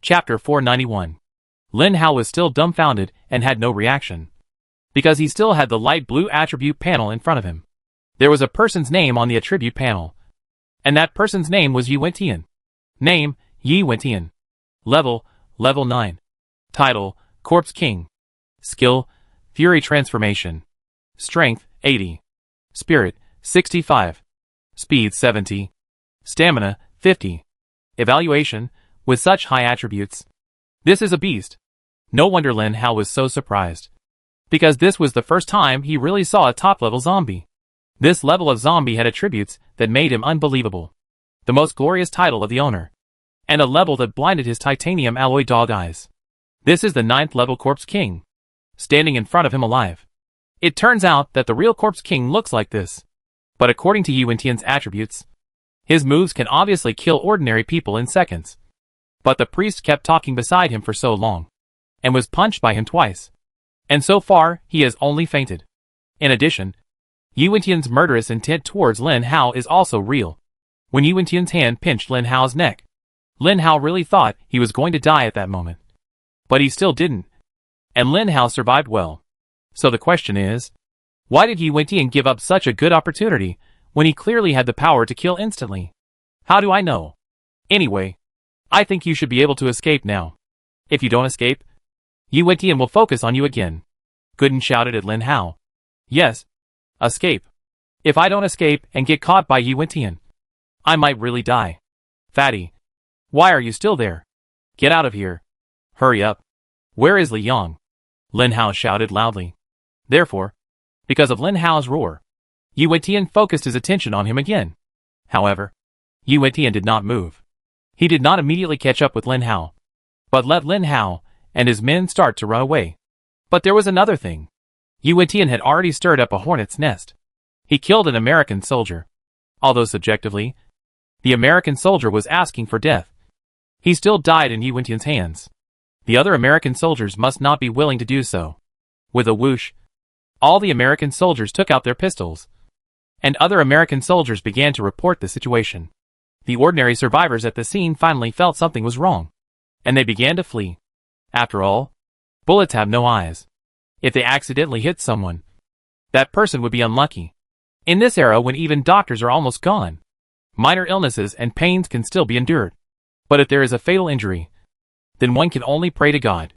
Chapter 491. Lin Hao was still dumbfounded and had no reaction. Because he still had the light blue attribute panel in front of him. There was a person's name on the attribute panel. And that person's name was Yi Wentian. Name, Yi Wentian. Level 9. Title, Corpse King. Skill, Fury Transformation. Strength, 80. Spirit, 65. Speed, 70. Stamina, 50. Evaluation, with such high attributes. This is a beast. No wonder Lin Hao was so surprised. Because this was the first time he really saw a top-level zombie. This level of zombie had attributes that made him unbelievable. The most glorious title of the owner. And a level that blinded his titanium alloy dog eyes. This is the 9th level Corpse King. Standing in front of him alive. It turns out that the real Corpse King looks like this. But according to Yi Wentian's attributes, his moves can obviously kill ordinary people in seconds. But the priest kept talking beside him for so long. And was punched by him twice. And so far, he has only fainted. In addition, Yi Wentian's murderous intent towards Lin Hao is also real. When Yi Wentian's hand pinched Lin Hao's neck, Lin Hao really thought he was going to die at that moment. But he still didn't. And Lin Hao survived well. So the question is, why did Yi Wentian give up such a good opportunity when he clearly had the power to kill instantly? How do I know? Anyway, I think you should be able to escape now. If you don't escape, Yi Wentian will focus on you again. Gooden shouted at Lin Hao. Yes. Escape. If I don't escape and get caught by Yi Wentian, I might really die. Fatty. Why are you still there? Get out of here. Hurry up. Where is Li Yang? Lin Hao shouted loudly. Therefore, because of Lin Hao's roar, Yi Wentian focused his attention on him again. However, Yi Wentian did not move. He did not immediately catch up with Lin Hao, but let Lin Hao and his men start to run away. But there was another thing. Yi Wentian had already stirred up a hornet's nest. He killed an American soldier. Although subjectively, the American soldier was asking for death. He still died in Yi Wentian's hands. The other American soldiers must not be willing to do so. With a whoosh, all the American soldiers took out their pistols. And other American soldiers began to report the situation. The ordinary survivors at the scene finally felt something was wrong. And they began to flee. After all, bullets have no eyes. If they accidentally hit someone, that person would be unlucky. In this era when even doctors are almost gone, minor illnesses and pains can still be endured. But if there is a fatal injury, then one can only pray to God.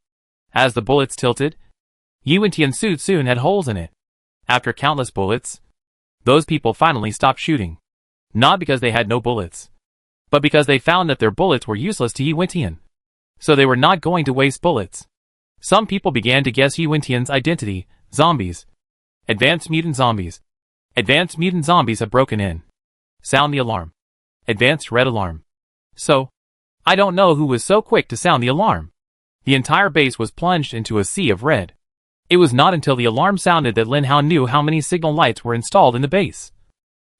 As the bullets tilted, Yi Wentian's suit soon had holes in it. After countless bullets, those people finally stopped shooting. Not because they had no bullets, but because they found that their bullets were useless to Yi Wentian. So they were not going to waste bullets. Some people began to guess Yi Wentian's identity. Zombies. Advanced mutant zombies. Advanced mutant zombies have broken in. Sound the alarm. Advanced red alarm. So, I don't know who was so quick to sound the alarm. The entire base was plunged into a sea of red. It was not until the alarm sounded that Lin Hao knew how many signal lights were installed in the base.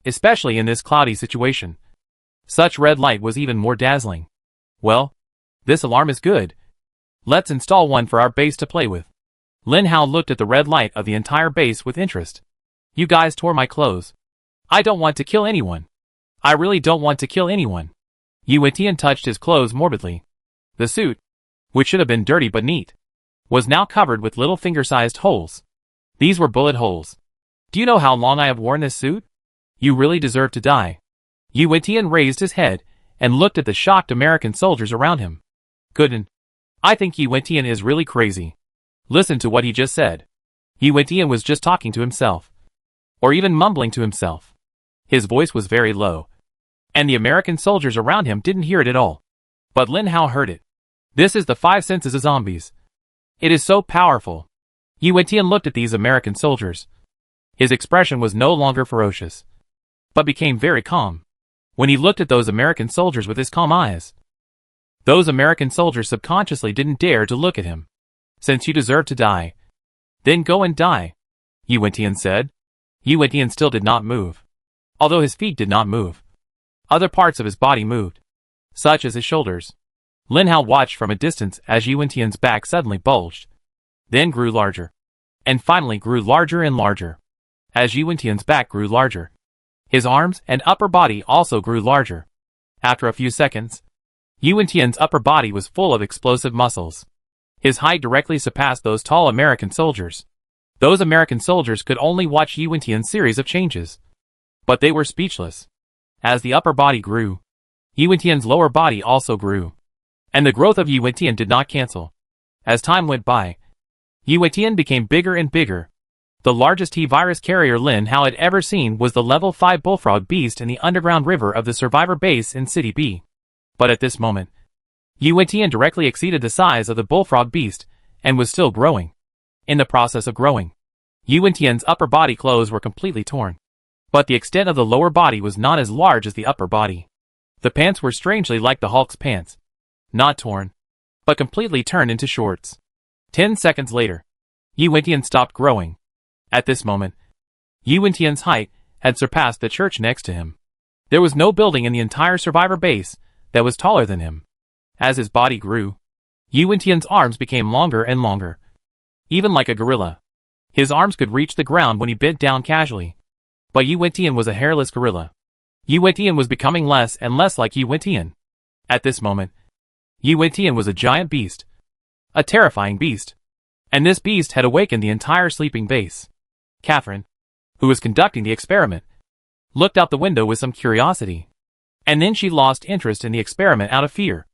Especially in this cloudy situation. Such red light was even more dazzling. Well, this alarm is good. Let's install one for our base to play with. Lin Hao looked at the red light of the entire base with interest. You guys tore my clothes. I don't want to kill anyone. I really don't want to kill anyone. Yi Wentian touched his clothes morbidly. The suit, which should have been dirty but neat, was now covered with little finger-sized holes. These were bullet holes. Do you know how long I have worn this suit? You really deserve to die. Yi Wentian raised his head and looked at the shocked American soldiers around him. Gooden. I think Yi Wentian is really crazy. Listen to what he just said. Yi Wentian was just talking to himself. Or even mumbling to himself. His voice was very low. And the American soldiers around him didn't hear it at all. But Lin Hao heard it. This is the 5 senses of zombies. It is so powerful. Yi Wentian looked at these American soldiers. His expression was no longer ferocious, but became very calm. When he looked at those American soldiers with his calm eyes, those American soldiers subconsciously didn't dare to look at him. Since you deserve to die, then go and die, Yi Wentian said. Yi Wentian still did not move. Although his feet did not move, other parts of his body moved, such as his shoulders. Lin Hao watched from a distance as Yi Wentian's back suddenly bulged, then grew larger, and finally grew larger and larger. As Yi Wentian's back grew larger, his arms and upper body also grew larger. After a few seconds, Yuan Tian's upper body was full of explosive muscles. His height directly surpassed those tall American soldiers. Those American soldiers could only watch Yuan Tian's series of changes. But they were speechless. As the upper body grew, Yuan Tian's lower body also grew. And the growth of Yuan Tian did not cancel. As time went by, Yuan Tian became bigger and bigger. The largest T-virus carrier Lin Hao had ever seen was the level 5 bullfrog beast in the underground river of the survivor base in City B. But at this moment, Yuan Tian directly exceeded the size of the bullfrog beast, and was still growing. In the process of growing, Yuan Tian's upper body clothes were completely torn. But the extent of the lower body was not as large as the upper body. The pants were strangely like the Hulk's pants. Not torn, but completely turned into shorts. 10 seconds later, Yuan Tian stopped growing. At this moment, Yuan Tian's height had surpassed the church next to him. There was no building in the entire survivor base that was taller than him. As his body grew, Yuan Tian's arms became longer and longer. Even like a gorilla. His arms could reach the ground when he bent down casually. But Yuan Tian was a hairless gorilla. Yuan Tian was becoming less and less like Yuan Tian. At this moment, Yuan Tian was a giant beast. A terrifying beast. And this beast had awakened the entire sleeping base. Catherine, who was conducting the experiment, looked out the window with some curiosity. And then she lost interest in the experiment out of fear.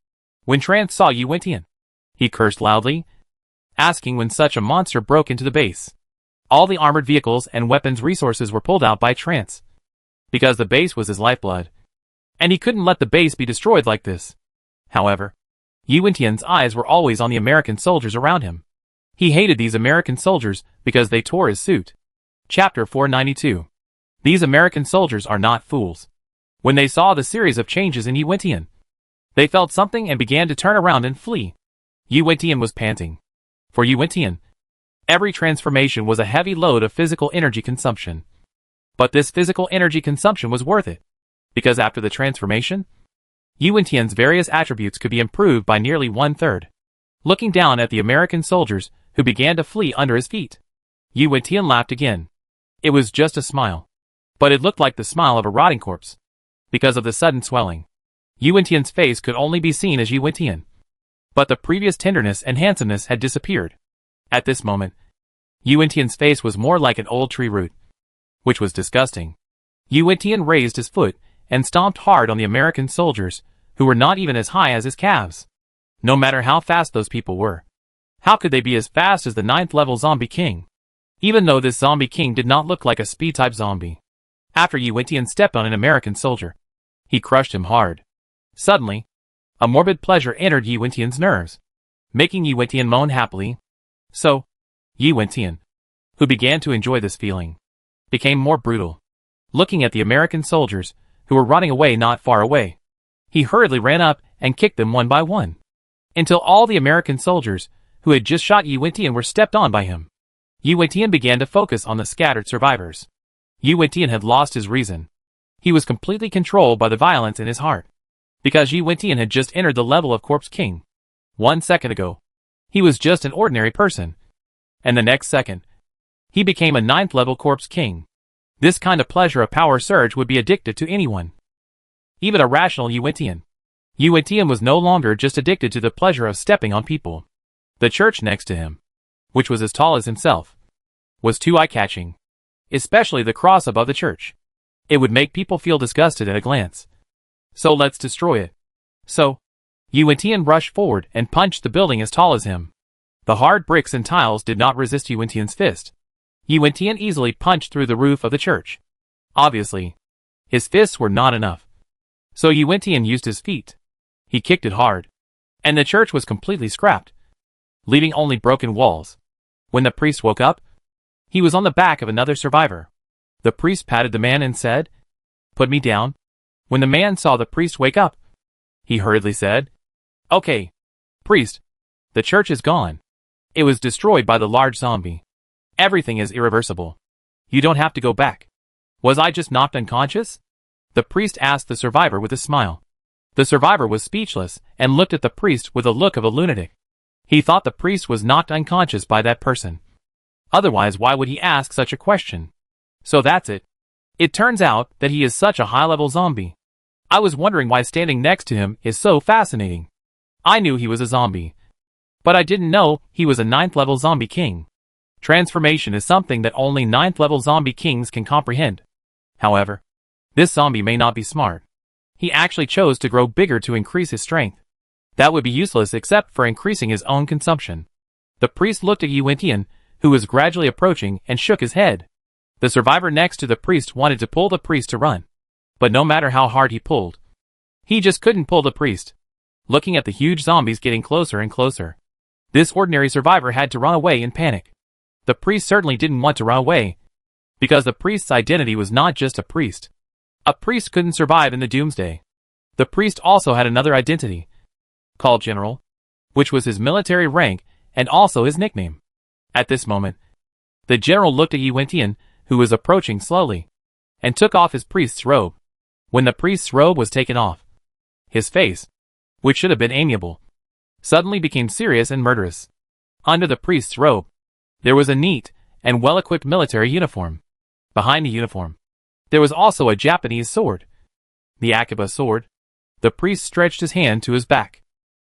When Trance saw Yuan Tian, he cursed loudly, asking when such a monster broke into the base. All the armored vehicles and weapons resources were pulled out by Trance, because the base was his lifeblood, and he couldn't let the base be destroyed like this. However, Yuan Tian's eyes were always on the American soldiers around him. He hated these American soldiers because they tore his suit. Chapter 492. These American soldiers are not fools. When they saw the series of changes in Yuan Tian, they felt something and began to turn around and flee. Yuan Tian was panting. For Yuan Tian, every transformation was a heavy load of physical energy consumption. But this physical energy consumption was worth it, because after the transformation, Yuan Tian's various attributes could be improved by nearly 1/3. Looking down at the American soldiers who began to flee under his feet, Yuan Tian laughed again. It was just a smile, but it looked like the smile of a rotting corpse. Because of the sudden swelling, Yuan Tian's face could only be seen as Yuan Tian. But the previous tenderness and handsomeness had disappeared. At this moment, Yuan Tian's face was more like an old tree root, which was disgusting. Yuan Tian raised his foot and stomped hard on the American soldiers, who were not even as high as his calves. No matter how fast those people were, how could they be as fast as the 9th level zombie king? Even though this zombie king did not look like a speed-type zombie. After Yuan Tian stepped on an American soldier, he crushed him hard. Suddenly, a morbid pleasure entered Yuan Tian's nerves, making Yuan Tian moan happily. So, Yuan Tian, who began to enjoy this feeling, became more brutal. Looking at the American soldiers, who were running away not far away, he hurriedly ran up and kicked them one by one, until all the American soldiers who had just shot Yuan Tian were stepped on by him. Yuan Tian began to focus on the scattered survivors. Yuan Tian had lost his reason. He was completely controlled by the violence in his heart, because Yuan Tian had just entered the level of Corpse King. 1 second ago, he was just an ordinary person, and the next second, he became a 9th level Corpse King. This kind of pleasure of power surge would be addicted to anyone, even a rational Yuan Tian. Yuan Tian was no longer just addicted to the pleasure of stepping on people. The church next to him, which was as tall as himself, was too eye-catching, especially the cross above the church. It would make people feel disgusted at a glance. So let's destroy it. So, Yuan Tian rushed forward and punched the building as tall as him. The hard bricks and tiles did not resist Yuan Tian's fist. Yuan Tian easily punched through the roof of the church. Obviously, his fists were not enough. So Yuan Tian used his feet. He kicked it hard, and the church was completely scrapped, leaving only broken walls. When the priest woke up, he was on the back of another survivor. The priest patted the man and said, "Put me down." When the man saw the priest wake up, he hurriedly said, "Okay, priest, the church is gone. It was destroyed by the large zombie. Everything is irreversible. You don't have to go back." "Was I just knocked unconscious?" the priest asked the survivor with a smile. The survivor was speechless and looked at the priest with a look of a lunatic. He thought the priest was knocked unconscious by that person. Otherwise, why would he ask such a question? So that's it. It turns out that he is such a high-level zombie. I was wondering why standing next to him is so fascinating. I knew he was a zombie, but I didn't know he was a 9th level zombie king. Transformation is something that only 9th level zombie kings can comprehend. However, this zombie may not be smart. He actually chose to grow bigger to increase his strength. That would be useless except for increasing his own consumption. The priest looked at Yi Wentian, who was gradually approaching, and shook his head. The survivor next to the priest wanted to pull the priest to run. But no matter how hard he pulled, he just couldn't pull the priest. Looking at the huge zombies getting closer and closer, this ordinary survivor had to run away in panic. The priest certainly didn't want to run away, because the priest's identity was not just a priest. A priest couldn't survive in the doomsday. The priest also had another identity, called General, which was his military rank and also his nickname. At this moment, the general looked at Yi Wentian, who was approaching slowly, and took off his priest's robe. When the priest's robe was taken off, his face, which should have been amiable, suddenly became serious and murderous. Under the priest's robe, there was a neat and well-equipped military uniform. Behind the uniform, there was also a Japanese sword, the Akiba sword. The priest stretched his hand to his back.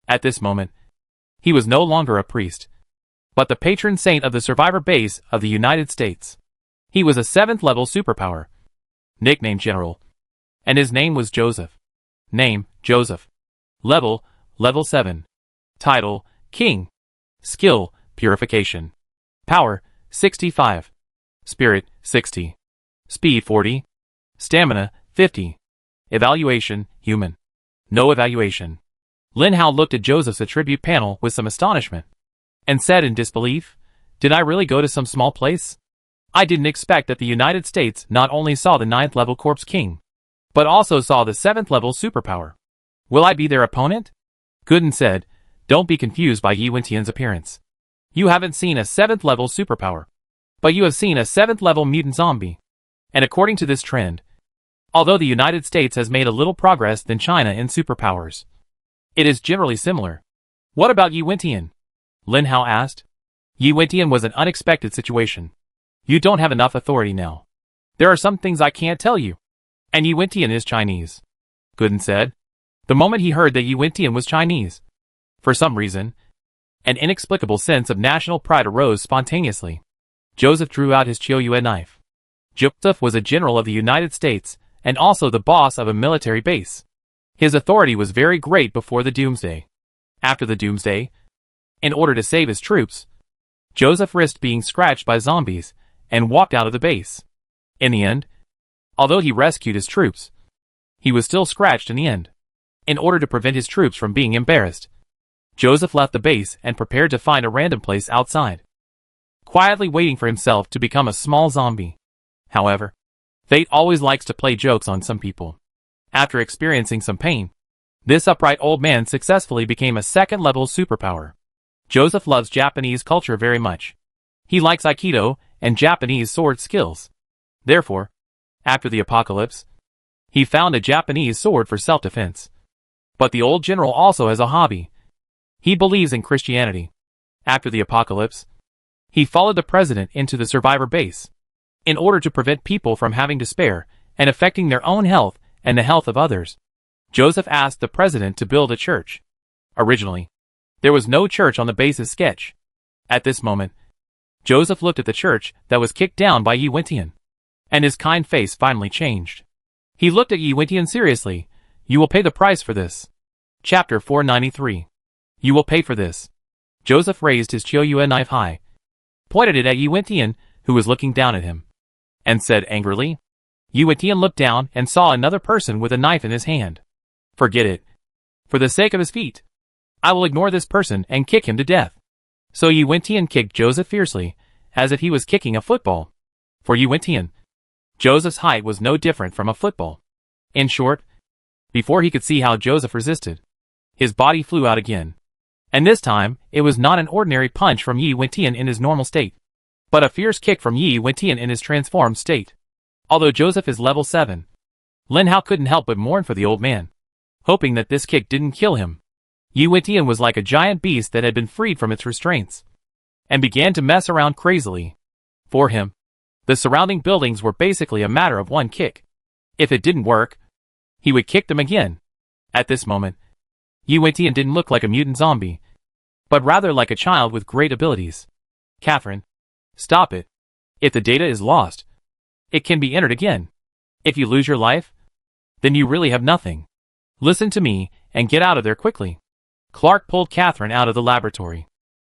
At this moment, he was no longer a priest, but the patron saint of the survivor base of the United States. He was a 7th level superpower, nicknamed General, and his name was Joseph. Name, Joseph. Level 7. Title, King. Skill, Purification. Power, 65. Spirit, 60. Speed, 40. Stamina, 50. Evaluation, Human. No evaluation. Lin Hao looked at Joseph's attribute panel with some astonishment, and said in disbelief, "Did I really go to some small place? I didn't expect that the United States not only saw the 9th level corpse king, but also saw the 7th level superpower. Will I be their opponent?" Gooden said, "Don't be confused by Yi Wentian's appearance. You haven't seen a 7th level superpower, but you have seen a 7th level mutant zombie. And according to this trend, although the United States has made a little progress than China in superpowers, it is generally similar." "What about Yi Wentian?" Lin Hao asked. Yi Wentian was an unexpected situation. "You don't have enough authority now. There are some things I can't tell you. And Yi Wentian is Chinese," Gooden said. The moment he heard that Yi Wentian was Chinese, for some reason, an inexplicable sense of national pride arose spontaneously. Joseph drew out his Chiuyue knife. Joseph was a general of the United States and also the boss of a military base. His authority was very great before the doomsday. After the doomsday, in order to save his troops, Joseph risked being scratched by zombies and walked out of the base. In the end, although he rescued his troops, he was still scratched in the end. In order to prevent his troops from being embarrassed, Joseph left the base and prepared to find a random place outside, quietly waiting for himself to become a small zombie. However, fate always likes to play jokes on some people. After experiencing some pain, this upright old man successfully became a 2nd level superpower. Joseph loves Japanese culture very much. He likes Aikido and Japanese sword skills. Therefore, after the apocalypse, he found a Japanese sword for self-defense. But the old general also has a hobby. He believes in Christianity. After the apocalypse, he followed the president into the survivor base. In order to prevent people from having despair and affecting their own health and the health of others, Joseph asked the president to build a church. Originally, there was no church on the base's sketch. At this moment, Joseph looked at the church that was kicked down by Yi Wentian, and his kind face finally changed. He looked at Yi Wentian seriously. "You will pay the price for this." Chapter 493. You will pay for this. Joseph raised his Chiuyue knife high, pointed it at Yi Wentian, who was looking down at him, and said angrily. Yi Wentian looked down and saw another person with a knife in his hand. "Forget it. For the sake of his feet, I will ignore this person and kick him to death." So Yi Wentian kicked Joseph fiercely, as if he was kicking a football. For Yi Wentian, Joseph's height was no different from a football. In short, before he could see how Joseph resisted, his body flew out again. And this time, it was not an ordinary punch from Yi Wentian in his normal state, but a fierce kick from Yi Wentian in his transformed state. Although Joseph is level 7, Lin Hao couldn't help but mourn for the old man, hoping that this kick didn't kill him. Yi Wentian was like a giant beast that had been freed from its restraints, and began to mess around crazily. For him, the surrounding buildings were basically a matter of one kick. If it didn't work, he would kick them again. At this moment, Yi Wentian didn't look like a mutant zombie, but rather like a child with great abilities. Catherine, stop it. If the data is lost, it can be entered again. If you lose your life, then you really have nothing. Listen to me and get out of there quickly. Clark pulled Catherine out of the laboratory.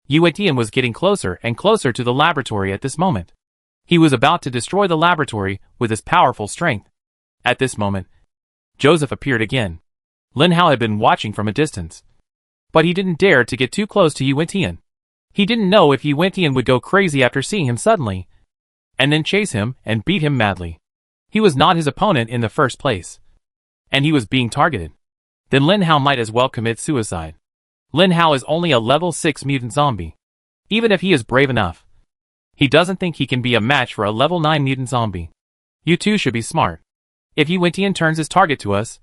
Yi Wentian was getting closer and closer to the laboratory at this moment. He was about to destroy the laboratory with his powerful strength. At this moment, Joseph appeared again. Lin Hao had been watching from a distance, but he didn't dare to get too close to Yi Wentian. He didn't know if Yi Wentian would go crazy after seeing him suddenly, and then chase him and beat him madly. He was not his opponent in the first place, and he was being targeted. Then Lin Hao might as well commit suicide. Lin Hao is only a level 6 mutant zombie. Even if he is brave enough, he doesn't think he can be a match for a level 9 mutant zombie. You two should be smart. If Yi Wentian turns his target to us,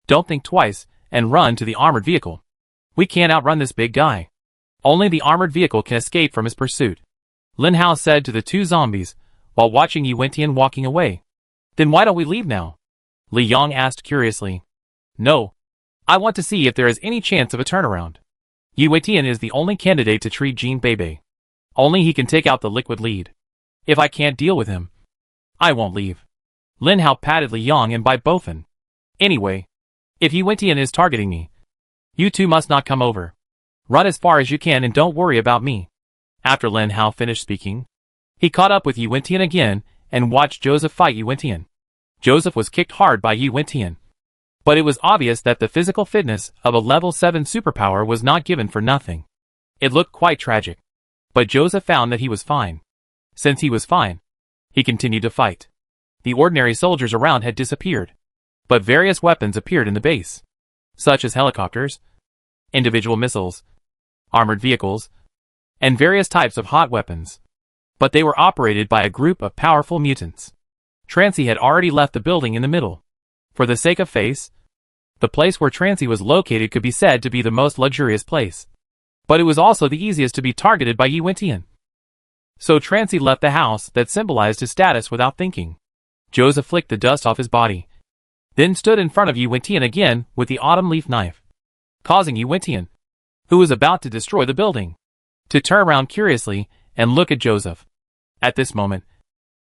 don't think twice and run to the armored vehicle. We can't outrun this big guy. Only the armored vehicle can escape from his pursuit, Lin Hao said to the two zombies while watching Yi Wentian walking away. Then why don't we leave now? Li Yong asked curiously. No. I want to see if there is any chance of a turnaround. Yi Wentian is the only candidate to treat Jean Bebe. Only he can take out the liquid lead. If I can't deal with him, I won't leave. Lin Hao patted Li Yong and Bai Bofen. Anyway, if Yi Wentian is targeting me, you two must not come over. Run as far as you can and don't worry about me. After Lin Hao finished speaking, he caught up with Yi Wentian again and watched Joseph fight Yi Wentian. Joseph was kicked hard by Yi Wentian, but it was obvious that the physical fitness of a level 7 superpower was not given for nothing. It looked quite tragic, but Joseph found that he was fine. Since he was fine, he continued to fight. The ordinary soldiers around had disappeared, but various weapons appeared in the base, such as helicopters, individual missiles, armored vehicles, and various types of hot weapons. But they were operated by a group of powerful mutants. Trancy had already left the building in the middle. For the sake of face, the place where Trancy was located could be said to be the most luxurious place. But it was also the easiest to be targeted by Yi Wentian. So Trancy left the house that symbolized his status without thinking. Joseph flicked the dust off his body, then stood in front of Yi Wentian again with the autumn leaf knife, causing Yi Wentian, who was about to destroy the building, to turn around curiously and look at Joseph. At this moment,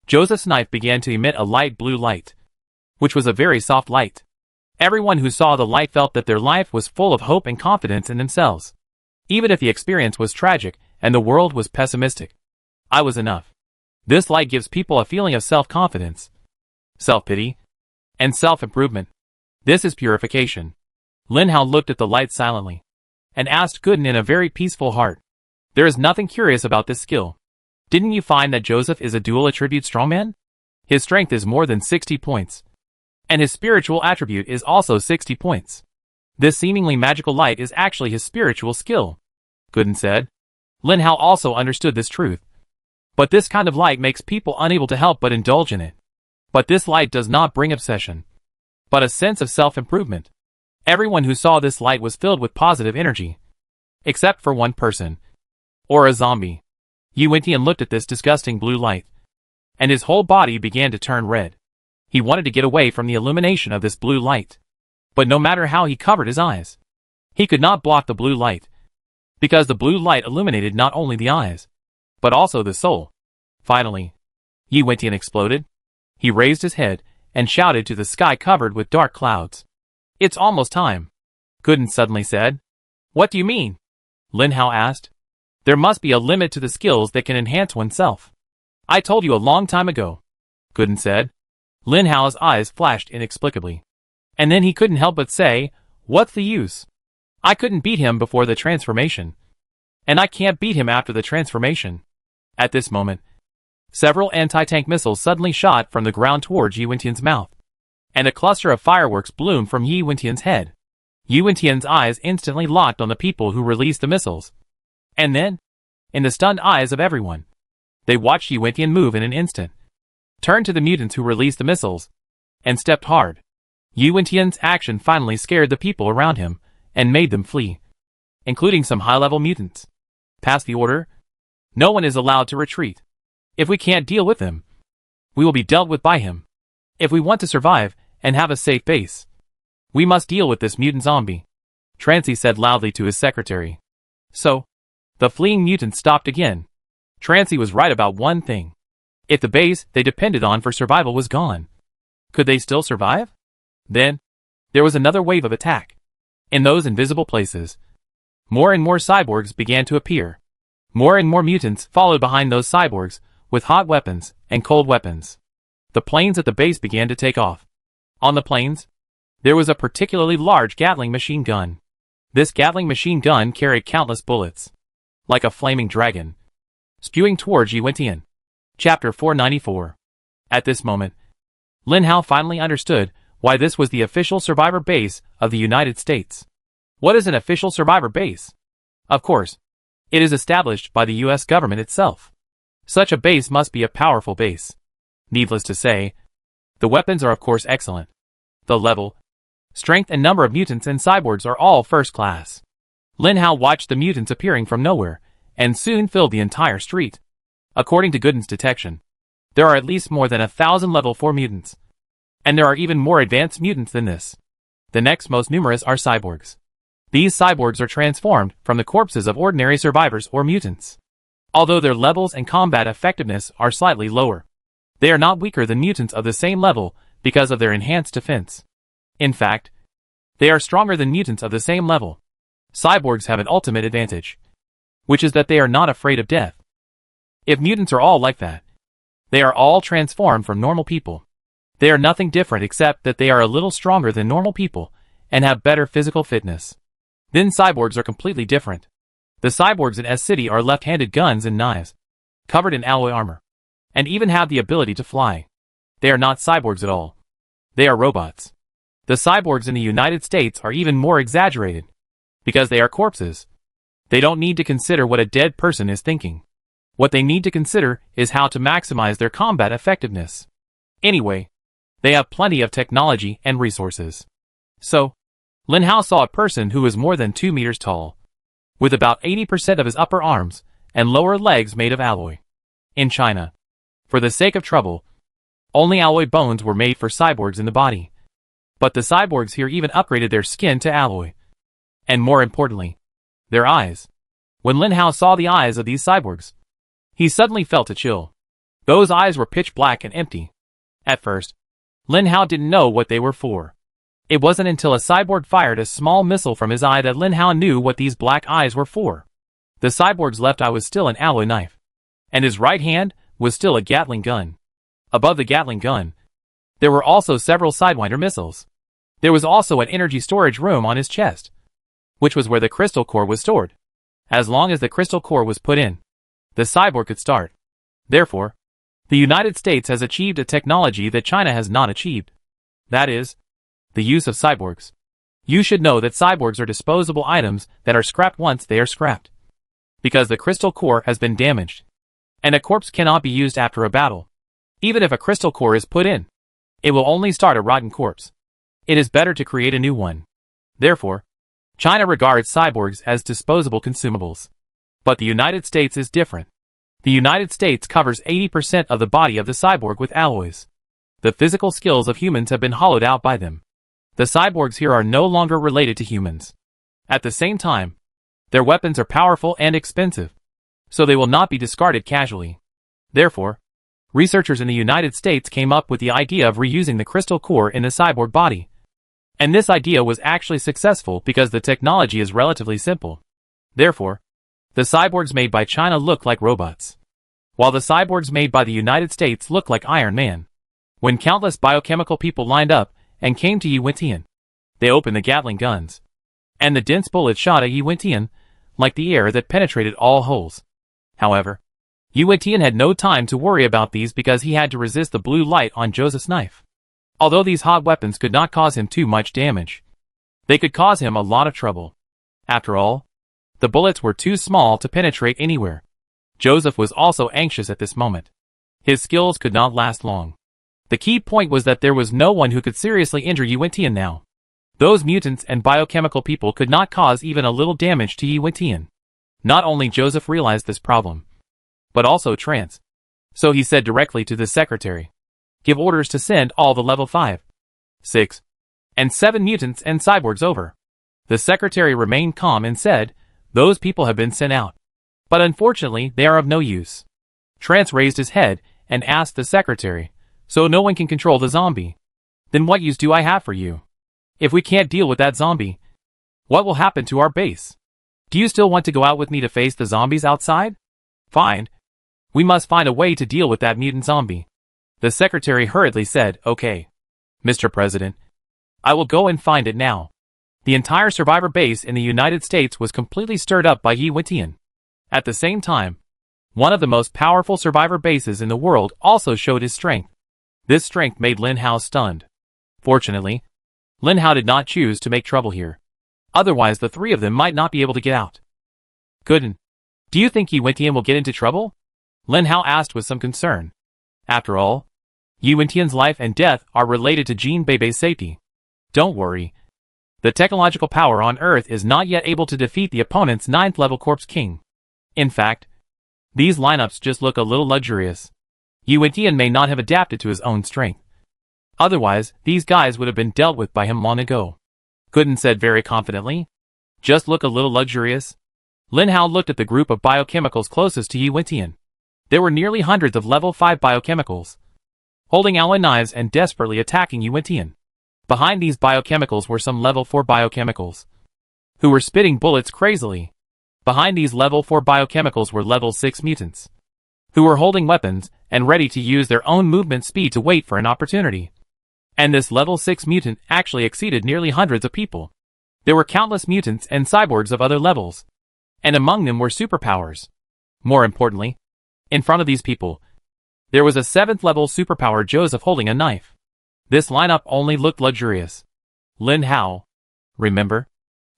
Joseph's knife began to emit a light blue light, which was a very soft light. Everyone who saw the light felt that their life was full of hope and confidence in themselves. Even if the experience was tragic and the world was pessimistic, I was enough. This light gives people a feeling of self-confidence, self-pity, and self-improvement. This is purification. Lin Hao looked at the light silently and asked Gooden in a very peaceful heart. There is nothing curious about this skill. Didn't you find that Joseph is a dual attribute strongman? His strength is more than 60 points. And his spiritual attribute is also 60 points. This seemingly magical light is actually his spiritual skill, Gooden said. Lin Hao also understood this truth. But this kind of light makes people unable to help but indulge in it. But this light does not bring obsession, but a sense of self-improvement. Everyone who saw this light was filled with positive energy, except for one person, or a zombie. Yi Wentian looked at this disgusting blue light, and his whole body began to turn red. He wanted to get away from the illumination of this blue light, but no matter how he covered his eyes, he could not block the blue light, because the blue light illuminated not only the eyes, but also the soul. Finally, Yi Wentian exploded. He raised his head and shouted to the sky covered with dark clouds. It's almost time, Gooden suddenly said. What do you mean? Lin Hao asked. There must be a limit to the skills that can enhance oneself. I told you a long time ago, Gooden said. Lin Hao's eyes flashed inexplicably. And then he couldn't help but say, what's the use? I couldn't beat him before the transformation. And I can't beat him after the transformation. At this moment, several anti-tank missiles suddenly shot from the ground towards Yi Wentian's mouth, and a cluster of fireworks bloomed from Yi Wentian's head. Yi Wentian's eyes instantly locked on the people who released the missiles. And then, in the stunned eyes of everyone, they watched Yi Wentian move in an instant, turned to the mutants who released the missiles, and stepped hard. Yi Wentian's action finally scared the people around him and made them flee, including some high-level mutants. Pass the order. No one is allowed to retreat. If we can't deal with him, we will be dealt with by him. If we want to survive and have a safe base, We must deal with this mutant zombie, Trancy said loudly to his secretary. So, the fleeing mutants stopped again. Trancy was right about one thing. If the base they depended on for survival was gone, could they still survive? Then, there was another wave of attack. In those invisible places, more and more cyborgs began to appear. More and more mutants followed behind those cyborgs, with hot weapons and cold weapons. The planes at the base began to take off. On the planes, there was a particularly large Gatling machine gun. This Gatling machine gun carried countless bullets, like a flaming dragon, spewing towards Yi Wentian. Chapter 494. At this moment, Lin Hao finally understood why this was the official survivor base of the United States. What is an official survivor base? Of course, it is established by the US government itself. Such a base must be a powerful base. Needless to say, the weapons are of course excellent. The level, strength and number of mutants and cyborgs are all first class. Lin Hao watched the mutants appearing from nowhere, and soon filled the entire street. According to Gooden's detection, there are at least more than 1,000 level 4 mutants. And there are even more advanced mutants than this. The next most numerous are cyborgs. These cyborgs are transformed from the corpses of ordinary survivors or mutants. Although their levels and combat effectiveness are slightly lower, they are not weaker than mutants of the same level because of their enhanced defense. In fact, they are stronger than mutants of the same level. Cyborgs have an ultimate advantage, which is that they are not afraid of death. If mutants are all like that, they are all transformed from normal people. They are nothing different except that they are a little stronger than normal people and have better physical fitness. Then cyborgs are completely different. The cyborgs in S-City are left-handed guns and knives, covered in alloy armor, and even have the ability to fly. They are not cyborgs at all. They are robots. The cyborgs in the United States are even more exaggerated, because they are corpses. They don't need to consider what a dead person is thinking. What they need to consider is how to maximize their combat effectiveness. Anyway, they have plenty of technology and resources. So, Lin Hao saw a person who was more than 2 meters tall, with about 80% of his upper arms and lower legs made of alloy. In China, for the sake of trouble, only alloy bones were made for cyborgs in the body. But the cyborgs here even upgraded their skin to alloy. And more importantly, their eyes. When Lin Hao saw the eyes of these cyborgs, he suddenly felt a chill. Those eyes were pitch black and empty. At first, Lin Hao didn't know what they were for. It wasn't until a cyborg fired a small missile from his eye that Lin Hao knew what these black eyes were for. The cyborg's left eye was still an alloy knife, and his right hand was still a Gatling gun. Above the Gatling gun, there were also several Sidewinder missiles. There was also an energy storage room on his chest, which was where the crystal core was stored. As long as the crystal core was put in, the cyborg could start. Therefore, the United States has achieved a technology that China has not achieved. That is, the use of cyborgs. You should know that cyborgs are disposable items that are scrapped once they are scrapped, because the crystal core has been damaged, and a corpse cannot be used after a battle. Even if a crystal core is put in, it will only start a rotten corpse. It is better to create a new one. Therefore, China regards cyborgs as disposable consumables. But the United States is different. The United States covers 80% of the body of the cyborg with alloys. The physical skills of humans have been hollowed out by them. The cyborgs here are no longer related to humans. At the same time, their weapons are powerful and expensive, so they will not be discarded casually. Therefore, researchers in the United States came up with the idea of reusing the crystal core in the cyborg body. And this idea was actually successful because the technology is relatively simple. Therefore, the cyborgs made by China look like robots, while the cyborgs made by the United States look like Iron Man. When countless biochemical people lined up and came to Yi Wentian, they opened the Gatling guns, and the dense bullets shot at Yi Wentian like the air that penetrated all holes. However, Yi Wentian had no time to worry about these because he had to resist the blue light on Joseph's knife. Although these hot weapons could not cause him too much damage, they could cause him a lot of trouble. After all, the bullets were too small to penetrate anywhere. Joseph was also anxious at this moment. His skills could not last long. The key point was that there was no one who could seriously injure Yi Wentian now. Those mutants and biochemical people could not cause even a little damage to Yi Wentian. Not only Joseph realized this problem, but also Trance. So he said directly to the secretary, "Give orders to send all the level 5, 6, and 7 mutants and cyborgs over. The secretary remained calm and said, "Those people have been sent out. But unfortunately, they are of no use." Trance raised his head and asked the secretary, "So no one can control the zombie? Then what use do I have for you? If we can't deal with that zombie, what will happen to our base? Do you still want to go out with me to face the zombies outside? Fine. We must find a way to deal with that mutant zombie." The secretary hurriedly said, "Okay, Mr. President. I will go and find it now." The entire survivor base in the United States was completely stirred up by Yi Wentian. At the same time, one of the most powerful survivor bases in the world also showed his strength. This strength made Lin Hao stunned. Fortunately, Lin Hao did not choose to make trouble here. Otherwise the three of them might not be able to get out. "Gooden, do you think Yi Wentian will get into trouble?" Lin Hao asked with some concern. After all, Yi Wentian's life and death are related to Jean Bei's safety. "Don't worry. The technological power on Earth is not yet able to defeat the opponent's 9th level Corpse King. In fact, these lineups just look a little luxurious. Yi Wentian may not have adapted to his own strength. Otherwise, these guys would have been dealt with by him long ago," Gooden said very confidently. "Just look a little luxurious?" Lin Hao looked at the group of biochemicals closest to Yi Wentian. There were nearly hundreds of level 5 biochemicals, holding alloy knives and desperately attacking Yi Wentian. Behind these biochemicals were some level 4 biochemicals, who were spitting bullets crazily. Behind these level 4 biochemicals were level 6 mutants, who were holding weapons and ready to use their own movement speed to wait for an opportunity. And this level 6 mutant actually exceeded nearly hundreds of people. There were countless mutants and cyborgs of other levels, and among them were superpowers. More importantly, in front of these people, there was a 7th level superpower Joseph holding a knife. This lineup only looked luxurious. "Lin Hao, remember,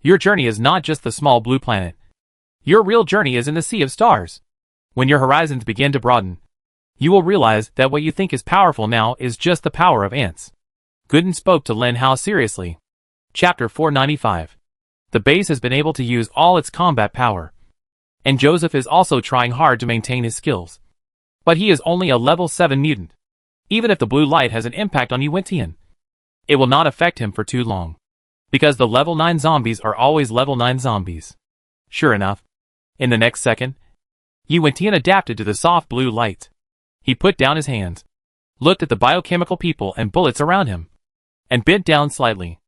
your journey is not just the small blue planet. Your real journey is in the sea of stars. When your horizons begin to broaden, you will realize that what you think is powerful now is just the power of ants." Gooden spoke to Lin Hao seriously. Chapter 495. The base has been able to use all its combat power, and Joseph is also trying hard to maintain his skills. But he is only a level 7 mutant. Even if the blue light has an impact on Yi Wentian, it will not affect him for too long, because the level 9 zombies are always level 9 zombies. Sure enough, in the next second, Yi Wentian adapted to the soft blue light. He put down his hands, looked at the biochemical people and bullets around him, and bent down slightly.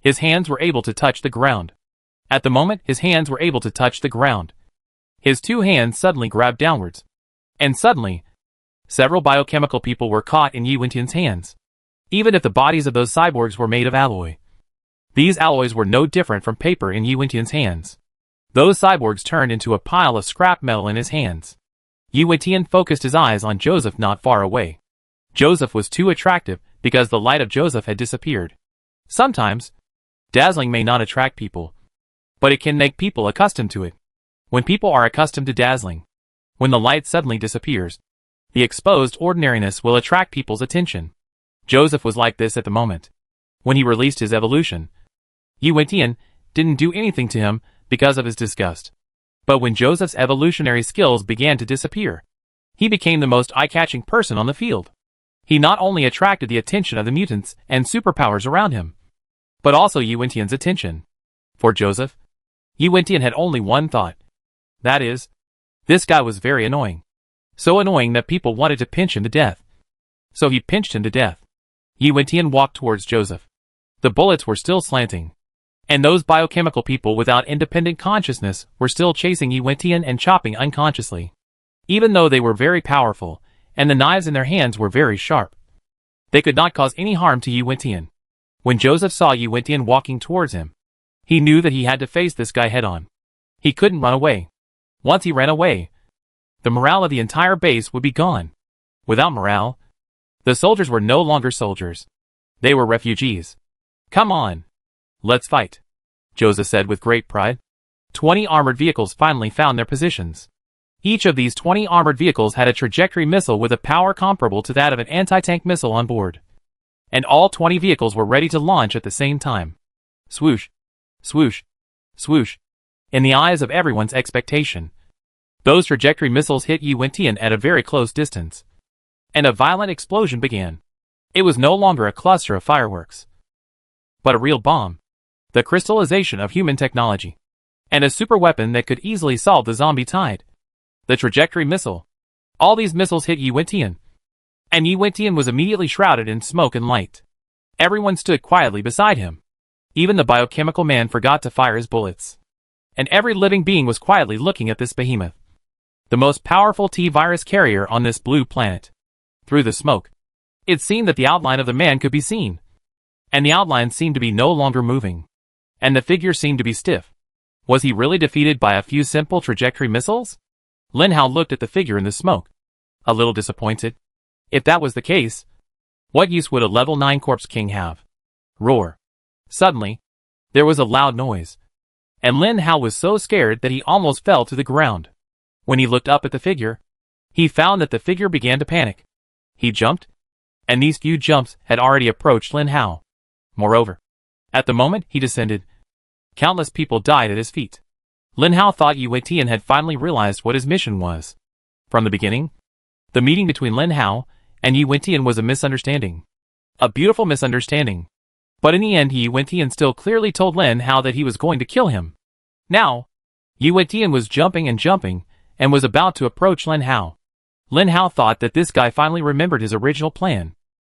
His hands were able to touch the ground. At the moment his hands were able to touch the ground, his 2 hands suddenly grabbed downwards. And suddenly, several biochemical people were caught in Yi Wentian's hands. Even if the bodies of those cyborgs were made of alloy, these alloys were no different from paper in Yi Wentian's hands. Those cyborgs turned into a pile of scrap metal in his hands. Yi Wentian focused his eyes on Joseph not far away. Joseph was too attractive because the light of Joseph had disappeared. Sometimes, dazzling may not attract people, but it can make people accustomed to it. When people are accustomed to dazzling, when the light suddenly disappears, the exposed ordinariness will attract people's attention. Joseph was like this at the moment. When he released his evolution, Yi Wentian didn't do anything to him because of his disgust. But when Joseph's evolutionary skills began to disappear, he became the most eye-catching person on the field. He not only attracted the attention of the mutants and superpowers around him, but also Yi Wentian's attention. For Joseph, Yi Wentian had only one thought. That is, this guy was very annoying. So annoying that people wanted to pinch him to death. So he pinched him to death. Yi Wentian walked towards Joseph. The bullets were still slanting, and those biochemical people without independent consciousness were still chasing Yi Wentian and chopping unconsciously. Even though they were very powerful, and the knives in their hands were very sharp, they could not cause any harm to Yi Wentian. When Joseph saw Yi Wentian walking towards him, he knew that he had to face this guy head-on. He couldn't run away. Once he ran away, the morale of the entire base would be gone. Without morale, the soldiers were no longer soldiers. They were refugees. "Come on. Let's fight," Joseph said with great pride. 20 armored vehicles finally found their positions. Each of these 20 armored vehicles had a trajectory missile with a power comparable to that of an anti-tank missile on board. And all 20 vehicles were ready to launch at the same time. Swoosh, swoosh, swoosh. In the eyes of everyone's expectation, those trajectory missiles hit Yi Wentian at a very close distance, and a violent explosion began. It was no longer a cluster of fireworks, but a real bomb. The crystallization of human technology. And a super weapon that could easily solve the zombie tide. The trajectory missile. All these missiles hit Yi Wentian. And Yi Wentian was immediately shrouded in smoke and light. Everyone stood quietly beside him. Even the biochemical man forgot to fire his bullets. And every living being was quietly looking at this behemoth. The most powerful T-virus carrier on this blue planet. Through the smoke, it seemed that the outline of the man could be seen. And the outline seemed to be no longer moving. And the figure seemed to be stiff. Was he really defeated by a few simple trajectory missiles? Lin Hao looked at the figure in the smoke. A little disappointed. If that was the case, what use would a level 9 Corpse King have? Roar. Suddenly, there was a loud noise. And Lin Hao was so scared that he almost fell to the ground. When he looked up at the figure, he found that the figure began to panic. He jumped, and these few jumps had already approached Lin Hao. Moreover, at the moment he descended, countless people died at his feet. Lin Hao thought Yi Wentian had finally realized what his mission was. From the beginning, the meeting between Lin Hao and Yi Wentian was a misunderstanding. A beautiful misunderstanding. But in the end Yi Wentian still clearly told Lin Hao that he was going to kill him. Now, Yi Wentian was jumping and was about to approach Lin Hao. Lin Hao thought that this guy finally remembered his original plan.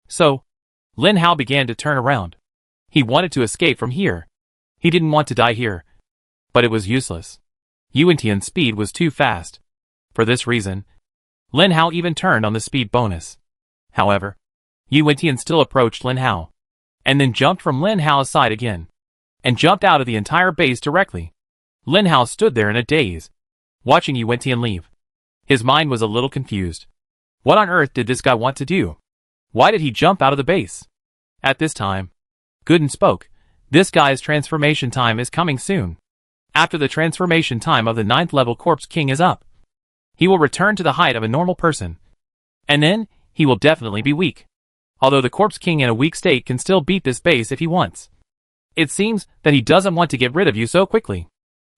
So, Lin Hao began to turn around. He wanted to escape from here. He didn't want to die here. But it was useless. Yi Wentian's speed was too fast. For this reason, Lin Hao even turned on the speed bonus. However, Yi Wentian still approached Lin Hao, and then jumped from Lin Hao's side again, and jumped out of the entire base directly. Lin Hao stood there in a daze, watching Yi Wentian leave. His mind was a little confused. What on earth did this guy want to do? Why did he jump out of the base? At this time, Gooden spoke. This guy's transformation time is coming soon. After the transformation time of the 9th level Corpse King is up, he will return to the height of a normal person. And then, he will definitely be weak. Although the Corpse King in a weak state can still beat this base if he wants. It seems that he doesn't want to get rid of you so quickly.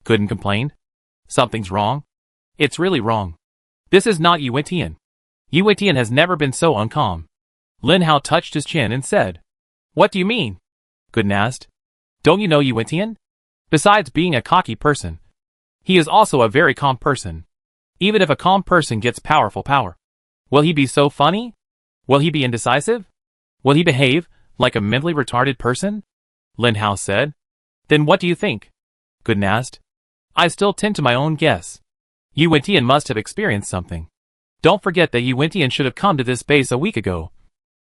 Gooden complained. Something's wrong. It's really wrong. This is not Yi Wentian. Yi Wentian has never been so uncalm. Lin Hao touched his chin and said, "What do you mean?" Gooden asked. "Don't you know Yi Wentian? Besides being a cocky person, he is also a very calm person. Even if a calm person gets powerful power, will he be so funny? Will he be indecisive? Will he behave like a mentally retarded person?" Lin Hao said. "Then what do you think?" Gooden asked. "I still tend to my own guess. Yi Wentian must have experienced something. Don't forget that Yi Wentian should have come to this base a week ago.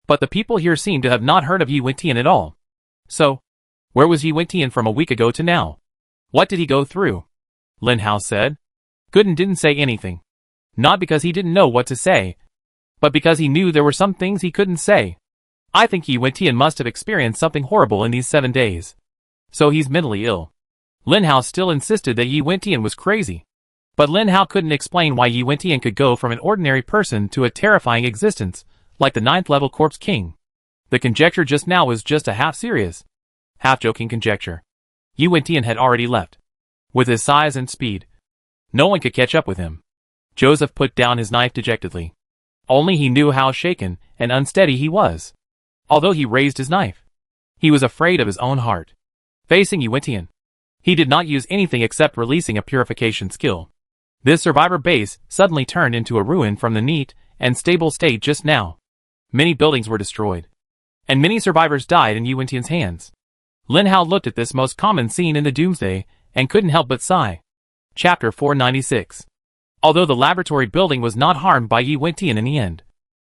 But the people here seem to have not heard of Yi Wentian at all. So, where was Yi Wentian from a week ago to now? What did he go through?" Lin Hao said. Gooden didn't say anything. Not because he didn't know what to say, but because he knew there were some things he couldn't say. "I think Yi Wentian must have experienced something horrible in these 7 days. So he's mentally ill." Lin Hao still insisted that Yi Wentian was crazy. But Lin Hao couldn't explain why Yi Wentian could go from an ordinary person to a terrifying existence, like the 9th level Corpse King. The conjecture just now was just a half-serious, half-joking conjecture. Yi Wentian had already left. With his size and speed, no one could catch up with him. Joseph put down his knife dejectedly. Only he knew how shaken and unsteady he was. Although he raised his knife, he was afraid of his own heart. Facing Yi Wentian, he did not use anything except releasing a purification skill. This survivor base suddenly turned into a ruin from the neat and stable state just now. Many buildings were destroyed, and many survivors died in Yi Wentian's hands. Lin Hao looked at this most common scene in the Doomsday and couldn't help but sigh. Chapter 496. Although the laboratory building was not harmed by Yi Wentian in the end,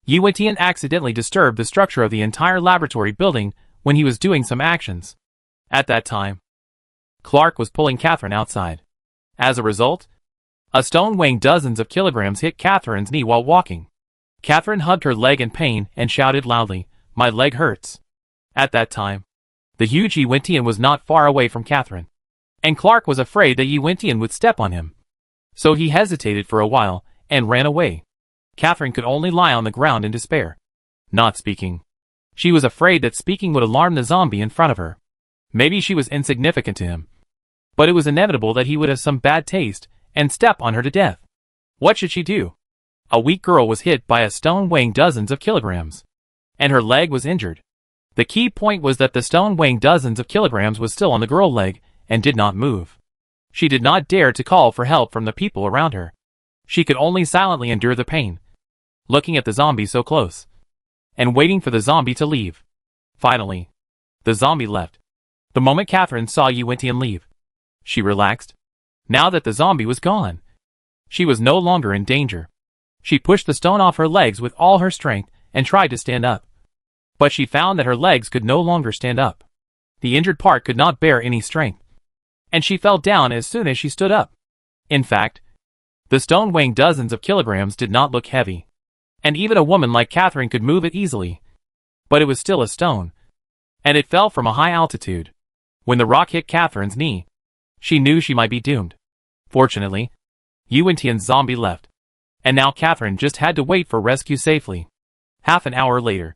Yi Wentian accidentally disturbed the structure of the entire laboratory building when he was doing some actions. At that time, Clark was pulling Catherine outside. As a result, a stone weighing dozens of kilograms hit Catherine's knee while walking. Catherine hugged her leg in pain and shouted loudly, "My leg hurts." At that time, the huge Yi Wentian was not far away from Catherine, and Clark was afraid that Yi Wentian would step on him. So he hesitated for a while and ran away. Catherine could only lie on the ground in despair, not speaking. She was afraid that speaking would alarm the zombie in front of her. Maybe she was insignificant to him, but it was inevitable that he would have some bad taste and step on her to death. What should she do? A weak girl was hit by a stone weighing dozens of kilograms, and her leg was injured. The key point was that the stone weighing dozens of kilograms was still on the girl's leg and did not move. She did not dare to call for help from the people around her. She could only silently endure the pain, looking at the zombie so close, and waiting for the zombie to leave. Finally, the zombie left. The moment Catherine saw Yuentian leave, she relaxed. Now that the zombie was gone, she was no longer in danger. She pushed the stone off her legs with all her strength and tried to stand up. But she found that her legs could no longer stand up. The injured part could not bear any strength, and she fell down as soon as she stood up. In fact, the stone weighing dozens of kilograms did not look heavy, and even a woman like Catherine could move it easily. But it was still a stone, and it fell from a high altitude. When the rock hit Catherine's knee, she knew she might be doomed. Fortunately, Yuentian's zombie left, and now Catherine just had to wait for rescue safely. Half an hour later,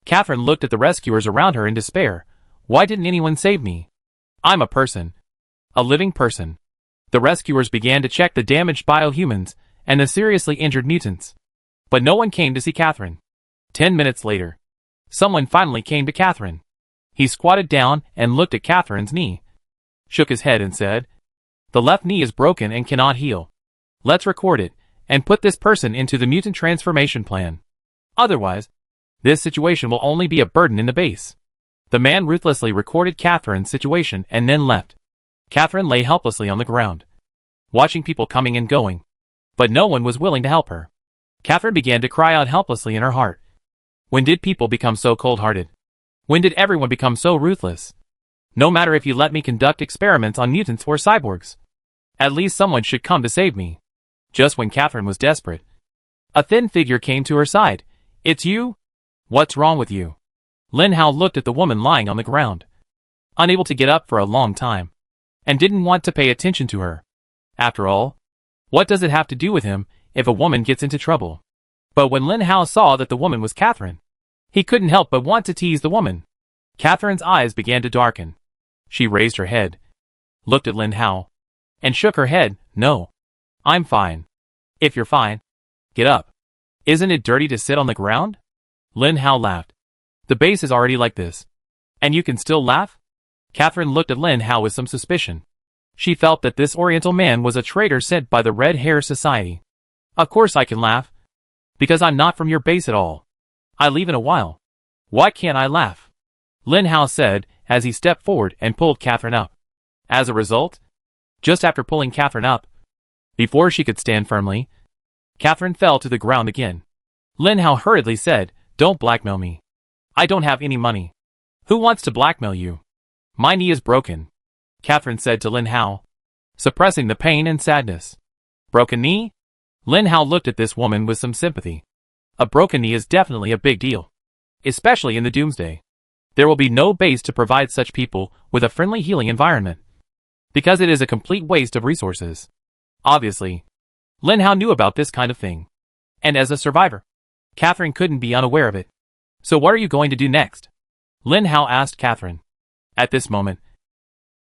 Catherine looked at the rescuers around her in despair. Why didn't anyone save me? I'm a person. A living person. The rescuers began to check the damaged biohumans and the seriously injured mutants. But no one came to see Catherine. 10 minutes later, someone finally came to Catherine. He squatted down and looked at Catherine's knee, shook his head and said, "The left knee is broken and cannot heal. Let's record it and put this person into the mutant transformation plan. Otherwise, this situation will only be a burden in the base." The man ruthlessly recorded Catherine's situation and then left. Catherine lay helplessly on the ground, watching people coming and going, but no one was willing to help her. Catherine began to cry out helplessly in her heart. When did people become so cold-hearted? When did everyone become so ruthless? No matter if you let me conduct experiments on mutants or cyborgs, at least someone should come to save me. Just when Catherine was desperate, a thin figure came to her side. "It's you? What's wrong with you?" Lin Hao looked at the woman lying on the ground, unable to get up for a long time, and didn't want to pay attention to her. After all, what does it have to do with him if a woman gets into trouble? But when Lin Hao saw that the woman was Catherine, he couldn't help but want to tease the woman. Catherine's eyes began to darken. She raised her head, looked at Lin Hao, and shook her head. "No. I'm fine. If you're fine, get up. Isn't it dirty to sit on the ground?" Lin Hao laughed. "The base is already like this, and you can still laugh?" Catherine looked at Lin Hao with some suspicion. She felt that this Oriental man was a traitor sent by the Red Hair Society. "Of course I can laugh, because I'm not from your base at all. I leave in a while. Why can't I laugh?" Lin Hao said as he stepped forward and pulled Catherine up. As a result, just after pulling Catherine up, before she could stand firmly, Catherine fell to the ground again. Lin Hao hurriedly said, "Don't blackmail me. I don't have any money." "Who wants to blackmail you?" "My knee is broken," Catherine said to Lin Hao, suppressing the pain and sadness. "Broken knee?" Lin Hao looked at this woman with some sympathy. A broken knee is definitely a big deal, especially in the doomsday. There will be no base to provide such people with a friendly healing environment, because it is a complete waste of resources. Obviously, Lin Hao knew about this kind of thing, and as a survivor, Catherine couldn't be unaware of it. "So what are you going to do next?" Lin Hao asked Catherine. At this moment,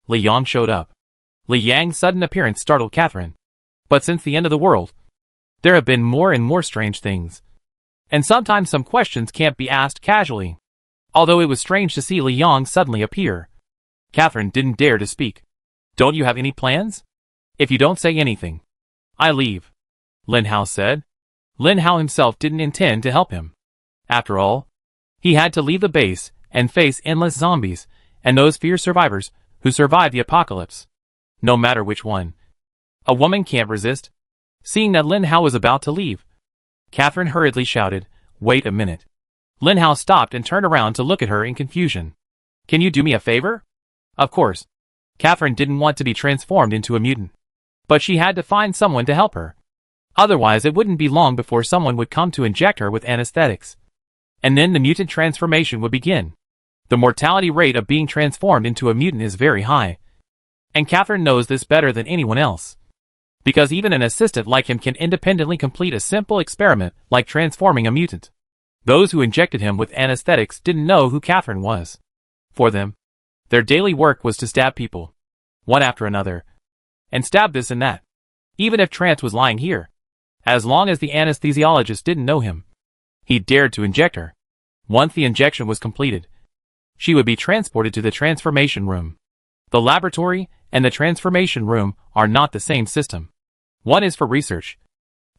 Li Yang showed up. Li Yang's sudden appearance startled Catherine. But since the end of the world, there have been more and more strange things, and sometimes some questions can't be asked casually. Although it was strange to see Li Yang suddenly appear, Catherine didn't dare to speak. "Don't you have any plans? If you don't say anything, I leave," Lin Hao said. Lin Hao himself didn't intend to help him. After all, he had to leave the base and face endless zombies and those fierce survivors who survived the apocalypse. No matter which one, a woman can't resist. Seeing that Lin Hao was about to leave, Catherine hurriedly shouted, "Wait a minute." Lin Hao stopped and turned around to look at her in confusion. "Can you do me a favor?" Of course, Catherine didn't want to be transformed into a mutant, but she had to find someone to help her. Otherwise it wouldn't be long before someone would come to inject her with anesthetics, and then the mutant transformation would begin. The mortality rate of being transformed into a mutant is very high, and Catherine knows this better than anyone else, because even an assistant like him can independently complete a simple experiment like transforming a mutant. Those who injected him with anesthetics didn't know who Catherine was. For them, their daily work was to stab people, one after another, and stab this and that. Even if Trance was lying here, as long as the anesthesiologist didn't know him, he dared to inject her. Once the injection was completed, she would be transported to the transformation room. The laboratory and the transformation room are not the same system. One is for research,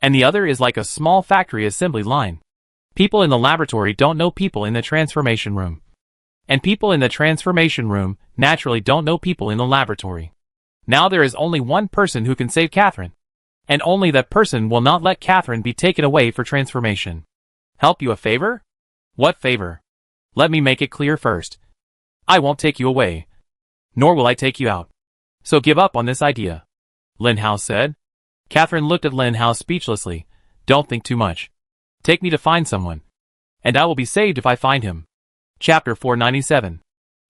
and the other is like a small factory assembly line. People in the laboratory don't know people in the transformation room. And people in the transformation room naturally don't know people in the laboratory. Now there is only one person who can save Catherine. And only that person will not let Catherine be taken away for transformation. Help you a favor? What favor? Let me make it clear first. I won't take you away. Nor will I take you out. So give up on this idea. Lin Hao said. Catherine looked at Lin Hao speechlessly. Don't think too much. Take me to find someone. And I will be saved if I find him. Chapter 497.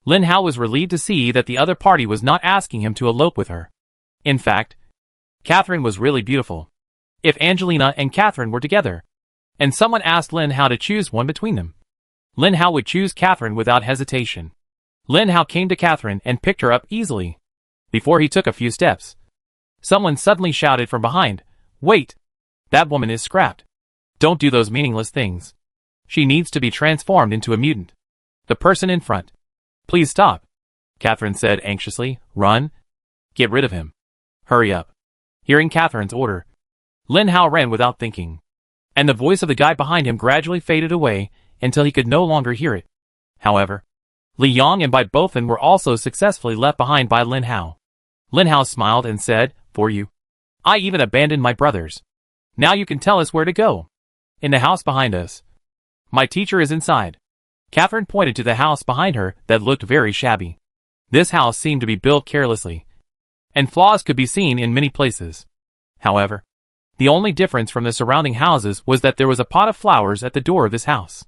Lin Hao was relieved to see that the other party was not asking him to elope with her. In fact, Catherine was really beautiful. If Angelina and Catherine were together, and someone asked Lin Hao to choose one between them, Lin Hao would choose Catherine without hesitation. Lin Hao came to Catherine and picked her up easily. Before he took a few steps, someone suddenly shouted from behind, "Wait! That woman is scrapped. Don't do those meaningless things. She needs to be transformed into a mutant." The person in front. "Please stop," Catherine said anxiously. "Run. Get rid of him. Hurry up." Hearing Catherine's order, Lin Hao ran without thinking. And the voice of the guy behind him gradually faded away until he could no longer hear it. However, Li Yong and Bai Bothan were also successfully left behind by Lin Hao. Lin Hao smiled and said, "For you. I even abandoned my brothers. Now you can tell us where to go." "In the house behind us. My teacher is inside." Catherine pointed to the house behind her that looked very shabby. This house seemed to be built carelessly, and flaws could be seen in many places. However, the only difference from the surrounding houses was that there was a pot of flowers at the door of this house.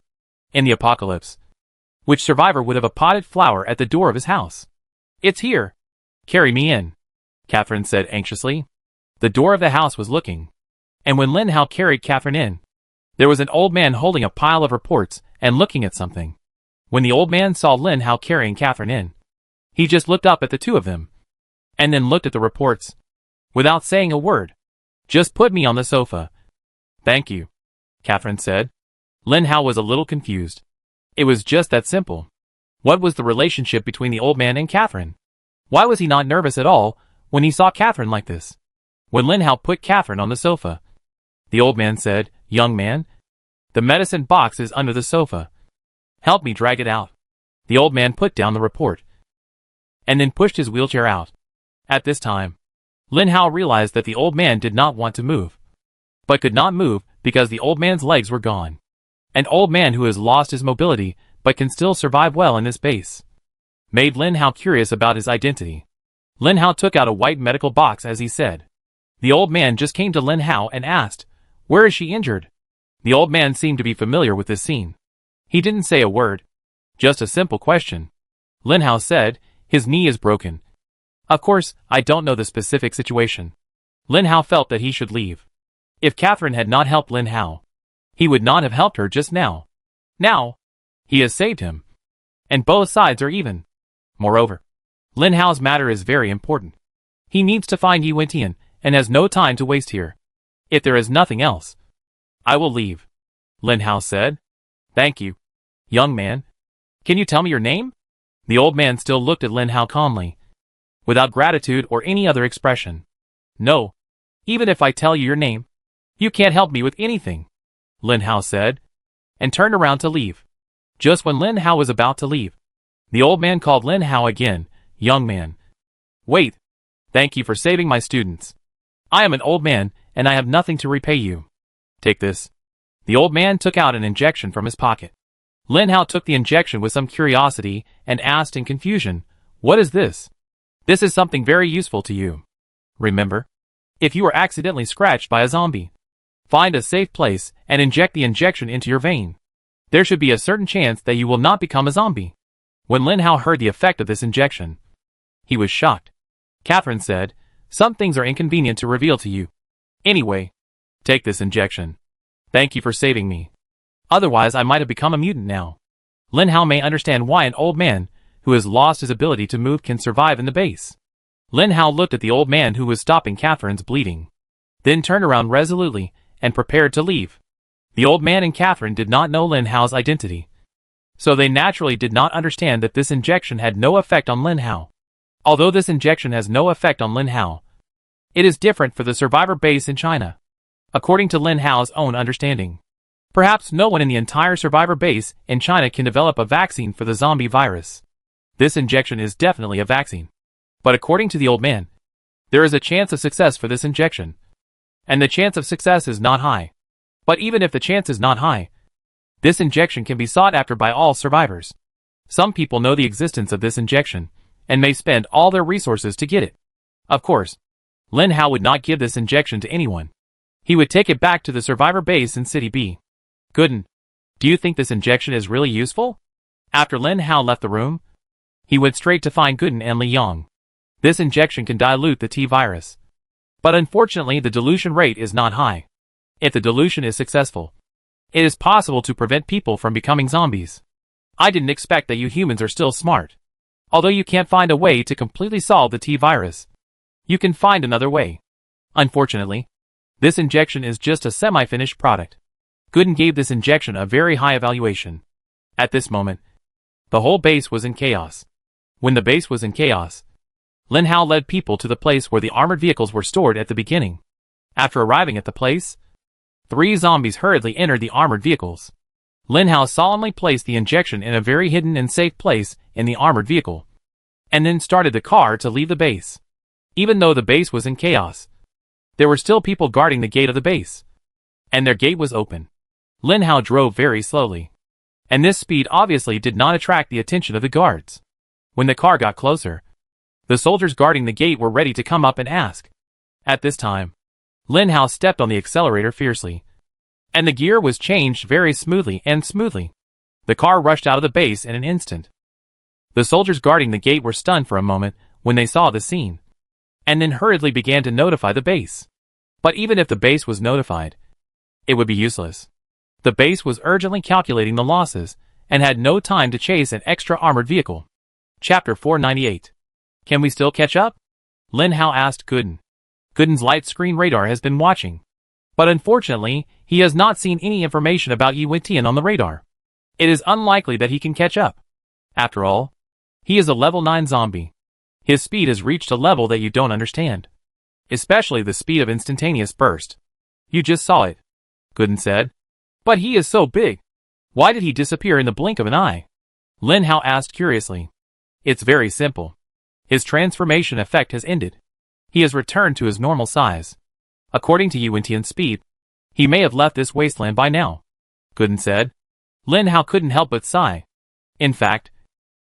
In the apocalypse, which survivor would have a potted flower at the door of his house? "It's here. Carry me in," Catherine said anxiously. The door of the house was looking, and when Lin Hao carried Catherine in, there was an old man holding a pile of reports and looking at something. When the old man saw Lin Hao carrying Catherine in, he just looked up at the two of them, and then looked at the reports. Without saying a word, "Just put me on the sofa." "Thank you," Catherine said. Lin Hao was a little confused. It was just that simple. What was the relationship between the old man and Catherine? Why was he not nervous at all when he saw Catherine like this? When Lin Hao put Catherine on the sofa, the old man said, "Young man, the medicine box is under the sofa. Help me drag it out." The old man put down the report, and then pushed his wheelchair out. At this time, Lin Hao realized that the old man did not want to move, but could not move because the old man's legs were gone. An old man who has lost his mobility but can still survive well in this base made Lin Hao curious about his identity. Lin Hao took out a white medical box as he said. The old man just came to Lin Hao and asked, "Where is she injured?" The old man seemed to be familiar with this scene. He didn't say a word. Just a simple question. Lin Hao said, "His knee is broken." Of course, I don't know the specific situation. Lin Hao felt that he should leave. If Catherine had not helped Lin Hao, he would not have helped her just now. Now, he has saved him. And both sides are even. Moreover, Lin Hao's matter is very important. He needs to find Yi Wentian and has no time to waste here. If there is nothing else, I will leave, Lin Hao said. "Thank you, young man. Can you tell me your name?" The old man still looked at Lin Hao calmly, without gratitude or any other expression. "No. Even if I tell you your name, you can't help me with anything," Lin Hao said, and turned around to leave. Just when Lin Hao was about to leave, the old man called Lin Hao again. "Young man. Wait. Thank you for saving my students. I am an old man, and I have nothing to repay you. Take this." The old man took out an injection from his pocket. Lin Hao took the injection with some curiosity and asked in confusion, "What is this?" "This is something very useful to you. Remember, if you are accidentally scratched by a zombie, find a safe place and inject the injection into your vein. There should be a certain chance that you will not become a zombie." When Lin Hao heard the effect of this injection, he was shocked. Catherine said, "Some things are inconvenient to reveal to you. Anyway, take this injection. Thank you for saving me. Otherwise I might have become a mutant now." Lin Hao may understand why an old man who has lost his ability to move can survive in the base. Lin Hao looked at the old man who was stopping Catherine's bleeding, then turned around resolutely and prepared to leave. The old man and Catherine did not know Lin Hao's identity. So they naturally did not understand that this injection had no effect on Lin Hao. Although this injection has no effect on Lin Hao, it is different for the survivor base in China. According to Lin Hao's own understanding, perhaps no one in the entire survivor base in China can develop a vaccine for the zombie virus. This injection is definitely a vaccine. But according to the old man, there is a chance of success for this injection. And the chance of success is not high. But even if the chance is not high, this injection can be sought after by all survivors. Some people know the existence of this injection, and may spend all their resources to get it. Of course, Lin Hao would not give this injection to anyone. He would take it back to the survivor base in City B. Gooden, do you think this injection is really useful? After Lin Hao left the room, he went straight to find Gooden and Li Yang. This injection can dilute the T virus. But unfortunately the dilution rate is not high. If the dilution is successful, it is possible to prevent people from becoming zombies. I didn't expect that you humans are still smart. Although you can't find a way to completely solve the T virus, you can find another way. Unfortunately, this injection is just a semi-finished product. Gooden gave this injection a very high evaluation. At this moment, the whole base was in chaos. When the base was in chaos, Lin Hao led people to the place where the armored vehicles were stored at the beginning. After arriving at the place, 3 zombies hurriedly entered the armored vehicles. Lin Hao solemnly placed the injection in a very hidden and safe place in the armored vehicle, and then started the car to leave the base. Even though the base was in chaos, there were still people guarding the gate of the base, and their gate was open. Lin Hao drove very slowly, and this speed obviously did not attract the attention of the guards. When the car got closer, the soldiers guarding the gate were ready to come up and ask. At this time, Lin Hao stepped on the accelerator fiercely, and the gear was changed very smoothly. The car rushed out of the base in an instant. The soldiers guarding the gate were stunned for a moment when they saw the scene, and then hurriedly began to notify the base. But even if the base was notified, it would be useless. The base was urgently calculating the losses, and had no time to chase an extra armored vehicle. Chapter 498. Can we still catch up? Lin Hao asked Gooden. Gooden's light screen radar has been watching, but unfortunately, he has not seen any information about Yi Wentian on the radar. It is unlikely that he can catch up. After all, he is a level 9 zombie. His speed has reached a level that you don't understand. Especially the speed of instantaneous burst. You just saw it, Gooden said. But he is so big. Why did he disappear in the blink of an eye? Lin Hao asked curiously. It's very simple. His transformation effect has ended. He has returned to his normal size. According to Yi Wentian's speed, he may have left this wasteland by now, Gooden said. Lin Hao couldn't help but sigh. In fact,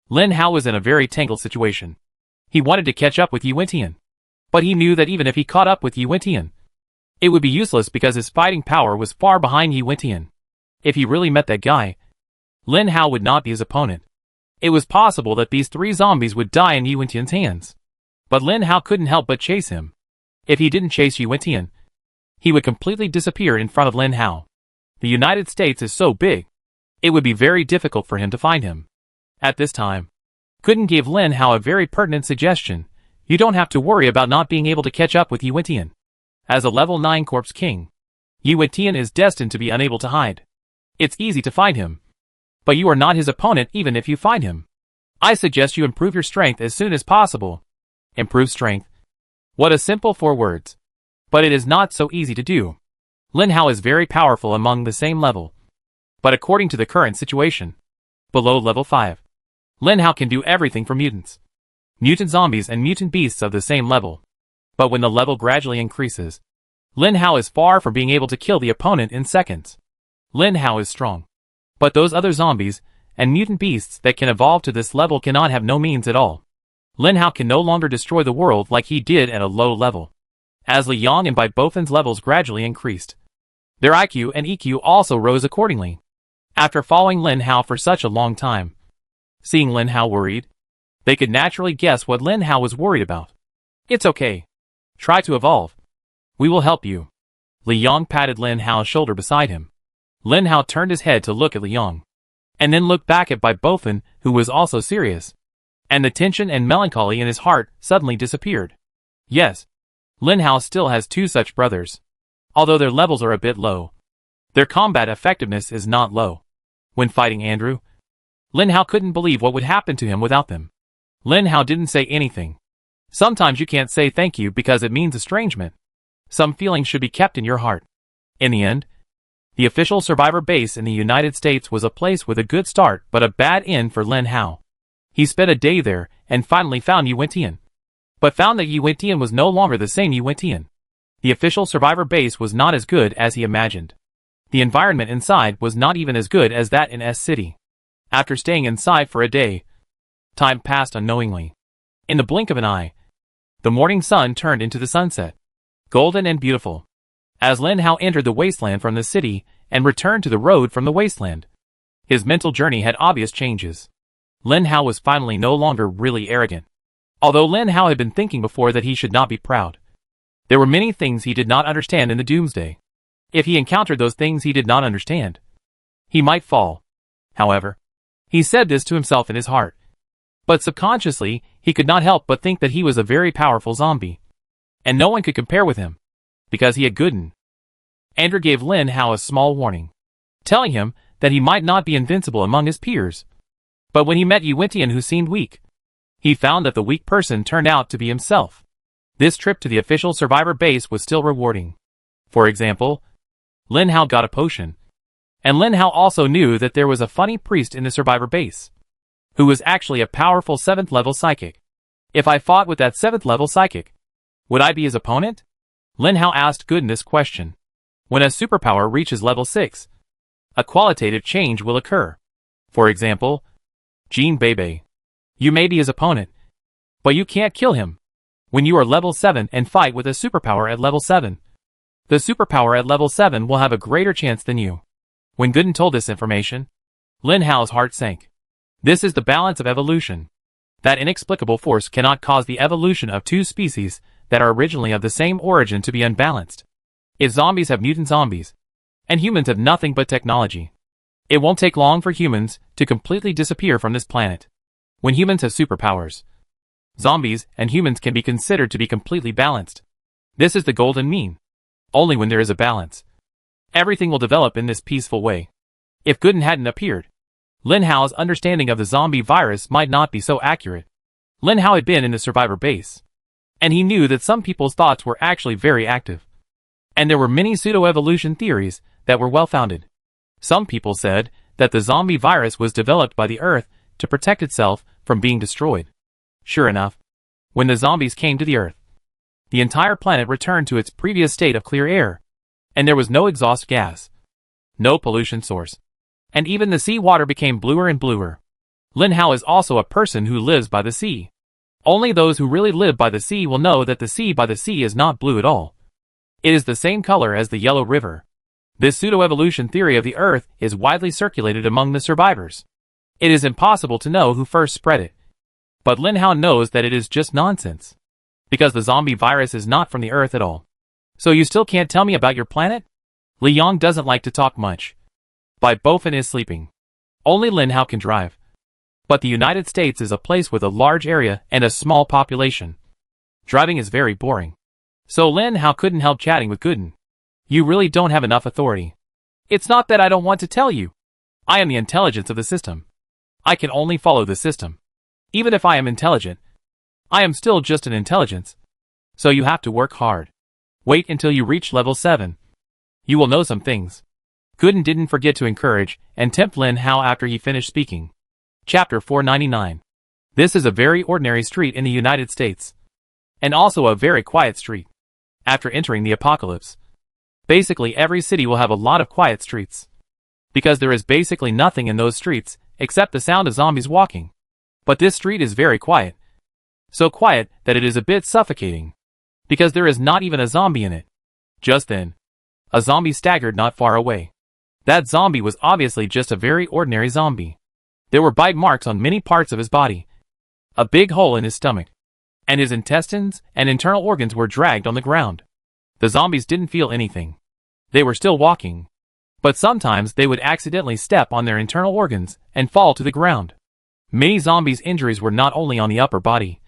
Lin Hao was in a very tangled situation. He wanted to catch up with Yi Wentian, but he knew that even if he caught up with Yi Wentian, it would be useless because his fighting power was far behind Yi Wentian. If he really met that guy, Lin Hao would not be his opponent. It was possible that these 3 zombies would die in Yi Wentian's hands. But Lin Hao couldn't help but chase him. If he didn't chase Yi Wentian, he would completely disappear in front of Lin Hao. The United States is so big, it would be very difficult for him to find him. At this time, Gooden gave Lin Hao a very pertinent suggestion. You don't have to worry about not being able to catch up with Yi Wentian. As a level 9 corpse king, Yi Wentian is destined to be unable to hide. It's easy to find him, but you are not his opponent even if you find him. I suggest you improve your strength as soon as possible. Improve strength. What a simple 4 words. But it is not so easy to do. Lin Hao is very powerful among the same level. But according to the current situation, below level 5, Lin Hao can do everything for mutants. Mutant zombies and mutant beasts of the same level. But when the level gradually increases, Lin Hao is far from being able to kill the opponent in seconds. Lin Hao is strong. But those other zombies and mutant beasts that can evolve to this level cannot have no means at all. Lin Hao can no longer destroy the world like he did at a low level. As Li Yang and Bai Bofan's levels gradually increased, their IQ and EQ also rose accordingly. After following Lin Hao for such a long time, seeing Lin Hao worried, they could naturally guess what Lin Hao was worried about. It's okay. Try to evolve. We will help you. Li Yang patted Lin Hao's shoulder beside him. Lin Hao turned his head to look at Li Yang, and then looked back at Bai Bofan, who was also serious. And the tension and melancholy in his heart suddenly disappeared. Yes, Lin Hao still has 2 such brothers. Although their levels are a bit low, their combat effectiveness is not low. When fighting Andrew, Lin Hao couldn't believe what would happen to him without them. Lin Hao didn't say anything. Sometimes you can't say thank you because it means estrangement. Some feelings should be kept in your heart. In the end, the official survivor base in the United States was a place with a good start but a bad end for Lin Hao. He spent a day there and finally found Yuan-Tian. But found that Yuan-Tian was no longer the same Yuan-Tian. The official survivor base was not as good as he imagined. The environment inside was not even as good as that in S-City. After staying inside for a day, time passed unknowingly. In the blink of an eye, the morning sun turned into the sunset, golden and beautiful. As Lin Hao entered the wasteland from the city and returned to the road from the wasteland, his mental journey had obvious changes. Lin Hao was finally no longer really arrogant. Although Lin Hao had been thinking before that he should not be proud, there were many things he did not understand in the doomsday. If he encountered those things he did not understand, he might fall. However, he said this to himself in his heart. But subconsciously, he could not help but think that he was a very powerful zombie. And no one could compare with him, because he had Gooden. Andrew gave Lin Hao a small warning, telling him that he might not be invincible among his peers. But when he met Yuan-Tian, who seemed weak, he found that the weak person turned out to be himself. This trip to the official survivor base was still rewarding. For example, Lin Hao got a potion. And Lin Hao also knew that there was a funny priest in the survivor base, who was actually a powerful 7th level psychic. If I fought with that 7th level psychic, would I be his opponent? Lin Hao asked Gooden this question. When a superpower reaches level 6, a qualitative change will occur. For example, Jean Bebe. You may be his opponent, but you can't kill him. When you are level 7 and fight with a superpower at level 7, the superpower at level 7 will have a greater chance than you. When Gooden told this information, Lin Hao's heart sank. This is the balance of evolution. That inexplicable force cannot cause the evolution of two species that are originally of the same origin to be unbalanced. If zombies have mutant zombies, and humans have nothing but technology, it won't take long for humans to completely disappear from this planet. When humans have superpowers, zombies and humans can be considered to be completely balanced. This is the golden mean. Only when there is a balance, everything will develop in this peaceful way. If Gooden hadn't appeared, Lin Hao's understanding of the zombie virus might not be so accurate. Lin Hao had been in the survivor base, and he knew that some people's thoughts were actually very active. And there were many pseudo-evolution theories that were well-founded. Some people said that the zombie virus was developed by the Earth to protect itself from being destroyed. Sure enough, when the zombies came to the Earth, the entire planet returned to its previous state of clear air, and there was no exhaust gas, no pollution source, and even the sea water became bluer and bluer. Lin Hao is also a person who lives by the sea. Only those who really live by the sea will know that the sea by the sea is not blue at all. It is the same color as the Yellow River. This pseudo-evolution theory of the Earth is widely circulated among the survivors. It is impossible to know who first spread it. But Lin Hao knows that it is just nonsense, because the zombie virus is not from the Earth at all. So you still can't tell me about your planet? Li Yong doesn't like to talk much. Bai Bofin is sleeping. Only Lin Hao can drive. But the United States is a place with a large area and a small population. Driving is very boring. So Lin Hao couldn't help chatting with Gooden. You really don't have enough authority. It's not that I don't want to tell you. I am the intelligence of the system. I can only follow the system. Even if I am intelligent, I am still just an intelligence. So you have to work hard. Wait until you reach level 7. You will know some things. Gooden didn't forget to encourage and tempt Lin Hao after he finished speaking. Chapter 499. This is a very ordinary street in the United States. And also a very quiet street. After entering the apocalypse, basically every city will have a lot of quiet streets. Because there is basically nothing in those streets except the sound of zombies walking. But this street is very quiet. So quiet that it is a bit suffocating. Because there is not even a zombie in it. Just then, a zombie staggered not far away. That zombie was obviously just a very ordinary zombie. There were bite marks on many parts of his body, a big hole in his stomach, and his intestines and internal organs were dragged on the ground. The zombies didn't feel anything. They were still walking. But sometimes they would accidentally step on their internal organs and fall to the ground. Many zombies' injuries were not only on the upper body.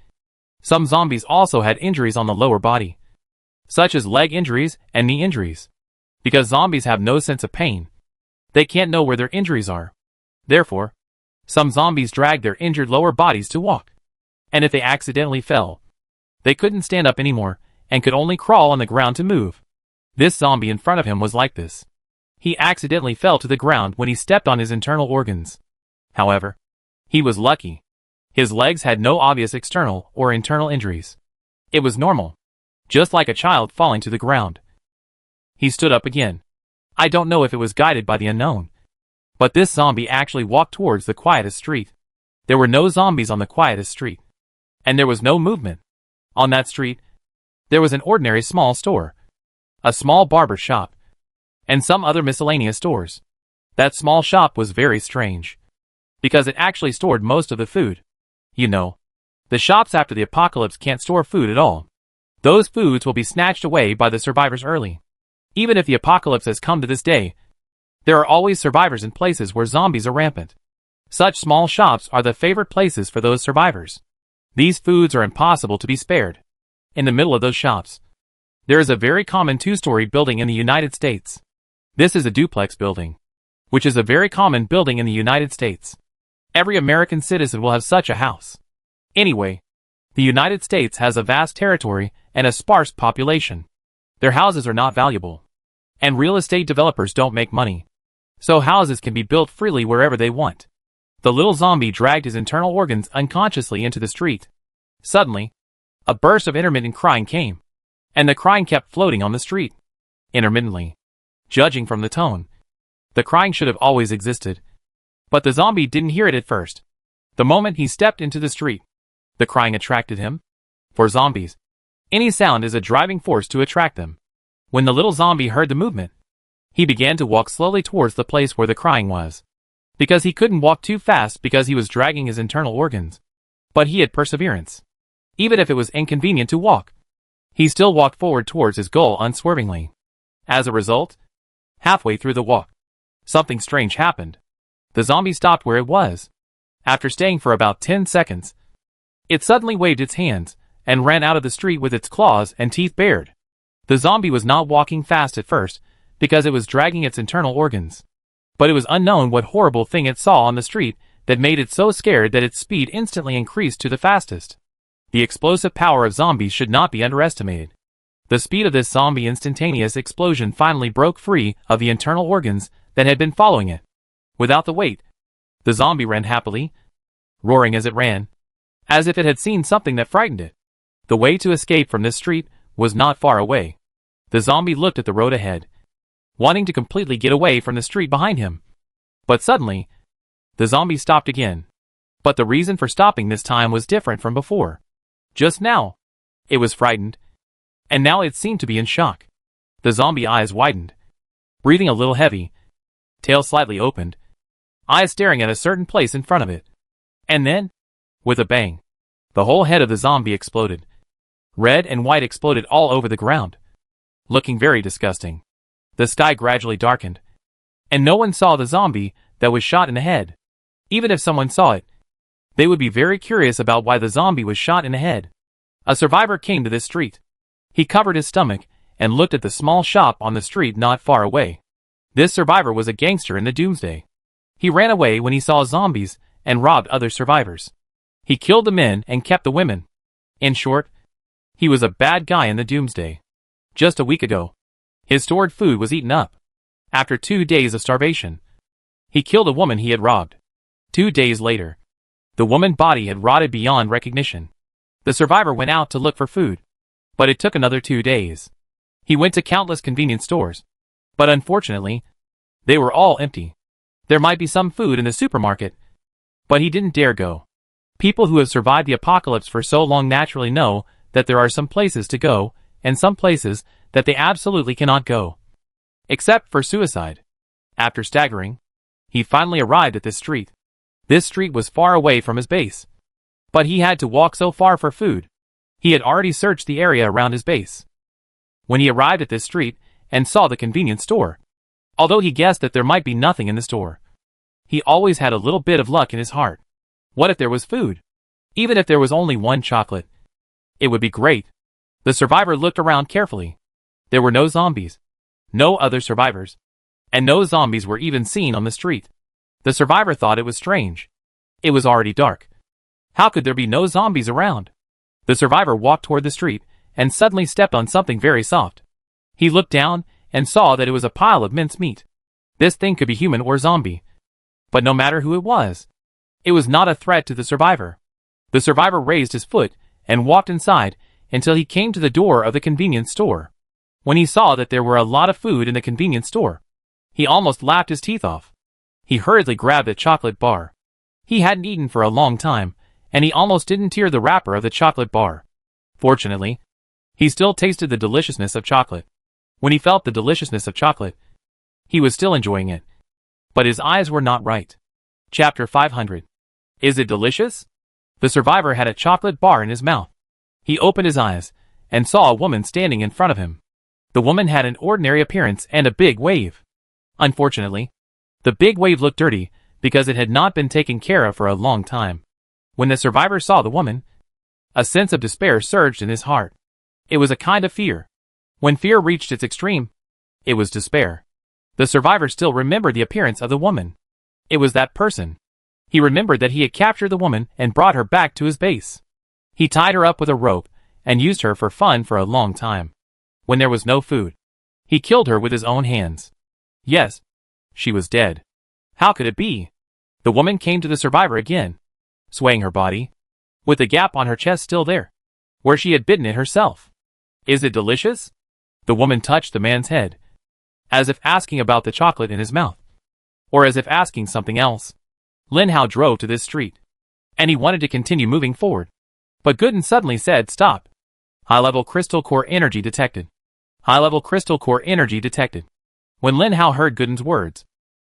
Some zombies also had injuries on the lower body, such as leg injuries and knee injuries. Because zombies have no sense of pain, they can't know where their injuries are. Therefore, Some zombies dragged their injured lower bodies to walk. And if they accidentally fell, they couldn't stand up anymore and could only crawl on the ground to move. This zombie in front of him was like this. He accidentally fell to the ground when he stepped on his internal organs. However, he was lucky. His legs had no obvious external or internal injuries. It was normal, just like a child falling to the ground. He stood up again. I don't know if it was guided by the unknown, but this zombie actually walked towards the quietest street. There were no zombies on the quietest street, and there was no movement. On that street, there was an ordinary small store, a small barber shop, and some other miscellaneous stores. That small shop was very strange, because it actually stored most of the food. You know, the shops after the apocalypse can't store food at all. Those foods will be snatched away by the survivors early. Even if the apocalypse has come to this day, there are always survivors in places where zombies are rampant. Such small shops are the favorite places for those survivors. These foods are impossible to be spared. In the middle of those shops, there is a very common two-story building in the United States. This is a duplex building, which is a very common building in the United States. Every American citizen will have such a house. Anyway, the United States has a vast territory and a sparse population. Their houses are not valuable, and real estate developers don't make money, so houses can be built freely wherever they want. The little zombie dragged his internal organs unconsciously into the street. Suddenly, a burst of intermittent crying came, and the crying kept floating on the street. Intermittently. Judging from the tone, the crying should have always existed, but the zombie didn't hear it at first. The moment he stepped into the street, the crying attracted him. For zombies, any sound is a driving force to attract them. When the little zombie heard the movement, he began to walk slowly towards the place where the crying was. Because he couldn't walk too fast because he was dragging his internal organs. But he had perseverance. Even if it was inconvenient to walk, he still walked forward towards his goal unswervingly. As a result, halfway through the walk, something strange happened. The zombie stopped where it was. After staying for about 10 seconds, it suddenly waved its hands and ran out of the street with its claws and teeth bared. The zombie was not walking fast at first because it was dragging its internal organs. But it was unknown what horrible thing it saw on the street that made it so scared that its speed instantly increased to the fastest. The explosive power of zombies should not be underestimated. The speed of this zombie instantaneous explosion finally broke free of the internal organs that had been following it. Without the weight, the zombie ran happily, roaring as it ran, as if it had seen something that frightened it. The way to escape from this street was not far away. The zombie looked at the road ahead, wanting to completely get away from the street behind him. But suddenly, the zombie stopped again. But the reason for stopping this time was different from before. Just now, it was frightened, and now it seemed to be in shock. The zombie eyes widened, breathing a little heavy, tail slightly opened, eyes staring at a certain place in front of it. And then, with a bang, the whole head of the zombie exploded. Red and white exploded all over the ground, looking very disgusting. The sky gradually darkened, and no one saw the zombie that was shot in the head. Even if someone saw it, they would be very curious about why the zombie was shot in the head. A survivor came to this street. He covered his stomach and looked at the small shop on the street not far away. This survivor was a gangster in the doomsday. He ran away when he saw zombies and robbed other survivors. He killed the men and kept the women. In short, he was a bad guy in the doomsday. Just a week ago, his stored food was eaten up. After 2 days of starvation, he killed a woman he had robbed. 2 days later, the woman's body had rotted beyond recognition. The survivor went out to look for food, but it took another 2 days. He went to countless convenience stores, but unfortunately, they were all empty. There might be some food in the supermarket, but he didn't dare go. People who have survived the apocalypse for so long naturally know that there are some places to go, and some places that they absolutely cannot go. Except for suicide. After staggering, he finally arrived at this street. This street was far away from his base, but he had to walk so far for food. He had already searched the area around his base. When he arrived at this street and saw the convenience store, although he guessed that there might be nothing in the store, he always had a little bit of luck in his heart. What if there was food? Even if there was only one chocolate, it would be great. The survivor looked around carefully. There were no zombies, no other survivors, and no zombies were even seen on the street. The survivor thought it was strange. It was already dark. How could there be no zombies around? The survivor walked toward the street and suddenly stepped on something very soft. He looked down and saw that it was a pile of minced meat. This thing could be human or zombie. But no matter who it was not a threat to the survivor. The survivor raised his foot and walked inside until he came to the door of the convenience store. When he saw that there were a lot of food in the convenience store, he almost laughed his teeth off. He hurriedly grabbed a chocolate bar. He hadn't eaten for a long time, and he almost didn't tear the wrapper of the chocolate bar. Fortunately, he still tasted the deliciousness of chocolate. When he felt the deliciousness of chocolate, he was still enjoying it. But his eyes were not right. Chapter 500. Is it delicious? The survivor had a chocolate bar in his mouth. He opened his eyes and saw a woman standing in front of him. The woman had an ordinary appearance and a big wave. Unfortunately, the big wave looked dirty because it had not been taken care of for a long time. When the survivor saw the woman, a sense of despair surged in his heart. It was a kind of fear. When fear reached its extreme, it was despair. The survivor still remembered the appearance of the woman. It was that person. He remembered that he had captured the woman and brought her back to his base. He tied her up with a rope and used her for fun for a long time. When there was no food, he killed her with his own hands. Yes, she was dead. How could it be? The woman came to the survivor again, swaying her body, with the gap on her chest still there, where she had bitten it herself. Is it delicious? The woman touched the man's head, as if asking about the chocolate in his mouth, or as if asking something else. Lin Hao drove to this street, and he wanted to continue moving forward. But Gooden suddenly said, "Stop. High-level crystal core energy detected. High-level crystal core energy detected." When Lin Hao heard Gooden's words,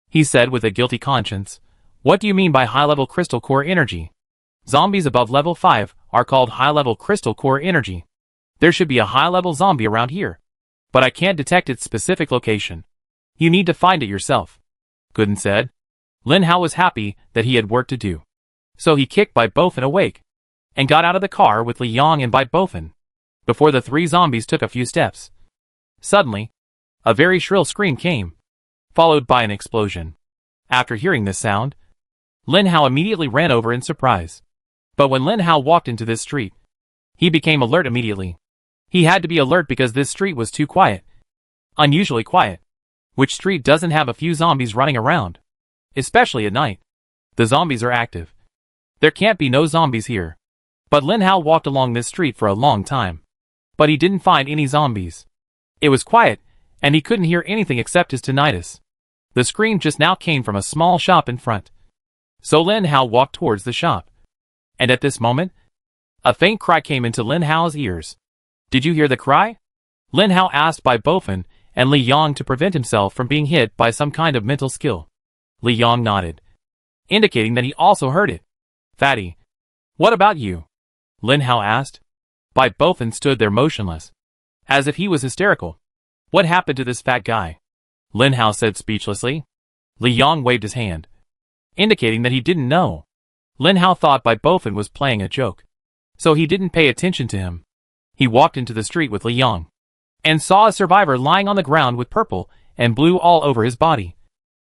he said with a guilty conscience, "What do you mean by high-level crystal core energy? Zombies above level 5 are called high-level crystal core energy. There should be a high-level zombie around here, but I can't detect its specific location. You need to find it yourself," Gooden said. Lin Hao was happy that he had work to do. So he kicked Bai Bofin awake, and got out of the car with Li Yong and Bai Bofin, before the three zombies took a few steps. Suddenly, a very shrill scream came, followed by an explosion. After hearing this sound, Lin Hao immediately ran over in surprise. But when Lin Hao walked into this street, he became alert immediately. He had to be alert because this street was too quiet. Unusually quiet. Which street doesn't have a few zombies running around? Especially at night. The zombies are active. There can't be no zombies here. But Lin Hao walked along this street for a long time. But he didn't find any zombies. It was quiet, and he couldn't hear anything except his tinnitus. The scream just now came from a small shop in front. So Lin Hao walked towards the shop. And at this moment, a faint cry came into Lin Hao's ears. "Did you hear the cry?" Lin Hao asked Bai Bofin and Li Yong to prevent himself from being hit by some kind of mental skill. Li Yong nodded, indicating that he also heard it. "Fatty, what about you?" Lin Hao asked. Bai Bofin stood there motionless, as if he was hysterical. "What happened to this fat guy?" Lin Hao said speechlessly. Li Yong waved his hand, indicating that he didn't know. Lin Hao thought Bai Bofin was playing a joke, so he didn't pay attention to him. He walked into the street with Li Yong, and saw a survivor lying on the ground with purple and blue all over his body,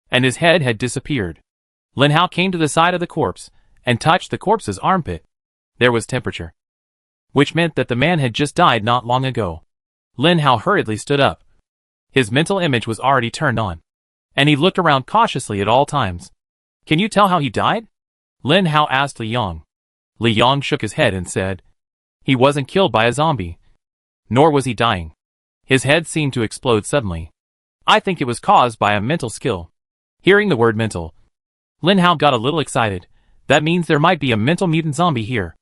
and his head had disappeared. Lin Hao came to the side of the corpse and touched the corpse's armpit. There was temperature, which meant that the man had just died not long ago. Lin Hao hurriedly stood up. His mental image was already turned on, and he looked around cautiously at all times. "Can you tell how he died?" Lin Hao asked Li Yong. Li Yong shook his head and said, "He wasn't killed by a zombie. Nor was he dying. His head seemed to explode suddenly. I think it was caused by a mental skill." Hearing the word mental, Lin Hao got a little excited. That means there might be a mental mutant zombie here.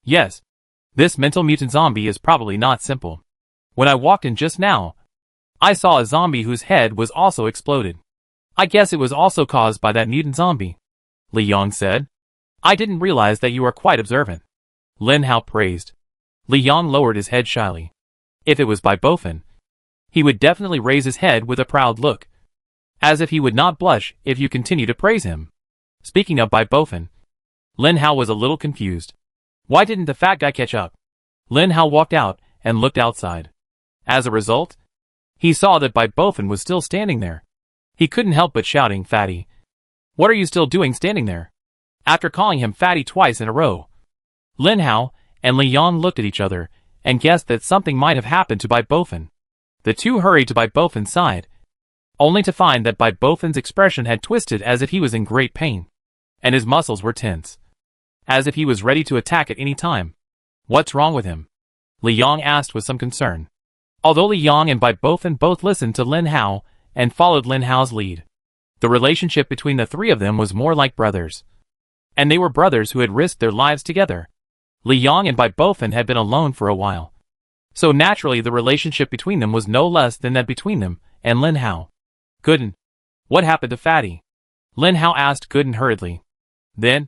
Yes, this mental mutant zombie is probably not simple. When I walked in just now, I saw a zombie whose head was also exploded. I guess it was also caused by that mutant zombie, Li Yong said. "I didn't realize that you are quite observant," Lin Hao praised. Li Yong lowered his head shyly. If it was Bai Bofin, he would definitely raise his head with a proud look, as if he would not blush if you continue to praise him. Speaking of Bai Bofin, Lin Hao was a little confused. Why didn't the fat guy catch up? Lin Hao walked out and looked outside. As a result, he saw that Bai Bofin was still standing there. He couldn't help but shouting, "Fatty, what are you still doing standing there?" after calling him fatty twice in a row. Lin Hao and Li Yang looked at each other and guessed that something might have happened to Bai Bofin. The two hurried to Bai Bofin's side, only to find that Bai Bofin's expression had twisted as if he was in great pain, and his muscles were tense, as if he was ready to attack at any time. "What's wrong with him?" Li Yang asked with some concern. Although Li Yang and Bai Bofin both listened to Lin Hao and followed Lin Hao's lead, the relationship between the three of them was more like brothers. And they were brothers who had risked their lives together. Li Yang and Bai Bofin had been alone for a while, so naturally the relationship between them was no less than that between them and Lin Hao. "Gooden, what happened to Fatty?" Lin Hao asked Gooden hurriedly. Then,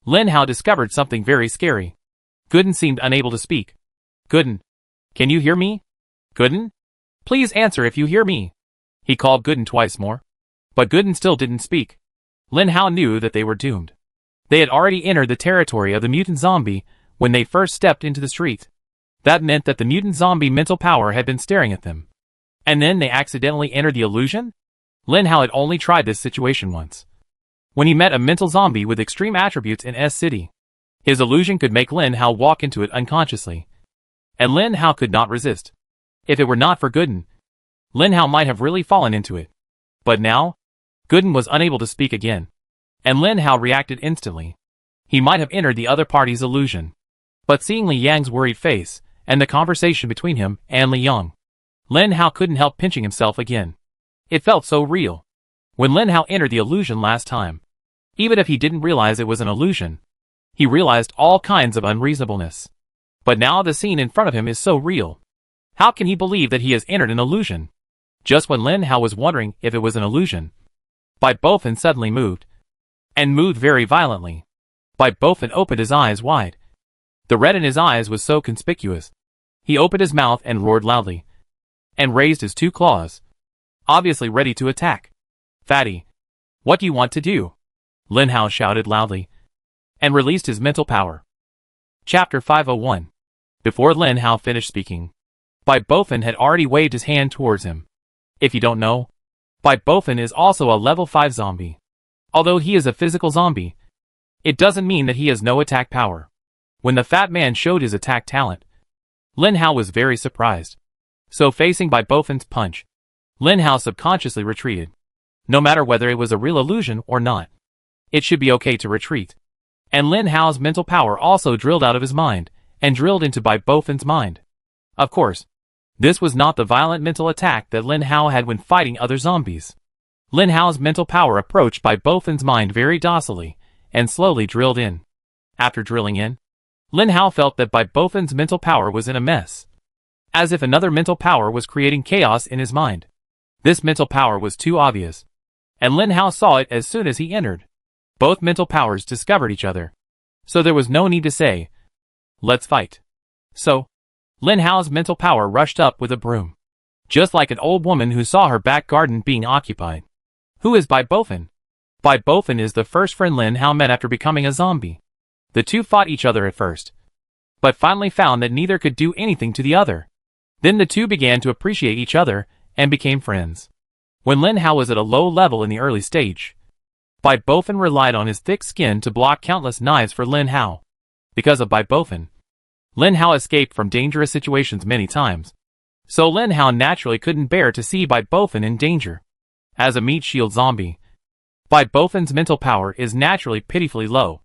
Lin Hao discovered something very scary. Gooden seemed unable to speak. "Gooden, can you hear me? Gooden? Please answer if you hear me." He called Gooden twice more, but Gooden still didn't speak. Lin Hao knew that they were doomed. They had already entered the territory of the mutant zombie when they first stepped into the street. That meant that the mutant zombie mental power had been staring at them. And then they accidentally entered the illusion? Lin Hao had only tried this situation once, when he met a mental zombie with extreme attributes in S-City. His illusion could make Lin Hao walk into it unconsciously, and Lin Hao could not resist. If it were not for Gooden, Lin Hao might have really fallen into it. But now, Gooden was unable to speak again, and Lin Hao reacted instantly. He might have entered the other party's illusion. But seeing Li Yang's worried face, and the conversation between him and Li Yang, Lin Hao couldn't help pinching himself again. It felt so real. When Lin Hao entered the illusion last time, even if he didn't realize it was an illusion, he realized all kinds of unreasonableness. But now the scene in front of him is so real. How can he believe that he has entered an illusion? Just when Lin Hao was wondering if it was an illusion, Bai Bofin suddenly moved, and moved very violently. Bai Bofin opened his eyes wide. The red in his eyes was so conspicuous. He opened his mouth and roared loudly, and raised his two claws, obviously ready to attack. "Fatty, what do you want to do?" Lin Hao shouted loudly, and released his mental power. Chapter 501. Before Lin Hao finished speaking, Bai Bofin had already waved his hand towards him. If you don't know, Bai Bofin is also a level 5 zombie. Although he is a physical zombie, it doesn't mean that he has no attack power. When the fat man showed his attack talent, Lin Hao was very surprised. So facing Bai Bofin's punch, Lin Hao subconsciously retreated. No matter whether it was a real illusion or not, it should be okay to retreat. And Lin Hao's mental power also drilled out of his mind, and drilled into Bai Bofin's mind. Of course, this was not the violent mental attack that Lin Hao had when fighting other zombies. Lin Hao's mental power approached Bai Bofin's mind very docilely, and slowly drilled in. After drilling in, Lin Hao felt that Bai Bofin's mental power was in a mess, as if another mental power was creating chaos in his mind. This mental power was too obvious, and Lin Hao saw it as soon as he entered. Both mental powers discovered each other, so there was no need to say, "Let's fight." So, Lin Hao's mental power rushed up with a broom, just like an old woman who saw her back garden being occupied. Who is Bai Bofin? Bai Bofin is the first friend Lin Hao met after becoming a zombie. The two fought each other at first, but finally found that neither could do anything to the other. Then the two began to appreciate each other and became friends. When Lin Hao was at a low level in the early stage, Bai Bofin relied on his thick skin to block countless knives for Lin Hao. Because of Bai Bofin, Lin Hao escaped from dangerous situations many times, so Lin Hao naturally couldn't bear to see Bai Bofin in danger. As a meat shield zombie, Bai Bofin's mental power is naturally pitifully low.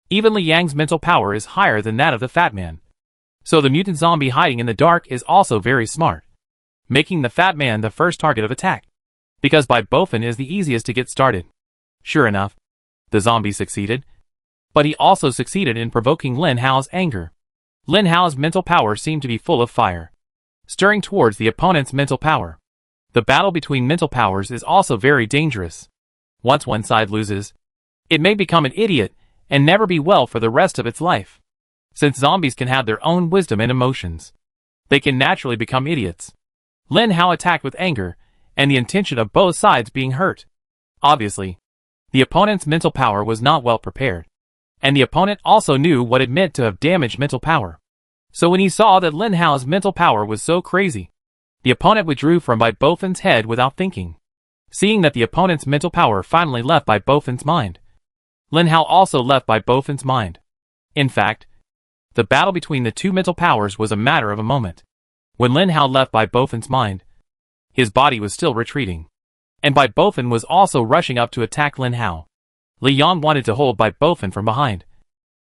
Even Li Yang's mental power is higher than that of the fat man. So the mutant zombie hiding in the dark is also very smart, making the fat man the first target of attack, because Bai Bofin is the easiest to get started. Sure enough, the zombie succeeded, but he also succeeded in provoking Lin Hao's anger. Lin Hao's mental power seemed to be full of fire, stirring towards the opponent's mental power. The battle between mental powers is also very dangerous. Once one side loses, it may become an idiot and never be well for the rest of its life. Since zombies can have their own wisdom and emotions, they can naturally become idiots. Lin Hao attacked with anger and the intention of both sides being hurt. Obviously, the opponent's mental power was not well prepared, and the opponent also knew what it meant to have damaged mental power. So when he saw that Lin Hao's mental power was so crazy, the opponent withdrew from Bai Bofin's head without thinking. Seeing that the opponent's mental power finally left Bai Bofin's mind, Lin Hao also left Bai Bofin's mind. In fact, the battle between the two mental powers was a matter of a moment. When Lin Hao left Bai Bofin's mind, his body was still retreating. And Bai Bofin was also rushing up to attack Lin Hao. Li Yang wanted to hold Bai Bofin from behind.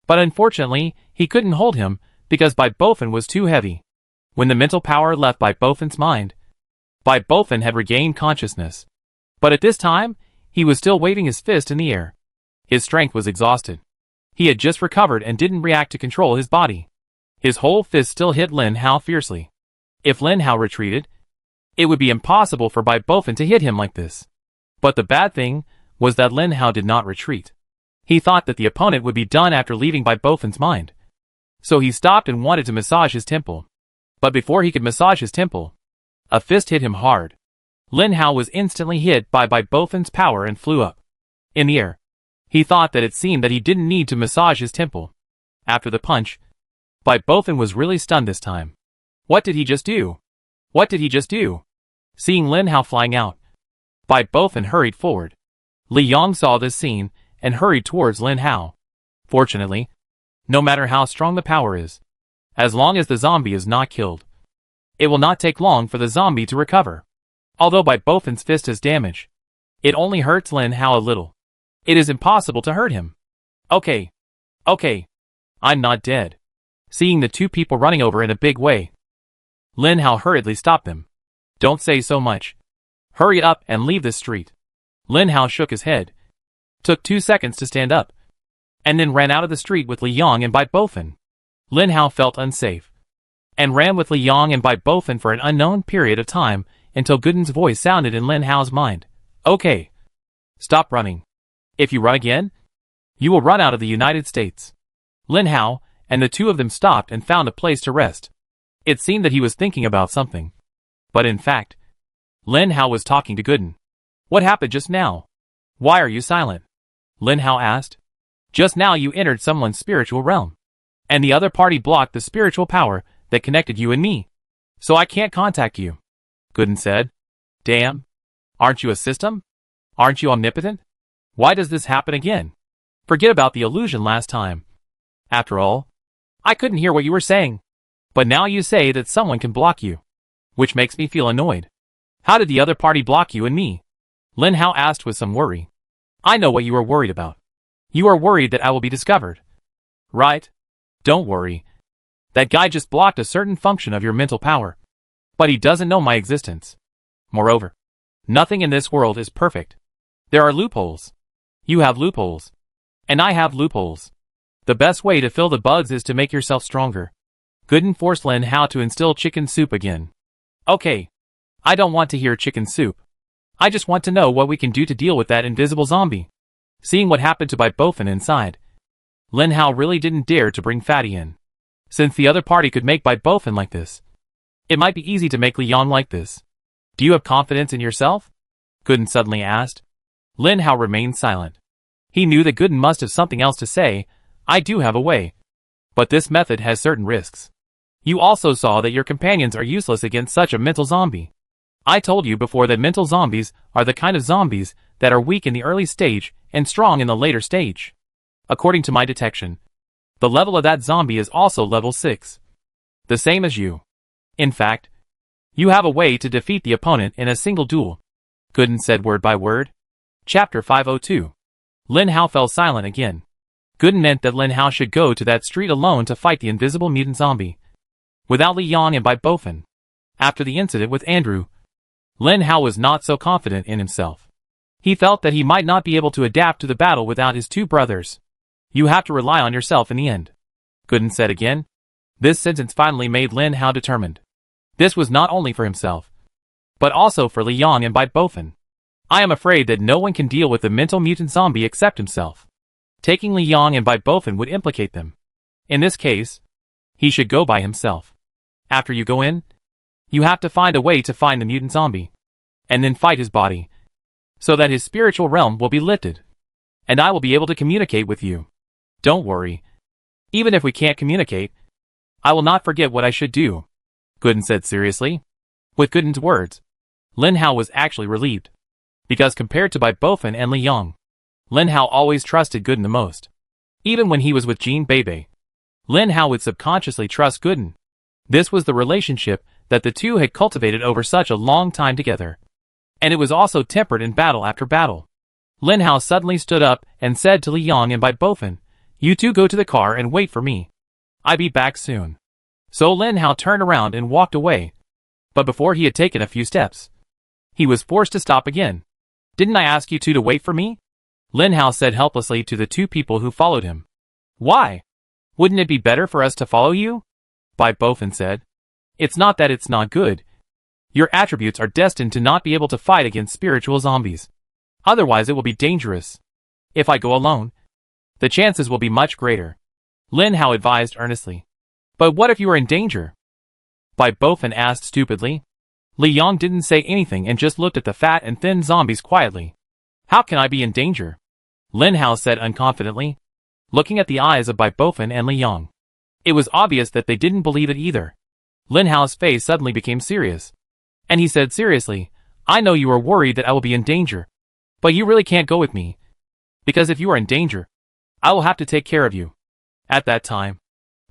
But unfortunately, he couldn't hold him because Bai Bofin was too heavy. When the mental power left Bai Bofin's mind, Bai Bofin had regained consciousness. But at this time, he was still waving his fist in the air. His strength was exhausted. He had just recovered and didn't react to control his body. His whole fist still hit Lin Hao fiercely. If Lin Hao retreated, it would be impossible for Bai Bofin to hit him like this. But the bad thing was that Lin Hao did not retreat. He thought that the opponent would be done after leaving Bai Bofin's mind. So he stopped and wanted to massage his temple. But before he could massage his temple, a fist hit him hard. Lin Hao was instantly hit by Bai Bofin's power and flew up in the air. He thought that it seemed that he didn't need to massage his temple. After the punch, Bai Bofin was really stunned this time. What did he just do? What did he just do? Seeing Lin Hao flying out, Bai Bofin hurried forward. Li Yang saw this scene and hurried towards Lin Hao. Fortunately, no matter how strong the power is, as long as the zombie is not killed, it will not take long for the zombie to recover. Although Bai Bofin's fist is damaged, it only hurts Lin Hao a little. It is impossible to hurt him. Okay. I'm not dead. Seeing the two people running over in a big way, Lin Hao hurriedly stopped them. Don't say so much. Hurry up and leave this street. Lin Hao shook his head, took 2 seconds to stand up, and then ran out of the street with Li Yang and Bai Bofin. Lin Hao felt unsafe, and ran with Li Yang and Bai Bofin for an unknown period of time until Gooden's voice sounded in Lin Hao's mind. Okay. Stop running. If you run again, you will run out of the United States. Lin Hao and the two of them stopped and found a place to rest. It seemed that he was thinking about something. But in fact, Lin Hao was talking to Gooden. What happened just now? Why are you silent? Lin Hao asked. Just now you entered someone's spiritual realm. And the other party blocked the spiritual power that connected you and me. So I can't contact you. Gooden said. Damn. Aren't you a system? Aren't you omnipotent? Why does this happen again? Forget about the illusion last time. After all, I couldn't hear what you were saying. But now you say that someone can block you, which makes me feel annoyed. How did the other party block you and me? Lin Hao asked with some worry. I know what you are worried about. You are worried that I will be discovered. Right? Don't worry. That guy just blocked a certain function of your mental power. But he doesn't know my existence. Moreover, nothing in this world is perfect. There are loopholes. You have loopholes. And I have loopholes. The best way to fill the bugs is to make yourself stronger. Gooden forced Lin Hao to instill chicken soup again. Okay. I don't want to hear chicken soup. I just want to know what we can do to deal with that invisible zombie. Seeing what happened to Bai Bofin inside, Lin Hao really didn't dare to bring Fatty in. Since the other party could make Bai Bofin like this, it might be easy to make Li Yang like this. Do you have confidence in yourself? Gooden suddenly asked. Lin Hao remained silent. He knew that Gooden must have something else to say. I do have a way. But this method has certain risks. You also saw that your companions are useless against such a mental zombie. I told you before that mental zombies are the kind of zombies that are weak in the early stage and strong in the later stage. According to my detection, the level of that zombie is also level 6. The same as you. In fact, you have a way to defeat the opponent in a single duel. Gooden said word by word. Chapter 502. Lin Hao fell silent again. Gooden meant that Lin Hao should go to that street alone to fight the invisible mutant zombie, without Li Yang and Bai Bofin. After the incident with Andrew, Lin Hao was not so confident in himself. He felt that he might not be able to adapt to the battle without his two brothers. You have to rely on yourself in the end. Gooden said again. This sentence finally made Lin Hao determined. This was not only for himself, but also for Li Yang and Bai Bofin. I am afraid that no one can deal with the mental mutant zombie except himself. Taking Li Yang and Bai Bofin would implicate them. In this case, he should go by himself. After you go in, you have to find a way to find the mutant zombie, and then fight his body, so that his spiritual realm will be lifted, and I will be able to communicate with you. Don't worry. Even if we can't communicate, I will not forget what I should do, Gooden said seriously. With Gooden's words, Lin Hao was actually relieved, because compared to Bai Bofin and Li Yang, Lin Hao always trusted Gooden the most. Even when he was with Jean Bebe, Lin Hao would subconsciously trust Gooden. This was the relationship that the two had cultivated over such a long time together. And it was also tempered in battle after battle. Lin Hao suddenly stood up and said to Li Yang and Bai Bofen, "You two go to the car and wait for me. I'll be back soon." So Lin Hao turned around and walked away. But before he had taken a few steps, he was forced to stop again. "Didn't I ask you two to wait for me?" Lin Hao said helplessly to the two people who followed him. "Why? Wouldn't it be better for us to follow you?" Bai Bofen said. "It's not that it's not good. Your attributes are destined to not be able to fight against spiritual zombies. Otherwise it will be dangerous. If I go alone, the chances will be much greater," Lin Hao advised earnestly. "But what if you are in danger?" Bai Bofen asked stupidly. Li Yang didn't say anything and just looked at the fat and thin zombies quietly. "How can I be in danger?" Lin Hao said unconfidently, looking at the eyes of Bai Bofen and Li Yang. It was obvious that they didn't believe it either. Lin Hao's face suddenly became serious. And he said seriously, "I know you are worried that I will be in danger. But you really can't go with me. Because if you are in danger, I will have to take care of you. At that time,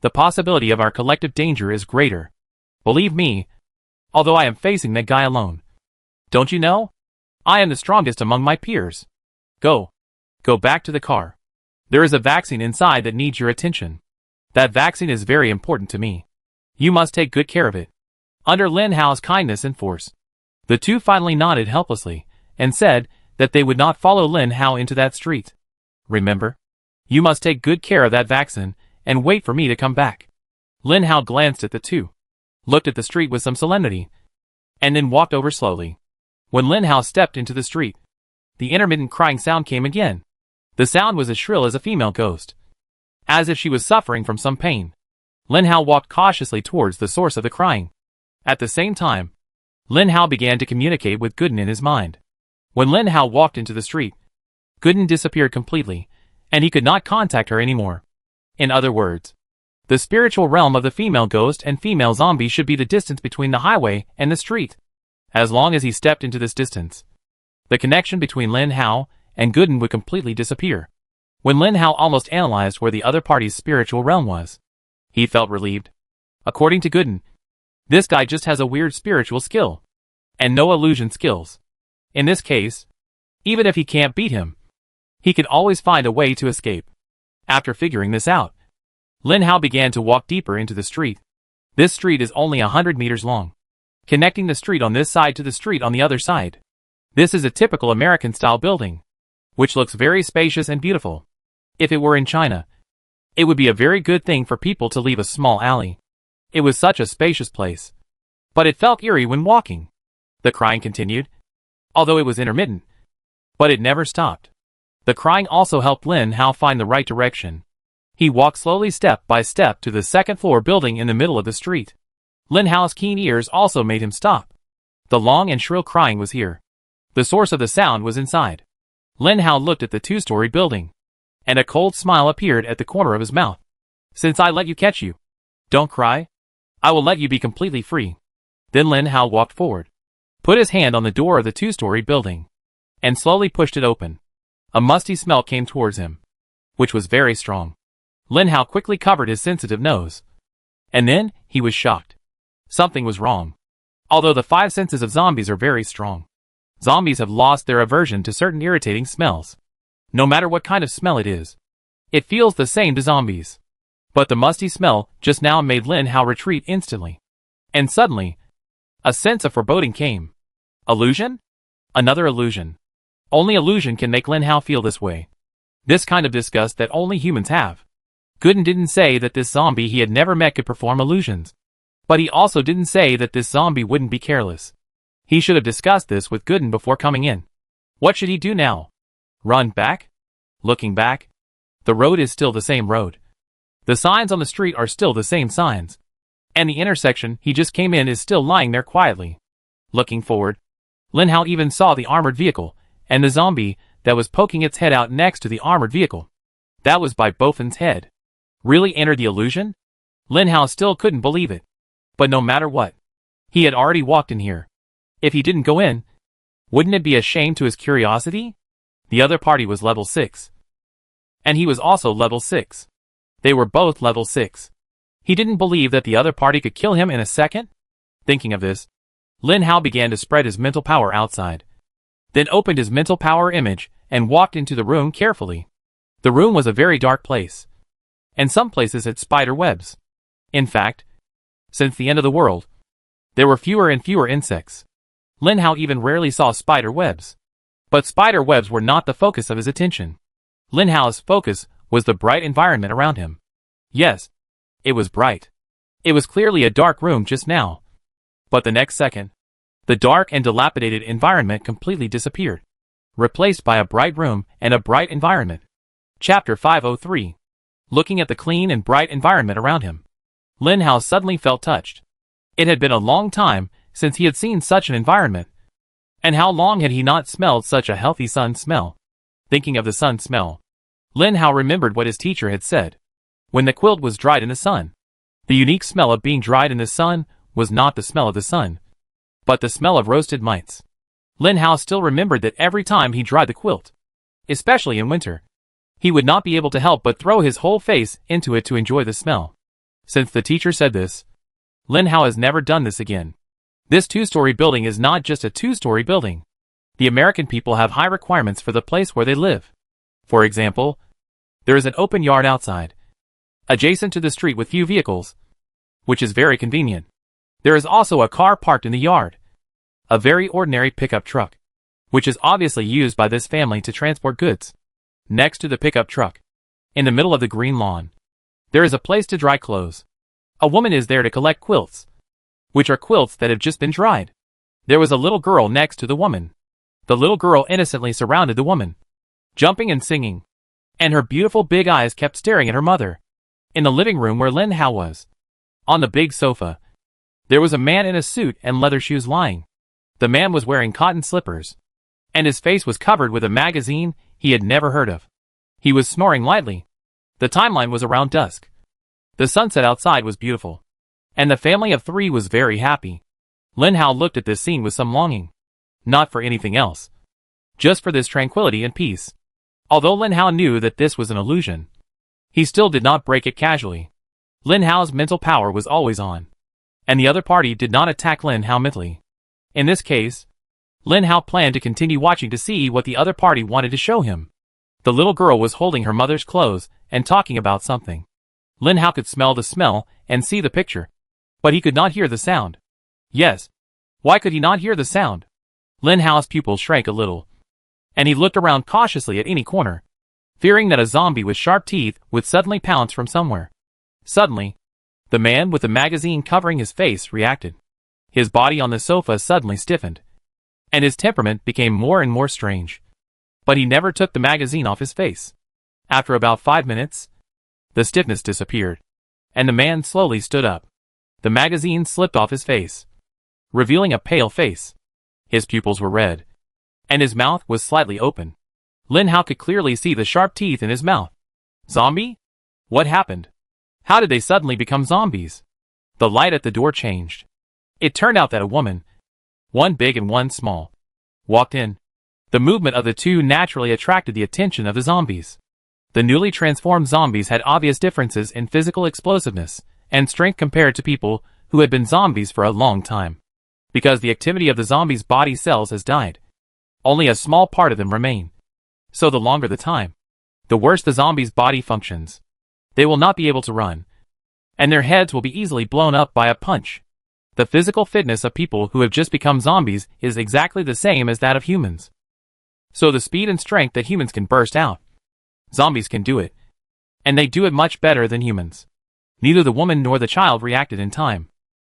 the possibility of our collective danger is greater. Believe me, although I am facing that guy alone. Don't you know? I am the strongest among my peers. Go back to the car. There is a vaccine inside that needs your attention. That vaccine is very important to me. You must take good care of it." Under Lin Hao's kindness and force, the two finally nodded helplessly and said that they would not follow Lin Hao into that street. "Remember, you must take good care of that vaccine and wait for me to come back." Lin Hao glanced at the two, looked at the street with some solemnity, and then walked over slowly. When Lin Hao stepped into the street, the intermittent crying sound came again. The sound was as shrill as a female ghost, as if she was suffering from some pain. Lin Hao walked cautiously towards the source of the crying. At the same time, Lin Hao began to communicate with Gooden in his mind. When Lin Hao walked into the street, Gooden disappeared completely, and he could not contact her anymore. In other words, the spiritual realm of the female ghost and female zombie should be the distance between the highway and the street. As long as he stepped into this distance, the connection between Lin Hao and Gooden would completely disappear. When Lin Hao almost analyzed where the other party's spiritual realm was, he felt relieved. According to Gooden, this guy just has a weird spiritual skill, and no illusion skills. In this case, even if he can't beat him, he can always find a way to escape. After figuring this out, Lin Hao began to walk deeper into the street. This street is only 100 meters long, connecting the street on this side to the street on the other side. This is a typical American-style building, which looks very spacious and beautiful. If it were in China, it would be a very good thing for people to leave a small alley. It was such a spacious place. But it felt eerie when walking. The crying continued, although it was intermittent, but it never stopped. The crying also helped Lin Hao find the right direction. He walked slowly step by step to the second-floor building in the middle of the street. Lin Hao's keen ears also made him stop. The long and shrill crying was here. The source of the sound was inside. Lin Hao looked at the two-story building, and a cold smile appeared at the corner of his mouth. "Since I let you catch you, don't cry. I will let you be completely free." Then Lin Hao walked forward, put his hand on the door of the two-story building, and slowly pushed it open. A musty smell came towards him, which was very strong. Lin Hao quickly covered his sensitive nose. And then, he was shocked. Something was wrong. Although the 5 senses of zombies are very strong, zombies have lost their aversion to certain irritating smells. No matter what kind of smell it is, it feels the same to zombies. But the musty smell just now made Lin Hao retreat instantly. And suddenly, a sense of foreboding came. Illusion? Another illusion. Only illusion can make Lin Hao feel this way. This kind of disgust that only humans have. Gooden didn't say that this zombie he had never met could perform illusions. But he also didn't say that this zombie wouldn't be careless. He should have discussed this with Gooden before coming in. What should he do now? Run back? Looking back, the road is still the same road. The signs on the street are still the same signs. And the intersection he just came in is still lying there quietly. Looking forward, Lin Hao even saw the armored vehicle, and the zombie that was poking its head out next to the armored vehicle. That was Bai Bofen's head. Really entered the illusion? Lin Hao still couldn't believe it. But no matter what, he had already walked in here. If he didn't go in, wouldn't it be a shame to his curiosity? The other party was level 6. And he was also level 6. They were both level 6. He didn't believe that the other party could kill him in a second? Thinking of this, Lin Hao began to spread his mental power outside. Then opened his mental power image and walked into the room carefully. The room was a very dark place. And some places had spider webs. In fact, since the end of the world, there were fewer and fewer insects. Lin Hao even rarely saw spider webs. But spider webs were not the focus of his attention. Lin Hao's focus was the bright environment around him. Yes, it was bright. It was clearly a dark room just now. But the next second, the dark and dilapidated environment completely disappeared, replaced by a bright room and a bright environment. Chapter 503. Looking at the clean and bright environment around him, Lin Hao suddenly felt touched. It had been a long time since he had seen such an environment. And how long had he not smelled such a healthy sun smell? Thinking of the sun smell, Lin Hao remembered what his teacher had said. When the quilt was dried in the sun, the unique smell of being dried in the sun was not the smell of the sun, but the smell of roasted mites. Lin Hao still remembered that every time he dried the quilt, especially in winter, he would not be able to help but throw his whole face into it to enjoy the smell. Since the teacher said this, Lin Hao has never done this again. This 2-story building is not just a 2-story building. The American people have high requirements for the place where they live. For example, there is an open yard outside, adjacent to the street with few vehicles, which is very convenient. There is also a car parked in the yard, a very ordinary pickup truck, which is obviously used by this family to transport goods. Next to the pickup truck, in the middle of the green lawn, there is a place to dry clothes. A woman is there to collect quilts, which are quilts that have just been dried. There was a little girl next to the woman. The little girl innocently surrounded the woman, jumping and singing, and her beautiful big eyes kept staring at her mother. In the living room where Lin Hao was, on the big sofa, there was a man in a suit and leather shoes lying. The man was wearing cotton slippers, and his face was covered with a magazine he had never heard of. He was snoring lightly. The timeline was around dusk. The sunset outside was beautiful, and the family of 3 was very happy. Lin Hao looked at this scene with some longing. Not for anything else. Just for this tranquility and peace. Although Lin Hao knew that this was an illusion, he still did not break it casually. Lin Hao's mental power was always on, and the other party did not attack Lin Hao mentally. In this case, Lin Hao planned to continue watching to see what the other party wanted to show him. The little girl was holding her mother's clothes and talking about something. Lin Hao could smell the smell and see the picture, but he could not hear the sound. Yes, why could he not hear the sound? Lin Hao's pupils shrank a little, and he looked around cautiously at any corner, fearing that a zombie with sharp teeth would suddenly pounce from somewhere. Suddenly, the man with the magazine covering his face reacted. His body on the sofa suddenly stiffened, and his temperament became more and more strange. But he never took the magazine off his face. After about 5 minutes, the stiffness disappeared, and the man slowly stood up. The magazine slipped off his face, revealing a pale face. His pupils were red, and his mouth was slightly open. Lin Hao could clearly see the sharp teeth in his mouth. Zombie? What happened? How did they suddenly become zombies? The light at the door changed. It turned out that a woman, one big and one small, walked in. The movement of the two naturally attracted the attention of the zombies. The newly transformed zombies had obvious differences in physical explosiveness and strength compared to people who had been zombies for a long time. Because the activity of the zombies' body cells has died, only a small part of them remain. So the longer the time, the worse the zombies' body functions. They will not be able to run, and their heads will be easily blown up by a punch. The physical fitness of people who have just become zombies is exactly the same as that of humans. So the speed and strength that humans can burst out, zombies can do it. And they do it much better than humans. Neither the woman nor the child reacted in time.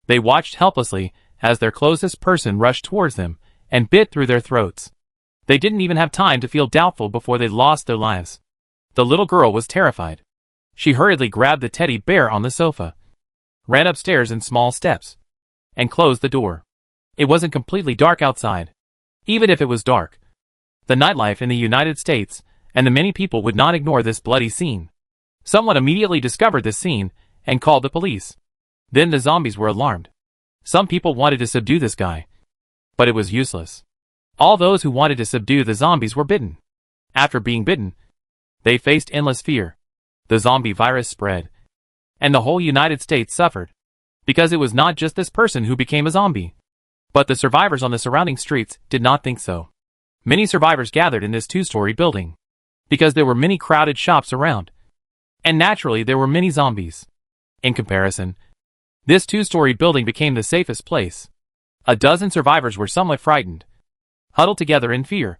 They watched helplessly as their closest person rushed towards them and bit through their throats. They didn't even have time to feel doubtful before they lost their lives. The little girl was terrified. She hurriedly grabbed the teddy bear on the sofa, ran upstairs in small steps, and closed the door. It wasn't completely dark outside. Even if it was dark, the nightlife in the United States and the many people would not ignore this bloody scene. Someone immediately discovered this scene and called the police. Then the zombies were alarmed. Some people wanted to subdue this guy, but it was useless. All those who wanted to subdue the zombies were bitten, After being bitten, they faced endless fear. The zombie virus spread, and the whole United States suffered. Because it was not just this person who became a zombie. But the survivors on the surrounding streets did not think so. Many survivors gathered in this two-story building. Because there were many crowded shops around. And naturally there were many zombies. In comparison, this two-story building became the safest place. A dozen survivors were somewhat frightened, huddled together in fear,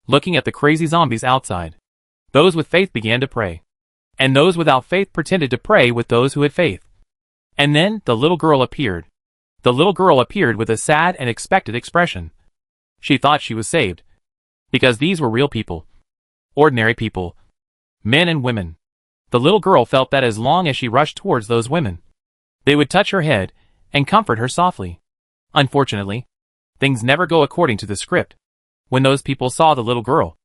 looking at the crazy zombies outside. Those with faith began to pray. And those without faith pretended to pray with those who had faith. And then the little girl appeared. The little girl appeared with a sad and expectant expression. She thought she was saved. Because these were real people. Ordinary people. Men and women. The little girl felt that as long as she rushed towards those women, they would touch her head and comfort her softly. Unfortunately, things never go according to the script. When those people saw the little girl,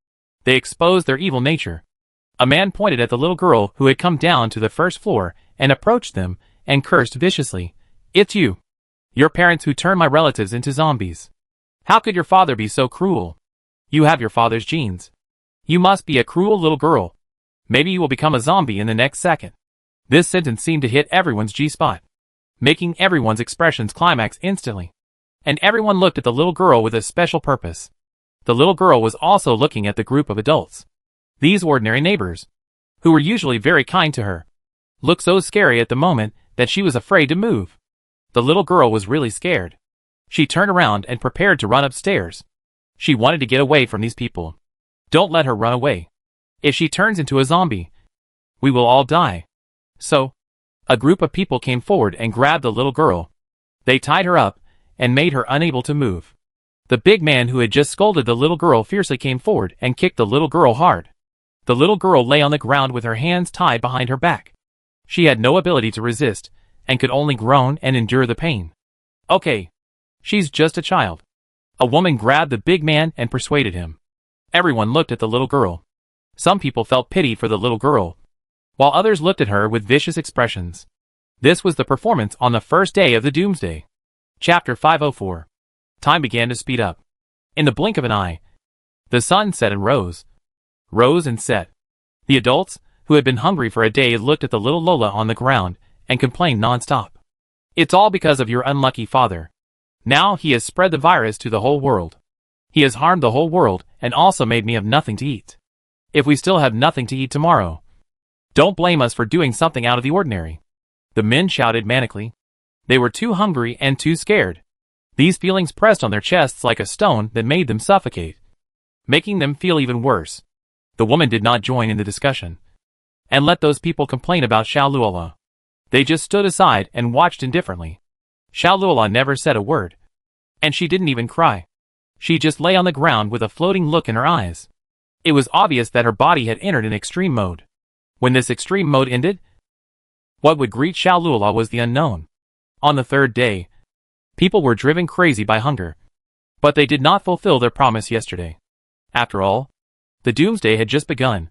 they exposed their evil nature. A man pointed at the little girl who had come down to the first floor and approached them and cursed viciously. "It's you. Your parents who turned my relatives into zombies. How could your father be so cruel? You have your father's genes. You must be a cruel little girl. Maybe you will become a zombie in the next second." This sentence seemed to hit everyone's G-spot, making everyone's expressions climax instantly. And everyone looked at the little girl with a special purpose. The little girl was also looking at the group of adults. These ordinary neighbors, who were usually very kind to her, looked so scary at the moment that she was afraid to move. The little girl was really scared. She turned around and prepared to run upstairs. She wanted to get away from these people. Don't let her run away. If she turns into a zombie, we will all die. So, a group of people came forward and grabbed the little girl. They tied her up and made her unable to move. The big man who had just scolded the little girl fiercely came forward and kicked the little girl hard. The little girl lay on the ground with her hands tied behind her back. She had no ability to resist, and could only groan and endure the pain. Okay. She's just a child. A woman grabbed the big man and persuaded him. Everyone looked at the little girl. Some people felt pity for the little girl, while others looked at her with vicious expressions. This was the performance on the first day of the Doomsday. Chapter 504. Time began to speed up. In the blink of an eye, the sun set and rose and set. The adults, who had been hungry for a day, looked at the little Lola on the ground and complained non-stop. "It's all because of your unlucky father. Now he has spread the virus to the whole world. He has harmed the whole world and also made me have nothing to eat. If we still have nothing to eat tomorrow, don't blame us for doing something out of the ordinary." The men shouted manically. They were too hungry and too scared. These feelings pressed on their chests like a stone that made them suffocate, making them feel even worse. The woman did not join in the discussion and let those people complain about Shaluola. They just stood aside and watched indifferently. Shaluola never said a word, and she didn't even cry. She just lay on the ground with a floating look in her eyes. It was obvious that her body had entered an extreme mode. When this extreme mode ended, what would greet Shaluola was the unknown. On the third day, people were driven crazy by hunger, but they did not fulfill their promise yesterday. After all, the Doomsday had just begun,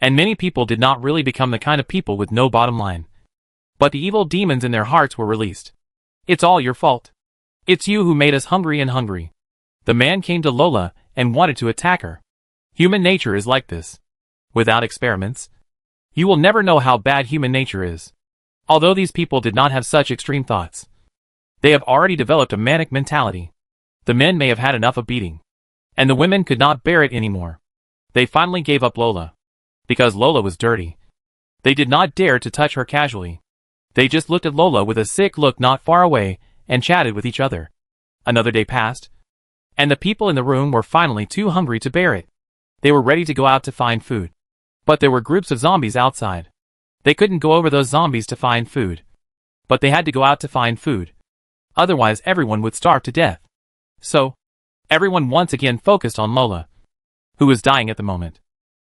and many people did not really become the kind of people with no bottom line. But the evil demons in their hearts were released. "It's all your fault. It's you who made us hungry and hungry." The man came to Lola and wanted to attack her. Human nature is like this. Without experiments, you will never know how bad human nature is. Although these people did not have such extreme thoughts, they have already developed a manic mentality. The men may have had enough of beating, and the women could not bear it anymore. They finally gave up Lola. Because Lola was dirty. They did not dare to touch her casually. They just looked at Lola with a sick look not far away and chatted with each other. Another day passed, and the people in the room were finally too hungry to bear it. They were ready to go out to find food. But there were groups of zombies outside. They couldn't go over those zombies to find food. But they had to go out to find food. Otherwise everyone would starve to death. So, everyone once again focused on Lola, who was dying at the moment.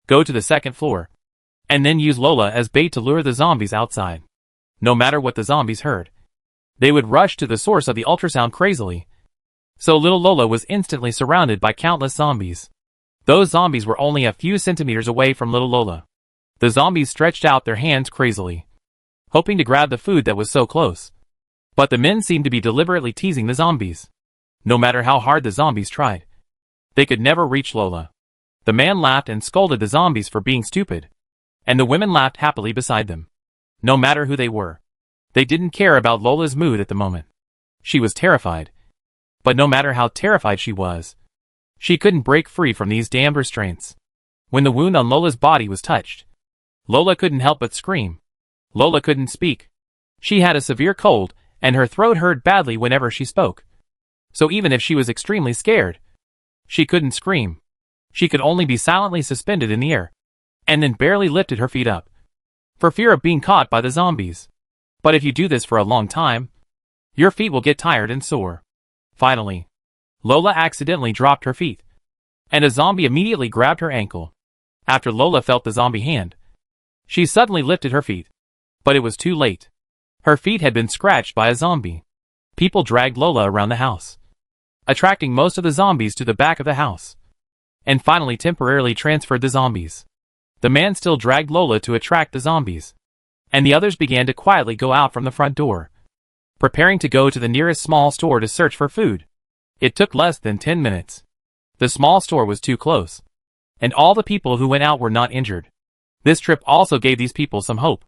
Go to the second floor, and then use Lola as bait to lure the zombies outside. No matter what the zombies heard, they would rush to the source of the ultrasound crazily. So little Lola was instantly surrounded by countless zombies. Those zombies were only a few centimeters away from little Lola. The zombies stretched out their hands crazily, hoping to grab the food that was so close. But the men seemed to be deliberately teasing the zombies. No matter how hard the zombies tried, they could never reach Lola. The man laughed and scolded the zombies for being stupid. And the women laughed happily beside them. No matter who they were. They didn't care about Lola's mood at the moment. She was terrified. But no matter how terrified she was, she couldn't break free from these damned restraints. When the wound on Lola's body was touched, Lola couldn't help but scream. Lola couldn't speak. She had a severe cold, and her throat hurt badly whenever she spoke. So even if she was extremely scared, she couldn't scream. She could only be silently suspended in the air, and then barely lifted her feet up, for fear of being caught by the zombies. But if you do this for a long time, your feet will get tired and sore. Finally, Lola accidentally dropped her feet, and a zombie immediately grabbed her ankle. After Lola felt the zombie hand, she suddenly lifted her feet. But it was too late. Her feet had been scratched by a zombie. People dragged Lola around the house, attracting most of the zombies to the back of the house, and finally temporarily transferred the zombies. The man still dragged Lola to attract the zombies, and the others began to quietly go out from the front door, preparing to go to the nearest small store to search for food. It took less than 10 minutes. The small store was too close, and all the people who went out were not injured. This trip also gave these people some hope.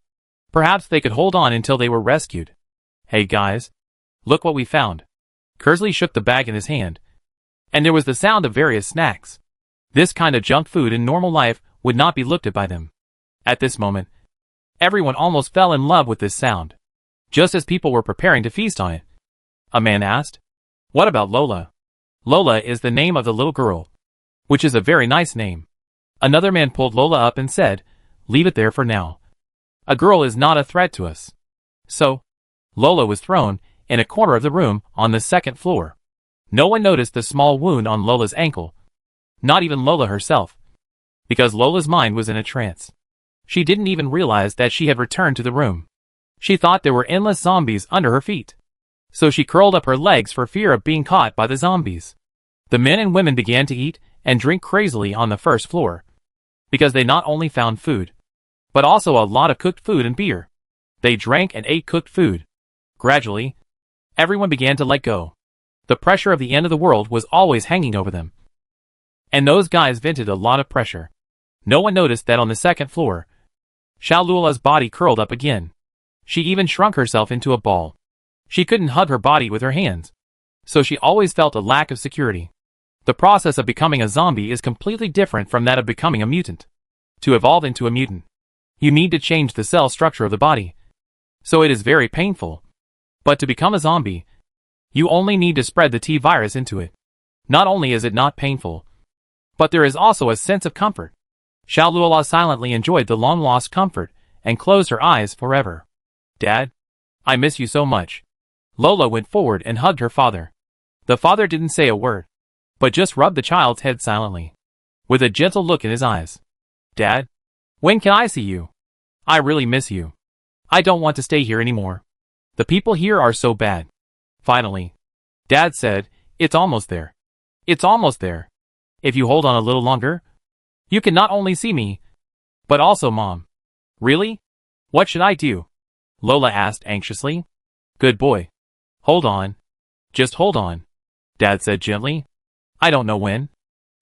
Perhaps they could hold on until they were rescued. Hey guys, look what we found. Kersley shook the bag in his hand, and there was the sound of various snacks. This kind of junk food in normal life would not be looked at by them. At this moment, everyone almost fell in love with this sound. Just as people were preparing to feast on it, a man asked, "What about Lola?" Lola is the name of the little girl, which is a very nice name. Another man pulled Lola up and said, "Leave it there for now. A girl is not a threat to us." So, Lola was thrown in a corner of the room on the second floor. No one noticed the small wound on Lola's ankle, not even Lola herself, because Lola's mind was in a trance. She didn't even realize that she had returned to the room. She thought there were endless zombies under her feet, so she curled up her legs for fear of being caught by the zombies. The men and women began to eat and drink crazily on the first floor, because they not only found food, but also a lot of cooked food and beer. They drank and ate cooked food. Gradually, everyone began to let go. The pressure of the end of the world was always hanging over them, and those guys vented a lot of pressure. No one noticed that on the second floor, Shalula's body curled up again. She even shrunk herself into a ball. She couldn't hug her body with her hands, so she always felt a lack of security. The process of becoming a zombie is completely different from that of becoming a mutant. To evolve into a mutant, you need to change the cell structure of the body, so it is very painful. But to become a zombie, you only need to spread the T virus into it. Not only is it not painful, but there is also a sense of comfort. Shalula silently enjoyed the long-lost comfort and closed her eyes forever. "Dad, I miss you so much." Lola went forward and hugged her father. The father didn't say a word, but just rubbed the child's head silently, with a gentle look in his eyes. "Dad, when can I see you? I really miss you. I don't want to stay here anymore. The people here are so bad." Finally, Dad said, "It's almost there. It's almost there. If you hold on a little longer, you can not only see me, but also Mom." "Really? What should I do?" Lola asked anxiously. "Good boy. Hold on. Just hold on," Dad said gently. "I don't know when."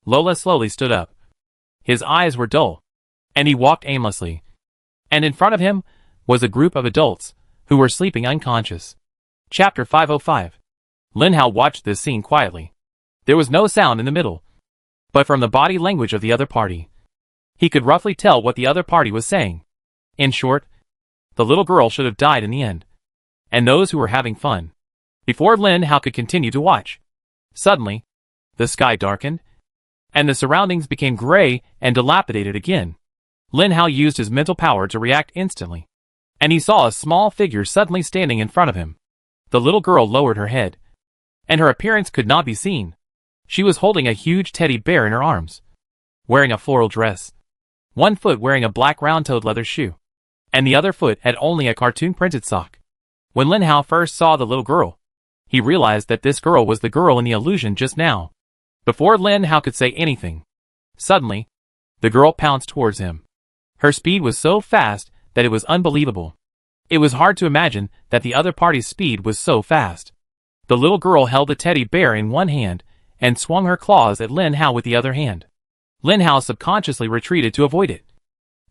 Lola slowly stood up. His eyes were dull, and he walked aimlessly. And in front of him was a group of adults who were sleeping unconscious. Chapter 505. Lin Hao watched this scene quietly. There was no sound in the middle, but from the body language of the other party, he could roughly tell what the other party was saying. In short, the little girl should have died in the end, and those who were having fun. Before Lin Hao could continue to watch, suddenly, the sky darkened, and the surroundings became gray and dilapidated again. Lin Hao used his mental power to react instantly, and he saw a small figure suddenly standing in front of him. The little girl lowered her head, and her appearance could not be seen. She was holding a huge teddy bear in her arms, wearing a floral dress, one foot wearing a black round-toed leather shoe, and the other foot had only a cartoon-printed sock. When Lin Hao first saw the little girl, he realized that this girl was the girl in the illusion just now. Before Lin Hao could say anything, suddenly, the girl pounced towards him. Her speed was so fast that it was unbelievable. It was hard to imagine that the other party's speed was so fast. The little girl held the teddy bear in one hand and swung her claws at Lin Hao with the other hand. Lin Hao subconsciously retreated to avoid it.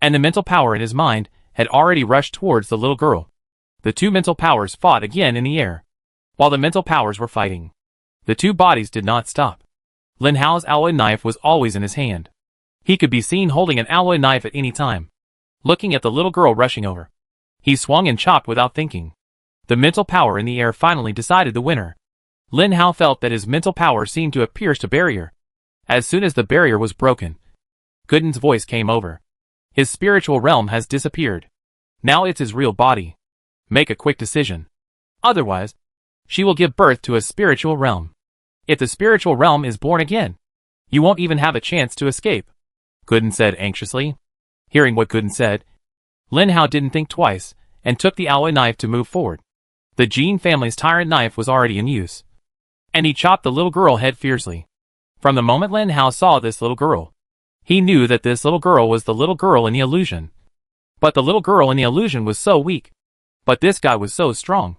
And the mental power in his mind had already rushed towards the little girl. The two mental powers fought again in the air. While the mental powers were fighting, the two bodies did not stop. Lin Hao's alloy knife was always in his hand. He could be seen holding an alloy knife at any time. Looking at the little girl rushing over, he swung and chopped without thinking. The mental power in the air finally decided the winner. Lin Hao felt that his mental power seemed to have pierced a barrier. As soon as the barrier was broken, Gooden's voice came over. His spiritual realm has disappeared. Now it's his real body. Make a quick decision. Otherwise, she will give birth to a spiritual realm. If the spiritual realm is born again, you won't even have a chance to escape, Gooden said anxiously. Hearing what Gooden said, Lin Hao didn't think twice, and took the alloy knife to move forward. The Jin family's tyrant knife was already in use, and he chopped the little girl head fiercely. From the moment Lin Hao saw this little girl, he knew that this little girl was the little girl in the illusion. But the little girl in the illusion was so weak. But this guy was so strong,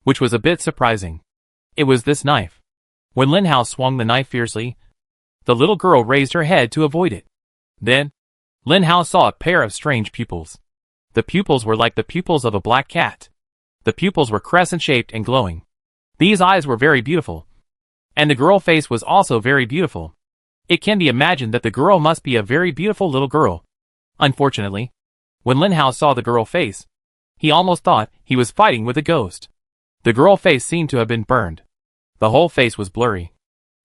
which was a bit surprising. It was this knife. When Lin Hao swung the knife fiercely, the little girl raised her head to avoid it. Then, Lin Hao saw a pair of strange pupils. The pupils were like the pupils of a black cat. The pupils were crescent-shaped and glowing. These eyes were very beautiful. And the girl face was also very beautiful. It can be imagined that the girl must be a very beautiful little girl. Unfortunately, when Lin Hao saw the girl face, he almost thought he was fighting with a ghost. The girl face seemed to have been burned. The whole face was blurry,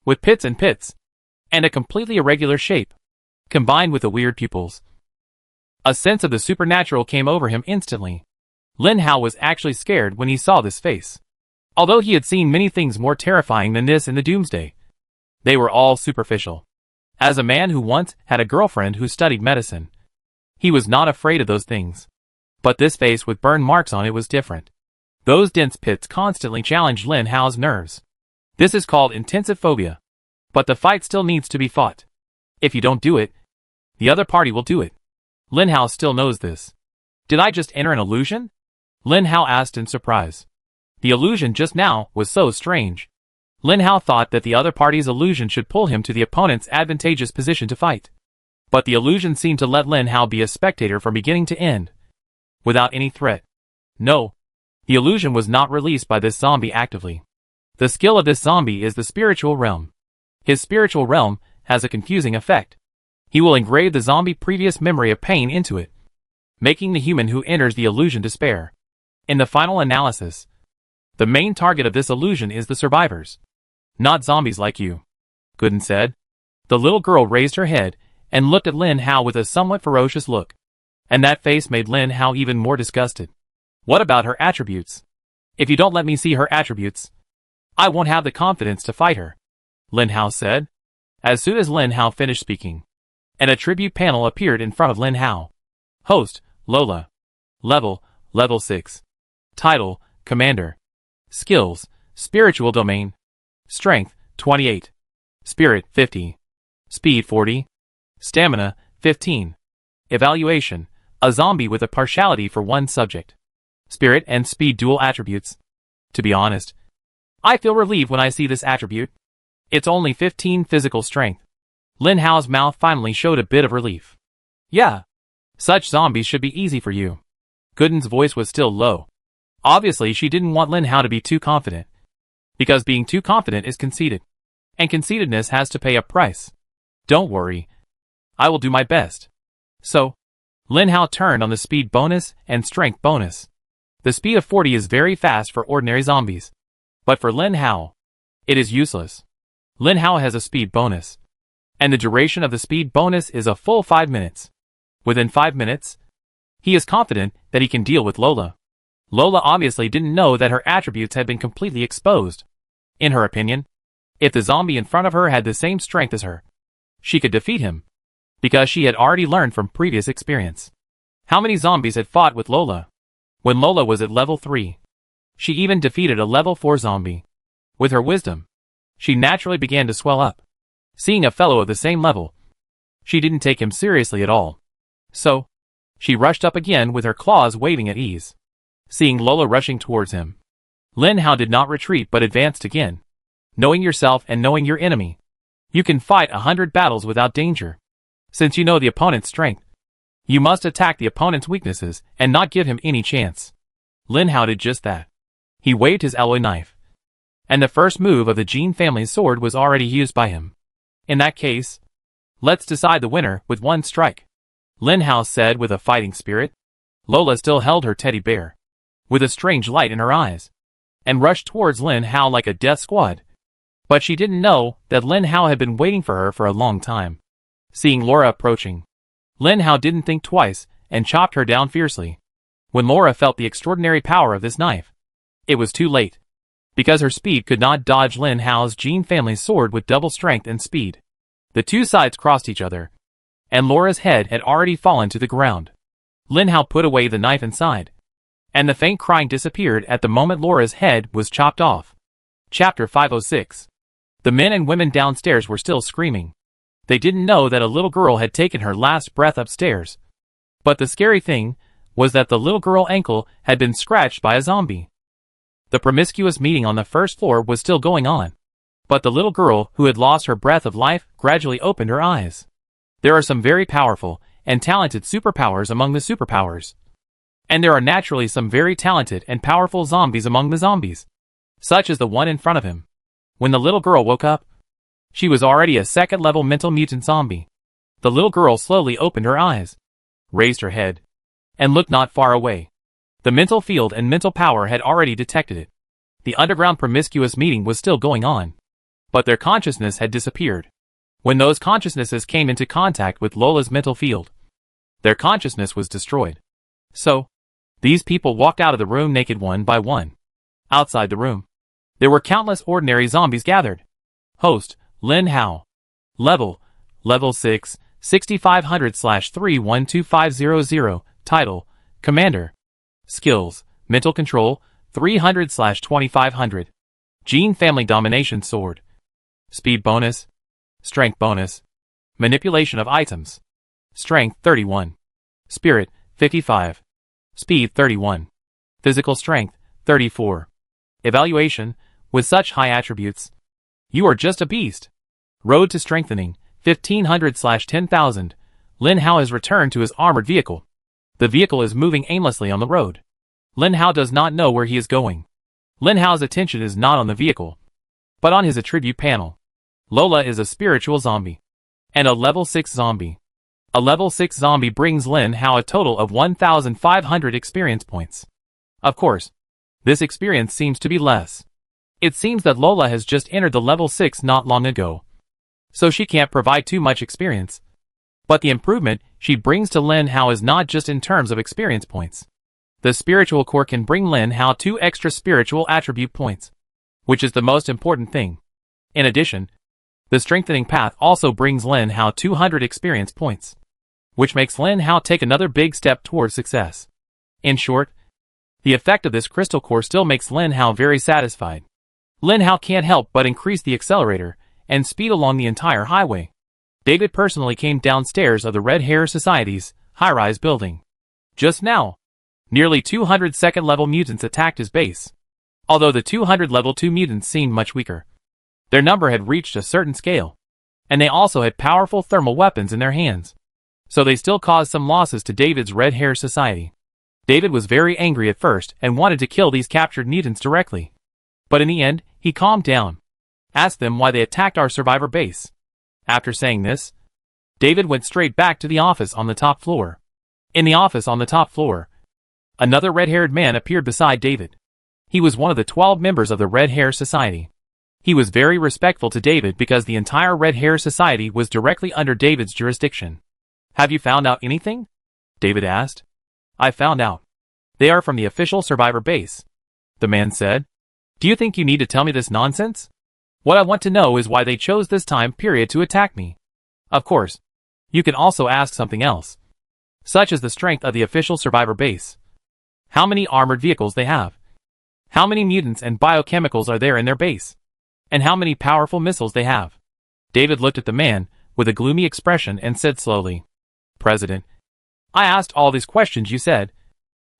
with pits and a completely irregular shape, combined with the weird pupils. A sense of the supernatural came over him instantly. Lin Hao was actually scared when he saw this face. Although he had seen many things more terrifying than this in the Doomsday, they were all superficial. As a man who once had a girlfriend who studied medicine, he was not afraid of those things. But this face with burn marks on it was different. Those dense pits constantly challenged Lin Hao's nerves. This is called intensive phobia. But the fight still needs to be fought. If you don't do it, the other party will do it. Lin Hao still knows this. Did I just enter an illusion? Lin Hao asked in surprise. The illusion just now was so strange. Lin Hao thought that the other party's illusion should pull him to the opponent's advantageous position to fight. But the illusion seemed to let Lin Hao be a spectator from beginning to end, without any threat. No, the illusion was not released by this zombie actively. The skill of this zombie is the spiritual realm. His spiritual realm has a confusing effect. He will engrave the zombie previous memory of pain into it, making the human who enters the illusion despair. In the final analysis, the main target of this illusion is the survivors, not zombies like you, Gooden said. The little girl raised her head and looked at Lin Hao with a somewhat ferocious look, and that face made Lin Hao even more disgusted. What about her attributes? If you don't let me see her attributes, I won't have the confidence to fight her, Lin Hao said. As soon as Lin Hao finished speaking, an attribute panel appeared in front of Lin Hao. Host, Lola. Level 6. Title, Commander. Skills, Spiritual Domain. Strength, 28. Spirit, 50. Speed, 40. Stamina, 15. Evaluation, a zombie with a partiality for one subject. Spirit and speed dual attributes. To be honest, I feel relieved when I see this attribute. It's only 15 physical strength. Lin Hao's mouth finally showed a bit of relief. Yeah, such zombies should be easy for you. Gooden's voice was still low. Obviously she didn't want Lin Hao to be too confident, because being too confident is conceited, and conceitedness has to pay a price. Don't worry, I will do my best. So, Lin Hao turned on the speed bonus and strength bonus. The speed of 40 is very fast for ordinary zombies, but for Lin Hao, it is useless. Lin Hao has a speed bonus, and the duration of the speed bonus is a full 5 minutes. Within 5 minutes, he is confident that he can deal with Lola. Lola obviously didn't know that her attributes had been completely exposed. In her opinion, if the zombie in front of her had the same strength as her, she could defeat him, because she had already learned from previous experience. How many zombies had fought with Lola? When Lola was at level 3, she even defeated a level 4 zombie. With her wisdom, she naturally began to swell up. Seeing a fellow of the same level, she didn't take him seriously at all. So, she rushed up again with her claws waving at ease. Seeing Lola rushing towards him, Lin Hao did not retreat but advanced again. Knowing yourself and knowing your enemy, you can fight 100 battles without danger. Since you know the opponent's strength, you must attack the opponent's weaknesses and not give him any chance. Lin Hao did just that. He waved his alloy knife, and the first move of the Jin family's sword was already used by him. In that case, let's decide the winner with one strike, Lin Hao said with a fighting spirit. Lola still held her teddy bear, with a strange light in her eyes, and rushed towards Lin Hao like a death squad. But she didn't know that Lin Hao had been waiting for her for a long time. Seeing Laura approaching, Lin Hao didn't think twice and chopped her down fiercely. When Laura felt the extraordinary power of this knife, it was too late, because her speed could not dodge Lin Hao's Jin family's sword with double strength and speed. The two sides crossed each other, and Laura's head had already fallen to the ground. Lin Hao put away the knife inside, and the faint crying disappeared at the moment Laura's head was chopped off. Chapter 506. The men and women downstairs were still screaming. They didn't know that a little girl had taken her last breath upstairs. But the scary thing was that the little girl's ankle had been scratched by a zombie. The promiscuous meeting on the first floor was still going on, but the little girl who had lost her breath of life gradually opened her eyes. There are some very powerful and talented superpowers among the superpowers. And there are naturally some very talented and powerful zombies among the zombies, such as the one in front of him. When the little girl woke up, she was already a second-level mental mutant zombie. The little girl slowly opened her eyes, raised her head, and looked not far away. The mental field and mental power had already detected it. The underground promiscuous meeting was still going on, but their consciousness had disappeared. When those consciousnesses came into contact with Lola's mental field, their consciousness was destroyed. So, these people walked out of the room naked one by one. Outside the room, there were countless ordinary zombies gathered. Host, Lin Hao. Level 6, 6500/312500. Title, Commander. Skills, Mental Control, 300/2500. Jin Family Domination Sword. Speed bonus. Strength bonus. Manipulation of items. Strength 31. Spirit 55. Speed 31. Physical strength 34. Evaluation, with such high attributes, you are just a beast. Road to strengthening, 1500/10,000. Lin Hao has returned to his armored vehicle. The vehicle is moving aimlessly on the road. Lin Hao does not know where he is going. Lin Hao's attention is not on the vehicle, but on his attribute panel. Lola is a spiritual zombie, and a level 6 zombie. A level 6 zombie brings Lin Hao a total of 1,500 experience points. Of course, this experience seems to be less. It seems that Lola has just entered the level 6 not long ago, so she can't provide too much experience. But the improvement she brings to Lin Hao is not just in terms of experience points. The spiritual core can bring Lin Hao 2 extra spiritual attribute points, which is the most important thing. In addition, the strengthening path also brings Lin Hao 200 experience points, which makes Lin Hao take another big step towards success. In short, the effect of this crystal core still makes Lin Hao very satisfied. Lin Hao can't help but increase the accelerator and speed along the entire highway. David personally came downstairs of the Red Hair Society's high-rise building. Just now, nearly 200 second-level mutants attacked his base. Although the 200 level 2 mutants seemed much weaker, their number had reached a certain scale, and they also had powerful thermal weapons in their hands. So they still caused some losses to David's Red Hair Society. David was very angry at first and wanted to kill these captured mutants directly. But in the end, he calmed down, asked them why they attacked our survivor base. After saying this, David went straight back to the office on the top floor. In the office on the top floor, another red-haired man appeared beside David. He was one of the 12 members of the Red Hair Society. He was very respectful to David because the entire Red Hair Society was directly under David's jurisdiction. "Have you found out anything?" David asked. "I found out. They are from the official survivor base," the man said. "Do you think you need to tell me this nonsense? What I want to know is why they chose this time period to attack me. Of course, you can also ask something else, such as the strength of the official survivor base, how many armored vehicles they have, how many mutants and biochemicals are there in their base, and how many powerful missiles they have." David looked at the man with a gloomy expression and said slowly, "President, I asked all these questions you said,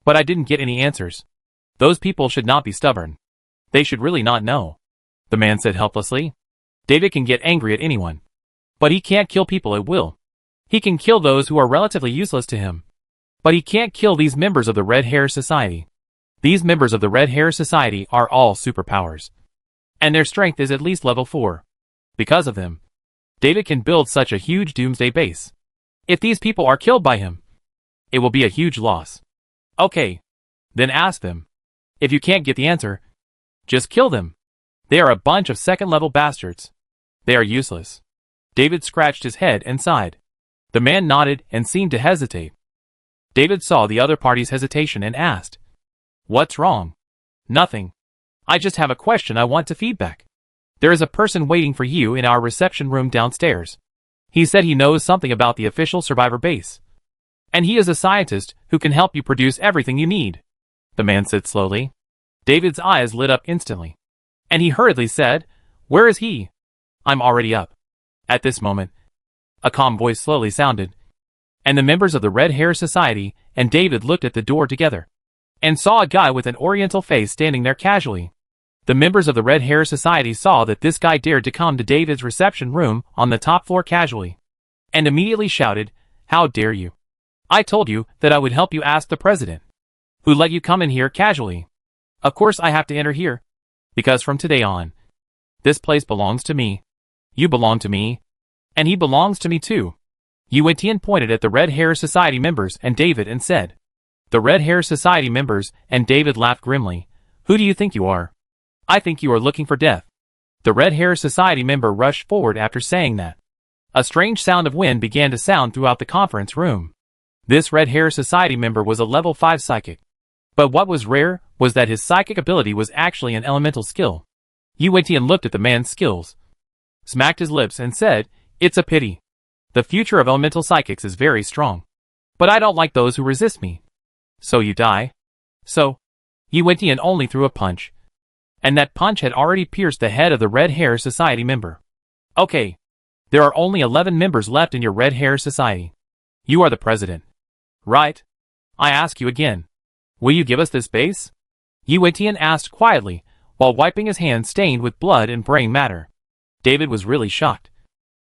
but I didn't get any answers. Those people should not be stubborn. They should really not know," the man said helplessly. David can get angry at anyone, but he can't kill people at will. He can kill those who are relatively useless to him. But he can't kill these members of the Red Hair Society. These members of the Red Hair Society are all superpowers. And their strength is at least level 4. Because of them, David can build such a huge doomsday base. If these people are killed by him, it will be a huge loss. Okay. Then ask them. If you can't get the answer, just kill them. They are a bunch of second-level bastards. They are useless. David scratched his head and sighed. The man nodded and seemed to hesitate. David saw the other party's hesitation and asked, "What's wrong?" "Nothing. I just have a question I want to feedback. There is a person waiting for you in our reception room downstairs. He said he knows something about the official survivor base. And he is a scientist who can help you produce everything you need," the man said slowly. David's eyes lit up instantly. And he hurriedly said, "Where is he?" "I'm already up." At this moment, a calm voice slowly sounded, and the members of the Red Hair Society and David looked at the door together, and saw a guy with an oriental face standing there casually. The members of the Red Hair Society saw that this guy dared to come to David's reception room on the top floor casually, and immediately shouted, "How dare you? I told you that I would help you ask the president, who let you come in here casually. Of course I have to enter here, because from today on, this place belongs to me. You belong to me, and he belongs to me too." Yuetian pointed at the Red Hair Society members and David and said. The Red Hair Society members and David laughed grimly. "Who do you think you are? I think you are looking for death." The Red Hair Society member rushed forward after saying that. A strange sound of wind began to sound throughout the conference room. This Red Hair Society member was a level 5 psychic. But what was rare was that his psychic ability was actually an elemental skill. Yuetian looked at the man's skills, smacked his lips and said, "It's a pity. The future of elemental psychics is very strong. But I don't like those who resist me. So you die?" So, Yuetian only threw a punch. And that punch had already pierced the head of the Red Hair Society member. "Okay. There are only 11 members left in your Red Hair Society. You are the president. Right? I ask you again. Will you give us this base?" Yuetian asked quietly, while wiping his hands stained with blood and brain matter. David was really shocked,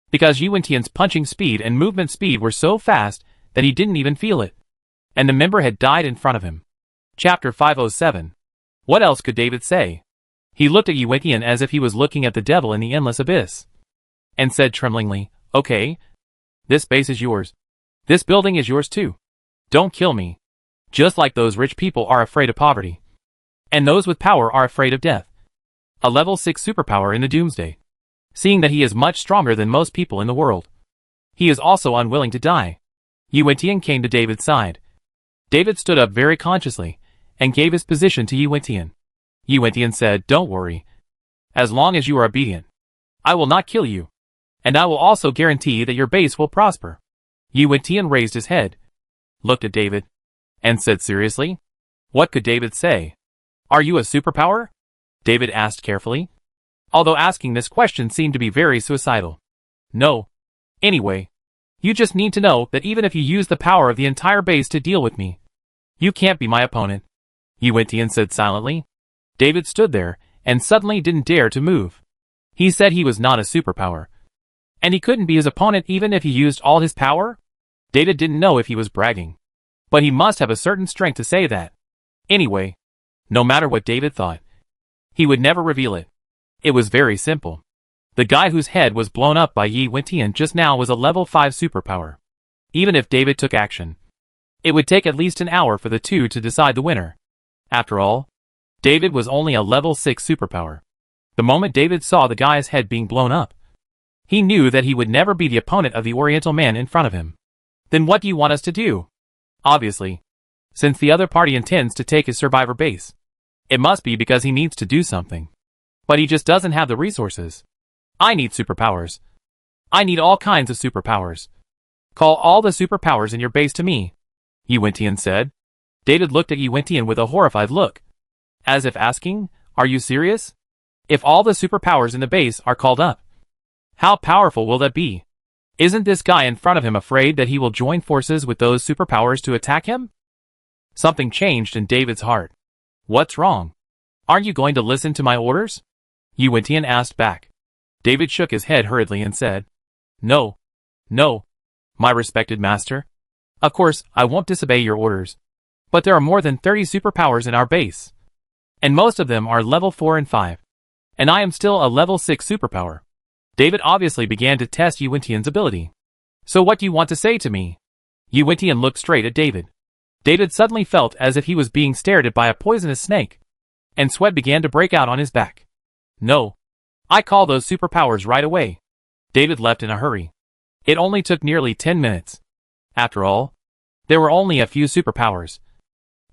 because Yuetian's punching speed and movement speed were so fast that he didn't even feel it. And the member had died in front of him. Chapter 507. What else could David say? He looked at Yuetian as if he was looking at the devil in the endless abyss, and said tremblingly, "Okay. This base is yours. This building is yours too. Don't kill me. Just like those rich people are afraid of poverty. And those with power are afraid of death." A level 6 superpower in the Doomsday. Seeing that he is much stronger than most people in the world, he is also unwilling to die. Yuetian came to David's side. David stood up very consciously, and gave his position to Yuetian. Yuetian said, "Don't worry. As long as you are obedient, I will not kill you. And I will also guarantee that your base will prosper." Yuetian raised his head, looked at David, and said seriously. What could David say? "Are you a superpower?" David asked carefully, although asking this question seemed to be very suicidal. "No. Anyway, you just need to know that even if you use the power of the entire base to deal with me, you can't be my opponent," Yuetian said silently. David stood there, and suddenly didn't dare to move. He said he was not a superpower, and he couldn't be his opponent even if he used all his power? David didn't know if he was bragging, but he must have a certain strength to say that. Anyway, no matter what David thought, he would never reveal it. It was very simple. The guy whose head was blown up by Yuetian just now was a level 5 superpower. Even if David took action, it would take at least an hour for the two to decide the winner. After all, David was only a level 6 superpower. The moment David saw the guy's head being blown up, he knew that he would never be the opponent of the Oriental man in front of him. "Then what do you want us to do?" Obviously, since the other party intends to take his survivor base, it must be because he needs to do something. But he just doesn't have the resources. "I need superpowers. I need all kinds of superpowers. Call all the superpowers in your base to me," Yuetian said. David looked at Yuetian with a horrified look, as if asking, "Are you serious? If all the superpowers in the base are called up, how powerful will that be? Isn't this guy in front of him afraid that he will join forces with those superpowers to attack him?" Something changed in David's heart. "What's wrong? Aren't you going to listen to my orders?" Yuetian asked back. David shook his head hurriedly and said, No. My respected master. Of course, I won't disobey your orders. But there are more than 30 superpowers in our base. And most of them are level 4 and 5. And I am still a level 6 superpower. David obviously began to test Yu Wintian's ability. So what do you want to say to me? Yu Wintian looked straight at David. David suddenly felt as if he was being stared at by a poisonous snake. And sweat began to break out on his back. No. I call those superpowers right away. David left in a hurry. It only took nearly 10 minutes. After all, there were only a few superpowers.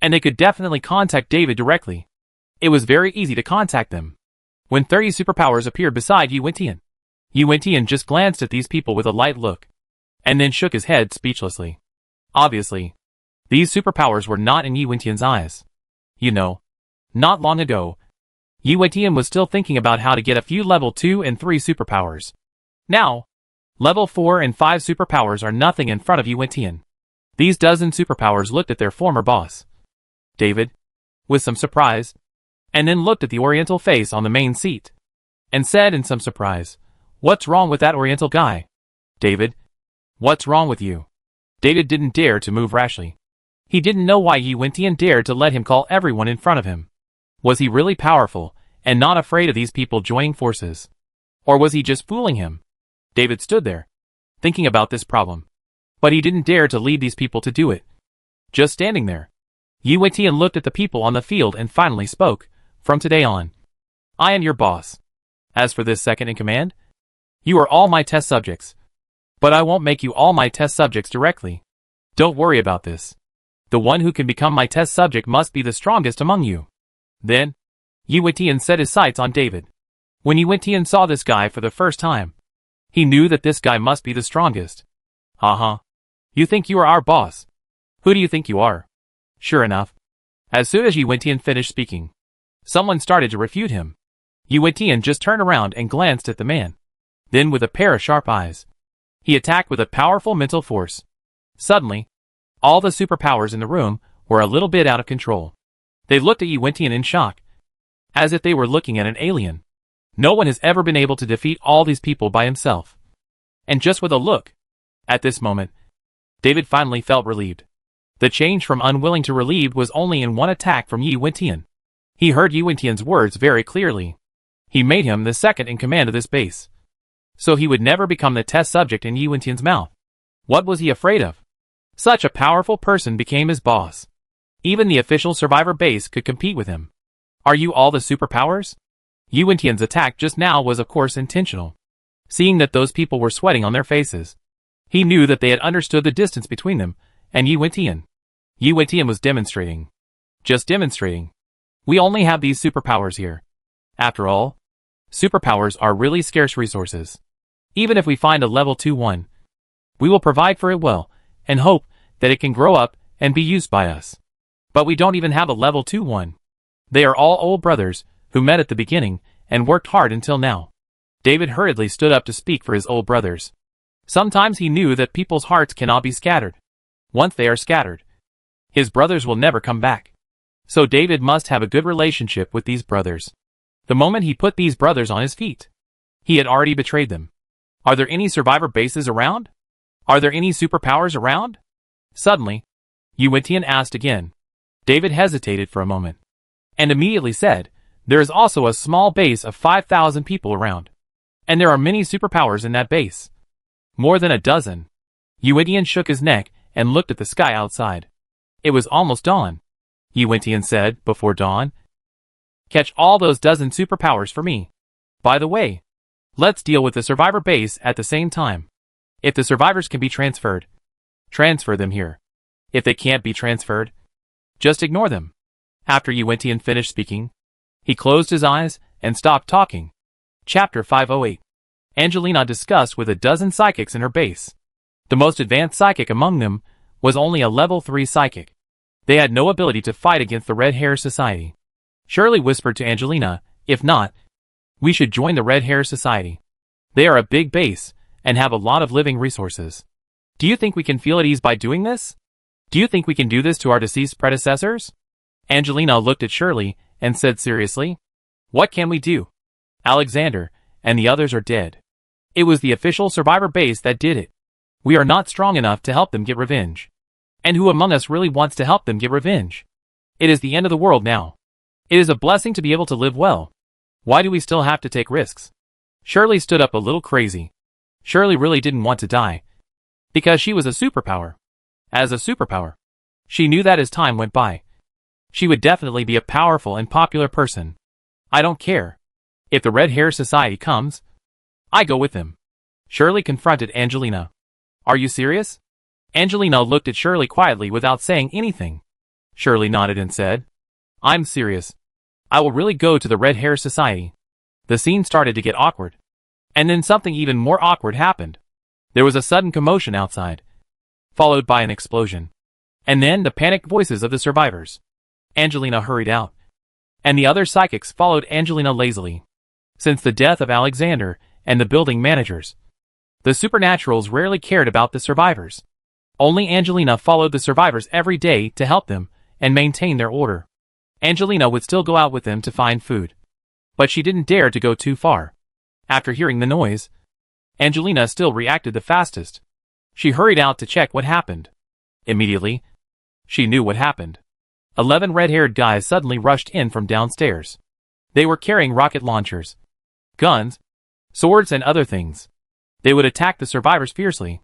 And they could definitely contact David directly. It was very easy to contact them. When 30 superpowers appeared beside Yu Wintian, Yu Wintian just glanced at these people with a light look, and then shook his head speechlessly. Obviously, these superpowers were not in Yu Wintian's eyes. You know, not long ago, Yu Wintian was still thinking about how to get a few level 2 and 3 superpowers. Now, level 4 and 5 superpowers are nothing in front of Yu Wintian. These dozen superpowers looked at their former boss, David, with some surprise, and then looked at the oriental face on the main seat, and said in some surprise, "What's wrong with that oriental guy? David, what's wrong with you?" David didn't dare to move rashly. He didn't know why Yu Wintian dared to let him call everyone in front of him. Was he really powerful, and not afraid of these people joining forces? Or was he just fooling him? David stood there, thinking about this problem. But he didn't dare to lead these people to do it. Just standing there, Yu Wintian looked at the people on the field and finally spoke. "From today on, I am your boss. As for this second in command, you are all my test subjects. But I won't make you all my test subjects directly. Don't worry about this. The one who can become my test subject must be the strongest among you." Then, Yu Wintian set his sights on David. When Yu Wintian saw this guy for the first time, he knew that this guy must be the strongest. You think you are our boss? Who do you think you are? Sure enough, as soon as Yu Wintian finished speaking, someone started to refute him. Yu Wintian just turned around and glanced at the man. Then with a pair of sharp eyes, he attacked with a powerful mental force. Suddenly, all the superpowers in the room were a little bit out of control. They looked at Yu Wintian in shock, as if they were looking at an alien. No one has ever been able to defeat all these people by himself. And just with a look, at this moment, David finally felt relieved. The change from unwilling to relieved was only in one attack from Yu Wintian. He heard Yu Wintian's words very clearly. He made him the second in command of this base. So he would never become the test subject in Yu Wintian's mouth. What was he afraid of? Such a powerful person became his boss. Even the official survivor base could compete with him. Are you all the superpowers? Yu Wintian's attack just now was of course intentional. Seeing that those people were sweating on their faces, he knew that they had understood the distance between them and Yu Wintian. Yu Wintian was demonstrating. Just demonstrating. We only have these superpowers here. After all, superpowers are really scarce resources. Even if we find a level 2 one, we will provide for it well, and hope that it can grow up and be used by us. But we don't even have a level 2 one. They are all old brothers, who met at the beginning, and worked hard until now. David hurriedly stood up to speak for his old brothers. Sometimes he knew that people's hearts cannot be scattered. Once they are scattered, his brothers will never come back. So David must have a good relationship with these brothers. The moment he put these brothers on his feet, he had already betrayed them. Are there any survivor bases around? Are there any superpowers around? Suddenly, Yu Wintian asked again. David hesitated for a moment, and immediately said, "There is also a small base of 5,000 people around. And there are many superpowers in that base. More than a dozen." Yu Wintian shook his neck and looked at the sky outside. It was almost dawn. Yu Wintian said, "Before dawn, catch all those dozen superpowers for me. By the way, let's deal with the survivor base at the same time. If the survivors can be transferred, transfer them here. If they can't be transferred, just ignore them." After Yu Wintian finished speaking, he closed his eyes and stopped talking. Chapter 508. Angelina discussed with a dozen psychics in her base. The most advanced psychic among them was only a level 3 psychic. They had no ability to fight against the Red Hair Society. Shirley whispered to Angelina, "If not, we should join the Red Hair Society. They are a big base and have a lot of living resources. Do you think we can feel at ease by doing this? Do you think we can do this to our deceased predecessors?" Angelina looked at Shirley and said seriously, "What can we do? Alexander and the others are dead. It was the official survivor base that did it. We are not strong enough to help them get revenge. And who among us really wants to help them get revenge? It is the end of the world now. It is a blessing to be able to live well. Why do we still have to take risks? Shirley stood up a little crazy. Shirley really didn't want to die. Because she was a superpower. As a superpower, she knew that as time went by, she would definitely be a powerful and popular person. I don't care. If the Red Hair Society comes, I go with them. Shirley confronted Angelina. Are you serious? Angelina looked at Shirley quietly without saying anything. Shirley nodded and said, I'm serious. I will really go to the Red Hair Society. The scene started to get awkward. And then something even more awkward happened. There was a sudden commotion outside, followed by an explosion. And then the panicked voices of the survivors. Angelina hurried out. And the other psychics followed Angelina lazily. Since the death of Alexander and the building managers, the supernaturals rarely cared about the survivors. Only Angelina followed the survivors every day to help them and maintain their order. Angelina would still go out with them to find food. But she didn't dare to go too far. After hearing the noise, Angelina still reacted the fastest. She hurried out to check what happened. Immediately, she knew what happened. 11 red-haired guys suddenly rushed in from downstairs. They were carrying rocket launchers, guns, swords and other things. They would attack the survivors fiercely.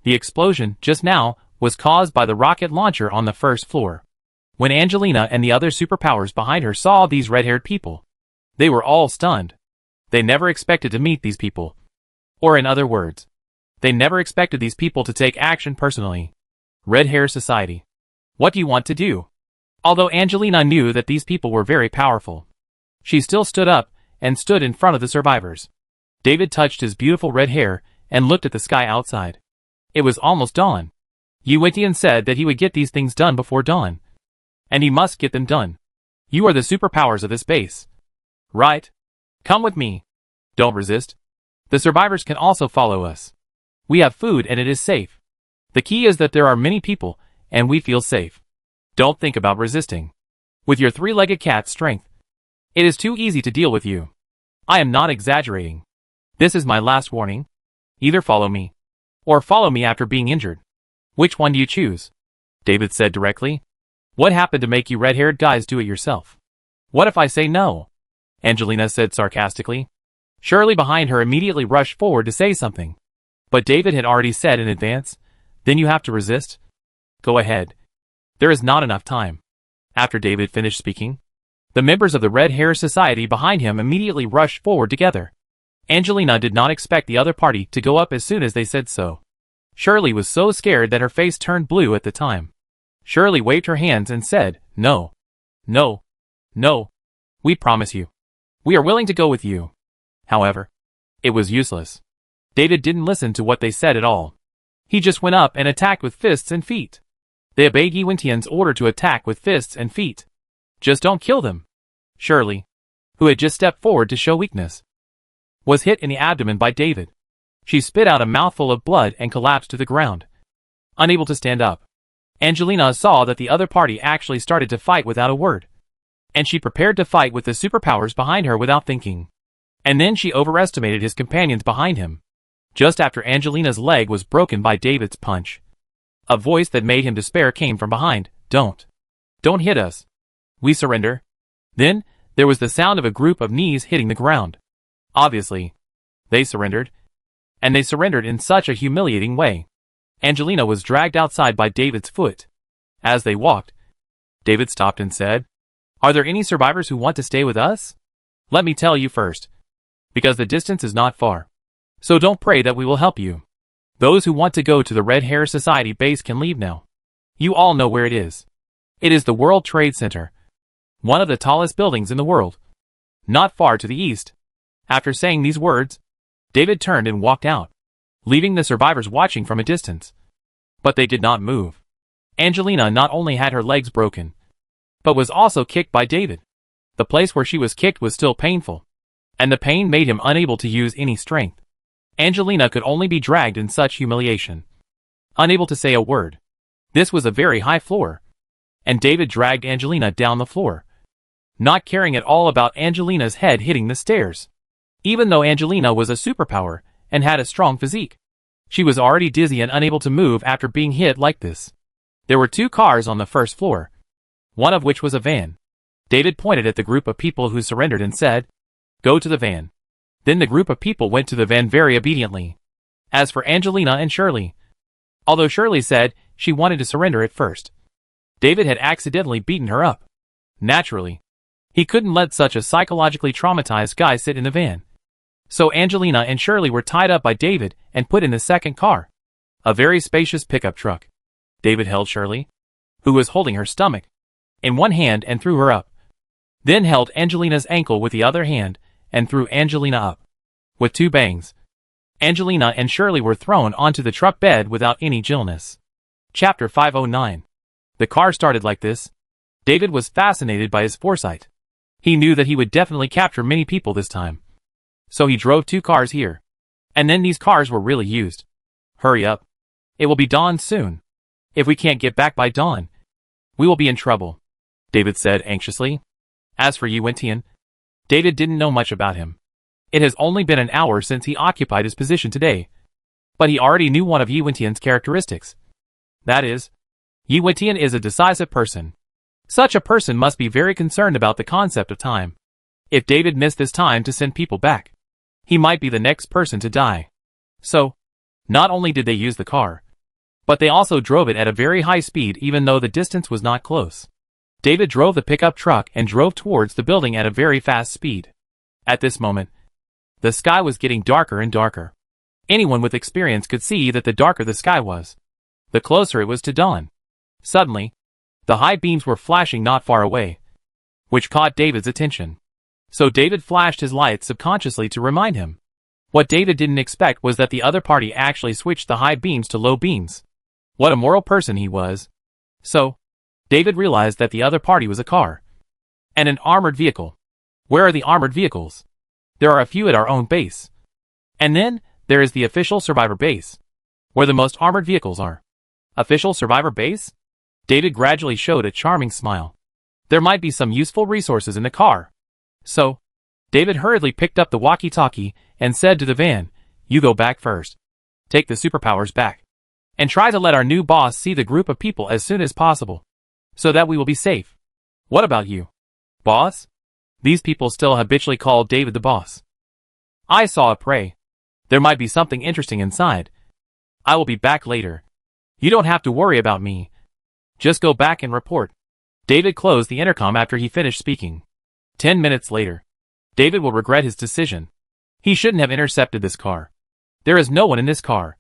The explosion, just now, was caused by the rocket launcher on the first floor. When Angelina and the other superpowers behind her saw these red-haired people, they were all stunned. They never expected to meet these people. Or in other words, they never expected these people to take action personally. Red Hair Society. What do you want to do? Although Angelina knew that these people were very powerful, she still stood up and stood in front of the survivors. David touched his beautiful red hair and looked at the sky outside. It was almost dawn. Yuetian said that he would get these things done before dawn. And he must get them done. You are the superpowers of this base. Right? Come with me. Don't resist. The survivors can also follow us. We have food and it is safe. The key is that there are many people, and we feel safe. Don't think about resisting. With your three-legged cat's strength, it is too easy to deal with you. I am not exaggerating. This is my last warning. Either follow me, or follow me after being injured. Which one do you choose? David said directly. What happened to make you red-haired guys do it yourself? What if I say no? Angelina said sarcastically. Shirley behind her immediately rushed forward to say something. But David had already said in advance, then you have to resist? Go ahead. There is not enough time. After David finished speaking, the members of the Red Hair Society behind him immediately rushed forward together. Angelina did not expect the other party to go up as soon as they said so. Shirley was so scared that her face turned blue at the time. Shirley waved her hands and said, No. No. No. We promise you. We are willing to go with you. However, it was useless. David didn't listen to what they said at all. He just went up and attacked with fists and feet. They obeyed Yuetian's order to attack with fists and feet. Just don't kill them. Shirley, who had just stepped forward to show weakness, was hit in the abdomen by David. She spit out a mouthful of blood and collapsed to the ground, unable to stand up. Angelina saw that the other party actually started to fight without a word, and she prepared to fight with the superpowers behind her without thinking. And then she overestimated his companions behind him. Just after Angelina's leg was broken by David's punch, a voice that made him despair came from behind. Don't hit us. We surrender. Then, there was the sound of a group of knees hitting the ground. Obviously, they surrendered. And they surrendered in such a humiliating way. Angelina was dragged outside by David's foot. As they walked, David stopped and said, Are there any survivors who want to stay with us? Let me tell you first. Because the distance is not far. So don't pray that we will help you. Those who want to go to the Red Hair Society base can leave now. You all know where it is. It is the World Trade Center, one of the tallest buildings in the world, not far to the east. After saying these words, David turned and walked out, leaving the survivors watching from a distance. But they did not move. Angelina not only had her legs broken, but was also kicked by David. The place where she was kicked was still painful, and the pain made him unable to use any strength. Angelina could only be dragged in such humiliation, unable to say a word. This was a very high floor, and David dragged Angelina down the floor, not caring at all about Angelina's head hitting the stairs. Even though Angelina was a superpower and had a strong physique, She was already dizzy and unable to move after being hit like this. There were 2 cars on the first floor, one of which was a van. David pointed at the group of people who surrendered and said, "Go to the van." Then the group of people went to the van very obediently. As for Angelina and Shirley, although Shirley said she wanted to surrender at first, David had accidentally beaten her up. Naturally, he couldn't let such a psychologically traumatized guy sit in the van. So Angelina and Shirley were tied up by David and put in the second car, a very spacious pickup truck. David held Shirley, who was holding her stomach, in one hand and threw her up. Then held Angelina's ankle with the other hand and threw Angelina up. With 2 bangs, Angelina and Shirley were thrown onto the truck bed without any illness. Chapter 509. The car started like this. David was fascinated by his foresight. He knew that he would definitely capture many people this time. So he drove 2 cars here. And then these cars were really used. Hurry up. It will be dawn soon. If we can't get back by dawn, we will be in trouble, David said anxiously. As for Yuan-Tian, David didn't know much about him. It has only been an hour since he occupied his position today. But he already knew one of Yuan-Tian's characteristics. That is, Yuan-Tian is a decisive person. Such a person must be very concerned about the concept of time. If David missed this time to send people back, he might be the next person to die. So, not only did they use the car, but they also drove it at a very high speed even though the distance was not close. David drove the pickup truck and drove towards the building at a very fast speed. At this moment, the sky was getting darker and darker. Anyone with experience could see that the darker the sky was, the closer it was to dawn. Suddenly, the high beams were flashing not far away, which caught David's attention. So David flashed his lights subconsciously to remind him. What David didn't expect was that the other party actually switched the high beams to low beams. What a moral person he was. So, David realized that the other party was a car and an armored vehicle. Where are the armored vehicles? There are a few at our own base. And then, there is the official survivor base, where the most armored vehicles are. Official survivor base? David gradually showed a charming smile. There might be some useful resources in the car. So, David hurriedly picked up the walkie-talkie and said to the van, "You go back first. Take the superpowers back. And try to let our new boss see the group of people as soon as possible, so that we will be safe." "What about you, boss?" These people still habitually called David the boss. "I saw a prey. There might be something interesting inside. I will be back later. You don't have to worry about me. Just go back and report." David closed the intercom after he finished speaking. 10 minutes later, David will regret his decision. He shouldn't have intercepted this car. There is no one in this car.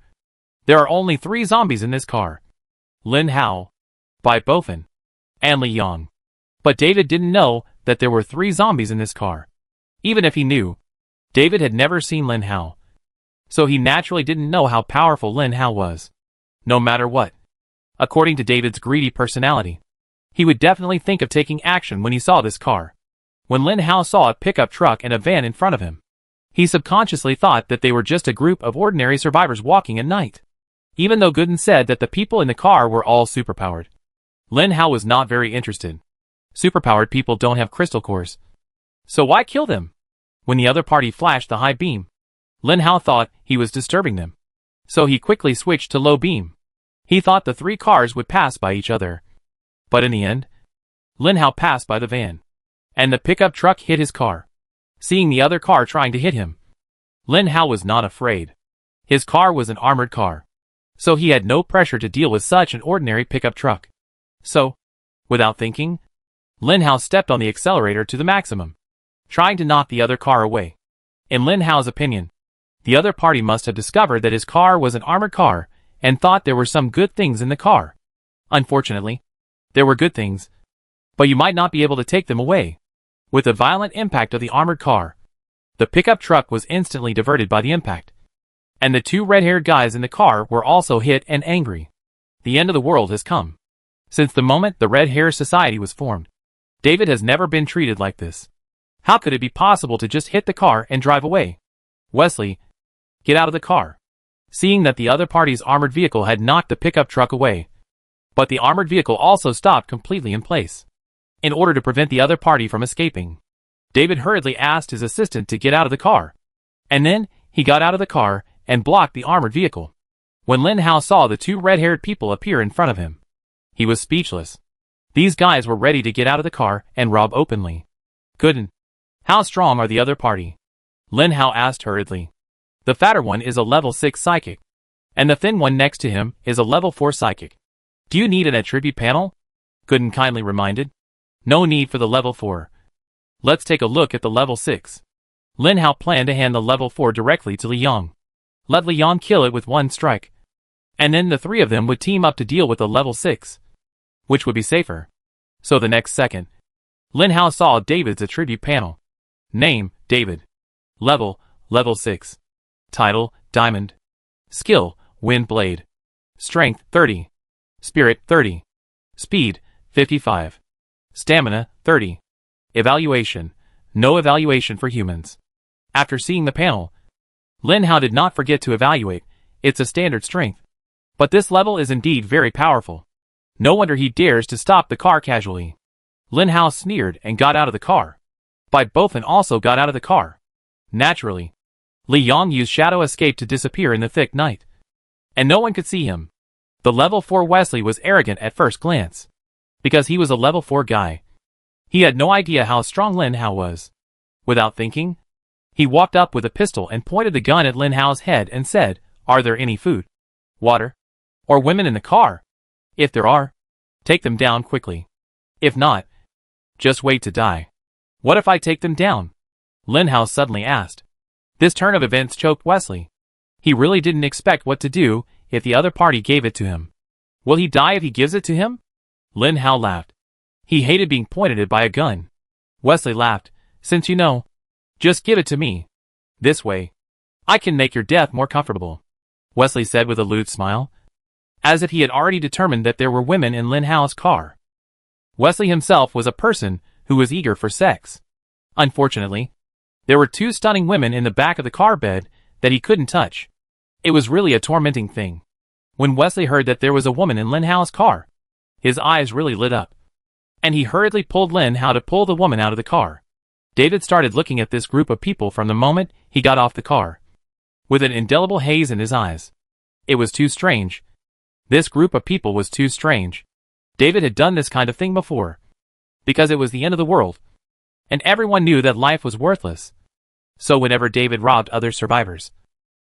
There are only 3 zombies in this car. Lin Hao, Bai Bofin, and Li Yang. But David didn't know that there were 3 zombies in this car. Even if he knew, David had never seen Lin Hao. So he naturally didn't know how powerful Lin Hao was. No matter what. According to David's greedy personality, he would definitely think of taking action when he saw this car. When Lin Hao saw a pickup truck and a van in front of him, he subconsciously thought that they were just a group of ordinary survivors walking at night. Even though Gooden said that the people in the car were all superpowered, Lin Hao was not very interested. Superpowered people don't have crystal cores. So why kill them? When the other party flashed the high beam, Lin Hao thought he was disturbing them. So he quickly switched to low beam. He thought the 3 cars would pass by each other. But in the end, Lin Hao passed by the van, and the pickup truck hit his car. Seeing the other car trying to hit him, Lin Hao was not afraid. His car was an armored car, so he had no pressure to deal with such an ordinary pickup truck. So, without thinking, Lin Hao stepped on the accelerator to the maximum, trying to knock the other car away. In Lin Hao's opinion, the other party must have discovered that his car was an armored car and thought there were some good things in the car. Unfortunately, there were good things, but you might not be able to take them away. With the violent impact of the armored car, the pickup truck was instantly diverted by the impact, and the 2 red-haired guys in the car were also hit and angry. The end of the world has come. Since the moment the Red Hair Society was formed, David has never been treated like this. How could it be possible to just hit the car and drive away? "Wesley, get out of the car." Seeing that the other party's armored vehicle had knocked the pickup truck away, but the armored vehicle also stopped completely in place. In order to prevent the other party from escaping, David hurriedly asked his assistant to get out of the car. And then, he got out of the car and blocked the armored vehicle. when Lin Hao saw the two red-haired people appear in front of him. He was speechless. These guys were ready to get out of the car and rob openly. Couldn't. How strong are the other party? Lin Hao asked hurriedly. The fatter one is a level 6 psychic. And the thin one next to him is a level 4 psychic. Do you need an attribute panel? Gooden kindly reminded. No need for the level 4. Let's take a look at the level 6. Lin Hao planned to hand the level 4 directly to Li Yang. Let Li Yang kill it with one strike. And then the three of them would team up to deal with the level 6. Which would be safer. So the next second, Lin Hao saw David's attribute panel. Name, David. Level 6. Title, Diamond. Skill, Wind Blade. Strength, 30. Spirit, 30. Speed, 55. Stamina, 30. Evaluation. No evaluation for humans. After seeing the panel, Lin Hao did not forget to evaluate. It's a standard strength. But this level is indeed very powerful. No wonder he dares to stop the car casually. Lin Hao sneered and got out of the car. Bite both and also got out of the car. Naturally, Li Yang used shadow escape to disappear in the thick night. And no one could see him. The level 4 Wesley was arrogant at first glance. Because he was a level 4 guy. He had no idea how strong Lin Hao was. Without thinking, he walked up with a pistol and pointed the gun at Lin Hao's head and said, "Are there any food, water, or women in the car? If there are, take them down quickly. If not, just wait to die." "What if I take them down?" Lin Hao suddenly asked. This turn of events choked Wesley. He really didn't expect what to do if the other party gave it to him. Will he die if he gives it to him? Lin Hao laughed. He hated being pointed at by a gun. Wesley laughed. "Since you know, just give it to me. This way, I can make your death more comfortable," Wesley said with a lewd smile, as if he had already determined that there were women in Lin Hao's car. Wesley himself was a person who was eager for sex. Unfortunately, there were two stunning women in the back of the car bed that he couldn't touch. It was really a tormenting thing. When Wesley heard that there was a woman in Lin Hao's car, his eyes really lit up. And he hurriedly pulled Lin Hao to pull the woman out of the car. David started looking at this group of people from the moment he got off the car, with an indelible haze in his eyes. It was too strange. This group of people was too strange. David had done this kind of thing before. Because it was the end of the world. And everyone knew that life was worthless. So whenever David robbed other survivors,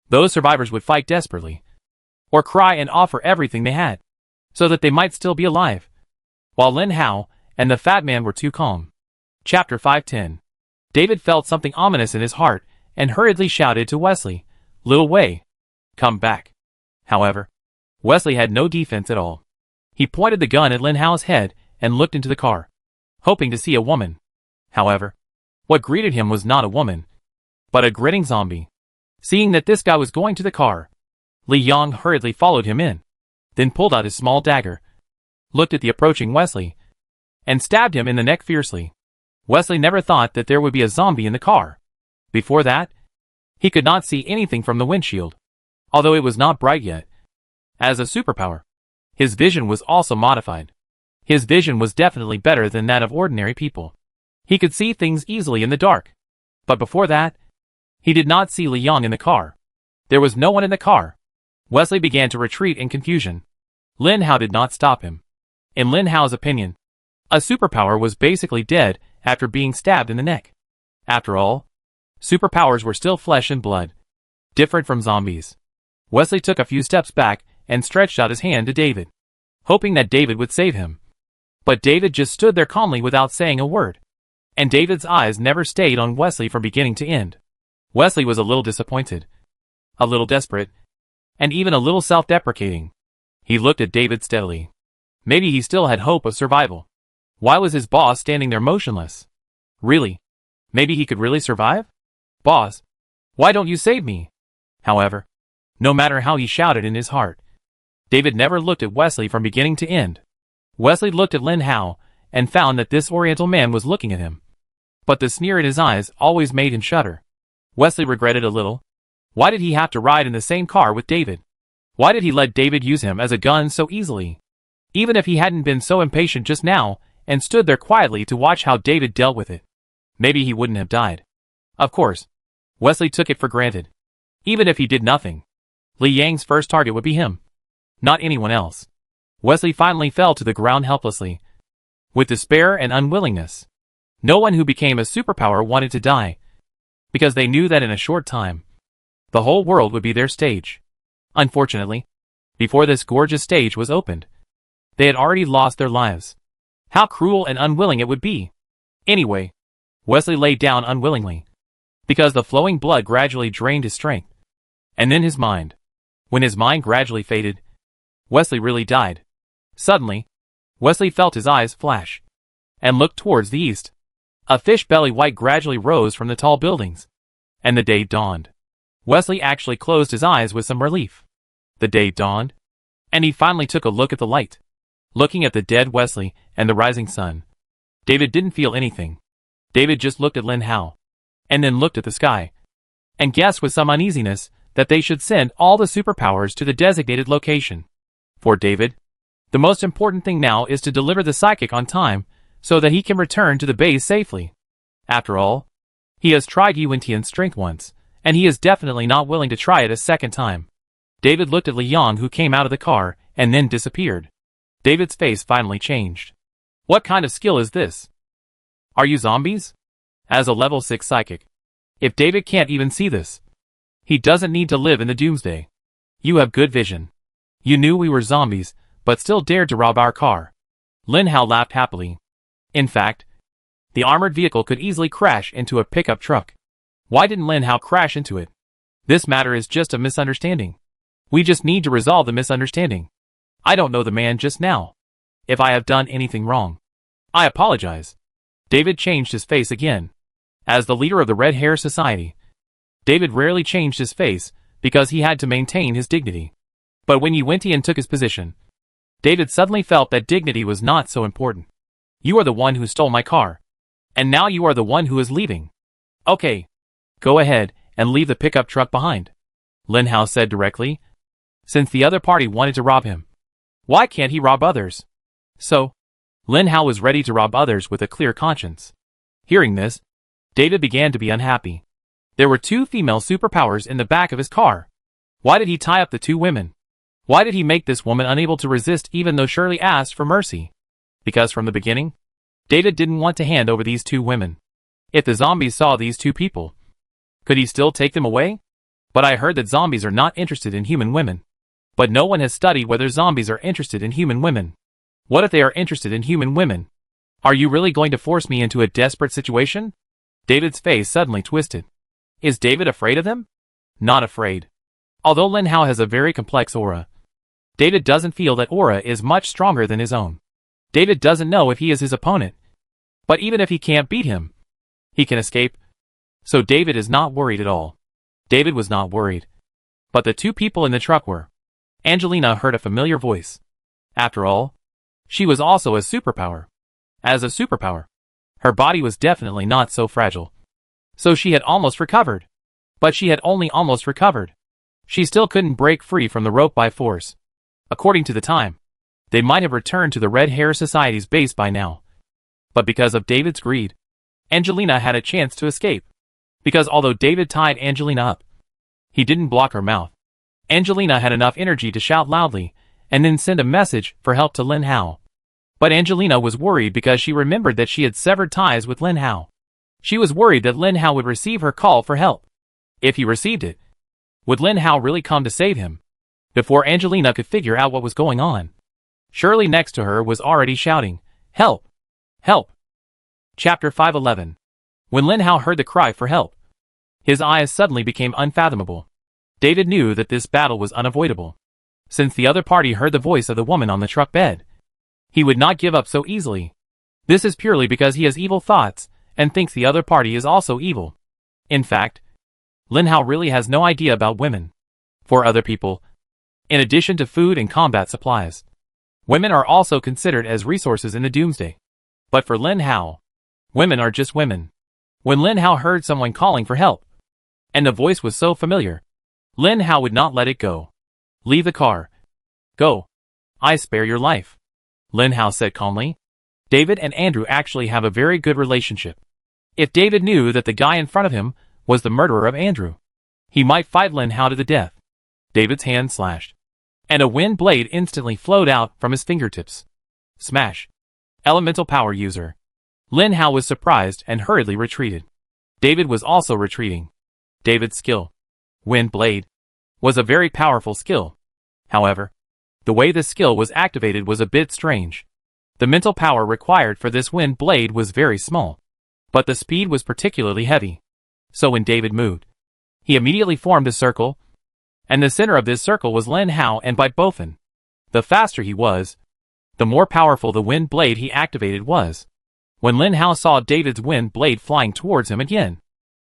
those survivors would fight desperately. Or cry and offer everything they had, so that they might still be alive. While Lin Hao and the fat man were too calm. Chapter 510. David felt something ominous in his heart and hurriedly shouted to Wesley, "Little Wei, come back." However, Wesley had no defense at all. He pointed the gun at Lin Hao's head and looked into the car, hoping to see a woman. However, what greeted him was not a woman, but a grinning zombie. Seeing that this guy was going to the car, Li Yang hurriedly followed him in, then pulled out his small dagger, looked at the approaching Wesley, and stabbed him in the neck fiercely. Wesley never thought that there would be a zombie in the car. Before that, he could not see anything from the windshield, although it was not bright yet. As a superpower, his vision was also modified. His vision was definitely better than that of ordinary people. He could see things easily in the dark. But before that, he did not see Li Yang in the car. There was no one in the car. Wesley began to retreat in confusion. Lin Hao did not stop him. In Lin Hao's opinion, a superpower was basically dead after being stabbed in the neck. After all, superpowers were still flesh and blood, different from zombies. Wesley took a few steps back and stretched out his hand to David, hoping that David would save him. But David just stood there calmly without saying a word. And David's eyes never stayed on Wesley from beginning to end. Wesley was a little disappointed, a little desperate, and even a little self-deprecating. He looked at David steadily. Maybe he still had hope of survival. Why was his boss standing there motionless? Really? Maybe he could really survive? "Boss, why don't you save me?" However, no matter how he shouted in his heart, David never looked at Wesley from beginning to end. Wesley looked at Lin Hao and found that this Oriental man was looking at him. But the sneer in his eyes always made him shudder. Wesley regretted a little. Why did he have to ride in the same car with David? Why did he let David use him as a gun so easily? Even if he hadn't been so impatient just now and stood there quietly to watch how David dealt with it, maybe he wouldn't have died. Of course, Wesley took it for granted. Even if he did nothing, Li Yang's first target would be him, not anyone else. Wesley finally fell to the ground helplessly, with despair and unwillingness. No one who became a superpower wanted to die, because they knew that in a short time, the whole world would be their stage. Unfortunately, before this gorgeous stage was opened, they had already lost their lives. How cruel and unwilling it would be. Anyway, Wesley lay down unwillingly, because the flowing blood gradually drained his strength. And then his mind. When his mind gradually faded, Wesley really died. Suddenly, Wesley felt his eyes flash, and looked towards the east. A fish belly white gradually rose from the tall buildings, and the day dawned. Wesley actually closed his eyes with some relief. The day dawned, and he finally took a look at the light. Looking at the dead Wesley and the rising sun, David didn't feel anything. David just looked at Lin Hao, and then looked at the sky, and guessed with some uneasiness that they should send all the superpowers to the designated location. For David, the most important thing now is to deliver the psychic on time so that he can return to the base safely. After all, he has tried Yuan-Tian's strength once, and he is definitely not willing to try it a second time. David looked at Li Yang, who came out of the car and then disappeared. David's face finally changed. What kind of skill is this? Are you zombies? As a level 6 psychic, if David can't even see this, he doesn't need to live in the doomsday. You have good vision. You knew we were zombies, but still dared to rob our car. Lin Hao laughed happily. In fact, the armored vehicle could easily crash into a pickup truck. Why didn't Lin Hao crash into it? This matter is just a misunderstanding. We just need to resolve the misunderstanding. I don't know the man just now. If I have done anything wrong, I apologize. David changed his face again. As the leader of the Red Hair Society, David rarely changed his face because he had to maintain his dignity. But when Yuan-Tian took his position, David suddenly felt that dignity was not so important. You are the one who stole my car, and now you are the one who is leaving. Okay, go ahead and leave the pickup truck behind, Lin Hao said directly. Since the other party wanted to rob him, why can't he rob others? So, Lin Hao was ready to rob others with a clear conscience. Hearing this, David began to be unhappy. There were 2 female superpowers in the back of his car. Why did he tie up the 2 women? Why did he make this woman unable to resist even though Shirley asked for mercy? Because from the beginning, David didn't want to hand over these 2 women. If the zombies saw these 2 people, could he still take them away? But I heard that zombies are not interested in human women. But no one has studied whether zombies are interested in human women. What if they are interested in human women? Are you really going to force me into a desperate situation? David's face suddenly twisted. Is David afraid of them? Not afraid. Although Lin Hao has a very complex aura, David doesn't feel that aura is much stronger than his own. David doesn't know if he is his opponent. But even if he can't beat him, he can escape. So David is not worried at all. David was not worried. But the 2 people in the truck were. Angelina heard a familiar voice. After all, she was also a superpower. As a superpower, her body was definitely not so fragile. So she had almost recovered. But she had only almost recovered. She still couldn't break free from the rope by force. According to the time, they might have returned to the Red Hair Society's base by now. But because of David's greed, Angelina had a chance to escape. Because although David tied Angelina up, he didn't block her mouth. Angelina had enough energy to shout loudly, and then send a message for help to Lin Hao. But Angelina was worried because she remembered that she had severed ties with Lin Hao. She was worried that Lin Hao would receive her call for help. If he received it, would Lin Hao really come to save him? Before Angelina could figure out what was going on, Shirley next to her was already shouting, "Help! Help!" Chapter 511. When Lin Hao heard the cry for help, his eyes suddenly became unfathomable. David knew that this battle was unavoidable. Since the other party heard the voice of the woman on the truck bed, he would not give up so easily. This is purely because he has evil thoughts and thinks the other party is also evil. In fact, Lin Hao really has no idea about women. For other people, in addition to food and combat supplies, women are also considered as resources in the doomsday. But for Lin Hao, women are just women. When Lin Hao heard someone calling for help, and the voice was so familiar, Lin Hao would not let it go. "Leave the car. Go. I spare your life," Lin Hao said calmly. David and Andrew actually have a very good relationship. If David knew that the guy in front of him was the murderer of Andrew, he might fight Lin Hao to the death. David's hand slashed, and a wind blade instantly flowed out from his fingertips. Smash. Elemental power user. Lin Hao was surprised and hurriedly retreated. David was also retreating. David's skill, Wind Blade, was a very powerful skill. However, the way the skill was activated was a bit strange. The mental power required for this wind blade was very small, but the speed was particularly heavy. So when David moved, he immediately formed a circle, and the center of this circle was Lin Hao, and by Bofin. The faster he was, the more powerful the wind blade he activated was. When Lin Hao saw David's wind blade flying towards him again,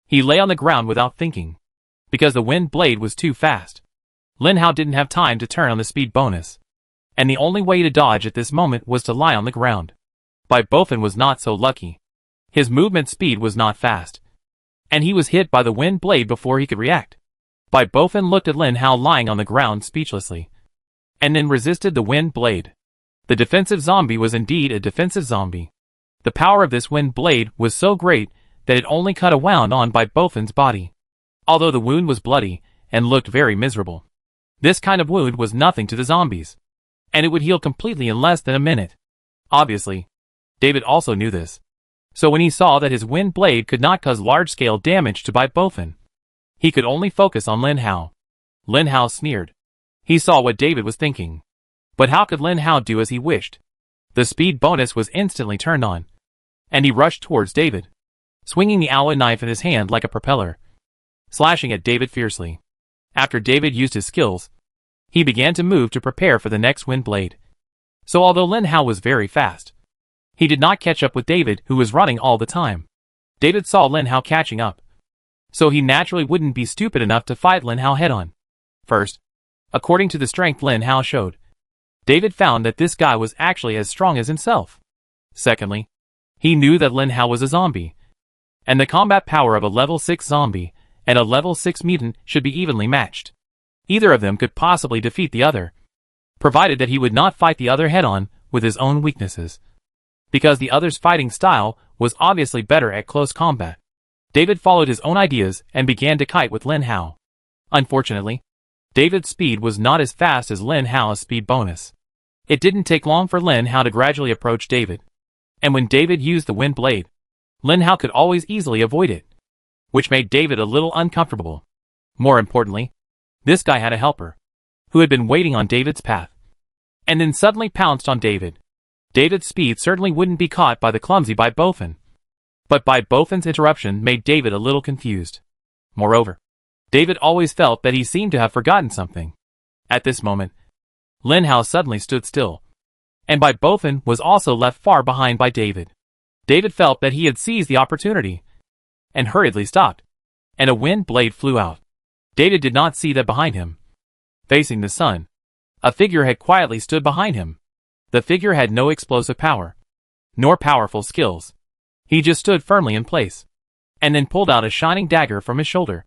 he lay on the ground without thinking, because the wind blade was too fast. Lin Hao didn't have time to turn on the speed bonus, and the only way to dodge at this moment was to lie on the ground. Bai Bofin was not so lucky. His movement speed was not fast, and he was hit by the wind blade before he could react. Bai Bofin looked at Lin Hao lying on the ground speechlessly, and then resisted the wind blade. The defensive zombie was indeed a defensive zombie. The power of this wind blade was so great that it only cut a wound on Bai Bofin's body, although the wound was bloody and looked very miserable. This kind of wound was nothing to the zombies, and it would heal completely in less than a minute. Obviously, David also knew this. So when he saw that his wind blade could not cause large-scale damage to Bai Bofin, he could only focus on Lin Hao. Lin Hao sneered. He saw what David was thinking. But how could Lin Hao do as he wished? The speed bonus was instantly turned on, and he rushed towards David, swinging the alloy knife in his hand like a propeller, slashing at David fiercely. After David used his skills, he began to move to prepare for the next wind blade. So although Lin Hao was very fast, he did not catch up with David, who was running all the time. David saw Lin Hao catching up, so he naturally wouldn't be stupid enough to fight Lin Hao head-on. First, according to the strength Lin Hao showed, David found that this guy was actually as strong as himself. Secondly, he knew that Lin Hao was a zombie, and the combat power of a level 6 zombie and a level 6 mutant should be evenly matched. Either of them could possibly defeat the other, provided that he would not fight the other head-on with his own weaknesses, because the other's fighting style was obviously better at close combat. David followed his own ideas and began to kite with Lin Hao. Unfortunately, David's speed was not as fast as Lin Hao's speed bonus. It didn't take long for Lin Hao to gradually approach David, and when David used the wind blade, Lin Hao could always easily avoid it, which made David a little uncomfortable. More importantly, this guy had a helper, who had been waiting on David's path, and then suddenly pounced on David. David's speed certainly wouldn't be caught by the clumsy Bai Bofin, but Bai Bofin's interruption made David a little confused. Moreover, David always felt that he seemed to have forgotten something. At this moment, Lin Hao suddenly stood still, and Bai Bofin was also left far behind by David. David felt that he had seized the opportunity, and hurriedly stopped, and a wind blade flew out. David did not see that behind him, facing the sun, a figure had quietly stood behind him. The figure had no explosive power, nor powerful skills. He just stood firmly in place, and then pulled out a shining dagger from his shoulder.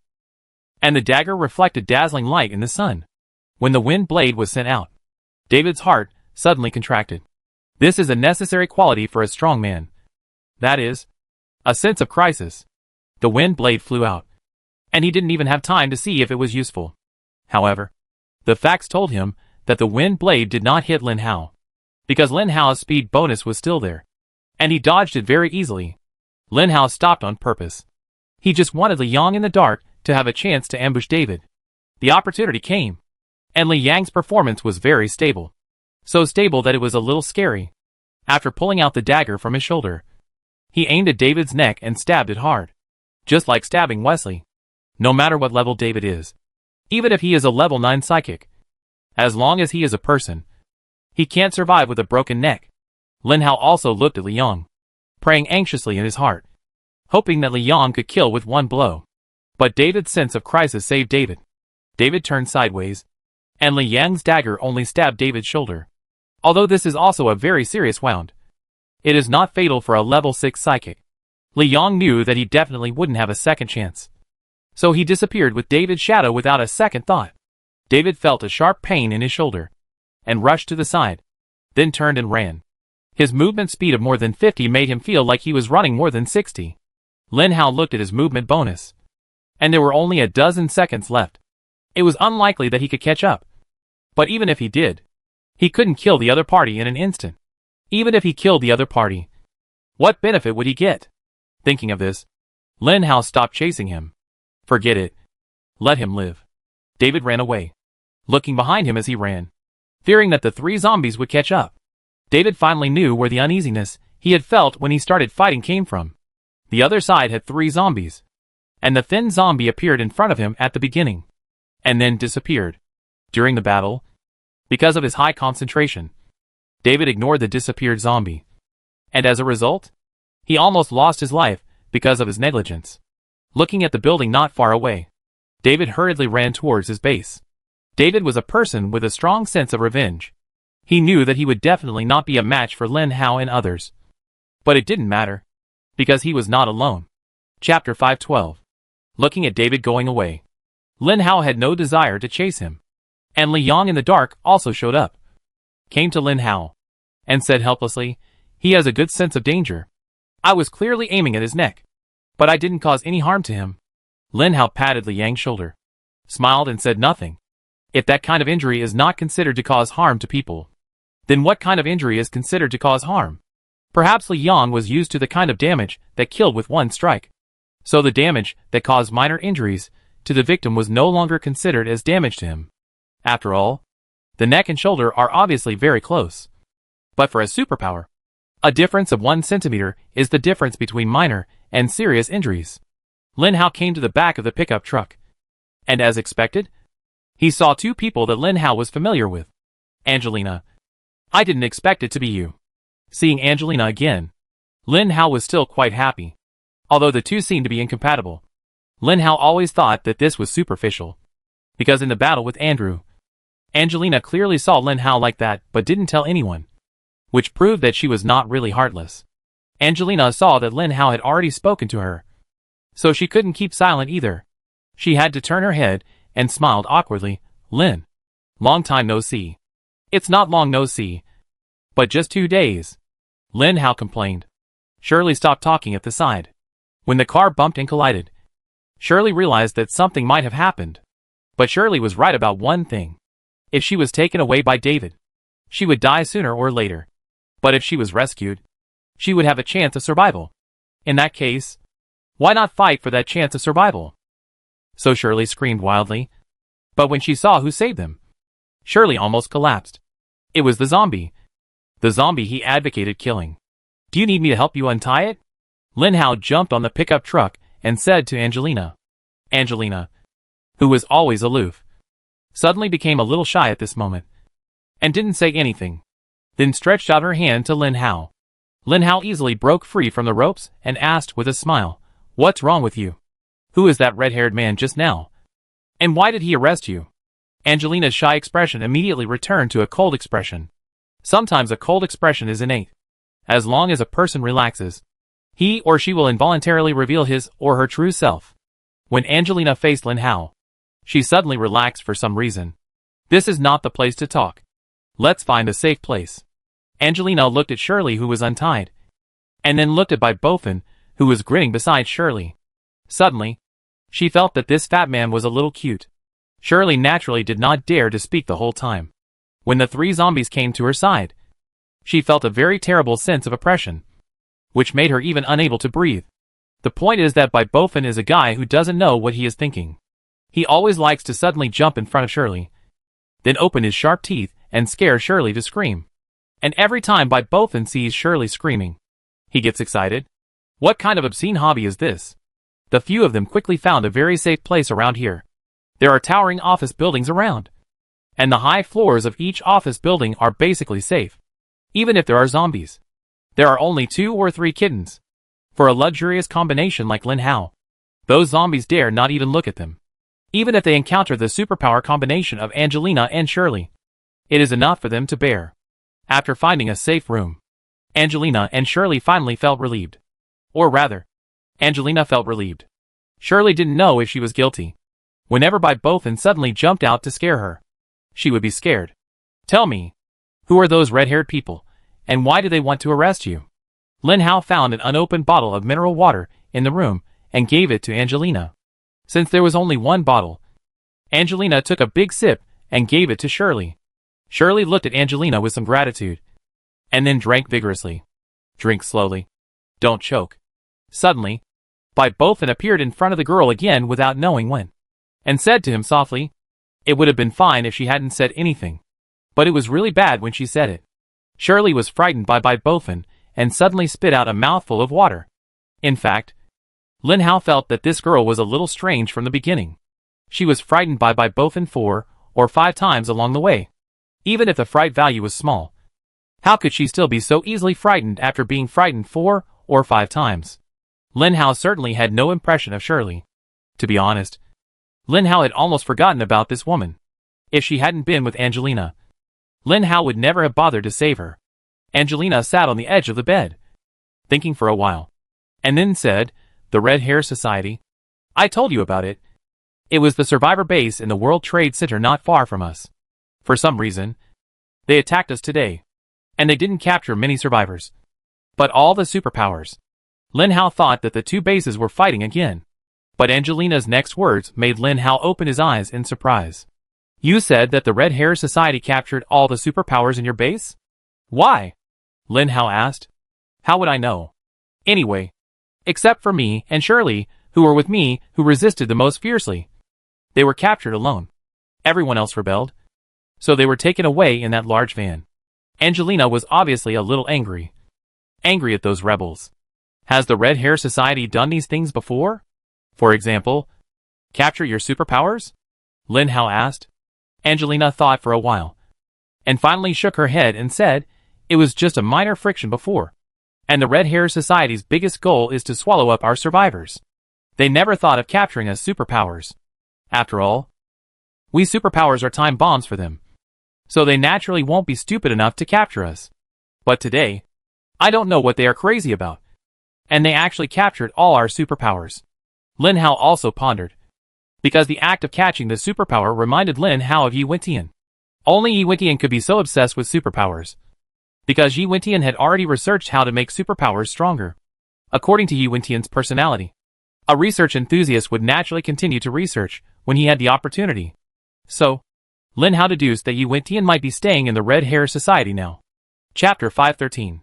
And the dagger reflected dazzling light in the sun. When the wind blade was sent out, David's heart suddenly contracted. This is a necessary quality for a strong man. That is, a sense of crisis. The wind blade flew out, and he didn't even have time to see if it was useful. However, the facts told him that the wind blade did not hit Lin Hao, because Lin Hao's speed bonus was still there, and he dodged it very easily. Lin Hao stopped on purpose. He just wanted Li Yang in the dark to have a chance to ambush David. The opportunity came, and Li Yang's performance was very stable. So stable that it was a little scary. After pulling out the dagger from his shoulder, he aimed at David's neck and stabbed it hard. Just like stabbing Wesley. No matter what level David is, even if he is a level 9 psychic, as long as he is a person, he can't survive with a broken neck. Lin Hao also looked at Li Yang, praying anxiously in his heart, hoping that Li Yang could kill with one blow. But David's sense of crisis saved David. David turned sideways, and Li Yang's dagger only stabbed David's shoulder. Although this is also a very serious wound, it is not fatal for a level 6 psychic. Li Yang knew that he definitely wouldn't have a second chance, so he disappeared with David's shadow without a second thought. David felt a sharp pain in his shoulder, and rushed to the side, then turned and ran. His movement speed of more than 50 made him feel like he was running more than 60. Lin Hao looked at his movement bonus, and there were only a dozen seconds left. It was unlikely that he could catch up. But even if he did, he couldn't kill the other party in an instant. Even if he killed the other party, what benefit would he get? Thinking of this, Lin Hao stopped chasing him. Forget it. Let him live. David ran away, looking behind him as he ran, fearing that the 3 zombies would catch up. David finally knew where the uneasiness he had felt when he started fighting came from. The other side had 3 zombies, and the thin zombie appeared in front of him at the beginning, and then disappeared. During the battle, because of his high concentration, David ignored the disappeared zombie, and as a result, he almost lost his life because of his negligence. Looking at the building not far away, David hurriedly ran towards his base. David was a person with a strong sense of revenge. He knew that he would definitely not be a match for Lin Hao and others. But it didn't matter, because he was not alone. Chapter 512. Looking at David going away, Lin Hao had no desire to chase him. And Li Yang in the dark also showed up, came to Lin Hao, and said helplessly, "He has a good sense of danger. I was clearly aiming at his neck, but I didn't cause any harm to him." Lin Hao patted Li Yang's shoulder, smiled and said nothing. If that kind of injury is not considered to cause harm to people, then what kind of injury is considered to cause harm? Perhaps Li Yang was used to the kind of damage that killed with one strike. So the damage that caused minor injuries to the victim was no longer considered as damage to him. After all, the neck and shoulder are obviously very close. But for a superpower, a difference of 1 centimeter is the difference between minor and serious injuries. Lin Hao came to the back of the pickup truck, and as expected, he saw 2 people that Lin Hao was familiar with. Angelina. "I didn't expect it to be you." Seeing Angelina again, Lin Hao was still quite happy, although the 2 seemed to be incompatible. Lin Hao always thought that this was superficial, because in the battle with Andrew, Angelina clearly saw Lin Hao like that but didn't tell anyone, which proved that she was not really heartless. Angelina saw that Lin Hao had already spoken to her, so she couldn't keep silent either. She had to turn her head and smiled awkwardly. "Lin, long time no see." "It's not long no see, but just 2 days," Lin Hao complained. Shirley stopped talking at the side. When the car bumped and collided, Shirley realized that something might have happened. But Shirley was right about one thing. If she was taken away by David, she would die sooner or later. But if she was rescued, she would have a chance of survival. In that case, why not fight for that chance of survival? So Shirley screamed wildly. But when she saw who saved them, Shirley almost collapsed. It was the zombie. The zombie he advocated killing. "Do you need me to help you untie it?" Lin Hao jumped on the pickup truck and said to Angelina. Angelina, who was always aloof, suddenly became a little shy at this moment, and didn't say anything, then stretched out her hand to Lin Hao. Lin Hao easily broke free from the ropes and asked with a smile, "What's wrong with you? Who is that red-haired man just now? And why did he arrest you?" Angelina's shy expression immediately returned to a cold expression. Sometimes a cold expression is innate. As long as a person relaxes, he or she will involuntarily reveal his or her true self. When Angelina faced Lin Hao, she suddenly relaxed for some reason. "This is not the place to talk. Let's find a safe place." Angelina looked at Shirley, who was untied, and then looked at Bai Bofin, who was grinning beside Shirley. Suddenly, she felt that this fat man was a little cute. Shirley naturally did not dare to speak the whole time. When the 3 zombies came to her side, she felt a very terrible sense of oppression, which made her even unable to breathe. The point is that Bai Bofin is a guy who doesn't know what he is thinking. He always likes to suddenly jump in front of Shirley, then open his sharp teeth and scare Shirley to scream. And every time Bai Bofin sees Shirley screaming, he gets excited. What kind of obscene hobby is this? The few of them quickly found a very safe place around here. There are towering office buildings around, and the high floors of each office building are basically safe. Even if there are zombies, there are only 2 or 3 kittens. For a luxurious combination like Lin Hao, those zombies dare not even look at them. Even if they encounter the superpower combination of Angelina and Shirley, it is enough for them to bear. After finding a safe room, Angelina and Shirley finally felt relieved. Or rather, Angelina felt relieved. Shirley didn't know if she was guilty. Whenever Bai Bofin suddenly jumped out to scare her, she would be scared. "Tell me, who are those red-haired people, and why do they want to arrest you?" Lin Hao found an unopened bottle of mineral water in the room and gave it to Angelina. Since there was only one bottle, Angelina took a big sip and gave it to Shirley. Shirley looked at Angelina with some gratitude, and then drank vigorously. Drink slowly. Don't choke. Suddenly, Bothan appeared in front of the girl again without knowing when, and said to him softly, "It would have been fine if she hadn't said anything, but it was really bad when she said it." Shirley was frightened by Bothan and suddenly spit out a mouthful of water. In fact, Lin Hao felt that this girl was a little strange from the beginning. She was frightened by Bothan 4 or 5 times along the way. Even if the fright value was small, how could she still be so easily frightened after being frightened 4 or 5 times? Lin Hao certainly had no impression of Shirley. To be honest, Lin Hao had almost forgotten about this woman. If she hadn't been with Angelina, Lin Hao would never have bothered to save her. Angelina sat on the edge of the bed, thinking for a while, and then said, "The Red Hair Society? I told you about it. It was the survivor base in the World Trade Center not far from us. For some reason, they attacked us today, and they didn't capture many survivors, but all the superpowers." Lin Hao thought that the two bases were fighting again, but Angelina's next words made Lin Hao open his eyes in surprise. "You said that the Red Hair Society captured all the superpowers in your base? Why?" Lin Hao asked. "How would I know? Anyway, except for me and Shirley, who were with me, who resisted the most fiercely. They were captured alone. Everyone else rebelled, so they were taken away in that large van." Angelina was obviously a little angry. Angry at those rebels. Has the Red Hair Society done these things before? For example, capture your superpowers? Lin Hao asked. Angelina thought for a while, and finally shook her head and said, "It was just a minor friction before. And the Red Hair Society's biggest goal is to swallow up our survivors. They never thought of capturing us superpowers. After all, we superpowers are time bombs for them. So they naturally won't be stupid enough to capture us. But today, I don't know what they are crazy about. And they actually captured all our superpowers." Lin Hao also pondered, because the act of catching the superpower reminded Lin Hao of Yi Wentian. Only Yi Wentian could be so obsessed with superpowers, because Yi Wentian had already researched how to make superpowers stronger. According to Yi Wentian's personality, a research enthusiast would naturally continue to research when he had the opportunity. So, Lin Hao deduced that Yi Wentian might be staying in the Red Hair Society now. Chapter 513.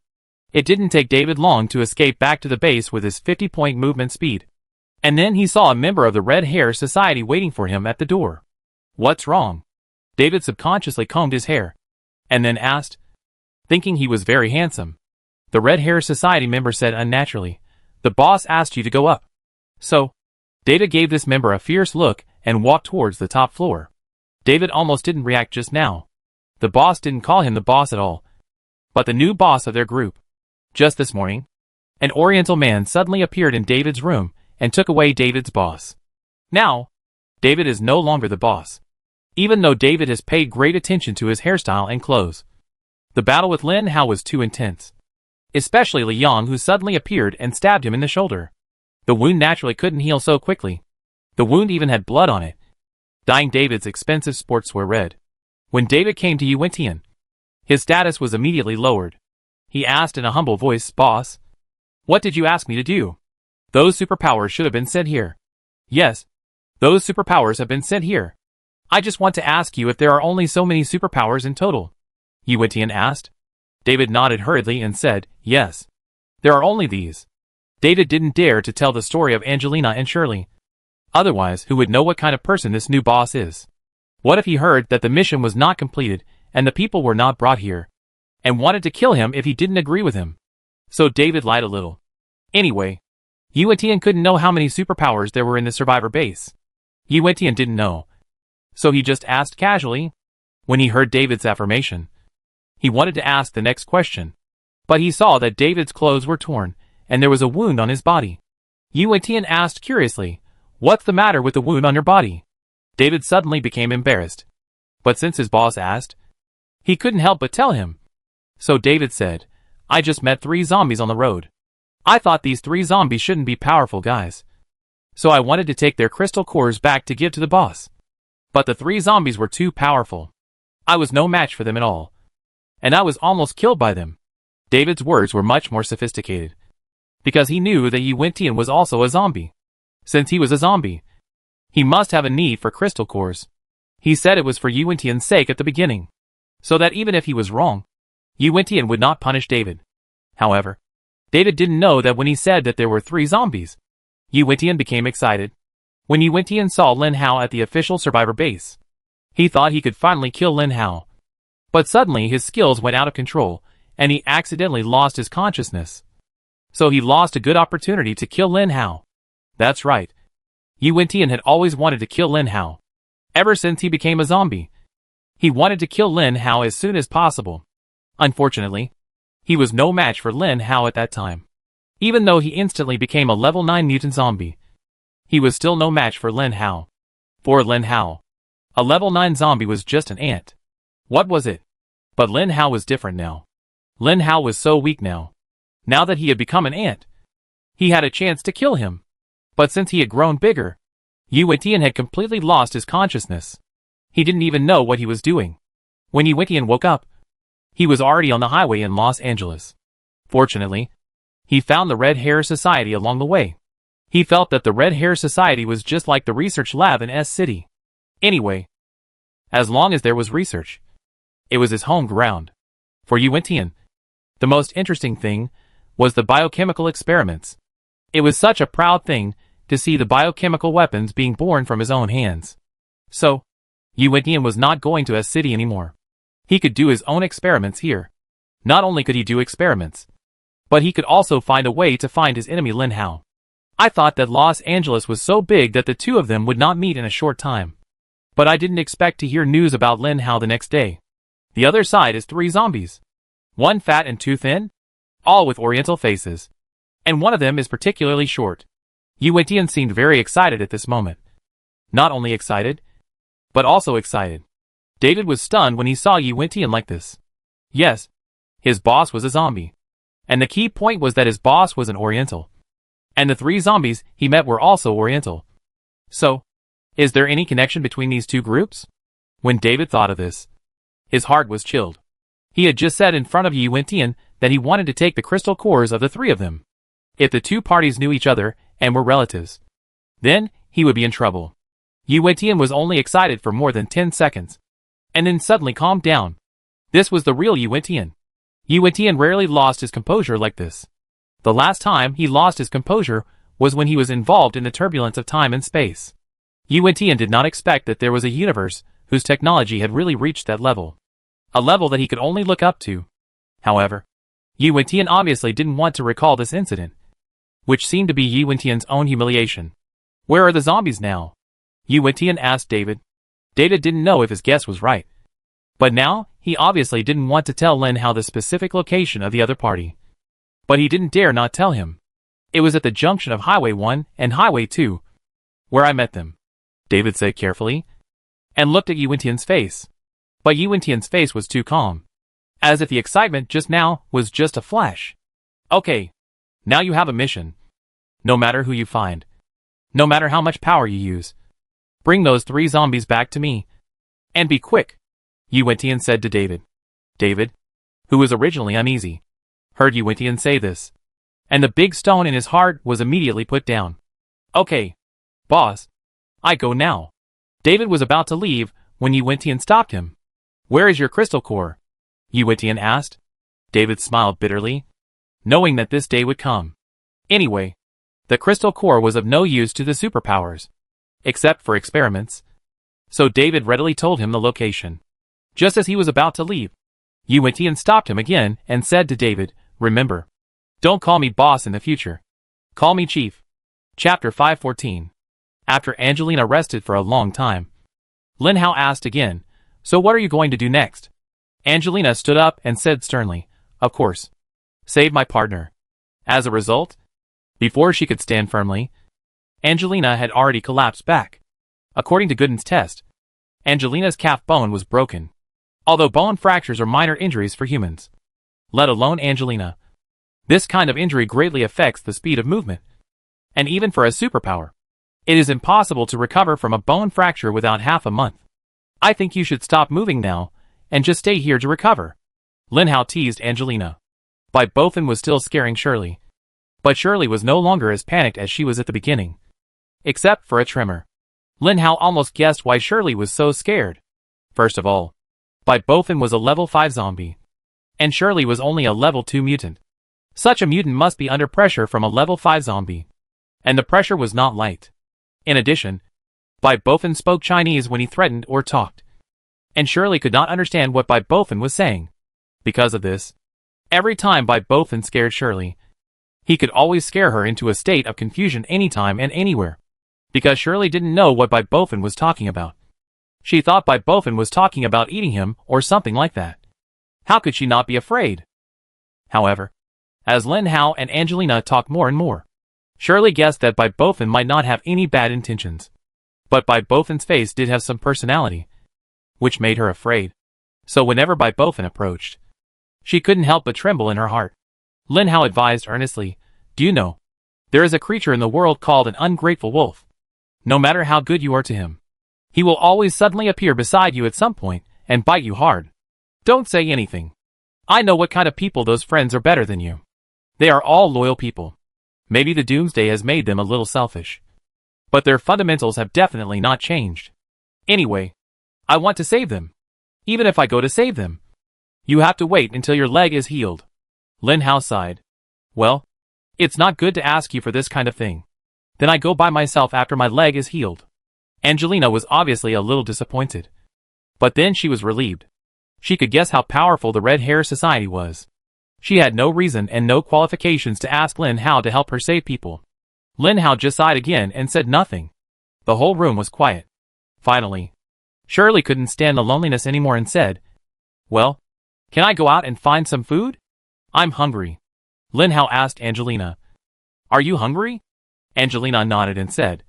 It didn't take David long to escape back to the base with his 50-point movement speed. And then he saw a member of the Red Hair Society waiting for him at the door. "What's wrong?" David subconsciously combed his hair, and then asked, thinking he was very handsome. The Red Hair Society member said unnaturally, "The boss asked you to go up." So, David gave this member a fierce look and walked towards the top floor. David almost didn't react just now. The boss didn't call him the boss at all, but the new boss of their group. Just this morning, an Oriental man suddenly appeared in David's room and took away David's boss. Now, David is no longer the boss, even though David has paid great attention to his hairstyle and clothes. The battle with Lin Hao was too intense, especially Li Yang, who suddenly appeared and stabbed him in the shoulder. The wound naturally couldn't heal so quickly. The wound even had blood on it, dyeing David's expensive sportswear red. When David came to Yi Wentian, his status was immediately lowered. He asked in a humble voice, "Boss, what did you ask me to do?" "Those superpowers should have been sent here." "Yes, those superpowers have been sent here. I just want to ask you if there are only so many superpowers in total," Yi Wentian asked. David nodded hurriedly and said, "Yes, there are only these." David didn't dare to tell the story of Angelina and Shirley. Otherwise, who would know what kind of person this new boss is? What if he heard that the mission was not completed and the people were not brought here, and wanted to kill him if he didn't agree with him? So David lied a little. Anyway, Yi Wentian couldn't know how many superpowers there were in the survivor base. Yi Wentian didn't know, so he just asked casually. When he heard David's affirmation, he wanted to ask the next question, but he saw that David's clothes were torn and there was a wound on his body. Yi Wentian asked curiously, "What's the matter with the wound on your body?" David suddenly became embarrassed, but since his boss asked, he couldn't help but tell him. So David said, "I just met 3 zombies on the road. I thought these 3 zombies shouldn't be powerful guys, so I wanted to take their crystal cores back to give to the boss. But the 3 zombies were too powerful. I was no match for them at all, and I was almost killed by them." David's words were much more sophisticated, because he knew that Yi Wentian was also a zombie. Since he was a zombie, he must have a need for crystal cores. He said it was for Yu Wentian's sake at the beginning, so that even if he was wrong, Yu Wentian would not punish David. However, David didn't know that when he said that there were 3 zombies, Yu Wentian became excited. When Yu Wentian saw Lin Hao at the official survivor base, he thought he could finally kill Lin Hao. But suddenly his skills went out of control, and he accidentally lost his consciousness. So he lost a good opportunity to kill Lin Hao. That's right. Yu Wentian had always wanted to kill Lin Hao. Ever since he became a zombie, he wanted to kill Lin Hao as soon as possible. Unfortunately, he was no match for Lin Hao at that time. Even though he instantly became a level 9 mutant zombie, he was still no match for Lin Hao. For Lin Hao, a level 9 zombie was just an ant. What was it? But Lin Hao was different now. Lin Hao was so weak now. Now that he had become an ant, he had a chance to kill him. But since he had grown bigger, Yu Wentian had completely lost his consciousness. He didn't even know what he was doing. When Yu Wentian woke up, he was already on the highway in Los Angeles. Fortunately, he found the Red Hair Society along the way. He felt that the Red Hair Society was just like the research lab in S-City. Anyway, as long as there was research, it was his home ground. For Yu Wentian, the most interesting thing was the biochemical experiments. It was such a proud thing to see the biochemical weapons being born from his own hands. So, Yu Wentian was not going to S-City anymore. He could do his own experiments here. Not only could he do experiments, but he could also find a way to find his enemy Lin Hao. I thought that Los Angeles was so big that the two of them would not meet in a short time. But I didn't expect to hear news about Lin Hao the next day. The other side is 3 zombies. 1 fat and 2 thin, all with oriental faces. And one of them is particularly short. Yu Wentian seemed very excited at this moment. Not only excited, but also excited. David was stunned when he saw Yu Wentian like this. Yes, his boss was a zombie. And the key point was that his boss was an oriental. And the 3 zombies he met were also oriental. So, is there any connection between these 2 groups? When David thought of this, his heart was chilled. He had just said in front of Yu Wentian that he wanted to take the crystal cores of the 3 of them. If the 2 parties knew each other and were relatives, then he would be in trouble. Yu Wentian was only excited for more than 10 seconds, and then suddenly calmed down. This was the real Yu Wentian. Yu Wentian rarely lost his composure like this. The last time he lost his composure was when he was involved in the turbulence of time and space. Yu Wentian did not expect that there was a universe whose technology had really reached that level. A level that he could only look up to. However, Yu Wentian obviously didn't want to recall this incident, which seemed to be Yu Wentian's own humiliation. Where are the zombies now? Yu Wentian asked David. David didn't know if his guess was right. But now, he obviously didn't want to tell Lin Hao the specific location of the other party. But he didn't dare not tell him. It was at the junction of Highway 1 and Highway 2, where I met them, David said carefully, and looked at Yu Wentian's face. But Yu Wentian's face was too calm, as if the excitement just now was just a flash. Okay, now you have a mission. No matter who you find, no matter how much power you use, bring those 3 zombies back to me. And be quick, Yu Wentian said to David. David, who was originally uneasy, heard Yu Wentian say this, and the big stone in his heart was immediately put down. Okay, boss, I go now. David was about to leave when Yu Wentian stopped him. Where is your crystal core? Yu Wentian asked. David smiled bitterly, knowing that this day would come. Anyway, the crystal core was of no use to the superpowers, except for experiments. So David readily told him the location. Just as he was about to leave, Yu Wentian stopped him again and said to David, remember, don't call me boss in the future. Call me chief. Chapter 514. After Angelina rested for a long time, Lin Hao asked again, so what are you going to do next? Angelina stood up and said sternly, of course, save my partner. As a result, before she could stand firmly, Angelina had already collapsed back. According to Gooden's test, Angelina's calf bone was broken. Although bone fractures are minor injuries for humans, let alone Angelina, this kind of injury greatly affects the speed of movement. And even for a superpower, it is impossible to recover from a bone fracture without half a month. I think you should stop moving now, and just stay here to recover. Lin Hao teased Angelina. But Bothan was still scaring Shirley. But Shirley was no longer as panicked as she was at the beginning. Except for a tremor. Lin Hao almost guessed why Shirley was so scared. First of all, Bai Bofin was a level 5 zombie, and Shirley was only a level 2 mutant. Such a mutant must be under pressure from a level 5 zombie, and the pressure was not light. In addition, Bai Bofin spoke Chinese when he threatened or talked, and Shirley could not understand what Bai Bofin was saying. Because of this, every time Bai Bofin scared Shirley, he could always scare her into a state of confusion anytime and anywhere, because Shirley didn't know what Bai Bofin was talking about. She thought Bai Bofin was talking about eating him or something like that. How could she not be afraid? However, as Lin Hao and Angelina talked more and more, Shirley guessed that Bai Bofin might not have any bad intentions. But Bai Bofin's face did have some personality, which made her afraid. So whenever Bai Bofin approached, she couldn't help but tremble in her heart. Lin Hao advised earnestly, "Do you know, there is a creature in the world called an ungrateful wolf. No matter how good you are to him, he will always suddenly appear beside you at some point and bite you hard. Don't say anything. I know what kind of people those friends are better than you. They are all loyal people. Maybe the doomsday has made them a little selfish, but their fundamentals have definitely not changed. Anyway, I want to save them. Even if I go to save them, you have to wait until your leg is healed." Lin Hao sighed. "Well, it's not good to ask you for this kind of thing. Then I go by myself after my leg is healed." Angelina was obviously a little disappointed, but then she was relieved. She could guess how powerful the Red Hair Society was. She had no reason and no qualifications to ask Lin Hao to help her save people. Lin Hao just sighed again and said nothing. The whole room was quiet. Finally, Shirley couldn't stand the loneliness anymore and said, "Well, can I go out and find some food? I'm hungry." Lin Hao asked Angelina, "Are you hungry?" Angelina nodded and said,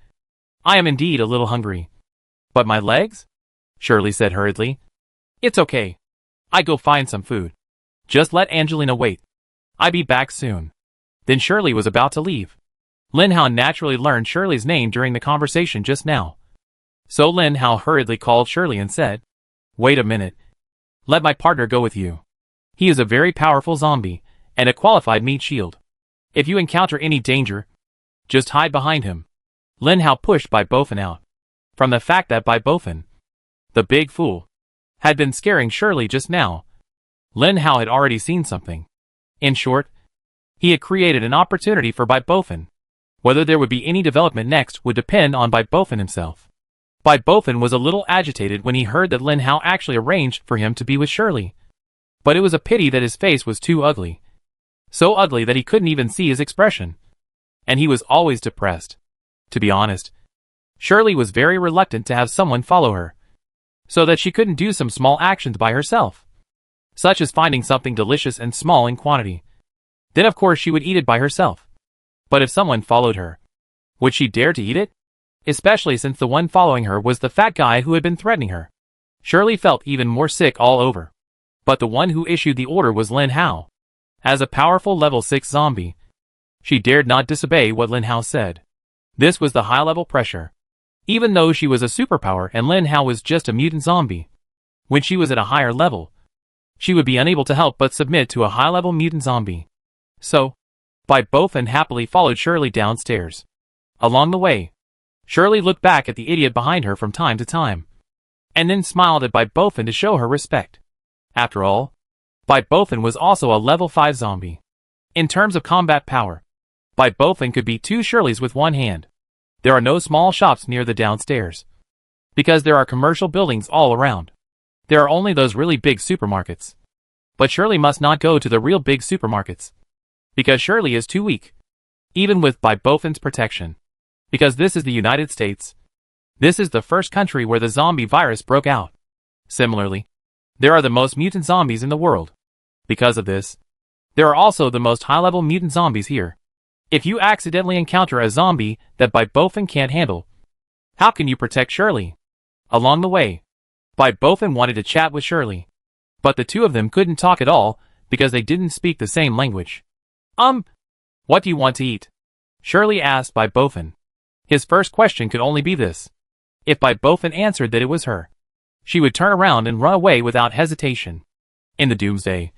"I am indeed a little hungry." "But my legs?" Shirley said hurriedly. "It's okay. I go find some food. Just let Angelina wait. I be back soon." Then Shirley was about to leave. Lin Hao naturally learned Shirley's name during the conversation just now. So Lin Hao hurriedly called Shirley and said, "Wait a minute. Let my partner go with you. He is a very powerful zombie, and a qualified meat shield. If you encounter any danger, just hide behind him." Lin Hao pushed Bai Bofin out. From the fact that Bai Bofin, the big fool, had been scaring Shirley just now, Lin Hao had already seen something. In short, he had created an opportunity for Bai Bofin. Whether there would be any development next would depend on Bai Bofin himself. Bai Bofin was a little agitated when he heard that Lin Hao actually arranged for him to be with Shirley. But it was a pity that his face was too ugly. So ugly that he couldn't even see his expression. And he was always depressed. To be honest, Shirley was very reluctant to have someone follow her, so that she couldn't do some small actions by herself, such as finding something delicious and small in quantity. Then of course she would eat it by herself. But if someone followed her, would she dare to eat it? Especially since the one following her was the fat guy who had been threatening her. Shirley felt even more sick all over. But the one who issued the order was Lin Hao. As a powerful level 6 zombie, she dared not disobey what Lin Hao said. This was the high-level pressure. Even though she was a superpower and Lin Hao was just a mutant zombie, when she was at a higher level, she would be unable to help but submit to a high-level mutant zombie. So, Bai Bofin happily followed Shirley downstairs. Along the way, Shirley looked back at the idiot behind her from time to time, and then smiled at Bai Bofin to show her respect. After all, Bai Bofin was also a level 5 zombie. In terms of combat power, Bai Bofin could beat 2 Shirleys with one hand. There are no small shops near the downstairs, because there are commercial buildings all around. There are only those really big supermarkets. But Shirley must not go to the real big supermarkets, because Shirley is too weak, even with Bai Bofin's protection. Because this is the United States. This is the first country where the zombie virus broke out. Similarly, there are the most mutant zombies in the world. Because of this, there are also the most high-level mutant zombies here. If you accidentally encounter a zombie that Bai Bofin can't handle, how can you protect Shirley? Along the way, Bai Bofin wanted to chat with Shirley, but the two of them couldn't talk at all because they didn't speak the same language. What do you want to eat?" Shirley asked Bai Bofin. His first question could only be this. If Bai Bofin answered that it was her, she would turn around and run away without hesitation. In the doomsday,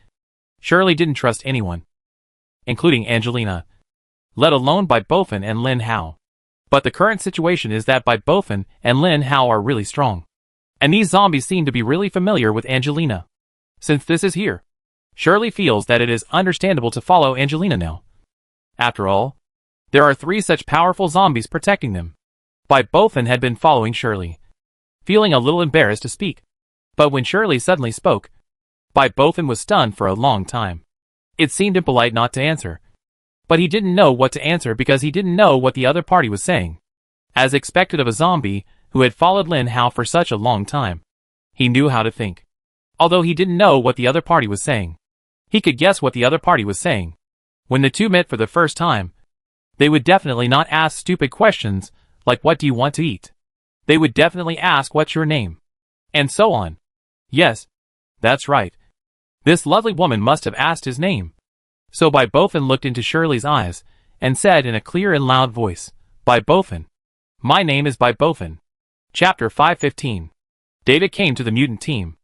Shirley didn't trust anyone, including Angelina, let alone Bai Bofin and Lin Hao. But the current situation is that Bofen and Lin Hao are really strong. And these zombies seem to be really familiar with Angelina. Since this is here, Shirley feels that it is understandable to follow Angelina now. After all, there are 3 such powerful zombies protecting them. Bofen had been following Shirley, feeling a little embarrassed to speak. But when Shirley suddenly spoke, Bofen was stunned for a long time. It seemed impolite not to answer. But he didn't know what to answer because he didn't know what the other party was saying. As expected of a zombie who had followed Lin Hao for such a long time, he knew how to think. Although he didn't know what the other party was saying, he could guess what the other party was saying. When the two met for the first time, they would definitely not ask stupid questions like what do you want to eat. They would definitely ask what's your name, and so on. Yes, that's right. This lovely woman must have asked his name. So Bofen looked into Shirley's eyes and said in a clear and loud voice, Bofen. My name is Bofen. Chapter 515. David came to the mutant team.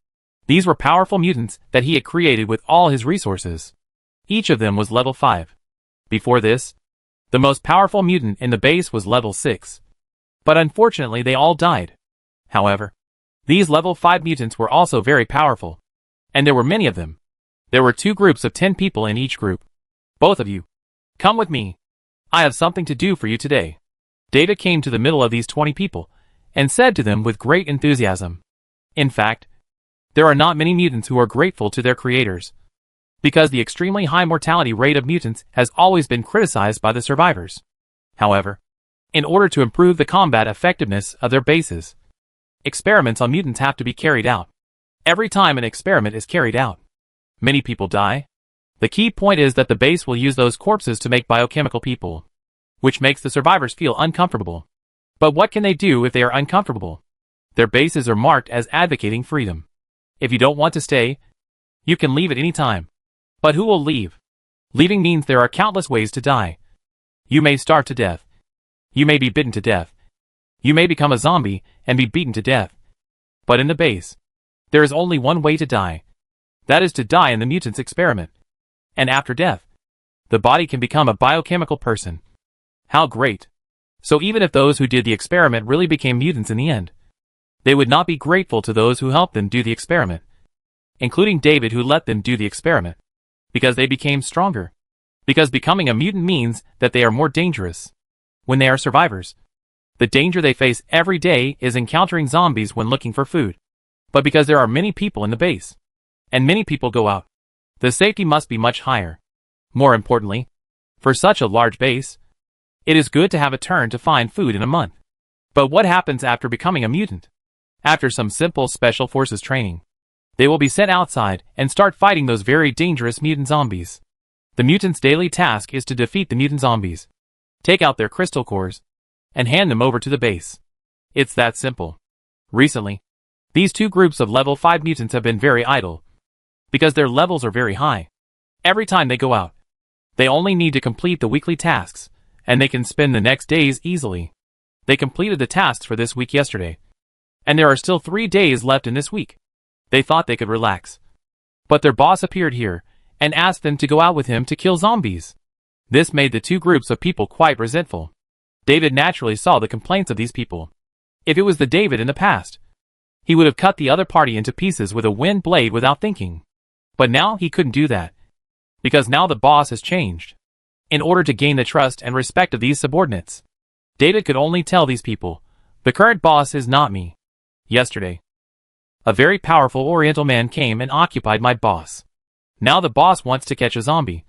These were powerful mutants that he had created with all his resources. Each of them was level 5. Before this, the most powerful mutant in the base was level 6. But unfortunately they all died. However, these level 5 mutants were also very powerful. And there were many of them. There were 2 groups of 10 people in each group. Both of you, come with me. I have something to do for you today. David came to the middle of these 20 people and said to them with great enthusiasm. In fact, there are not many mutants who are grateful to their creators, because the extremely high mortality rate of mutants has always been criticized by the survivors. However, in order to improve the combat effectiveness of their bases, experiments on mutants have to be carried out. Every time an experiment is carried out, many people die. The key point is that the base will use those corpses to make biochemical people, which makes the survivors feel uncomfortable. But what can they do if they are uncomfortable? Their bases are marked as advocating freedom. If you don't want to stay, you can leave at any time. But who will leave? Leaving means there are countless ways to die. You may starve to death. You may be bitten to death. You may become a zombie and be beaten to death. But in the base, there is only one way to die. That is to die in the mutant's experiment. And after death, the body can become a biochemical person. How great! So even if those who did the experiment really became mutants in the end, they would not be grateful to those who helped them do the experiment, including David who let them do the experiment, because they became stronger. Because becoming a mutant means that they are more dangerous. When they are survivors, the danger they face every day is encountering zombies when looking for food. But because there are many people in the base, and many people go out, the safety must be much higher. More importantly, for such a large base, it is good to have a turn to find food in a month. But what happens after becoming a mutant? After some simple special forces training, they will be sent outside and start fighting those very dangerous mutant zombies. The mutant's daily task is to defeat the mutant zombies, take out their crystal cores, and hand them over to the base. It's that simple. Recently, these 2 groups of level 5 mutants have been very idle, because their levels are very high. Every time they go out, they only need to complete the weekly tasks, and they can spend the next days easily. They completed the tasks for this week yesterday, and there are still 3 days left in this week. They thought they could relax. But their boss appeared here and asked them to go out with him to kill zombies. This made the 2 groups of people quite resentful. David naturally saw the complaints of these people. If it was the David in the past, he would have cut the other party into pieces with a wind blade without thinking. But now he couldn't do that, because now the boss has changed. In order to gain the trust and respect of these subordinates, David could only tell these people, the current boss is not me. Yesterday, a very powerful Oriental man came and occupied my boss. Now the boss wants to catch a zombie,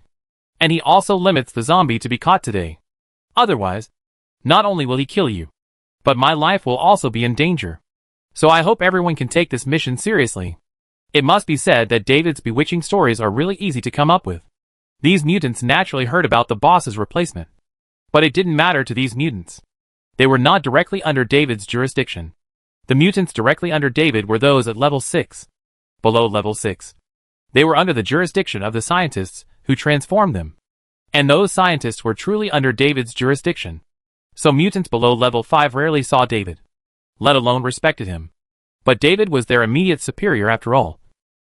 and he also limits the zombie to be caught today. Otherwise, not only will he kill you, but my life will also be in danger. So I hope everyone can take this mission seriously. It must be said that David's bewitching stories are really easy to come up with. These mutants naturally heard about the boss's replacement. But it didn't matter to these mutants. They were not directly under David's jurisdiction. The mutants directly under David were those at level 6. Below level 6, they were under the jurisdiction of the scientists who transformed them. And those scientists were truly under David's jurisdiction. So mutants below level 5 rarely saw David, let alone respected him. But David was their immediate superior after all.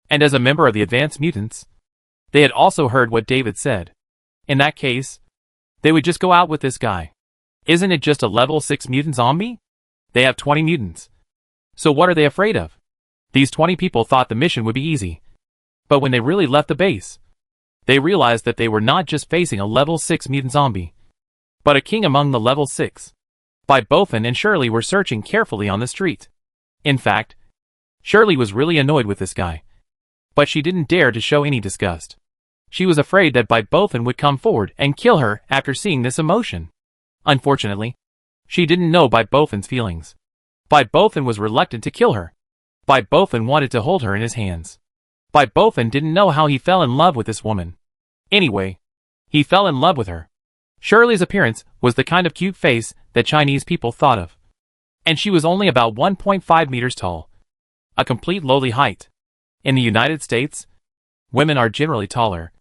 And as a member of the advanced mutants, they had also heard what David said. In that case, they would just go out with this guy. Isn't it just a level 6 mutant zombie? They have 20 mutants. So what are they afraid of? These 20 people thought the mission would be easy. But when they really left the base, they realized that they were not just facing a level 6 mutant zombie, but a king among the level 6. Bofin and Shirley were searching carefully on the street. In fact, Shirley was really annoyed with this guy. But she didn't dare to show any disgust. She was afraid that Bofin would come forward and kill her after seeing this emotion. Unfortunately, she didn't know Bofin's feelings. Bofin was reluctant to kill her. Bofin wanted to hold her in his hands. Bofin didn't know how he fell in love with this woman. Anyway, he fell in love with her. Shirley's appearance was the kind of cute face that Chinese people thought of. And she was only about 1.5 meters tall. A complete lowly height. In the United States, women are generally taller.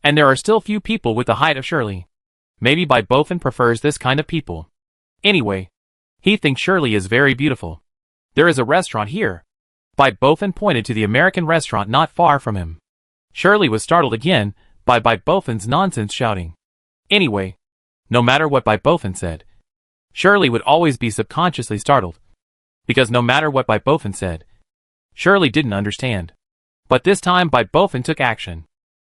And there are still few people with the height of Shirley. Maybe Bofin prefers this kind of people. Anyway, he thinks Shirley is very beautiful. There is a restaurant here. Bofin pointed to the American restaurant not far from him. Shirley was startled again by Bofin's nonsense shouting. Anyway, no matter what Bofin said, Shirley would always be subconsciously startled. Because no matter what Bofin said, Shirley didn't understand. But this time Bofin took action.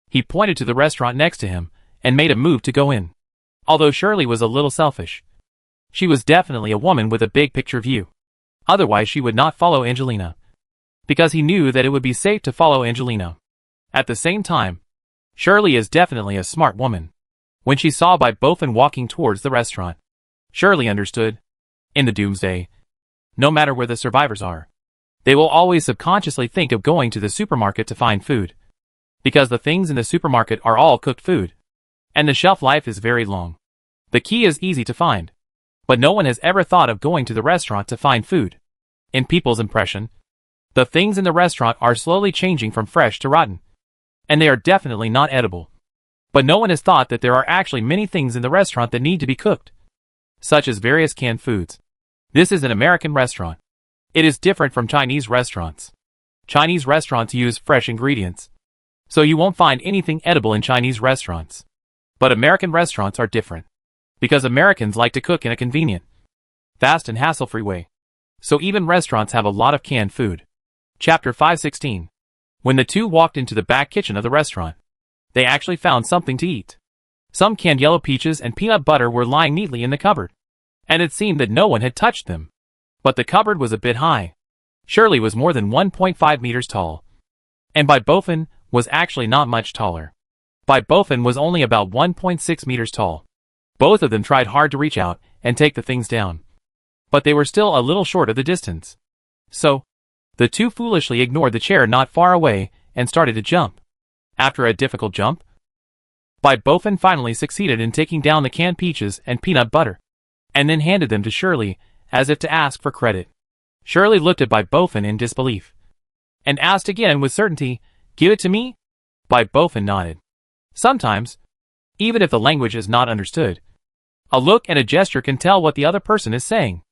He pointed to the restaurant next to him and made a move to go in. Although Shirley was a little selfish, she was definitely a woman with a big picture view. Otherwise she would not follow Angelina. Because he knew that it would be safe to follow Angelina. At the same time, Shirley is definitely a smart woman. When she saw Bofin walking towards the restaurant, Shirley understood. In the doomsday, no matter where the survivors are, they will always subconsciously think of going to the supermarket to find food. Because the things in the supermarket are all cooked food. And the shelf life is very long. The key is easy to find. But no one has ever thought of going to the restaurant to find food. In people's impression, the things in the restaurant are slowly changing from fresh to rotten. And they are definitely not edible. But no one has thought that there are actually many things in the restaurant that need to be cooked. Such as various canned foods. This is an American restaurant. It is different from Chinese restaurants. Chinese restaurants use fresh ingredients. So you won't find anything edible in Chinese restaurants. But American restaurants are different. Because Americans like to cook in a convenient, fast and hassle-free way. So even restaurants have a lot of canned food. Chapter 516. When the two walked into the back kitchen of the restaurant, they actually found something to eat. Some canned yellow peaches and peanut butter were lying neatly in the cupboard. And it seemed that no one had touched them. But the cupboard was a bit high. Shirley was more than 1.5 meters tall. And Bofin was actually not much taller. Bofin was only about 1.6 meters tall. Both of them tried hard to reach out and take the things down. But they were still a little short of the distance. So, the two foolishly ignored the chair not far away and started to jump. After a difficult jump, Bofin finally succeeded in taking down the canned peaches and peanut butter, and then handed them to Shirley, as if to ask for credit. Shirley looked at Bofin in disbelief, and asked again with certainty, "Give it to me?" Bofin nodded. Sometimes, even if the language is not understood, a look and a gesture can tell what the other person is saying,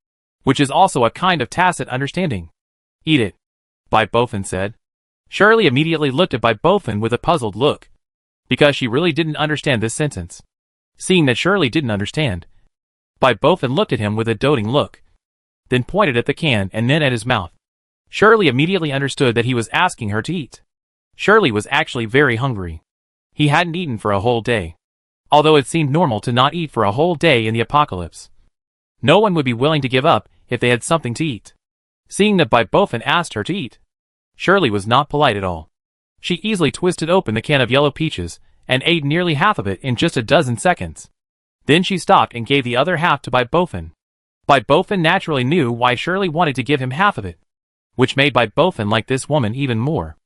which is also a kind of tacit understanding. "Eat it," Bofin said. Shirley immediately looked at Bofin with a puzzled look, because she really didn't understand this sentence. Seeing that Shirley didn't understand, Bofin looked at him with a doting look, then pointed at the can and then at his mouth. Shirley immediately understood that he was asking her to eat. Shirley was actually very hungry. He hadn't eaten for a whole day. Although it seemed normal to not eat for a whole day in the apocalypse. No one would be willing to give up if they had something to eat. Seeing that Bofin asked her to eat, Shirley was not polite at all. She easily twisted open the can of yellow peaches and ate nearly half of it in just a dozen seconds. Then she stopped and gave the other half to Bofin. Bofin naturally knew why Shirley wanted to give him half of it, which made Bofin like this woman even more.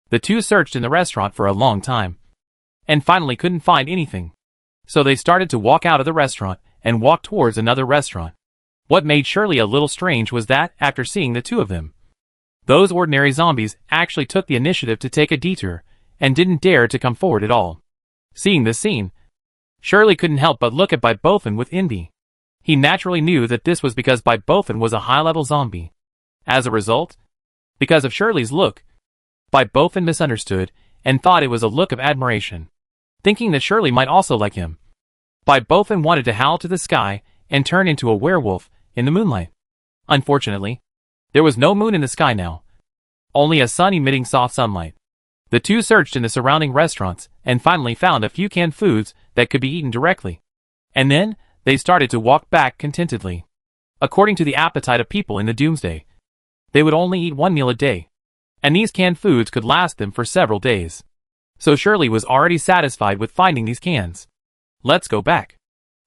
The two searched in the restaurant for a long time, and finally couldn't find anything. So they started to walk out of the restaurant and walk towards another restaurant. What made Shirley a little strange was that, after seeing the two of them, those ordinary zombies actually took the initiative to take a detour and didn't dare to come forward at all. Seeing this scene, Shirley couldn't help but look at Bofin with envy. He naturally knew that this was because Bofin was a high-level zombie. As a result, because of Shirley's look, Bofin misunderstood and thought it was a look of admiration, thinking that Shirley might also like him. Bofin wanted to howl to the sky and turn into a werewolf in the moonlight. Unfortunately, there was no moon in the sky now, only a sun emitting soft sunlight. The two searched in the surrounding restaurants and finally found a few canned foods that could be eaten directly. And then, they started to walk back contentedly. According to the appetite of people in the doomsday, they would only eat one meal a day, and these canned foods could last them for several days. So Shirley was already satisfied with finding these cans. "Let's go back,"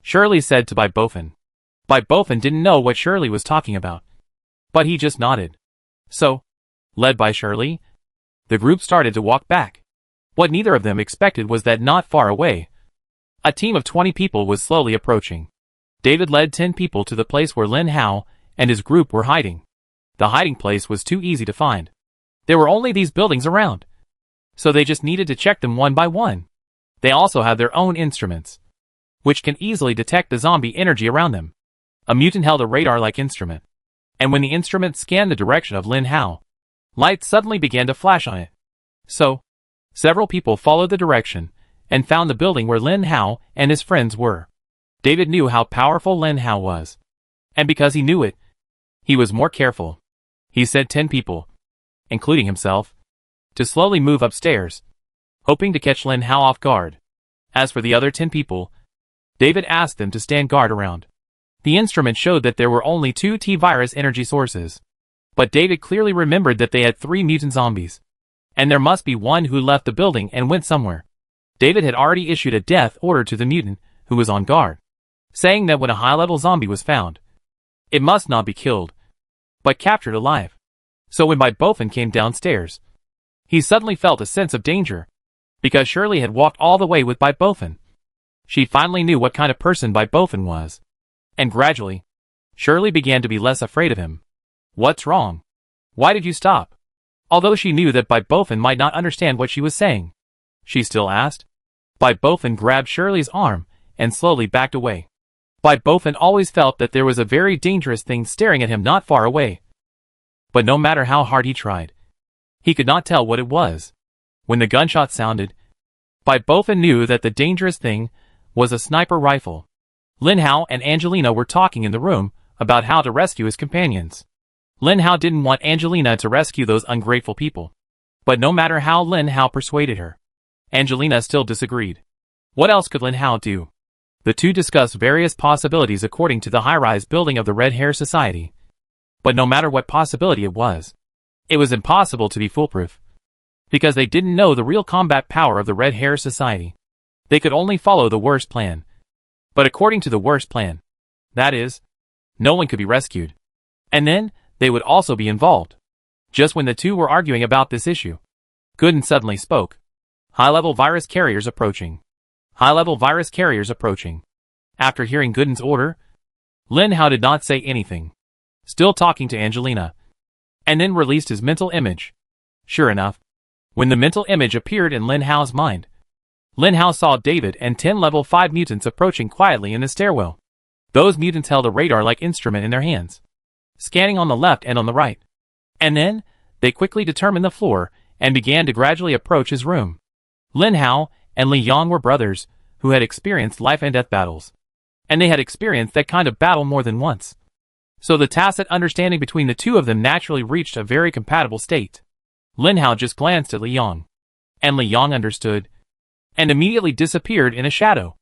Shirley said to Bofen. Bofen didn't know what Shirley was talking about, but he just nodded. So, led by Shirley, the group started to walk back. What neither of them expected was that not far away, a team of 20 people was slowly approaching. David led 10 people to the place where Lin Hao and his group were hiding. The hiding place was too easy to find. There were only these buildings around, so they just needed to check them one by one. They also have their own instruments, which can easily detect the zombie energy around them. A mutant held a radar-like instrument, and when the instrument scanned the direction of Lin Hao, lights suddenly began to flash on it. So, several people followed the direction and found the building where Lin Hao and his friends were. David knew how powerful Lin Hao was, and because he knew it, he was more careful. He said 10 people, including himself, to slowly move upstairs, hoping to catch Lin Hao off guard. As for the other 10 people, David asked them to stand guard around. The instrument showed that there were only 2 T-virus energy sources, but David clearly remembered that they had 3 mutant zombies, and there must be one who left the building and went somewhere. David had already issued a death order to the mutant who was on guard, saying that when a high-level zombie was found, it must not be killed, but captured alive. So when Bofen came downstairs, he suddenly felt a sense of danger, because Shirley had walked all the way with Bofen. She finally knew what kind of person Bofen was, and gradually, Shirley began to be less afraid of him. "What's wrong? Why did you stop?" Although she knew that Bofen might not understand what she was saying, she still asked. Bofen grabbed Shirley's arm and slowly backed away. Bofen always felt that there was a very dangerous thing staring at him not far away. But no matter how hard he tried, he could not tell what it was. When the gunshot sounded, Bofen knew that the dangerous thing was a sniper rifle. Lin Hao and Angelina were talking in the room about how to rescue his companions. Lin Hao didn't want Angelina to rescue those ungrateful people, but no matter how Lin Hao persuaded her, Angelina still disagreed. What else could Lin Hao do? The two discussed various possibilities according to the high-rise building of the Red Hair Society. But no matter what possibility it was impossible to be foolproof, because they didn't know the real combat power of the Red Hair Society. They could only follow the worst plan. But according to the worst plan, that is, no one could be rescued. And then, they would also be involved. Just when the two were arguing about this issue, Gooden suddenly spoke. "High-level virus carriers approaching. High-level virus carriers approaching." After hearing Gooden's order, Lin Hao did not say anything, still talking to Angelina, and then released his mental image. Sure enough, when the mental image appeared in Lin Hao's mind, Lin Hao saw David and 10 level 5 mutants approaching quietly in the stairwell. Those mutants held a radar-like instrument in their hands, scanning on the left and on the right. And then, they quickly determined the floor and began to gradually approach his room. Lin Hao and Li Yang were brothers who had experienced life and death battles, and they had experienced that kind of battle more than once. So the tacit understanding between the two of them naturally reached a very compatible state. Lin Hao just glanced at Li Yang, and Li Yang understood, and immediately disappeared in a shadow,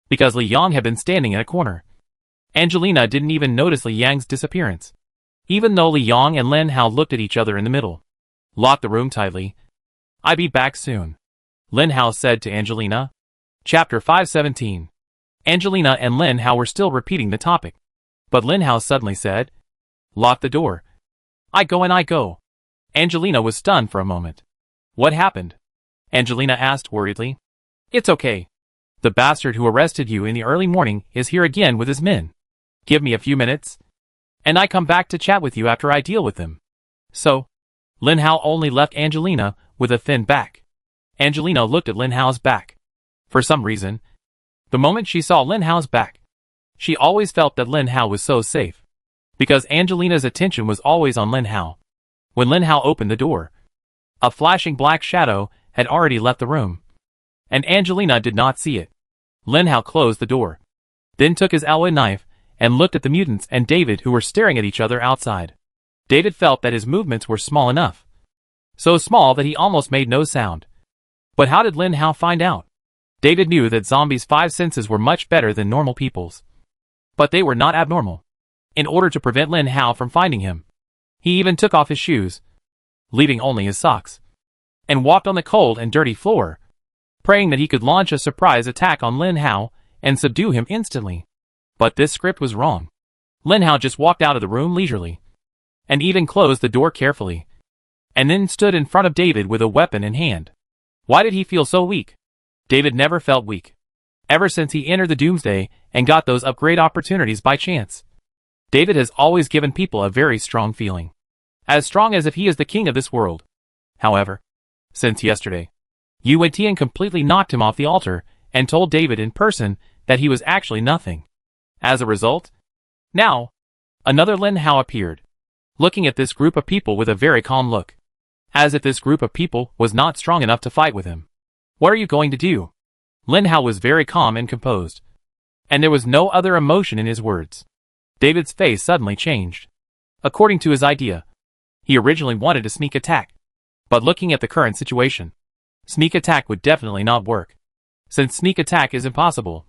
because Li Yang had been standing in a corner. Angelina didn't even notice Li Yang's disappearance, even though Li Yang and Lin Hao looked at each other in the middle. "Lock the room tightly. I'll be back soon," Lin Hao said to Angelina. Chapter 517. Angelina and Lin Hao were still repeating the topic, but Lin Hao suddenly said, "Lock the door." "I go and I go." Angelina was stunned for a moment. "What happened?" Angelina asked worriedly. "It's okay. The bastard who arrested you in the early morning is here again with his men. Give me a few minutes, and I come back to chat with you after I deal with him." So, Lin Hao only left Angelina with a thin back. Angelina looked at Lin Hao's back. For some reason, the moment she saw Lin Hao's back, she always felt that Lin Hao was so safe, because Angelina's attention was always on Lin Hao. When Lin Hao opened the door, a flashing black shadow had already left the room, and Angelina did not see it. Lin Hao closed the door, then took his alloy knife and looked at the mutants and David who were staring at each other outside. David felt that his movements were small enough. So small that he almost made no sound. But how did Lin Hao find out? David knew that zombies' 5 senses were much better than normal people's. But they were not abnormal. In order to prevent Lin Hao from finding him, he even took off his shoes, leaving only his socks, and walked on the cold and dirty floor, praying that he could launch a surprise attack on Lin Hao and subdue him instantly. But this script was wrong. Lin Hao just walked out of the room leisurely, and even closed the door carefully, and then stood in front of David with a weapon in hand. Why did he feel so weak? David never felt weak. Ever since he entered the Doomsday and got those upgrade opportunities by chance, David has always given people a very strong feeling. As strong as if he is the king of this world. However, since yesterday, Yuan Tian completely knocked him off the altar and told David in person that he was actually nothing. As a result, now, another Lin Hao appeared, looking at this group of people with a very calm look, as if this group of people was not strong enough to fight with him. What are you going to do? Lin Hao was very calm and composed, and there was no other emotion in his words. David's face suddenly changed. According to his idea, he originally wanted a sneak attack. But looking at the current situation, sneak attack would definitely not work. Since sneak attack is impossible,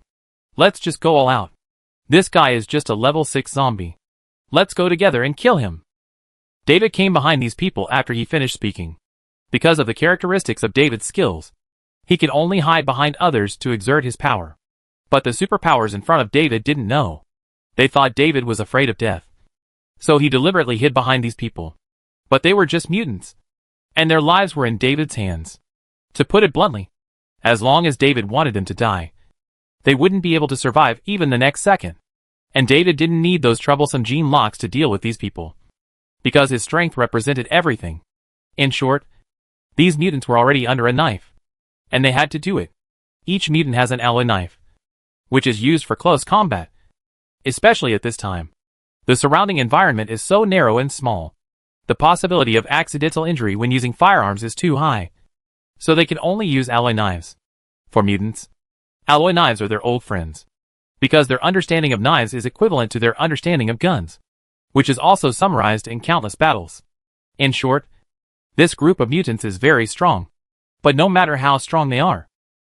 let's just go all out. This guy is just a level 6 zombie. Let's go together and kill him. David came behind these people after he finished speaking. Because of the characteristics of David's skills, he could only hide behind others to exert his power. But the superpowers in front of David didn't know. They thought David was afraid of death. So he deliberately hid behind these people. But they were just mutants, and their lives were in David's hands. To put it bluntly, as long as David wanted them to die, they wouldn't be able to survive even the next second. And David didn't need those troublesome gene locks to deal with these people, because his strength represented everything. In short, these mutants were already under a knife, and they had to do it. Each mutant has an alloy knife, which is used for close combat, especially at this time. The surrounding environment is so narrow and small. The possibility of accidental injury when using firearms is too high, so they can only use alloy knives. For mutants, alloy knives are their old friends, because their understanding of knives is equivalent to their understanding of guns, which is also summarized in countless battles. In short, this group of mutants is very strong, but no matter how strong they are,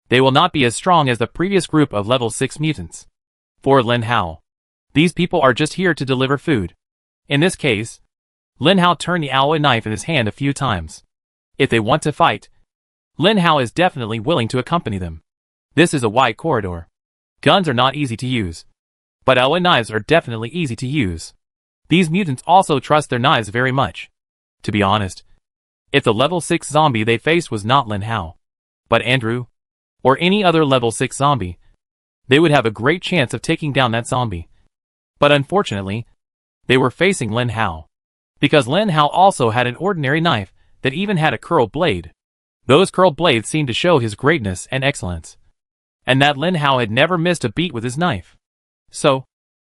they will not be as strong as the previous group of level 6 mutants. For Lin Hao, these people are just here to deliver food. In this case, Lin Hao turned the alloy knife in his hand a few times. If they want to fight, Lin Hao is definitely willing to accompany them. This is a wide corridor. Guns are not easy to use, but alloy knives are definitely easy to use. These mutants also trust their knives very much. To be honest, if the level 6 zombie they faced was not Lin Hao, but Andrew, or any other level 6 zombie, they would have a great chance of taking down that zombie. But unfortunately, they were facing Lin Hao, because Lin Hao also had an ordinary knife that even had a curled blade. Those curled blades seemed to show his greatness and excellence, and that Lin Hao had never missed a beat with his knife. So,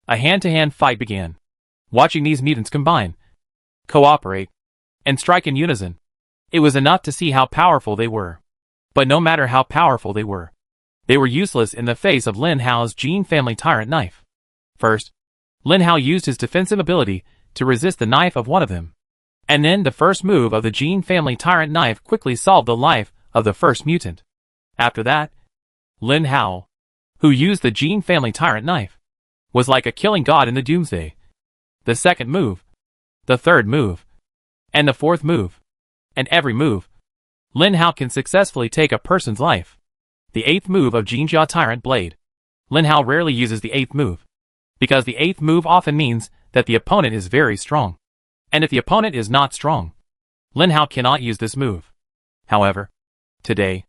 a hand-to-hand fight began. Watching these mutants combine, cooperate, and strike in unison, it was enough to see how powerful they were. But no matter how powerful they were useless in the face of Lin Hao's Gene Family Tyrant knife. First, Lin Hao used his defensive ability to resist the knife of one of them. And then the first move of the Gene Family Tyrant knife quickly solved the life of the first mutant. After that, Lin Hao, who used the Gene Family Tyrant knife, was like a killing god in the Doomsday. The second move, the third move, and the fourth move, and every move, Lin Hao can successfully take a person's life. The eighth move of Jinjia Tyrant Blade. Lin Hao rarely uses the eighth move, because the eighth move often means that the opponent is very strong. And if the opponent is not strong, Lin Hao cannot use this move. However, today,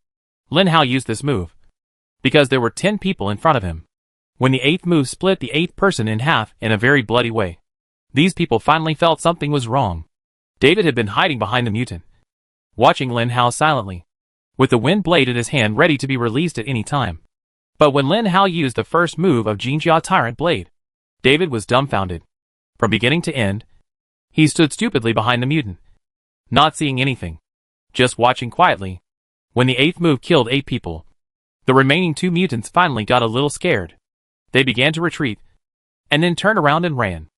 Lin Hao used this move, because there were 10 people in front of him. When the eighth move split the eighth person in half in a very bloody way, these people finally felt something was wrong. David had been hiding behind the mutant, watching Lin Hao silently, with the wind blade in his hand ready to be released at any time. But when Lin Hao used the first move of Jinjia Tyrant Blade, David was dumbfounded. From beginning to end, he stood stupidly behind the mutant, not seeing anything, just watching quietly. When the eighth move killed 8 people, the remaining 2 mutants finally got a little scared. They began to retreat, and then turned around and ran.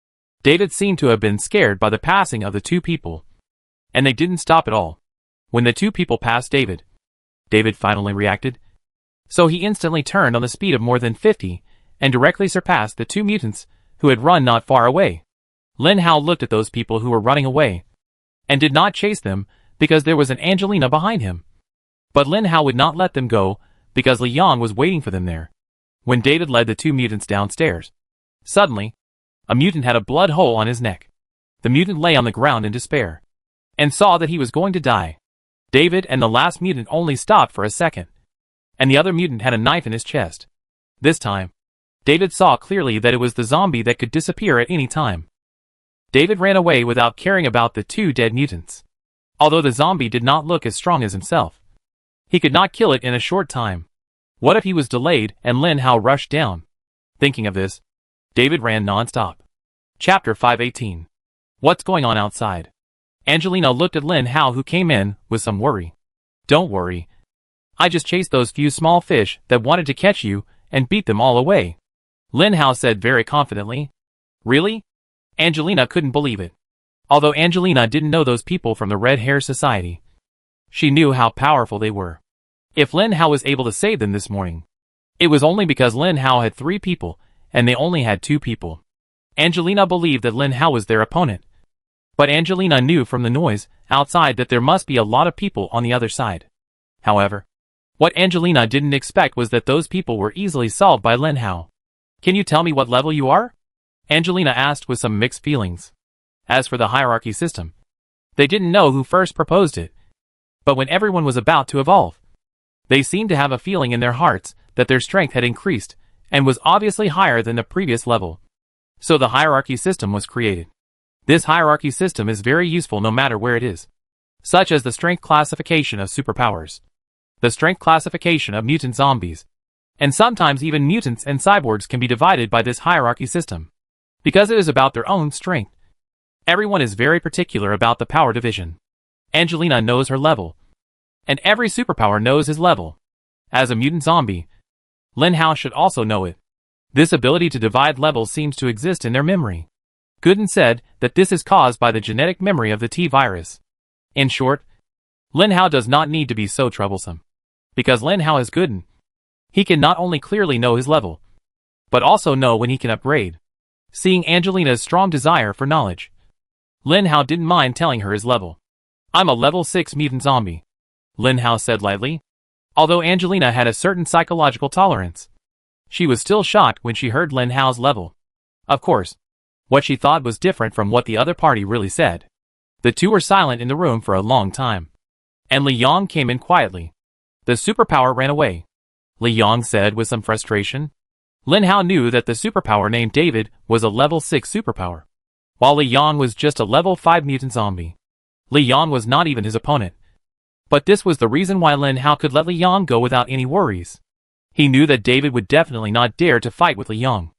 David seemed to have been scared by the passing of the two people, and they didn't stop at all. When the two people passed David finally reacted. So he instantly turned on the speed of more than 50 and directly surpassed the two mutants who had run not far away. Lin Hao looked at those people who were running away and did not chase them because there was an Angelina behind him. But Lin Hao would not let them go because Li Yang was waiting for them there. When David led the two mutants downstairs, suddenly, a mutant had a blood hole on his neck. The mutant lay on the ground in despair and saw that he was going to die. David and the last mutant only stopped for a second, and the other mutant had a knife in his chest. This time, David saw clearly that it was the zombie that could disappear at any time. David ran away without caring about the two dead mutants. Although the zombie did not look as strong as himself, he could not kill it in a short time. What if he was delayed and Lin Hao rushed down? Thinking of this, David ran non-stop. Chapter 518. What's going on outside? Angelina looked at Lin Hao, who came in with some worry. Don't worry. I just chased those few small fish that wanted to catch you and beat them all away, Lin Hao said very confidently. Really? Angelina couldn't believe it. Although Angelina didn't know those people from the Red Hair Society, she knew how powerful they were. If Lin Hao was able to save them this morning, it was only because Lin Hao had 3 people and they only had 2 people. Angelina believed that Lin Hao was their opponent, but Angelina knew from the noise outside that there must be a lot of people on the other side. However, what Angelina didn't expect was that those people were easily solved by Lin Hao. Can you tell me what level you are? Angelina asked with some mixed feelings. As for the hierarchy system, they didn't know who first proposed it, but when everyone was about to evolve, they seemed to have a feeling in their hearts that their strength had increased and was obviously higher than the previous level. So the hierarchy system was created. This hierarchy system is very useful no matter where it is, such as the strength classification of superpowers, the strength classification of mutant zombies, and sometimes even mutants and cyborgs can be divided by this hierarchy system, because it is about their own strength. Everyone is very particular about the power division. Angelina knows her level, and every superpower knows his level. As a mutant zombie, Lin Hao should also know it. This ability to divide levels seems to exist in their memory. Gooden said that this is caused by the genetic memory of the T-virus. In short, Lin Hao does not need to be so troublesome. Because Lin Hao is Gooden, he can not only clearly know his level, but also know when he can upgrade. Seeing Angelina's strong desire for knowledge, Lin Hao didn't mind telling her his level. I'm a level 6 mutant zombie, Lin Hao said lightly. Although Angelina had a certain psychological tolerance, she was still shocked when she heard Lin Hao's level. Of course, what she thought was different from what the other party really said. The two were silent in the room for a long time, and Li Yang came in quietly. The superpower ran away, Li Yang said with some frustration. Lin Hao knew that the superpower named David was a level 6 superpower, while Li Yang was just a level 5 mutant zombie. Li Yang was not even his opponent. But this was the reason why Lin Hao could let Li Yang go without any worries. He knew that David would definitely not dare to fight with Li Yang,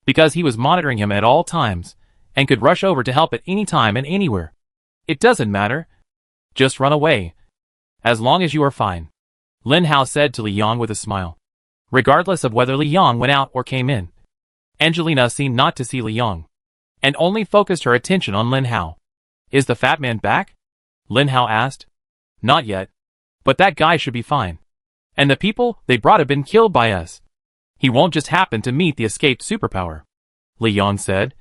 because he was monitoring him at all times, and could rush over to help at any time and anywhere. It doesn't matter. Just run away. As long as you are fine, Lin Hao said to Li Yang with a smile. Regardless of whether Li Yang went out or came in, Angelina seemed not to see Li Yang, and only focused her attention on Lin Hao. Is the fat man back? Lin Hao asked. Not yet. But that guy should be fine. And the people they brought have been killed by us. He won't just happen to meet the escaped superpower, Li Yang said,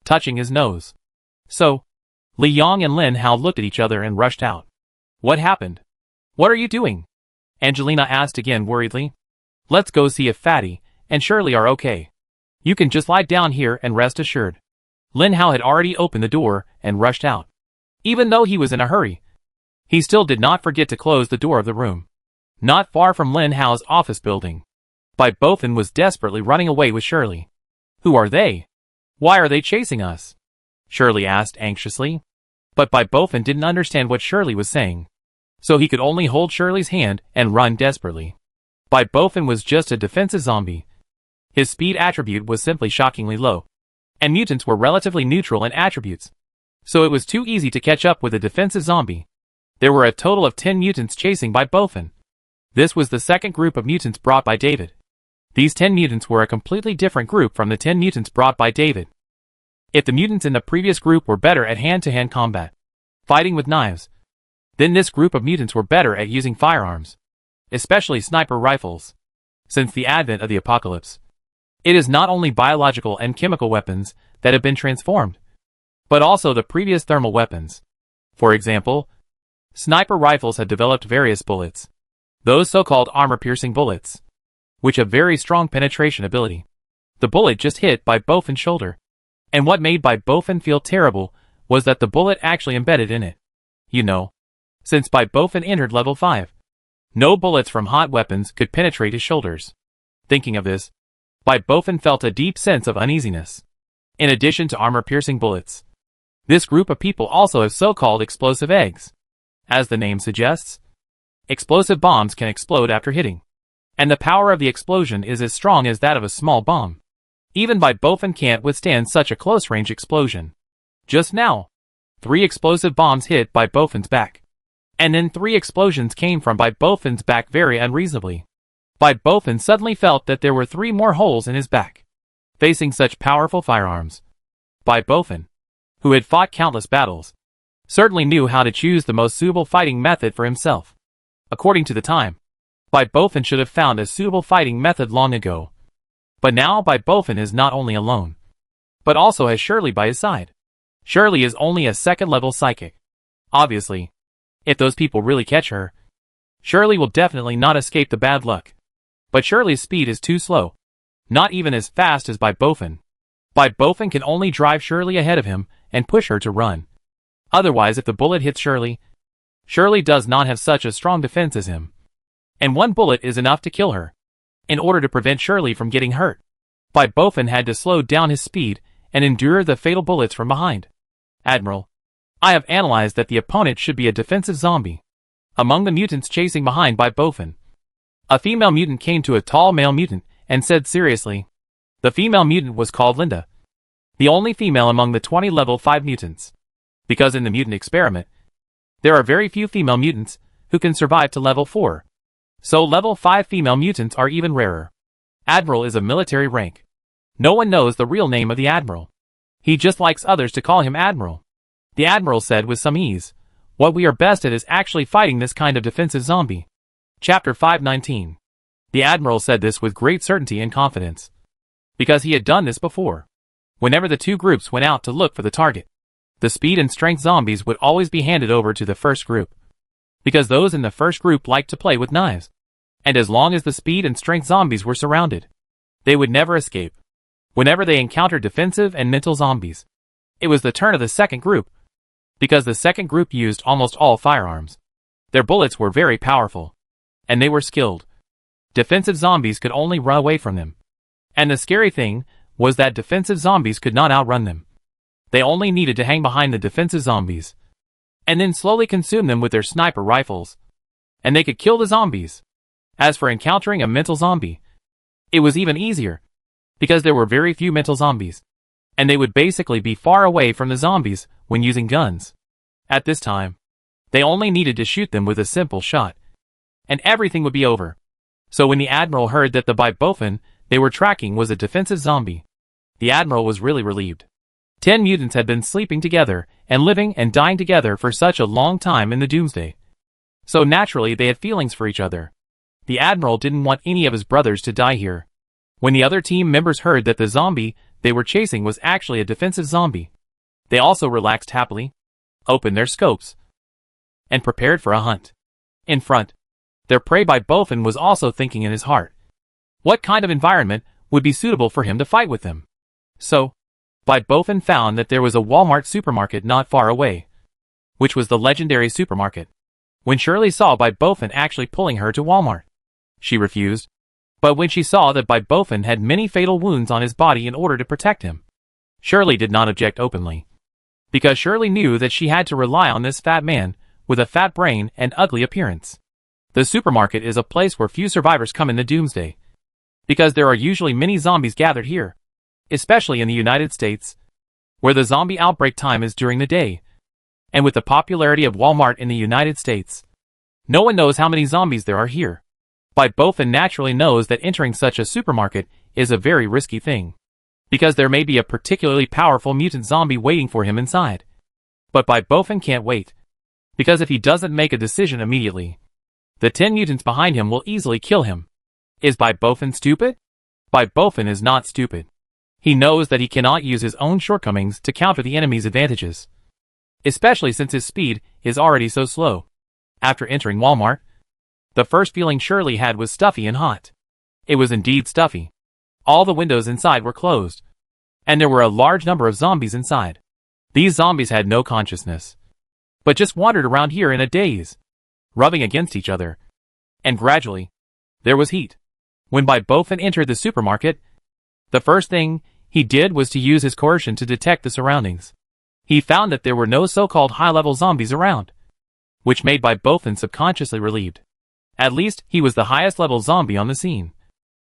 touching his nose. So, Li Yang and Lin Hao looked at each other and rushed out. What happened? What are you doing? Angelina asked again worriedly. Let's go see if Fatty and Shirley are okay. You can just lie down here and rest assured. Lin Hao had already opened the door and rushed out. Even though he was in a hurry, he still did not forget to close the door of the room. Not far from Lin Hao's office building, Bai Bothan was desperately running away with Shirley. Who are they? Why are they chasing us? Shirley asked anxiously. But Bai Bothan didn't understand what Shirley was saying, so he could only hold Shirley's hand and run desperately. Bai Bothan was just a defensive zombie. His speed attribute was simply shockingly low, and mutants were relatively neutral in attributes, so it was too easy to catch up with a defensive zombie. There were a total of 10 mutants chasing Bai Bothan. This was the second group of mutants brought by David. These 10 mutants were a completely different group from the 10 mutants brought by David. If the mutants in the previous group were better at hand-to-hand combat, fighting with knives, then this group of mutants were better at using firearms, especially sniper rifles. Since the advent of the apocalypse, it is not only biological and chemical weapons that have been transformed, but also the previous thermal weapons. For example, sniper rifles had developed various bullets, those so-called armor-piercing bullets, which have very strong penetration ability. The bullet just hit by Bofin's shoulder, and what made Bofin feel terrible was that the bullet actually embedded in it. You know, since Bofin entered level 5, no bullets from hot weapons could penetrate his shoulders. Thinking of this, Bofin felt a deep sense of uneasiness. In addition to armor-piercing bullets, this group of people also have so-called explosive eggs. As the name suggests, explosive bombs can explode after hitting, and the power of the explosion is as strong as that of a small bomb. Even Bofin can't withstand such a close-range explosion. Just now, 3 explosive bombs hit Bofin's back, and then 3 explosions came from Bofin's back very unreasonably. Bofin suddenly felt that there were 3 more holes in his back. Facing such powerful firearms, Bofin, who had fought countless battles, certainly knew how to choose the most suitable fighting method for himself. According to the time, Bofin should have found a suitable fighting method long ago. But now Bofin is not only alone, but also has Shirley by his side. Shirley is only a second-level psychic. Obviously, if those people really catch her, Shirley will definitely not escape the bad luck. But Shirley's speed is too slow, not even as fast as Bofin. Bofin can only drive Shirley ahead of him and push her to run. Otherwise, if the bullet hits Shirley, Shirley does not have such a strong defense as him, and one bullet is enough to kill her. In order to prevent Shirley from getting hurt, Bofin had to slow down his speed and endure the fatal bullets from behind. Admiral, I have analyzed that the opponent should be a defensive zombie. Among the mutants chasing behind Bofin, a female mutant came to a tall male mutant and said seriously. The female mutant was called Linda, the only female among the 20 level 5 mutants. Because in the mutant experiment, there are very few female mutants who can survive to level 4. So level 5 female mutants are even rarer. Admiral is a military rank. No one knows the real name of the Admiral. He just likes others to call him Admiral. The Admiral said with some ease, what we are best at is actually fighting this kind of defensive zombie. Chapter 519. The Admiral said this with great certainty and confidence, because he had done this before. Whenever the two groups went out to look for the target, the speed and strength zombies would always be handed over to the first group, because those in the first group liked to play with knives. And as long as the speed and strength zombies were surrounded, they would never escape. Whenever they encountered defensive and mental zombies, it was the turn of the second group, because the second group used almost all firearms. Their bullets were very powerful, and they were skilled. Defensive zombies could only run away from them. And the scary thing was that defensive zombies could not outrun them. They only needed to hang behind the defensive zombies, and then slowly consume them with their sniper rifles, and they could kill the zombies. As for encountering a mental zombie, it was even easier, because there were very few mental zombies, and they would basically be far away from the zombies when using guns. At this time, they only needed to shoot them with a simple shot, and everything would be over. So when the Admiral heard that the Bofin they were tracking was a defensive zombie, the Admiral was really relieved. 10 mutants had been sleeping together and living and dying together for such a long time in the Doomsday. So naturally they had feelings for each other. The Admiral didn't want any of his brothers to die here. When the other team members heard that the zombie they were chasing was actually a defensive zombie, they also relaxed happily, opened their scopes, and prepared for a hunt. In front, their prey Bofin was also thinking in his heart, what kind of environment would be suitable for him to fight with them? So, Bofin found that there was a Walmart supermarket not far away, which was the legendary supermarket. When Shirley saw Bofin actually pulling her to Walmart, she refused. But when she saw that Bofin had many fatal wounds on his body in order to protect him, Shirley did not object openly, because Shirley knew that she had to rely on this fat man with a fat brain and ugly appearance. The supermarket is a place where few survivors come in the Doomsday, because there are usually many zombies gathered here, especially in the United States, where the zombie outbreak time is during the day. And with the popularity of Walmart in the United States, no one knows how many zombies there are here. Bifofin naturally knows that entering such a supermarket is a very risky thing, because there may be a particularly powerful mutant zombie waiting for him inside. But Bifofin can't wait, because if he doesn't make a decision immediately, the 10 mutants behind him will easily kill him. Is Bifofin stupid? Bifofin is not stupid. He knows that he cannot use his own shortcomings to counter the enemy's advantages, especially since his speed is already so slow. After entering Walmart, the first feeling Shirley had was stuffy and hot. It was indeed stuffy. All the windows inside were closed, and there were a large number of zombies inside. These zombies had no consciousness, but just wandered around here in a daze, rubbing against each other. And gradually, there was heat. When Bifofin entered the supermarket, the first thing he did was to use his coercion to detect the surroundings. He found that there were no so-called high-level zombies around, which made Bifofin subconsciously relieved. At least, he was the highest-level zombie on the scene,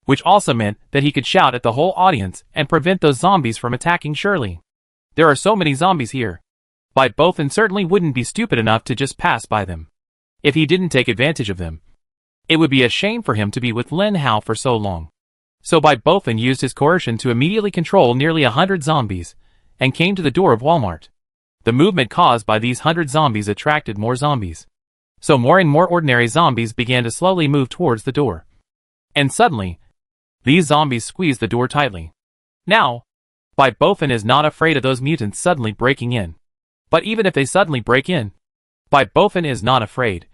which also meant that he could shout at the whole audience and prevent those zombies from attacking Shirley. There are so many zombies here. Bifofin certainly wouldn't be stupid enough to just pass by them. If he didn't take advantage of them, it would be a shame for him to be with Lin Hao for so long. So Bifofin used his coercion to immediately control nearly 100 zombies, and came to the door of Walmart. The movement caused by these 100 zombies attracted more zombies. So more and more ordinary zombies began to slowly move towards the door. And suddenly, these zombies squeezed the door tightly. Now, Bifofin is not afraid of those mutants suddenly breaking in. But even if they suddenly break in, Bifofin is not afraid,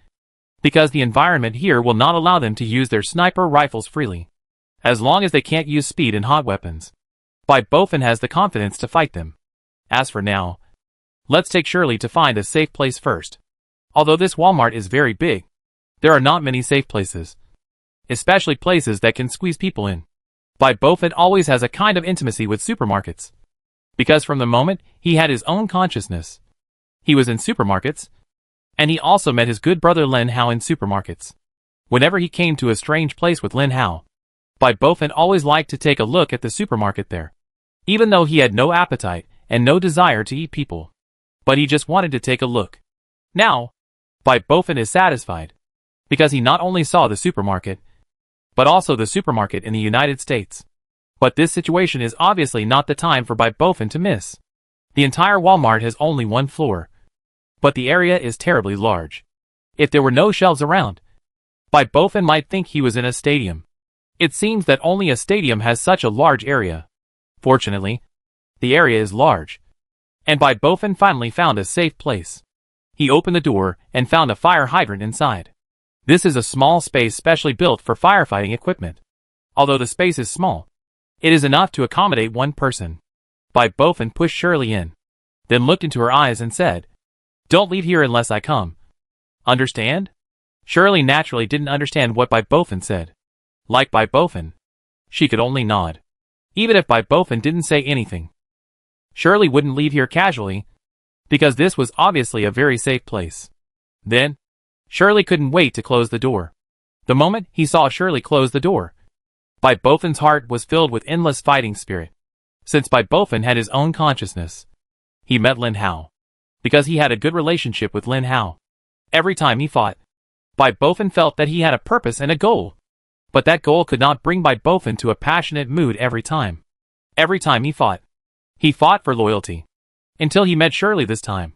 because the environment here will not allow them to use their sniper rifles freely. As long as they can't use speed and hot weapons, Bifofin has the confidence to fight them. As for now, let's take Shirley to find a safe place first. Although this Walmart is very big, there are not many safe places, especially places that can squeeze people in. Bifofin always has a kind of intimacy with supermarkets, because from the moment he had his own consciousness, he was in supermarkets, and he also met his good brother Lin Hao in supermarkets. Whenever he came to a strange place with Lin Hao, Bifofin always liked to take a look at the supermarket there, even though he had no appetite and no desire to eat people. But he just wanted to take a look. Now, Bifofin is satisfied, because he not only saw the supermarket, but also the supermarket in the United States. But this situation is obviously not the time for Bifofin to miss. The entire Walmart has only one floor, but the area is terribly large. If there were no shelves around, Bifofin might think he was in a stadium. It seems that only a stadium has such a large area. Fortunately, the area is large, and Bifofin finally found a safe place. He opened the door and found a fire hydrant inside. This is a small space specially built for firefighting equipment. Although the space is small, it is enough to accommodate one person. Bifofin pushed Shirley in, then looked into her eyes and said, "Don't leave here unless I come. Understand?" Shirley naturally didn't understand what Bifofin said. Like Bifofin, she could only nod. Even if Bifofin didn't say anything, Shirley wouldn't leave here casually, because this was obviously a very safe place. Then, Shirley couldn't wait to close the door. The moment he saw Shirley close the door, Bifofin's heart was filled with endless fighting spirit. Since Bifofin had his own consciousness, he met Lin Hao, because he had a good relationship with Lin Hao. Every time he fought, Bifofin felt that he had a purpose and a goal. But that goal could not bring Bifofin to a passionate mood every time. Every time he fought for loyalty. Until he met Shirley this time.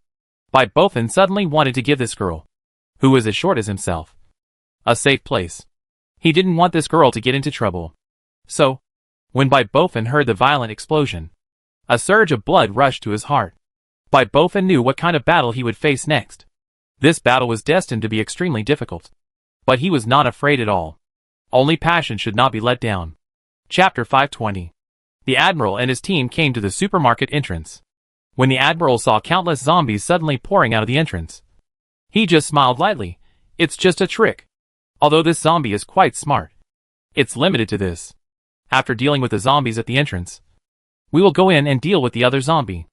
Bifofin suddenly wanted to give this girl, who was as short as himself, a safe place. He didn't want this girl to get into trouble. So, when Bifofin heard the violent explosion, a surge of blood rushed to his heart. Bifofin knew what kind of battle he would face next. This battle was destined to be extremely difficult. But he was not afraid at all. Only passion should not be let down. Chapter 520. The Admiral and his team came to the supermarket entrance. When the Admiral saw countless zombies suddenly pouring out of the entrance, he just smiled lightly. It's just a trick. Although this zombie is quite smart, it's limited to this. After dealing with the zombies at the entrance, we will go in and deal with the other zombie.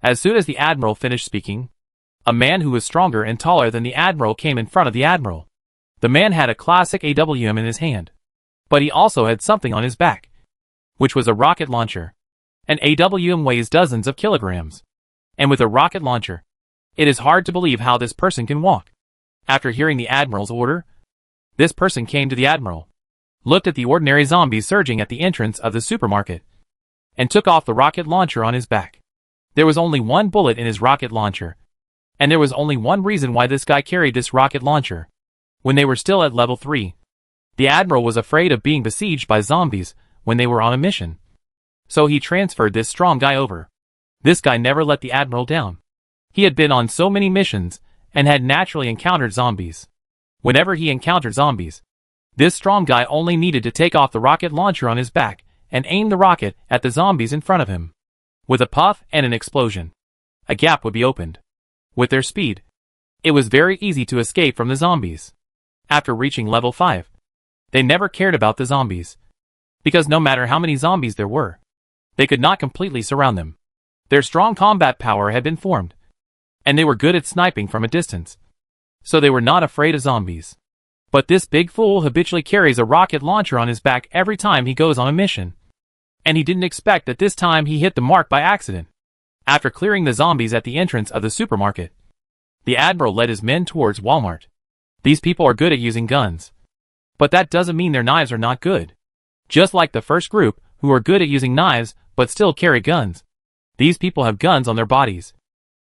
As soon as the Admiral finished speaking, a man who was stronger and taller than the Admiral came in front of the Admiral. The man had a classic AWM in his hand, but he also had something on his back, which was a rocket launcher. An AWM weighs dozens of kilograms, and with a rocket launcher, it is hard to believe how this person can walk. After hearing the Admiral's order, This person came to the Admiral, looked at the ordinary zombies surging at the entrance of the supermarket, and took off the rocket launcher on his back. There was only one bullet in his rocket launcher, and there was only one reason why this guy carried this rocket launcher. When they were still at level 3, the Admiral was afraid of being besieged by zombies when they were on a mission. So he transferred this strong guy over. This guy never let the Admiral down. He had been on so many missions and had naturally encountered zombies. Whenever he encountered zombies, this strong guy only needed to take off the rocket launcher on his back and aim the rocket at the zombies in front of him. With a puff and an explosion, a gap would be opened. With their speed, it was very easy to escape from the zombies. After reaching level 5, they never cared about the zombies, because no matter how many zombies there were, they could not completely surround them. Their strong combat power had been formed, and they were good at sniping from a distance, so they were not afraid of zombies. But this big fool habitually carries a rocket launcher on his back every time he goes on a mission, and he didn't expect that this time he hit the mark by accident. After clearing the zombies at the entrance of the supermarket, the Admiral led his men towards Walmart. These people are good at using guns, but that doesn't mean their knives are not good. Just like the first group, who are good at using knives but still carry guns, these people have guns on their bodies,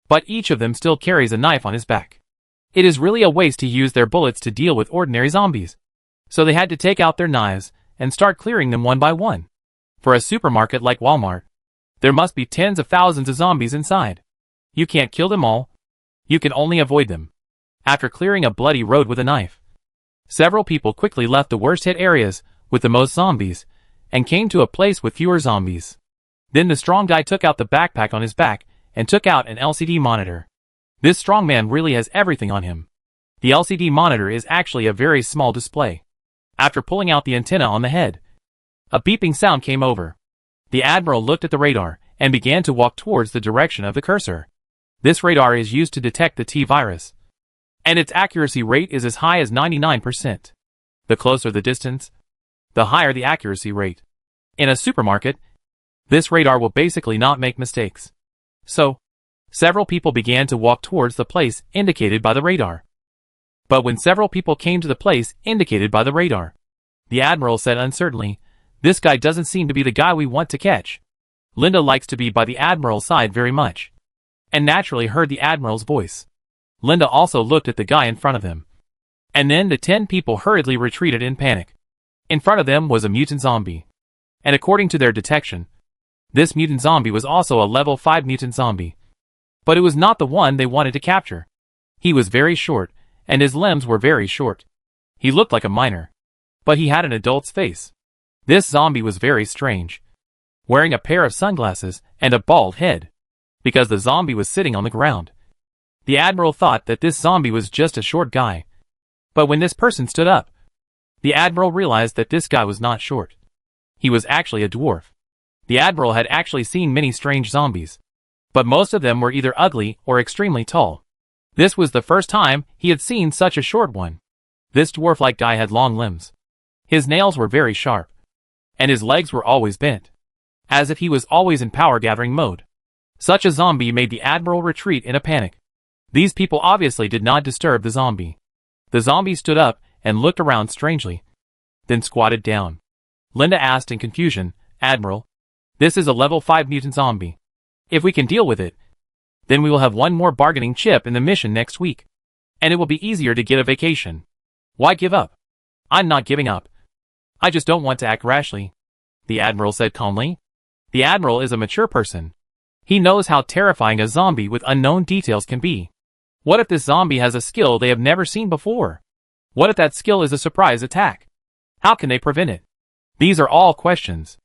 but each of them still carries a knife on his back. It is really a waste to use their bullets to deal with ordinary zombies, so they had to take out their knives and start clearing them one by one. For a supermarket like Walmart, there must be tens of thousands of zombies inside. You can't kill them all, you can only avoid them. After clearing a bloody road with a knife, several people quickly left the worst hit areas with the most zombies and came to a place with fewer zombies. Then the strong guy took out the backpack on his back and took out an LCD monitor. This strong man really has everything on him. The LCD monitor is actually a very small display. After pulling out the antenna on the head, a beeping sound came over. The Admiral looked at the radar and began to walk towards the direction of the cursor. This radar is used to detect the T-virus, and its accuracy rate is as high as 99%. The closer the distance, the higher the accuracy rate. In a supermarket, this radar will basically not make mistakes. So, several people began to walk towards the place indicated by the radar. But when several people came to the place indicated by the radar, the Admiral said uncertainly, "This guy doesn't seem to be the guy we want to catch." Linda likes to be by the Admiral's side very much, and naturally heard the Admiral's voice. Linda also looked at the guy in front of them. And then the 10 people hurriedly retreated in panic. In front of them was a mutant zombie. And according to their detection, this mutant zombie was also a level 5 mutant zombie. But it was not the one they wanted to capture. He was very short, and his limbs were very short. He looked like a miner, but he had an adult's face. This zombie was very strange, wearing a pair of sunglasses and a bald head, because the zombie was sitting on the ground. The Admiral thought that this zombie was just a short guy, but when this person stood up, the Admiral realized that this guy was not short. He was actually a dwarf. The Admiral had actually seen many strange zombies, but most of them were either ugly or extremely tall. This was the first time he had seen such a short one. This dwarf-like guy had long limbs. His nails were very sharp, and his legs were always bent, as if he was always in power-gathering mode. Such a zombie made the Admiral retreat in a panic. These people obviously did not disturb the zombie. The zombie stood up and looked around strangely, then squatted down. Linda asked in confusion, "Admiral, this is a level 5 mutant zombie. If we can deal with it, then we will have one more bargaining chip in the mission next week, and it will be easier to get a vacation. Why give up?" "I'm not giving up. I just don't want to act rashly," the Admiral said calmly. The Admiral is a mature person. He knows how terrifying a zombie with unknown details can be. What if this zombie has a skill they have never seen before? What if that skill is a surprise attack? How can they prevent it? These are all questions.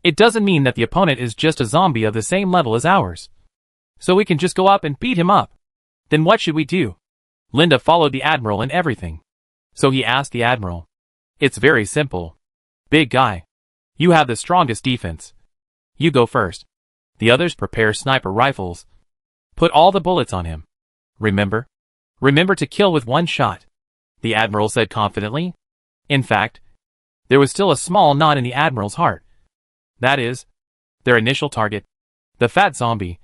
It doesn't mean that the opponent is just a zombie of the same level as ours, so we can just go up and beat him up. Then what should we do? Linda followed the Admiral in everything. So he asked the Admiral. "It's very simple. Big guy, you have the strongest defense. You go first. The others prepare sniper rifles. Put all the bullets on him. Remember? Remember to kill with one shot," the Admiral said confidently. In fact, there was still a small knot in the Admiral's heart. That is, their initial target, the fat zombie,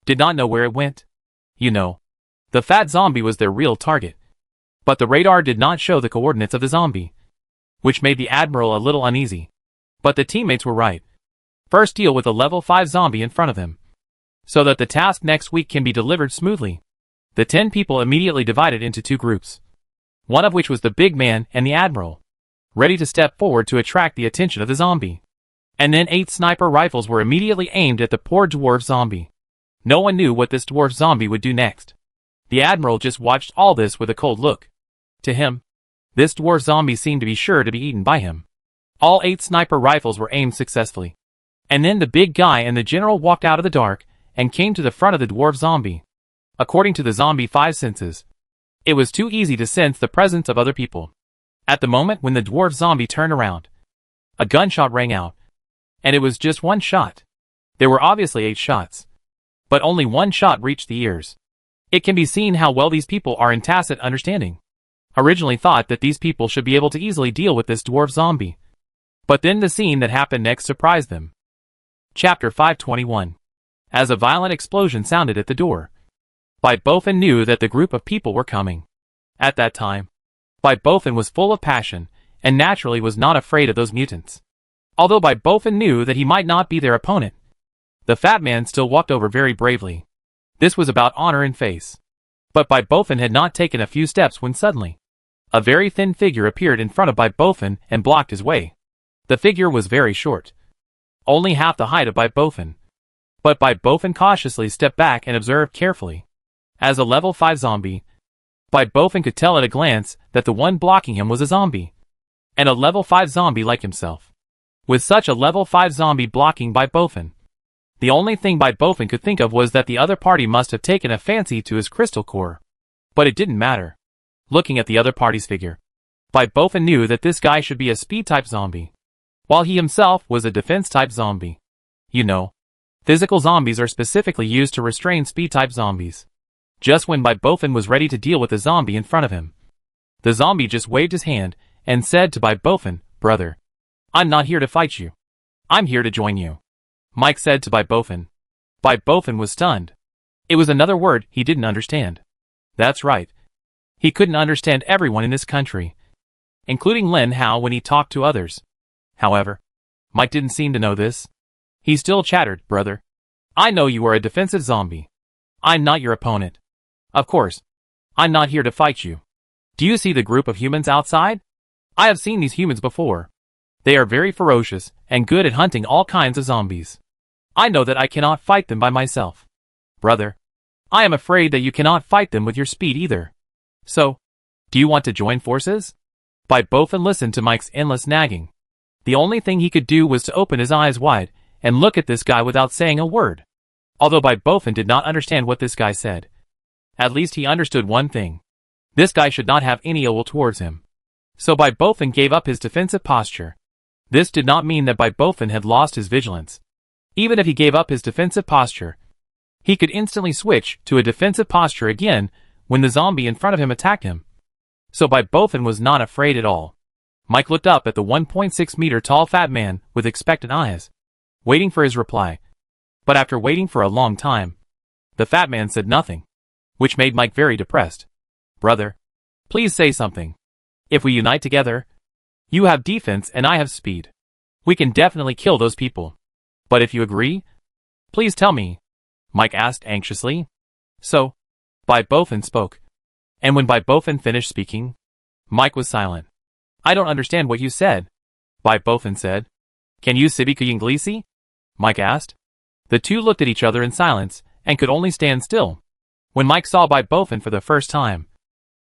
did not know where it went. You know, the fat zombie was their real target. But the radar did not show the coordinates of the zombie, which made the Admiral a little uneasy. But the teammates were right. First deal with a level 5 zombie in front of him, so that the task next week can be delivered smoothly. The 10 people immediately divided into 2 groups, one of which was the big man and the Admiral, ready to step forward to attract the attention of the zombie. And then 8 sniper rifles were immediately aimed at the poor dwarf zombie. No one knew what this dwarf zombie would do next. The Admiral just watched all this with a cold look. To him, this dwarf zombie seemed to be sure to be eaten by him. All 8 sniper rifles were aimed successfully. And then the big guy and the general walked out of the dark and came to the front of the dwarf zombie. According to the zombie 5 senses, it was too easy to sense the presence of other people. At the moment when the dwarf zombie turned around, a gunshot rang out. And it was just 1 shot. There were obviously 8 shots, but only 1 shot reached the ears. It can be seen how well these people are in tacit understanding. Originally thought that these people should be able to easily deal with this dwarf zombie. But then the scene that happened next surprised them. Chapter 521. As a violent explosion sounded at the door, Bifofin knew that the group of people were coming. At that time, Bifofin was full of passion, and naturally was not afraid of those mutants. Although Bifofin knew that he might not be their opponent, the fat man still walked over very bravely. This was about honor and face. But Bifofin had not taken a few steps when suddenly, a very thin figure appeared in front of Bifofin and blocked his way. The figure was very short, only half the height of Bifofin. But Bifofin cautiously stepped back and observed carefully. As a level 5 zombie, Bifofin could tell at a glance that the one blocking him was a zombie, and a level 5 zombie like himself. With such a level 5 zombie blocking Bifofin, the only thing Bifofin could think of was that the other party must have taken a fancy to his crystal core. But it didn't matter. Looking at the other party's figure, Bifofin knew that this guy should be a speed-type zombie, while he himself was a defense-type zombie. You know, physical zombies are specifically used to restrain speed-type zombies. Just when Bifofin was ready to deal with the zombie in front of him, the zombie just waved his hand and said to Bifofin, "Brother, I'm not here to fight you. I'm here to join you," Mike said to Bifofin. Bifofin was stunned. It was another word he didn't understand. That's right. He couldn't understand everyone in this country, including Lin Hao when he talked to others. However, Mike didn't seem to know this. He still chattered, "Brother, I know you are a defensive zombie. I'm not your opponent. Of course, I'm not here to fight you. Do you see the group of humans outside? I have seen these humans before. They are very ferocious and good at hunting all kinds of zombies. I know that I cannot fight them by myself. Brother, I am afraid that you cannot fight them with your speed either. So, do you want to join forces?" Bifofin listened to Mike's endless nagging. The only thing he could do was to open his eyes wide and look at this guy without saying a word. Although Bifofin did not understand what this guy said, at least he understood one thing. This guy should not have any ill will towards him. So Bifofin gave up his defensive posture. This did not mean that Bifofin had lost his vigilance. Even if he gave up his defensive posture, he could instantly switch to a defensive posture again when the zombie in front of him attacked him. So Bifofin was not afraid at all. Mike looked up at the 1.6 meter tall fat man with expectant eyes, waiting for his reply. But after waiting for a long time, the fat man said nothing, which made Mike very depressed. "Brother, please say something. If we unite together, you have defense and I have speed, we can definitely kill those people. But if you agree, please tell me," Mike asked anxiously. So, Bifofin spoke. And when Bifofin finished speaking, Mike was silent. "I don't understand what you said," Bifofin said. "Can you Cibica Inglesi?" Mike asked. The two looked at each other in silence and could only stand still. When Mike saw Bifofin for the first time,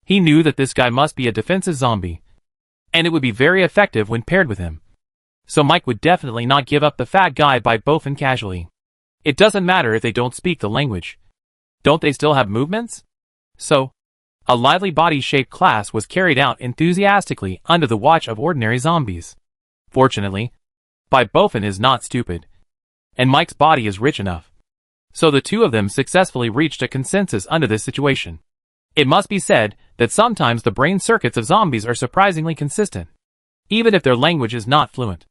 he knew that this guy must be a defensive zombie, and it would be very effective when paired with him. So Mike would definitely not give up the fat guy Bifofin casually. It doesn't matter if they don't speak the language. Don't they still have movements? So, a lively body-shaped class was carried out enthusiastically under the watch of ordinary zombies. Fortunately, Bifofin is not stupid, and Mike's body is rich enough. So the two of them successfully reached a consensus under this situation. It must be said that sometimes the brain circuits of zombies are surprisingly consistent, even if their language is not fluent.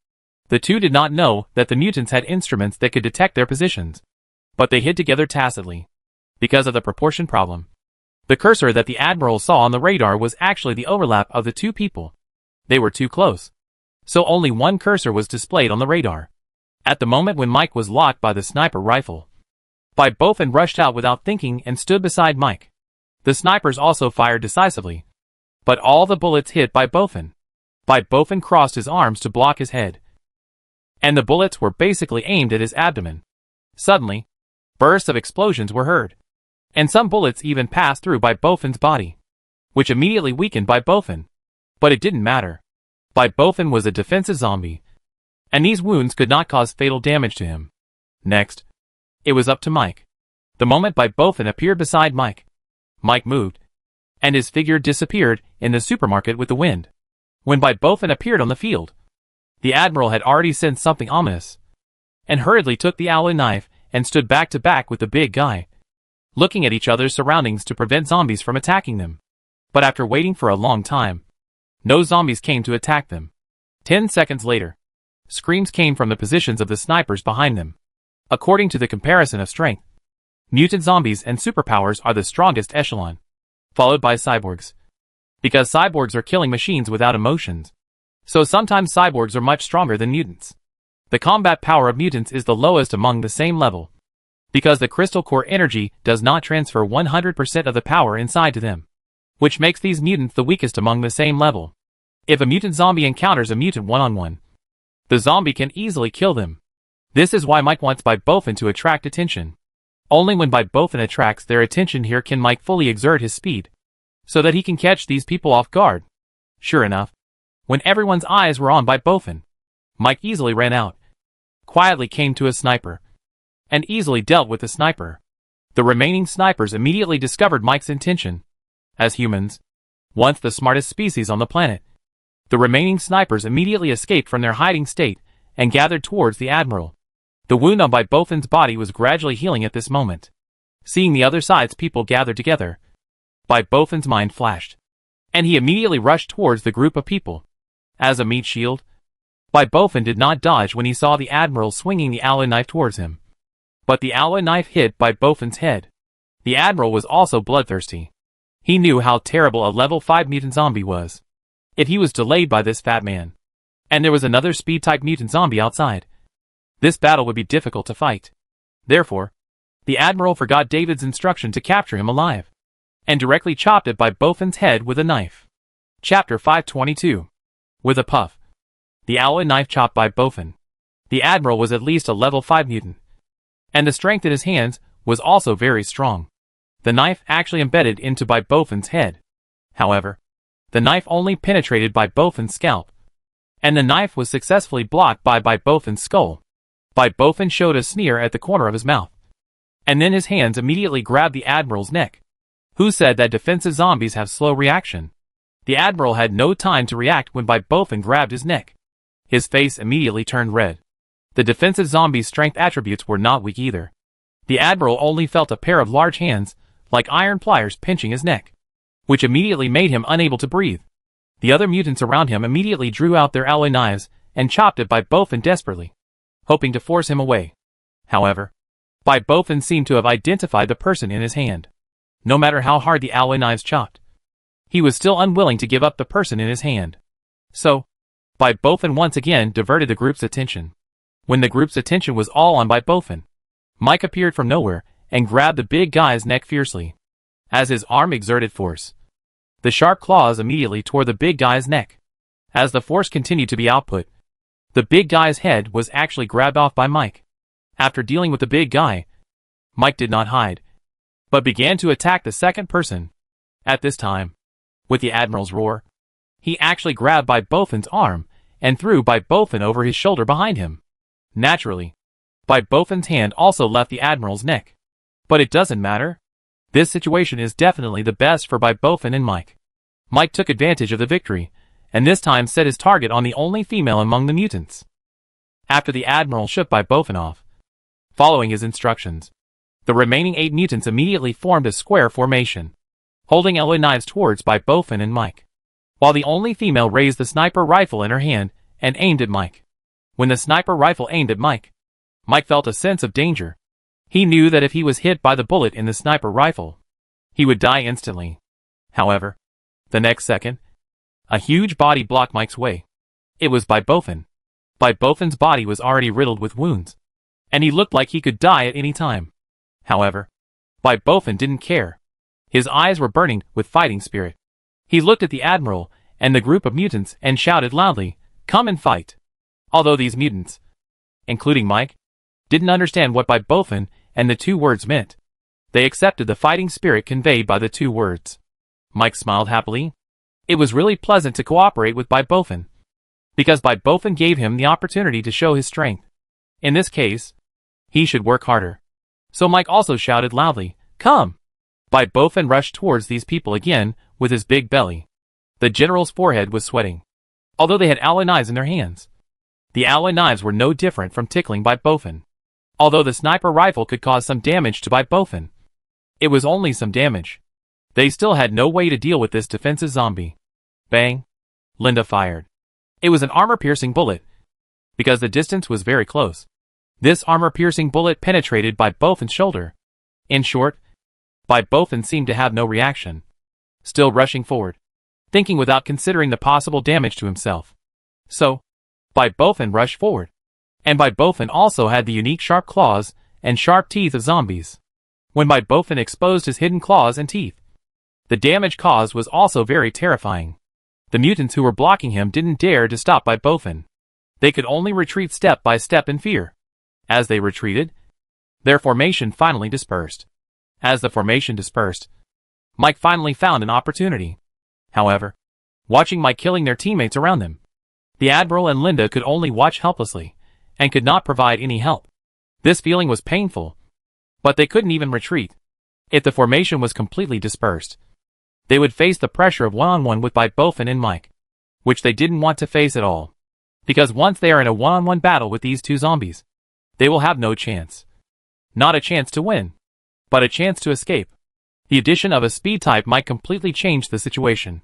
The two did not know that the mutants had instruments that could detect their positions, but they hid together tacitly, because of the proportion problem. The cursor that the Admiral saw on the radar was actually the overlap of the two people. They were too close. So only one cursor was displayed on the radar. At the moment when Mike was locked by the sniper rifle, Bofin rushed out without thinking and stood beside Mike. The snipers also fired decisively, but all the bullets hit Bofin. Bofin crossed his arms to block his head, and the bullets were basically aimed at his abdomen. Suddenly, bursts of explosions were heard, and some bullets even passed through Bofin's body, which immediately weakened Bofin. But it didn't matter. Bofin was a defensive zombie, and these wounds could not cause fatal damage to him. Next, it was up to Mike. The moment Bofin appeared beside Mike, Mike moved, and his figure disappeared in the supermarket with the wind. When Bofin appeared on the field, the Admiral had already sensed something ominous, and hurriedly took the alloy knife and stood back to back with the big guy, looking at each other's surroundings to prevent zombies from attacking them. But after waiting for a long time, no zombies came to attack them. 10 seconds later, screams came from the positions of the snipers behind them. According to the comparison of strength, mutant zombies and superpowers are the strongest echelon, followed by cyborgs. Because cyborgs are killing machines without emotions, so sometimes cyborgs are much stronger than mutants. The combat power of mutants is the lowest among the same level, because the crystal core energy does not transfer 100% of the power inside to them, which makes these mutants the weakest among the same level. If a mutant zombie encounters a mutant one-on-one, the zombie can easily kill them. This is why Mike wants Bofin to attract attention. Only when Bofin attracts their attention here can Mike fully exert his speed, so that he can catch these people off guard. Sure enough, when everyone's eyes were on Bofin, Mike easily ran out, quietly came to a sniper, and easily dealt with the sniper. The remaining snipers immediately discovered Mike's intention. As humans, once the smartest species on the planet, the remaining snipers immediately escaped from their hiding state and gathered towards the Admiral. The wound on Bofin's body was gradually healing at this moment. Seeing the other side's people gathered together, Bofin's mind flashed, and he immediately rushed towards the group of people. As a meat shield, Bofin did not dodge when he saw the Admiral swinging the alloy knife towards him. But the alloy knife hit Bofin's head. The Admiral was also bloodthirsty. He knew how terrible a level 5 mutant zombie was. If he was delayed by this fat man, and there was another speed-type mutant zombie outside, this battle would be difficult to fight. Therefore, the Admiral forgot David's instruction to capture him alive, and directly chopped it Bofin's head with a knife. Chapter 522. With a puff, the alloy knife chopped Bofin. The Admiral was at least a level 5 mutant, and the strength in his hands was also very strong. The knife actually embedded into Bofin's head. However, the knife only penetrated Bofin's scalp, and the knife was successfully blocked by Bofin's skull. Bofin showed a sneer at the corner of his mouth, and then his hands immediately grabbed the Admiral's neck. Who said that defensive zombies have slow reaction? The Admiral had no time to react when Bofin grabbed his neck. His face immediately turned red. The defensive zombie's strength attributes were not weak either. The Admiral only felt a pair of large hands, like iron pliers, pinching his neck, which immediately made him unable to breathe. The other mutants around him immediately drew out their alloy knives and chopped at Bofin desperately, hoping to force him away. However, Bofin seemed to have identified the person in his hand. No matter how hard the alloy knives chopped, he was still unwilling to give up the person in his hand. So, Bofin once again diverted the group's attention. When the group's attention was all on Bofin, Mike appeared from nowhere and grabbed the big guy's neck fiercely. As his arm exerted force, the sharp claws immediately tore the big guy's neck. As the force continued to be output, the big guy's head was actually grabbed off by Mike. After dealing with the big guy, Mike did not hide, but began to attack the second person. At this time, with the Admiral's roar, he actually grabbed Bofin's arm and threw Bofin over his shoulder behind him. Naturally, Bofin's hand also left the Admiral's neck. But it doesn't matter. This situation is definitely the best for Bofin and Mike. Mike took advantage of the victory, and this time set his target on the only female among the mutants. After the Admiral shook Bofin off, following his instructions, the remaining 8 mutants immediately formed a square formation, holding alloy knives towards Bofin and Mike, while the only female raised the sniper rifle in her hand and aimed at Mike. When the sniper rifle aimed at Mike, Mike felt a sense of danger. He knew that if he was hit by the bullet in the sniper rifle, he would die instantly. However, the next second, a huge body blocked Mike's way. It was Bifofin. Bifofin's body was already riddled with wounds, and he looked like he could die at any time. However, Bifofin didn't care. His eyes were burning with fighting spirit. He looked at the Admiral and the group of mutants and shouted loudly, "Come and fight!" Although these mutants, including Mike, didn't understand what Bifofin and the two words meant, they accepted the fighting spirit conveyed by the two words. Mike smiled happily. It was really pleasant to cooperate with Bifofin, because Bifofin gave him the opportunity to show his strength. In this case, he should work harder. So Mike also shouted loudly, "Come!" Bifofin rushed towards these people again with his big belly. The general's forehead was sweating, although they had alloy knives in their hands. The alloy knives were no different from tickling Bifofin. Although the sniper rifle could cause some damage to Bifofin, it was only some damage. They still had no way to deal with this defensive zombie. Bang! Linda fired. It was an armor-piercing bullet, because the distance was very close. This armor-piercing bullet penetrated Bifofin's shoulder. In short, Bifofin seemed to have no reaction, still rushing forward, thinking without considering the possible damage to himself. So, Bifofin rushed forward. And Bifofin also had the unique sharp claws and sharp teeth of zombies. When Bifofin exposed his hidden claws and teeth, the damage caused was also very terrifying. The mutants who were blocking him didn't dare to stop Bifofin. They could only retreat step by step in fear. As they retreated, their formation finally dispersed. As the formation dispersed, Mike finally found an opportunity. However, watching Mike killing their teammates around them, the Admiral and Linda could only watch helplessly, and could not provide any help. This feeling was painful, but they couldn't even retreat. If the formation was completely dispersed, they would face the pressure of one-on-one with Bifofin and Mike, which they didn't want to face at all. Because once they are in a one-on-one battle with these two zombies, they will have no chance. Not a chance to win, but a chance to escape. The addition of a speed type might completely change the situation.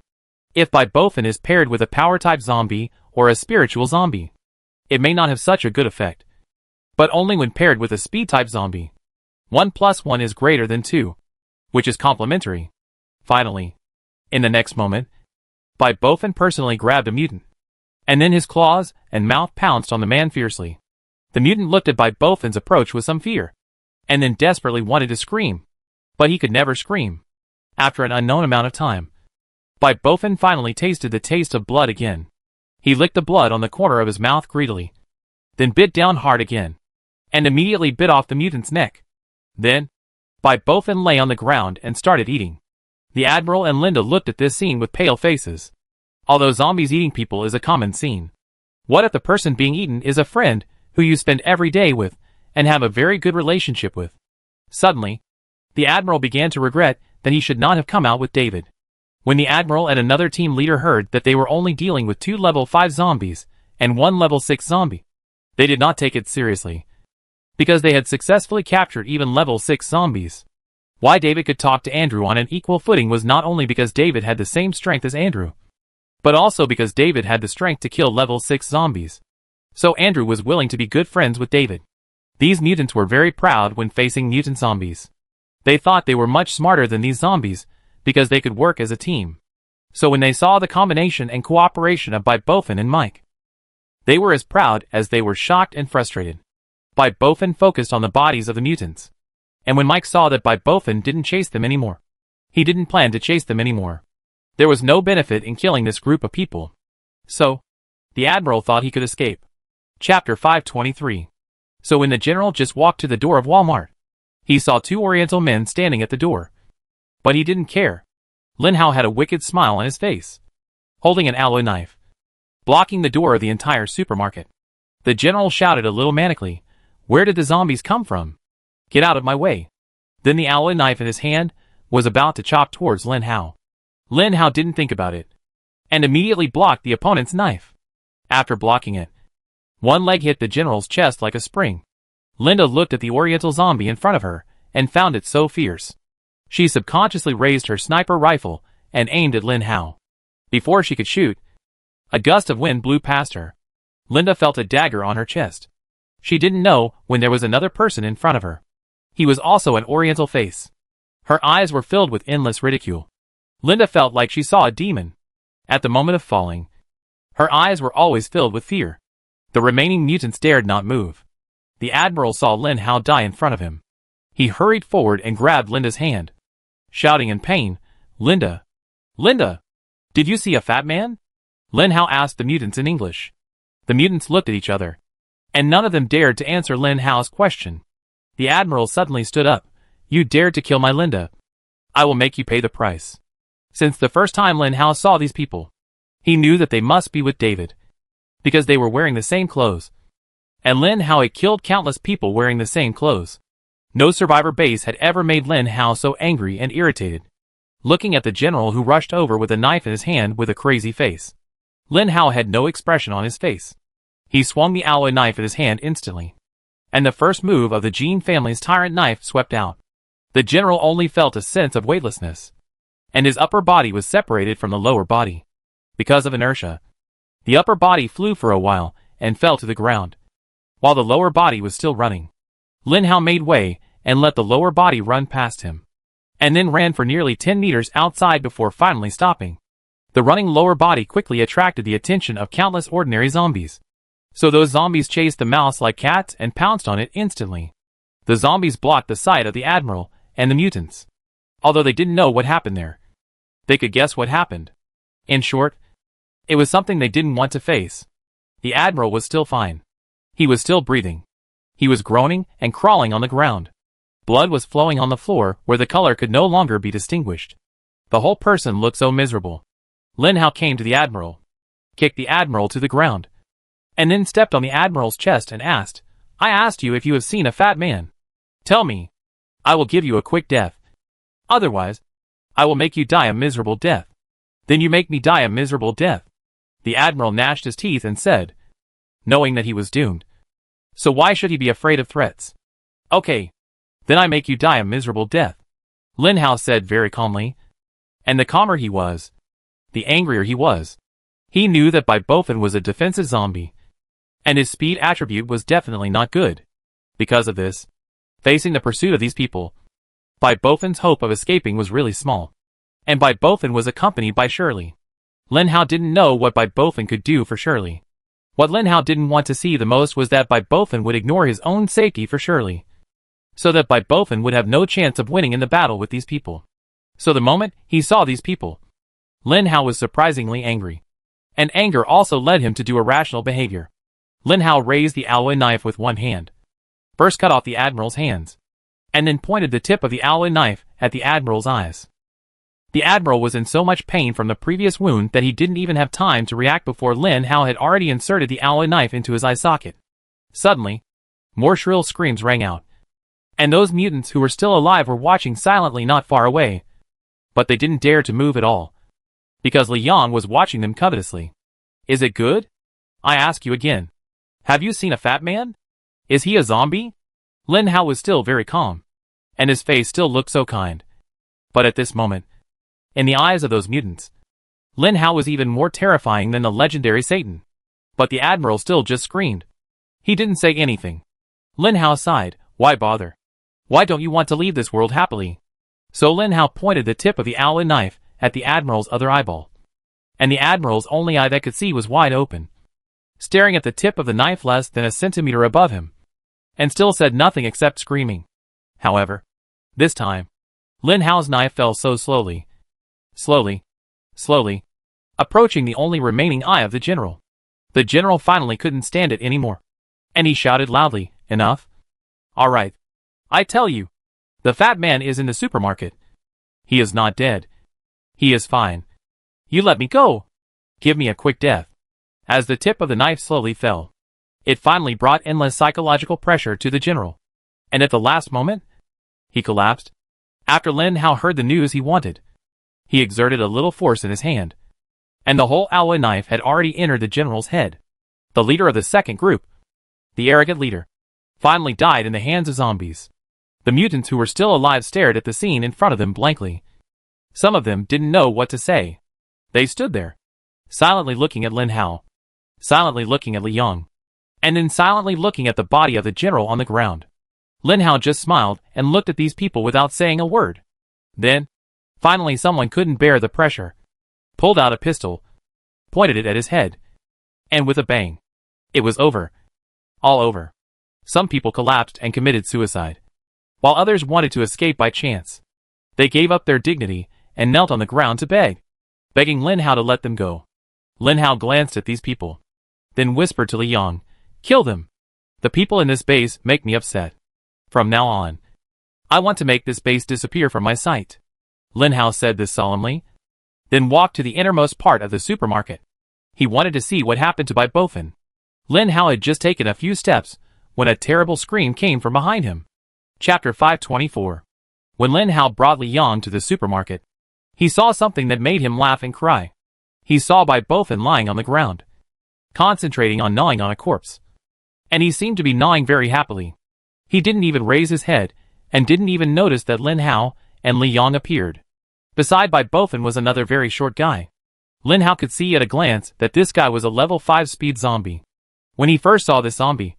If Bifofin is paired with a power type zombie or a spiritual zombie, it may not have such a good effect. But only when paired with a speed type zombie. 1 + 1 is greater than 2, which is complementary. Finally, in the next moment, Bifofin personally grabbed a mutant, and then his claws and mouth pounced on the man fiercely. The mutant looked at Bifofin's approach with some fear, and then desperately wanted to scream, but he could never scream. After an unknown amount of time, Bifofin finally tasted the taste of blood again. He licked the blood on the corner of his mouth greedily, then bit down hard again, and immediately bit off the mutant's neck. Then, Bifofin lay on the ground and started eating. The Admiral and Linda looked at this scene with pale faces. Although zombies eating people is a common scene, what if the person being eaten is a friend who you spend every day with and have a very good relationship with? Suddenly, the Admiral began to regret that he should not have come out with David. When the Admiral and another team leader heard that they were only dealing with 2 level 5 zombies and 1 level 6 zombie, they did not take it seriously, because they had successfully captured even level 6 zombies. Why David could talk to Andrew on an equal footing was not only because David had the same strength as Andrew, but also because David had the strength to kill level 6 zombies. So Andrew was willing to be good friends with David. These mutants were very proud when facing mutant zombies. They thought they were much smarter than these zombies, because they could work as a team. So when they saw the combination and cooperation of Bifofin and Mike, they were as proud as they were shocked and frustrated. Bifofin focused on the bodies of the mutants. And when Mike saw that Bifofin didn't chase them anymore, he didn't plan to chase them anymore. There was no benefit in killing this group of people. So, the Admiral thought he could escape. Chapter 523. So when the General just walked to the door of Walmart, he saw 2 Oriental men standing at the door. But he didn't care. Lin Hao had a wicked smile on his face, holding an alloy knife, blocking the door of the entire supermarket. The General shouted a little manically, "Where did the zombies come from? Get out of my way." Then the alloy knife in his hand was about to chop towards Lin Hao. Lin Hao didn't think about it, and immediately blocked the opponent's knife. After blocking it, one leg hit the General's chest like a spring. Linda looked at the Oriental zombie in front of her, and found it so fierce. She subconsciously raised her sniper rifle, and aimed at Lin Hao. Before she could shoot, a gust of wind blew past her. Linda felt a dagger on her chest. She didn't know when there was another person in front of her. He was also an Oriental face. Her eyes were filled with endless ridicule. Linda felt like she saw a demon. At the moment of falling, her eyes were always filled with fear. The remaining mutants dared not move. The Admiral saw Lin Hao die in front of him. He hurried forward and grabbed Linda's hand, shouting in pain, "Linda! Linda! Did you see a fat man?" Lin Hao asked the mutants in English. The mutants looked at each other, and none of them dared to answer Lin Hao's question. The Admiral suddenly stood up. "You dared to kill my Linda. I will make you pay the price." Since the first time Lin Hao saw these people, he knew that they must be with David, because they were wearing the same clothes. And Lin Hao had killed countless people wearing the same clothes. No survivor base had ever made Lin Hao so angry and irritated. Looking at the general who rushed over with a knife in his hand with a crazy face, Lin Hao had no expression on his face. He swung the alloy knife in his hand instantly, and the first move of the Jean family's tyrant knife swept out. The general only felt a sense of weightlessness, and his upper body was separated from the lower body. Because of inertia, the upper body flew for a while and fell to the ground, while the lower body was still running. Lin Hao made way and let the lower body run past him, and then ran for nearly 10 meters outside before finally stopping. The running lower body quickly attracted the attention of countless ordinary zombies. So those zombies chased the mouse like cats and pounced on it instantly. The zombies blocked the sight of the Admiral and the mutants. Although they didn't know what happened there, they could guess what happened. In short, it was something they didn't want to face. The Admiral was still fine. He was still breathing. He was groaning and crawling on the ground. Blood was flowing on the floor where the color could no longer be distinguished. The whole person looked so miserable. Lin Hao came to the Admiral, kicked the Admiral to the ground, and then stepped on the Admiral's chest and asked, "I asked you if you have seen a fat man. Tell me. I will give you a quick death. Otherwise, I will make you die a miserable death." "Then you make me die a miserable death." The Admiral gnashed his teeth and said, knowing that he was doomed. So why should he be afraid of threats? "Okay. Then I make you die a miserable death," Lin Hao said very calmly. And the calmer he was, the angrier he was. He knew that Bifofan was a defensive zombie, and his speed attribute was definitely not good. Because of this, facing the pursuit of these people, Bifofan's hope of escaping was really small. And Bifofan was accompanied by Shirley. Lin Hao didn't know what Bifofan could do for Shirley. What Lin Hao didn't want to see the most was that Bifofan would ignore his own safety for Shirley, so that Bifofan would have no chance of winning in the battle with these people. So the moment he saw these people, Lin Hao was surprisingly angry. And anger also led him to do irrational behavior. Lin Hao raised the alloy knife with one hand, first cut off the Admiral's hands, and then pointed the tip of the alloy knife at the Admiral's eyes. The Admiral was in so much pain from the previous wound that he didn't even have time to react before Lin Hao had already inserted the alloy knife into his eye socket. Suddenly, more shrill screams rang out, and those mutants who were still alive were watching silently not far away, but they didn't dare to move at all, because Li Yang was watching them covetously. "Is it good? I ask you again. Have you seen a fat man? Is he a zombie?" Lin Hao was still very calm, and his face still looked so kind. But at this moment, in the eyes of those mutants, Lin Hao was even more terrifying than the legendary Satan. But the Admiral still just screamed. He didn't say anything. Lin Hao sighed. "Why bother? Why don't you want to leave this world happily?" So Lin Hao pointed the tip of the alloy knife at the Admiral's other eyeball. And the Admiral's only eye that could see was wide open, staring at the tip of the knife less than a centimeter above him, and still said nothing except screaming. However, this time, Lin Hao's knife fell so slowly, approaching the only remaining eye of the general. The general finally couldn't stand it anymore, and he shouted loudly, "Enough! All right. I tell you, the fat man is in the supermarket. He is not dead. He is fine. You let me go. Give me a quick death." As the tip of the knife slowly fell, it finally brought endless psychological pressure to the general, and at the last moment, he collapsed. After Lin Hao heard the news he wanted, he exerted a little force in his hand, and the whole alloy knife had already entered the general's head. The leader of the second group, the arrogant leader, finally died in the hands of zombies. The mutants who were still alive stared at the scene in front of them blankly. Some of them didn't know what to say. They stood there, silently looking at Lin Hao, silently looking at Li Yang, and then silently looking at the body of the general on the ground. Lin Hao just smiled and looked at these people without saying a word. Then, finally someone couldn't bear the pressure, pulled out a pistol, pointed it at his head, and with a bang, it was over. All over. Some people collapsed and committed suicide, while others wanted to escape by chance. They gave up their dignity and knelt on the ground to beg, begging Lin Hao to let them go. Lin Hao glanced at these people, then whispered to Li Yang, "Kill them. The people in this base make me upset. From now on, I want to make this base disappear from my sight." Lin Hao said this solemnly, then walked to the innermost part of the supermarket. He wanted to see what happened to Bai Bofin. Lin Hao had just taken a few steps when a terrible scream came from behind him. Chapter 524. When Lin Hao brought Li Yang to the supermarket, he saw something that made him laugh and cry. He saw Bai Bofin lying on the ground, concentrating on gnawing on a corpse. And he seemed to be gnawing very happily. He didn't even raise his head, and didn't even notice that Lin Hao and Li Yang appeared. Beside Bai Bofin was another very short guy. Lin Hao could see at a glance that this guy was a level 5 speed zombie. When he first saw this zombie,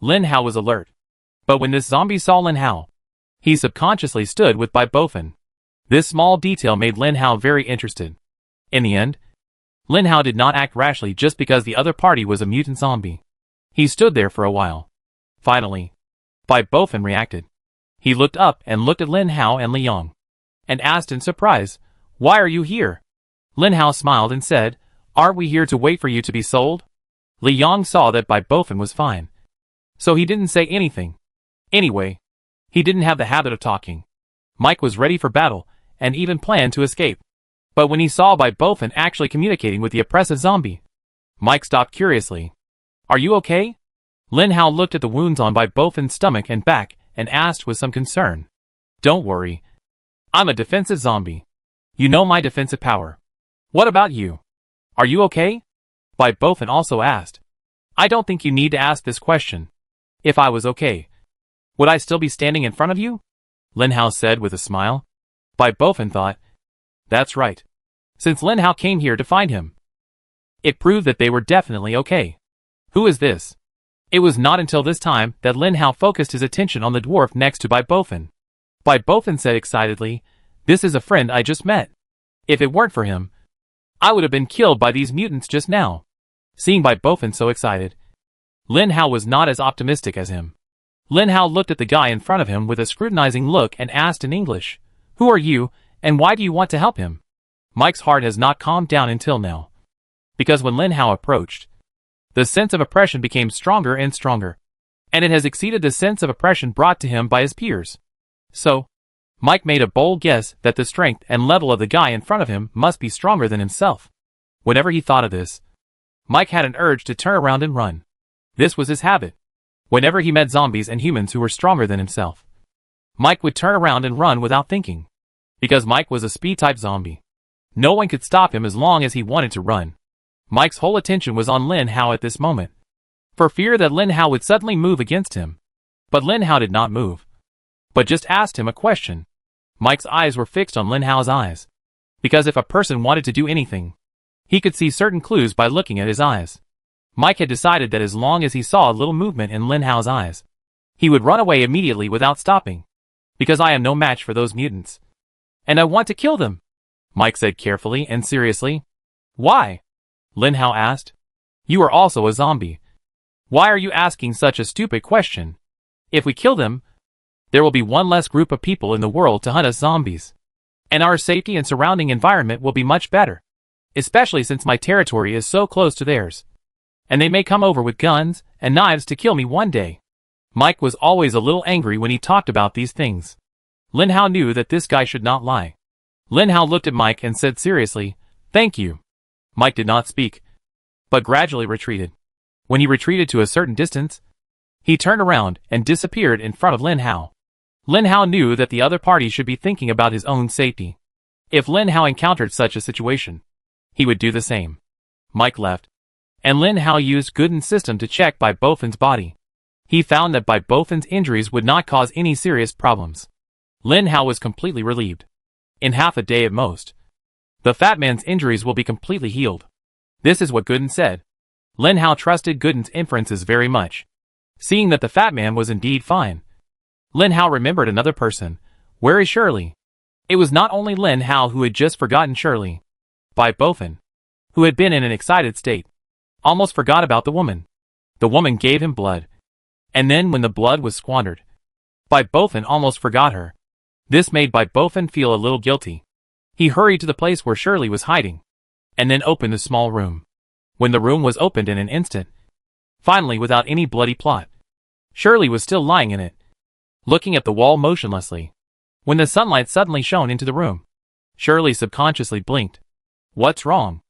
Lin Hao was alert. But when this zombie saw Lin Hao, he subconsciously stood with Bai Bofin. This small detail made Lin Hao very interested. In the end, Lin Hao did not act rashly just because the other party was a mutant zombie. He stood there for a while. Finally, Bai Bofin reacted. He looked up and looked at Lin Hao and Li Yang, and asked in surprise, "Why are you here?" Lin Hao smiled and said, "Aren't we here to wait for you to be sold?" Li Yang saw that Bai Bofin was fine, so he didn't say anything. Anyway, he didn't have the habit of talking. Mike was ready for battle, and even planned to escape. But when he saw Bai Bofin actually communicating with the oppressive zombie, Mike stopped curiously. "Are you okay?" Lin Hao looked at the wounds on Bai Bofin's stomach and back, and asked with some concern. "Don't worry. I'm a defensive zombie. You know my defensive power. What about you? Are you okay?" Bai Bofin also asked. "I don't think you need to ask this question. If I was okay, would I still be standing in front of you?" Lin Hao said with a smile. Bai Bofin thought, that's right. Since Lin Hao came here to find him, it proved that they were definitely okay. Who is this? It was not until this time that Lin Hao focused his attention on the dwarf next to Bai Bofin. Bai Bofin said excitedly, "This is a friend I just met. If it weren't for him, I would have been killed by these mutants just now." Seeing Bai Bofin so excited, Lin Hao was not as optimistic as him. Lin Hao looked at the guy in front of him with a scrutinizing look and asked in English, "Who are you, and why do you want to help him?" Mike's heart has not calmed down until now, because when Lin Hao approached, the sense of oppression became stronger and stronger, and it has exceeded the sense of oppression brought to him by his peers. So, Mike made a bold guess that the strength and level of the guy in front of him must be stronger than himself. Whenever he thought of this, Mike had an urge to turn around and run. This was his habit. Whenever he met zombies and humans who were stronger than himself, Mike would turn around and run without thinking. Because Mike was a speed-type zombie, no one could stop him as long as he wanted to run. Mike's whole attention was on Lin Hao at this moment, for fear that Lin Hao would suddenly move against him. But Lin Hao did not move, but just asked him a question. Mike's eyes were fixed on Lin Hao's eyes, because if a person wanted to do anything, he could see certain clues by looking at his eyes. Mike had decided that as long as he saw a little movement in Lin Hao's eyes, he would run away immediately without stopping. "Because I am no match for those mutants, and I want to kill them," Mike said carefully and seriously. "Why?" Lin Hao asked. "You are also a zombie. Why are you asking such a stupid question? If we kill them, there will be one less group of people in the world to hunt us zombies. And our safety and surrounding environment will be much better. Especially since my territory is so close to theirs. And they may come over with guns and knives to kill me one day." Mike was always a little angry when he talked about these things. Lin Hao knew that this guy should not lie. Lin Hao looked at Mike and said seriously, "Thank you." Mike did not speak, but gradually retreated. When he retreated to a certain distance, he turned around and disappeared in front of Lin Hao. Lin Hao knew that the other party should be thinking about his own safety. If Lin Hao encountered such a situation, he would do the same. Mike left, and Lin Hao used Gooden's system to check Bai Bofin's body. He found that Bai Bofin's injuries would not cause any serious problems. Lin Hao was completely relieved. In half a day at most, the fat man's injuries will be completely healed. This is what Gooden said. Lin Hao trusted Gooden's inferences very much. Seeing that the fat man was indeed fine, Lin Hao remembered another person. Where is Shirley? It was not only Lin Hao who had just forgotten Shirley. Bai Bofin, who had been in an excited state, almost forgot about the woman. The woman gave him blood. And then when the blood was squandered, Bai Bofin almost forgot her. This made Bai Bofin feel a little guilty. He hurried to the place where Shirley was hiding, and then opened the small room. When the room was opened in an instant, finally without any bloody plot, Shirley was still lying in it, looking at the wall motionlessly. When the sunlight suddenly shone into the room, Shirley subconsciously blinked. What's wrong?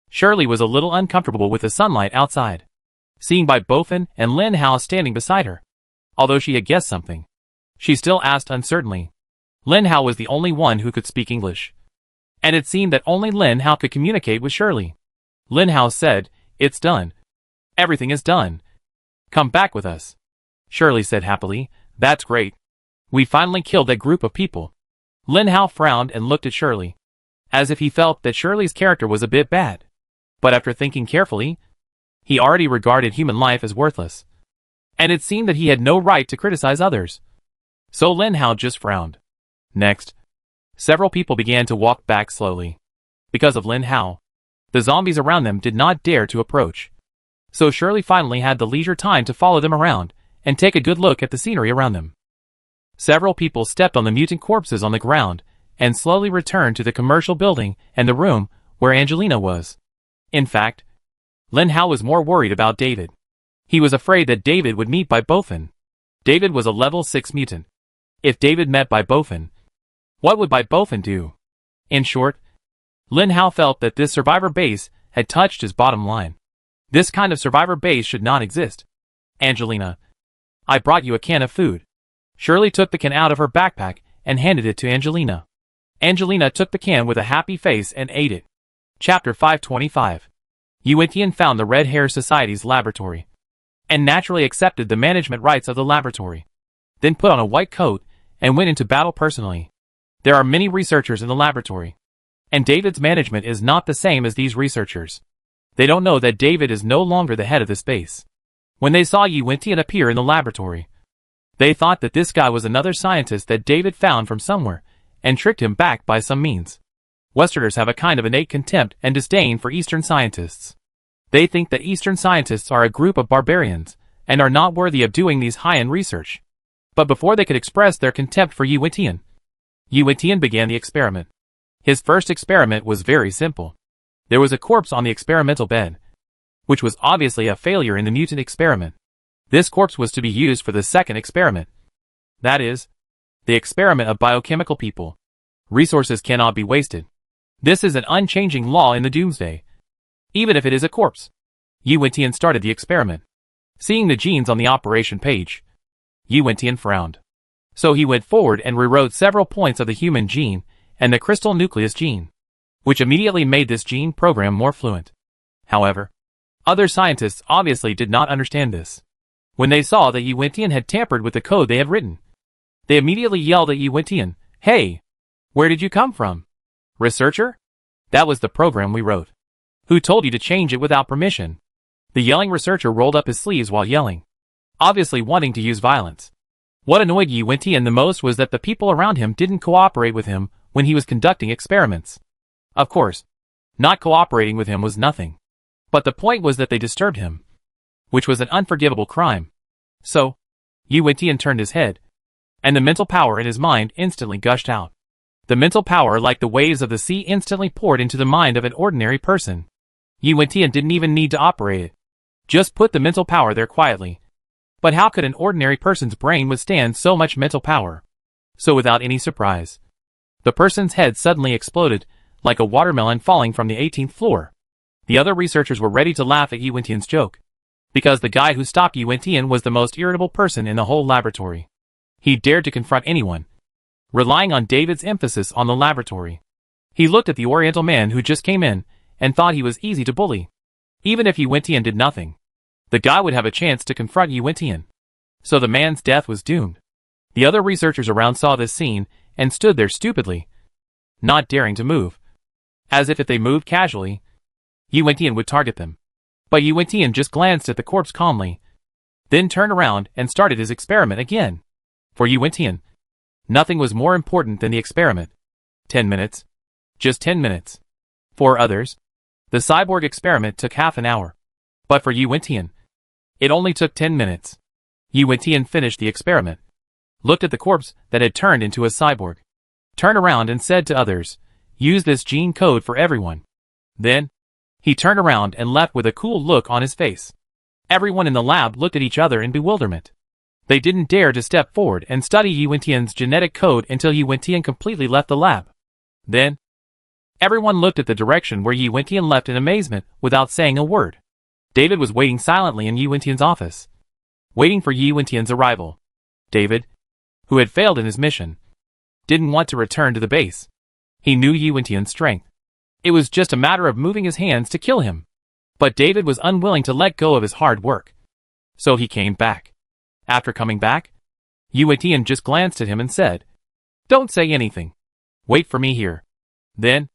Shirley was a little uncomfortable with the sunlight outside, seeing Bai Bofin and Lin Hao standing beside her. Although she had guessed something, she still asked uncertainly. Lin Hao was the only one who could speak English, and it seemed that only Lin Hao could communicate with Shirley. Lin Hao said, "It's done. Everything is done. Come back with us." Shirley said happily, "That's great. We finally killed that group of people." Lin Hao frowned and looked at Shirley, as if he felt that Shirley's character was a bit bad. But after thinking carefully, he already regarded human life as worthless, and it seemed that he had no right to criticize others. So Lin Hao just frowned. Next, several people began to walk back slowly. Because of Lin Hao, the zombies around them did not dare to approach. So Shirley finally had the leisure time to follow them around and take a good look at the scenery around them. Several people stepped on the mutant corpses on the ground and slowly returned to the commercial building and the room where Angelina was. In fact, Lin Hao was more worried about David. He was afraid that David would meet Bai Bofin. David was a level 6 mutant. If David met Bai Bofin, what would Bai Bofin do? In short, Lin Hao felt that this survivor base had touched his bottom line. This kind of survivor base should not exist. "Angelina, I brought you a can of food." Shirley took the can out of her backpack and handed it to Angelina. Angelina took the can with a happy face and ate it. Chapter 525. Yuentian found the Red Hair Society's laboratory, and naturally accepted the management rights of the laboratory. Then put on a white coat and went into battle personally. There are many researchers in the laboratory, and David's management is not the same as these researchers. They don't know that David is no longer the head of this base. When they saw Yuentian appear in the laboratory, they thought that this guy was another scientist that David found from somewhere and tricked him back by some means. Westerners have a kind of innate contempt and disdain for Eastern scientists. They think that Eastern scientists are a group of barbarians and are not worthy of doing these high-end research. But before they could express their contempt for Yuentian, Yuentian began the experiment. His first experiment was very simple. There was a corpse on the experimental bed, which was obviously a failure in the mutant experiment. This corpse was to be used for the second experiment. That is, the experiment of biochemical people. Resources cannot be wasted. This is an unchanging law in the Doomsday, even if it is a corpse. Yuentian started the experiment. Seeing the genes on the operation page, Yuentian frowned. So he went forward and rewrote several points of the human gene and the crystal nucleus gene, which immediately made this gene program more fluent. However, other scientists obviously did not understand this. When they saw that Yuentian had tampered with the code they had written, they immediately yelled at Yuentian, "Hey! Where did you come from? Researcher? That was the program we wrote. Who told you to change it without permission?" The yelling researcher rolled up his sleeves while yelling, obviously wanting to use violence. What annoyed Yuentian the most was that the people around him didn't cooperate with him when he was conducting experiments. Of course, not cooperating with him was nothing. But the point was that they disturbed him, which was an unforgivable crime. So, Yuentian turned his head, and the mental power in his mind instantly gushed out. The mental power, like the waves of the sea, instantly poured into the mind of an ordinary person. Yuentian didn't even need to operate it. Just put the mental power there quietly. But how could an ordinary person's brain withstand so much mental power? So without any surprise, the person's head suddenly exploded, like a watermelon falling from the 18th floor. The other researchers were ready to laugh at Yuentian's joke, because the guy who stopped Yuentian was the most irritable person in the whole laboratory. He dared to confront anyone, relying on David's emphasis on the laboratory. He looked at the Oriental man who just came in, and thought he was easy to bully. Even if Yuentian did nothing, the guy would have a chance to confront Yuentian. So the man's death was doomed. The other researchers around saw this scene, and stood there stupidly, not daring to move, as if they moved casually, Yuentian would target them. But Yuentian just glanced at the corpse calmly, then turned around and started his experiment again. For Yuentian, nothing was more important than the experiment. 10 minutes. Just 10 minutes. For others, the cyborg experiment took half an hour. But for Yu Wentian, it only took 10 minutes. Yu Wentian finished the experiment, looked at the corpse that had turned into a cyborg, turned around and said to others, "Use this gene code for everyone." Then, he turned around and left with a cool look on his face. Everyone in the lab looked at each other in bewilderment. They didn't dare to step forward and study Yu Wentian's genetic code until Yu Wentian completely left the lab. Then, everyone looked at the direction where Yu Wentian left in amazement without saying a word. David was waiting silently in Yu Wentian's office, waiting for Yu Wentian's arrival. David, who had failed in his mission, didn't want to return to the base. He knew Yu Wentian's strength. It was just a matter of moving his hands to kill him. But David was unwilling to let go of his hard work. So he came back. After coming back, Yu Wentian just glanced at him and said, "Don't say anything. Wait for me here." Then,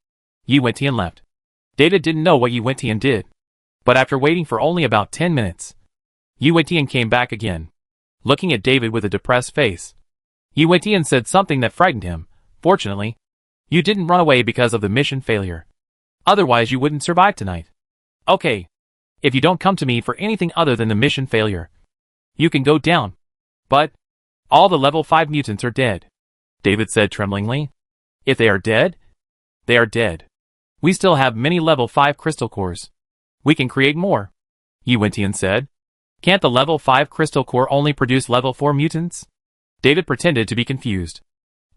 Yu Wentian left. David didn't know what Yu Wentian did. But after waiting for only about 10 minutes, Yu Wentian came back again, looking at David with a depressed face. Yu Wentian said something that frightened him. "Fortunately, you didn't run away because of the mission failure. Otherwise you wouldn't survive tonight. Okay, if you don't come to me for anything other than the mission failure, you can go down. But all the level 5 mutants are dead," David said tremblingly. "If they are dead, they are dead. We still have many level 5 crystal cores. We can create more," Yu Wentian said. "Can't the level 5 crystal core only produce level 4 mutants?" David pretended to be confused.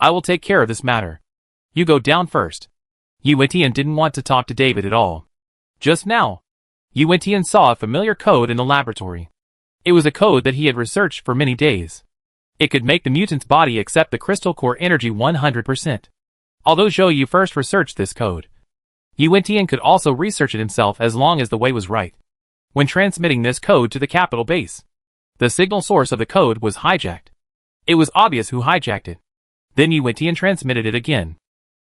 "I will take care of this matter. You go down first." Yu Wentian didn't want to talk to David at all. Just now, Yu Wentian saw a familiar code in the laboratory. It was a code that he had researched for many days. It could make the mutant's body accept the crystal core energy 100%. Although Zhou Yu first researched this code, Yu Wentian could also research it himself as long as the way was right. When transmitting this code to the capital base, the signal source of the code was hijacked. It was obvious who hijacked it. Then Yu Wentian transmitted it again.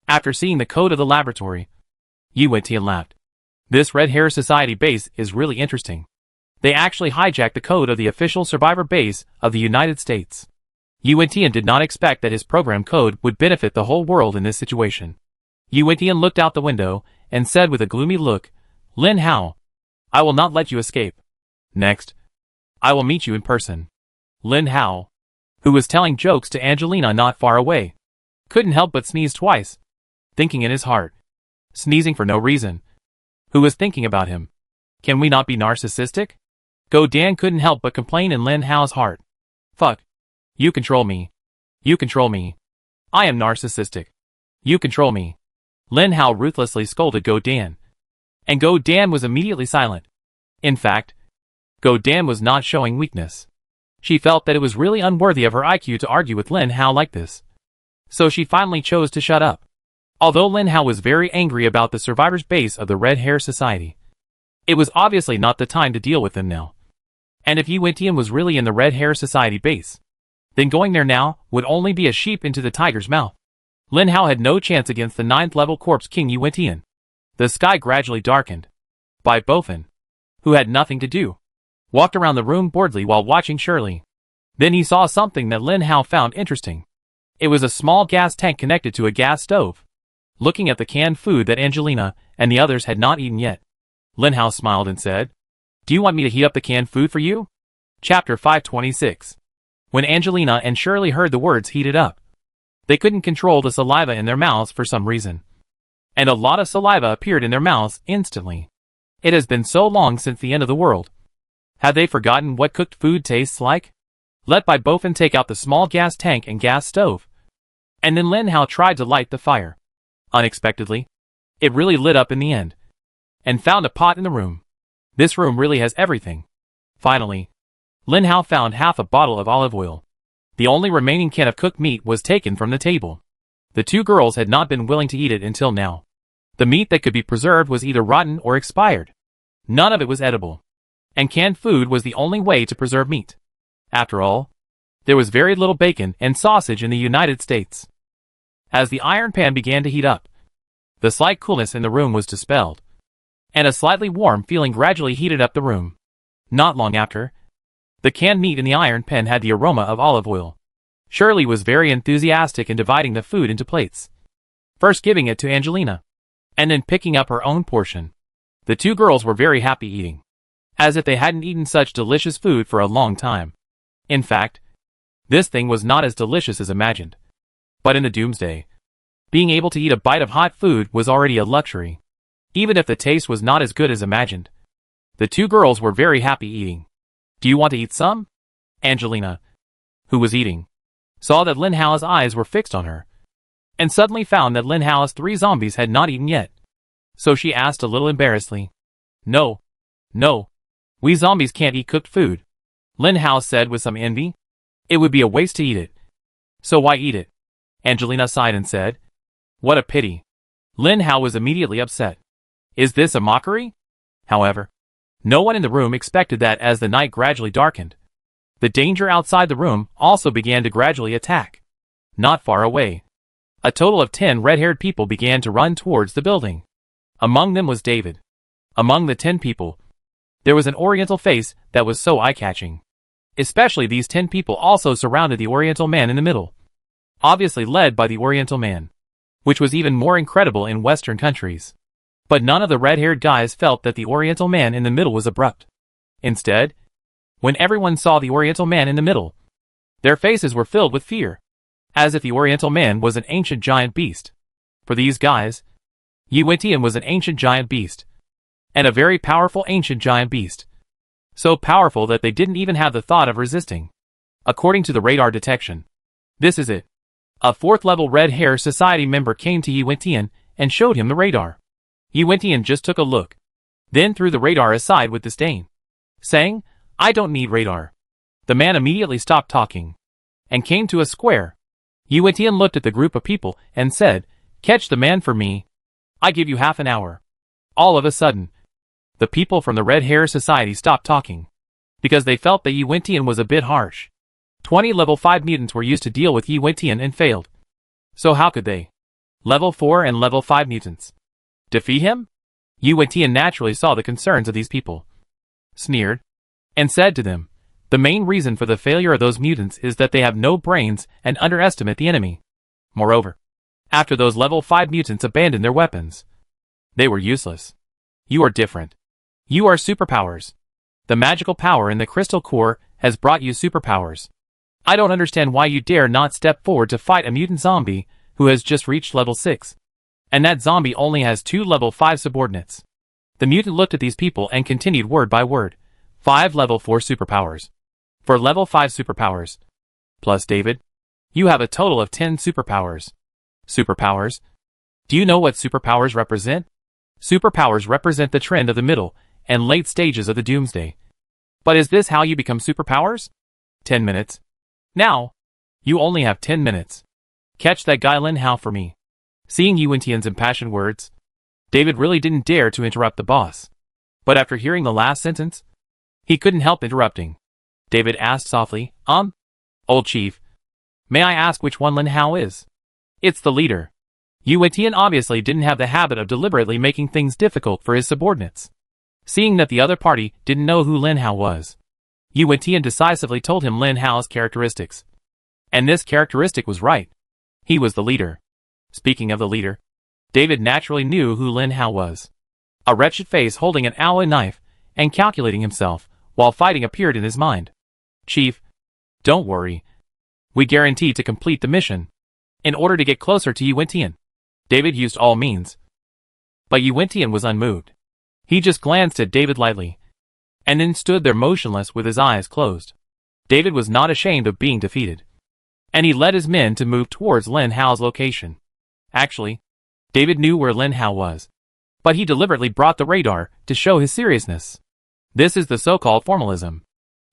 After seeing the code of the laboratory, Yu Wentian laughed. This Red Hair Society base is really interesting. They actually hijacked the code of the official survivor base of the United States. Yu Wentian did not expect that his program code would benefit the whole world in this situation. Yu Wentian looked out the window and said with a gloomy look, "Lin Hao, I will not let you escape. Next, I will meet you in person." Lin Hao, who was telling jokes to Angelina not far away, couldn't help but sneeze twice, thinking in his heart, sneezing for no reason. Who was thinking about him? Can we not be narcissistic? Go Dan couldn't help but complain in Lin Hao's heart. Fuck. You control me. You control me. I am narcissistic. You control me. Lin Hao ruthlessly scolded Go Dan. And Go Dan was immediately silent. In fact, Go Dan was not showing weakness. She felt that it was really unworthy of her IQ to argue with Lin Hao like this. So she finally chose to shut up. Although Lin Hao was very angry about the survivors' base of the Red Hair Society, it was obviously not the time to deal with them now. And if Yu Wentian was really in the Red Hair Society base, then going there now would only be a sheep into the tiger's mouth. Lin Hao had no chance against the 9th level corpse king Yu Wentian. The sky gradually darkened. Bai Bofin, who had nothing to do, walked around the room boredly while watching Shirley. Then he saw something that Lin Hao found interesting. It was a small gas tank connected to a gas stove. Looking at the canned food that Angelina and the others had not eaten yet, Lin Hao smiled and said, "Do you want me to heat up the canned food for you?" Chapter 526. When Angelina and Shirley heard the words heated up, they couldn't control the saliva in their mouths for some reason. And a lot of saliva appeared in their mouths instantly. It has been so long since the end of the world. Had they forgotten what cooked food tastes like? Let Bai Bofin take out the small gas tank and gas stove. And then Lin Hao tried to light the fire. Unexpectedly, it really lit up in the end, and found a pot in the room. This room really has everything. Finally, Lin Hao found half a bottle of olive oil. The only remaining can of cooked meat was taken from the table. The two girls had not been willing to eat it until now. The meat that could be preserved was either rotten or expired. None of it was edible. And canned food was the only way to preserve meat. After all, there was very little bacon and sausage in the United States. As the iron pan began to heat up, the slight coolness in the room was dispelled, and a slightly warm feeling gradually heated up the room. Not long after, the canned meat in the iron pan had the aroma of olive oil. Shirley was very enthusiastic in dividing the food into plates. first giving it to Angelina, and then picking up her own portion. The two girls were very happy eating, as if they hadn't eaten such delicious food for a long time. In fact, this thing was not as delicious as imagined. But in the doomsday, being able to eat a bite of hot food was already a luxury, even if the taste was not as good as imagined. The two girls were very happy eating. "Do you want to eat some?" Angelina, who was eating, saw that Lin Hao's eyes were fixed on her, and suddenly found that Lin Hao's 3 zombies had not eaten yet. So she asked a little embarrassedly, No, we zombies can't eat cooked food," Lin Hao said with some envy. "It would be a waste to eat it. So why eat it?" Angelina sighed and said, "What a pity." Lin Hao was immediately upset. Is this a mockery? However, no one in the room expected that as the night gradually darkened, the danger outside the room also began to gradually attack. Not far away, a total of 10 red-haired people began to run towards the building. Among them was David. Among the 10 people, there was an oriental face that was so eye-catching. Especially these 10 people also surrounded the oriental man in the middle, obviously led by the oriental man, which was even more incredible in Western countries. But none of the red-haired guys felt that the oriental man in the middle was abrupt. Instead, when everyone saw the oriental man in the middle, their faces were filled with fear, as if the oriental man was an ancient giant beast. For these guys, Yi Wentian was an ancient giant beast, and a very powerful ancient giant beast. So powerful that they didn't even have the thought of resisting. According to the radar detection, this is it. A 4th-level Red Hair Society member came to Yi Wentian and showed him the radar. Yi Wentian just took a look, then threw the radar aside with disdain, saying, "I don't need radar." The man immediately stopped talking and came to a square. Yi Wentian looked at the group of people and said, "Catch the man for me. I give you half an hour." All of a sudden, the people from the Red Hair Society stopped talking, because they felt that Yi Wentian was a bit harsh. 20 level 5 mutants were used to deal with Yi Wentian and failed. So how could they, level 4 and level 5 mutants, defeat him? Yi Wentian naturally saw the concerns of these people, sneered, and said to them, "The main reason for the failure of those mutants is that they have no brains and underestimate the enemy. Moreover, after those level 5 mutants abandoned their weapons, they were useless. You are different. You are superpowers. The magical power in the crystal core has brought you superpowers. I don't understand why you dare not step forward to fight a mutant zombie who has just reached level 6. And that zombie only has 2 level 5 subordinates." The mutant looked at these people and continued word by word. 5 level 4 superpowers. For level 5 superpowers, plus David, you have a total of 10 superpowers. Superpowers? Do you know what superpowers represent? Superpowers represent the trend of the middle and late stages of the doomsday. But is this how you become superpowers? 10 minutes. Now, you only have 10 minutes. Catch that guy Lin Hao for me. Seeing Yi Wentian's impassioned words, David really didn't dare to interrupt the boss. But after hearing the last sentence, he couldn't help interrupting. David asked softly, Old chief, may I ask which one Lin Hao is? It's the leader. Yi Wentian obviously didn't have the habit of deliberately making things difficult for his subordinates. Seeing that the other party didn't know who Lin Hao was, Yi Wentian decisively told him Lin Hao's characteristics. And this characteristic was right. He was the leader. Speaking of the leader, David naturally knew who Lin Hao was. A wretched face holding an alloy knife and calculating himself while fighting appeared in his mind. Chief, don't worry. We guarantee to complete the mission. In order to get closer to Yi Wentian, David used all means. But Yi Wentian was unmoved. He just glanced at David lightly, and then stood there motionless with his eyes closed. David was not ashamed of being defeated, and he led his men to move towards Lin Hao's location. Actually, David knew where Lin Hao was, but he deliberately brought the radar to show his seriousness. This is the so-called formalism.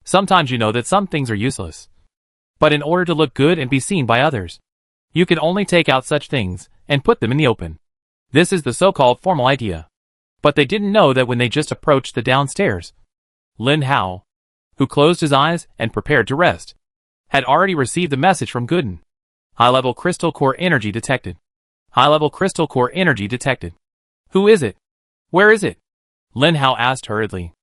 Sometimes you know that some things are useless, but in order to look good and be seen by others, you can only take out such things and put them in the open. This is the so-called formal idea. But they didn't know that when they just approached the downstairs, Lin Hao, who closed his eyes and prepared to rest, had already received the message from Gooden. High-level crystal core energy detected. High-level crystal core energy detected. Who is it? Where is it? Lin Hao asked hurriedly.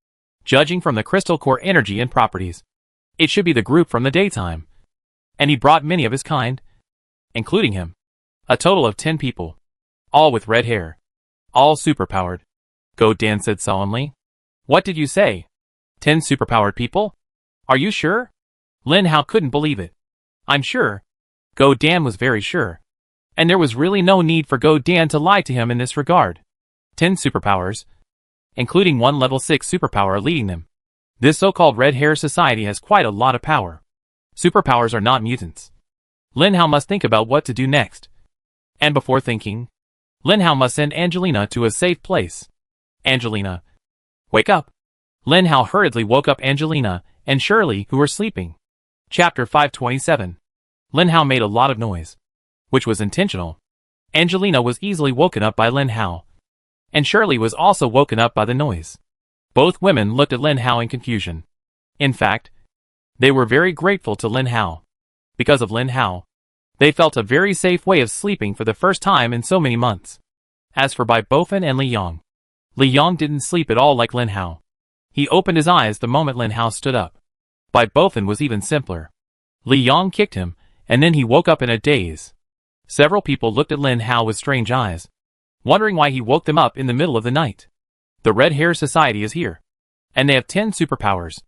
Judging from the crystal core energy and properties, it should be the group from the daytime. And he brought many of his kind, including him. A total of 10 people. All with red hair. All superpowered. Go Dan said solemnly. What did you say? 10 superpowered people? Are you sure? Lin Hao couldn't believe it. I'm sure. Go Dan was very sure. And there was really no need for Go Dan to lie to him in this regard. 10 superpowers, including one level 6 superpower leading them. This so-called red hair society has quite a lot of power. Superpowers are not mutants. Lin Hao must think about what to do next. And before thinking, Lin Hao must send Angelina to a safe place. Angelina, wake up. Lin Hao hurriedly woke up Angelina and Shirley, who were sleeping. Chapter 527. Lin Hao made a lot of noise, which was intentional. Angelina was easily woken up by Lin Hao, and Shirley was also woken up by the noise. Both women looked at Lin Hao in confusion. In fact, they were very grateful to Lin Hao. Because of Lin Hao, they felt a very safe way of sleeping for the first time in so many months. As for Bai Bofan and Li Yang didn't sleep at all like Lin Hao. He opened his eyes the moment Lin Hao stood up. Bai Bofan was even simpler. Li Yang kicked him, and then he woke up in a daze. Several people looked at Lin Hao with strange eyes, wondering why he woke them up in the middle of the night. The Red Hair Society is here, and they have 10 superpowers.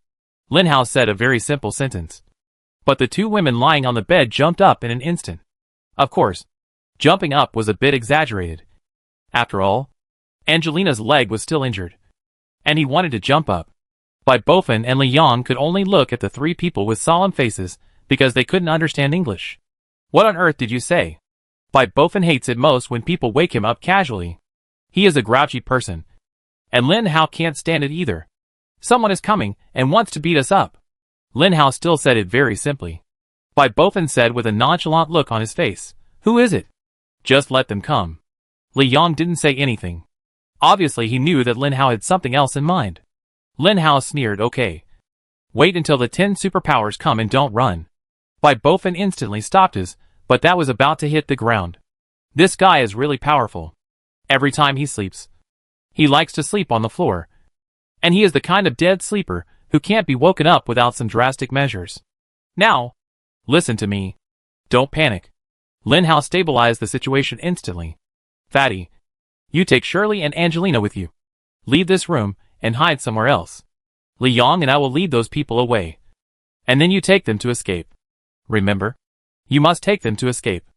Lin Hao said a very simple sentence. But the two women lying on the bed jumped up in an instant. Of course, jumping up was a bit exaggerated. After all, Angelina's leg was still injured, and he wanted to jump up. Bai Bofan and Li Yang could only look at the three people with solemn faces because they couldn't understand English. What on earth did you say? Bai Bofan hates it most when people wake him up casually. He is a grouchy person, and Lin Hao can't stand it either. Someone is coming and wants to beat us up. Lin Hao still said it very simply. Bai Bofan said with a nonchalant look on his face, "Who is it? Just let them come." Li Yang didn't say anything. Obviously he knew that Lin Hao had something else in mind. Lin Hao sneered, "Okay. Wait until the 10 superpowers come and don't run." Bai Bofan instantly stopped his, but that was about to hit the ground. This guy is really powerful. Every time he sleeps, he likes to sleep on the floor. And he is the kind of dead sleeper who can't be woken up without some drastic measures. Now, listen to me. Don't panic. Lin Hao stabilized the situation instantly. Fatty, you take Shirley and Angelina with you. Leave this room and hide somewhere else. Li Yang and I will lead those people away. And then you take them to escape. Remember, you must take them to escape.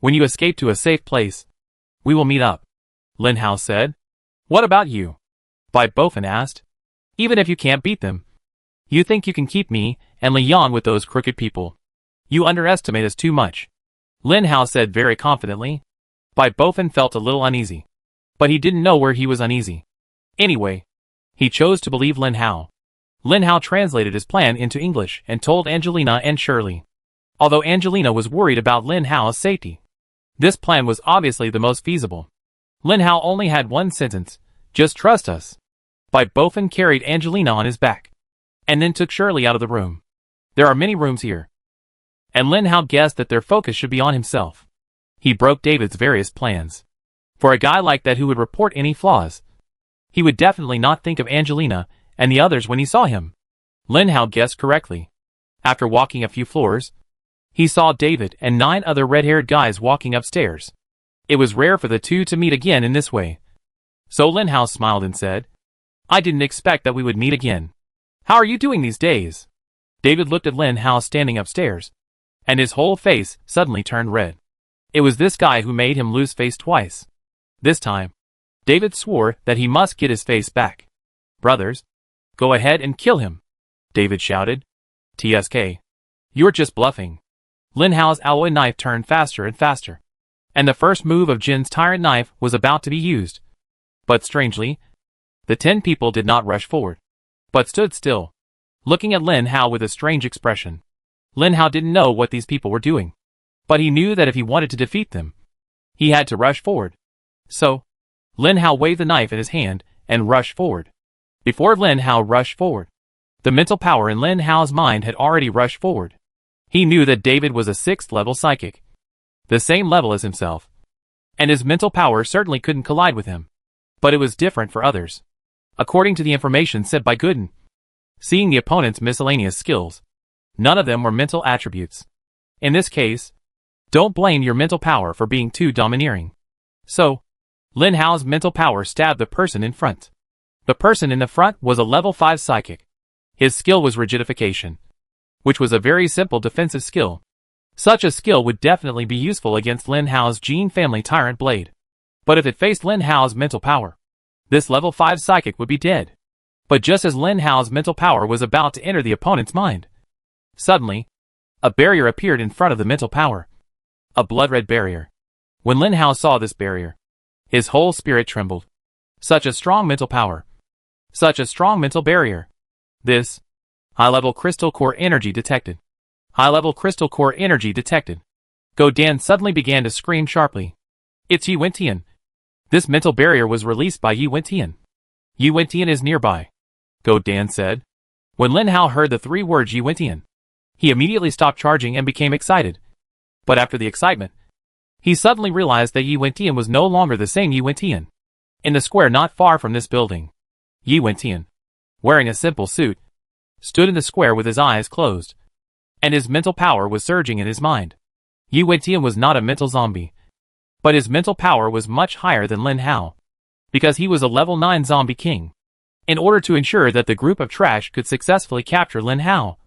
When you escape to a safe place, we will meet up. Lin Hao said. What about you? Bai Bofan asked. Even if you can't beat them, you think you can keep me and Li Yang with those crooked people. You underestimate us too much. Lin Hao said very confidently. Bai Bofan felt a little uneasy, but he didn't know where he was uneasy. Anyway, he chose to believe Lin Hao. Lin Hao translated his plan into English and told Angelina and Shirley. Although Angelina was worried about Lin Hao's safety, this plan was obviously the most feasible. Lin Hao only had one sentence, "Just trust us." Bai Bofan carried Angelina on his back, and then took Shirley out of the room. There are many rooms here, and Lin Hao guessed that their focus should be on himself. He broke David's various plans. For a guy like that who would report any flaws, he would definitely not think of Angelina and the others when he saw him. Lin Hao guessed correctly. After walking a few floors, he saw David and 9 other red-haired guys walking upstairs. It was rare for the two to meet again in this way. So Lin Hao smiled and said, "I didn't expect that we would meet again. How are you doing these days?" David looked at Lin Hao standing upstairs, and his whole face suddenly turned red. It was this guy who made him lose face twice. This time, David swore that he must get his face back. "Brothers, go ahead and kill him," David shouted. "TSK. You're just bluffing." Lin Hao's alloy knife turned faster and faster, and the first move of Jin's tyrant knife was about to be used. But strangely, the 10 people did not rush forward, but stood still, looking at Lin Hao with a strange expression. Lin Hao didn't know what these people were doing, but he knew that if he wanted to defeat them, he had to rush forward. So, Lin Hao waved the knife in his hand and rushed forward. Before Lin Hao rushed forward, the mental power in Lin Hao's mind had already rushed forward. He knew that David was a 6th level psychic, the same level as himself, and his mental power certainly couldn't collide with him. But it was different for others. According to the information said by Gooden, seeing the opponent's miscellaneous skills, none of them were mental attributes. In this case, don't blame your mental power for being too domineering. So, Lin Hao's mental power stabbed the person in front. The person in the front was a level 5 psychic. His skill was rigidification, which was a very simple defensive skill. Such a skill would definitely be useful against Lin Hao's Gene family tyrant blade. But if it faced Lin Hao's mental power, this level 5 psychic would be dead. But just as Lin Hao's mental power was about to enter the opponent's mind, suddenly, a barrier appeared in front of the mental power. A blood-red barrier. When Lin Hao saw this barrier, his whole spirit trembled. Such a strong mental power. Such a strong mental barrier. This high-level crystal core energy detected. High-level crystal core energy detected. Go Dan suddenly began to scream sharply. It's Yi Wentian. This mental barrier was released by Yi Wentian. Yi Wentian is nearby, Go Dan said. When Lin Hao heard the 3 words Yi Wentian, he immediately stopped charging and became excited. But after the excitement, he suddenly realized that Yi Wentian was no longer the same Yi Wentian. In the square not far from this building, Yi Wentian, wearing a simple suit, stood in the square with his eyes closed, and his mental power was surging in his mind. Yi Wentian was not a mental zombie, but his mental power was much higher than Lin Hao, because he was a level 9 zombie king. In order to ensure that the group of trash could successfully capture Lin Hao,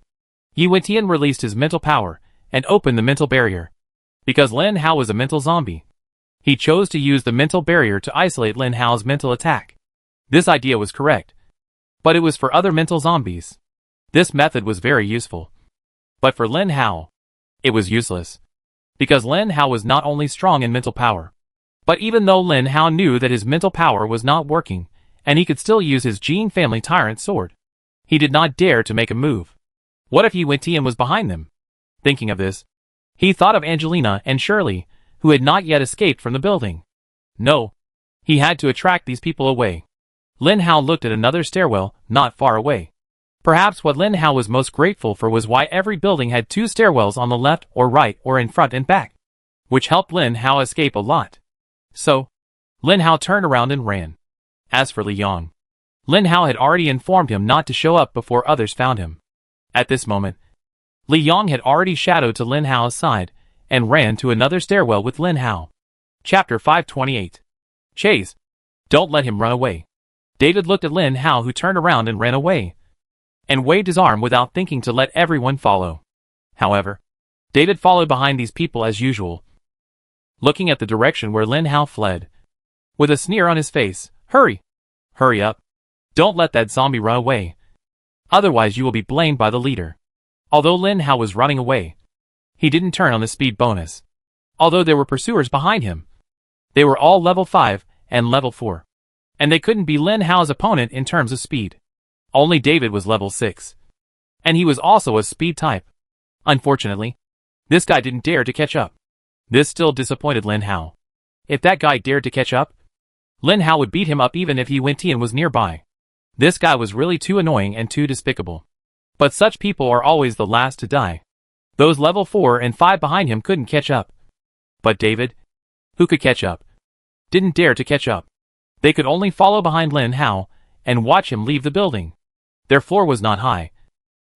Yi Wentian released his mental power and opened the mental barrier. Because Lin Hao was a mental zombie, he chose to use the mental barrier to isolate Lin Hao's mental attack. This idea was correct, but it was for other mental zombies. This method was very useful. But for Lin Hao, it was useless. Because Lin Hao was not only strong in mental power, but even though Lin Hao knew that his mental power was not working, and he could still use his Gene family tyrant sword, he did not dare to make a move. What if Yi Wentian was behind them? Thinking of this, he thought of Angelina and Shirley, who had not yet escaped from the building. No, he had to attract these people away. Lin Hao looked at another stairwell, not far away. Perhaps what Lin Hao was most grateful for was why every building had 2 stairwells on the left or right or in front and back, which helped Lin Hao escape a lot. So, Lin Hao turned around and ran. As for Li Yong, Lin Hao had already informed him not to show up before others found him. At this moment, Li Yong had already shadowed to Lin Hao's side and ran to another stairwell with Lin Hao. Chapter 528. Chase. Don't let him run away. David looked at Lin Hao, who turned around and ran away, and waved his arm without thinking to let everyone follow. However, David followed behind these people as usual, looking at the direction where Lin Hao fled. With a sneer on his face, Hurry! Hurry up. Don't let that zombie run away. Otherwise you will be blamed by the leader. Although Lin Hao was running away, he didn't turn on the speed bonus. Although there were pursuers behind him, they were all level 5 and level 4. And they couldn't be Lin Hao's opponent in terms of speed. Only David was level 6. And he was also a speed type. Unfortunately, this guy didn't dare to catch up. This still disappointed Lin Hao. If that guy dared to catch up, Lin Hao would beat him up even if Yi Wentian was nearby. This guy was really too annoying and too despicable. But such people are always the last to die. Those level 4 and 5 behind him couldn't catch up. But David, who could catch up, didn't dare to catch up. They could only follow behind Lin Hao and watch him leave the building. Their floor was not high,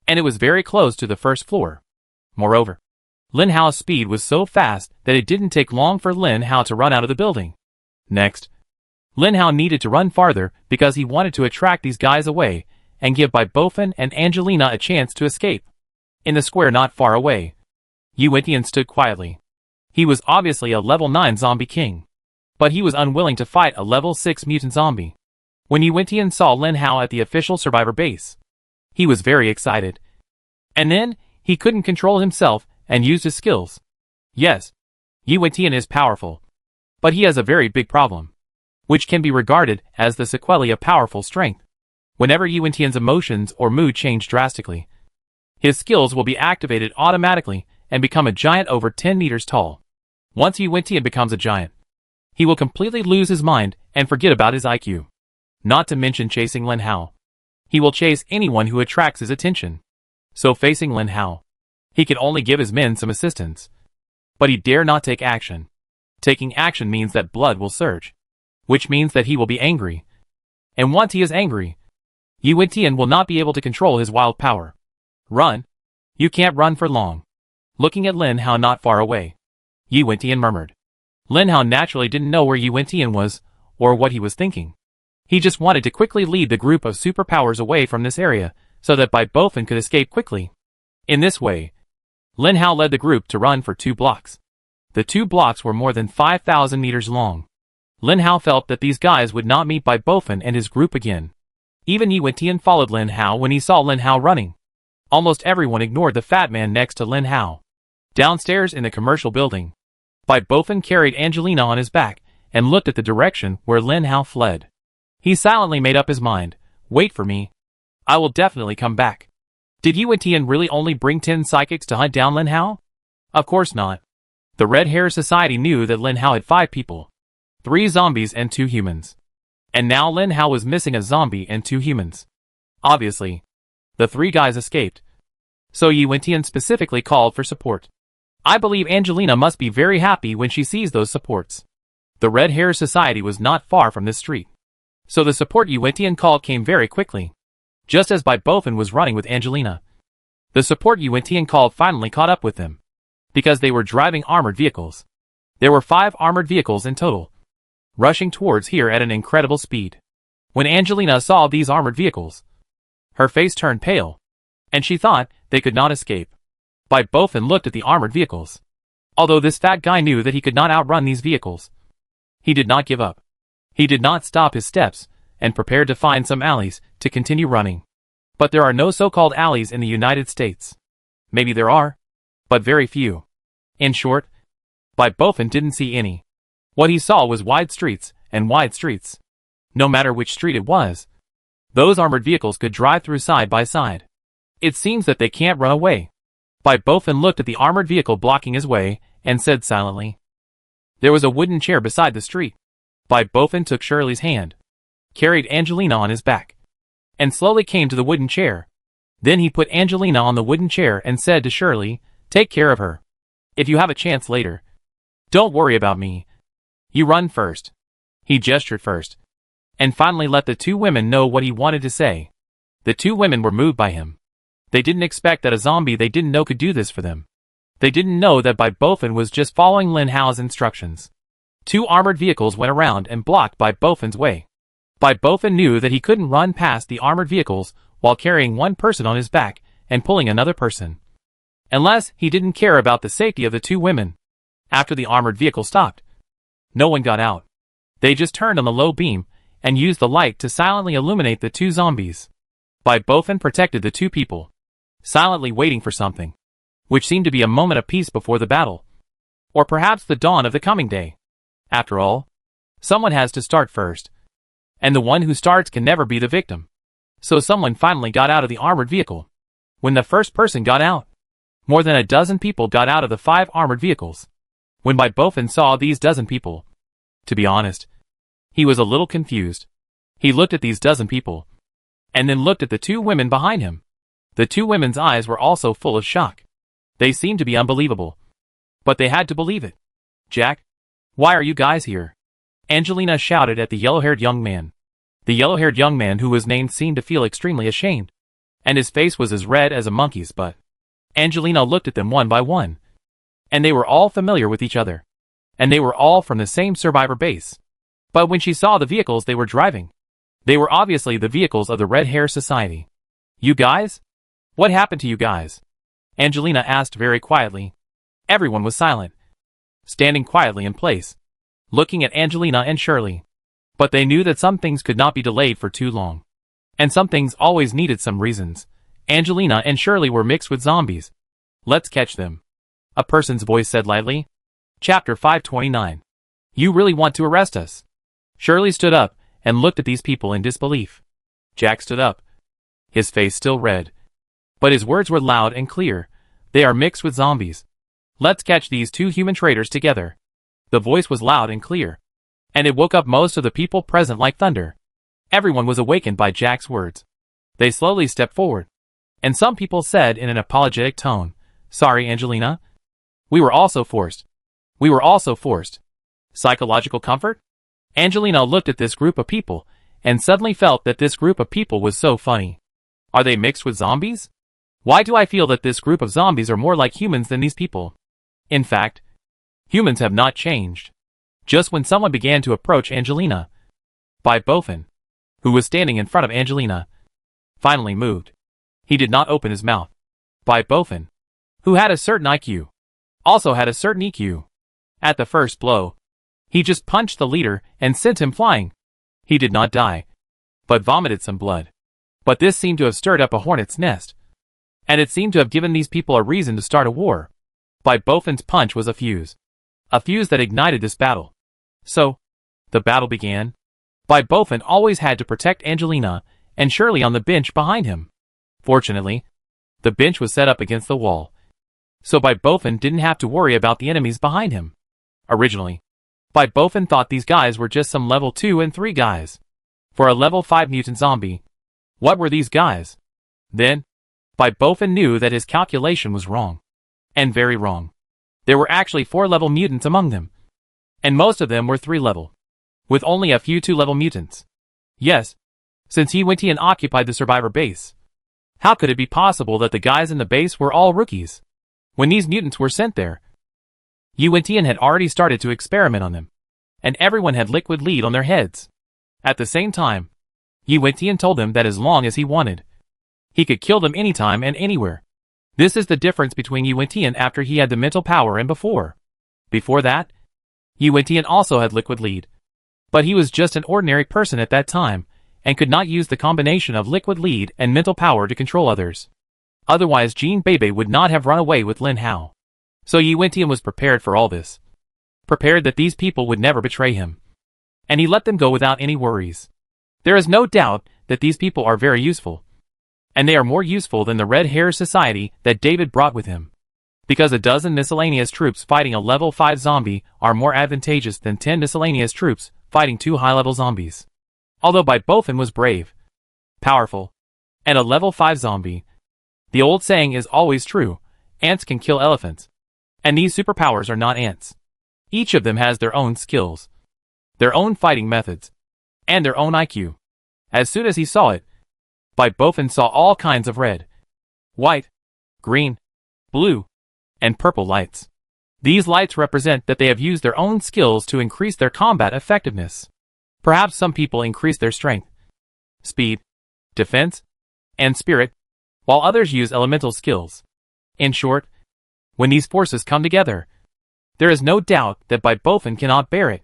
and it was very close to the first floor. Moreover, Lin Hao's speed was so fast that it didn't take long for Lin Hao to run out of the building. Next, Lin Hao needed to run farther because he wanted to attract these guys away and give Bai Bofan and Angelina a chance to escape. In the square not far away, Yi Wentian stood quietly. He was obviously a level 9 zombie king, but he was unwilling to fight a level 6 mutant zombie. When Yi Wentian saw Lin Hao at the official survivor base, he was very excited. And then, he couldn't control himself and used his skills. Yes, Yi Wentian is powerful, but he has a very big problem, which can be regarded as the sequelae of powerful strength. Whenever Yi Wentian's emotions or mood change drastically, his skills will be activated automatically and become a giant over 10 meters tall. Once Yi Wentian becomes a giant, he will completely lose his mind and forget about his IQ. Not to mention chasing Lin Hao. He will chase anyone who attracts his attention. So facing Lin Hao, he can only give his men some assistance. But he dare not take action. Taking action means that blood will surge, which means that he will be angry. And once he is angry, Yi Wentian will not be able to control his wild power. Run. You can't run for long. Looking at Lin Hao not far away, Yi Wentian murmured. Lin Hao naturally didn't know where Yi Wentian was, or what he was thinking. He just wanted to quickly lead the group of superpowers away from this area, so that Bai Bofin could escape quickly. In this way, Lin Hao led the group to run for 2 blocks. The 2 blocks were more than 5,000 meters long. Lin Hao felt that these guys would not meet Bai Bofin and his group again. Even Yi Wentian followed Lin Hao when he saw Lin Hao running. Almost everyone ignored the fat man next to Lin Hao. Downstairs in the commercial building, Bai Bofin carried Angelina on his back and looked at the direction where Lin Hao fled. He silently made up his mind. Wait for me. I will definitely come back. Did Yi Wentian really only bring 10 psychics to hunt down Lin Hao? Of course not. The Red Hair Society knew that Lin Hao had 5 people. 3 zombies and 2 humans. And now Lin Hao was missing a zombie and 2 humans. Obviously, the 3 guys escaped. So Yi Wentian specifically called for support. I believe Angelina must be very happy when she sees those supports. The Red Hair Society was not far from this street. So the support Yi Wentian called came very quickly. Just as Bai Bofin was running with Angelina, the support Yi Wentian called finally caught up with them. Because they were driving armored vehicles. There were 5 armored vehicles in total, rushing towards here at an incredible speed. When Angelina saw these armored vehicles, her face turned pale, and she thought they could not escape. Bai Bofin looked at the armored vehicles. Although this fat guy knew that he could not outrun these vehicles, he did not give up. He did not stop his steps, and prepared to find some alleys to continue running. But there are no so-called alleys in the United States. Maybe there are, but very few. In short, Bai Bofin didn't see any. What he saw was wide streets, and wide streets. No matter which street it was, those armored vehicles could drive through side by side. It seems that they can't run away. Bai Bofin looked at the armored vehicle blocking his way, and said silently. There was a wooden chair beside the street. Bai Bofin took Shirley's hand, carried Angelina on his back, and slowly came to the wooden chair. Then he put Angelina on the wooden chair and said to Shirley, take care of her. If you have a chance later, don't worry about me. You run first. He gestured first, and finally let the 2 women know what he wanted to say. The 2 women were moved by him. They didn't expect that a zombie they didn't know could do this for them. They didn't know that Bai Bofin was just following Lin Hao's instructions. 2 armored vehicles went around and blocked Bai Bofin's way. Bai Bofin knew that he couldn't run past the armored vehicles while carrying 1 person on his back and pulling another person, unless he didn't care about the safety of the 2 women. After the armored vehicle stopped, no one got out. They just turned on the low beam and used the light to silently illuminate the 2 zombies. Bai Bofin protected the 2 people, silently waiting for something, which seemed to be a moment of peace before the battle, or perhaps the dawn of the coming day. After all, someone has to start first, and the one who starts can never be the victim. So someone finally got out of the armored vehicle. When the first person got out, more than a dozen people got out of the 5 armored vehicles. When Bai Bofin saw these dozen people, to be honest, he was a little confused. He looked at these dozen people, and then looked at the 2 women behind him. The 2 women's eyes were also full of shock. They seemed to be unbelievable, but they had to believe it. Jack, why are you guys here? Angelina shouted at the yellow-haired young man. The yellow-haired young man who was named seemed to feel extremely ashamed, and his face was as red as a monkey's butt. Angelina looked at them one by one, and they were all familiar with each other, and they were all from the same survivor base. But when she saw the vehicles they were driving, they were obviously the vehicles of the Red Hair Society. You guys? What happened to you guys? Angelina asked very quietly. Everyone was silent, standing quietly in place, looking at Angelina and Shirley. But they knew that some things could not be delayed for too long, and some things always needed some reasons. Angelina and Shirley were mixed with zombies. Let's catch them, a person's voice said lightly. Chapter 529. You really want to arrest us? Shirley stood up and looked at these people in disbelief. Jack stood up, his face still red, but his words were loud and clear. They are mixed with zombies. Let's catch these 2 human traitors together. The voice was loud and clear, and it woke up most of the people present like thunder. Everyone was awakened by Jack's words. They slowly stepped forward, and some people said in an apologetic tone, Sorry, Angelina. We were also forced. We were also forced. Psychological comfort? Angelina looked at this group of people, and suddenly felt that this group of people was so funny. Are they mixed with zombies? Why do I feel that this group of zombies are more like humans than these people? In fact, humans have not changed. Just when someone began to approach Angelina, By Bofin, who was standing in front of Angelina, finally moved. He did not open his mouth. By Bofin, who had a certain IQ, also had a certain EQ. At the first blow, he just punched the leader and sent him flying. He did not die, but vomited some blood. But this seemed to have stirred up a hornet's nest, and it seemed to have given these people a reason to start a war. By Bofin's punch was a fuse that ignited this battle. So, the battle began. By Bofin always had to protect Angelina and Shirley on the bench behind him. Fortunately, the bench was set up against the wall, so By Bofin didn't have to worry about the enemies behind him. Originally, By Bofin thought these guys were just some level 2 and 3 guys. For a level 5 mutant zombie, what were these guys? Then, By Bofin knew that his calculation was wrong. And very wrong. There were actually 4-level mutants among them. And most of them were 3-level. With only a few 2-level mutants. Yes, since Yi Wen-Tian occupied the survivor base. How could it be possible that the guys in the base were all rookies? When these mutants were sent there, Yi Wen-Tian had already started to experiment on them, and everyone had liquid lead on their heads. At the same time, Yi Wen-Tian told them that as long as he wanted, he could kill them anytime and anywhere. This is the difference between Yi Wen-Tian after he had the mental power and before. Before that, Yi Wen-Tian also had liquid lead, but he was just an ordinary person at that time, and could not use the combination of liquid lead and mental power to control others. Otherwise Jean Bebe would not have run away with Lin Hao. So Yi Wen-Tian was prepared for all this. Prepared that these people would never betray him. And he let them go without any worries. There is no doubt that these people are very useful. And they are more useful than the Red Hair Society that David brought with him. Because a dozen miscellaneous troops fighting a level 5 zombie are more advantageous than 10 miscellaneous troops fighting 2 high-level zombies. Although By Bofin was brave, powerful, and a level 5 zombie, the old saying is always true: ants can kill elephants. And these superpowers are not ants. Each of them has their own skills, their own fighting methods, and their own IQ. As soon as he saw it, By Bofin saw all kinds of red, white, green, blue, and purple lights. These lights represent that they have used their own skills to increase their combat effectiveness. Perhaps some people increase their strength, speed, defense, and spirit, while others use elemental skills. In short, when these forces come together, there is no doubt that By Bofin cannot bear it.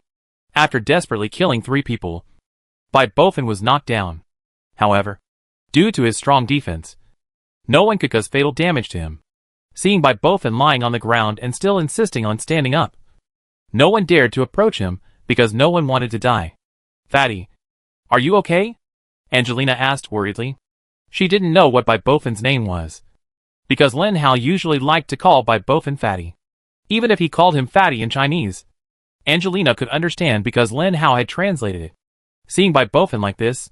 After desperately killing 3 people, By Bofin was knocked down. However, due to his strong defense, no one could cause fatal damage to him. Seeing By Bofin lying on the ground and still insisting on standing up, no one dared to approach him because no one wanted to die. "Fatty, are you okay?" Angelina asked worriedly. She didn't know what By Bofin's name was, because Lin Hao usually liked to call By Bofin Fatty. Even if he called him Fatty in Chinese, Angelina could understand because Lin Hao had translated it. Seeing By Bofin like this,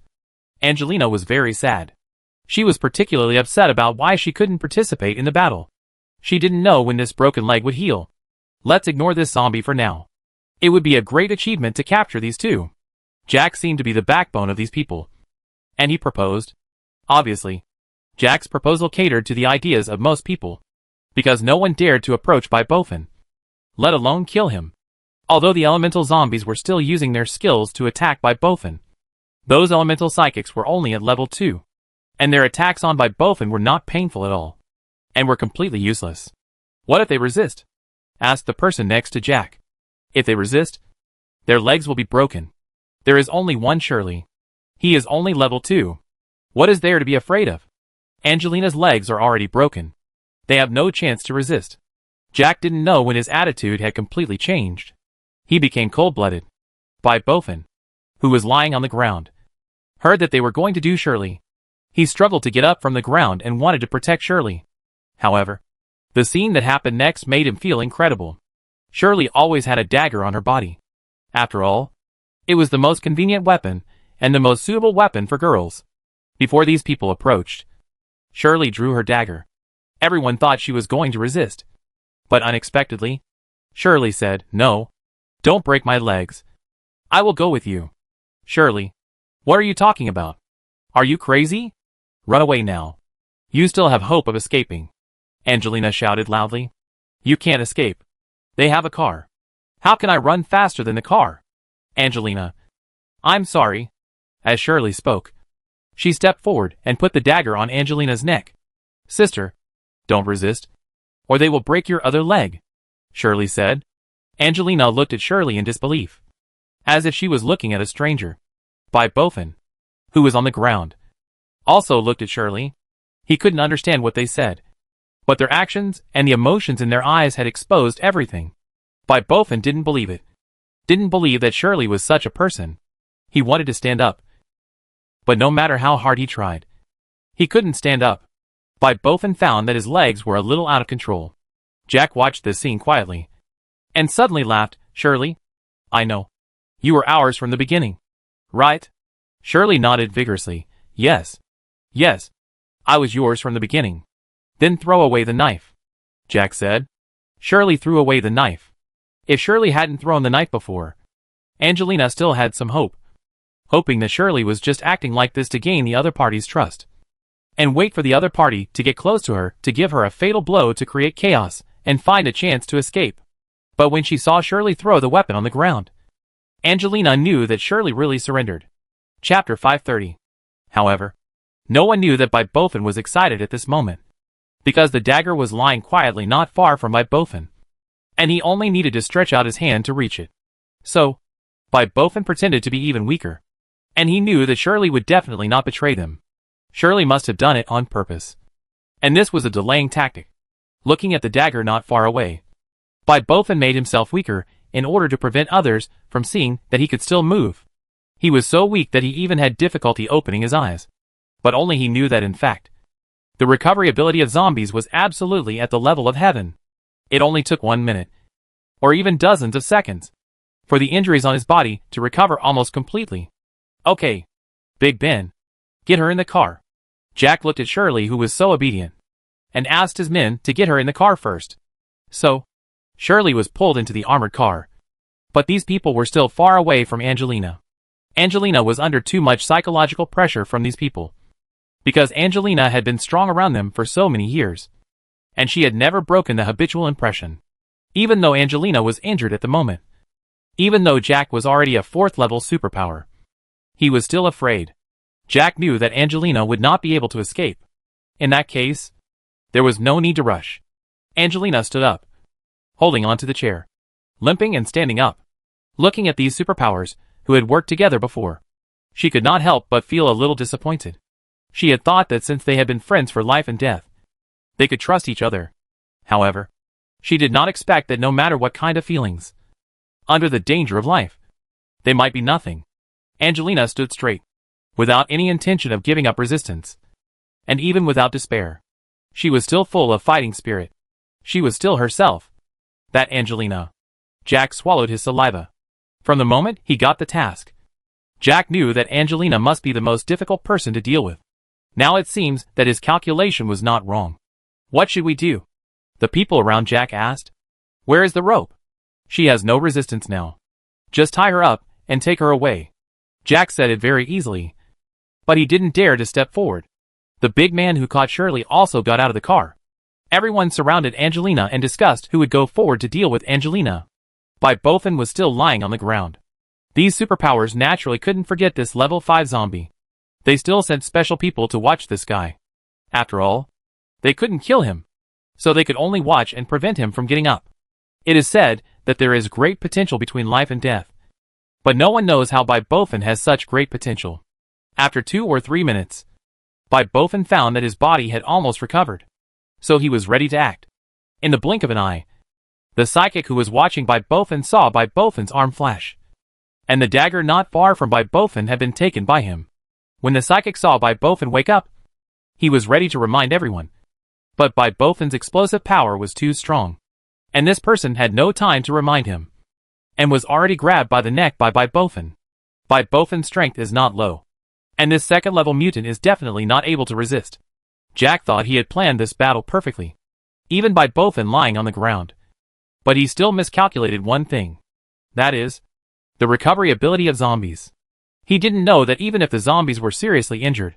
Angelina was very sad. She was particularly upset about why she couldn't participate in the battle. She didn't know when this broken leg would heal. Let's ignore this zombie for now. It would be a great achievement to capture these 2. Jack seemed to be the backbone of these people. And he proposed. Obviously, Jack's proposal catered to the ideas of most people, because no one dared to approach By Bofin, let alone kill him. Although the elemental zombies were still using their skills to attack By Bofin, those elemental psychics were only at level 2, and their attacks on By Bofin were not painful at all, and were completely useless. "What if they resist?" asked the person next to Jack. "If they resist, their legs will be broken. There is only one Shirley. He is only level 2. What is there to be afraid of? Angelina's legs are already broken. They have no chance to resist." Jack didn't know when his attitude had completely changed. He became cold-blooded. By Bofin, who was lying on the ground, heard that they were going to do Shirley. He struggled to get up from the ground and wanted to protect Shirley. However, the scene that happened next made him feel incredible. Shirley always had a dagger on her body. After all, it was the most convenient weapon and the most suitable weapon for girls. Before these people approached, Shirley drew her dagger. Everyone thought she was going to resist. But unexpectedly, Shirley said, "No, don't break my legs. I will go with you." "Shirley, what are you talking about? Are you crazy? Run away now. You still have hope of escaping," Angelina shouted loudly. "You can't escape. They have a car. How can I run faster than the car?" "Angelina, I'm sorry, As Shirley spoke, she stepped forward and put the dagger on Angelina's neck. Sister, don't resist, or they will break your other leg, Shirley said. Angelina looked at Shirley in disbelief, as if she was looking at a stranger. Bofen, who was on the ground, also looked at Shirley. He couldn't understand what they said, but their actions and the emotions in their eyes had exposed everything. Bofen didn't believe it. Didn't believe that Shirley was such a person. He wanted to stand up, but no matter how hard he tried, he couldn't stand up. Bofen found that his legs were a little out of control. Jack watched this scene quietly, and suddenly laughed. Shirley, I know. You were ours from the beginning, right? Shirley nodded vigorously. Yes. Yes. I was yours from the beginning. Then throw away the knife, Jack said. Shirley threw away the knife. If Shirley hadn't thrown the knife before, Angelina still had some hope, hoping that Shirley was just acting like this to gain the other party's trust, and wait for the other party to get close to her to give her a fatal blow to create chaos and find a chance to escape. But when she saw Shirley throw the weapon on the ground, Angelina knew that Shirley really surrendered. Chapter 530. However, no one knew that Bofen was excited at this moment, because the dagger was lying quietly not far from Bofen, and he only needed to stretch out his hand to reach it. So, Bofen pretended to be even weaker, and he knew that Shirley would definitely not betray them. Shirley must have done it on purpose, and this was a delaying tactic. Looking at the dagger not far away, Bofen made himself weaker in order to prevent others from seeing that he could still move. He was so weak that he even had difficulty opening his eyes, but only he knew that in fact, the recovery ability of zombies was absolutely at the level of heaven. It only took 1 minute, or even dozens of seconds, for the injuries on his body to recover almost completely. Okay, Big Ben, get her in the car. Jack looked at Shirley, who was so obedient, and asked his men to get her in the car first. So, Shirley was pulled into the armored car, but these people were still far away from Angelina. Angelina was under too much psychological pressure from these people, because Angelina had been strong around them for so many years, and she had never broken the habitual impression. Even though Angelina was injured at the moment, even though Jack was already a 4th level superpower, he was still afraid. Jack knew that Angelina would not be able to escape. In that case, there was no need to rush. Angelina stood up, holding onto the chair, limping and standing up. Looking at these superpowers, who had worked together before, she could not help but feel a little disappointed. She had thought that since they had been friends for life and death, they could trust each other. However, she did not expect that no matter what kind of feelings, under the danger of life, they might be nothing. Angelina stood straight, without any intention of giving up resistance, and even without despair. She was still full of fighting spirit. She was still herself. That Angelina. Jack swallowed his saliva. From the moment he got the task, Jack knew that Angelina must be the most difficult person to deal with. Now it seems that his calculation was not wrong. What should we do? The people around Jack asked. Where is the rope? She has no resistance now. Just tie her up and take her away. Jack said it very easily, but he didn't dare to step forward. The big man who caught Shirley also got out of the car. Everyone surrounded Angelina and discussed who would go forward to deal with Angelina. Bofen was still lying on the ground. These superpowers naturally couldn't forget this level 5 zombie. They still sent special people to watch this guy. After all, they couldn't kill him, so they could only watch and prevent him from getting up. It is said that there is great potential between life and death, but no one knows how Bofen has such great potential. After 2 or 3 minutes, Bofen found that his body had almost recovered, so he was ready to act. In the blink of an eye, the psychic who was watching Bofen saw Bofen's arm flash, and the dagger not far from Bofen had been taken by him. When the psychic saw Bofen wake up, he was ready to remind everyone, but Bofen's explosive power was too strong, and this person had no time to remind him, and was already grabbed by the neck by Bofen. Bofen's strength is not low, and this 2nd level mutant is definitely not able to resist. Jack thought he had planned this battle perfectly, even Bofen lying on the ground. But he still miscalculated one thing. That is, the recovery ability of zombies. He didn't know that even if the zombies were seriously injured,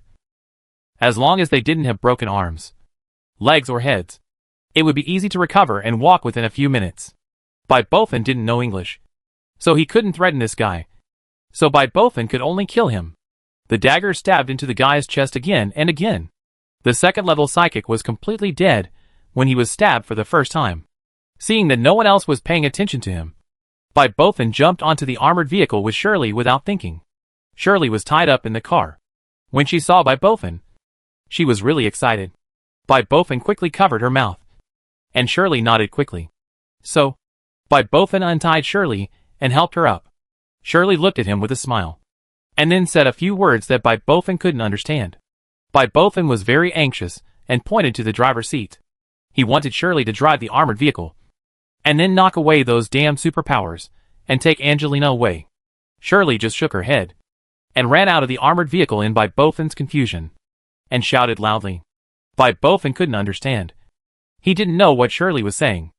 as long as they didn't have broken arms, legs or heads, it would be easy to recover and walk within a few minutes. Bofen didn't know English, so he couldn't threaten this guy. So Bofen could only kill him. The dagger stabbed into the guy's chest again and again. The second-level psychic was completely dead when he was stabbed for the first time. Seeing that no one else was paying attention to him, Bothan jumped onto the armored vehicle with Shirley without thinking. Shirley was tied up in the car. When she saw Bothan, she was really excited. Bothan quickly covered her mouth, and Shirley nodded quickly. So, Bothan untied Shirley and helped her up. Shirley looked at him with a smile, and then said a few words that Bothan couldn't understand. Bothan was very anxious and pointed to the driver's seat. He wanted Shirley to drive the armored vehicle, and then knock away those damn superpowers, and take Angelina away. Shirley just shook her head, and ran out of the armored vehicle in Bothan's confusion, and shouted loudly. Bothan couldn't understand. He didn't know what Shirley was saying.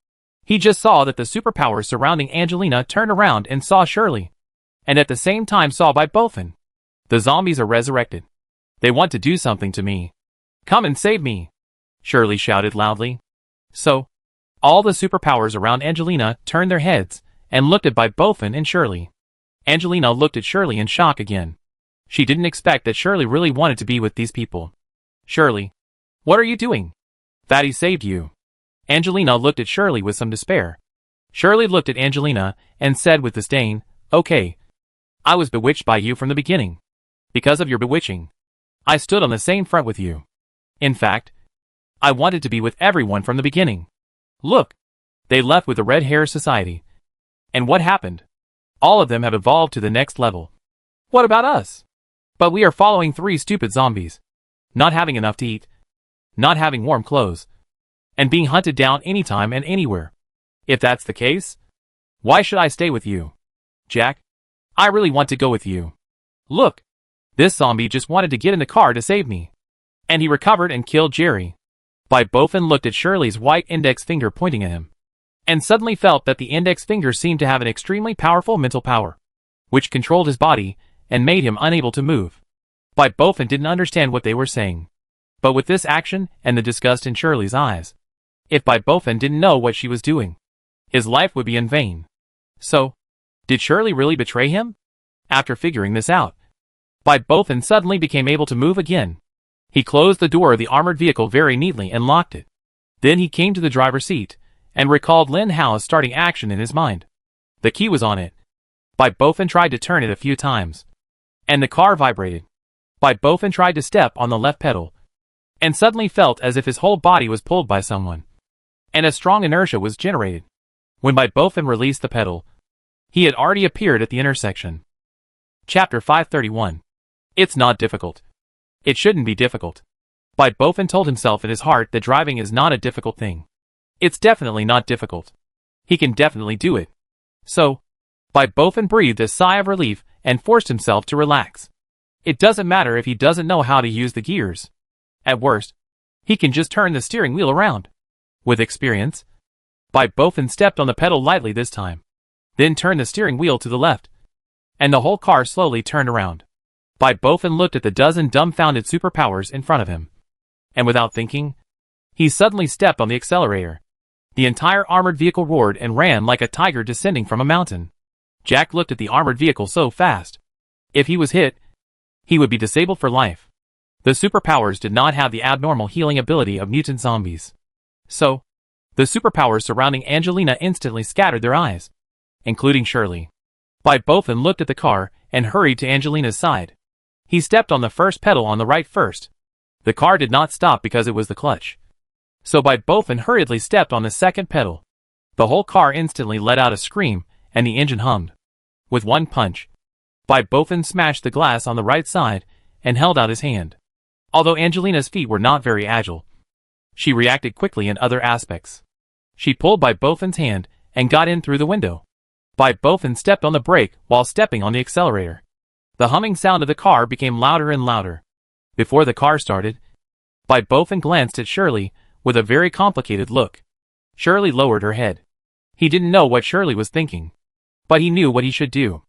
He just saw that the superpowers surrounding Angelina turned around and saw Shirley, and at the same time saw Bothan. The zombies are resurrected. They want to do something to me. Come and save me, Shirley shouted loudly. So, all the superpowers around Angelina turned their heads and looked at Bothan and Shirley. Angelina looked at Shirley in shock again. She didn't expect that Shirley really wanted to be with these people. Shirley, what are you doing? Fatty saved you. Angelina looked at Shirley with some despair. Shirley looked at Angelina and said with disdain, okay, I was bewitched by you from the beginning. Because of your bewitching, I stood on the same front with you. In fact, I wanted to be with everyone from the beginning. Look, they left with the Red Hair Society. And what happened? All of them have evolved to the next level. What about us? But we are following 3 stupid zombies. Not having enough to eat. Not having warm clothes. And being hunted down anytime and anywhere. If that's the case, why should I stay with you? Jack, I really want to go with you. Look, this zombie just wanted to get in the car to save me. And he recovered and killed Jerry. Bothan looked at Shirley's white index finger pointing at him, and suddenly felt that the index finger seemed to have an extremely powerful mental power, which controlled his body and made him unable to move. Bothan didn't understand what they were saying, but with this action and the disgust in Shirley's eyes, if Bothan didn't know what she was doing, his life would be in vain. So, did Shirley really betray him? After figuring this out, Bothan suddenly became able to move again. He closed the door of the armored vehicle very neatly and locked it. Then he came to the driver's seat and recalled Lin Hao's starting action in his mind. The key was on it. Bothan tried to turn it a few times, and the car vibrated. Bothan tried to step on the left pedal, and suddenly felt as if his whole body was pulled by someone, and a strong inertia was generated. When Bothan released the pedal, he had already appeared at the intersection. Chapter 531. It's not difficult. It shouldn't be difficult. Bothan told himself in his heart that driving is not a difficult thing. It's definitely not difficult. He can definitely do it. So, Bothan breathed a sigh of relief and forced himself to relax. It doesn't matter if he doesn't know how to use the gears. At worst, he can just turn the steering wheel around. With experience, Bothan stepped on the pedal lightly this time, then turned the steering wheel to the left, and the whole car slowly turned around. Bothan looked at the dozen dumbfounded superpowers in front of him, and without thinking, he suddenly stepped on the accelerator. The entire armored vehicle roared and ran like a tiger descending from a mountain. Jack looked at the armored vehicle so fast. If he was hit, he would be disabled for life. The superpowers did not have the abnormal healing ability of mutant zombies. So, the superpowers surrounding Angelina instantly scattered their eyes, including Shirley. Bothan looked at the car and hurried to Angelina's side. He stepped on the first pedal on the right first. The car did not stop because it was the clutch. So Bothan hurriedly stepped on the second pedal. The whole car instantly let out a scream, and the engine hummed. With one punch, Bothan smashed the glass on the right side and held out his hand. Although Angelina's feet were not very agile, she reacted quickly in other aspects. She pulled Bothan's hand and got in through the window. Bothan stepped on the brake while stepping on the accelerator. The humming sound of the car became louder and louder. Before the car started, Bothan glanced at Shirley with a very complicated look. Shirley lowered her head. He didn't know what Shirley was thinking, but he knew what he should do.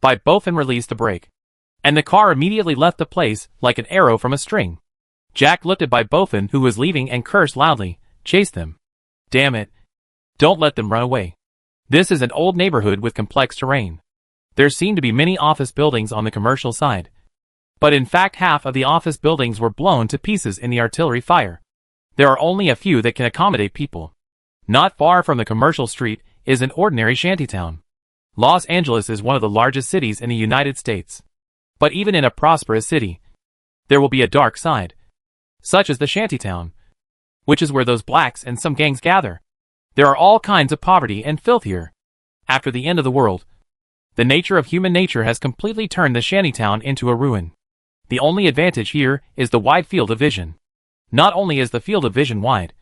Bothan released the brake, and the car immediately left the place like an arrow from a string. Jack looked at Bothan, who was leaving, and cursed loudly. Chase them. Damn it. Don't let them run away. This is an old neighborhood with complex terrain. There seem to be many office buildings on the commercial side. But in fact half of the office buildings were blown to pieces in the artillery fire. There are only a few that can accommodate people. Not far from the commercial street is an ordinary shantytown. Los Angeles is one of the largest cities in the United States. But even in a prosperous city, there will be a dark side, such as the shantytown, which is where those blacks and some gangs gather. There are all kinds of poverty and filth here. After the end of the world, the nature of human nature has completely turned the shantytown into a ruin. The only advantage here is the wide field of vision. Not only is the field of vision wide,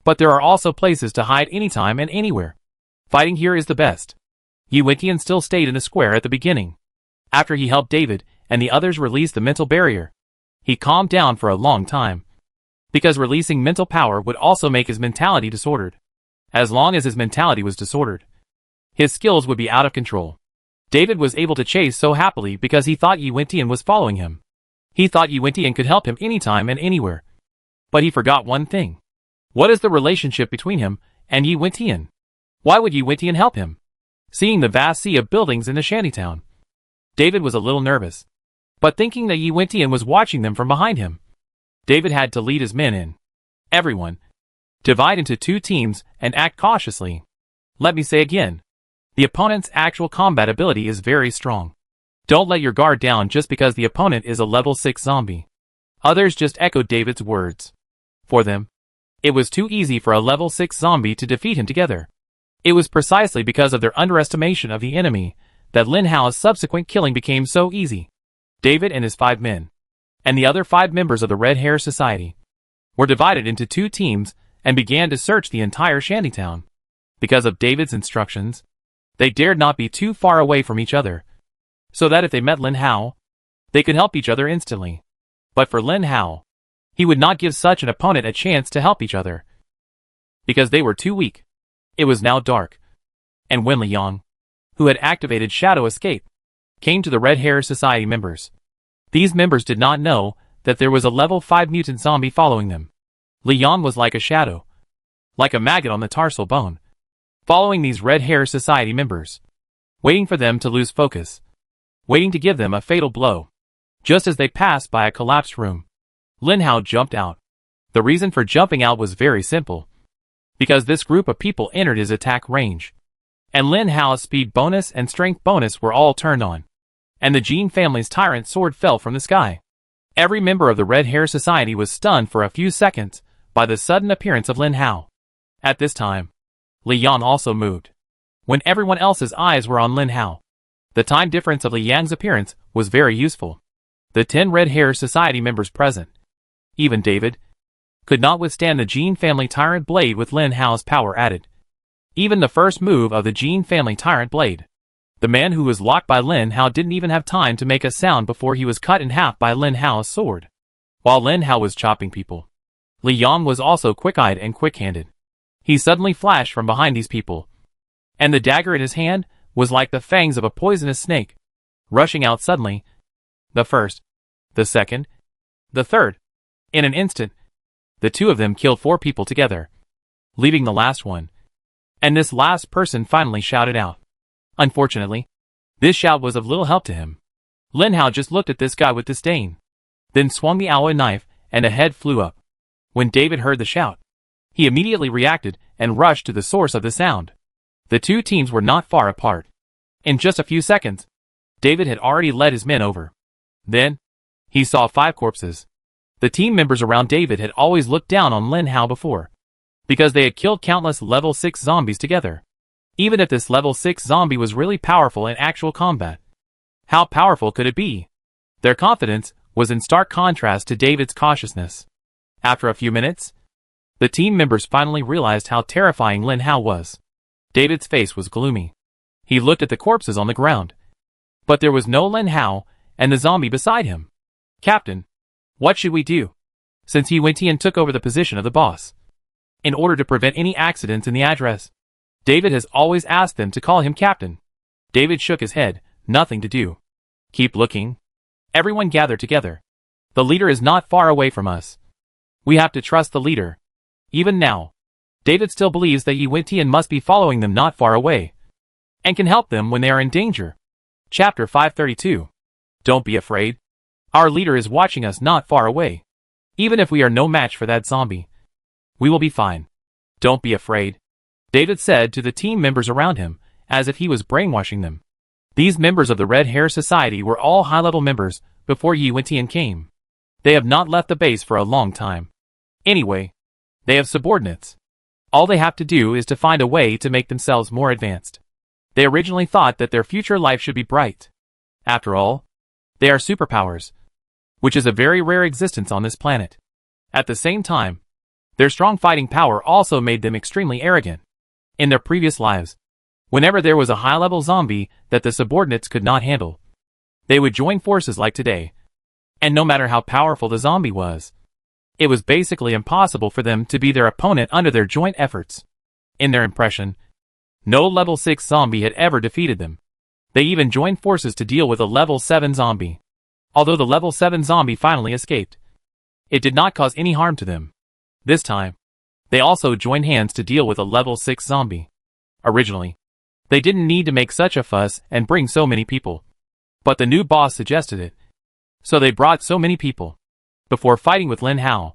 but there are also places to hide anytime and anywhere. Fighting here is the best. Yi Wentian still stayed in the square at the beginning. After he helped David and the others release the mental barrier, he calmed down for a long time. Because releasing mental power would also make his mentality disordered. As long as his mentality was disordered, his skills would be out of control. David was able to chase so happily because he thought Yi Wentian was following him. He thought Yi Wentian could help him anytime and anywhere. But he forgot one thing. What is the relationship between him and Yi Wentian? Why would Yi Wentian help him? Seeing the vast sea of buildings in the shantytown, David was a little nervous. But thinking that Yi Wentian was watching them from behind him, David had to lead his men in. Everyone, divide into 2 teams and act cautiously. Let me say again, the opponent's actual combat ability is very strong. Don't let your guard down just because the opponent is a level 6 zombie. Others just echoed David's words. For them, it was too easy for a level 6 zombie to defeat him together. It was precisely because of their underestimation of the enemy that Lin Hao's subsequent killing became so easy. David and his 5 men, and the other 5 members of the Red Hair Society, were divided into 2 teams and began to search the entire shantytown. Because of David's instructions, they dared not be too far away from each other, so that if they met Lin Hao, they could help each other instantly. But for Lin Hao, he would not give such an opponent a chance to help each other, because they were too weak. It was now dark, and when Li Yang, who had activated Shadow Escape, came to the Red Hair Society members, these members did not know that there was a level 5 mutant zombie following them. Li Yang was like a shadow, like a maggot on the tarsal bone, following these Red Hair Society members, waiting for them to lose focus, waiting to give them a fatal blow. Just as they passed by a collapsed room, Lin Hao jumped out. The reason for jumping out was very simple. Because this group of people entered his attack range, and Lin Hao's speed bonus and strength bonus were all turned on, and the Jin family's tyrant sword fell from the sky. Every member of the Red Hair Society was stunned for a few seconds by the sudden appearance of Lin Hao. At this time, Li Yang also moved. When everyone else's eyes were on Lin Hao, the time difference of Li Yang's appearance was very useful. The 10 Red Hair Society members present, even David, could not withstand the Jin family tyrant blade with Lin Hao's power added. Even the first move of the Jin family tyrant blade, the man who was locked by Lin Hao didn't even have time to make a sound before he was cut in half by Lin Hao's sword. While Lin Hao was chopping people, Li Yang was also quick-eyed and quick-handed. He suddenly flashed from behind these people, and the dagger in his hand was like the fangs of a poisonous snake, rushing out suddenly. The first, the second, the third. In an instant, the 2 of them killed 4 people together, leaving the last one. And this last person finally shouted out. Unfortunately, this shout was of little help to him. Lin Hao just looked at this guy with disdain, then swung the Aoi knife, and a head flew up. When David heard the shout, he immediately reacted and rushed to the source of the sound. The 2 teams were not far apart. In just a few seconds, David had already led his men over. Then, he saw 5 corpses. The team members around David had always looked down on Lin Hao before, because they had killed countless level 6 zombies together. Even if this level 6 zombie was really powerful in actual combat, how powerful could it be? Their confidence was in stark contrast to David's cautiousness. After a few minutes, the team members finally realized how terrifying Lin Hao was. David's face was gloomy. He looked at the corpses on the ground, but there was no Lin Hao and the zombie beside him. Captain, what should we do? Since Yi Wentian took over the position of the boss, in order to prevent any accidents in the address, David has always asked them to call him Captain. David shook his head. Nothing to do. Keep looking. Everyone gathered together. The leader is not far away from us. We have to trust the leader. Even now, David still believes that Yi Wentian must be following them not far away, and can help them when they are in danger. Chapter 532. Don't be afraid. Our leader is watching us not far away. Even if we are no match for that zombie, we will be fine. Don't be afraid, David said to the team members around him, as if he was brainwashing them. These members of the Red Hair Society were all high-level members before Yi Wentian came. They have not left the base for a long time. Anyway, they have subordinates. All they have to do is to find a way to make themselves more advanced. They originally thought that their future life should be bright. After all, they are superpowers, which is a very rare existence on this planet. At the same time, their strong fighting power also made them extremely arrogant. In their previous lives, whenever there was a high-level zombie that the subordinates could not handle, they would join forces like today. And no matter how powerful the zombie was, it was basically impossible for them to be their opponent under their joint efforts. In their impression, no level 6 zombie had ever defeated them. They even joined forces to deal with a level 7 zombie. Although the level 7 zombie finally escaped, it did not cause any harm to them. This time, they also joined hands to deal with a level 6 zombie. Originally, they didn't need to make such a fuss and bring so many people. But the new boss suggested it. So they brought so many people. Before fighting with Lin Hao,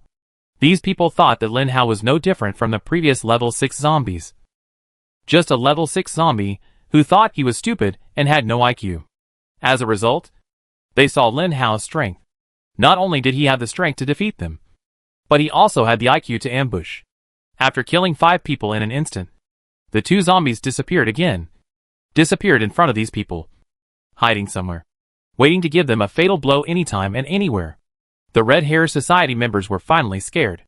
these people thought that Lin Hao was no different from the previous level 6 zombies. Just a level 6 zombie who thought he was stupid and had no IQ. As a result, they saw Lin Hao's strength. Not only did he have the strength to defeat them, but he also had the IQ to ambush. After killing 5 people in an instant, the 2 zombies disappeared again. Disappeared in front of these people. Hiding somewhere. Waiting to give them a fatal blow anytime and anywhere. The Red Hair Society members were finally scared.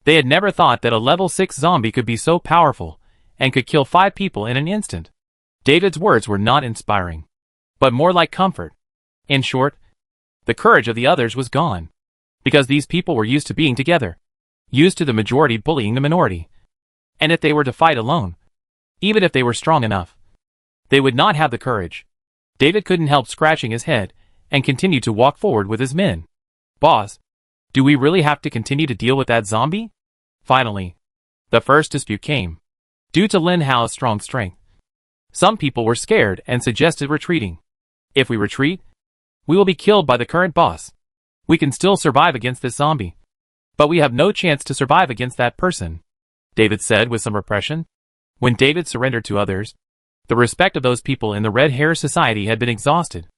They had never thought that a level 6 zombie could be so powerful and could kill 5 people in an instant. David's words were not inspiring, but more like comfort. In short, the courage of the others was gone. Because these people were used to being together. Used to the majority bullying the minority. And if they were to fight alone, even if they were strong enough, they would not have the courage. David couldn't help scratching his head and continued to walk forward with his men. Boss, do we really have to continue to deal with that zombie? Finally, the first dispute came. Due to Lin Hao's strong strength, some people were scared and suggested retreating. If we retreat, we will be killed by the current boss. We can still survive against this zombie, but we have no chance to survive against that person, David said with some repression. When David surrendered to others, the respect of those people in the Red Hair Society had been exhausted.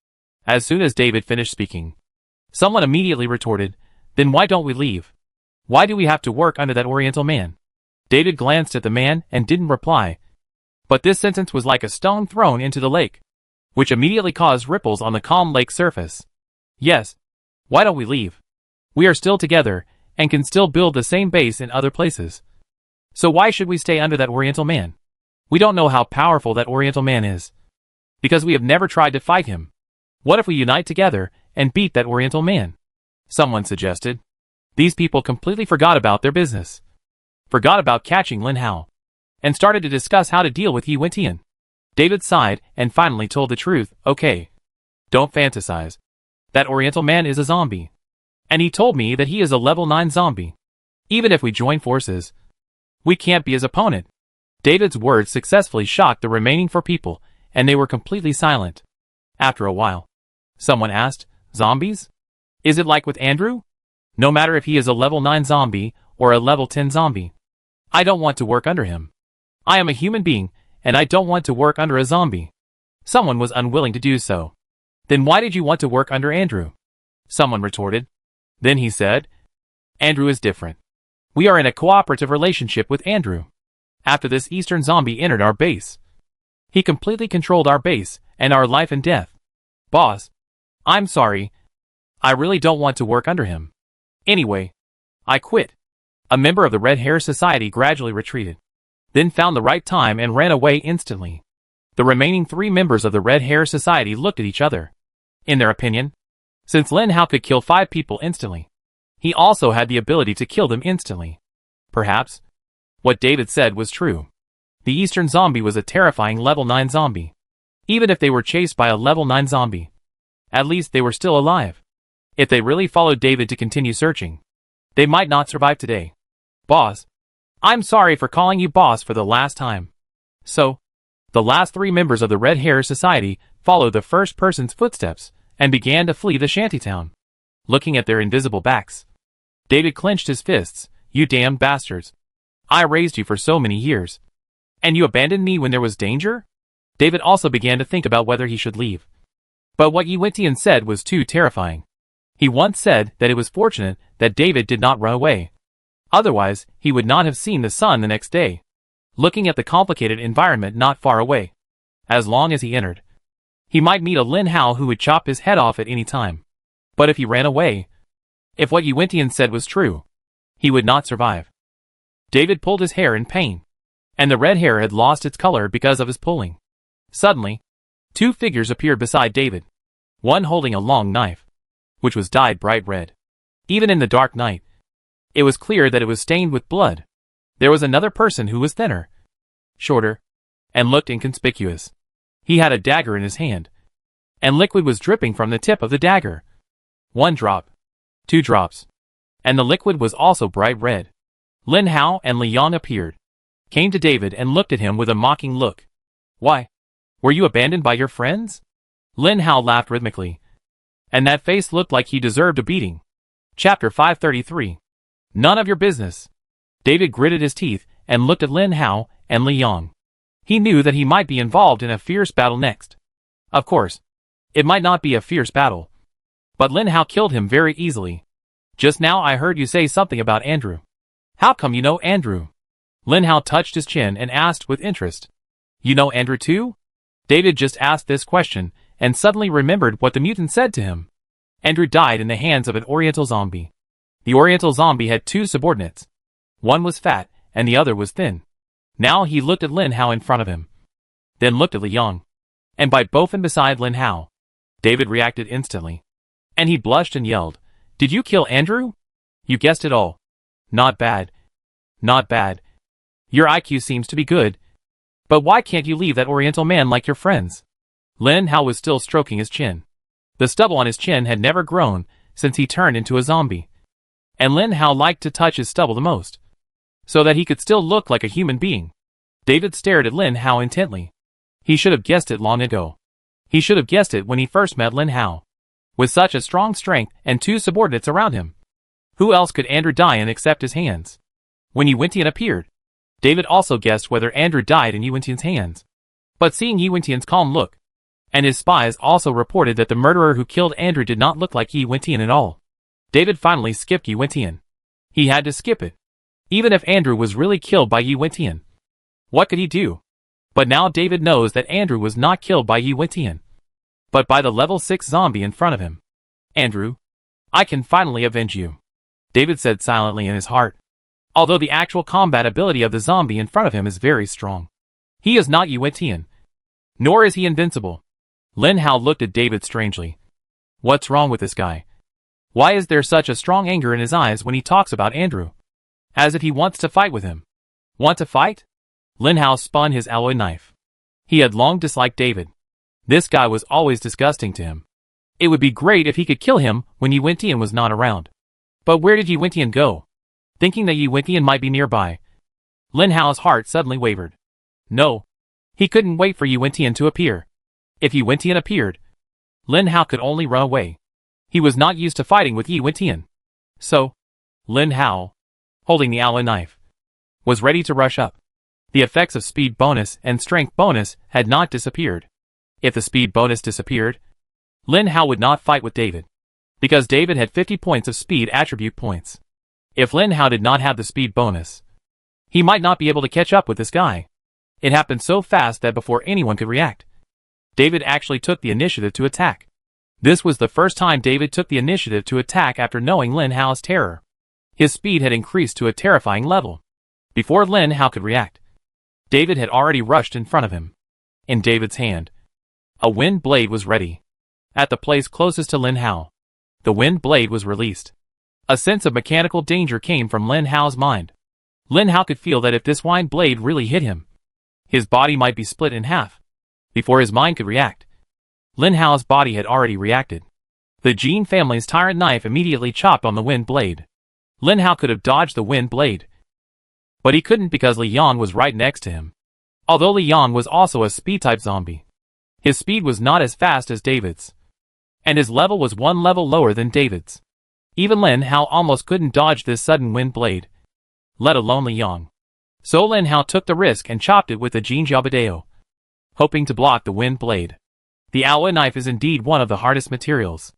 As soon as David finished speaking, someone immediately retorted, "Then why don't we leave? Why do we have to work under that Oriental man?" David glanced at the man and didn't reply. But this sentence was like a stone thrown into the lake, which immediately caused ripples on the calm lake surface. Yes, why don't we leave? We are still together and can still build the same base in other places. So why should we stay under that Oriental man? We don't know how powerful that Oriental man is, because we have never tried to fight him. What if we unite together and beat that Oriental man? Someone suggested. These people completely forgot about their business. Forgot about catching Lin Hao. And started to discuss how to deal with Yi Wentian. David sighed and finally told the truth. Okay. Don't fantasize. That Oriental man is a zombie. And he told me that he is a level 9 zombie. Even if we join forces, we can't be his opponent. David's words successfully shocked the remaining 4 people, and they were completely silent. After a while, someone asked, "Zombies? Is it like with Andrew? No matter if he is a level 9 zombie or a level 10 zombie. I don't want to work under him. I am a human being, and I don't want to work under a zombie." Someone was unwilling to do so. "Then why did you want to work under Andrew?" Someone retorted. Then he said, "Andrew is different. We are in a cooperative relationship with Andrew. After this Eastern zombie entered our base, he completely controlled our base and our life and death. Boss, I'm sorry. I really don't want to work under him. Anyway, I quit." A member of the Red Hair Society gradually retreated, then found the right time and ran away instantly. The remaining 3 members of the Red Hair Society looked at each other. In their opinion, since Lin Hao could kill 5 people instantly, he also had the ability to kill them instantly. Perhaps what David said was true. The Eastern zombie was a terrifying level 9 zombie. Even if they were chased by a level 9 zombie, at least they were still alive. If they really followed David to continue searching, they might not survive today. "Boss, I'm sorry for calling you boss for the last time." So, the last 3 members of the Red Hair Society followed the first person's footsteps and began to flee the shantytown. looking at their invisible backs. David clenched his fists. You damned bastards. I raised you for so many years. And you abandoned me when there was danger? David also began to think about whether he should leave. But what Yi Wentian said was too terrifying. He once said that it was fortunate that David did not run away. Otherwise, he would not have seen the sun the next day, looking at the complicated environment not far away. As long as he entered, he might meet a Lin Hao who would chop his head off at any time. But if he ran away, if what Yi Wentian said was true, he would not survive. David pulled his hair in pain, and the red hair had lost its color because of his pulling. Suddenly, two figures appeared beside David, one holding a long knife, which was dyed bright red. Even in the dark night, it was clear that it was stained with blood. There was another person who was thinner, shorter, and looked inconspicuous. He had a dagger in his hand, and liquid was dripping from the tip of the dagger. 1 drop, 2 drops, and the liquid was also bright red. Lin Hao and Li Yang appeared, came to David and looked at him with a mocking look. Why? Were you abandoned by your friends? Lin Hao laughed rhythmically, and that face looked like he deserved a beating. Chapter 533. None of your business. David gritted his teeth and looked at Lin Hao and Li Yang. He knew that he might be involved in a fierce battle next. Of course, it might not be a fierce battle, but Lin Hao killed him very easily. Just now I heard you say something about Andrew. How come you know Andrew? Lin Hao touched his chin and asked with interest. You know Andrew too? David just asked this question and suddenly remembered what the mutant said to him. Andrew died in the hands of an Oriental zombie. The Oriental zombie had 2 subordinates. One was fat and the other was thin. Now he looked at Lin Hao in front of him, then looked at Li Yang, and by both and beside Lin Hao. David reacted instantly, and he blushed and yelled, Did you kill Andrew? You guessed it all. Not bad. Not bad. Your IQ seems to be good. But why can't you leave that Oriental man like your friends? Lin Hao was still stroking his chin. The stubble on his chin had never grown since he turned into a zombie. And Lin Hao liked to touch his stubble the most, so that he could still look like a human being. David stared at Lin Hao intently. He should have guessed it long ago. He should have guessed it when he first met Lin Hao. With such a strong strength and 2 subordinates around him, who else could Andrew die in except his hands? When Yi Wentian appeared, David also guessed whether Andrew died in Yi Wentian's hands. But seeing Yi Wentian's calm look, and his spies also reported that the murderer who killed Andrew did not look like Yi Wentian at all, David finally skipped Yi Wentian. He had to skip it. Even if Andrew was really killed by Yi Wentian, what could he do? But now David knows that Andrew was not killed by Yi Wentian, but by the level 6 zombie in front of him. Andrew, I can finally avenge you, David said silently in his heart. Although the actual combat ability of the zombie in front of him is very strong, he is not Yi Wentian, nor is he invincible. Lin Hao looked at David strangely. What's wrong with this guy? Why is there such a strong anger in his eyes when he talks about Andrew? As if he wants to fight with him. Want to fight? Lin Hao spun his alloy knife. He had long disliked David. This guy was always disgusting to him. It would be great if he could kill him when Yi Wentian was not around. But where did Yi Wentian go? Thinking that Yi Wentian might be nearby, Lin Hao's heart suddenly wavered. No. He couldn't wait for Yi Wentian to appear. If Yi Wentian appeared, Lin Hao could only run away. He was not used to fighting with Yi Wentian. So, Lin Hao, holding the alloy knife, was ready to rush up. The effects of speed bonus and strength bonus had not disappeared. If the speed bonus disappeared, Lin Hao would not fight with David, because David had 50 points of speed attribute points. If Lin Hao did not have the speed bonus, he might not be able to catch up with this guy. It happened so fast that before anyone could react, David actually took the initiative to attack. This was the first time David took the initiative to attack after knowing Lin Hao's terror. His speed had increased to a terrifying level. Before Lin Hao could react, David had already rushed in front of him. In David's hand, a wind blade was ready. At the place closest to Lin Hao, the wind blade was released. A sense of mechanical danger came from Lin Hao's mind. Lin Hao could feel that if this wind blade really hit him, his body might be split in half. Before his mind could react, Lin Hao's body had already reacted. The Jin family's tyrant knife immediately chopped on the wind blade. Lin Hao could have dodged the wind blade, but he couldn't because Li Yang was right next to him. Although Li Yang was also a speed-type zombie, his speed was not as fast as David's, and his level was 1 level lower than David's. Even Lin Hao almost couldn't dodge this sudden wind blade, let alone Li Yong. So Lin Hao took the risk and chopped it with the Jin Jiabadeo, hoping to block the wind blade. The Aowen knife is indeed one of the hardest materials.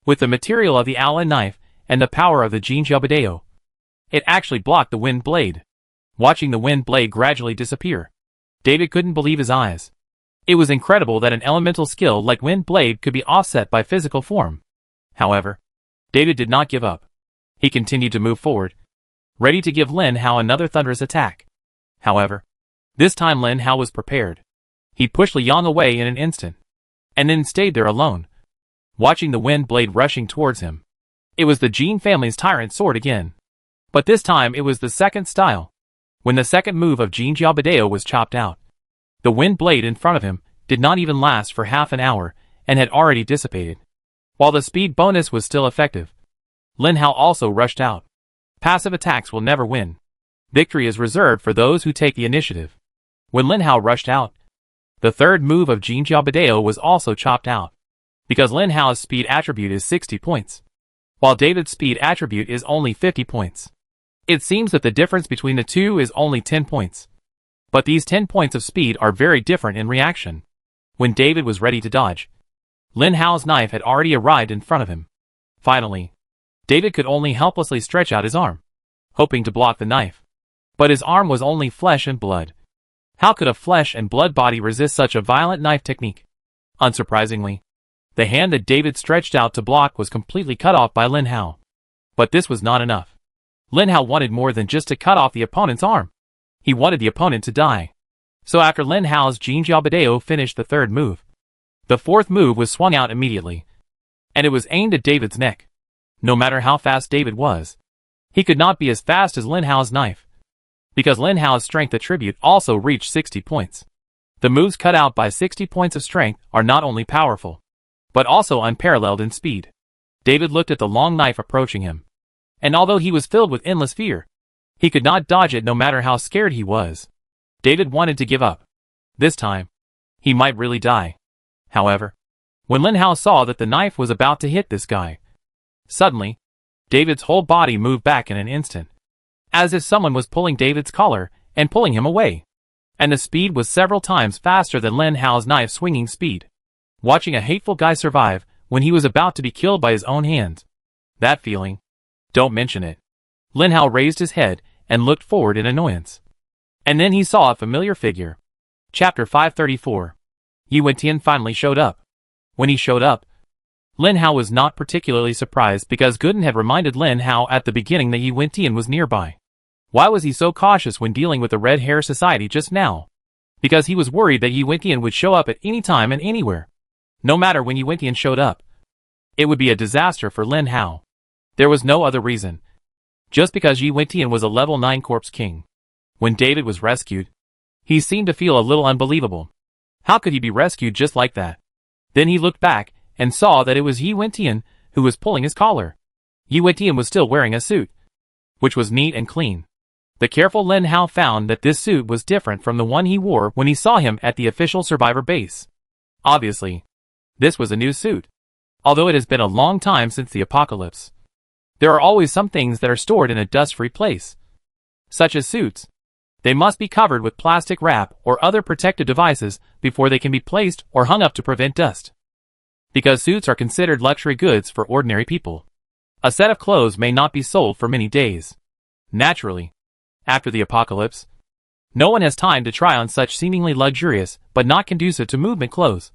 With the material of the Aowen knife and the power of the Jin Jiabadeo, it actually blocked the wind blade. Watching the wind blade gradually disappear, David couldn't believe his eyes. It was incredible that an elemental skill like wind blade could be offset by physical form. However, David did not give up. He continued to move forward, ready to give Lin Hao another thunderous attack. However, this time Lin Hao was prepared. He pushed Li Yong away in an instant, and then stayed there alone, watching the wind blade rushing towards him. It was the Jin family's tyrant sword again. But this time it was the second style. When the second move of Jin Jiabadeo was chopped out, the wind blade in front of him did not even last for half an hour and had already dissipated. While the speed bonus was still effective, Lin Hao also rushed out. Passive attacks will never win. Victory is reserved for those who take the initiative. When Lin Hao rushed out, the third move of Jin Jiabadeo was also chopped out, because Lin Hao's speed attribute is 60 points, while David's speed attribute is only 50 points. It seems that the difference between the two is only 10 points. But these 10 points of speed are very different in reaction. When David was ready to dodge, Lin Hao's knife had already arrived in front of him. Finally, David could only helplessly stretch out his arm, hoping to block the knife. But his arm was only flesh and blood. How could a flesh and blood body resist such a violent knife technique? Unsurprisingly, the hand that David stretched out to block was completely cut off by Lin Hao. But this was not enough. Lin Hao wanted more than just to cut off the opponent's arm. He wanted the opponent to die. So after Lin Hao's Jin Jiabadeo finished the third move, the fourth move was swung out immediately, and it was aimed at David's neck. No matter how fast David was, he could not be as fast as Lin Hao's knife, because Lin Hao's strength attribute also reached 60 points. The moves cut out by 60 points of strength are not only powerful, but also unparalleled in speed. David looked at the long knife approaching him, and although he was filled with endless fear, he could not dodge it no matter how scared he was. David wanted to give up. This time, he might really die. However, when Lin Hao saw that the knife was about to hit this guy, suddenly, David's whole body moved back in an instant, as if someone was pulling David's collar and pulling him away. And the speed was several times faster than Lin Hao's knife swinging speed. Watching a hateful guy survive when he was about to be killed by his own hands. That feeling. Don't mention it. Lin Hao raised his head and looked forward in annoyance. And then he saw a familiar figure. Chapter 534. Yi Wentian finally showed up. When he showed up, Lin Hao was not particularly surprised because Gooden had reminded Lin Hao at the beginning that Yi Wentian was nearby. Why was he so cautious when dealing with the Red Hair Society just now? Because he was worried that Yi Wentian would show up at any time and anywhere. No matter when Yi Wentian showed up, it would be a disaster for Lin Hao. There was no other reason. Just because Yi Wentian was a level 9 corpse king. When David was rescued, he seemed to feel a little unbelievable. How could he be rescued just like that? Then he looked back and saw that it was Yi Wentian who was pulling his collar. Yi Wentian was still wearing a suit, which was neat and clean. The careful Lin Hao found that this suit was different from the one he wore when he saw him at the official survivor base. Obviously, this was a new suit. Although it has been a long time since the apocalypse, there are always some things that are stored in a dust-free place, such as suits. They must be covered with plastic wrap or other protective devices before they can be placed or hung up to prevent dust. Because suits are considered luxury goods for ordinary people, a set of clothes may not be sold for many days. Naturally, after the apocalypse, no one has time to try on such seemingly luxurious but not conducive to movement clothes.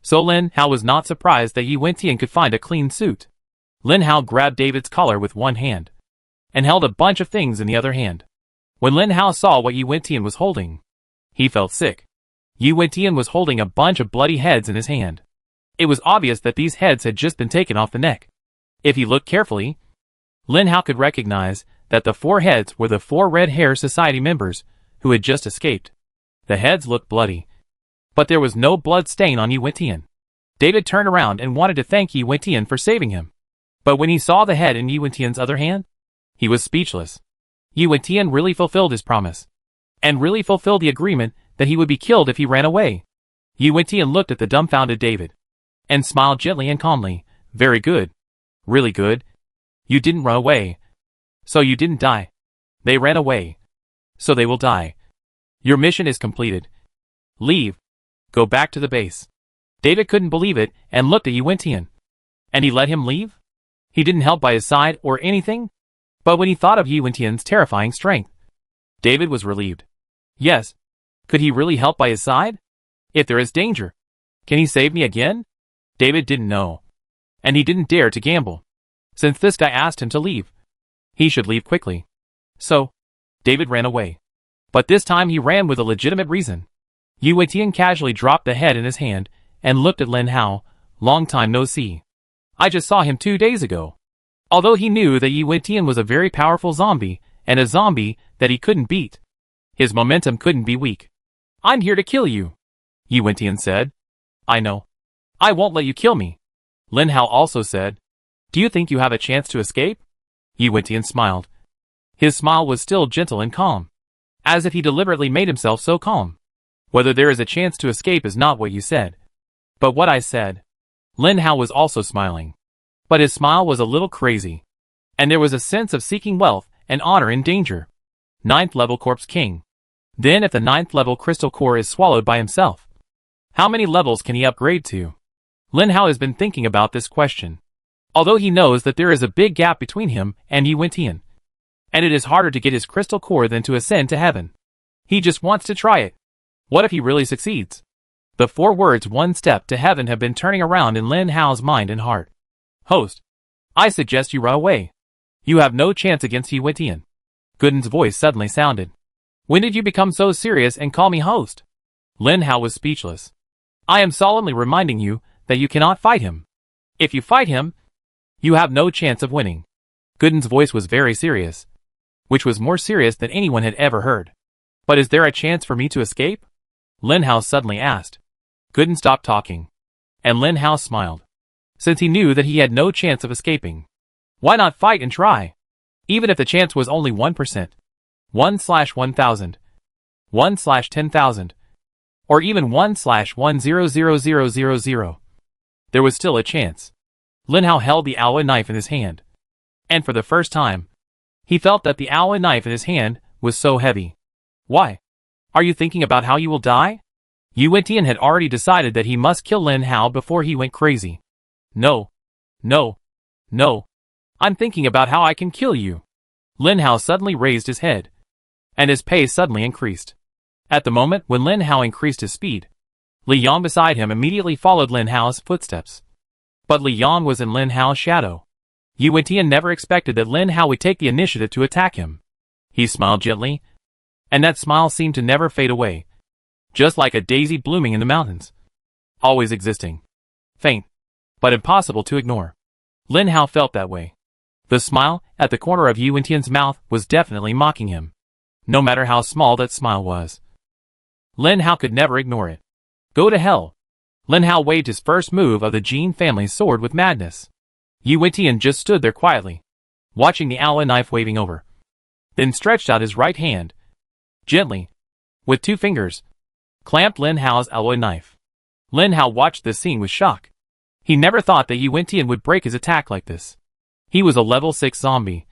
So Lin Hao was not surprised that Yi Wentian could find a clean suit. Lin Hao grabbed David's collar with one hand, and held a bunch of things in the other hand. When Lin Hao saw what Yi Wentian was holding, he felt sick. Yi Wentian was holding a bunch of bloody heads in his hand. It was obvious that these heads had just been taken off the neck. If he looked carefully, Lin Hao could recognize that the 4 heads were the 4 Red Hair Society members who had just escaped. The heads looked bloody, but there was no blood stain on Yi Wentian. David turned around and wanted to thank Yi Wentian for saving him. But when he saw the head in Yi Wentian's other hand, he was speechless. Yi Wentian really fulfilled his promise, and really fulfilled the agreement that he would be killed if he ran away. Yi Wentian looked at the dumbfounded David, and smiled gently and calmly. Very good. Really good. You didn't run away. So you didn't die. They ran away. So they will die. Your mission is completed. Leave. Go back to the base. David couldn't believe it and looked at Yuan-Tian. And he let him leave? He didn't help by his side or anything? But when he thought of Yuan-Tian's terrifying strength, David was relieved. Yes. Could he really help by his side? If there is danger, can he save me again? David didn't know. And he didn't dare to gamble. Since this guy asked him to leave, he should leave quickly. So, David ran away. But this time he ran with a legitimate reason. Yuan-Tian casually dropped the head in his hand and looked at Lin Hao. Long time no see. I just saw him 2 days ago. Although he knew that Yuan-Tian was a very powerful zombie, and a zombie that he couldn't beat, his momentum couldn't be weak. I'm here to kill you, Yuan-Tian said. I know. I won't let you kill me. Lin Hao also said. Do you think you have a chance to escape? Yuan-Tian smiled. His smile was still gentle and calm, as if he deliberately made himself so calm. Whether there is a chance to escape is not what you said, but what I said. Lin Hao was also smiling, but his smile was a little crazy, and there was a sense of seeking wealth and honor in danger. 9th level Corpse King. Then if the 9th level Crystal Core is swallowed by himself, how many levels can he upgrade to? Lin Hao has been thinking about this question. Although he knows that there is a big gap between him and Yuan-Tian, and it is harder to get his Crystal Core than to ascend to heaven. He just wants to try it. What if he really succeeds? The 4 words "one step to heaven" have been turning around in Lin Hao's mind and heart. Host, I suggest you run away. You have no chance against Yuan-Tian. Gooden's voice suddenly sounded. When did you become so serious and call me host? Lin Hao was speechless. I am solemnly reminding you that you cannot fight him. If you fight him, you have no chance of winning. Gooden's voice was very serious, which was more serious than anyone had ever heard. But is there a chance for me to escape? Lin Hao suddenly asked. Gooden stopped talking, and Lin Hao smiled, since he knew that he had no chance of escaping. Why not fight and try? Even if the chance was only 1%, 1/1000, 1/10,000, or even 1/1000000, there was still a chance. Lin Hao held the alloy knife in his hand, and for the first time, he felt that the alloy knife in his hand was so heavy. Why? Are you thinking about how you will die? Yuan-Tian had already decided that he must kill Lin Hao before he went crazy. No. No. No. I'm thinking about how I can kill you. Lin Hao suddenly raised his head, and his pace suddenly increased. At the moment when Lin Hao increased his speed, Li Yan beside him immediately followed Lin Hao's footsteps. But Li Yan was in Lin Hao's shadow. Yuan-Tian never expected that Lin Hao would take the initiative to attack him. He smiled gently, and that smile seemed to never fade away, just like a daisy blooming in the mountains, always existing, faint, but impossible to ignore. Lin Hao felt that way. The smile at the corner of Yuan-Tian's mouth was definitely mocking him, no matter how small that smile was. Lin Hao could never ignore it. Go to hell. Lin Hao waved his first move of the Jin family's sword with madness. Yuan-Tian just stood there quietly, watching the alloy knife waving over, then stretched out his right hand, gently, with 2 fingers, clamped Lin Hao's alloy knife. Lin Hao watched this scene with shock. He never thought that Yuan-Tian would break his attack like this. He was a level 6 zombie.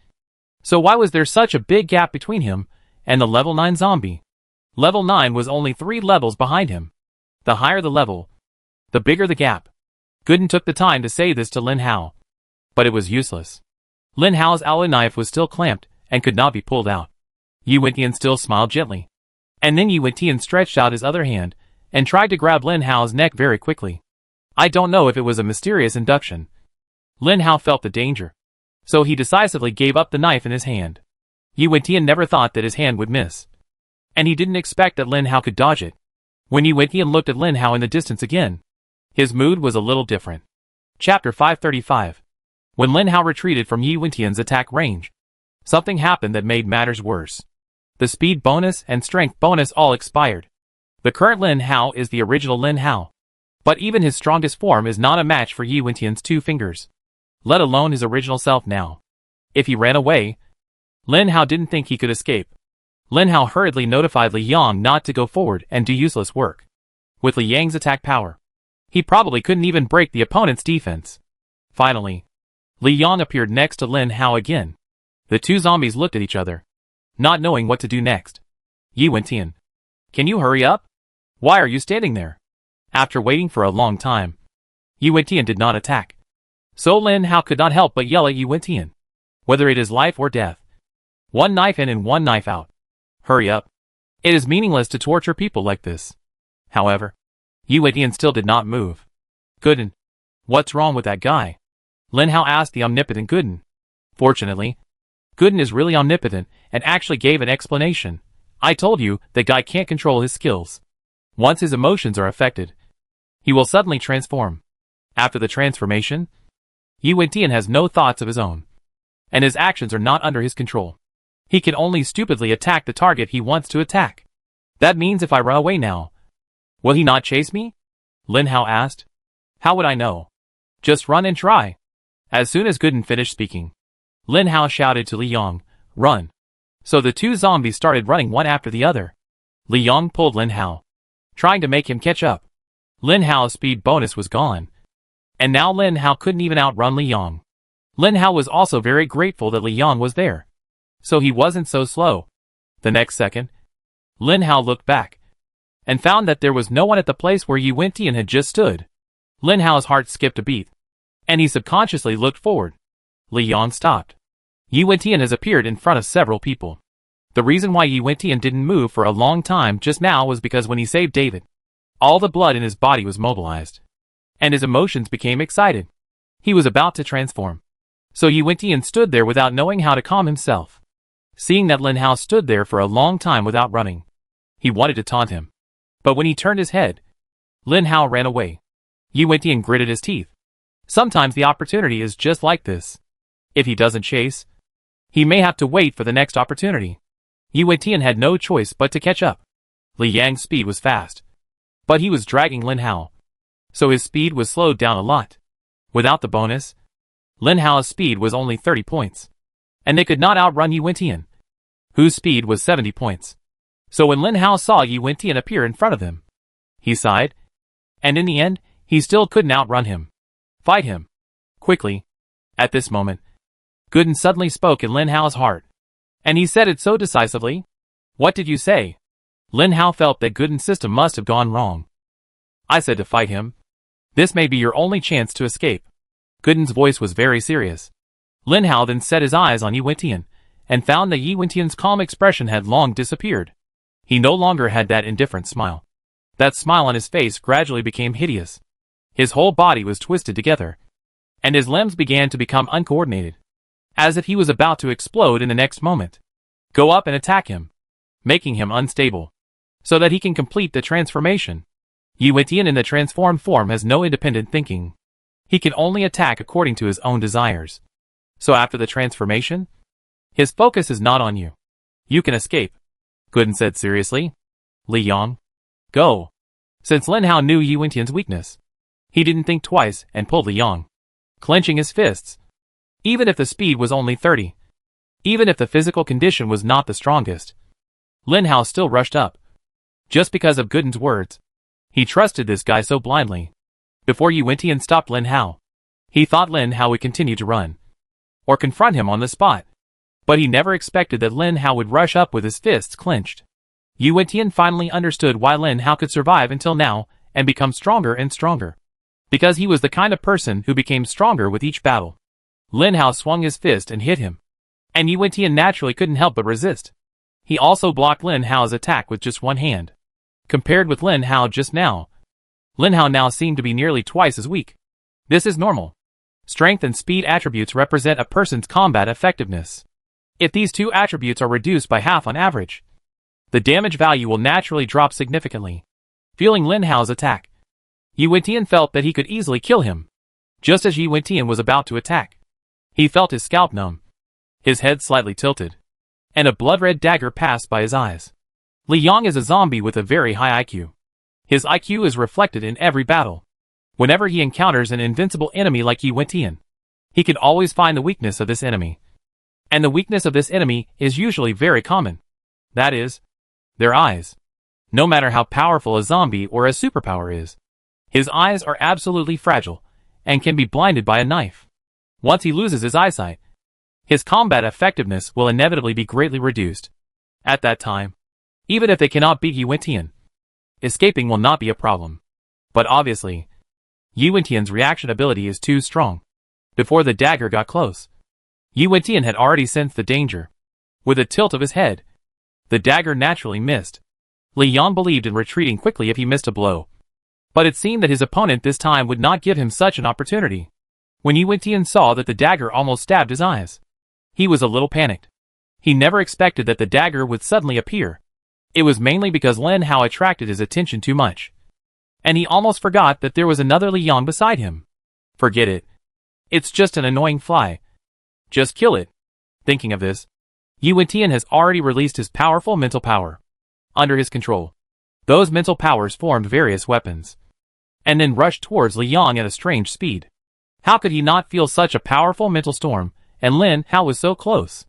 So why was there such a big gap between him and the level 9 zombie? Level 9 was only 3 levels behind him. The higher the level, the bigger the gap. Gooden took the time to say this to Lin Hao, but it was useless. Lin Hao's alloy knife was still clamped and could not be pulled out. Yuan-Tian still smiled gently, and then Yuan-Tian stretched out his other hand and tried to grab Lin Hao's neck very quickly. I don't know if it was a mysterious induction. Lin Hao felt the danger, so he decisively gave up the knife in his hand. Yuan-Tian never thought that his hand would miss, and he didn't expect that Lin Hao could dodge it. When Yuan-Tian looked at Lin Hao in the distance again, his mood was a little different. Chapter 535. When Lin Hao retreated from Yuan-Tian's attack range, something happened that made matters worse. The speed bonus and strength bonus all expired. The current Lin Hao is the original Lin Hao, but even his strongest form is not a match for Yuan-Tian's 2 fingers, let alone his original self now. If he ran away, Lin Hao didn't think he could escape. Lin Hao hurriedly notified Li Yang not to go forward and do useless work. With Li Yang's attack power, he probably couldn't even break the opponent's defense. Finally, Li Yang appeared next to Lin Hao again. The two zombies looked at each other, not knowing what to do next. Yi Wentian, can you hurry up? Why are you standing there? After waiting for a long time, Yi Wentian did not attack. So Lin Hao could not help but yell at Yi Wentian. Whether it is life or death. One knife in and one knife out. Hurry up. It is meaningless to torture people like this. However, Yi Wentian still did not move. Gooden. What's wrong with that guy? Lin Hao asked the omnipotent Gooden. Fortunately, Gooden is really omnipotent and actually gave an explanation. I told you, that guy can't control his skills. Once his emotions are affected, he will suddenly transform. After the transformation, Yi Wentian has no thoughts of his own, and his actions are not under his control. He can only stupidly attack the target he wants to attack. That means if I run away now, will he not chase me? Lin Hao asked. How would I know? Just run and try. As soon as Gooden finished speaking, Lin Hao shouted to Li Yang, run. So the two zombies started running one after the other. Li Yang pulled Lin Hao, trying to make him catch up. Lin Hao's speed bonus was gone, and now Lin Hao couldn't even outrun Li Yang. Lin Hao was also very grateful that Li Yang was there, so he wasn't so slow. The next second, Lin Hao looked back, and found that there was no one at the place where Yi Wentian had just stood. Lin Hao's heart skipped a beat, and he subconsciously looked forward. Li Yang stopped. Yi Wentian has appeared in front of several people. The reason why Yi Wentian didn't move for a long time just now was because when he saved David, all the blood in his body was mobilized, and his emotions became excited. He was about to transform. So Yi Wentian stood there without knowing how to calm himself. Seeing that Lin Hao stood there for a long time without running, he wanted to taunt him. But when he turned his head, Lin Hao ran away. Yi Wentian gritted his teeth. Sometimes the opportunity is just like this. If he doesn't chase, he may have to wait for the next opportunity. Yi Wentian had no choice but to catch up. Li Yang's speed was fast, but he was dragging Lin Hao, so his speed was slowed down a lot. Without the bonus, Lin Hao's speed was only 30 points, and they could not outrun Yi Wentian, whose speed was 70 points. So when Lin Hao saw Yi Wentian appear in front of him, he sighed, and in the end, he still couldn't outrun him. Fight him. Quickly. At this moment, Gooden suddenly spoke in Lin Hao's heart, and he said it so decisively. What did you say? Lin Hao felt that Gooden's system must have gone wrong. I said to fight him. This may be your only chance to escape. Gooden's voice was very serious. Lin Hao then set his eyes on Yi Wentian, and found that Yi Wentian's calm expression had long disappeared. He no longer had that indifferent smile. That smile on his face gradually became hideous. His whole body was twisted together, and his limbs began to become uncoordinated, as if he was about to explode in the next moment. Go up and attack him, making him unstable, so that he can complete the transformation. Yi Wentian in the transformed form has no independent thinking. He can only attack according to his own desires. So after the transformation, his focus is not on you. You can escape, Gooden said seriously. Li Yang, go. Since Lin Hao knew Yi Wentian's weakness, he didn't think twice and pulled Li Yang, clenching his fists. Even if the speed was only 30, even if the physical condition was not the strongest, Lin Hao still rushed up. Just because of Gooden's words, he trusted this guy so blindly. Before Yi Wentian stopped Lin Hao, he thought Lin Hao would continue to run, or confront him on the spot. But he never expected that Lin Hao would rush up with his fists clenched. Yi Wentian finally understood why Lin Hao could survive until now and become stronger and stronger. Because he was the kind of person who became stronger with each battle. Lin Hao swung his fist and hit him, and Yi Wentian naturally couldn't help but resist. He also blocked Lin Hao's attack with just one hand. Compared with Lin Hao just now, Lin Hao now seemed to be nearly twice as weak. This is normal. Strength and speed attributes represent a person's combat effectiveness. If these two attributes are reduced by half on average, the damage value will naturally drop significantly. Feeling Lin Hao's attack, Yi Wentian felt that he could easily kill him. Just as Yi Wentian was about to attack, he felt his scalp numb, his head slightly tilted, and a blood-red dagger passed by his eyes. Li Yang is a zombie with a very high IQ. His IQ is reflected in every battle. Whenever he encounters an invincible enemy like Yi Wentian, he can always find the weakness of this enemy. And the weakness of this enemy is usually very common. That is, their eyes. No matter how powerful a zombie or a superpower is, his eyes are absolutely fragile, and can be blinded by a knife. Once he loses his eyesight, his combat effectiveness will inevitably be greatly reduced. At that time, even if they cannot beat Yuan-Tian, escaping will not be a problem. But obviously, Yuan-Tian's reaction ability is too strong. Before the dagger got close, Yuan-Tian had already sensed the danger. With a tilt of his head, the dagger naturally missed. Li Yang believed in retreating quickly if he missed a blow. But it seemed that his opponent this time would not give him such an opportunity. When Yuan-Tian saw that the dagger almost stabbed his eyes, he was a little panicked. He never expected that the dagger would suddenly appear. It was mainly because Lin Hao attracted his attention too much. And he almost forgot that there was another Li Yang beside him. Forget it. It's just an annoying fly. Just kill it. Thinking of this, Yuan-Tian has already released his powerful mental power. Under his control, those mental powers formed various weapons, and then rushed towards Li Yang at a strange speed. How could he not feel such a powerful mental storm, and Lin Hao was so close?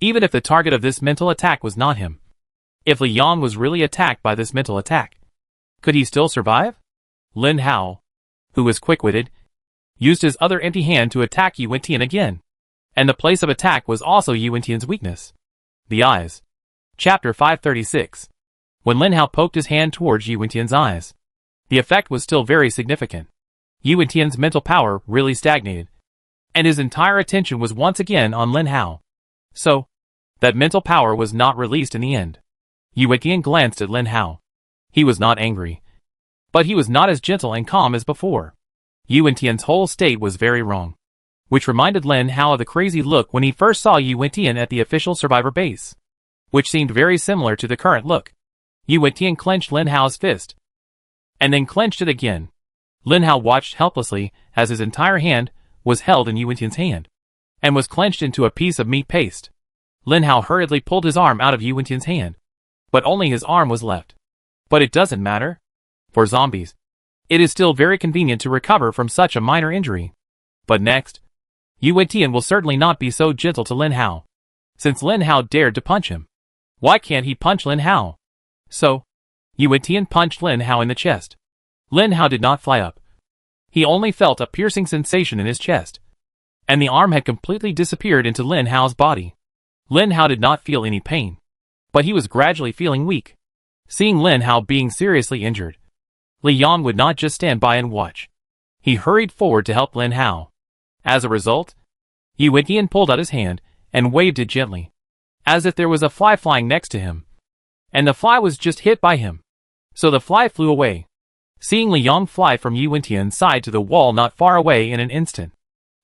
Even if the target of this mental attack was not him. If Li Yang was really attacked by this mental attack, could he still survive? Lin Hao, who was quick-witted, used his other empty hand to attack Yuan-Tian again. And the place of attack was also Yuan-Tian's weakness. The eyes. Chapter 536. When Lin Hao poked his hand towards Yuan-Tian's eyes, the effect was still very significant. Yuan-Tian's mental power really stagnated, and his entire attention was once again on Lin Hao. So, that mental power was not released in the end. Yuan-Tian glanced at Lin Hao. He was not angry, but he was not as gentle and calm as before. Yuan-Tian's whole state was very wrong, which reminded Lin Hao of the crazy look when he first saw Yuan-Tian at the official survivor base, which seemed very similar to the current look. Yuan-Tian clenched Lin Hao's fist, and then clenched it again. Lin Hao watched helplessly as his entire hand was held in Yuan-Tian's hand, and was clenched into a piece of meat paste. Lin Hao hurriedly pulled his arm out of Yuan-Tian's hand, but only his arm was left. But it doesn't matter. For zombies, it is still very convenient to recover from such a minor injury. But next, Yuan-Tian will certainly not be so gentle to Lin Hao. Since Lin Hao dared to punch him, why can't he punch Lin Hao? So, Yuan-Tian punched Lin Hao in the chest. Lin Hao did not fly up. He only felt a piercing sensation in his chest, and the arm had completely disappeared into Lin Hao's body. Lin Hao did not feel any pain, but he was gradually feeling weak. Seeing Lin Hao being seriously injured, Li Yang would not just stand by and watch. He hurried forward to help Lin Hao. As a result, Yuan-Tian pulled out his hand and waved it gently, as if there was a fly flying next to him. And the fly was just hit by him. So the fly flew away. Seeing Li Yang fly from Yuan-Tian's side to the wall not far away in an instant,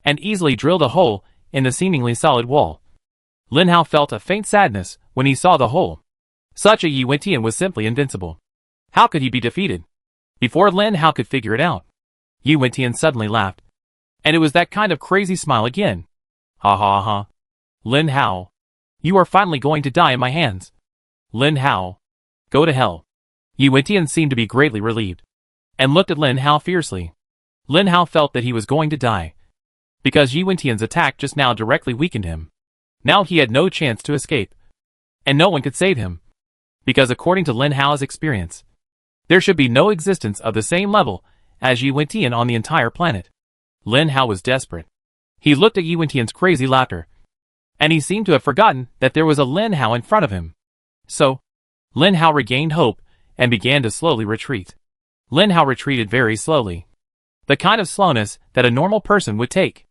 and easily drilled a hole in the seemingly solid wall, Lin Hao felt a faint sadness when he saw the hole. Such a Yuan-Tian was simply invincible. How could he be defeated? Before Lin Hao could figure it out, Yuan-Tian suddenly laughed. And it was that kind of crazy smile again. Ha ha ha. Lin Hao, you are finally going to die in my hands. Lin Hao, go to hell. Yuan-Tian seemed to be greatly relieved, and looked at Lin Hao fiercely. Lin Hao felt that he was going to die, because Yuan-Tian's attack just now directly weakened him. Now he had no chance to escape, and no one could save him, because according to Lin Hao's experience, there should be no existence of the same level as Yuan-Tian on the entire planet. Lin Hao was desperate. He looked at Yuan-Tian's crazy laughter, and he seemed to have forgotten that there was a Lin Hao in front of him. So, Lin Hao regained hope and began to slowly retreat. Lin Hao retreated very slowly, the kind of slowness that a normal person would take.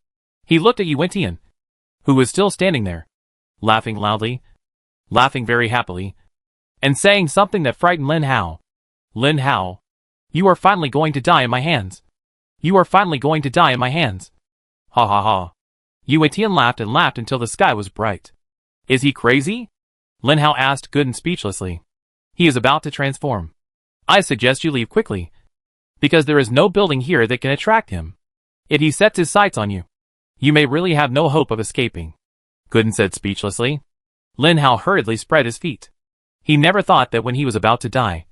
He looked at Yuan-Tian, who was still standing there, laughing loudly, laughing very happily, and saying something that frightened Lin Hao. Lin Hao, you are finally going to die in my hands. You are finally going to die in my hands. Ha ha ha. Yuan-Tian laughed and laughed until the sky was bright. Is he crazy? Lin Hao asked good and speechlessly. He is about to transform. I suggest you leave quickly, because there is no building here that can attract him. If he sets his sights on you, you may really have no hope of escaping. Gooden said speechlessly. Lin Hao hurriedly spread his feet. He never thought that when he was about to die,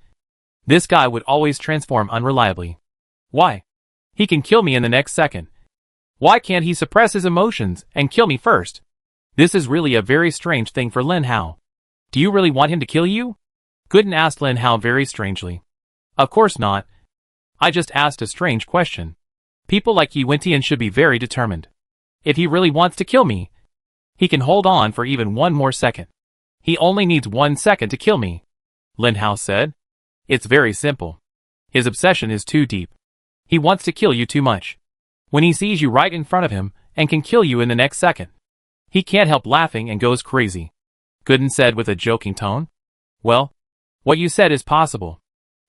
this guy would always transform unreliably. Why? He can kill me in the next second. Why can't he suppress his emotions and kill me first? This is really a very strange thing for Lin Hao. Do you really want him to kill you? Gooden asked Lin Hao very strangely. Of course not. I just asked a strange question. People like Yuan-Tian should be very determined. If he really wants to kill me, he can hold on for even one more second. He only needs 1 second to kill me, Lin Hao said. It's very simple. His obsession is too deep. He wants to kill you too much. When he sees you right in front of him and can kill you in the next second, he can't help laughing and goes crazy, Gooden said with a joking tone. Well, what you said is possible.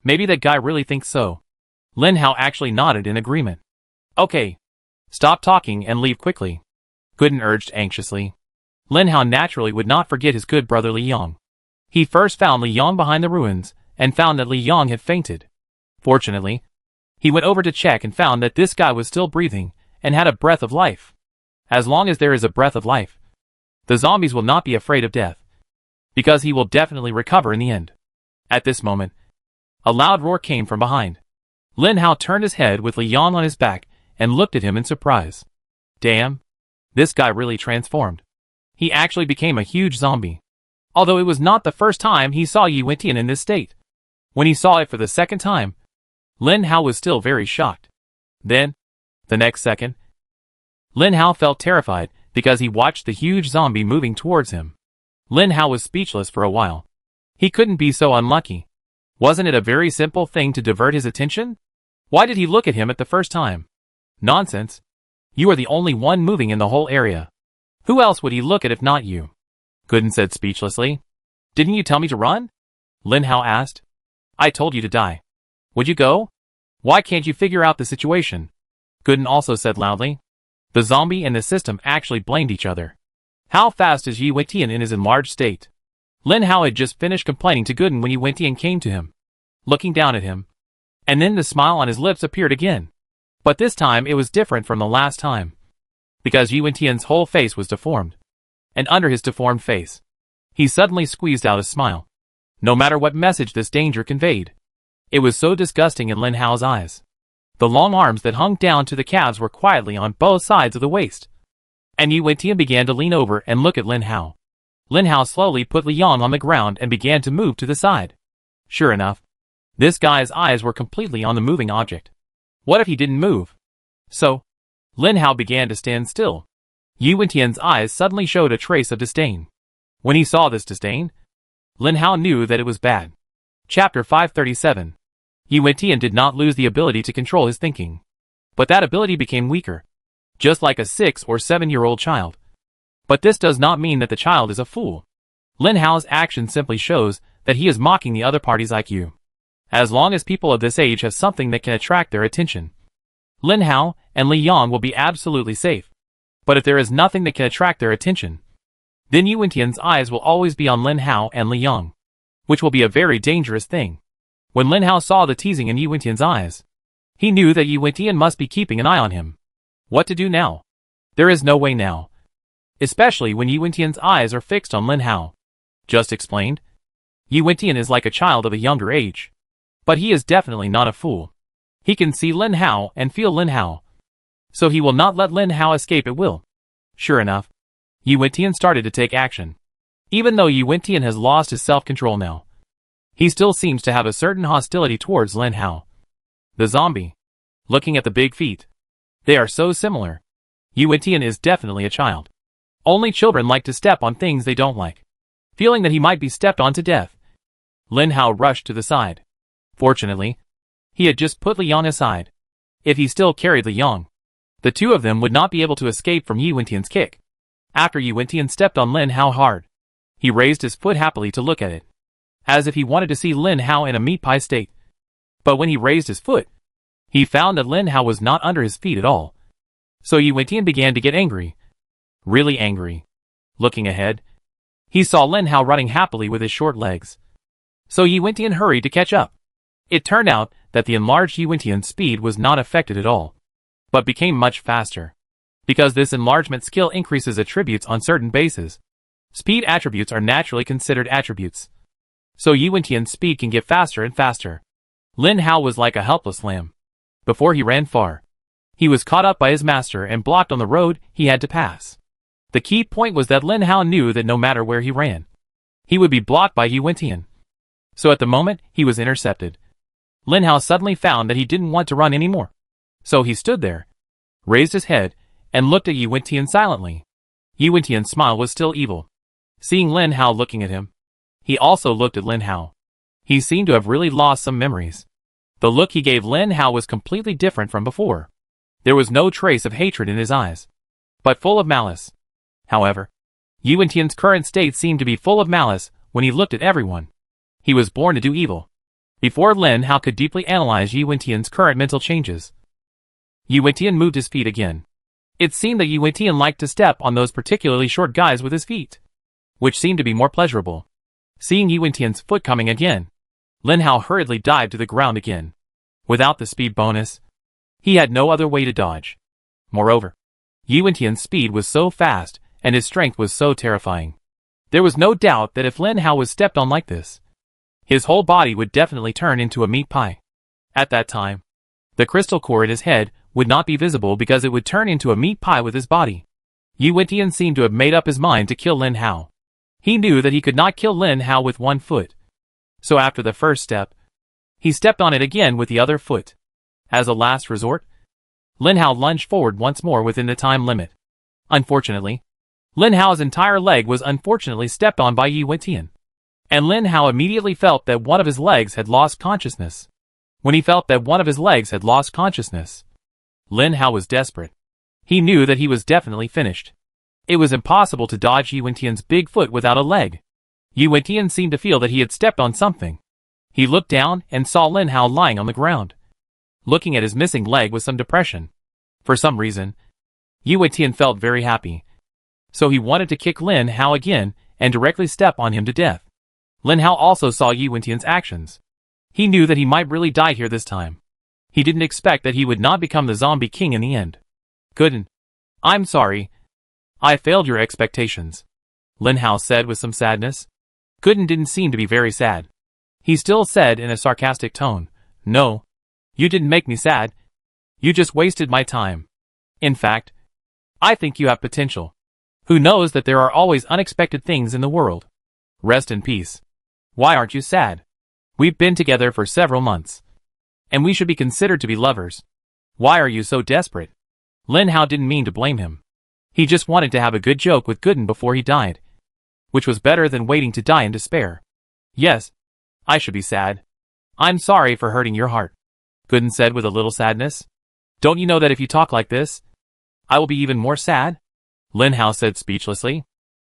Maybe that guy really thinks so. Lin Hao actually nodded in agreement. Okay. Stop talking and leave quickly, Gooden urged anxiously. Lin Hao naturally would not forget his good brother Li Yong. He first found Li Yong behind the ruins, and found that Li Yong had fainted. Fortunately, he went over to check and found that this guy was still breathing, and had a breath of life. As long as there is a breath of life, the zombies will not be afraid of death, because he will definitely recover in the end. At this moment, a loud roar came from behind. Lin Hao turned his head with Li Yong on his back, and looked at him in surprise. Damn, this guy really transformed. He actually became a huge zombie. Although it was not the first time he saw Yi Wentian in this state. When he saw it for the second time, Lin Hao was still very shocked. Then, the next second, Lin Hao felt terrified because he watched the huge zombie moving towards him. Lin Hao was speechless for a while. He couldn't be so unlucky. Wasn't it a very simple thing to divert his attention? Why did he look at him at the first time? Nonsense. You are the only one moving in the whole area. Who else would he look at if not you? Gooden said speechlessly. Didn't you tell me to run? Lin Hao asked. I told you to die. Would you go? Why can't you figure out the situation? Gooden also said loudly. The zombie and the system actually blamed each other. How fast is Yi Wentian in his enlarged state? Lin Hao had just finished complaining to Gooden when Yi Wentian came to him, looking down at him. And then the smile on his lips appeared again. But this time it was different from the last time. Because Yi Wentian's whole face was deformed. And under his deformed face, he suddenly squeezed out a smile. No matter what message this danger conveyed, it was so disgusting in Lin Hao's eyes. The long arms that hung down to the calves were quietly on both sides of the waist. And Yi Wentian began to lean over and look at Lin Hao. Lin Hao slowly put Li Yong on the ground and began to move to the side. Sure enough, this guy's eyes were completely on the moving object. What if he didn't move? So, Lin Hao began to stand still. Yi Wentian's eyes suddenly showed a trace of disdain. When he saw this disdain, Lin Hao knew that it was bad. Chapter 537. Yi Wentian did not lose the ability to control his thinking. But that ability became weaker. Just like a 6 or 7-year-old child. But this does not mean that the child is a fool. Lin Hao's action simply shows that he is mocking the other party's IQ. As long as people of this age have something that can attract their attention, Lin Hao and Li Yong will be absolutely safe. But if there is nothing that can attract their attention, then Yi Wentian's eyes will always be on Lin Hao and Li Yong, which will be a very dangerous thing. When Lin Hao saw the teasing in Yi Wentian's eyes, he knew that Yi Wentian must be keeping an eye on him. What to do now? There is no way now. Especially when Yi Wentian's eyes are fixed on Lin Hao. Just explained, Yi Wentian is like a child of a younger age. But he is definitely not a fool. He can see Lin Hao and feel Lin Hao. So he will not let Lin Hao escape at will. Sure enough, Yi Wentian started to take action. Even though Yi Wentian has lost his self-control now, he still seems to have a certain hostility towards Lin Hao. The zombie. Looking at the big feet. They are so similar. Yi Wentian is definitely a child. Only children like to step on things they don't like. Feeling that he might be stepped on to death, Lin Hao rushed to the side. Fortunately, he had just put Li Yong aside. If he still carried Li Yong, the two of them would not be able to escape from Yi Wentian's kick. After Yi Wentian stepped on Lin Hao hard, he raised his foot happily to look at it, as if he wanted to see Lin Hao in a meat pie state. But when he raised his foot, he found that Lin Hao was not under his feet at all. So Yi Wentian began to get angry. Really angry. Looking ahead, he saw Lin Hao running happily with his short legs. So Yi Wentian hurried to catch up. It turned out that the enlarged Yi Wentian's speed was not affected at all, but became much faster. Because this enlargement skill increases attributes on certain bases. Speed attributes are naturally considered attributes. So Yi Wentian's speed can get faster and faster. Lin Hao was like a helpless lamb. Before he ran far, he was caught up by his master and blocked on the road he had to pass. The key point was that Lin Hao knew that no matter where he ran, he would be blocked by Yi Wentian. So at the moment he was intercepted, Lin Hao suddenly found that he didn't want to run anymore. So he stood there, raised his head, and looked at Yi Wentian silently. Yi Wentian's smile was still evil. Seeing Lin Hao looking at him, he also looked at Lin Hao. He seemed to have really lost some memories. The look he gave Lin Hao was completely different from before. There was no trace of hatred in his eyes, but full of malice. However, Yi Wentian's current state seemed to be full of malice when he looked at everyone. He was born to do evil. Before Lin Hao could deeply analyze Yi Wentian's current mental changes, Yi Wentian moved his feet again. It seemed that Yi Wentian liked to step on those particularly short guys with his feet, which seemed to be more pleasurable. Seeing Yi Wentian's foot coming again, Lin Hao hurriedly dived to the ground again. Without the speed bonus, he had no other way to dodge. Moreover, Yi Wentian's speed was so fast and his strength was so terrifying. There was no doubt that if Lin Hao was stepped on like this, his whole body would definitely turn into a meat pie. At that time, the crystal core at his head would not be visible because it would turn into a meat pie with his body. Yi Wentian seemed to have made up his mind to kill Lin Hao. He knew that he could not kill Lin Hao with one foot. So after the first step, he stepped on it again with the other foot. As a last resort, Lin Hao lunged forward once more within the time limit. Unfortunately, Lin Hao's entire leg was unfortunately stepped on by Yi Wentian. And Lin Hao immediately felt that one of his legs had lost consciousness. When he felt that one of his legs had lost consciousness, Lin Hao was desperate. He knew that he was definitely finished. It was impossible to dodge Yi Wentian's big foot without a leg. Yi Wentian seemed to feel that he had stepped on something. He looked down and saw Lin Hao lying on the ground, looking at his missing leg with some depression. For some reason, Yi Wentian felt very happy. So he wanted to kick Lin Hao again and directly step on him to death. Lin Hao also saw Yi Wentian's actions. He knew that he might really die here this time. He didn't expect that he would not become the zombie king in the end. Gooden, I'm sorry. I failed your expectations, Lin Hao said with some sadness. Gooden didn't seem to be very sad. He still said in a sarcastic tone, No, you didn't make me sad. You just wasted my time. In fact, I think you have potential. Who knows that there are always unexpected things in the world. Rest in peace. Why aren't you sad? We've been together for several months, and we should be considered to be lovers. Why are you so desperate? Lin Hao didn't mean to blame him. He just wanted to have a good joke with Gooden before he died, which was better than waiting to die in despair. Yes, I should be sad. I'm sorry for hurting your heart, Gooden said with a little sadness. Don't you know that if you talk like this, I will be even more sad? Lin Hao said speechlessly.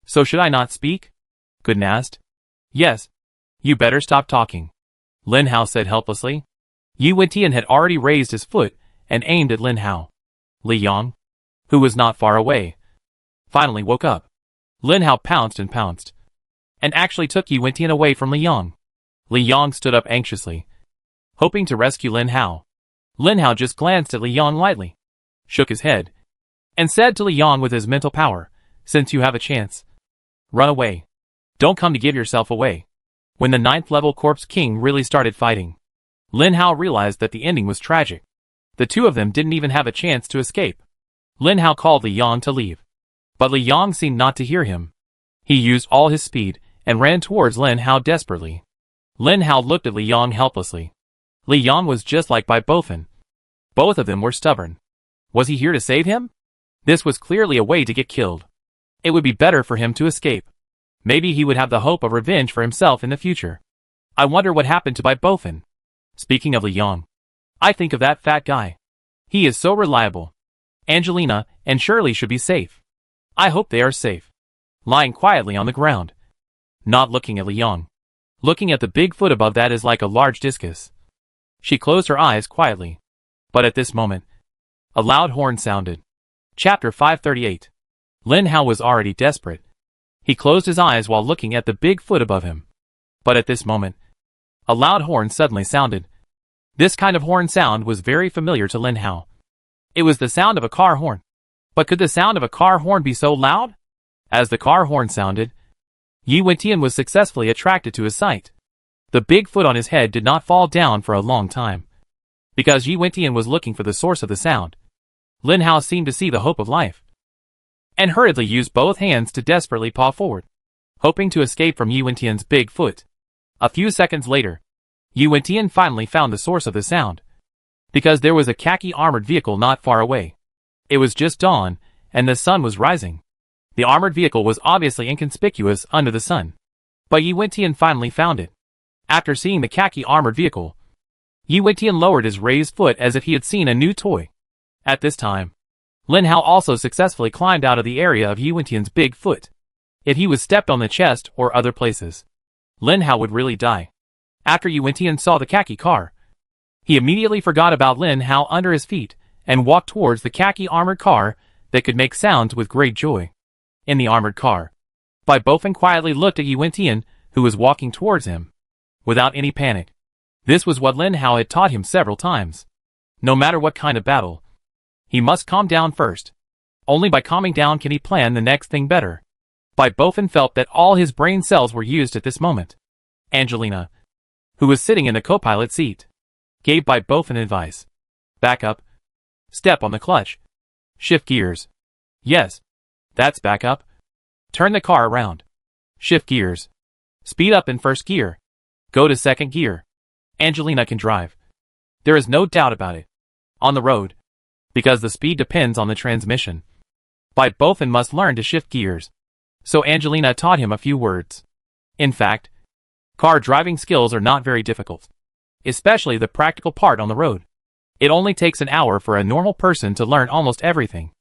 So should I not speak? Gooden asked. Yes. You better stop talking, Lin Hao said helplessly. Yi Wentian had already raised his foot and aimed at Lin Hao. Li Yang, who was not far away, finally woke up. Lin Hao pounced and actually took Yi Wentian away from Li Yang. Li Yang stood up anxiously, hoping to rescue Lin Hao. Lin Hao just glanced at Li Yang lightly, shook his head, and said to Li Yang with his mental power, Since you have a chance, run away. Don't come to give yourself away. When the 9th level Corpse King really started fighting, Lin Hao realized that the ending was tragic. The two of them didn't even have a chance to escape. Lin Hao called Li Yang to leave, but Li Yang seemed not to hear him. He used all his speed and ran towards Lin Hao desperately. Lin Hao looked at Li Yang helplessly. Li Yang was just like Bai Bofin. Both of them were stubborn. Was he here to save him? This was clearly a way to get killed. It would be better for him to escape. Maybe he would have the hope of revenge for himself in the future. I wonder what happened to Bai Bofin. Speaking of Li Yang, I think of that fat guy. He is so reliable. Angelina and Shirley should be safe. I hope they are safe. Lying quietly on the ground, not looking at Li Yang. Looking at the big foot above that is like a large discus. She closed her eyes quietly. But at this moment, a loud horn sounded. Chapter 538. Lin Hao was already desperate. He closed his eyes while looking at the big foot above him. But at this moment, a loud horn suddenly sounded. This kind of horn sound was very familiar to Lin Hao. It was the sound of a car horn. But could the sound of a car horn be so loud? As the car horn sounded, Yi Wentian was successfully attracted to his sight. The big foot on his head did not fall down for a long time. Because Yi Wentian was looking for the source of the sound, Lin Hao seemed to see the hope of life, and hurriedly used both hands to desperately paw forward, hoping to escape from Yi Wentian's big foot. A few seconds later, Yi Wentian finally found the source of the sound, because there was a khaki armored vehicle not far away. It was just dawn, and the sun was rising. The armored vehicle was obviously inconspicuous under the sun. But Yi Wentian finally found it. After seeing the khaki armored vehicle, Yi Wentian lowered his raised foot as if he had seen a new toy. At this time, Lin Hao also successfully climbed out of the area of Yi Wentian's big foot. If he was stepped on the chest or other places, Lin Hao would really die. After Yi Wentian saw the khaki car, he immediately forgot about Lin Hao under his feet and walked towards the khaki armored car that could make sounds with great joy. In the armored car, Bai Bofeng quietly looked at Yi Wentian, who was walking towards him, without any panic. This was what Lin Hao had taught him several times. No matter what kind of battle, he must calm down first. Only by calming down can he plan the next thing better. Bai Bofeng felt that all his brain cells were used at this moment. Angelina, who was sitting in the co-pilot seat, gave Bai Bofeng advice. Back up. Step on the clutch. Shift gears. Yes. That's back up. Turn the car around. Shift gears. Speed up in first gear. Go to second gear. Angelina can drive. There is no doubt about it. On the road, because the speed depends on the transmission, Bai Bofeng must learn to shift gears. So Angelina taught him a few words. In fact, car driving skills are not very difficult, especially the practical part on the road. It only takes an hour for a normal person to learn almost everything.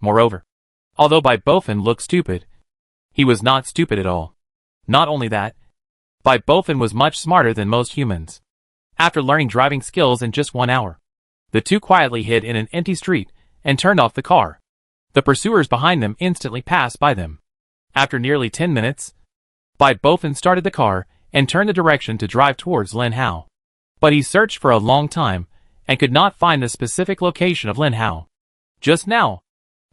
Moreover, although Bai Bofeng looked stupid, he was not stupid at all. Not only that, Bai Bofeng was much smarter than most humans. After learning driving skills in just 1 hour, the two quietly hid in an empty street and turned off the car. The pursuers behind them instantly passed by them. After nearly 10 minutes, Bai Bofeng started the car and turned the direction to drive towards Lin Hao. But he searched for a long time and could not find the specific location of Lin Hao. Just now,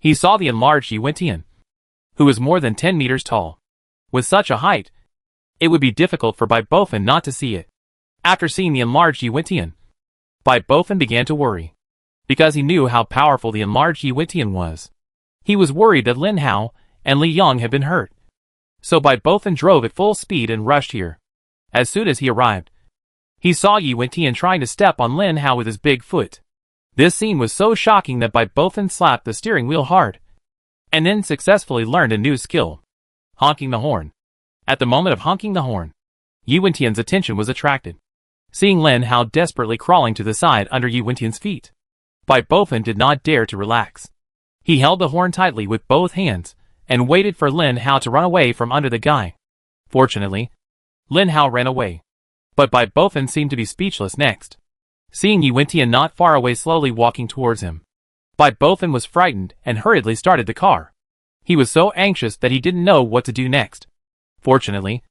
he saw the enlarged Yi Wentian, who was more than 10 meters tall. With such a height, it would be difficult for Bai Bofeng not to see it. After seeing the enlarged Yi Wentian, Bai Bofeng began to worry, because he knew how powerful the enlarged Yi Wentian was. He was worried that Lin Hao and Li Yong had been hurt. So Bai Bofeng drove at full speed and rushed here. As soon as he arrived, he saw Yi Wentian trying to step on Lin Hao with his big foot. This scene was so shocking that Bai Bofeng slapped the steering wheel hard, and then successfully learned a new skill: honking the horn. At the moment of honking the horn, Yi Wentian's attention was attracted. Seeing Lin Hao desperately crawling to the side under Yi Wentian's feet, Bai Bofeng did not dare to relax. He held the horn tightly with both hands and waited for Lin Hao to run away from under the guy. Fortunately, Lin Hao ran away, but Bai Bofeng seemed to be speechless next. Seeing Yi Wentian not far away slowly walking towards him, Bai Bofeng was frightened and hurriedly started the car. He was so anxious that he didn't know what to do next. Fortunately,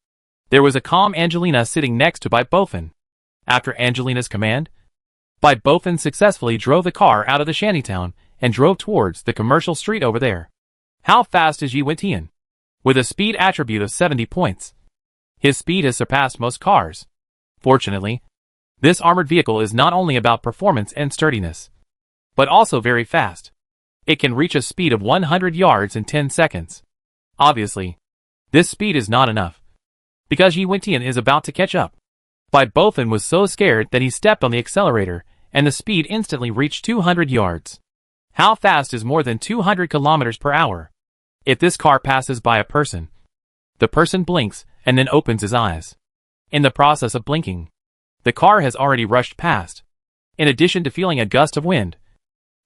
there was a calm Angelina sitting next to Bai Bofeng. After Angelina's command, Bai Bofeng successfully drove the car out of the shantytown and drove towards the commercial street over there. How fast is Yi Wentian? With a speed attribute of 70 points. His speed has surpassed most cars. Fortunately, this armored vehicle is not only about performance and sturdiness, but also very fast. It can reach a speed of 100 yards in 10 seconds. Obviously, this speed is not enough, because Yi Wentian is about to catch up. Bai Bofeng was so scared that he stepped on the accelerator, and the speed instantly reached 200 yards. How fast is more than 200 kilometers per hour? If this car passes by a person, the person blinks and then opens his eyes. In the process of blinking, the car has already rushed past. In addition to feeling a gust of wind,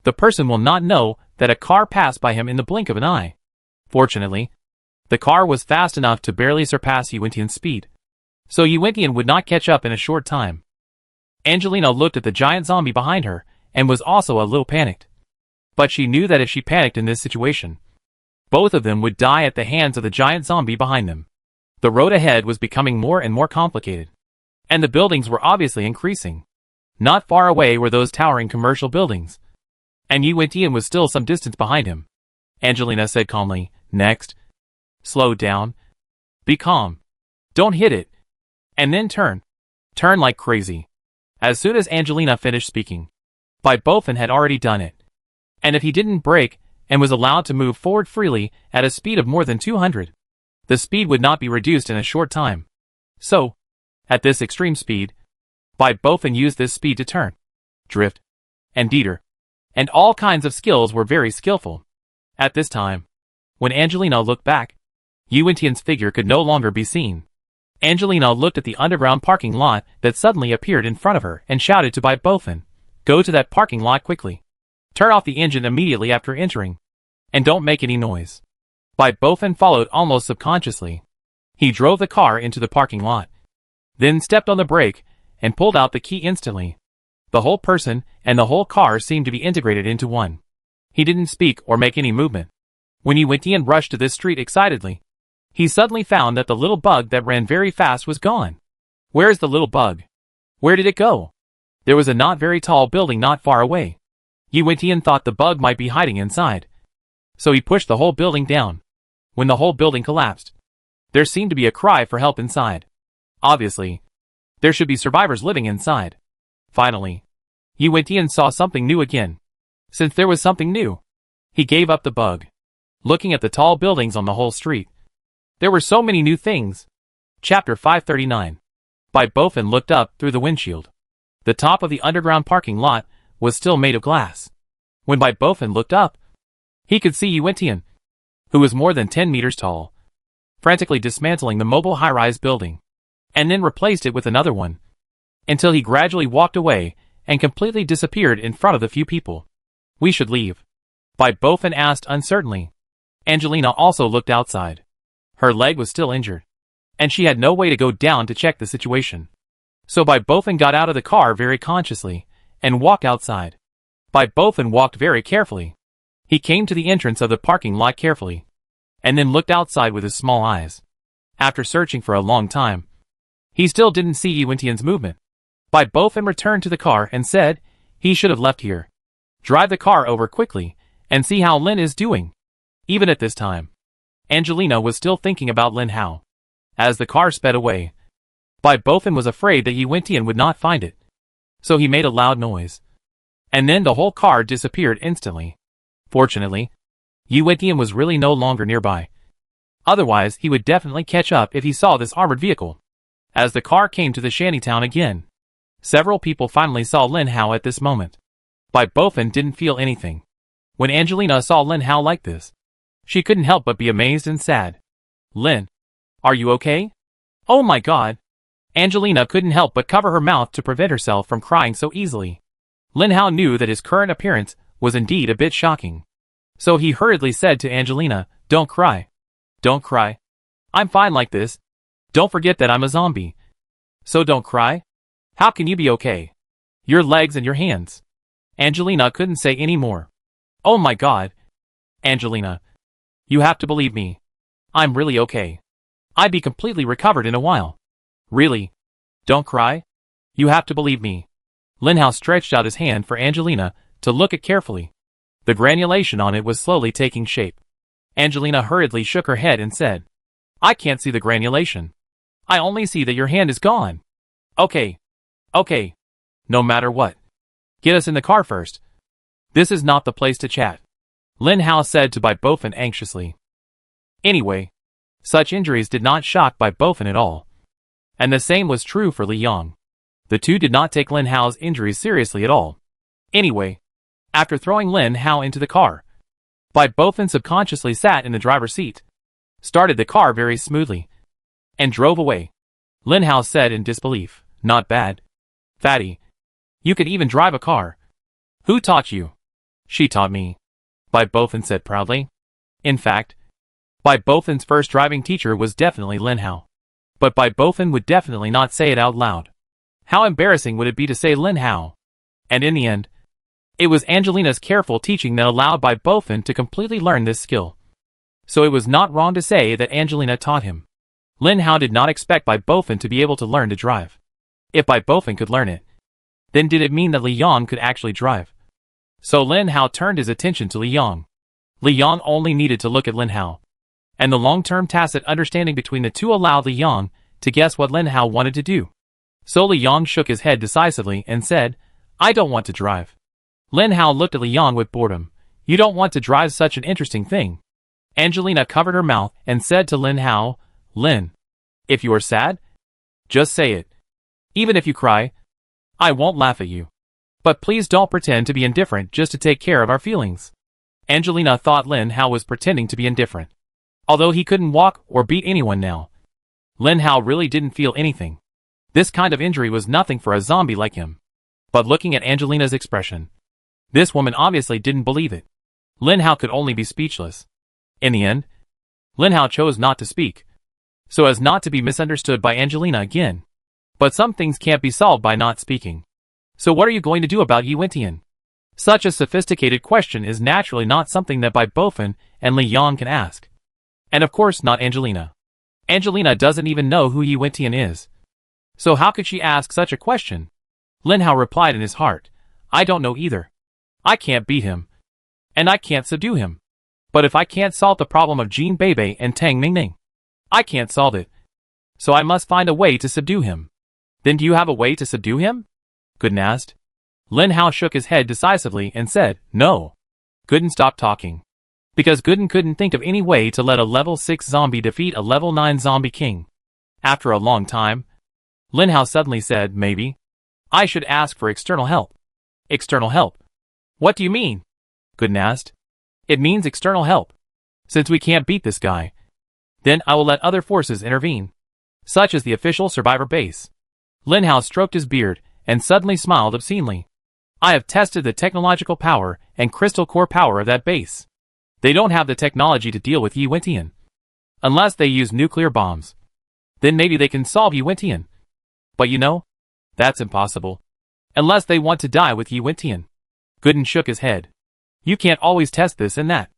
the person will not know that a car passed by him in the blink of an eye. Fortunately, the car was fast enough to barely surpass Yi Wentian's speed, so Yi Wentian would not catch up in a short time. Angelina looked at the giant zombie behind her and was also a little panicked. But she knew that if she panicked in this situation, both of them would die at the hands of the giant zombie behind them. The road ahead was becoming more and more complicated, and the buildings were obviously increasing. Not far away were those towering commercial buildings, and Yi Wentian was still some distance behind him. Angelina said calmly, "Next. Slow down. Be calm. Don't hit it. And then turn. Turn like crazy." As soon as Angelina finished speaking, Bai Bofeng had already done it. And if he didn't brake and was allowed to move forward freely at a speed of more than 200, the speed would not be reduced in a short time. So, at this extreme speed, Bai Bofeng used this speed to turn, drift, and deter, and all kinds of skills were very skillful. At this time, when Angelina looked back, Yuan-Tian's figure could no longer be seen. Angelina looked at the underground parking lot that suddenly appeared in front of her and shouted to Bai Bofin, "Go to that parking lot quickly. Turn off the engine immediately after entering. And don't make any noise." Bai Bofin followed almost subconsciously. He drove the car into the parking lot, then stepped on the brake and pulled out the key instantly. The whole person and the whole car seemed to be integrated into one. He didn't speak or make any movement. When Yuan-Tian rushed to this street excitedly, he suddenly found that the little bug that ran very fast was gone. Where is the little bug? Where did it go? There was a not very tall building not far away. Yuan-Tian thought the bug might be hiding inside. So he pushed the whole building down. When the whole building collapsed, there seemed to be a cry for help inside. Obviously, there should be survivors living inside. Finally, Yuan-Tian saw something new again. Since there was something new, he gave up the bug. Looking at the tall buildings on the whole street, there were so many new things. Chapter 539. Bai Bofin looked up through the windshield. The top of the underground parking lot was still made of glass. When Bai Bofin looked up, he could see Yuan-Tian, who was more than 10 meters tall, frantically dismantling the mobile high-rise building, and then replaced it with another one, until he gradually walked away and completely disappeared in front of the few people. "We should leave," Bai Bofin asked uncertainly. Angelina also looked outside. Her leg was still injured, and she had no way to go down to check the situation. So Bai Bofin got out of the car very consciously and walked outside. Bai Bofin walked very carefully. He came to the entrance of the parking lot carefully, and then looked outside with his small eyes. After searching for a long time, he still didn't see Yuan-Tian's movement. Bai Bofin returned to the car and said he should have left here. Drive the car over quickly and see how Lin is doing. Even at this time, Angelina was still thinking about Lin Hao. As the car sped away, Bai Bofin was afraid that Yuan-Tian would not find it. So he made a loud noise. And then the whole car disappeared instantly. Fortunately, Yuan-Tian was really no longer nearby. Otherwise, he would definitely catch up if he saw this armored vehicle. As the car came to the shantytown again, several people finally saw Lin Hao at this moment. Bai Bofin didn't feel anything. When Angelina saw Lin Hao like this, she couldn't help but be amazed and sad. "Lin, are you okay?" "Oh my god." Angelina couldn't help but cover her mouth to prevent herself from crying so easily. Lin Hao knew that his current appearance was indeed a bit shocking. So he hurriedly said to Angelina, "Don't cry. Don't cry. I'm fine like this. Don't forget that I'm a zombie. So don't cry. How can you be okay? Your legs and your hands." Angelina couldn't say any more. "Oh my god. Angelina, you have to believe me. I'm really okay. I'd be completely recovered in a while. Really. Don't cry. You have to believe me." Lin Hao stretched out his hand for Angelina to look at carefully. The granulation on it was slowly taking shape. Angelina hurriedly shook her head and said, "I can't see the granulation. I only see that your hand is gone." Okay. No matter what. Get us in the car first. This is not the place to chat," Lin Hao said to Bai Bofin anxiously. Anyway, such injuries did not shock Bai Bofin at all. And the same was true for Li Yang. The two did not take Lin Hao's injuries seriously at all. Anyway, after throwing Lin Hao into the car, Bai Bofin subconsciously sat in the driver's seat, started the car very smoothly, and drove away. Lin Hao said in disbelief, "Not bad. Fatty, you could even drive a car. Who taught you?" "She taught me," Bai Bofin said proudly. In fact, Bai Bofin's first driving teacher was definitely Lin Hao. But Bai Bofin would definitely not say it out loud. How embarrassing would it be to say Lin Hao? And in the end, it was Angelina's careful teaching that allowed Bai Bofin to completely learn this skill. So it was not wrong to say that Angelina taught him. Lin Hao did not expect Bai Bofin to be able to learn to drive. If Bai Bofin could learn it, then did it mean that Li Yang could actually drive? So Lin Hao turned his attention to Li Yang. Li Yang only needed to look at Lin Hao, and the long-term tacit understanding between the two allowed Li Yang to guess what Lin Hao wanted to do. So Li Yang shook his head decisively and said, "I don't want to drive." Lin Hao looked at Li Yang with boredom. "You don't want to drive such an interesting thing." Angelina covered her mouth and said to Lin Hao, "Lin, if you are sad, just say it. Even if you cry, I won't laugh at you. But please don't pretend to be indifferent just to take care of our feelings." Angelina thought Lin Hao was pretending to be indifferent. Although he couldn't walk or beat anyone now, Lin Hao really didn't feel anything. This kind of injury was nothing for a zombie like him. But looking at Angelina's expression, this woman obviously didn't believe it. Lin Hao could only be speechless. In the end, Lin Hao chose not to speak, so as not to be misunderstood by Angelina again. But some things can't be solved by not speaking. So what are you going to do about Yi Wentian? Such a sophisticated question is naturally not something that Bai Bofin and Li Yang can ask. And of course not Angelina. Angelina doesn't even know who Yi Wentian is. So how could she ask such a question? Lin Hao replied in his heart, I don't know either. I can't beat him. And I can't subdue him. But if I can't solve the problem of Jin Beibei and Tang Mingning, I can't solve it. So I must find a way to subdue him. Then do you have a way to subdue him? Gooden asked. Lin Hao shook his head decisively and said, no. Gooden stopped talking. Because Gooden couldn't think of any way to let a level 6 zombie defeat a level 9 zombie king. After a long time, Lin Hao suddenly said, maybe I should ask for external help. External help? What do you mean? Gooden asked. It means external help. Since we can't beat this guy, then I will let other forces intervene, such as the official survivor base. Lin Hao stroked his beard and suddenly smiled obscenely. I have tested the technological power and crystal core power of that base. They don't have the technology to deal with Yi Wentian. Unless they use nuclear bombs. Then maybe they can solve Yi Wentian. But you know, that's impossible. Unless they want to die with Yi Wentian. Gooden shook his head. You can't always test this and that.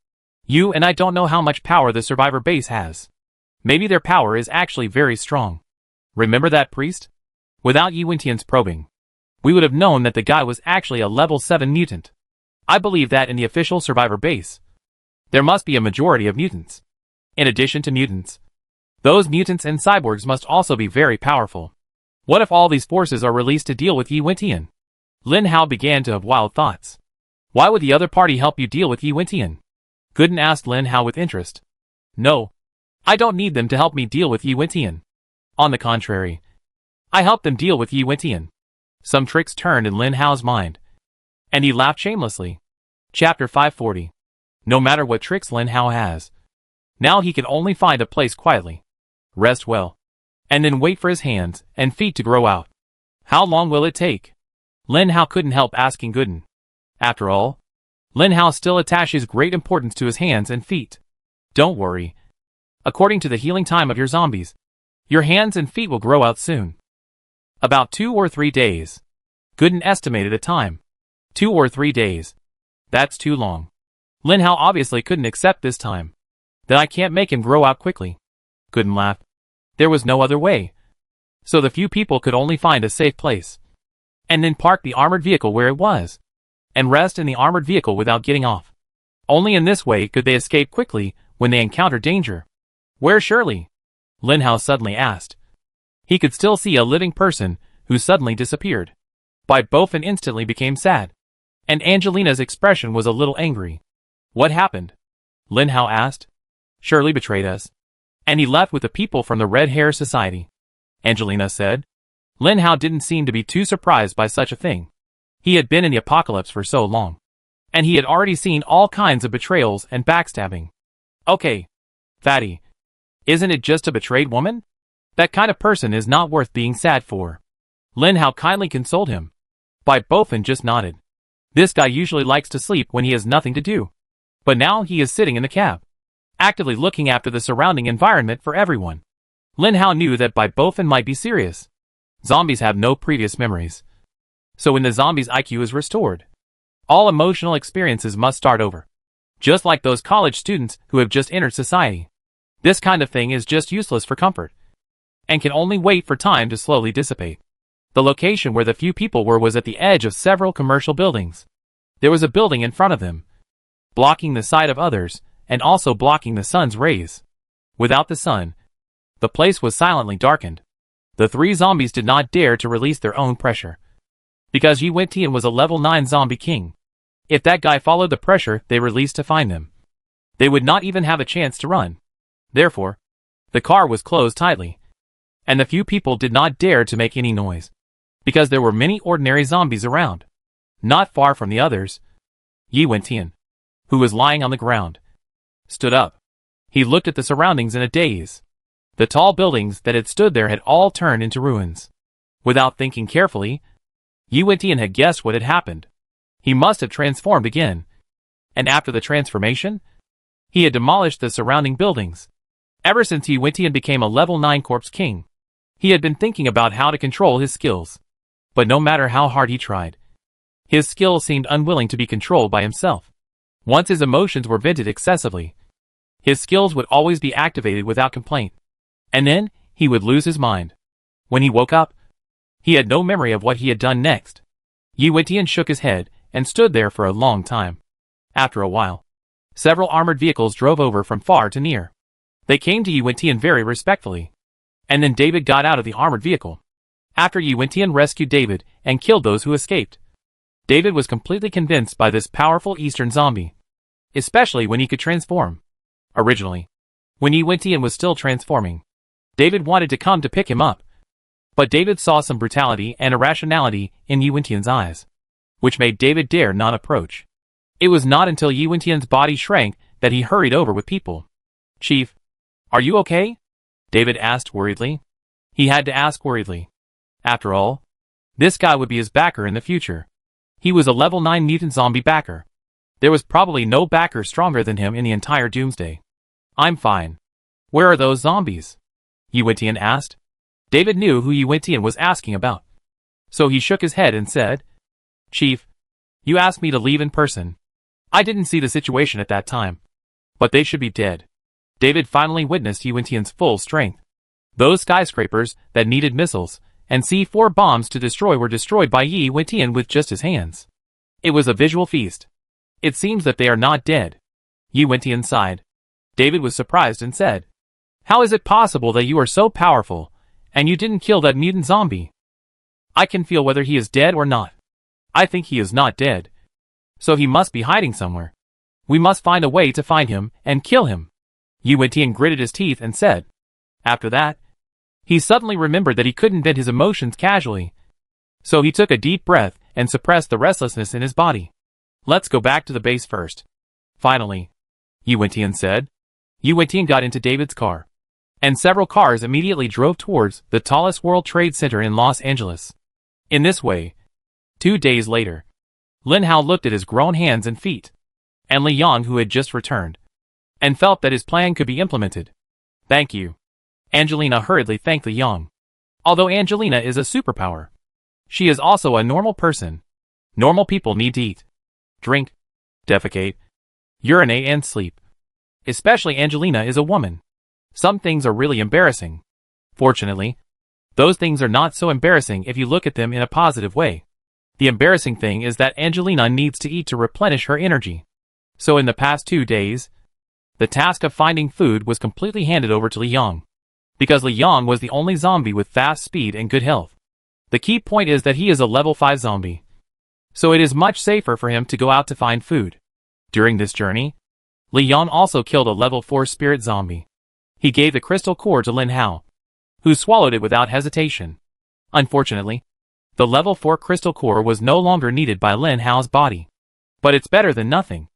You and I don't know how much power the survivor base has. Maybe their power is actually very strong. Remember that priest? Without Yi Wentian's probing, we would have known that the guy was actually a level 7 mutant. I believe that in the official survivor base, there must be a majority of mutants. In addition to mutants, those mutants and cyborgs must also be very powerful. What if all these forces are released to deal with Yi Wentian? Lin Hao began to have wild thoughts. Why would the other party help you deal with Yi Wentian? Gooden asked Lin Hao with interest. No. I don't need them to help me deal with Yi Wentian. On the contrary, I help them deal with Yi Wentian. Some tricks turned in Lin Hao's mind, and he laughed shamelessly. Chapter 540. No matter what tricks Lin Hao has, now he can only find a place quietly, rest well, and then wait for his hands and feet to grow out. How long will it take? Lin Hao couldn't help asking Gooden. After all, Lin Hao still attaches great importance to his hands and feet. Don't worry. According to the healing time of your zombies, your hands and feet will grow out soon. About 2 or 3 days. Gooden estimated a time. 2 or 3 days. That's too long. Lin Hao obviously couldn't accept this time. Then I can't make him grow out quickly. Gooden laughed. There was no other way. So the few people could only find a safe place, and then park the armored vehicle where it was, and rest in the armored vehicle without getting off. Only in this way could they escape quickly when they encounter danger. Where surely? Lin Hao suddenly asked. He could still see a living person who suddenly disappeared. Bai Bofin instantly became sad, and Angelina's expression was a little angry. What happened? Lin Hao asked. Shirley betrayed us, and he left with the people from the Red Hair Society, Angelina said. Lin Hao didn't seem to be too surprised by such a thing. He had been in the apocalypse for so long, and he had already seen all kinds of betrayals and backstabbing. Okay, Fatty, isn't it just a betrayed woman? That kind of person is not worth being sad for. Lin Hao kindly consoled him. Bai Bofin just nodded. This guy usually likes to sleep when he has nothing to do. But now he is sitting in the cab, actively looking after the surrounding environment for everyone. Lin Hao knew that Bai Bofin might be serious. Zombies have no previous memories. So when the zombie's IQ is restored, all emotional experiences must start over. Just like those college students who have just entered society. This kind of thing is just useless for comfort, and can only wait for time to slowly dissipate. The location where the few people were was at the edge of several commercial buildings. There was a building in front of them, blocking the sight of others, and also blocking the sun's rays. Without the sun, the place was silently darkened. The 3 zombies did not dare to release their own pressure, because Yi Wentian was a level 9 zombie king. If that guy followed the pressure they released to find them, they would not even have a chance to run. Therefore, the car was closed tightly, and the few people did not dare to make any noise, because there were many ordinary zombies around. Not far from the others, Yi Wentian, who was lying on the ground, stood up. He looked at the surroundings in a daze. The tall buildings that had stood there had all turned into ruins. Without thinking carefully, Yi Wentian had guessed what had happened. He must have transformed again. And after the transformation, he had demolished the surrounding buildings. Ever since Yi Wentian became a level 9 corpse king, he had been thinking about how to control his skills. But no matter how hard he tried, his skills seemed unwilling to be controlled by himself. Once his emotions were vented excessively, his skills would always be activated without complaint. And then, he would lose his mind. When he woke up, he had no memory of what he had done next. Yi Wentian shook his head and stood there for a long time. After a while, several armored vehicles drove over from far to near. They came to Yi Wentian very respectfully. And then David got out of the armored vehicle. After Yi Wentian rescued David and killed those who escaped, David was completely convinced by this powerful Eastern zombie, especially when he could transform. Originally, when Yi Wentian was still transforming, David wanted to come to pick him up. But David saw some brutality and irrationality in Yi Wentian's eyes, which made David dare not approach. It was not until Yi Wentian's body shrank that he hurried over with people. "Chief, are you okay?" David asked worriedly. He had to ask worriedly. After all, this guy would be his backer in the future. He was a level 9 mutant zombie backer. There was probably no backer stronger than him in the entire Doomsday. "I'm fine. Where are those zombies?" Yi Wentian asked. David knew who Yi Wentian was asking about. So he shook his head and said, "Chief, you asked me to leave in person. I didn't see the situation at that time. But they should be dead." David finally witnessed Yi Wentian's full strength. Those skyscrapers that needed missiles and C4 bombs to destroy were destroyed by Yi Wentian with just his hands. It was a visual feast. "It seems that they are not dead." Yi Wentian sighed. David was surprised and said, "How is it possible that you are so powerful, and you didn't kill that mutant zombie?" "I can feel whether he is dead or not. I think he is not dead. So he must be hiding somewhere. We must find a way to find him and kill him." Yi Wentian gritted his teeth and said. After that, he suddenly remembered that he couldn't vent his emotions casually. So he took a deep breath and suppressed the restlessness in his body. "Let's go back to the base first." Finally, Yi Wentian said. Yi Wentian got into David's car, and several cars immediately drove towards the tallest World Trade Center in Los Angeles. In this way, 2 days later, Lin Hao looked at his grown hands and feet, and Li Yang, who had just returned, and felt that his plan could be implemented. "Thank you." Angelina hurriedly thanked Li Yang. Although Angelina is a superpower, she is also a normal person. Normal people need to eat, drink, defecate, urinate and sleep. Especially Angelina is a woman. Some things are really embarrassing. Fortunately, those things are not so embarrassing if you look at them in a positive way. The embarrassing thing is that Angelina needs to eat to replenish her energy. So in the past 2 days, the task of finding food was completely handed over to Li Yang, because Li Yang was the only zombie with fast speed and good health. The key point is that he is a level 5 zombie, so it is much safer for him to go out to find food. During this journey, Li Yang also killed a level 4 spirit zombie. He gave the crystal core to Lin Hao, who swallowed it without hesitation. Unfortunately, the level 4 crystal core was no longer needed by Lin Hao's body. But it's better than nothing.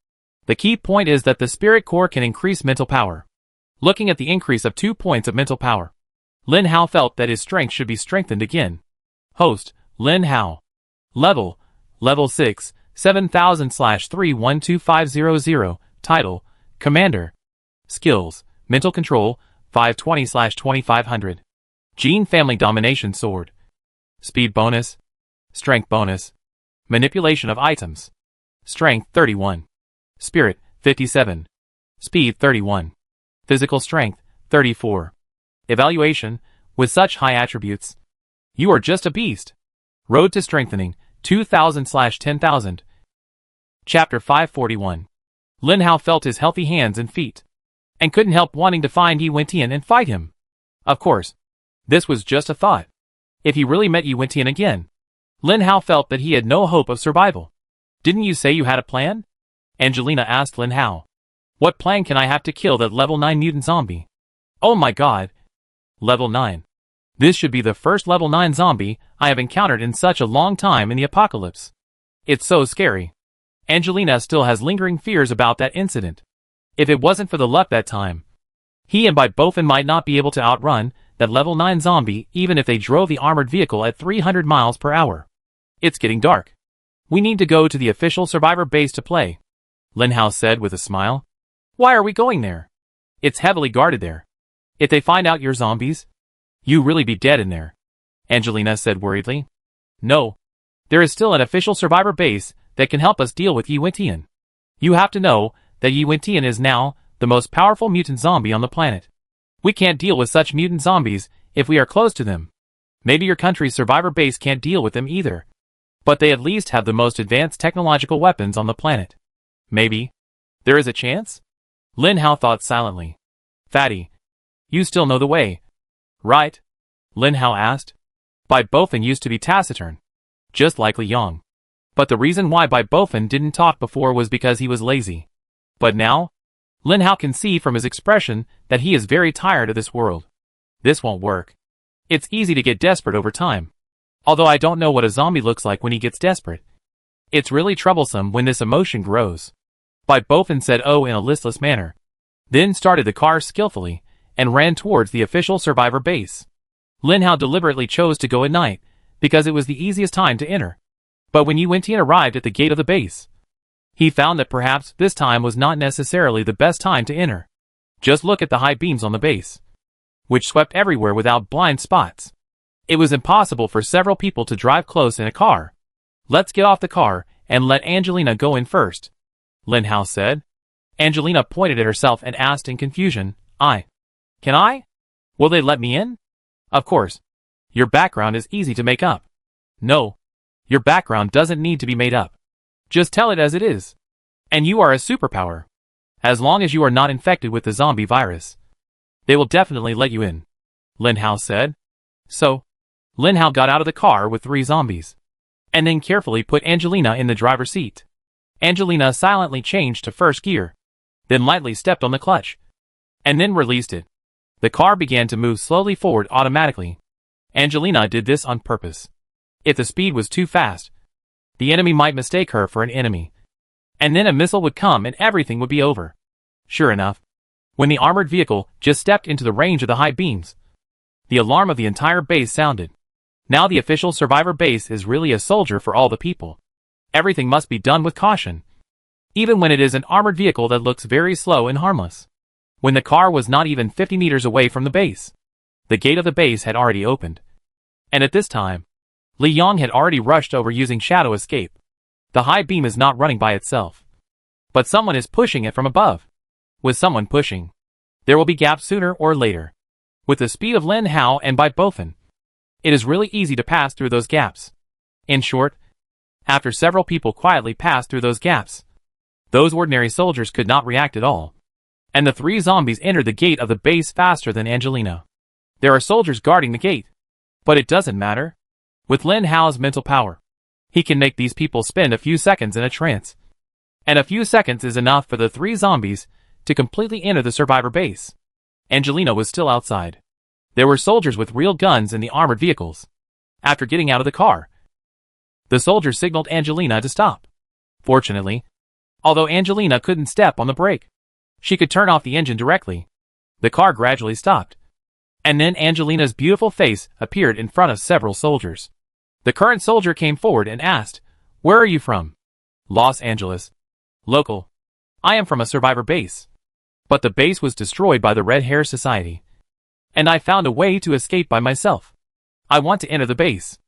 The key point is that the spirit core can increase mental power. Looking at the increase of 2 points of mental power, Lin Hao felt that his strength should be strengthened again. Host, Lin Hao. Level 6, 7000/312500. Title, Commander. Skills, Mental Control, 520/2500. Gene Family Domination Sword. Speed bonus. Strength bonus. Manipulation of items. Strength 31. Spirit 57. Speed 31. Physical strength 34. Evaluation, with such high attributes, you are just a beast. Road to Strengthening, 2000/10,000. Chapter 541. Lin Hao felt his healthy hands and feet, and couldn't help wanting to find Yi Wentian and fight him. Of course, this was just a thought. If he really met Yi Wentian again, Lin Hao felt that he had no hope of survival. "Didn't you say you had a plan?" Angelina asked Lin Hao. "What plan can I have to kill that level 9 mutant zombie?" "Oh my god. Level 9. This should be the first level 9 zombie I have encountered in such a long time in the apocalypse. It's so scary." Angelina still has lingering fears about that incident. If it wasn't for the luck that time, he and Bofen might not be able to outrun that level 9 zombie even if they drove the armored vehicle at 300 miles per hour. It's getting dark. We need to go to the official survivor base to play, Lin Hao said with a smile. Why are we going there? It's heavily guarded there. If they find out you're zombies, you really be dead in there, Angelina said worriedly. No. There is still an official survivor base that can help us deal with Yi Wentian. You have to know that Yi Wentian is now the most powerful mutant zombie on the planet. We can't deal with such mutant zombies if we are close to them. Maybe your country's survivor base can't deal with them either, but they at least have the most advanced technological weapons on the planet. Maybe. There is a chance? Lin Hao thought silently. Fatty, you still know the way, right? Lin Hao asked. Bofen used to be taciturn, just like Li Yong. But the reason why Bofen didn't talk before was because he was lazy. But now, Lin Hao can see from his expression that he is very tired of this world. This won't work. It's easy to get desperate over time. Although I don't know what a zombie looks like when he gets desperate. It's really troublesome when this emotion grows. Bofen said oh in a listless manner, then started the car skillfully and ran towards the official survivor base. Lin Hao deliberately chose to go at night because it was the easiest time to enter. But when Yi Wentian arrived at the gate of the base, he found that perhaps this time was not necessarily the best time to enter. Just look at the high beams on the base, which swept everywhere without blind spots. It was impossible for several people to drive close in a car. Let's get off the car and let Angelina go in first, Lin Hao said. Angelina pointed at herself and asked in confusion, Can I? Will they let me in? Of course. Your background is easy to make up. No. Your background doesn't need to be made up. Just tell it as it is. And you are a superpower. As long as you are not infected with the zombie virus, they will definitely let you in, Lin Hao said. So, Lin Hao got out of the car with 3 zombies, and then carefully put Angelina in the driver's seat. Angelina silently changed to first gear, then lightly stepped on the clutch, and then released it. The car began to move slowly forward automatically. Angelina did this on purpose. If the speed was too fast, the enemy might mistake her for an enemy, and then a missile would come and everything would be over. Sure enough, when the armored vehicle just stepped into the range of the high beams, the alarm of the entire base sounded. Now the official survivor base is really a soldier for all the people. Everything must be done with caution, even when it is an armored vehicle that looks very slow and harmless. When the car was not even 50 meters away from the base, the gate of the base had already opened. And at this time, Li Yong had already rushed over using shadow escape. The high beam is not running by itself, but someone is pushing it from above. With someone pushing, there will be gaps sooner or later. With the speed of Lin Hao and Bofen, it is really easy to pass through those gaps. In short, after several people quietly passed through those gaps, those ordinary soldiers could not react at all, and the 3 zombies entered the gate of the base faster than Angelina. There are soldiers guarding the gate, but it doesn't matter. With Lin Hao's mental power, he can make these people spend a few seconds in a trance. And a few seconds is enough for the 3 zombies to completely enter the survivor base. Angelina was still outside. There were soldiers with real guns in the armored vehicles. After getting out of the car, the soldier signaled Angelina to stop. Fortunately, although Angelina couldn't step on the brake, she could turn off the engine directly. The car gradually stopped, and then Angelina's beautiful face appeared in front of several soldiers. The current soldier came forward and asked, "Where are you from?" "Los Angeles." "Local." "I am from a survivor base. But the base was destroyed by the Red Hair Society, and I found a way to escape by myself. I want to enter the base."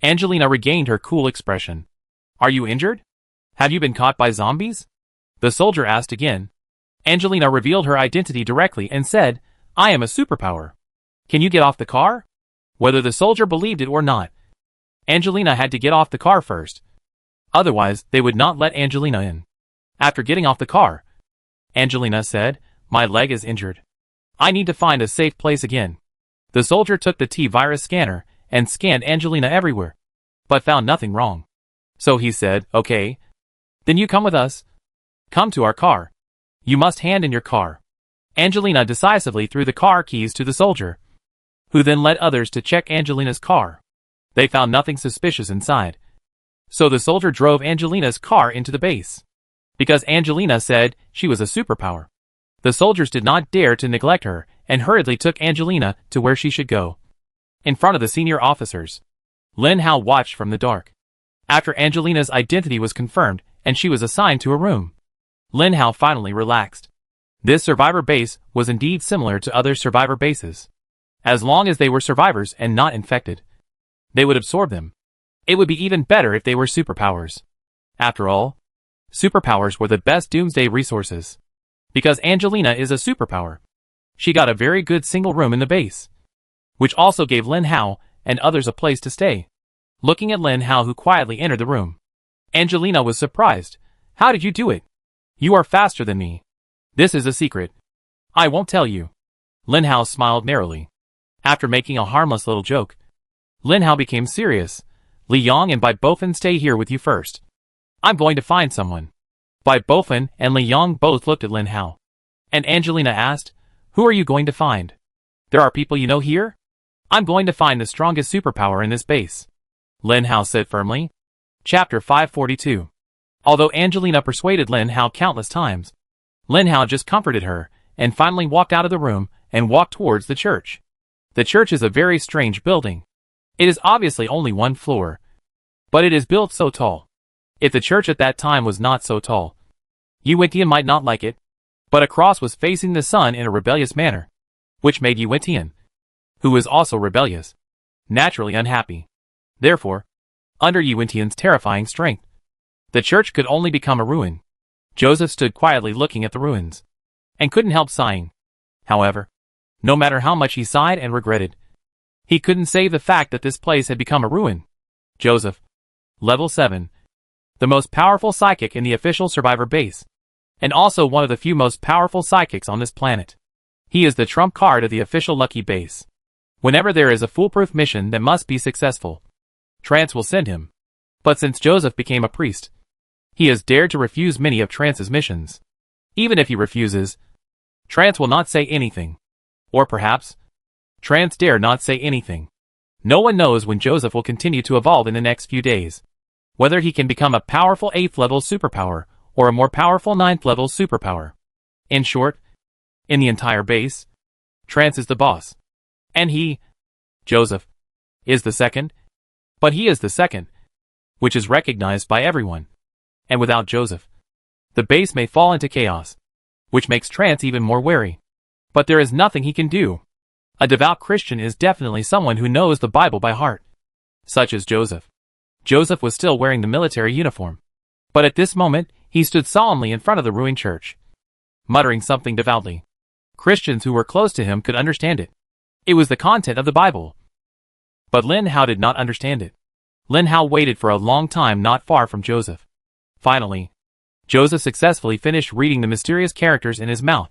Angelina regained her cool expression. "Are you injured? Have you been caught by zombies?" The soldier asked again. Angelina revealed her identity directly and said, "I am a superpower. Can you get off the car?" Whether the soldier believed it or not, Angelina had to get off the car first. Otherwise, they would not let Angelina in. After getting off the car, Angelina said, "My leg is injured. I need to find a safe place again." The soldier took the T-virus scanner and scanned Angelina everywhere, but found nothing wrong. So he said, "Okay, then you come with us. Come to our car. You must hand in your car." Angelina decisively threw the car keys to the soldier, who then led others to check Angelina's car. They found nothing suspicious inside. So the soldier drove Angelina's car into the base. because Angelina said she was a superpower. The soldiers did not dare to neglect her and hurriedly took Angelina to where she should go. In front of the senior officers, Lin Hao watched from the dark. After Angelina's identity was confirmed and she was assigned to a room, Lin Hao finally relaxed. This survivor base was indeed similar to other survivor bases. As long as they were survivors and not infected, they would absorb them. It would be even better if they were superpowers. After all, superpowers were the best doomsday resources. Because Angelina is a superpower, she got a very good single room in the base, which also gave Lin Hao and others a place to stay. Looking at Lin Hao, who quietly entered the room, Angelina was surprised. "How did you do it? You are faster than me." "This is a secret. I won't tell you." Lin Hao smiled narrowly. After making a harmless little joke, Lin Hao became serious. "Li Yong and Bai Bofen stay here with you first. I'm going to find someone." Bai Bofen and Li Yong both looked at Lin Hao. And Angelina asked, "Who are you going to find?" "There are people you know here? I'm going to find the strongest superpower in this base," Lin Hao said firmly. Chapter 542. Although Angelina persuaded Lin Hao countless times, Lin Hao just comforted her and finally walked out of the room and walked towards the church. The church is a very strange building. It is obviously only one floor, but it is built so tall. If the church at that time was not so tall, Yuetian might not like it, but a cross was facing the sun in a rebellious manner, which made Yuetian, who was also rebellious, naturally unhappy. Therefore, under Yuetian's terrifying strength, the church could only become a ruin. Joseph stood quietly looking at the ruins, and couldn't help sighing. However, no matter how much he sighed and regretted, he couldn't save the fact that this place had become a ruin. Joseph, level 7, the most powerful psychic in the official survivor base, and also one of the few most powerful psychics on this planet. He is the trump card of the official lucky base. Whenever there is a foolproof mission that must be successful, Trance will send him. But since Joseph became a priest, he has dared to refuse many of Trance's missions. Even if he refuses, Trance will not say anything. Or perhaps, Trance dare not say anything. No one knows when Joseph will continue to evolve in the next few days. Whether he can become a powerful 8th level superpower, or a more powerful 9th level superpower. In short, in the entire base, Trance is the boss. And he, Joseph, is the second. But he is the second, which is recognized by everyone. And without Joseph, the base may fall into chaos, which makes Trance even more wary. But there is nothing he can do. A devout Christian is definitely someone who knows the Bible by heart, such as Joseph. Joseph was still wearing the military uniform, but at this moment, he stood solemnly in front of the ruined church, muttering something devoutly. Christians who were close to him could understand it. It was the content of the Bible. But Lin Hao did not understand it. Lin Hao waited for a long time not far from Joseph. Finally, Joseph successfully finished reading the mysterious characters in his mouth.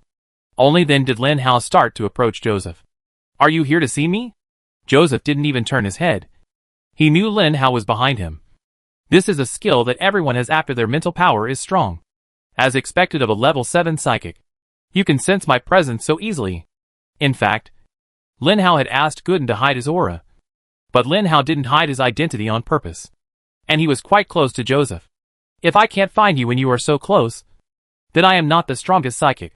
Only then did Lin Hao start to approach Joseph. "Are you here to see me?" Joseph didn't even turn his head. He knew Lin Hao was behind him. This is a skill that everyone has after their mental power is strong. As expected of a level 7 psychic, you can sense my presence so easily. In fact, Lin Hao had asked Gooden to hide his aura. But Lin Hao didn't hide his identity on purpose. And he was quite close to Joseph. "If I can't find you when you are so close, then I am not the strongest psychic.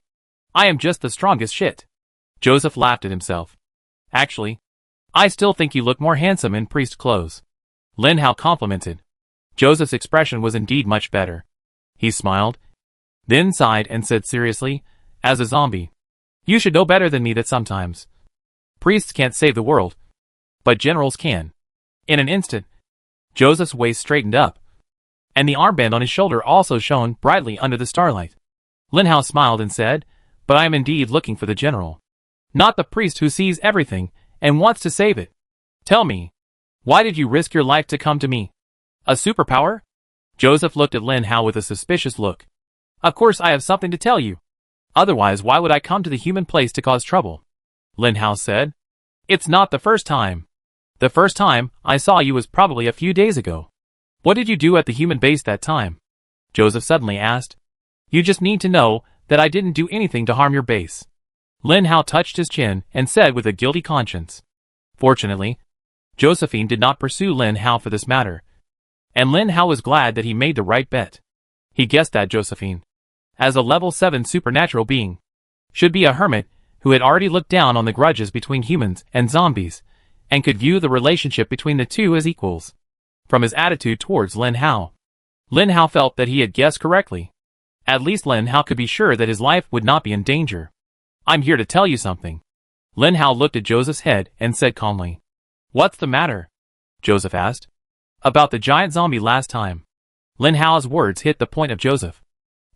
I am just the strongest shit." Joseph laughed at himself. "Actually, I still think you look more handsome in priest clothes," Lin Hao complimented. Joseph's expression was indeed much better. He smiled, then sighed and said seriously, "As a zombie, you should know better than me that sometimes priests can't save the world, but generals can." In an instant, Joseph's waist straightened up, and the armband on his shoulder also shone brightly under the starlight. Lin Hao smiled and said, "But I am indeed looking for the general, not the priest who sees everything and wants to save it. Tell me, why did you risk your life to come to me? A superpower?" Joseph looked at Lin Hao with a suspicious look. "Of course I have something to tell you. Otherwise why would I come to the human place to cause trouble?" Lin Hao said. "It's not the first time. The first time I saw you was probably a few days ago. What did you do at the human base that time?" Joseph suddenly asked. "You just need to know that I didn't do anything to harm your base." Lin Hao touched his chin and said with a guilty conscience. Fortunately, Josephine did not pursue Lin Hao for this matter, and Lin Hao was glad that he made the right bet. He guessed that Josephine, as a level 7 supernatural being, should be a hermit who had already looked down on the grudges between humans and zombies, and could view the relationship between the two as equals. From his attitude towards Lin Hao, Lin Hao felt that he had guessed correctly. At least Lin Hao could be sure that his life would not be in danger. "I'm here to tell you something." Lin Hao looked at Joseph's head and said calmly. "What's the matter?" Joseph asked. "About the giant zombie last time." Lin Hao's words hit the point of Joseph.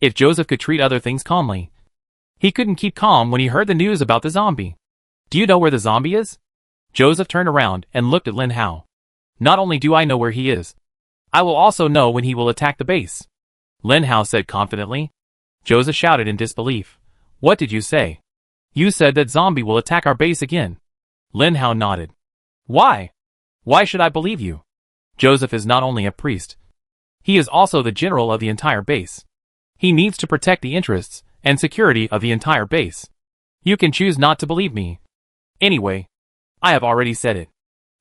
If Joseph could treat other things calmly, he couldn't keep calm when he heard the news about the zombie. "Do you know where the zombie is?" Joseph turned around and looked at Lin Hao. "Not only do I know where he is, I will also know when he will attack the base," Lin Hao said confidently. Joseph shouted in disbelief. "What did you say?" "You said that zombie will attack our base again." Lin Hao nodded. "Why? Why should I believe you?" Joseph is not only a priest, he is also the general of the entire base. He needs to protect the interests and security of the entire base. You can choose not to believe me. Anyway, I have already said it.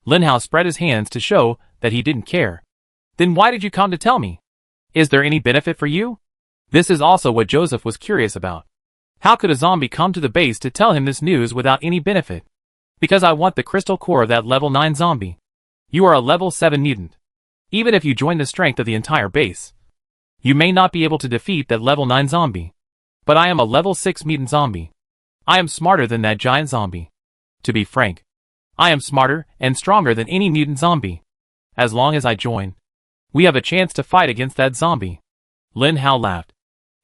Lin Hao spread his hands to show that he didn't care. "Then why did you come to tell me? Is there any benefit for you?" This is also what Joseph was curious about. How could a zombie come to the base to tell him this news without any benefit? "Because I want the crystal core of that level 9 zombie. You are a level 7 mutant. Even if you join the strength of the entire base, you may not be able to defeat that level 9 zombie. But I am a level 6 mutant zombie. I am smarter than that giant zombie. To be frank, I am smarter and stronger than any mutant zombie. As long as I join, we have a chance to fight against that zombie." Lin Hao laughed.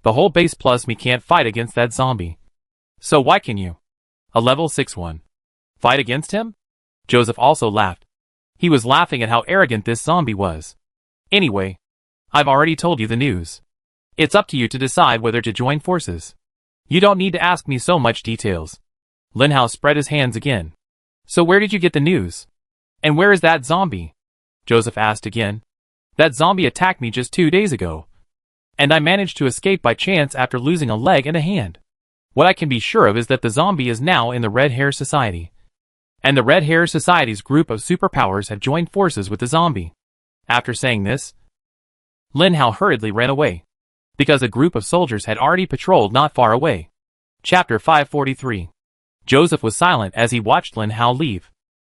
"The whole base plus me can't fight against that zombie. So why can you? A level 6 one. Fight against him?" Joseph also laughed. He was laughing at how arrogant this zombie was. "Anyway, I've already told you the news. It's up to you to decide whether to join forces. You don't need to ask me so much details." Lin Hao spread his hands again. "So where did you get the news? And where is that zombie?" Joseph asked again. "That zombie attacked me just 2 days ago, and I managed to escape by chance after losing a leg and a hand. What I can be sure of is that the zombie is now in the Red Hair Society. And the Red Hair Society's group of superpowers have joined forces with the zombie." After saying this, Lin Hao hurriedly ran away, because a group of soldiers had already patrolled not far away. Chapter 543. Joseph was silent as he watched Lin Hao leave.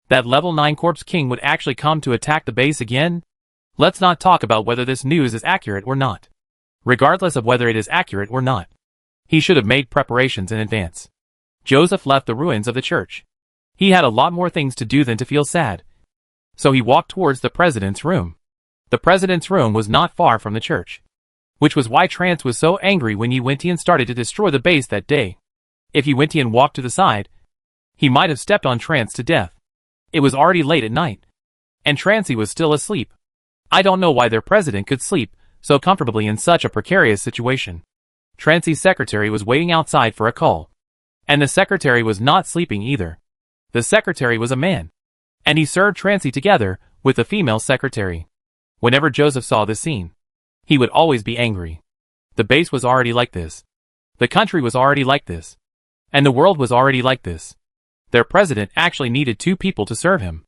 That level 9 Corpse King would actually come to attack the base again? Let's not talk about whether this news is accurate or not. Regardless of whether it is accurate or not, he should have made preparations in advance. Joseph left the ruins of the church. He had a lot more things to do than to feel sad. So he walked towards the president's room. The president's room was not far from the church, which was why Trance was so angry when Yuentian started to destroy the base that day. If Yuentian walked to the side, he might have stepped on Trance to death. It was already late at night, and Trancey was still asleep. I don't know why their president could sleep so comfortably in such a precarious situation. Trancey's secretary was waiting outside for a call, and the secretary was not sleeping either. The secretary was a man, and he served Trancey together with the female secretary. Whenever Joseph saw this scene, he would always be angry. The base was already like this. The country was already like this. And the world was already like this. Their president actually needed 2 people to serve him.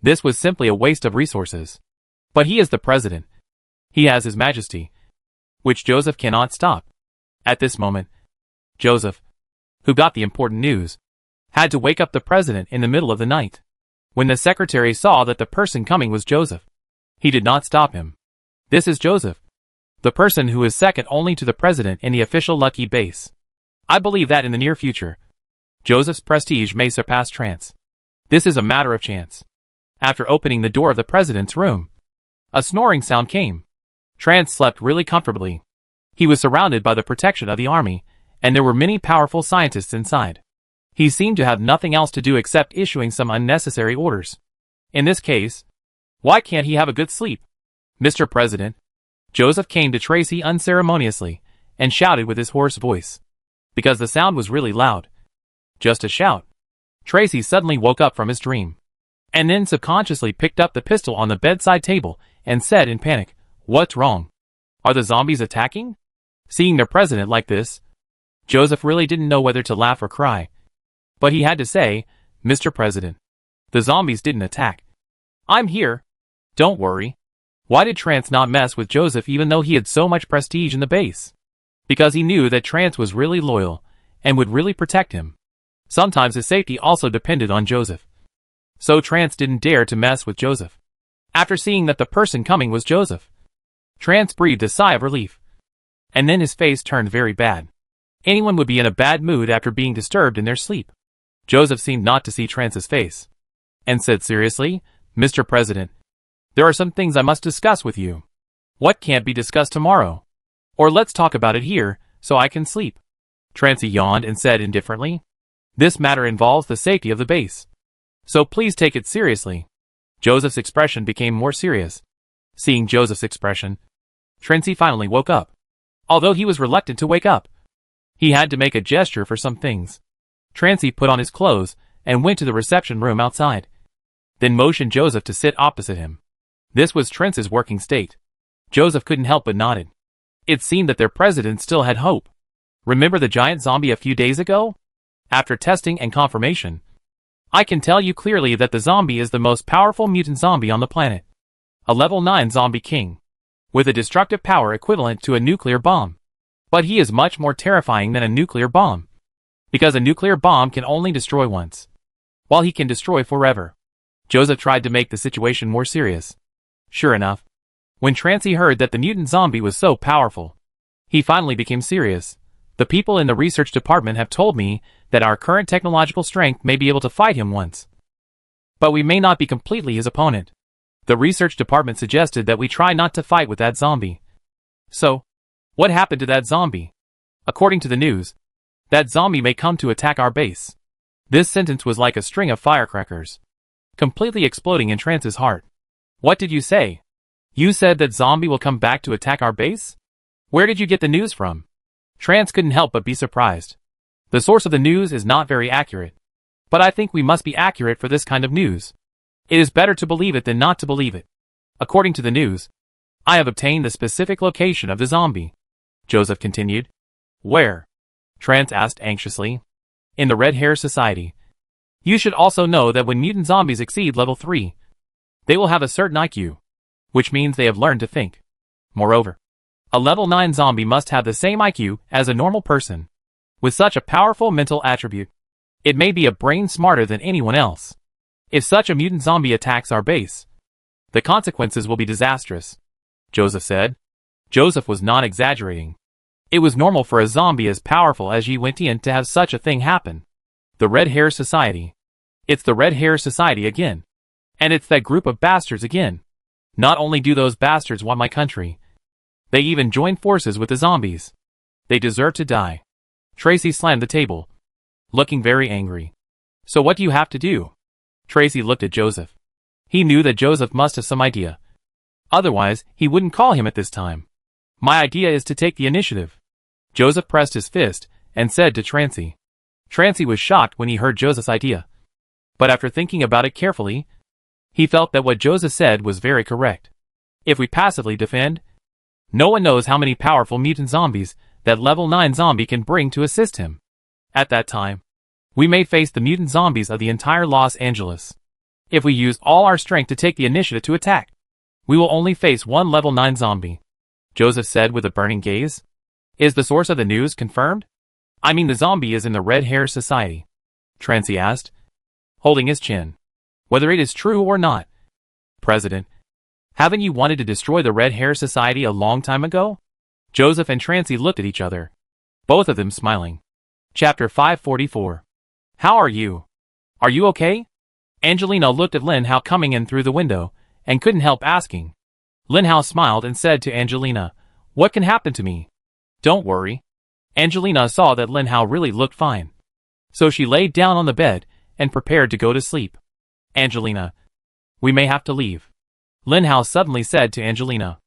This was simply a waste of resources. But he is the president. He has his majesty, which Joseph cannot stop. At this moment, Joseph, who got the important news, had to wake up the president in the middle of the night. When the secretary saw that the person coming was Joseph, he did not stop him. This is Joseph, the person who is second only to the president in the official Lucky base. I believe that in the near future, Joseph's prestige may surpass Trance. This is a matter of chance. After opening the door of the president's room, a snoring sound came. Trance slept really comfortably. He was surrounded by the protection of the army, and there were many powerful scientists inside. He seemed to have nothing else to do except issuing some unnecessary orders. In this case, why can't he have a good sleep? "Mr. President." Joseph came to Tracy unceremoniously and shouted with his hoarse voice, because the sound was really loud. Just a shout. Tracy suddenly woke up from his dream, and then subconsciously picked up the pistol on the bedside table and said in panic, "What's wrong? Are the zombies attacking?" Seeing their president like this, Joseph really didn't know whether to laugh or cry. But he had to say, "Mr. President, the zombies didn't attack. I'm here. Don't worry." Why did Trance not mess with Joseph even though he had so much prestige in the base? Because he knew that Trance was really loyal and would really protect him. Sometimes his safety also depended on Joseph. So Trance didn't dare to mess with Joseph. After seeing that the person coming was Joseph, Trance breathed a sigh of relief. And then his face turned very bad. Anyone would be in a bad mood after being disturbed in their sleep. Joseph seemed not to see Trance's face, and said seriously, "Mr. President, there are some things I must discuss with you. What can't be discussed tomorrow? Or let's talk about it here, so I can sleep." Trance yawned and said indifferently, "This matter involves the safety of the base. So please take it seriously." Joseph's expression became more serious. Seeing Joseph's expression, Trance finally woke up. Although he was reluctant to wake up, he had to make a gesture for some things. Trance put on his clothes and went to the reception room outside. Then motioned Joseph to sit opposite him. This was Trance's working state. Joseph couldn't help but nodded. It seemed that their president still had hope. Remember the giant zombie a few days ago? After testing and confirmation, I can tell you clearly that the zombie is the most powerful mutant zombie on the planet. A level 9 zombie king, with a destructive power equivalent to a nuclear bomb. But he is much more terrifying than a nuclear bomb, because a nuclear bomb can only destroy once, while he can destroy forever. Joseph tried to make the situation more serious. Sure enough, when Trance heard that the mutant zombie was so powerful, he finally became serious. "The people in the research department have told me that our current technological strength may be able to fight him once, but we may not be completely his opponent. The research department suggested that we try not to fight with that zombie." "So, what happened to that zombie?" "According to the news, that zombie may come to attack our base." This sentence was like a string of firecrackers, completely exploding in Trance's heart. "What did you say? You said that zombie will come back to attack our base? Where did you get the news from?" Trance couldn't help but be surprised. "The source of the news is not very accurate, but I think we must be accurate for this kind of news. It is better to believe it than not to believe it. According to the news, I have obtained the specific location of the zombie," Joseph continued. "Where?" Trance asked anxiously. "In the Red Hair Society. You should also know that when mutant zombies exceed level 3, they will have a certain IQ, which means they have learned to think. Moreover, a level 9 zombie must have the same IQ as a normal person. With such a powerful mental attribute, it may be a brain smarter than anyone else. If such a mutant zombie attacks our base, the consequences will be disastrous," Joseph said. Joseph was not exaggerating. It was normal for a zombie as powerful as Yi Wentian to have such a thing happen. The Red Hair Society. It's the Red Hair Society again. And it's that group of bastards again. Not only do those bastards want my country, they even join forces with the zombies. They deserve to die. Tracy slammed the table, looking very angry. "So what do you have to do?" Tracy looked at Joseph. He knew that Joseph must have some idea. Otherwise, he wouldn't call him at this time. "My idea is to take the initiative." Joseph pressed his fist and said to Trancy. Trancy was shocked when he heard Joseph's idea. But after thinking about it carefully, he felt that what Joseph said was very correct. If we passively defend, no one knows how many powerful mutant zombies that level 9 zombie can bring to assist him. At that time, we may face the mutant zombies of the entire Los Angeles. If we use all our strength to take the initiative to attack, we will only face one level 9 zombie," Joseph said with a burning gaze. "Is the source of the news confirmed? I mean the zombie is in the Red Hair Society," Trancy asked, holding his chin. "Whether it is true or not, President, haven't you wanted to destroy the Red Hair Society a long time ago?" Joseph and Trancy looked at each other, both of them smiling. Chapter 544. "How are you? Are you okay?" Angelina looked at Lin Hao coming in through the window, and couldn't help asking. Lin Hao smiled and said to Angelina, "What can happen to me? Don't worry." Angelina saw that Lin Hao really looked fine, so she laid down on the bed and prepared to go to sleep. "Angelina, we may have to leave," Lin Hao suddenly said to Angelina.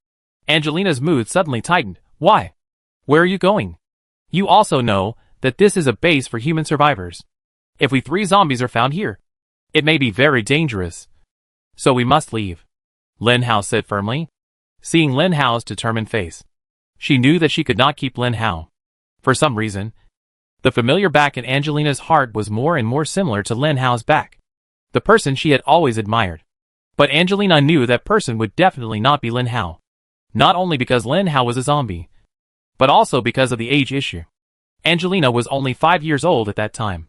Angelina's mood suddenly tightened. "Why? Where are you going? You also know that this is a base for human survivors. If we 3 zombies are found here, it may be very dangerous. So we must leave," Lin Hao said firmly. Seeing Lin Hao's determined face, she knew that she could not keep Lin Hao. For some reason, the familiar back in Angelina's heart was more and more similar to Lin Hao's back, the person she had always admired. But Angelina knew that person would definitely not be Lin Hao. Not only because Lin Hao was a zombie, but also because of the age issue. Angelina was only 5 years old at that time.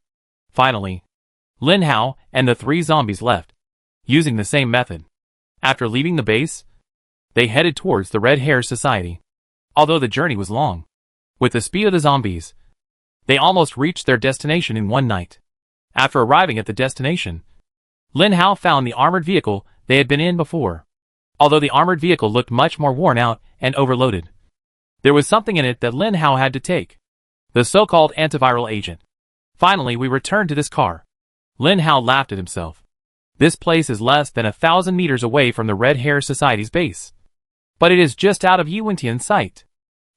Finally, Lin Hao and the 3 zombies left, using the same method. After leaving the base, they headed towards the Red Hair Society. Although the journey was long, with the speed of the zombies, they almost reached their destination in one night. After arriving at the destination, Lin Hao found the armored vehicle they had been in before. Although the armored vehicle looked much more worn out and overloaded, there was something in it that Lin Hao had to take. The so-called antiviral agent. Finally, we returned to this car. Lin Hao laughed at himself. This place is less than 1,000 meters away from the Red Hair Society's base. But it is just out of Yuantian's sight.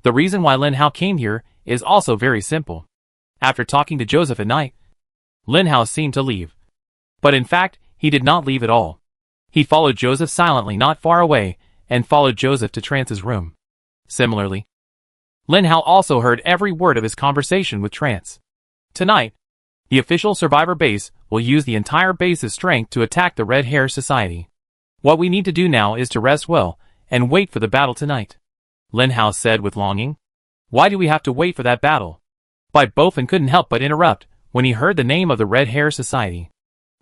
The reason why Lin Hao came here is also very simple. After talking to Joseph at night, Lin Hao seemed to leave. But in fact, he did not leave at all. He followed Joseph silently not far away, and followed Joseph to Trance's room. Similarly, Lin Hao also heard every word of his conversation with Trance. Tonight, the official survivor base will use the entire base's strength to attack the Red Hair Society. What we need to do now is to rest well, and wait for the battle tonight. Lin Hao said with longing. Why do we have to wait for that battle? Bai Bofen couldn't help but interrupt when he heard the name of the Red Hair Society.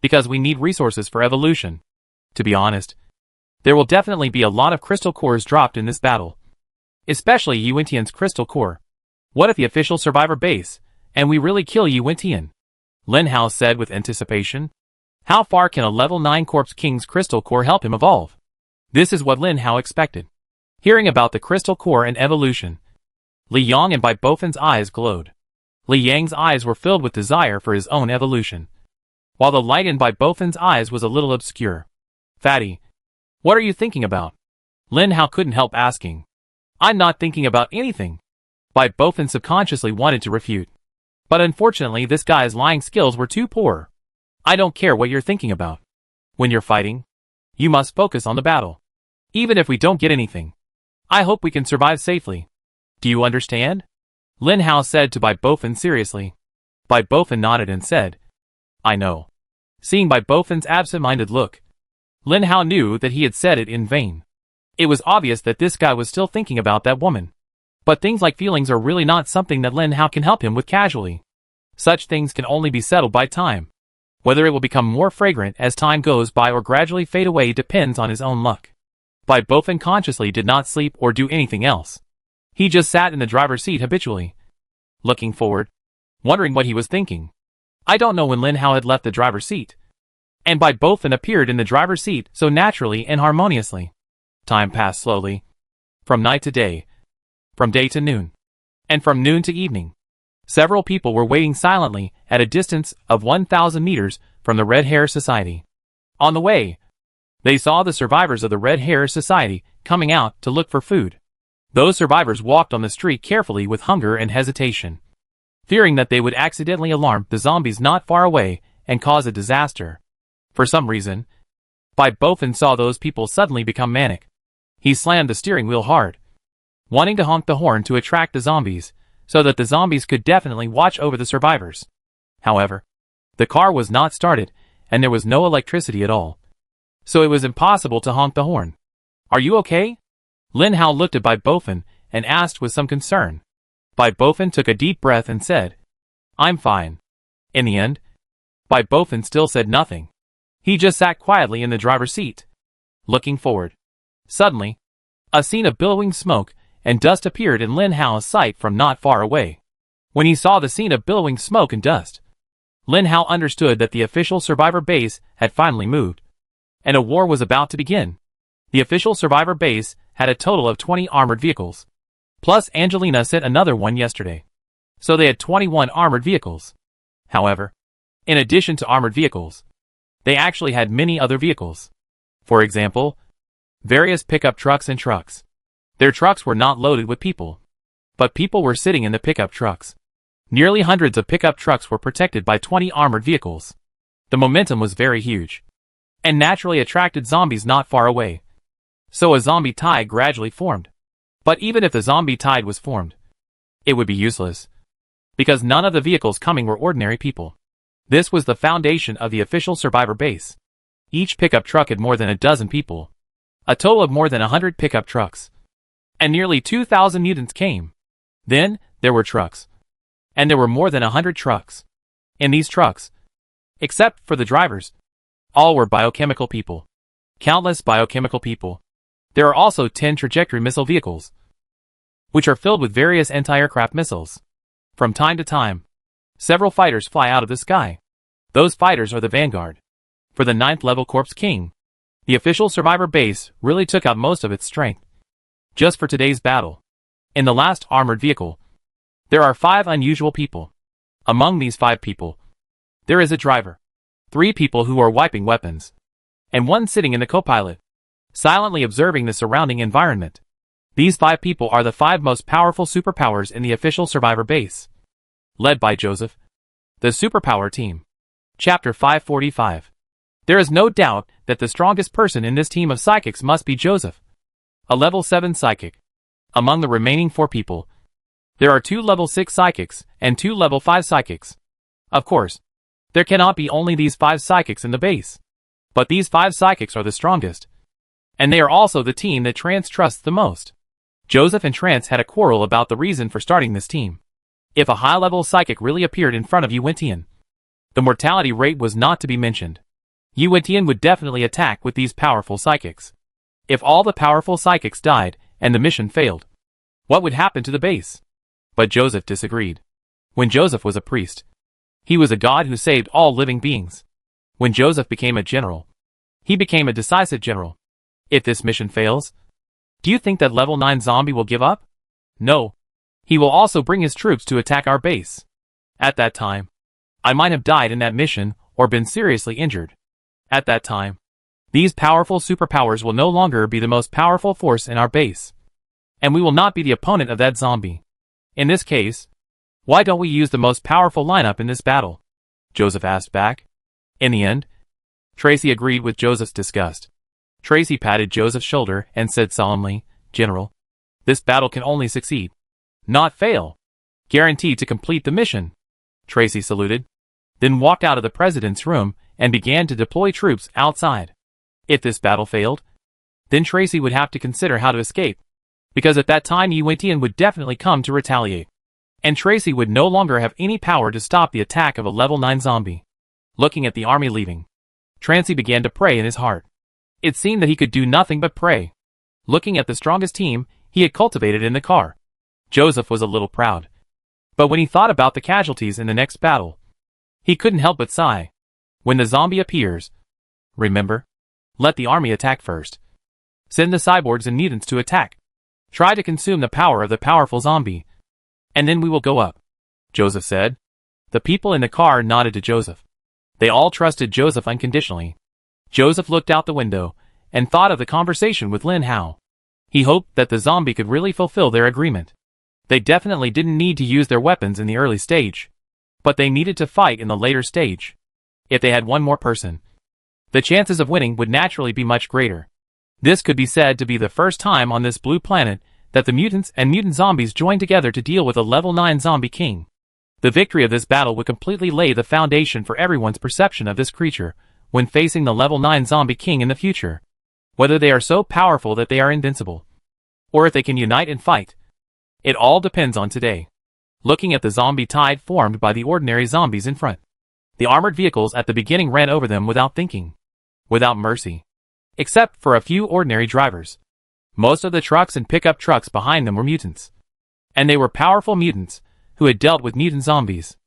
Because we need resources for evolution. To be honest, there will definitely be a lot of crystal cores dropped in this battle. Especially Yuantian's crystal core. What if the official survivor base, and we really kill Yuantian? Lin Hao said with anticipation. How far can a level 9 Corpse King's crystal core help him evolve? This is what Lin Hao expected. Hearing about the crystal core and evolution, Li Yang and Bai Bofen's eyes glowed. Li Yang's eyes were filled with desire for his own evolution, while the light in Bai Bofen's eyes was a little obscure. Fatty, what are you thinking about? Lin Hao couldn't help asking. I'm not thinking about anything. Bai Bofen subconsciously wanted to refute. But unfortunately this guy's lying skills were too poor. I don't care what you're thinking about. When you're fighting, you must focus on the battle. Even if we don't get anything, I hope we can survive safely. Do you understand? Lin Hao said to Bai Bofen seriously. Bai Bofen nodded and said, I know. Seeing Bai Bofen's absent-minded look, Lin Hao knew that he had said it in vain. It was obvious that this guy was still thinking about that woman. But things like feelings are really not something that Lin Hao can help him with casually. Such things can only be settled by time. Whether it will become more fragrant as time goes by or gradually fade away depends on his own luck. Bai Bofen consciously did not sleep or do anything else. He just sat in the driver's seat habitually, looking forward, wondering what he was thinking. I don't know when Lin Hao had left the driver's seat, and Bai Bofen appeared in the driver's seat so naturally and harmoniously. Time passed slowly, from night to day, from day to noon, and from noon to evening. Several people were waiting silently at a distance of 1,000 meters from the Red Hair Society. On the way, they saw the survivors of the Red Hair Society coming out to look for food. Those survivors walked on the street carefully with hunger and hesitation, fearing that they would accidentally alarm the zombies not far away and cause a disaster. For some reason, Bai Bofen saw those people suddenly become manic. He slammed the steering wheel hard, wanting to honk the horn to attract the zombies, so that the zombies could definitely watch over the survivors. However, the car was not started, and there was no electricity at all. So it was impossible to honk the horn. Are you okay? Lin Hao looked at Bai Bofen and asked with some concern. Bai Bofen took a deep breath and said, I'm fine. In the end, Bai Bofen still said nothing. He just sat quietly in the driver's seat, looking forward. Suddenly, a scene of billowing smoke and dust appeared in Lin Hao's sight from not far away. When he saw the scene of billowing smoke and dust, Lin Hao understood that the official survivor base had finally moved, and a war was about to begin. The official survivor base had a total of 20 armored vehicles. Plus Angelina sent another one yesterday. So they had 21 armored vehicles. However, in addition to armored vehicles, they actually had many other vehicles. For example, various pickup trucks and trucks. Their trucks were not loaded with people, but people were sitting in the pickup trucks. Nearly hundreds of pickup trucks were protected by 20 armored vehicles. The momentum was very huge, and naturally attracted zombies not far away. So a zombie tide gradually formed. But even if the zombie tide was formed, it would be useless, because none of the vehicles coming were ordinary people. This was the foundation of the official survivor base. Each pickup truck had more than a dozen people. A total of more than 100 pickup trucks. And nearly 2,000 mutants came. Then, there were trucks. And there were more than 100 trucks. In these trucks, except for the drivers, all were biochemical people. Countless biochemical people. There are also 10 trajectory missile vehicles, which are filled with various anti-aircraft missiles. From time to time, several fighters fly out of the sky. Those fighters are the vanguard. For the 9th level Corpse King, the official survivor base really took out most of its strength. Just for today's battle. In the last armored vehicle, there are 5 unusual people. Among these 5 people, there is a driver, 3 people who are wiping weapons, and 1 sitting in the co-pilot, silently observing the surrounding environment. These 5 people are the 5 most powerful superpowers in the official survivor base. Led by Joseph, the superpower team. Chapter 545. There is no doubt that the strongest person in this team of psychics must be Joseph, a level 7 psychic. Among the remaining 4 people, there are 2 level 6 psychics and 2 level 5 psychics. Of course, there cannot be only these 5 psychics in the base. But these 5 psychics are the strongest. And they are also the team that Trance trusts the most. Joseph and Trance had a quarrel about the reason for starting this team. If a high-level psychic really appeared in front of Yuentian, the mortality rate was not to be mentioned. Yuentian would definitely attack with these powerful psychics. If all the powerful psychics died and the mission failed, what would happen to the base? But Joseph disagreed. When Joseph was a priest, he was a god who saved all living beings. When Joseph became a general, he became a decisive general. If this mission fails, do you think that level 9 zombie will give up? No. He will also bring his troops to attack our base. At that time, I might have died in that mission or been seriously injured. At that time, these powerful superpowers will no longer be the most powerful force in our base. And we will not be the opponent of that zombie. In this case, why don't we use the most powerful lineup in this battle? Joseph asked back. In the end, Tracy agreed with Joseph's disgust. Tracy patted Joseph's shoulder and said solemnly, General, this battle can only succeed, not fail. Guaranteed to complete the mission. Tracy saluted, then walked out of the president's room and began to deploy troops outside. If this battle failed, then Tracy would have to consider how to escape, because at that time Yuentian would definitely come to retaliate, and Tracy would no longer have any power to stop the attack of a level 9 zombie. Looking at the army leaving, Tracy began to pray in his heart. It seemed that he could do nothing but pray. Looking at the strongest team he had cultivated in the car, Joseph was a little proud. But when he thought about the casualties in the next battle, he couldn't help but sigh. When the zombie appears, remember, let the army attack first. Send the cyborgs and mutants to attack. Try to consume the power of the powerful zombie, and then we will go up, Joseph said. The people in the car nodded to Joseph. They all trusted Joseph unconditionally. Joseph looked out the window and thought of the conversation with Lin Hao. He hoped that the zombie could really fulfill their agreement. They definitely didn't need to use their weapons in the early stage, but they needed to fight in the later stage. If they had one more person, the chances of winning would naturally be much greater. This could be said to be the first time on this blue planet that the mutants and mutant zombies joined together to deal with a level 9 zombie king. The victory of this battle would completely lay the foundation for everyone's perception of this creature when facing the level 9 zombie king in the future. Whether they are so powerful that they are invincible, or if they can unite and fight. It all depends on today. Looking at the zombie tide formed by the ordinary zombies in front, the armored vehicles at the beginning ran over them without thinking, without mercy. Except for a few ordinary drivers. Most of the trucks and pickup trucks behind them were mutants. And they were powerful mutants who had dealt with mutant zombies.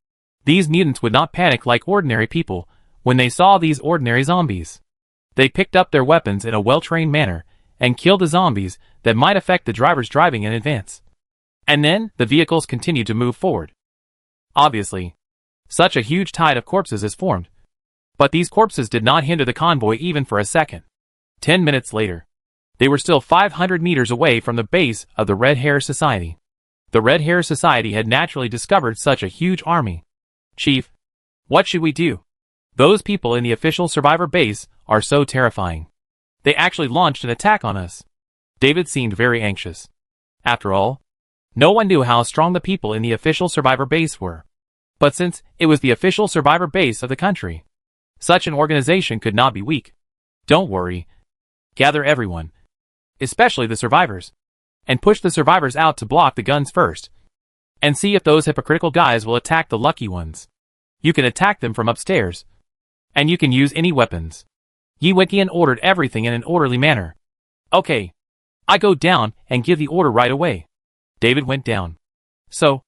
These mutants would not panic like ordinary people when they saw these ordinary zombies. They picked up their weapons in a well-trained manner and killed the zombies that might affect the drivers driving in advance. And then, the vehicles continued to move forward. Obviously, such a huge tide of corpses is formed. But these corpses did not hinder the convoy even for a second. 10 minutes later, they were still 500 meters away from the base of the Red Hair Society. The Red Hair Society had naturally discovered such a huge army. Chief, what should we do? Those people in the official survivor base are so terrifying. They actually launched an attack on us. David seemed very anxious. After all, no one knew how strong the people in the official survivor base were. But since it was the official survivor base of the country, such an organization could not be weak. Don't worry. Gather everyone, especially the survivors, and push the survivors out to block the guns first. And see if those hypocritical guys will attack the lucky ones. You can attack them from upstairs. And you can use any weapons. Yi Weiqian ordered everything in an orderly manner. Okay. I go down and give the order right away. David went down. So,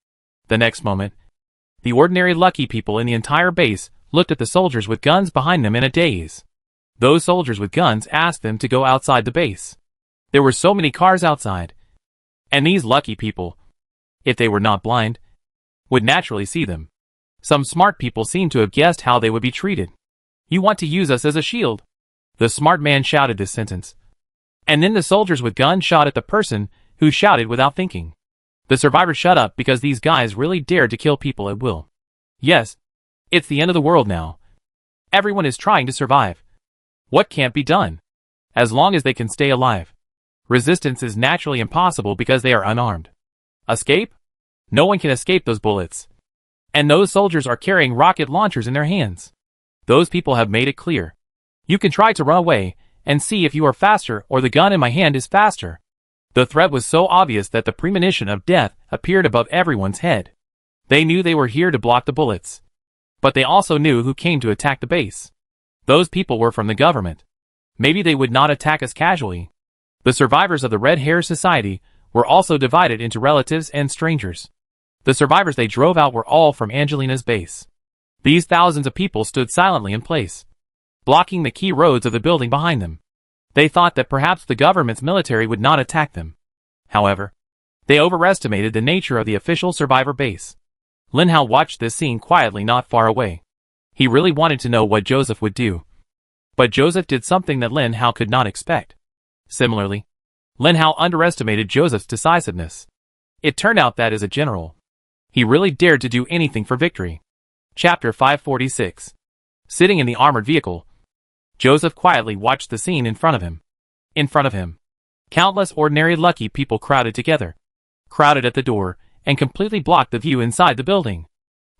the next moment, the ordinary lucky people in the entire base looked at the soldiers with guns behind them in a daze. Those soldiers with guns asked them to go outside the base. There were so many cars outside. And these lucky people, if they were not blind, would naturally see them. Some smart people seemed to have guessed how they would be treated. You want to use us as a shield? The smart man shouted this sentence. And then the soldiers with guns shot at the person who shouted without thinking. The survivors shut up because these guys really dared to kill people at will. Yes, it's the end of the world now. Everyone is trying to survive. What can't be done? As long as they can stay alive. Resistance is naturally impossible because they are unarmed. Escape? No one can escape those bullets. And those soldiers are carrying rocket launchers in their hands. Those people have made it clear. You can try to run away and see if you are faster or the gun in my hand is faster. The threat was so obvious that the premonition of death appeared above everyone's head. They knew they were here to block the bullets. But they also knew who came to attack the base. Those people were from the government. Maybe they would not attack us casually. The survivors of the Red Hair Society were also divided into relatives and strangers. The survivors they drove out were all from Angelina's base. These thousands of people stood silently in place, blocking the key roads of the building behind them. They thought that perhaps the government's military would not attack them. However, they overestimated the nature of the official survivor base. Lin Hao watched this scene quietly not far away. He really wanted to know what Joseph would do. But Joseph did something that Lin Hao could not expect. Similarly, Lin Hao underestimated Joseph's decisiveness. It turned out that as a general, he really dared to do anything for victory. Chapter 546. Sitting in the armored vehicle, Joseph quietly watched the scene in front of him. In front of him, countless ordinary lucky people crowded together, crowded at the door, and completely blocked the view inside the building.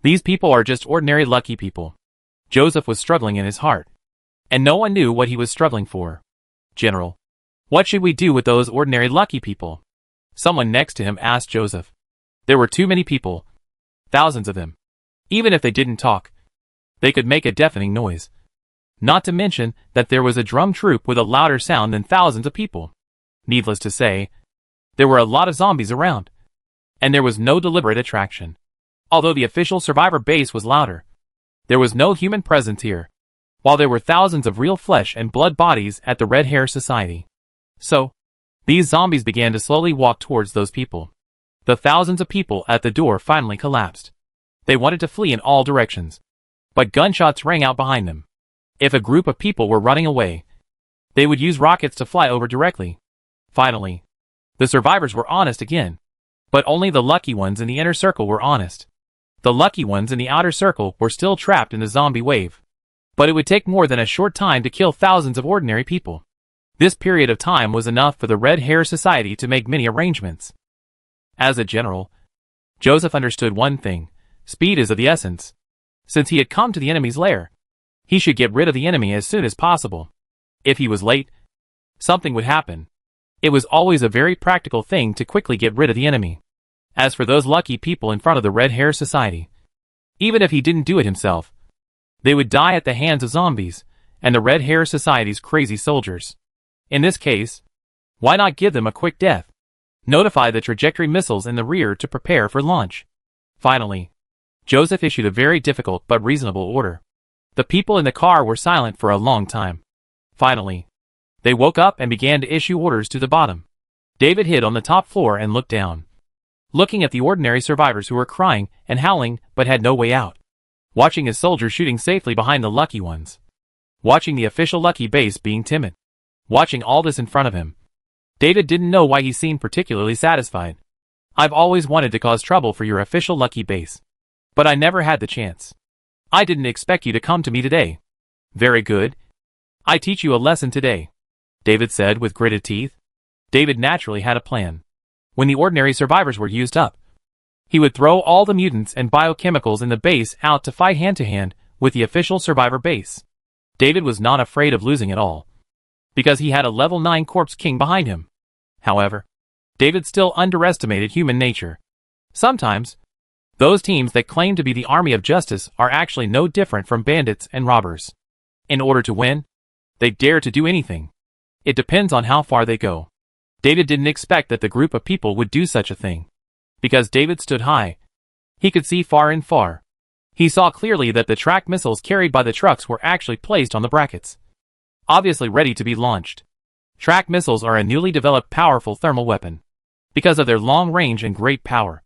These people are just ordinary lucky people. Joseph was struggling in his heart. And no one knew what he was struggling for. General, what should we do with those ordinary lucky people? Someone next to him asked Joseph. There were too many people. Thousands of them. Even if they didn't talk, they could make a deafening noise. Not to mention that there was a drum troop with a louder sound than thousands of people. Needless to say, there were a lot of zombies around. And there was no deliberate attraction. Although the official survivor base was louder, there was no human presence here. While there were thousands of real flesh and blood bodies at the Red Hair Society. So, these zombies began to slowly walk towards those people. The thousands of people at the door finally collapsed. They wanted to flee in all directions. But gunshots rang out behind them. If a group of people were running away, they would use rockets to fly over directly. Finally, the survivors were honest again. But only the lucky ones in the inner circle were honest. The lucky ones in the outer circle were still trapped in the zombie wave. But it would take more than a short time to kill thousands of ordinary people. This period of time was enough for the Red Hair Society to make many arrangements. As a general, Joseph understood one thing: speed is of the essence. Since he had come to the enemy's lair, he should get rid of the enemy as soon as possible. If he was late, something would happen. It was always a very practical thing to quickly get rid of the enemy. As for those lucky people in front of the Red Hair Society, even if he didn't do it himself, they would die at the hands of zombies and the Red Hair Society's crazy soldiers. In this case, why not give them a quick death? Notify the trajectory missiles in the rear to prepare for launch. Finally, Joseph issued a very difficult but reasonable order. The people in the car were silent for a long time. Finally, they woke up and began to issue orders to the bottom. David hid on the top floor and looked down, looking at the ordinary survivors who were crying and howling but had no way out. Watching his soldiers shooting safely behind the lucky ones. Watching the official lucky base being timid. Watching all this in front of him. David didn't know why he seemed particularly satisfied. I've always wanted to cause trouble for your official lucky base. But I never had the chance. I didn't expect you to come to me today. Very good. I teach you a lesson today, David said with gritted teeth. David naturally had a plan. When the ordinary survivors were used up, he would throw all the mutants and biochemicals in the base out to fight hand-to-hand with the official survivor base. David was not afraid of losing at all. because he had a level 9 Corpse King behind him. However, David still underestimated human nature. Sometimes, those teams that claim to be the army of justice are actually no different from bandits and robbers. In order to win, they dare to do anything. It depends on how far they go. David didn't expect that the group of people would do such a thing. Because David stood high, he could see far and far. He saw clearly that the track missiles carried by the trucks were actually placed on the brackets, obviously ready to be launched. Track missiles are a newly developed powerful thermal weapon. Because of their long range and great power,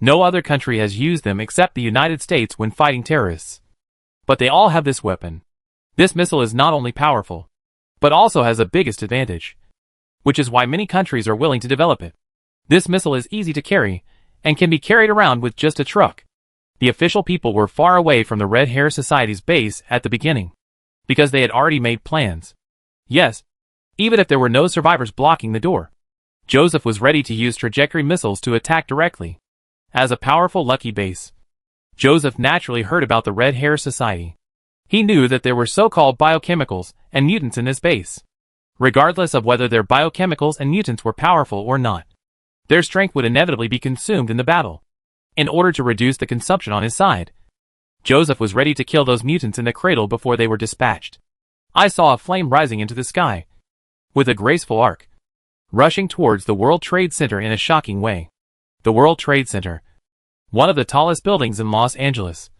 no other country has used them except the United States when fighting terrorists. But they all have this weapon. This missile is not only powerful, but also has the biggest advantage, which is why many countries are willing to develop it. This missile is easy to carry, and can be carried around with just a truck. The official people were far away from the Red Hair Society's base at the beginning, because they had already made plans. Yes, even if there were no survivors blocking the door, Joseph was ready to use trajectory missiles to attack directly. As a powerful lucky base, Joseph naturally heard about the Red Hair Society. He knew that there were so-called biochemicals and mutants in this base. Regardless of whether their biochemicals and mutants were powerful or not, their strength would inevitably be consumed in the battle. In order to reduce the consumption on his side, Joseph was ready to kill those mutants in the cradle before they were dispatched. I saw a flame rising into the sky, with a graceful arc, rushing towards the World Trade Center in a shocking way. The World Trade Center, one of the tallest buildings in Los Angeles,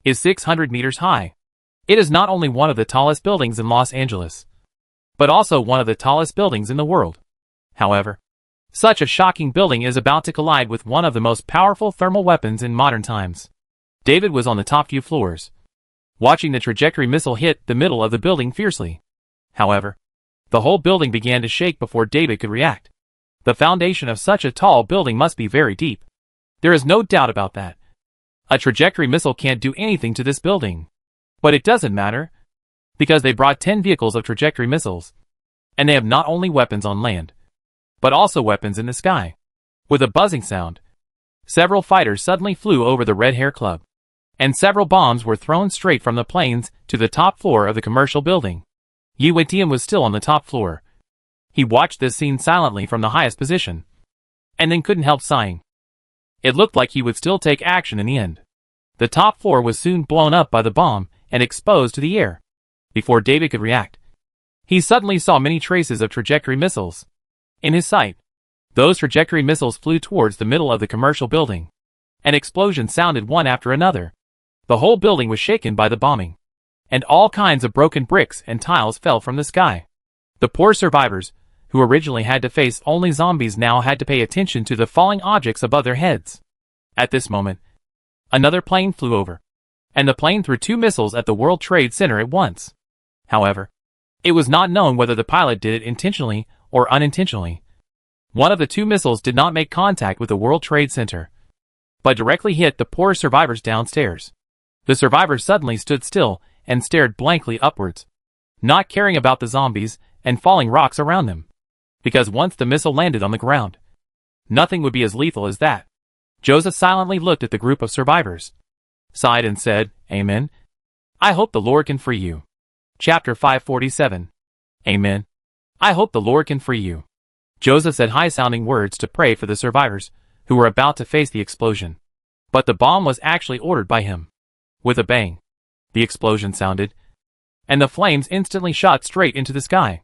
is 600 meters high. It is not only one of the tallest buildings in Los Angeles, but also one of the tallest buildings in the world. However, such a shocking building is about to collide with one of the most powerful thermal weapons in modern times. David was on the top few floors, watching the trajectory missile hit the middle of the building fiercely. However, the whole building began to shake before David could react. The foundation of such a tall building must be very deep. There is no doubt about that. A trajectory missile can't do anything to this building. But it doesn't matter, because they brought 10 vehicles of trajectory missiles, and they have not only weapons on land, but also weapons in the sky. With a buzzing sound, several fighters suddenly flew over the Red Hair Club, and several bombs were thrown straight from the planes to the top floor of the commercial building. Yi Weitian was still on the top floor. He watched this scene silently from the highest position, and then couldn't help sighing. It looked like he would still take action in the end. The top floor was soon blown up by the bomb and exposed to the air. Before David could react, he suddenly saw many traces of trajectory missiles. In his sight, those trajectory missiles flew towards the middle of the commercial building. An explosion sounded one after another. The whole building was shaken by the bombing, and all kinds of broken bricks and tiles fell from the sky. The poor survivors, who originally had to face only zombies, now had to pay attention to the falling objects above their heads. At this moment, another plane flew over, and the plane threw 2 missiles at the World Trade Center at once. However, it was not known whether the pilot did it intentionally or unintentionally. One of the 2 missiles did not make contact with the World Trade Center, but directly hit the poor survivors downstairs. The survivors suddenly stood still and stared blankly upwards, not caring about the zombies and falling rocks around them. Because once the missile landed on the ground, nothing would be as lethal as that. Joseph silently looked at the group of survivors, sighed and said, "Amen. I hope the Lord can free you." Chapter 547. Amen. I hope the Lord can free you. Joseph said high-sounding words to pray for the survivors, who were about to face the explosion. But the bomb was actually ordered by him. With a bang, the explosion sounded, and the flames instantly shot straight into the sky.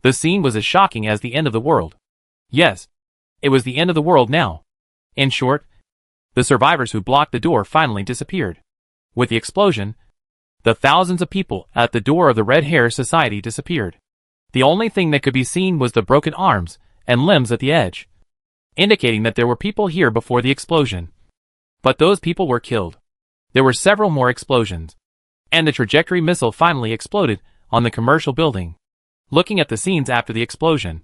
The scene was as shocking as the end of the world. Yes, it was the end of the world now. In short, the survivors who blocked the door finally disappeared. With the explosion, the thousands of people at the door of the Red Hair Society disappeared. The only thing that could be seen was the broken arms and limbs at the edge, indicating that there were people here before the explosion. But those people were killed. There were several more explosions, and the trajectory missile finally exploded on the commercial building. Looking at the scenes after the explosion,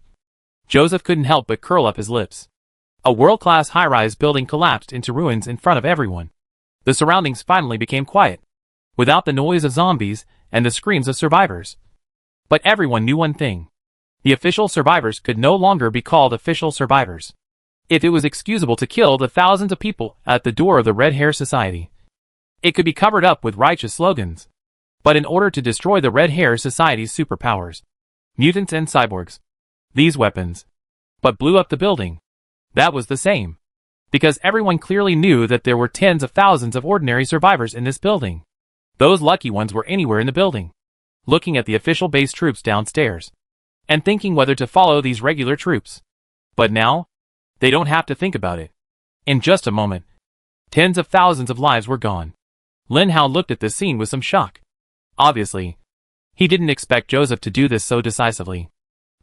Joseph couldn't help but curl up his lips. A world-class high-rise building collapsed into ruins in front of everyone. The surroundings finally became quiet, without the noise of zombies and the screams of survivors. But everyone knew one thing. The official survivors could no longer be called official survivors. If it was excusable to kill the thousands of people at the door of the Red Hair Society, it could be covered up with righteous slogans. But in order to destroy the Red Hair Society's superpowers, Mutants and cyborgs. These weapons. But blew up the building. That was the same. Because everyone clearly knew that there were tens of thousands of ordinary survivors in this building. Those lucky ones were anywhere in the building, looking at the official base troops downstairs, and thinking whether to follow these regular troops. But now, they don't have to think about it. In just a moment, tens of thousands of lives were gone. Lin Hao looked at this scene with some shock. Obviously, he didn't expect Joseph to do this so decisively.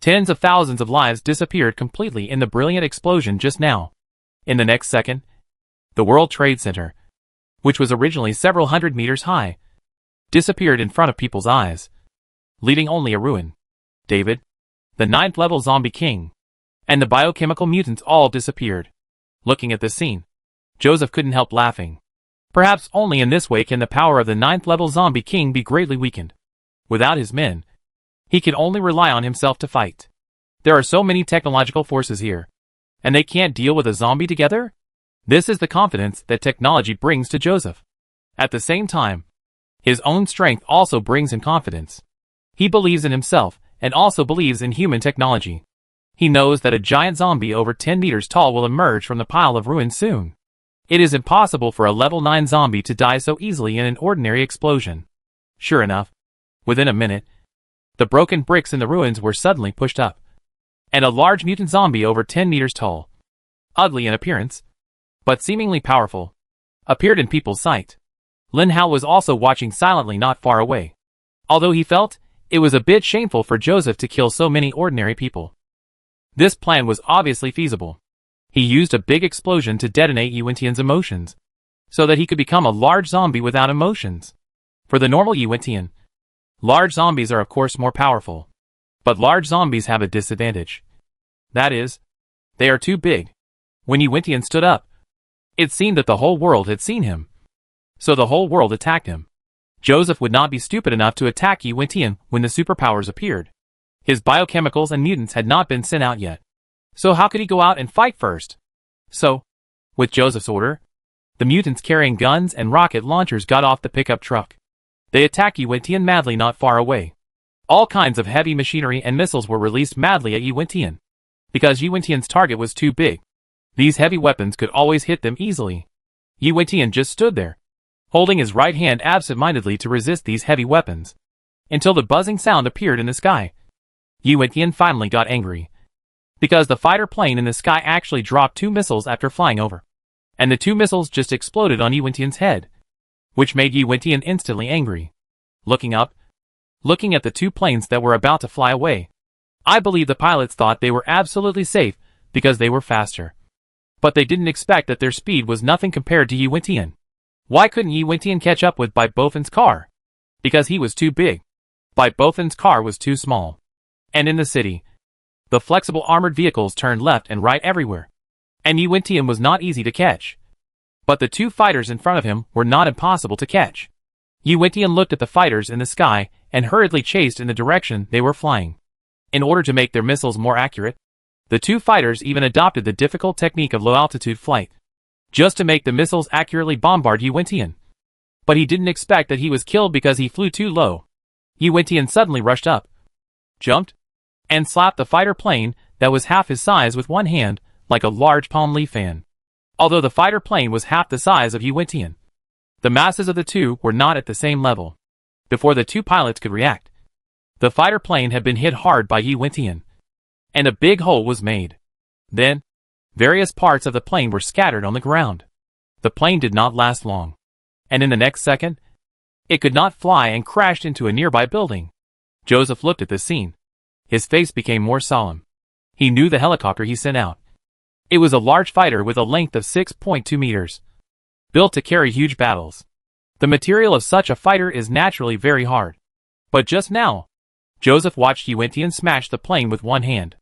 Tens of thousands of lives disappeared completely in the brilliant explosion just now. In the next second, the World Trade Center, which was originally several hundred meters high, disappeared in front of people's eyes, leaving only a ruin. David, the 9th level zombie king, and the biochemical mutants all disappeared. Looking at this scene, Joseph couldn't help laughing. Perhaps only in this way can the power of the 9th level zombie king be greatly weakened. Without his men, he can only rely on himself to fight. There are so many technological forces here, and they can't deal with a zombie together? This is the confidence that technology brings to Joseph. At the same time, his own strength also brings him confidence. He believes in himself and also believes in human technology. He knows that a giant zombie over 10 meters tall will emerge from the pile of ruins soon. It is impossible for a level 9 zombie to die so easily in an ordinary explosion. Sure enough, within a minute, the broken bricks in the ruins were suddenly pushed up, and a large mutant zombie over 10 meters tall, ugly in appearance, but seemingly powerful, appeared in people's sight. Lin Hao was also watching silently not far away, although he felt it was a bit shameful for Joseph to kill so many ordinary people. This plan was obviously feasible. He used a big explosion to detonate Yuantian's emotions, so that he could become a large zombie without emotions. For the normal Yuantian, large zombies are of course more powerful, but large zombies have a disadvantage. That is, they are too big. When Yuantian stood up, it seemed that the whole world had seen him. So the whole world attacked him. Joseph would not be stupid enough to attack Yuantian when the superpowers appeared. His biochemicals and mutants had not been sent out yet. So how could he go out and fight first? So, with Joseph's order, the mutants carrying guns and rocket launchers got off the pickup truck. They attacked Yuantian madly not far away. All kinds of heavy machinery and missiles were released madly at Yuantian. Because Yuantian's target was too big, these heavy weapons could always hit them easily. Yuantian just stood there, holding his right hand absent-mindedly to resist these heavy weapons, until the buzzing sound appeared in the sky. Yuantian finally got angry, because the fighter plane in the sky actually dropped 2 missiles after flying over, and the 2 missiles just exploded on Yuantian's head, which made Yuantian instantly angry. Looking up, looking at the 2 planes that were about to fly away, I believe the pilots thought they were absolutely safe because they were faster. But they didn't expect that their speed was nothing compared to Yuantian. Why couldn't Yuantian catch up with Bothan's car? Because he was too big. Bothan's car was too small. And in the city, the flexible armored vehicles turned left and right everywhere, and Yuantian was not easy to catch. But the 2 fighters in front of him were not impossible to catch. Yuantian looked at the fighters in the sky and hurriedly chased in the direction they were flying. In order to make their missiles more accurate, the 2 fighters even adopted the difficult technique of low-altitude flight, just to make the missiles accurately bombard Yuantian. But he didn't expect that he was killed because he flew too low. Yuantian suddenly rushed up, jumped, and slapped the fighter plane that was half his size with one hand, like a large palm leaf fan. Although the fighter plane was half the size of Yuantian, the masses of the 2 were not at the same level. Before the 2 pilots could react, the fighter plane had been hit hard by Yuantian, and a big hole was made. Then, various parts of the plane were scattered on the ground. The plane did not last long, and in the next second, it could not fly and crashed into a nearby building. Joseph looked at this scene. His face became more solemn. He knew the helicopter he sent out. It was a large fighter with a length of 6.2 meters, built to carry huge battles. The material of such a fighter is naturally very hard. But just now, Joseph watched Yuantian smash the plane with one hand.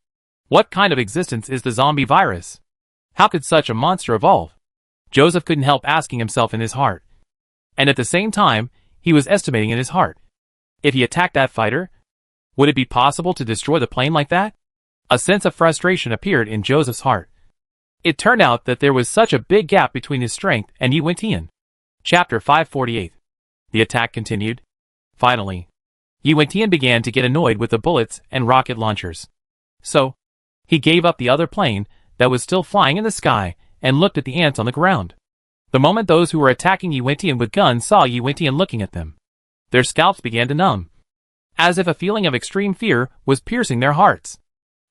What kind of existence is the zombie virus? How could such a monster evolve? Joseph couldn't help asking himself in his heart. And at the same time, he was estimating in his heart. If he attacked that fighter, would it be possible to destroy the plane like that? A sense of frustration appeared in Joseph's heart. It turned out that there was such a big gap between his strength and Yuantian. Chapter 548. The attack continued. Finally, Yi Wentian began to get annoyed with the bullets and rocket launchers. So, he gave up the other plane that was still flying in the sky and looked at the ants on the ground. The moment those who were attacking Yi Wentian with guns saw Yi Wentian looking at them, their scalps began to numb, as if a feeling of extreme fear was piercing their hearts.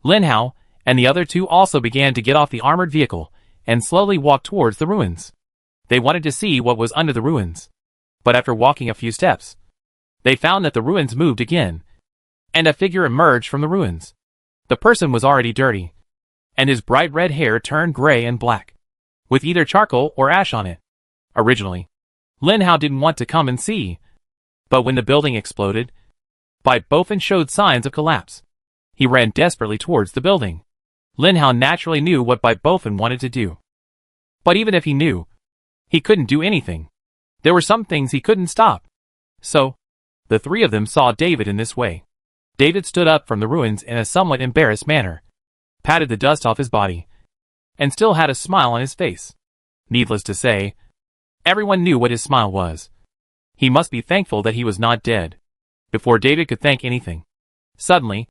Lin Hao and the other two also began to get off the armored vehicle and slowly walk towards the ruins. They wanted to see what was under the ruins. But after walking a few steps, they found that the ruins moved again, and a figure emerged from the ruins. The person was already dirty, and his bright red hair turned gray and black, with either charcoal or ash on it. Originally, Lin Hao didn't want to come and see, but when the building exploded, Bai Bofin showed signs of collapse. He ran desperately towards the building. Lin Hao naturally knew what Bai Bofin wanted to do. But even if he knew, he couldn't do anything. There were some things he couldn't stop. So, the three of them saw David in this way. David stood up from the ruins in a somewhat embarrassed manner, patted the dust off his body, and still had a smile on his face. Needless to say, everyone knew what his smile was. He must be thankful that he was not dead. Before David could thank anything, suddenly,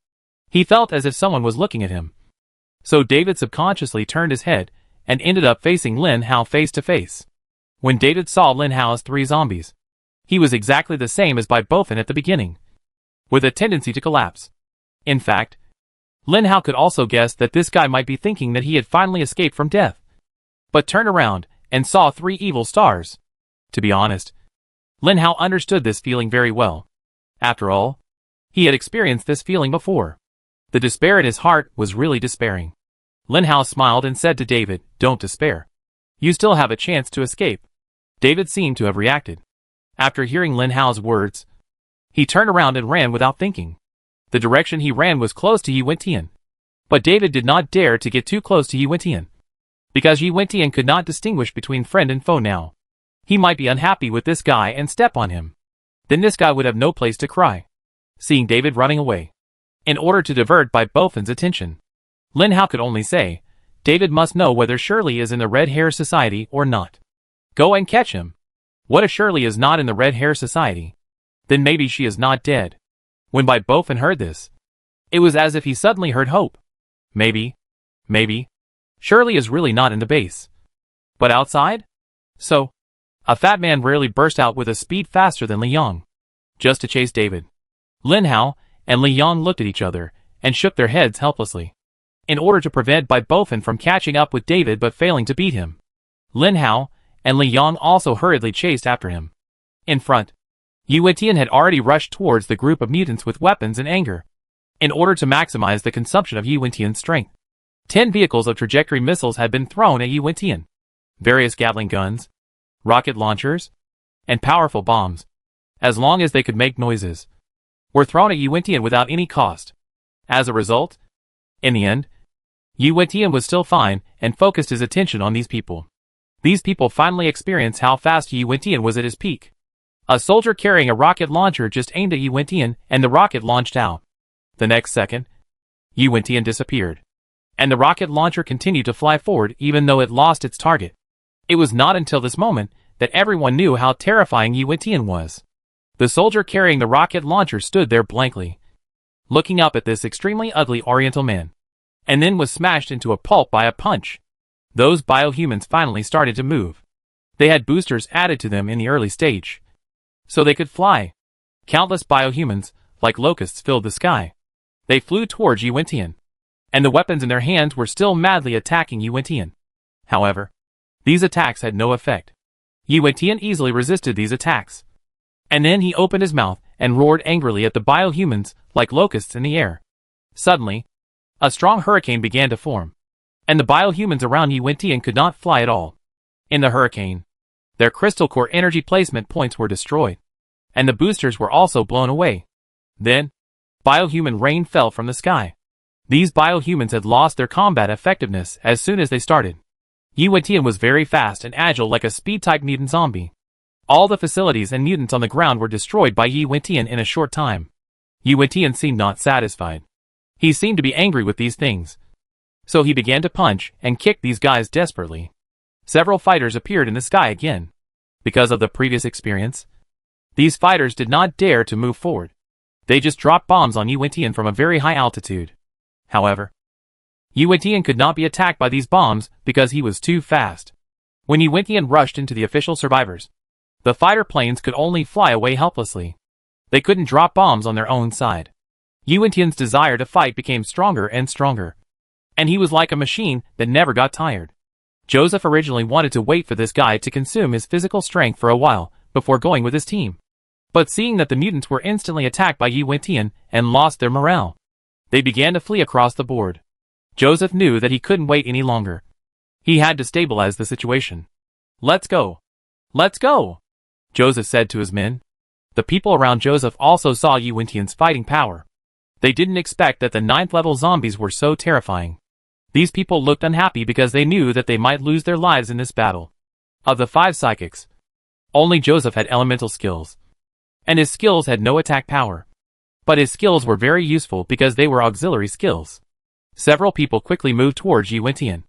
he felt as if someone was looking at him. So David subconsciously turned his head and ended up facing Lin Hao face to face. When David saw Lin Hao's three zombies, he was exactly the same as Bai Bofin at the beginning, with a tendency to collapse. In fact, Lin Hao could also guess that this guy might be thinking that he had finally escaped from death, but turned around and saw three evil stars. To be honest, Lin Hao understood this feeling very well. After all, he had experienced this feeling before. The despair in his heart was really despairing. Lin Hao smiled and said to David, "Don't despair. You still have a chance to escape." David seemed to have reacted. After hearing Lin Hao's words, he turned around and ran without thinking. The direction he ran was close to Yi Wentian. But David did not dare to get too close to Yi Wentian, because Yi Wentian could not distinguish between friend and foe now. He might be unhappy with this guy and step on him. Then this guy would have no place to cry. Seeing David running away, in order to divert Bai Bofin's attention, Lin Hao could only say, "David must know whether Shirley is in the Red Hair Society or not. Go and catch him. What if Shirley is not in the Red Hair Society? Then maybe she is not dead." When Bai Bofin heard this, it was as if he suddenly heard hope. Maybe, Shirley is really not in the base, but outside? So, a fat man rarely burst out with a speed faster than Li Yang, just to chase David. Lin Hao and Li Yang looked at each other and shook their heads helplessly, in order to prevent Bai Bofin from catching up with David but failing to beat him. Lin Hao and Li Yang also hurriedly chased after him. In front, Yi Wentian had already rushed towards the group of mutants with weapons and anger, in order to maximize the consumption of Yi Wentian's strength. 10 vehicles of trajectory missiles had been thrown at Yi Wentian. Various Gatling guns, rocket launchers, and powerful bombs, as long as they could make noises, were thrown at Yi Wentian without any cost. As a result, in the end, Yi Wentian was still fine and focused his attention on these people. These people finally experienced how fast Yi Wentian was at his peak. A soldier carrying a rocket launcher just aimed at Yi Wentian and the rocket launched out. The next second, Yi Wentian disappeared, and the rocket launcher continued to fly forward even though it lost its target. It was not until this moment that everyone knew how terrifying Yi Wentian was. The soldier carrying the rocket launcher stood there blankly, looking up at this extremely ugly Oriental man, and then was smashed into a pulp by a punch. Those biohumans finally started to move. They had boosters added to them in the early stage, so they could fly. Countless biohumans, like locusts, filled the sky. They flew towards Yi Wentian, and the weapons in their hands were still madly attacking Yi Wentian. However, these attacks had no effect. Yi Wentian easily resisted these attacks. And then he opened his mouth and roared angrily at the biohumans, like locusts in the air. Suddenly, a strong hurricane began to form, and the biohumans around Yi Wentian could not fly at all. In the hurricane, their crystal core energy placement points were destroyed, and the boosters were also blown away. Then, biohuman rain fell from the sky. These biohumans had lost their combat effectiveness as soon as they started. Yi Wentian was very fast and agile like a speed-type mutant zombie. All the facilities and mutants on the ground were destroyed by Yi Wentian in a short time. Yi Wentian seemed not satisfied. He seemed to be angry with these things. So he began to punch and kick these guys desperately. Several fighters appeared in the sky again. Because of the previous experience, these fighters did not dare to move forward. They just dropped bombs on Yuan-Tian from a very high altitude. However, Yuan-Tian could not be attacked by these bombs because he was too fast. When Yuan-Tian rushed into the official survivors, the fighter planes could only fly away helplessly. They couldn't drop bombs on their own side. Yuan-Tian's desire to fight became stronger and stronger, and he was like a machine that never got tired. Joseph originally wanted to wait for this guy to consume his physical strength for a while before going with his team. But seeing that the mutants were instantly attacked by Yuan-Tian and lost their morale, they began to flee across the board. Joseph knew that he couldn't wait any longer. He had to stabilize the situation. "Let's go! Let's go!" Joseph said to his men. The people around Joseph also saw Yuan-Tian's fighting power. They didn't expect that the 9th level zombies were so terrifying. These people looked unhappy because they knew that they might lose their lives in this battle. Of the 5 psychics, only Joseph had elemental skills, and his skills had no attack power. But his skills were very useful because they were auxiliary skills. Several people quickly moved towards Yuan-Tian.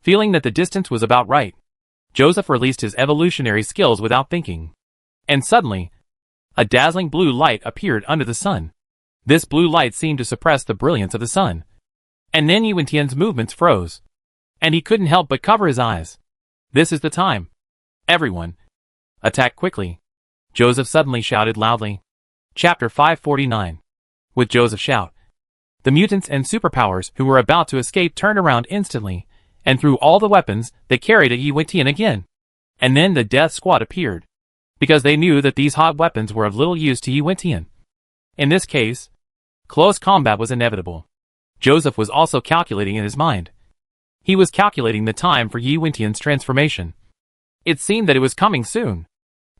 Feeling that the distance was about right, Joseph released his evolutionary skills without thinking. And suddenly, a dazzling blue light appeared under the sun. This blue light seemed to suppress the brilliance of the sun. And then Yuan-Tian's movements froze, and he couldn't help but cover his eyes. "This is the time. Everyone, attack quickly!" Joseph suddenly shouted loudly. Chapter 549. With Joseph's shout, the mutants and superpowers who were about to escape turned around instantly, and threw all the weapons they carried at Yuan-Tian again. And then the death squad appeared, because they knew that these hot weapons were of little use to Yuan-Tian. In this case, close combat was inevitable. Joseph was also calculating in his mind. He was calculating the time for Yuan-Tian's transformation. It seemed that it was coming soon.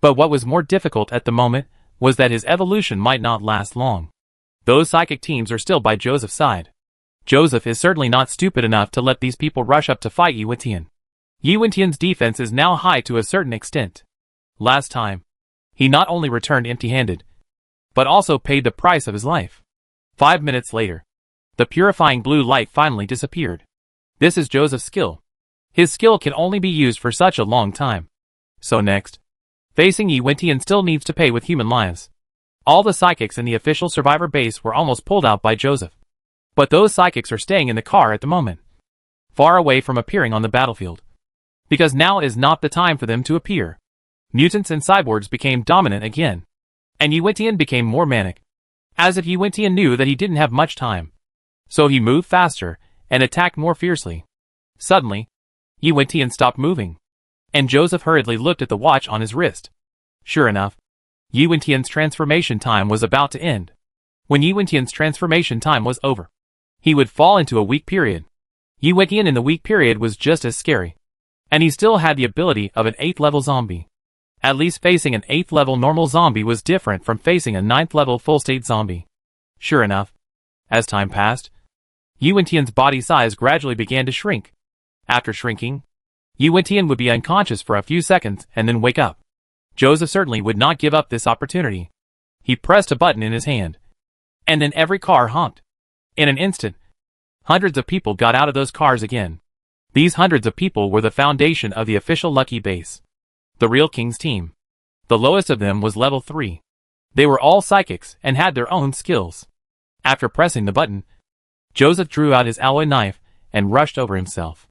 But what was more difficult at the moment was that his evolution might not last long. Those psychic teams are still by Joseph's side. Joseph is certainly not stupid enough to let these people rush up to fight Yuan-Tian. Yuan-Tian's defense is now high to a certain extent. Last time, he not only returned empty-handed, but also paid the price of his life. 5 minutes later, the purifying blue light finally disappeared. This is Joseph's skill. His skill can only be used for such a long time. So next, facing Yuan-Tian still needs to pay with human lives. All the psychics in the official survivor base were almost pulled out by Joseph. But those psychics are staying in the car at the moment, far away from appearing on the battlefield. Because now is not the time for them to appear. Mutants and cyborgs became dominant again, and Yuan-Tian became more manic. As if Yuan-Tian knew that he didn't have much time. So he moved faster, and attacked more fiercely. Suddenly, Yuan-Tian stopped moving, and Joseph hurriedly looked at the watch on his wrist. Sure enough, Yuan-Tian's transformation time was about to end. When Yuan-Tian's transformation time was over, he would fall into a weak period. Yuan-Tian in the weak period was just as scary. And he still had the ability of an 8th level zombie. At least facing an 8th level normal zombie was different from facing a 9th level full state zombie. Sure enough, as time passed, Yuan-Tian's body size gradually began to shrink. After shrinking, Yuan-Tian would be unconscious for a few seconds and then wake up. Joseph certainly would not give up this opportunity. He pressed a button in his hand, and then every car honked. In an instant, hundreds of people got out of those cars again. These hundreds of people were the foundation of the official Lucky base. The real King's team. The lowest of them was level 3. They were all psychics and had their own skills. After pressing the button, Joseph drew out his alloy knife and rushed over himself.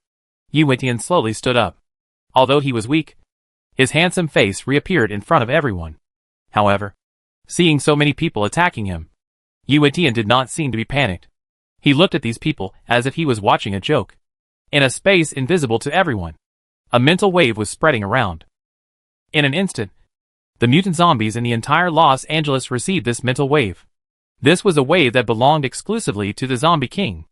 Yuan-Tian slowly stood up. Although he was weak, his handsome face reappeared in front of everyone. However, seeing so many people attacking him, Yuan-Tian did not seem to be panicked. He looked at these people as if he was watching a joke. In a space invisible to everyone, a mental wave was spreading around. In an instant, the mutant zombies in the entire Los Angeles received this mental wave. This was a wave that belonged exclusively to the Zombie King.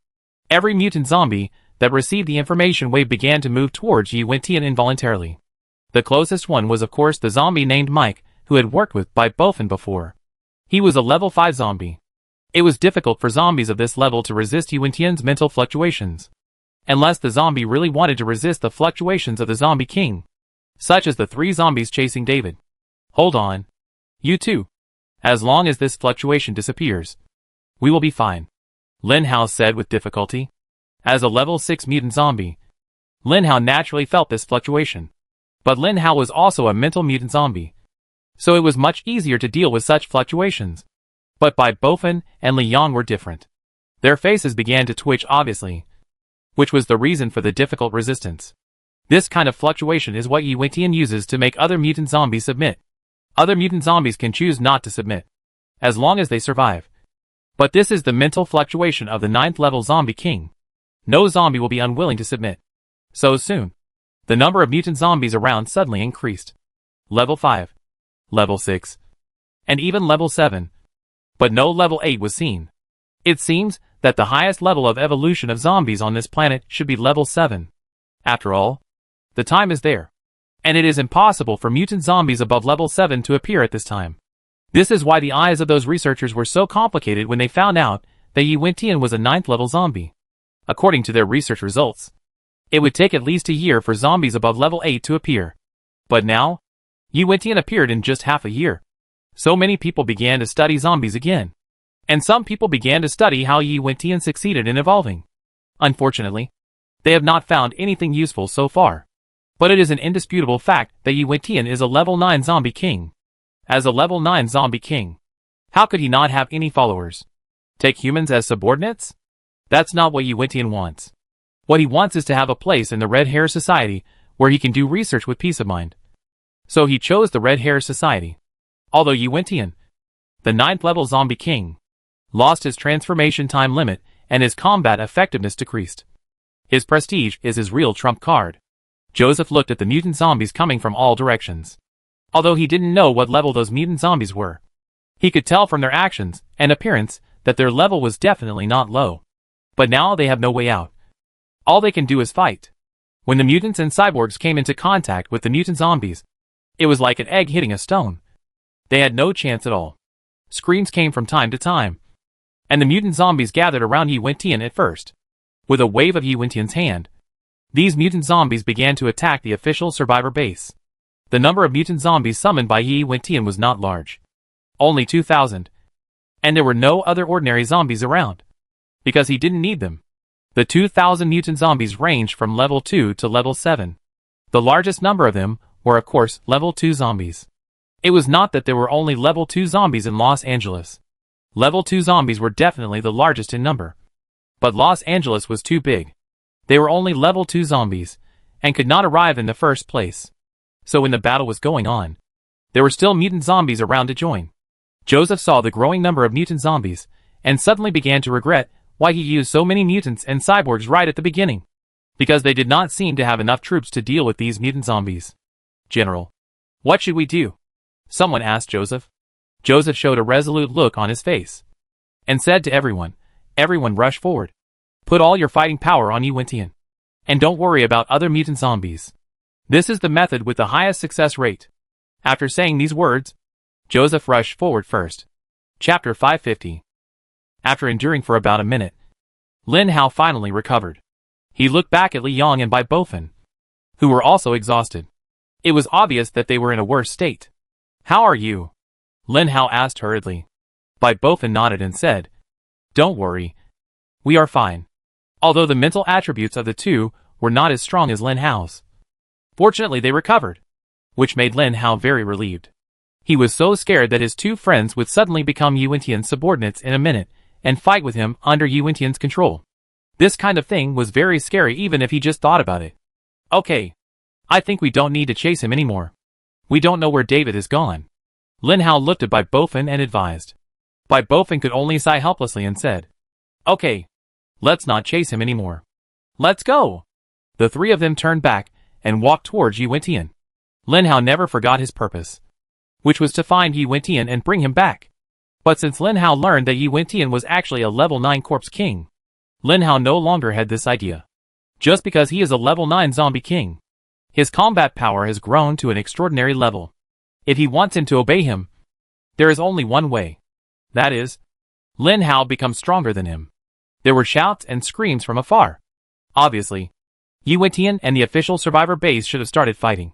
Every mutant zombie that received the information wave began to move towards Yuan-Tian involuntarily. The closest one was of course the zombie named Mike, who had worked with by Bofen before. He was a level 5 zombie. It was difficult for zombies of this level to resist Yuan-Tian's mental fluctuations. Unless the zombie really wanted to resist the fluctuations of the Zombie King. Such as the 3 zombies chasing David. Hold on. You too. As long as this fluctuation disappears, we will be fine, Lin Hao said with difficulty. As a level 6 mutant zombie, Lin Hao naturally felt this fluctuation. But Lin Hao was also a mental mutant zombie, so it was much easier to deal with such fluctuations. But Bai Bofin and Li Yang were different. Their faces began to twitch obviously, which was the reason for the difficult resistance. This kind of fluctuation is what Yi Wentian uses to make other mutant zombies submit. Other mutant zombies can choose not to submit, as long as they survive. But this is the mental fluctuation of the 9th level zombie king. No zombie will be unwilling to submit. So soon, the number of mutant zombies around suddenly increased. Level 5, Level 6, and even Level 7. But no Level 8 was seen. It seems that the highest level of evolution of zombies on this planet should be Level 7. After all, the time is there. And it is impossible for mutant zombies above Level 7 to appear at this time. This is why the eyes of those researchers were so complicated when they found out that Yi Wentian was a 9th level zombie. According to their research results, it would take at least a year for zombies above Level 8 to appear. But now, Yi Wentian appeared in just half a year. So many people began to study zombies again. And some people began to study how Yi Wentian succeeded in evolving. Unfortunately, they have not found anything useful so far. But it is an indisputable fact that Yi Wentian is a level 9 zombie king. As a level 9 zombie king, how could he not have any followers? Take humans as subordinates? That's not what Yi Wentian wants. What he wants is to have a place in the Red Hair Society where he can do research with peace of mind. So he chose the Red Hair Society. Although Yi Wentian, the 9th level zombie king, lost his transformation time limit and his combat effectiveness decreased. His prestige is his real trump card. Joseph looked at the mutant zombies coming from all directions. Although he didn't know what level those mutant zombies were, he could tell from their actions and appearance that their level was definitely not low. But now they have no way out. All they can do is fight. When the mutants and cyborgs came into contact with the mutant zombies, it was like an egg hitting a stone. They had no chance at all. Screams came from time to time, and the mutant zombies gathered around Yi Wentian at first. With a wave of Yi Wentian's hand, these mutant zombies began to attack the official survivor base. The number of mutant zombies summoned by Yi Wentian was not large. Only 2,000. And there were no other ordinary zombies around. Because he didn't need them. The 2,000 mutant zombies ranged from level 2 to level 7. The largest number of them were of course level 2 zombies. It was not that there were only level 2 zombies in Los Angeles. Level 2 zombies were definitely the largest in number. But Los Angeles was too big. They were only level 2 zombies, and could not arrive in the first place. So when the battle was going on, there were still mutant zombies around to join. Joseph saw the growing number of mutant zombies, and suddenly began to regret why he used so many mutants and cyborgs right at the beginning. Because they did not seem to have enough troops to deal with these mutant zombies. General, what should we do? Someone asked Joseph. Joseph showed a resolute look on his face, and said to everyone, "Everyone rush forward. Put all your fighting power on Yi Wentian. And don't worry about other mutant zombies. This is the method with the highest success rate." After saying these words, Joseph rushed forward first. Chapter 550. After enduring for about a minute, Lin Hao finally recovered. He looked back at Li Yang and Bai Bofin, who were also exhausted. It was obvious that they were in a worse state. "How are you?" Lin Hao asked hurriedly. Bai Bofin nodded and said, "Don't worry. We are fine." Although the mental attributes of the two were not as strong as Lin Hao's. Fortunately they recovered, which made Lin Hao very relieved. He was so scared that his two friends would suddenly become Yi Wentian's subordinates in a minute, and fight with him under Yi Wentian's control. This kind of thing was very scary even if he just thought about it. "Okay. I think we don't need to chase him anymore. We don't know where David is gone." Lin Hao looked at Bai Bofin and advised. Bai Bofin could only sigh helplessly and said, "Okay. Let's not chase him anymore. Let's go." The three of them turned back and walked towards Yi Wentian. Lin Hao never forgot his purpose, which was to find Yi Wentian and bring him back. But since Lin Hao learned that Yi Wentian was actually a level 9 corpse king, Lin Hao no longer had this idea. Just because he is a level 9 zombie king, his combat power has grown to an extraordinary level. If he wants him to obey him, there is only one way. That is, Lin Hao becomes stronger than him. There were shouts and screams from afar. Obviously, Yi Wentian and the official survivor base should have started fighting.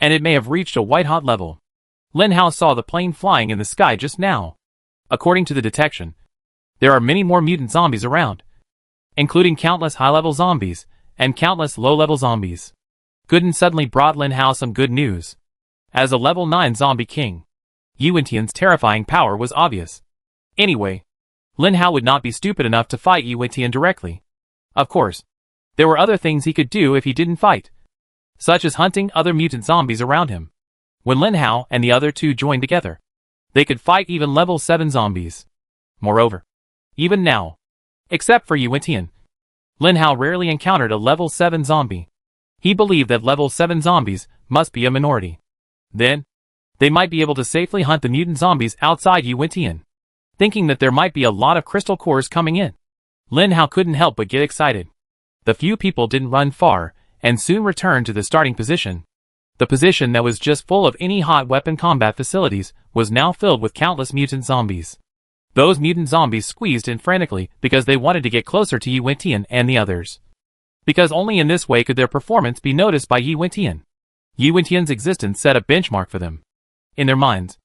And it may have reached a white-hot level. Lin Hao saw the plane flying in the sky just now. According to the detection, there are many more mutant zombies around, including countless high-level zombies and countless low-level zombies. Gooden suddenly brought Lin Hao some good news. As a level 9 zombie king, Yi Wentian's terrifying power was obvious. Anyway, Lin Hao would not be stupid enough to fight Yi Wentian directly. Of course, there were other things he could do if he didn't fight, such as hunting other mutant zombies around him. When Lin Hao and the other two joined together, they could fight even level 7 zombies. Moreover, even now, except for Yi Wentian, Lin Hao rarely encountered a level 7 zombie. He believed that level 7 zombies must be a minority. Then, they might be able to safely hunt the mutant zombies outside Yi Wentian. Thinking that there might be a lot of crystal cores coming in, Lin Hao couldn't help but get excited. The few people didn't run far, and soon returned to the starting position. The position that was just full of any hot weapon combat facilities was now filled with countless mutant zombies. Those mutant zombies squeezed in frantically because they wanted to get closer to Yi Wentian and the others. Because only in this way could their performance be noticed by Yi Wentian. Yi Wentian's existence set a benchmark for them. In their minds,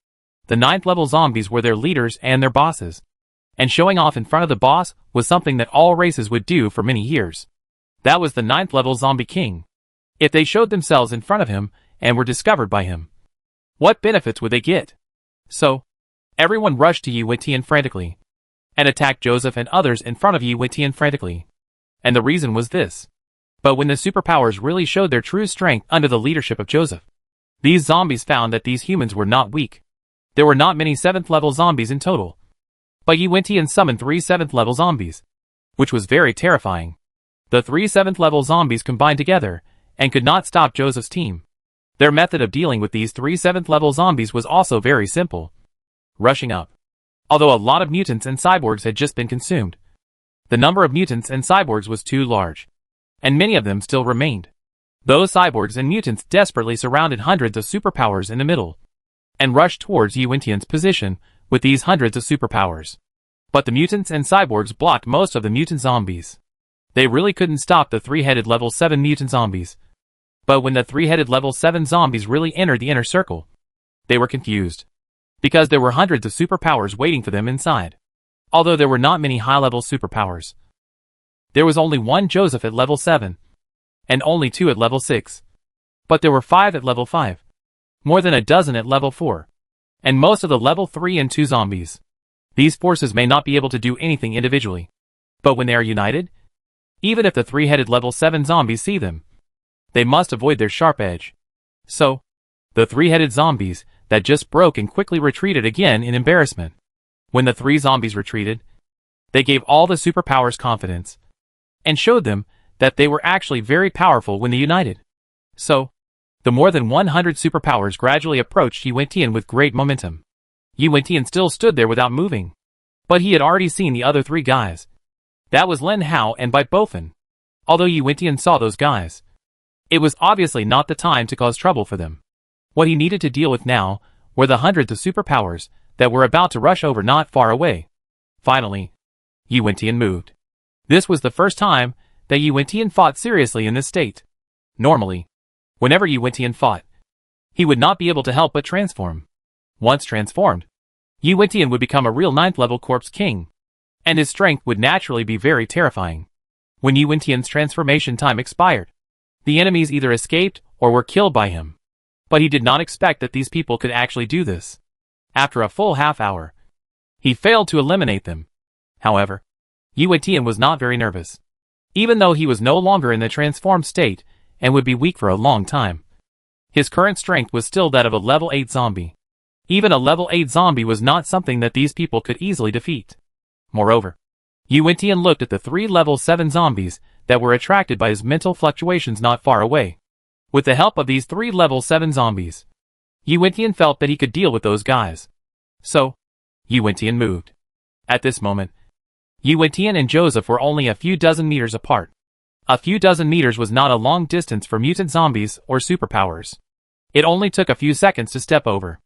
the 9th level zombies were their leaders and their bosses. And showing off in front of the boss was something that all races would do for many years. That was the 9th level zombie king. If they showed themselves in front of him and were discovered by him, what benefits would they get? So, everyone rushed to Yi Wentian frantically, and attacked Joseph and others in front of Yi Wentian frantically. And the reason was this. But when the superpowers really showed their true strength under the leadership of Joseph, these zombies found that these humans were not weak. There were not many 7th level zombies in total. But Yi Wentian summoned 3 7th level zombies, which was very terrifying. The 3 7th level zombies combined together, and could not stop Joseph's team. Their method of dealing with these 3 7th level zombies was also very simple. Rushing up. Although a lot of mutants and cyborgs had just been consumed, the number of mutants and cyborgs was too large, and many of them still remained. Those cyborgs and mutants desperately surrounded hundreds of superpowers in the middle, and rushed towards Yi Wentian's position with these hundreds of superpowers. But the mutants and cyborgs blocked most of the mutant zombies. They really couldn't stop the 3-headed level 7 mutant zombies. But when the 3-headed level 7 zombies really entered the inner circle, they were confused, because there were hundreds of superpowers waiting for them inside. Although there were not many high-level superpowers, there was only one Joseph at level 7, and only 2 at level 6. But there were 5 at level 5, more than a dozen at level 4, and most of the level 3 and 2 zombies. These forces may not be able to do anything individually, but when they are united, even if the 3-headed level 7 zombies see them, they must avoid their sharp edge. So, the 3-headed zombies that just broke and quickly retreated again in embarrassment. When the 3 zombies retreated, they gave all the superpowers confidence, and showed them that they were actually very powerful when they united. So, the more than 100 superpowers gradually approached Yi Wentian with great momentum. Yi Wentian still stood there without moving, but he had already seen the other 3 guys. That was Lin Hao and Bai Bofen. Although Yi Wentian saw those guys, it was obviously not the time to cause trouble for them. What he needed to deal with now were the hundreds of superpowers that were about to rush over not far away. Finally, Yi Wentian moved. This was the first time that Yi Wentian fought seriously in this state. Normally, whenever Yi Wentian fought, he would not be able to help but transform. Once transformed, Yi Wentian would become a real 9th level corpse king, and his strength would naturally be very terrifying. When Yi Wentian's transformation time expired, the enemies either escaped or were killed by him. But he did not expect that these people could actually do this. After a full half hour, he failed to eliminate them. However, Yi Wentian was not very nervous. Even though he was no longer in the transformed state and would be weak for a long time, his current strength was still that of a level 8 zombie. Even a level 8 zombie was not something that these people could easily defeat. Moreover, Yi Wentian looked at the 3 level 7 zombies that were attracted by his mental fluctuations not far away. With the help of these 3 level 7 zombies, Yi Wentian felt that he could deal with those guys. So, Yi Wentian moved. At this moment, Yi Wentian and Joseph were only a few dozen meters apart. A few dozen meters was not a long distance for mutant zombies or superpowers. It only took a few seconds to step over.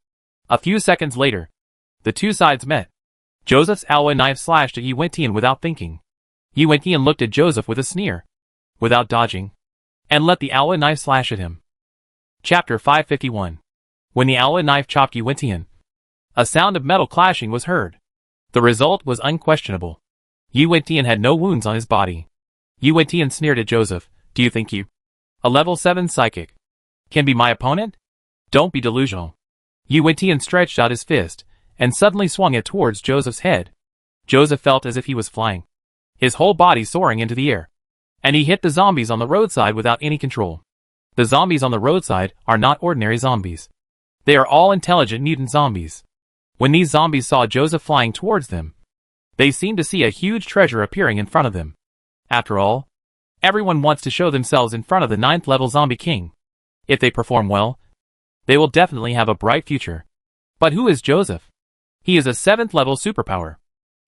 A few seconds later, the two sides met. Joseph's Aowa knife slashed at Yi Wentian without thinking. Yi Wentian looked at Joseph with a sneer, without dodging, and let the Aowa knife slash at him. Chapter 551. When the Aowa knife chopped Yi Wentian, a sound of metal clashing was heard. The result was unquestionable. Yi Wentian had no wounds on his body. Yi Wentian sneered at Joseph. Do you think you, a level 7 psychic, can be my opponent? Don't be delusional. Yi Wentian stretched out his fist, and suddenly swung it towards Joseph's head. Joseph felt as if he was flying, his whole body soaring into the air. And he hit the zombies on the roadside without any control. The zombies on the roadside are not ordinary zombies. They are all intelligent mutant zombies. When these zombies saw Joseph flying towards them, they seemed to see a huge treasure appearing in front of them. After all, everyone wants to show themselves in front of the 9th level zombie king. If they perform well, they will definitely have a bright future. But who is Joseph? He is a 7th level superpower.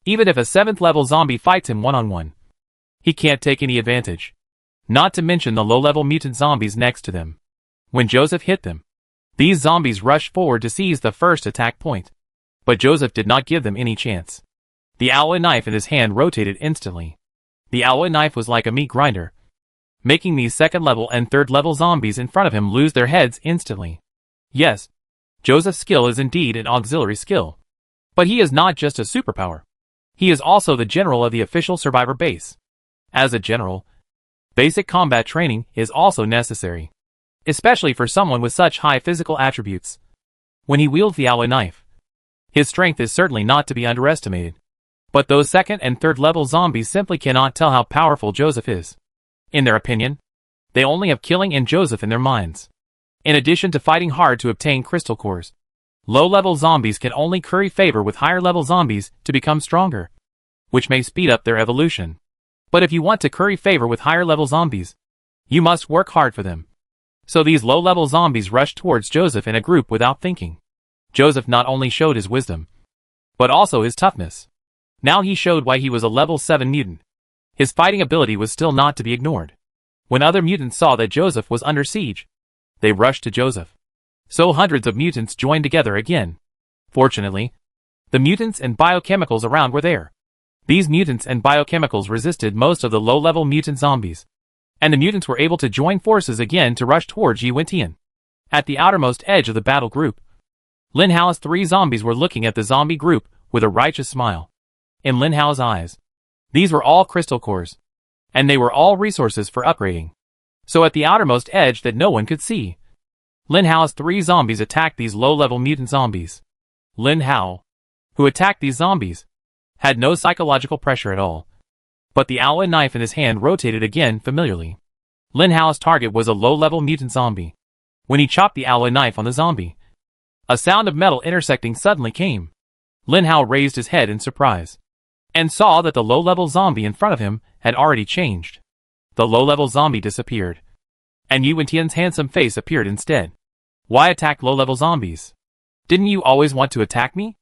Even if a 7th level zombie fights him one-on-one, he can't take any advantage. Not to mention the low-level mutant zombies next to them. When Joseph hit them, these zombies rushed forward to seize the first attack point. But Joseph did not give them any chance. The alloy knife in his hand rotated instantly. The alloy knife was like a meat grinder, making these 2nd level and 3rd level zombies in front of him lose their heads instantly. Yes, Joseph's skill is indeed an auxiliary skill. But he is not just a superpower. He is also the general of the official survivor base. As a general, basic combat training is also necessary, especially for someone with such high physical attributes. When he wields the alloy knife, his strength is certainly not to be underestimated. But those 2nd and 3rd level zombies simply cannot tell how powerful Joseph is. In their opinion, they only have killing and Joseph in their minds. In addition to fighting hard to obtain crystal cores, low-level zombies can only curry favor with higher-level zombies to become stronger, which may speed up their evolution. But if you want to curry favor with higher-level zombies, you must work hard for them. So these low-level zombies rushed towards Joseph in a group without thinking. Joseph not only showed his wisdom, but also his toughness. Now he showed why he was a level 7 mutant. His fighting ability was still not to be ignored. When other mutants saw that Joseph was under siege, they rushed to Joseph. So hundreds of mutants joined together again. Fortunately, the mutants and biochemicals around were there. These mutants and biochemicals resisted most of the low-level mutant zombies, and the mutants were able to join forces again to rush towards Yi Wentian. At the outermost edge of the battle group, Lin Hao's 3 zombies were looking at the zombie group with a righteous smile. In Lin Hao's eyes, these were all crystal cores, and they were all resources for upgrading. So at the outermost edge that no one could see, Lin Hao's 3 zombies attacked these low-level mutant zombies. Lin Hao, who attacked these zombies, had no psychological pressure at all. But the alloy knife in his hand rotated again familiarly. Lin Hao's target was a low-level mutant zombie. When he chopped the alloy knife on the zombie, a sound of metal intersecting suddenly came. Lin Hao raised his head in surprise, and saw that the low-level zombie in front of him had already changed. The low-level zombie disappeared, and Yi Wentian's handsome face appeared instead. Why attack low-level zombies? Didn't you always want to attack me?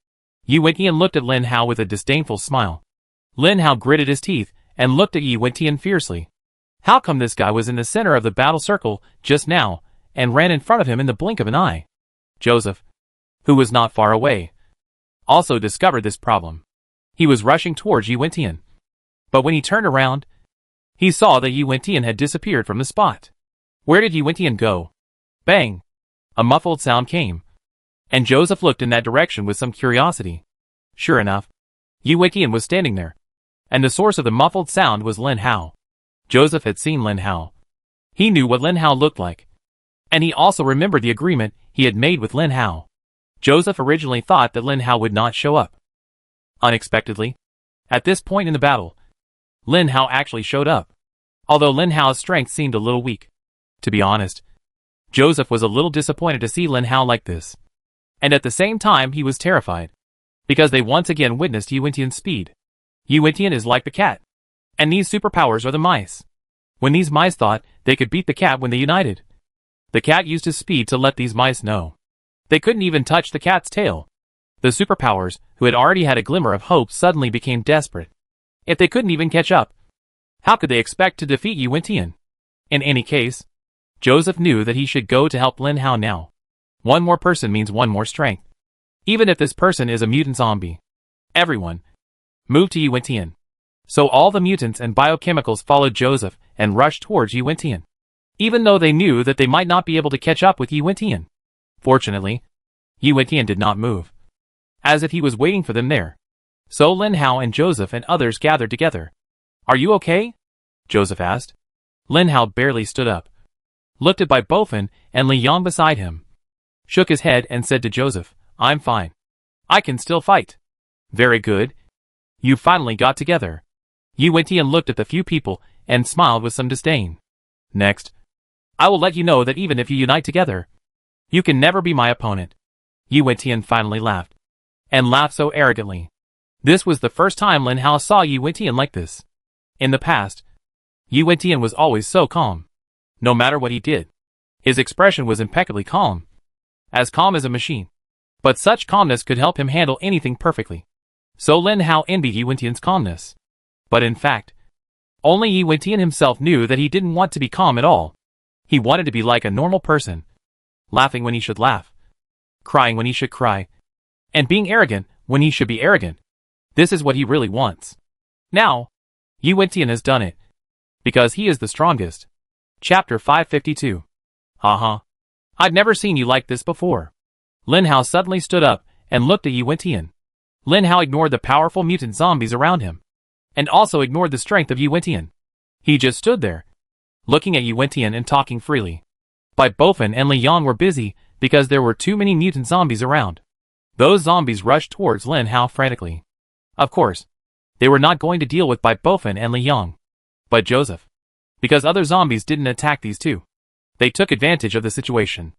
Yi Wentian looked at Lin Hao with a disdainful smile. Lin Hao gritted his teeth and looked at Yi Wentian fiercely. How come this guy was in the center of the battle circle just now and ran in front of him in the blink of an eye? Joseph, who was not far away, also discovered this problem. He was rushing towards Yi Wentian. But when he turned around, he saw that Yi Wentian had disappeared from the spot. Where did Yi Wentian go? Bang! A muffled sound came, and Joseph looked in that direction with some curiosity. Sure enough, Yi Wentian was standing there, and the source of the muffled sound was Lin Hao. Joseph had seen Lin Hao. He knew what Lin Hao looked like, and he also remembered the agreement he had made with Lin Hao. Joseph originally thought that Lin Hao would not show up. Unexpectedly, at this point in the battle, Lin Hao actually showed up. Although Lin Hao's strength seemed a little weak. To be honest, Joseph was a little disappointed to see Lin Hao like this. And at the same time he was terrified, because they once again witnessed Yi Wentian's speed. Yi Wentian is like the cat, and these superpowers are the mice. When these mice thought they could beat the cat when they united, the cat used his speed to let these mice know they couldn't even touch the cat's tail. The superpowers, who had already had a glimmer of hope, suddenly became desperate. If they couldn't even catch up, how could they expect to defeat Yi Wentian? In any case, Joseph knew that he should go to help Lin Hao now. One more person means one more strength. Even if this person is a mutant zombie. Everyone moved to Yi Wentian. So all the mutants and biochemicals followed Joseph and rushed towards Yi Wentian, even though they knew that they might not be able to catch up with Yi Wentian. Fortunately, Yi Wentian did not move, as if he was waiting for them there. So Lin Hao and Joseph and others gathered together. Are you okay? Joseph asked. Lin Hao barely stood up, looked at Bai Bofin and Li Yang beside him, shook his head and said to Joseph, I'm fine. I can still fight. Very good. You finally got together. Yu Wentian looked at the few people and smiled with some disdain. Next, I will let you know that even if you unite together, you can never be my opponent. Yu Wentian finally laughed. And laughed so arrogantly. This was the first time Lin Hao saw Yu Wentian like this. In the past, Yu Wentian was always so calm. No matter what he did, his expression was impeccably calm. As calm as a machine. But such calmness could help him handle anything perfectly. So Lin Hao envied Yu Wentian's calmness. But in fact, only Yu Wentian himself knew that he didn't want to be calm at all. He wanted to be like a normal person. Laughing when he should laugh. Crying when he should cry. And being arrogant when he should be arrogant. This is what he really wants. Now, Yu Wentian has done it. Because he is the strongest. Chapter 552. I've never seen you like this before. Lin Hao suddenly stood up and looked at Yu Wentian. Lin Hao ignored the powerful mutant zombies around him. And also ignored the strength of Yu Wentian. He just stood there, looking at Yu Wentian and talking freely. Bai Bofan and Li Yang were busy because there were too many mutant zombies around. Those zombies rushed towards Lin Hao frantically. Of course, they were not going to deal with Bai Bofan and Li Yang. But Joseph. Because other zombies didn't attack these two. They took advantage of the situation.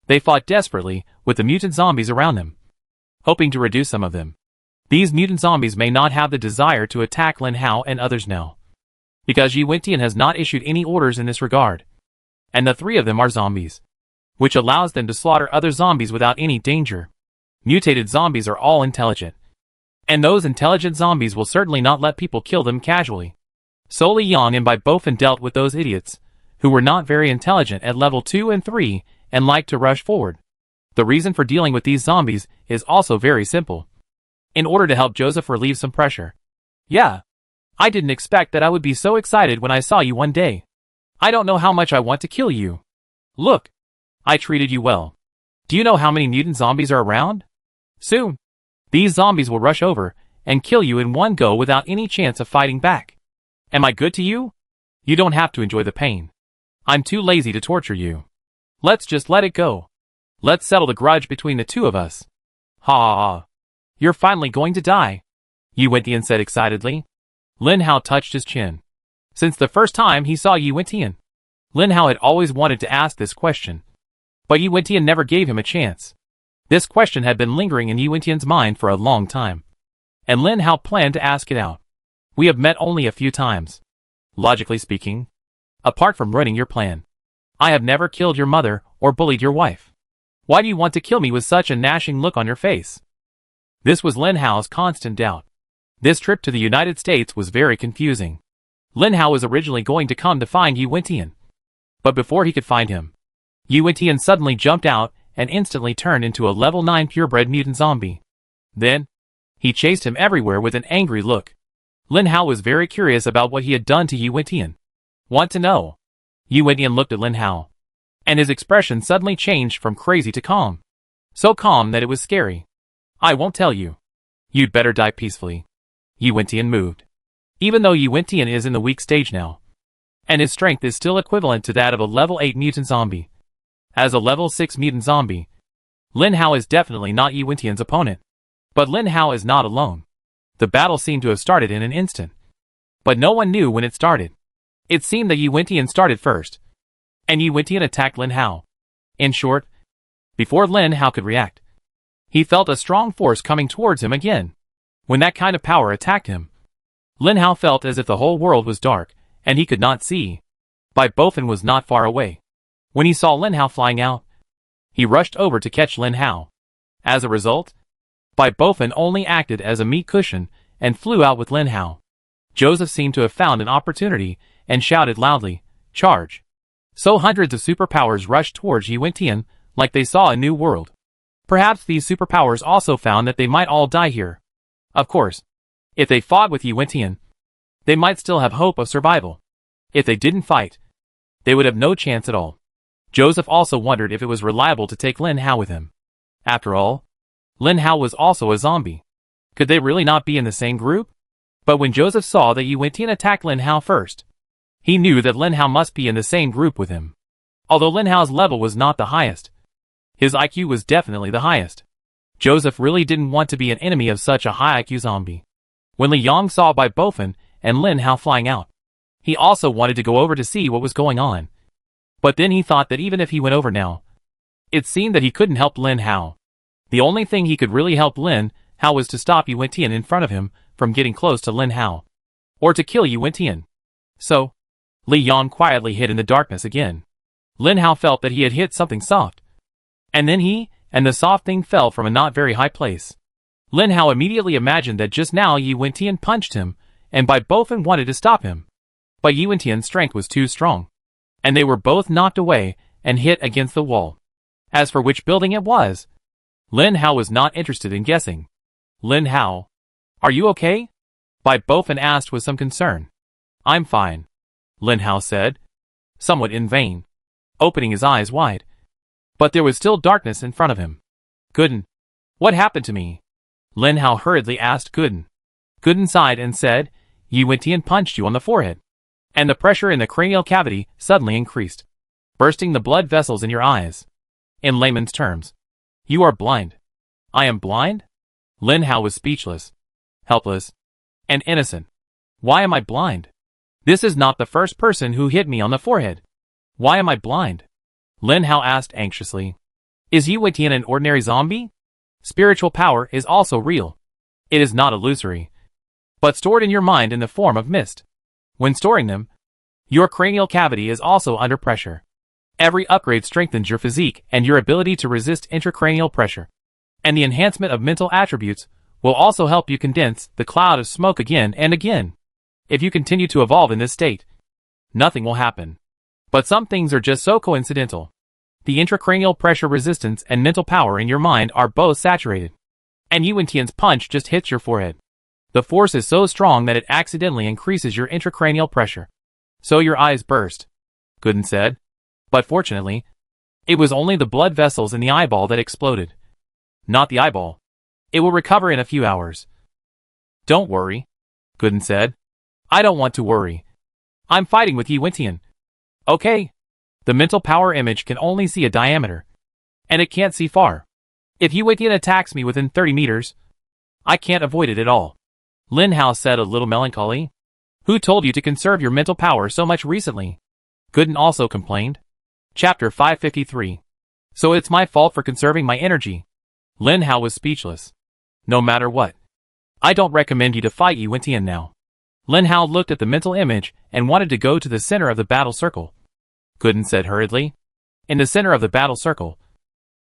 They fought desperately with the mutant zombies around them, hoping to reduce some of them. These mutant zombies may not have the desire to attack Lin Hao and others now. Because Yu Wentian has not issued any orders in this regard. And the three of them are zombies. Which allows them to slaughter other zombies without any danger. Mutated zombies are all intelligent. And those intelligent zombies will certainly not let people kill them casually. So Li Yang and Bai Bofan dealt with those idiots, who were not very intelligent at level 2 and 3, and liked to rush forward. The reason for dealing with these zombies is also very simple. In order to help Joseph relieve some pressure. Yeah. I didn't expect that I would be so excited when I saw you one day. I don't know how much I want to kill you. Look. I treated you well. Do you know how many mutant zombies are around? Soon. These zombies will rush over and kill you in one go without any chance of fighting back. Am I good to you? You don't have to enjoy the pain. I'm too lazy to torture you. Let's just let it go. Let's settle the grudge between the two of us. Ha ha ha. You're finally going to die. Yu Wentian said excitedly. Lin Hao touched his chin. Since the first time he saw Yu Wentian, Lin Hao had always wanted to ask this question. But Yu Wentian never gave him a chance. This question had been lingering in Yu Wentian's mind for a long time. And Lin Hao planned to ask it out. We have met only a few times. Logically speaking, apart from ruining your plan, I have never killed your mother or bullied your wife. Why do you want to kill me with such a gnashing look on your face? This was Lin Hao's constant doubt. This trip to the United States was very confusing. Lin Hao was originally going to come to find Yu Wentian. But before he could find him, Yu Wentian suddenly jumped out and instantly turned into a level 9 purebred mutant zombie. Then, he chased him everywhere with an angry look. Lin Hao was very curious about what he had done to Yu Wentian. Want to know? Yu Wentian looked at Lin Hao. And his expression suddenly changed from crazy to calm. So calm that it was scary. I won't tell you. You'd better die peacefully. Yu Wentian moved. Even though Yu Wentian is in the weak stage now. And his strength is still equivalent to that of a level 8 mutant zombie. As a level 6 mutant zombie, Lin Hao is definitely not Yu Wentian's opponent. But Lin Hao is not alone. The battle seemed to have started in an instant. But no one knew when it started. It seemed that Yu Wentian started first. And Yu Wentian attacked Lin Hao. In short, before Lin Hao could react, he felt a strong force coming towards him again. When that kind of power attacked him, Lin Hao felt as if the whole world was dark, and he could not see. Bai Bofan was not far away. When he saw Lin Hao flying out, he rushed over to catch Lin Hao. As a result, Bai Bofan only acted as a meat cushion and flew out with Lin Hao. Joseph seemed to have found an opportunity and shouted loudly, "Charge!" So hundreds of superpowers rushed towards Yu Wentian like they saw a new world. Perhaps these superpowers also found that they might all die here. Of course, if they fought with Yu Wentian, they might still have hope of survival. If they didn't fight, they would have no chance at all. Joseph also wondered if it was reliable to take Lin Hao with him. After all, Lin Hao was also a zombie. Could they really not be in the same group? But when Joseph saw that Yu Wentian attacked Lin Hao first, he knew that Lin Hao must be in the same group with him. Although Lin Hao's level was not the highest, his IQ was definitely the highest. Joseph really didn't want to be an enemy of such a high IQ zombie. When Li Yang saw Bai Bofin and Lin Hao flying out, he also wanted to go over to see what was going on. But then he thought that even if he went over now, it seemed that he couldn't help Lin Hao. The only thing he could really help Lin Hao was to stop Yu Wentian in front of him from getting close to Lin Hao, or to kill Yu Wentian. So, Li Yang quietly hid in the darkness again. Lin Hao felt that he had hit something soft, and then he and the soft thing fell from a not very high place. Lin Hao immediately imagined that just now Yu Wentian punched him, and Bai Bofin wanted to stop him. But Yu Wentian's strength was too strong, and they were both knocked away and hit against the wall. As for which building it was, Lin Hao was not interested in guessing. Lin Hao, are you okay? Bai Bofin asked with some concern. I'm fine, Lin Hao said, somewhat in vain, opening his eyes wide. But there was still darkness in front of him. Gooden, what happened to me? Lin Hao hurriedly asked Gooden. Gooden sighed and said, Yu Wentian punched you on the forehead, and the pressure in the cranial cavity suddenly increased, bursting the blood vessels in your eyes. In layman's terms, you are blind. I am blind? Lin Hao was speechless, helpless, and innocent. Why am I blind? This is not the first person who hit me on the forehead. Why am I blind? Lin Hao asked anxiously. Is Yu Wentian an ordinary zombie? Spiritual power is also real. It is not illusory, but stored in your mind in the form of mist. When storing them, your cranial cavity is also under pressure. Every upgrade strengthens your physique and your ability to resist intracranial pressure. And the enhancement of mental attributes will also help you condense the cloud of smoke again and again. If you continue to evolve in this state, nothing will happen. But some things are just so coincidental. The intracranial pressure resistance and mental power in your mind are both saturated. And Yu Wentian's punch just hits your forehead. The force is so strong that it accidentally increases your intracranial pressure. So your eyes burst, Gooden said. But fortunately, it was only the blood vessels in the eyeball that exploded. Not the eyeball. It will recover in a few hours. Don't worry, Gooden said. I don't want to worry. I'm fighting with Yu Wentian. Okay. The mental power image can only see a diameter, and it can't see far. If Yu Wentian attacks me within 30 meters, I can't avoid it at all. Lin Hao said a little melancholy. Who told you to conserve your mental power so much recently? Gooden also complained. Chapter 553. So it's my fault for conserving my energy. Lin Hao was speechless. No matter what, I don't recommend you to fight Yu Wentian now. Lin Hao looked at the mental image and wanted to go to the center of the battle circle. Gooden said hurriedly. In the center of the battle circle,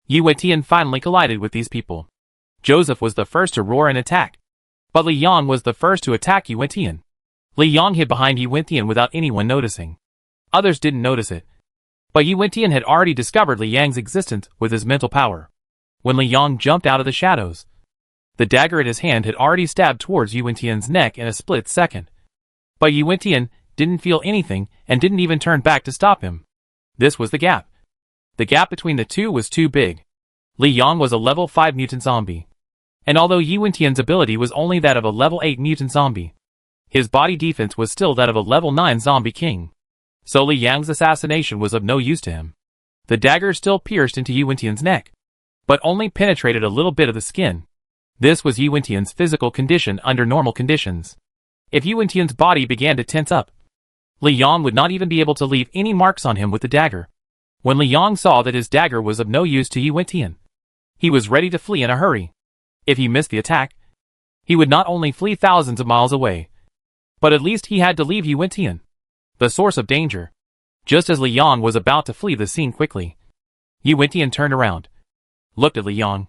Yu Wentian finally collided with these people. Joseph was the first to roar and attack, but Li Yang was the first to attack Yu Wentian. Li Yang hid behind Yu Wentian without anyone noticing. Others didn't notice it, but Yu Wentian had already discovered Li Yang's existence with his mental power. When Li Yang jumped out of the shadows, the dagger in his hand had already stabbed towards Yu Wentian's neck in a split second. But Yu Wentian didn't feel anything and didn't even turn back to stop him. This was the gap. The gap between the two was too big. Li Yang was a level 5 mutant zombie, and although Yu Wentian's ability was only that of a level 8 mutant zombie, his body defense was still that of a level 9 zombie king. So Li Yang's assassination was of no use to him. The dagger still pierced into Yu Wentian's neck, but only penetrated a little bit of the skin. This was Yu Wentian's physical condition under normal conditions. If Yu Wentian's body began to tense up, Li Yang would not even be able to leave any marks on him with the dagger. When Li Yang saw that his dagger was of no use to Yu Wentian, he was ready to flee in a hurry. If he missed the attack, he would not only flee thousands of miles away, but at least he had to leave Yu Wentian, the source of danger. Just as Li Yang was about to flee the scene quickly, Yu Wentian turned around, looked at Li Yang,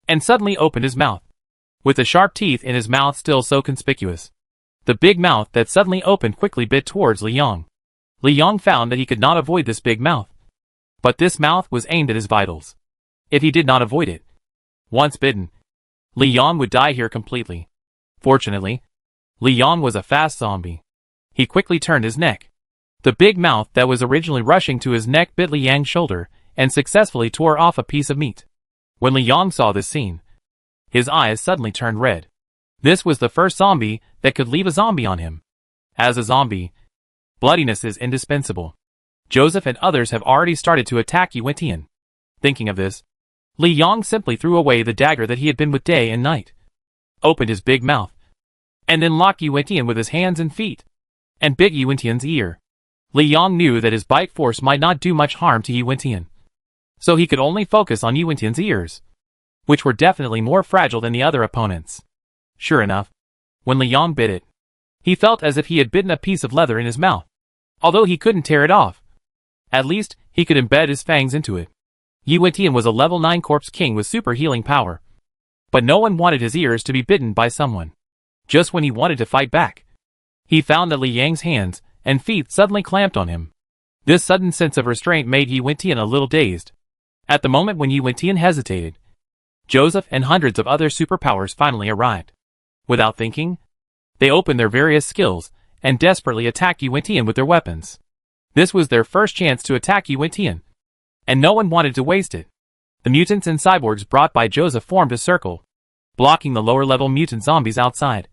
and suddenly opened his mouth, with the sharp teeth in his mouth still so conspicuous. The big mouth that suddenly opened quickly bit towards Li Yang. Li Yang found that he could not avoid this big mouth, but this mouth was aimed at his vitals. If he did not avoid it, once bitten, Li Yang would die here completely. Fortunately, Li Yang was a fast zombie. He quickly turned his neck. The big mouth that was originally rushing to his neck bit Li Yang's shoulder and successfully tore off a piece of meat. When Li Yang saw this scene, his eyes suddenly turned red. This was the first zombie that could leave a zombie on him. As a zombie, bloodiness is indispensable. Joseph and others have already started to attack Yu Wentian. Thinking of this, Li Yang simply threw away the dagger that he had been with day and night, opened his big mouth, and then locked Yu Wentian with his hands and feet, and bit Yu Wentian's ear. Li Yang knew that his bite force might not do much harm to Yu Wentian, so he could only focus on Yu Wentian's ears, which were definitely more fragile than the other opponents. Sure enough, when Li Yang bit it, he felt as if he had bitten a piece of leather in his mouth. Although he couldn't tear it off, at least he could embed his fangs into it. Yu Wentian was a level 9 corpse king with super healing power, but no one wanted his ears to be bitten by someone. Just when he wanted to fight back, he found that Li Yang's hands and feet suddenly clamped on him. This sudden sense of restraint made Yu Wentian a little dazed. At the moment when Yu Wentian hesitated, Joseph and hundreds of other superpowers finally arrived. Without thinking, they opened their various skills and desperately attacked Yu Wentian with their weapons. This was their first chance to attack Yu Wentian, and no one wanted to waste it. The mutants and cyborgs brought by Joseph formed a circle, blocking the lower-level mutant zombies outside.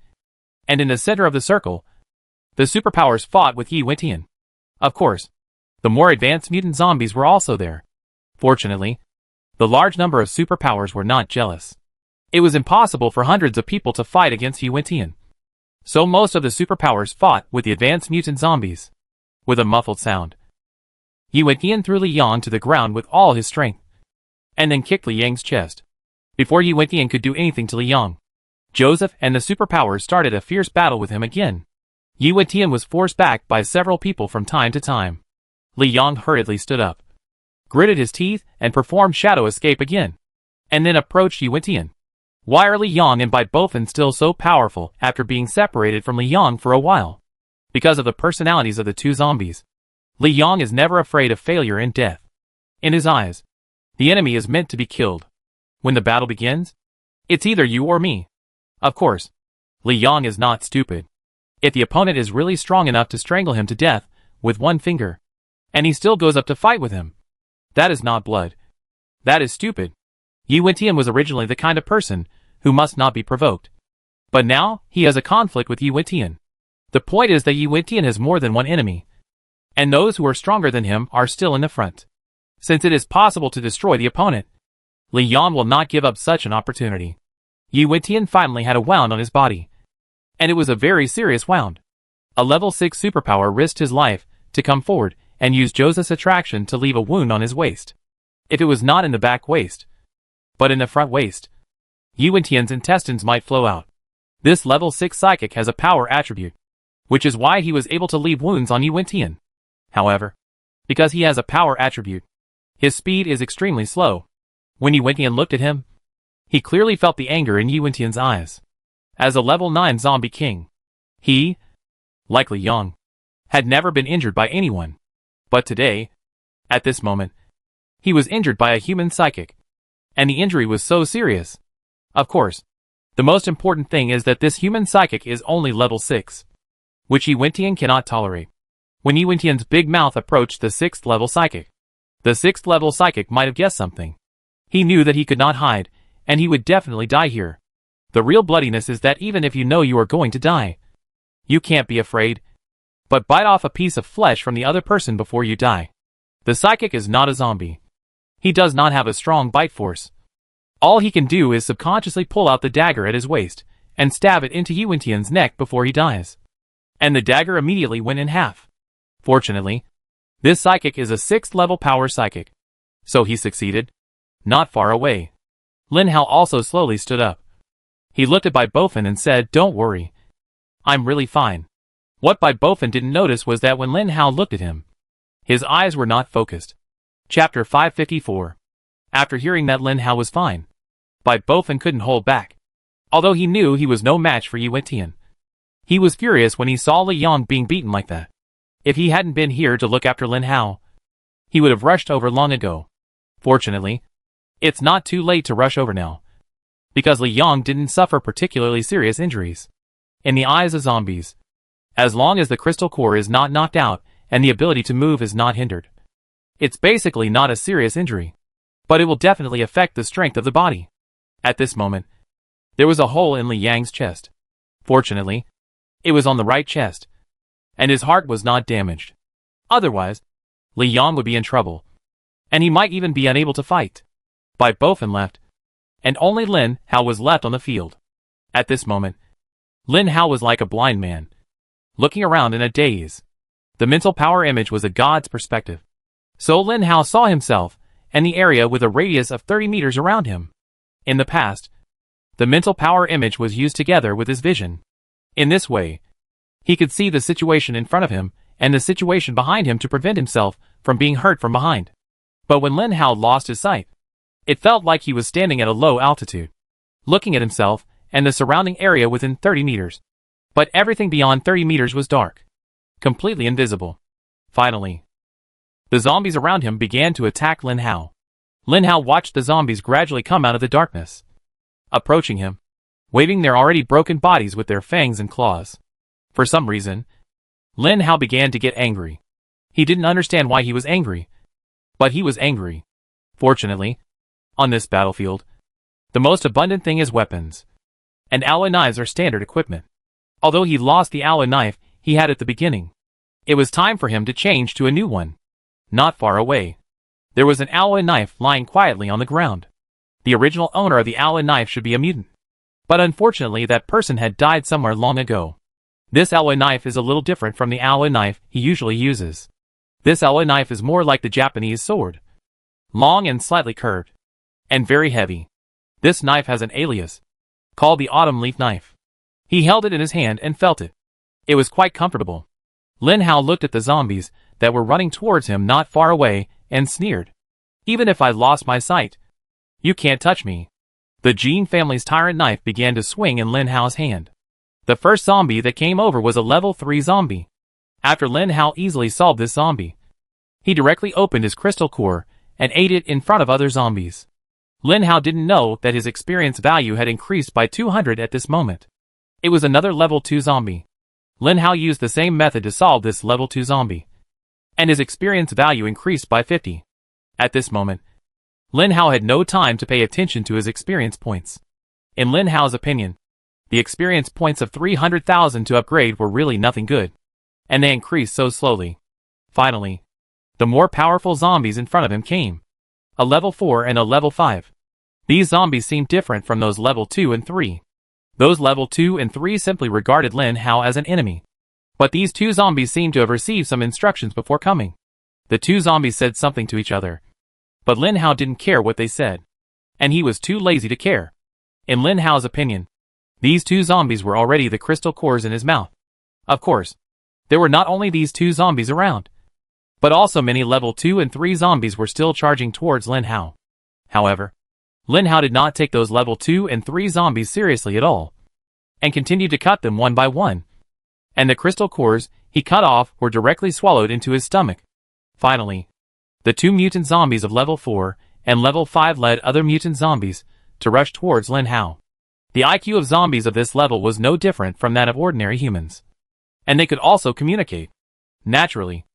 And in the center of the circle, the superpowers fought with Yu Wentian. Of course, the more advanced mutant zombies were also there. Fortunately, the large number of superpowers were not jealous. It was impossible for hundreds of people to fight against Yu Wentian, so most of the superpowers fought with the advanced mutant zombies. With a muffled sound, Yu Wentian threw Li Yang to the ground with all his strength, and then kicked Li Yang's chest. Before Yu Wentian could do anything to Li Yang, Joseph and the superpowers started a fierce battle with him again. Yu Wentian was forced back by several people from time to time. Li Yang hurriedly stood up, gritted his teeth, and performed shadow escape again, and then approached Yu Wentian. Why are Li Yang and Bite Bofen still so powerful after being separated from Li Yang for a while? Because of the personalities of the two zombies. Li Yang is never afraid of failure and death. In his eyes, the enemy is meant to be killed. When the battle begins, it's either you or me. Of course, Li Yang is not stupid. If the opponent is really strong enough to strangle him to death with one finger, and he still goes up to fight with him, that is not blood. That is stupid. Yu Wentian was originally the kind of person who must not be provoked. But now, he has a conflict with Yu Wentian. The point is that Yu Wentian has more than one enemy, and those who are stronger than him are still in the front. Since it is possible to destroy the opponent, Li Yang will not give up such an opportunity. Yu Wentian finally had a wound on his body, and it was a very serious wound. A level 6 superpower risked his life to come forward and use Joseph's attraction to leave a wound on his waist. If it was not in the back waist, but in the front waist, Yu Wentian's intestines might flow out. This level 6 psychic has a power attribute, which is why he was able to leave wounds on Yu Wentian. However, because he has a power attribute, his speed is extremely slow. When Yu Wentian looked at him, he clearly felt the anger in Yu Wentian's eyes. As a level 9 zombie king, he, like Li Yang, had never been injured by anyone. But today, at this moment, he was injured by a human psychic, and the injury was so serious. Of course, the most important thing is that this human psychic is only level 6, which Yu Wentian cannot tolerate. When Yu Wentian's big mouth approached the 6th level psychic, the 6th level psychic might have guessed something. He knew that he could not hide, and he would definitely die here. The real bloodiness is that even if you know you are going to die, you can't be afraid, but bite off a piece of flesh from the other person before you die. The psychic is not a zombie. He does not have a strong bite force. All he can do is subconsciously pull out the dagger at his waist and stab it into Yu Wentian's neck before he dies. And the dagger immediately went in half. Fortunately, this psychic is a 6th level power psychic, so he succeeded. Not far away, Lin Hao also slowly stood up. He looked at Bai Bofen and said, "Don't worry. I'm really fine." What Bai Bofen didn't notice was that when Lin Hao looked at him, his eyes were not focused. Chapter 554. After hearing that Lin Hao was fine, Bai Bofen couldn't hold back. Although he knew he was no match for Yu Wentian, he was furious when he saw Li Yang being beaten like that. If he hadn't been here to look after Lin Hao, he would have rushed over long ago. Fortunately, it's not too late to rush over now, because Li Yang didn't suffer particularly serious injuries. In the eyes of zombies, as long as the crystal core is not knocked out and the ability to move is not hindered, it's basically not a serious injury, but it will definitely affect the strength of the body. At this moment, there was a hole in Li Yang's chest. Fortunately, it was on the right chest, and his heart was not damaged. Otherwise, Li Yang would be in trouble, and he might even be unable to fight. by both and left, and only Lin Hao was left on the field. At this moment, Lin Hao was like a blind man, looking around in a daze. The mental power image was a god's perspective. So Lin Hao saw himself and the area with a radius of 30 meters around him. In the past, the mental power image was used together with his vision. In this way, he could see the situation in front of him and the situation behind him to prevent himself from being hurt from behind. But when Lin Hao lost his sight, it felt like he was standing at a low altitude, looking at himself and the surrounding area within 30 meters. But everything beyond 30 meters was dark, completely invisible. Finally, the zombies around him began to attack Lin Hao. Lin Hao watched the zombies gradually come out of the darkness, approaching him, waving their already broken bodies with their fangs and claws. For some reason, Lin Hao began to get angry. He didn't understand why he was angry, but he was angry. Fortunately, on this battlefield, the most abundant thing is weapons, and alloy knives are standard equipment. Although he lost the alloy knife he had at the beginning, it was time for him to change to a new one. Not far away, there was an alloy knife lying quietly on the ground. The original owner of the alloy knife should be a mutant, but unfortunately that person had died somewhere long ago. This alloy knife is a little different from the alloy knife he usually uses. This alloy knife is more like the Japanese sword, long and slightly curved, and very heavy. This knife has an alias, called the autumn leaf knife. He held it in his hand and felt it. It was quite comfortable. Lin Hao looked at the zombies that were running towards him not far away and sneered. Even if I lost my sight, you can't touch me. The Jin family's tyrant knife began to swing in Lin Hao's hand. The first zombie that came over was a level 3 zombie. After Lin Hao easily solved this zombie, he directly opened his crystal core and ate it in front of other zombies. Lin Hao didn't know that his experience value had increased by 200 at this moment. It was another level 2 zombie. Lin Hao used the same method to solve this level 2 zombie, and his experience value increased by 50. At this moment, Lin Hao had no time to pay attention to his experience points. In Lin Hao's opinion, the experience points of 300,000 to upgrade were really nothing good, and they increased so slowly. Finally, the more powerful zombies in front of him came. A level 4 and a level 5. These zombies seemed different from those level 2 and 3. Those level 2 and 3 simply regarded Lin Hao as an enemy. But these two zombies seemed to have received some instructions before coming. The two zombies said something to each other, but Lin Hao didn't care what they said, and he was too lazy to care. In Lin Hao's opinion, these two zombies were already the crystal cores in his mouth. Of course, there were not only these two zombies around, but also many level 2 and 3 zombies were still charging towards Lin Hao. However, Lin Hao did not take those level 2 and 3 zombies seriously at all, and continued to cut them one by one. And the crystal cores he cut off were directly swallowed into his stomach. Finally, the two mutant zombies of level 4 and level 5 led other mutant zombies to rush towards Lin Hao. The IQ of zombies of this level was no different from that of ordinary humans, and they could also communicate. Naturally,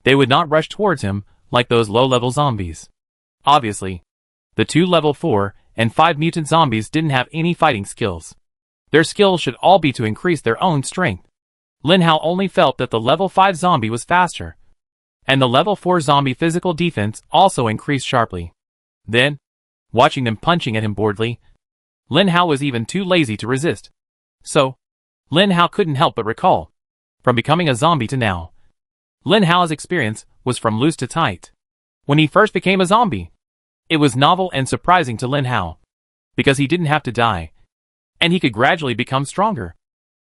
they would not rush towards him like those low-level zombies. Obviously, the two level 4 and 5 mutant zombies didn't have any fighting skills. Their skills should all be to increase their own strength. Lin Hao only felt that the level 5 zombie was faster, and the level 4 zombie physical defense also increased sharply. Then, watching them punching at him boredly, Lin Hao was even too lazy to resist. So, Lin Hao couldn't help but recall, from becoming a zombie to now, Lin Hao's experience was from loose to tight. When he first became a zombie, it was novel and surprising to Lin Hao, because he didn't have to die, and he could gradually become stronger.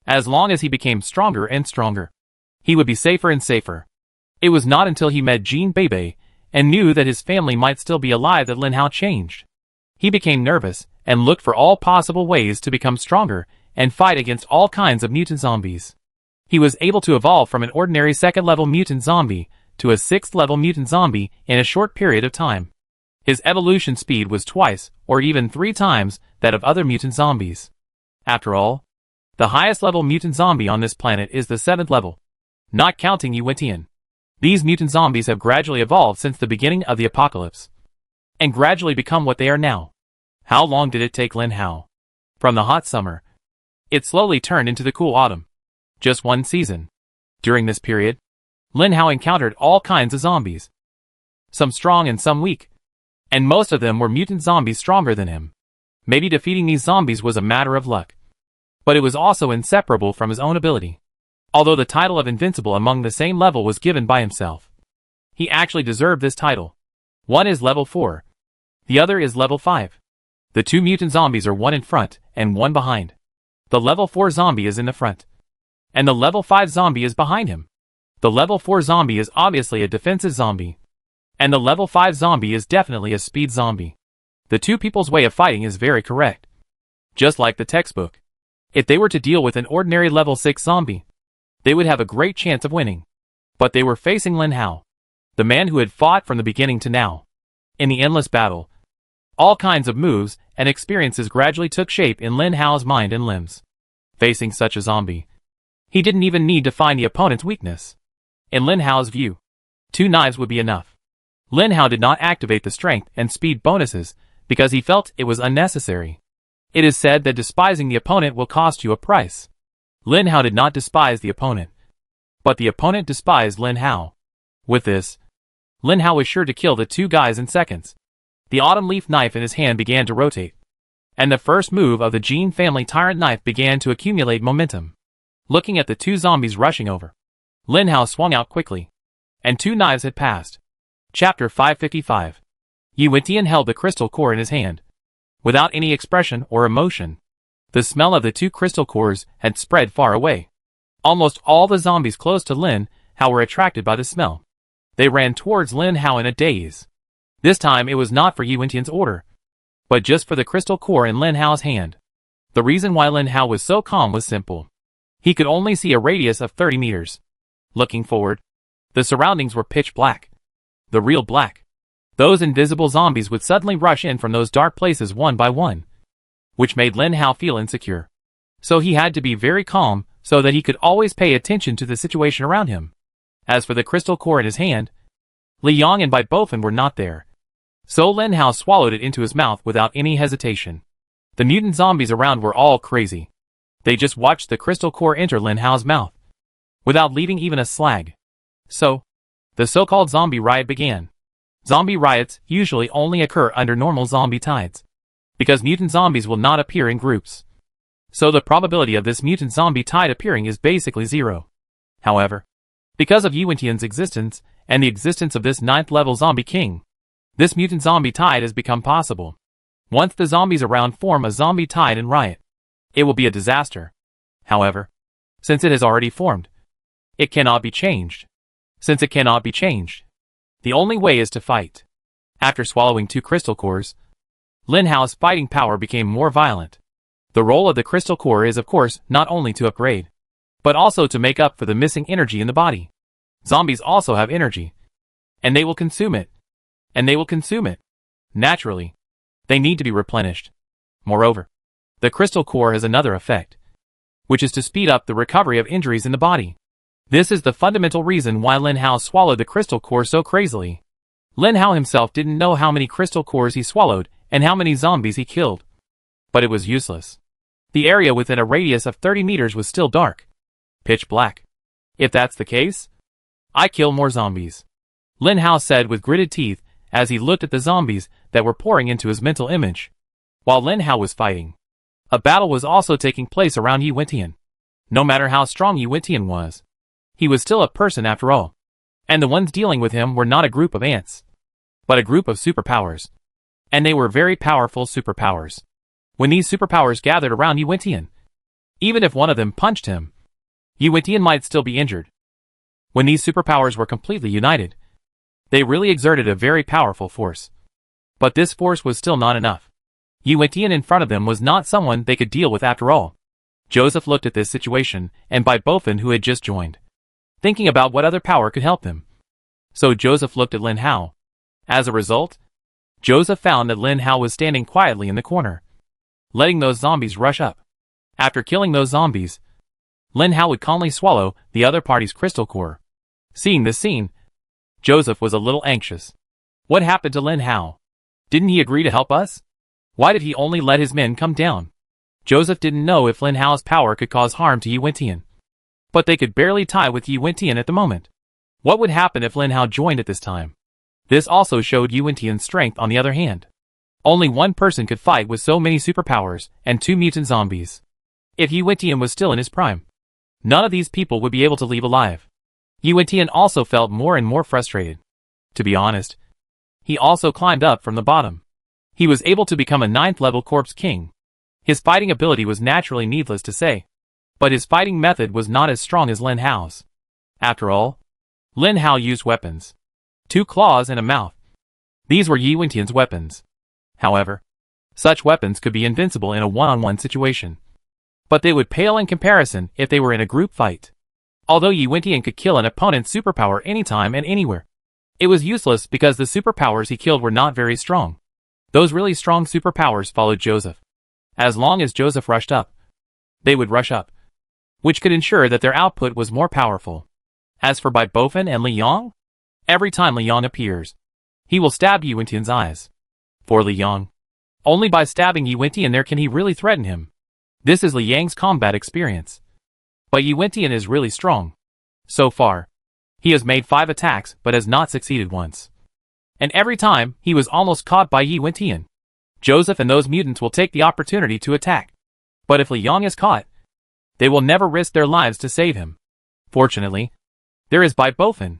As long as he became stronger and stronger, he would be safer and safer. It was not until he met Jean Bebe and knew that his family might still be alive that Lin Hao changed. He became nervous and looked for all possible ways to become stronger and fight against all kinds of mutant zombies. He was able to evolve from an ordinary 2nd-level mutant zombie to a 6th-level mutant zombie in a short period of time. His evolution speed was twice or even 3 times that of other mutant zombies. After all, the highest level mutant zombie on this planet is the 7th level, not counting Yuetian. These mutant zombies have gradually evolved since the beginning of the apocalypse, and gradually become what they are now. How long did it take Lin Hao? From the hot summer, it slowly turned into the cool autumn. Just 1 season. During this period, Lin Hao encountered all kinds of zombies. Some strong and some weak. And most of them were mutant zombies stronger than him. Maybe defeating these zombies was a matter of luck. But it was also inseparable from his own ability. Although the title of Invincible among the same level was given by himself. He actually deserved this title. One is level 4. The other is level 5. The two mutant zombies are one in front and one behind. The level 4 zombie is in the front. And the level 5 zombie is behind him. The level 4 zombie is obviously a defensive zombie. And the level 5 zombie is definitely a speed zombie. The two people's way of fighting is very correct. Just like the textbook. If they were to deal with an ordinary level 6 zombie, they would have a great chance of winning. But they were facing Lin Hao, the man who had fought from the beginning to now. In the endless battle, all kinds of moves and experiences gradually took shape in Lin Hao's mind and limbs. Facing such a zombie, he didn't even need to find the opponent's weakness. In Lin Hao's view, 2 knives would be enough. Lin Hao did not activate the strength and speed bonuses because he felt it was unnecessary. It is said that despising the opponent will cost you a price. Lin Hao did not despise the opponent, but the opponent despised Lin Hao. With this, Lin Hao was sure to kill the 2 guys in seconds. The autumn leaf knife in his hand began to rotate, and the first move of the Gene family tyrant knife began to accumulate momentum. Looking at the 2 zombies rushing over, Lin Hao swung out quickly, and 2 knives had passed. Chapter 555. Yi Wentian held the crystal core in his hand, without any expression or emotion. The smell of the 2 crystal cores had spread far away. Almost all the zombies close to Lin Hao were attracted by the smell. They ran towards Lin Hao in a daze. This time it was not for Yi Wentian's order, but just for the crystal core in Lin Hao's hand. The reason why Lin Hao was so calm was simple. He could only see a radius of 30 meters. Looking forward, the surroundings were pitch black. The real black. Those invisible zombies would suddenly rush in from those dark places one by one, which made Lin Hao feel insecure. So he had to be very calm so that he could always pay attention to the situation around him. As for the crystal core in his hand, Li Yang and Bai Bofen were not there. So Lin Hao swallowed it into his mouth without any hesitation. The mutant zombies around were all crazy. They just watched the crystal core enter Lin Hao's mouth, without leaving even a slag. So, the so-called zombie riot began. Zombie riots usually only occur under normal zombie tides, because mutant zombies will not appear in groups. So the probability of this mutant zombie tide appearing is basically 0. However, because of Yi Wentian's existence, and the existence of this 9th level zombie king, this mutant zombie tide has become possible. Once the zombies around form a zombie tide and riot, it will be a disaster. However, since it has already formed, it cannot be changed. Since it cannot be changed, the only way is to fight. After swallowing 2 crystal cores, Lin Hao's fighting power became more violent. The role of the crystal core is of course not only to upgrade, but also to make up for the missing energy in the body. Zombies also have energy, and they will consume it. And they will consume it. Naturally, they need to be replenished. Moreover, the crystal core has another effect, which is to speed up the recovery of injuries in the body. This is the fundamental reason why Lin Hao swallowed the crystal core so crazily. Lin Hao himself didn't know how many crystal cores he swallowed and how many zombies he killed. But it was useless. The area within a radius of 30 meters was still dark. Pitch black. If that's the case, I kill more zombies, Lin Hao said with gritted teeth as he looked at the zombies that were pouring into his mental image. While Lin Hao was fighting, a battle was also taking place around Yi Wentian. No matter how strong Yi Wentian was, he was still a person after all. And the ones dealing with him were not a group of ants, but a group of superpowers. And they were very powerful superpowers. When these superpowers gathered around Yi Wentian, even if one of them punched him, Yi Wentian might still be injured. When these superpowers were completely united, they really exerted a very powerful force. But this force was still not enough. Yi Wentian in front of them was not someone they could deal with after all. Joseph looked at this situation, and Bai Bofen who had just joined, thinking about what other power could help him. So Joseph looked at Lin Hao. As a result, Joseph found that Lin Hao was standing quietly in the corner, letting those zombies rush up. After killing those zombies, Lin Hao would calmly swallow the other party's crystal core. Seeing this scene, Joseph was a little anxious. What happened to Lin Hao? Didn't he agree to help us? Why did he only let his men come down? Joseph didn't know if Lin Hao's power could cause harm to Yi Wentian. But they could barely tie with Yi Wentian at the moment. What would happen if Lin Hao joined at this time? This also showed Yu Wentian's strength on the other hand. Only one person could fight with so many superpowers and 2 mutant zombies. If Yu Wentian was still in his prime, none of these people would be able to leave alive. Yu Wentian also felt more and more frustrated. To be honest, he also climbed up from the bottom. He was able to become a 9th level Corpse King. His fighting ability was naturally needless to say, but his fighting method was not as strong as Lin Hao's. After all, Lin Hao used weapons. 2 claws and a mouth. These were Yu Wentian's weapons. However, such weapons could be invincible in a one-on-one situation. But they would pale in comparison if they were in a group fight. Although Yu Wentian could kill an opponent's superpower anytime and anywhere, it was useless because the superpowers he killed were not very strong. Those really strong superpowers followed Joseph. As long as Joseph rushed up, they would rush up, which could ensure that their output was more powerful. As for Bai Bofan and Li Yang, every time Li Yang appears, he will stab Yu Wentian's eyes. For Li Yang, only by stabbing Yu Wentian there can he really threaten him. This is Li Yang's combat experience. But Yu Wentian is really strong. So far, he has made 5 attacks but has not succeeded once. And every time, he was almost caught by Yu Wentian. Joseph and those mutants will take the opportunity to attack. But if Li Yang is caught, they will never risk their lives to save him. Fortunately, there is Bai Bofan.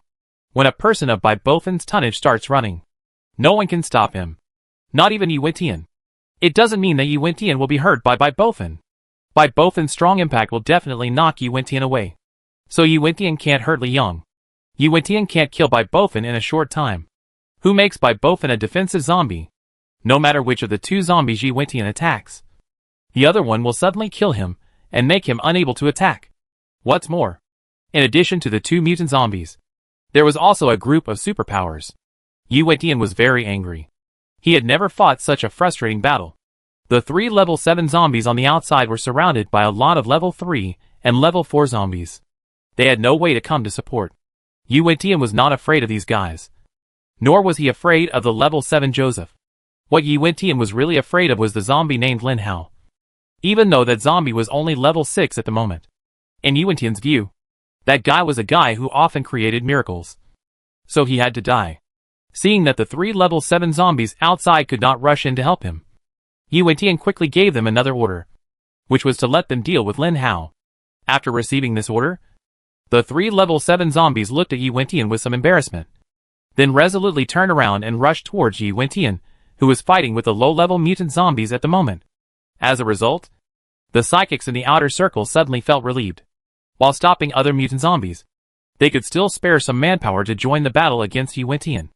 When a person of Bai Bofan's tonnage starts running, no one can stop him. Not even Yu Wentian. It doesn't mean that Yu Wentian will be hurt by Bai Bofan. Bai Bofan's strong impact will definitely knock Yu Wentian away. So Yu Wentian can't hurt Li Yang. Yu Wentian can't kill Bai Bofan in a short time. Who makes Bai Bofan a defensive zombie? No matter which of the 2 zombies Yu Wentian attacks, the other one will suddenly kill him and make him unable to attack. What's more, in addition to the 2 mutant zombies, there was also a group of superpowers. Yu Wentian was very angry. He had never fought such a frustrating battle. The 3 level 7 zombies on the outside were surrounded by a lot of level 3 and level 4 zombies. They had no way to come to support. Yu Wentian was not afraid of these guys. Nor was he afraid of the level 7 Joseph. What Yu Wentian was really afraid of was the zombie named Lin Hao. Even though that zombie was only level 6 at the moment. In Yu Wentian's view, that guy was a guy who often created miracles. So he had to die. Seeing that the 3 level 7 zombies outside could not rush in to help him, Yu Wentian quickly gave them another order, which was to let them deal with Lin Hao. After receiving this order, the 3 level 7 zombies looked at Yu Wentian with some embarrassment, then resolutely turned around and rushed towards Yu Wentian, who was fighting with the low-level mutant zombies at the moment. As a result, the psychics in the outer circle suddenly felt relieved. While stopping other mutant zombies, they could still spare some manpower to join the battle against Yu Wentian.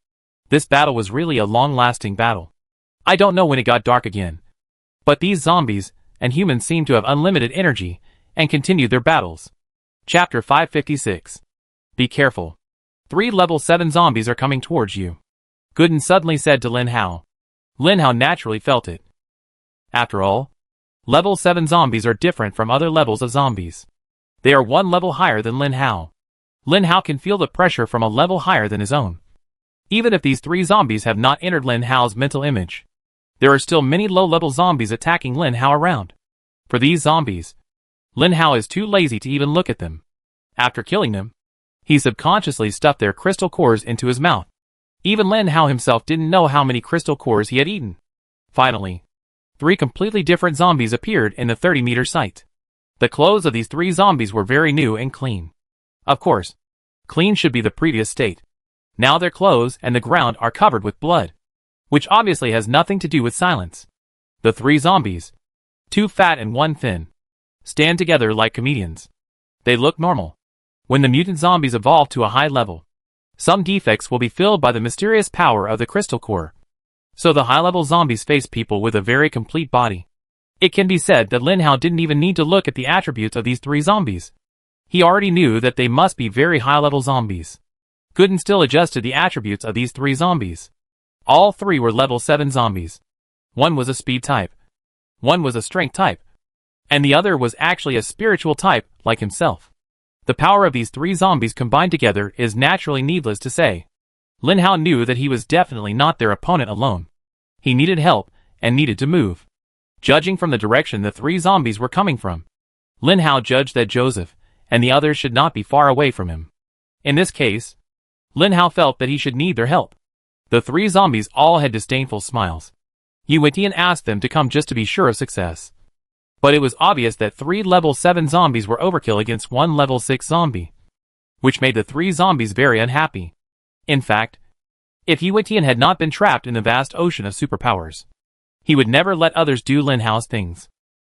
This battle was really a long-lasting battle. I don't know when it got dark again, but these zombies and humans seemed to have unlimited energy and continued their battles. Chapter 556. Be careful. 3 level 7 zombies are coming towards you, Gooden suddenly said to Lin Hao. Lin Hao naturally felt it. After all, level 7 zombies are different from other levels of zombies. They are 1 level higher than Lin Hao. Lin Hao can feel the pressure from a level higher than his own. Even if these 3 zombies have not entered Lin Hao's mental image, there are still many low-level zombies attacking Lin Hao around. For these zombies, Lin Hao is too lazy to even look at them. After killing them, he subconsciously stuffed their crystal cores into his mouth. Even Lin Hao himself didn't know how many crystal cores he had eaten. Finally, 3 completely different zombies appeared in the 30-meter sight. The clothes of these 3 zombies were very new and clean. Of course, clean should be the previous state. Now their clothes and the ground are covered with blood, which obviously has nothing to do with silence. The 3 zombies, 2 fat and 1 thin, stand together like comedians. They look normal. When the mutant zombies evolve to a high level, some defects will be filled by the mysterious power of the crystal core. So the high-level zombies face people with a very complete body. It can be said that Lin Hao didn't even need to look at the attributes of these 3 zombies. He already knew that they must be very high-level zombies. Gooden still adjusted the attributes of these 3 zombies. All 3 were level 7 zombies. One was a speed type, one was a strength type, and the other was actually a spiritual type, like himself. The power of these 3 zombies combined together is naturally needless to say. Lin Hao knew that he was definitely not their opponent alone. He needed help, and needed to move. Judging from the direction the 3 zombies were coming from, Lin Hao judged that Joseph and the others should not be far away from him. In this case, Lin Hao felt that he should need their help. The three zombies all had disdainful smiles. Yi Wentian asked them to come just to be sure of success. But it was obvious that 3 level 7 zombies were overkill against 1 level 6 zombie, which made the 3 zombies very unhappy. In fact, if Yi Wentian had not been trapped in the vast ocean of superpowers, he would never let others do Lin Hao's things.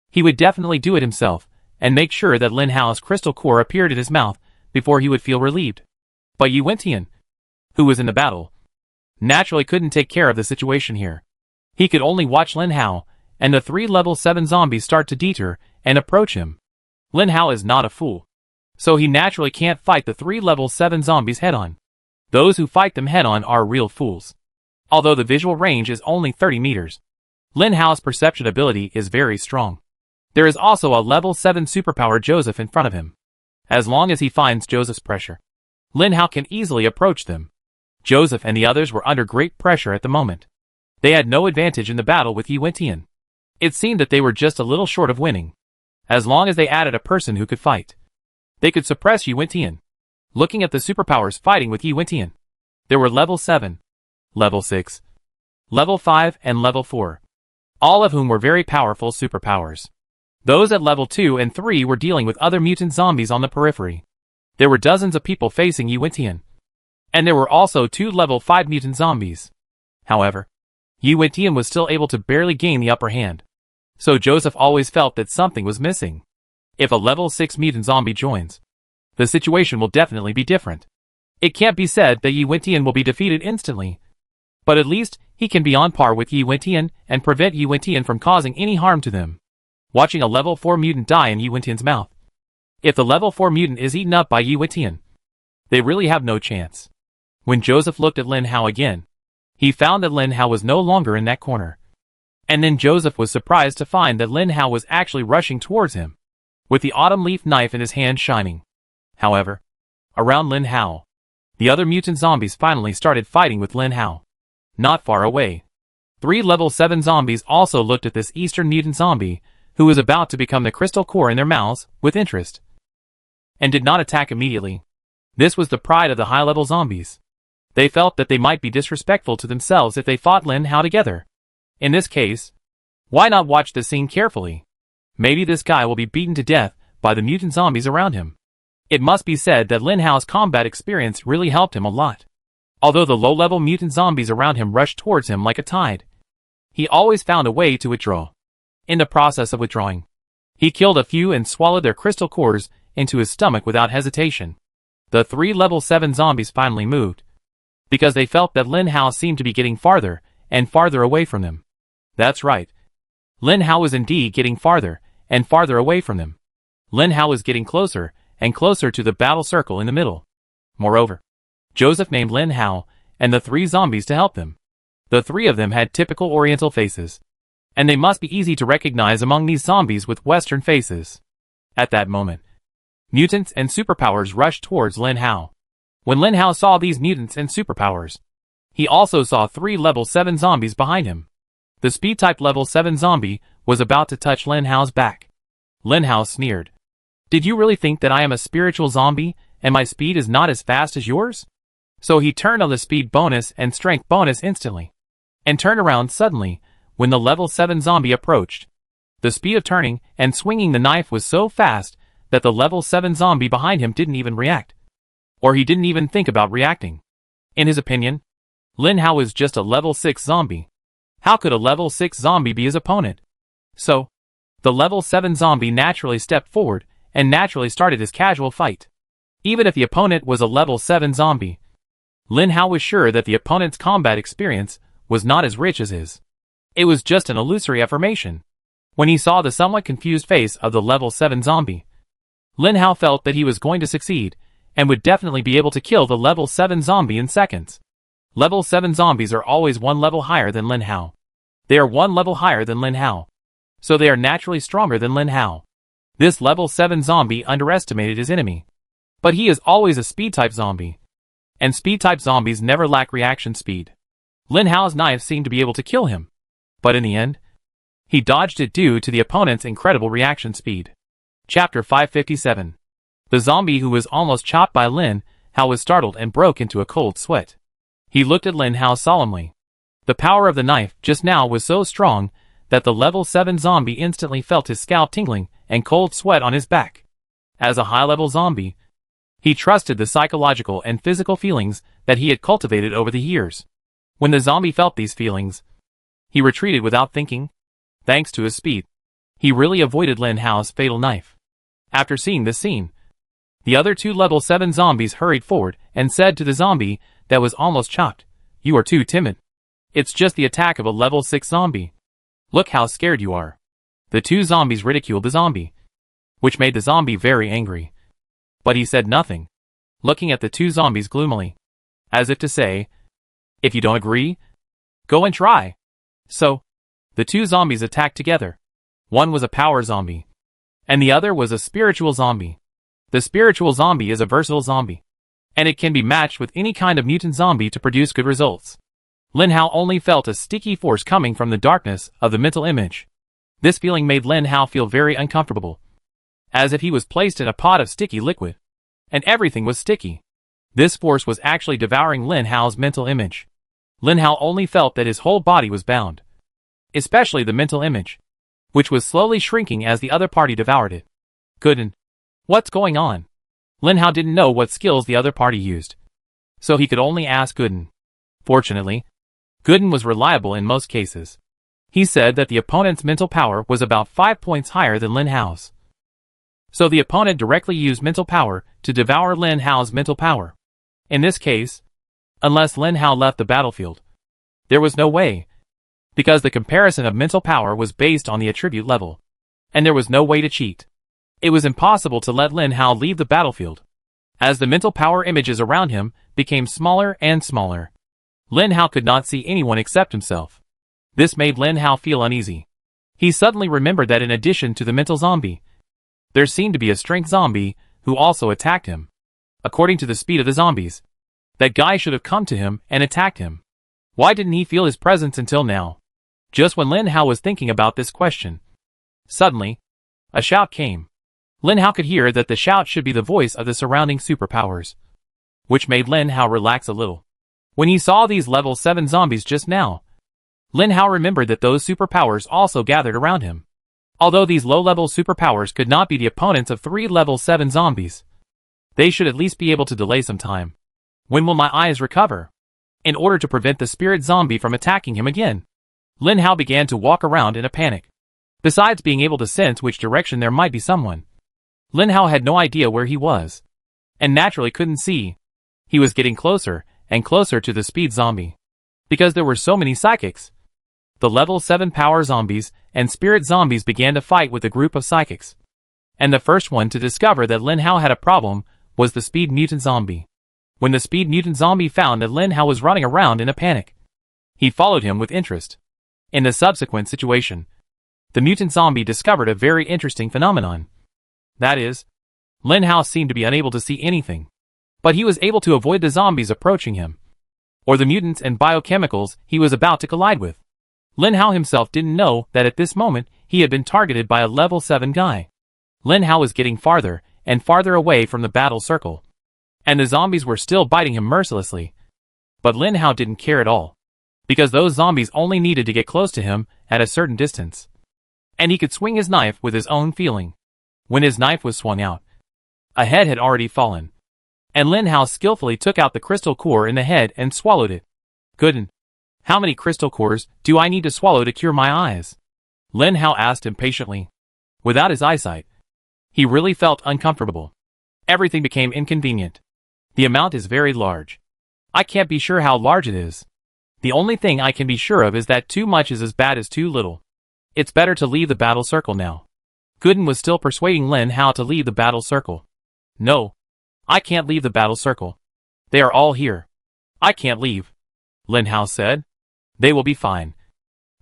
He would definitely do it himself, and make sure that Lin Hao's crystal core appeared in his mouth before he would feel relieved. But Yi Wentian, who was in the battle, naturally couldn't take care of the situation here. He could only watch Lin Hao and the 3 level 7 zombies start to deter and approach him. Lin Hao is not a fool, so he naturally can't fight the 3 level 7 zombies head-on. Those who fight them head-on are real fools. Although the visual range is only 30 meters, Lin Hao's perception ability is very strong. There is also a level 7 superpower Joseph in front of him. As long as he finds Joseph's pressure, Lin Hao can easily approach them. Joseph and the others were under great pressure at the moment. They had no advantage in the battle with Yi Wentian. It seemed that they were just a little short of winning. As long as they added a person who could fight, they could suppress Yi Wentian. Looking at the superpowers fighting with Yi Wentian, there were level 7, level 6, level 5 and level 4, all of whom were very powerful superpowers. Those at level 2 and 3 were dealing with other mutant zombies on the periphery. There were dozens of people facing Yi Wentian, and there were also 2 level 5 mutant zombies. However, Yi Wentian was still able to barely gain the upper hand, so Joseph always felt that something was missing. If a level 6 mutant zombie joins, the situation will definitely be different. It can't be said that Yi Wentian will be defeated instantly, but at least he can be on par with Yi Wentian and prevent Yi Wentian from causing any harm to them. Watching a level 4 mutant die in Yi Wentian's mouth. If the level 4 mutant is eaten up by Yi Wentian, they really have no chance. When Joseph looked at Lin Hao again, he found that Lin Hao was no longer in that corner. And then Joseph was surprised to find that Lin Hao was actually rushing towards him, with the autumn leaf knife in his hand shining. However, around Lin Hao, the other mutant zombies finally started fighting with Lin Hao. Not far away, 3 level 7 zombies also looked at this eastern mutant zombie, who was about to become the crystal core in their mouths, with interest, and did not attack immediately. This was the pride of the high-level zombies. They felt that they might be disrespectful to themselves if they fought Lin Hao together. In this case, why not watch the scene carefully? Maybe this guy will be beaten to death by the mutant zombies around him. It must be said that Lin Hao's combat experience really helped him a lot. Although the low-level mutant zombies around him rushed towards him like a tide, he always found a way to withdraw. In the process of withdrawing, he killed a few and swallowed their crystal cores into his stomach without hesitation. The 3 level 7 zombies finally moved, because they felt that Lin Hao seemed to be getting farther and farther away from them. That's right. Lin Hao was indeed getting farther and farther away from them. Lin Hao was getting closer and closer to the battle circle in the middle. Moreover, Joseph named Lin Hao and the 3 zombies to help them. The 3 of them had typical Oriental faces, and they must be easy to recognize among these zombies with Western faces. At that moment, mutants and superpowers rushed towards Lin Hao. When Lin Hao saw these mutants and superpowers, he also saw 3 level 7 zombies behind him. The speed-type level 7 zombie was about to touch Lin Hao's back. Lin Hao sneered. "Did you really think that I am a spiritual zombie and my speed is not as fast as yours?" So he turned on the speed bonus and strength bonus instantly, and turned around suddenly when the level 7 zombie approached. The speed of turning and swinging the knife was so fast that the level 7 zombie behind him didn't even react. Or he didn't even think about reacting. In his opinion, Lin Hao was just a level 6 zombie. How could a level 6 zombie be his opponent? So, the level 7 zombie naturally stepped forward and naturally started his casual fight. Even if the opponent was a level 7 zombie, Lin Hao was sure that the opponent's combat experience was not as rich as his. It was just an illusory affirmation. When he saw the somewhat confused face of the level 7 zombie, Lin Hao felt that he was going to succeed, and would definitely be able to kill the level 7 zombie in seconds. Level 7 zombies are always 1 level higher than Lin Hao. They are 1 level higher than Lin Hao, so they are naturally stronger than Lin Hao. This level 7 zombie underestimated his enemy. But he is always a speed-type zombie, and speed-type zombies never lack reaction speed. Lin Hao's knife seemed to be able to kill him, but in the end, he dodged it due to the opponent's incredible reaction speed. Chapter 557. The zombie who was almost chopped by Lin Hao was startled and broke into a cold sweat. He looked at Lin Hao solemnly. The power of the knife just now was so strong that the level 7 zombie instantly felt his scalp tingling and cold sweat on his back. As a high-level zombie, he trusted the psychological and physical feelings that he had cultivated over the years. When the zombie felt these feelings, he retreated without thinking. Thanks to his speed, he really avoided Lin Hao's fatal knife. After seeing this scene, the other 2 level 7 zombies hurried forward and said to the zombie that was almost chopped, "You are too timid. It's just the attack of a level 6 zombie. Look how scared you are." The 2 zombies ridiculed the zombie, which made the zombie very angry. But he said nothing, looking at the 2 zombies gloomily, as if to say, "If you don't agree, go and try." So, the 2 zombies attacked together. One was a power zombie, and the other was a spiritual zombie. The spiritual zombie is a versatile zombie, and it can be matched with any kind of mutant zombie to produce good results. Lin Hao only felt a sticky force coming from the darkness of the mental image. This feeling made Lin Hao feel very uncomfortable, as if he was placed in a pot of sticky liquid, and everything was sticky. This force was actually devouring Lin Hao's mental image. Lin Hao only felt that his whole body was bound, especially the mental image, which was slowly shrinking as the other party devoured it. Gooden. What's going on? Lin Hao didn't know what skills the other party used, so he could only ask Gooden. Fortunately, Gooden was reliable in most cases. He said that the opponent's mental power was about 5 points higher than Lin Hao's. So the opponent directly used mental power to devour Lin Hao's mental power. In this case, unless Lin Hao left the battlefield, there was no way, because the comparison of mental power was based on the attribute level, and there was no way to cheat. It was impossible to let Lin Hao leave the battlefield, as the mental power images around him became smaller and smaller. Lin Hao could not see anyone except himself. This made Lin Hao feel uneasy. He suddenly remembered that in addition to the mental zombie, there seemed to be a strength zombie who also attacked him. According to the speed of the zombies, that guy should have come to him and attacked him. Why didn't he feel his presence until now? Just when Lin Hao was thinking about this question, suddenly, a shout came. Lin Hao could hear that the shout should be the voice of the surrounding superpowers, which made Lin Hao relax a little. When he saw these level 7 zombies just now, Lin Hao remembered that those superpowers also gathered around him. Although these low-level superpowers could not be the opponents of 3 level 7 zombies, they should at least be able to delay some time. When will my eyes recover? In order to prevent the spirit zombie from attacking him again, Lin Hao began to walk around in a panic. Besides being able to sense which direction there might be someone, Lin Hao had no idea where he was, and naturally couldn't see. He was getting closer and closer to the speed zombie, because there were so many psychics. The level 7 power zombies and spirit zombies began to fight with a group of psychics, and the first one to discover that Lin Hao had a problem was the speed mutant zombie. When the speed mutant zombie found that Lin Hao was running around in a panic, he followed him with interest. In the subsequent situation, the mutant zombie discovered a very interesting phenomenon. That is, Lin Hao seemed to be unable to see anything, but he was able to avoid the zombies approaching him, or the mutants and biochemicals he was about to collide with. Lin Hao himself didn't know that at this moment he had been targeted by a level 7 guy. Lin Hao was getting farther and farther away from the battle circle, and the zombies were still biting him mercilessly. But Lin Hao didn't care at all, because those zombies only needed to get close to him at a certain distance, and he could swing his knife with his own feeling. When his knife was swung out, a head had already fallen, and Lin Hao skillfully took out the crystal core in the head and swallowed it. Gooden. How many crystal cores do I need to swallow to cure my eyes? Lin Hao asked impatiently. Without his eyesight, he really felt uncomfortable. Everything became inconvenient. The amount is very large. I can't be sure how large it is. The only thing I can be sure of is that too much is as bad as too little. It's better to leave the battle circle now. Gooden was still persuading Lin Hao to leave the battle circle. No, I can't leave the battle circle. They are all here. I can't leave, Lin Hao said. They will be fine.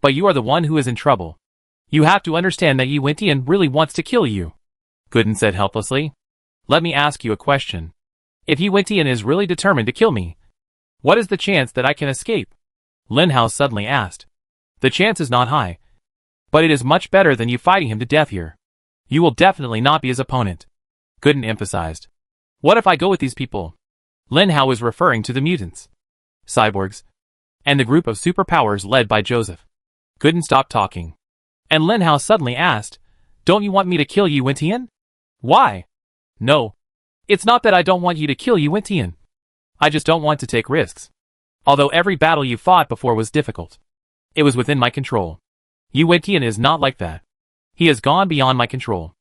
But you are the one who is in trouble. You have to understand that Yi Wentian really wants to kill you, Gooden said helplessly. Let me ask you a question. If Yi Wentian is really determined to kill me, what is the chance that I can escape? Lin Hao suddenly asked. The chance is not high, but it is much better than you fighting him to death here. You will definitely not be his opponent, Gooden emphasized. What if I go with these people? Lin Hao was referring to the mutants. cyborgs, and the group of superpowers led by Joseph couldn't stop talking. And Lin Hao suddenly asked, "Don't you want me to kill Yi Wentian?" "Why?" "No. It's not that I don't want you to kill Yi Wentian. I just don't want to take risks. Although every battle you fought before was difficult, it was within my control. Yi Wentian is not like that. He has gone beyond my control.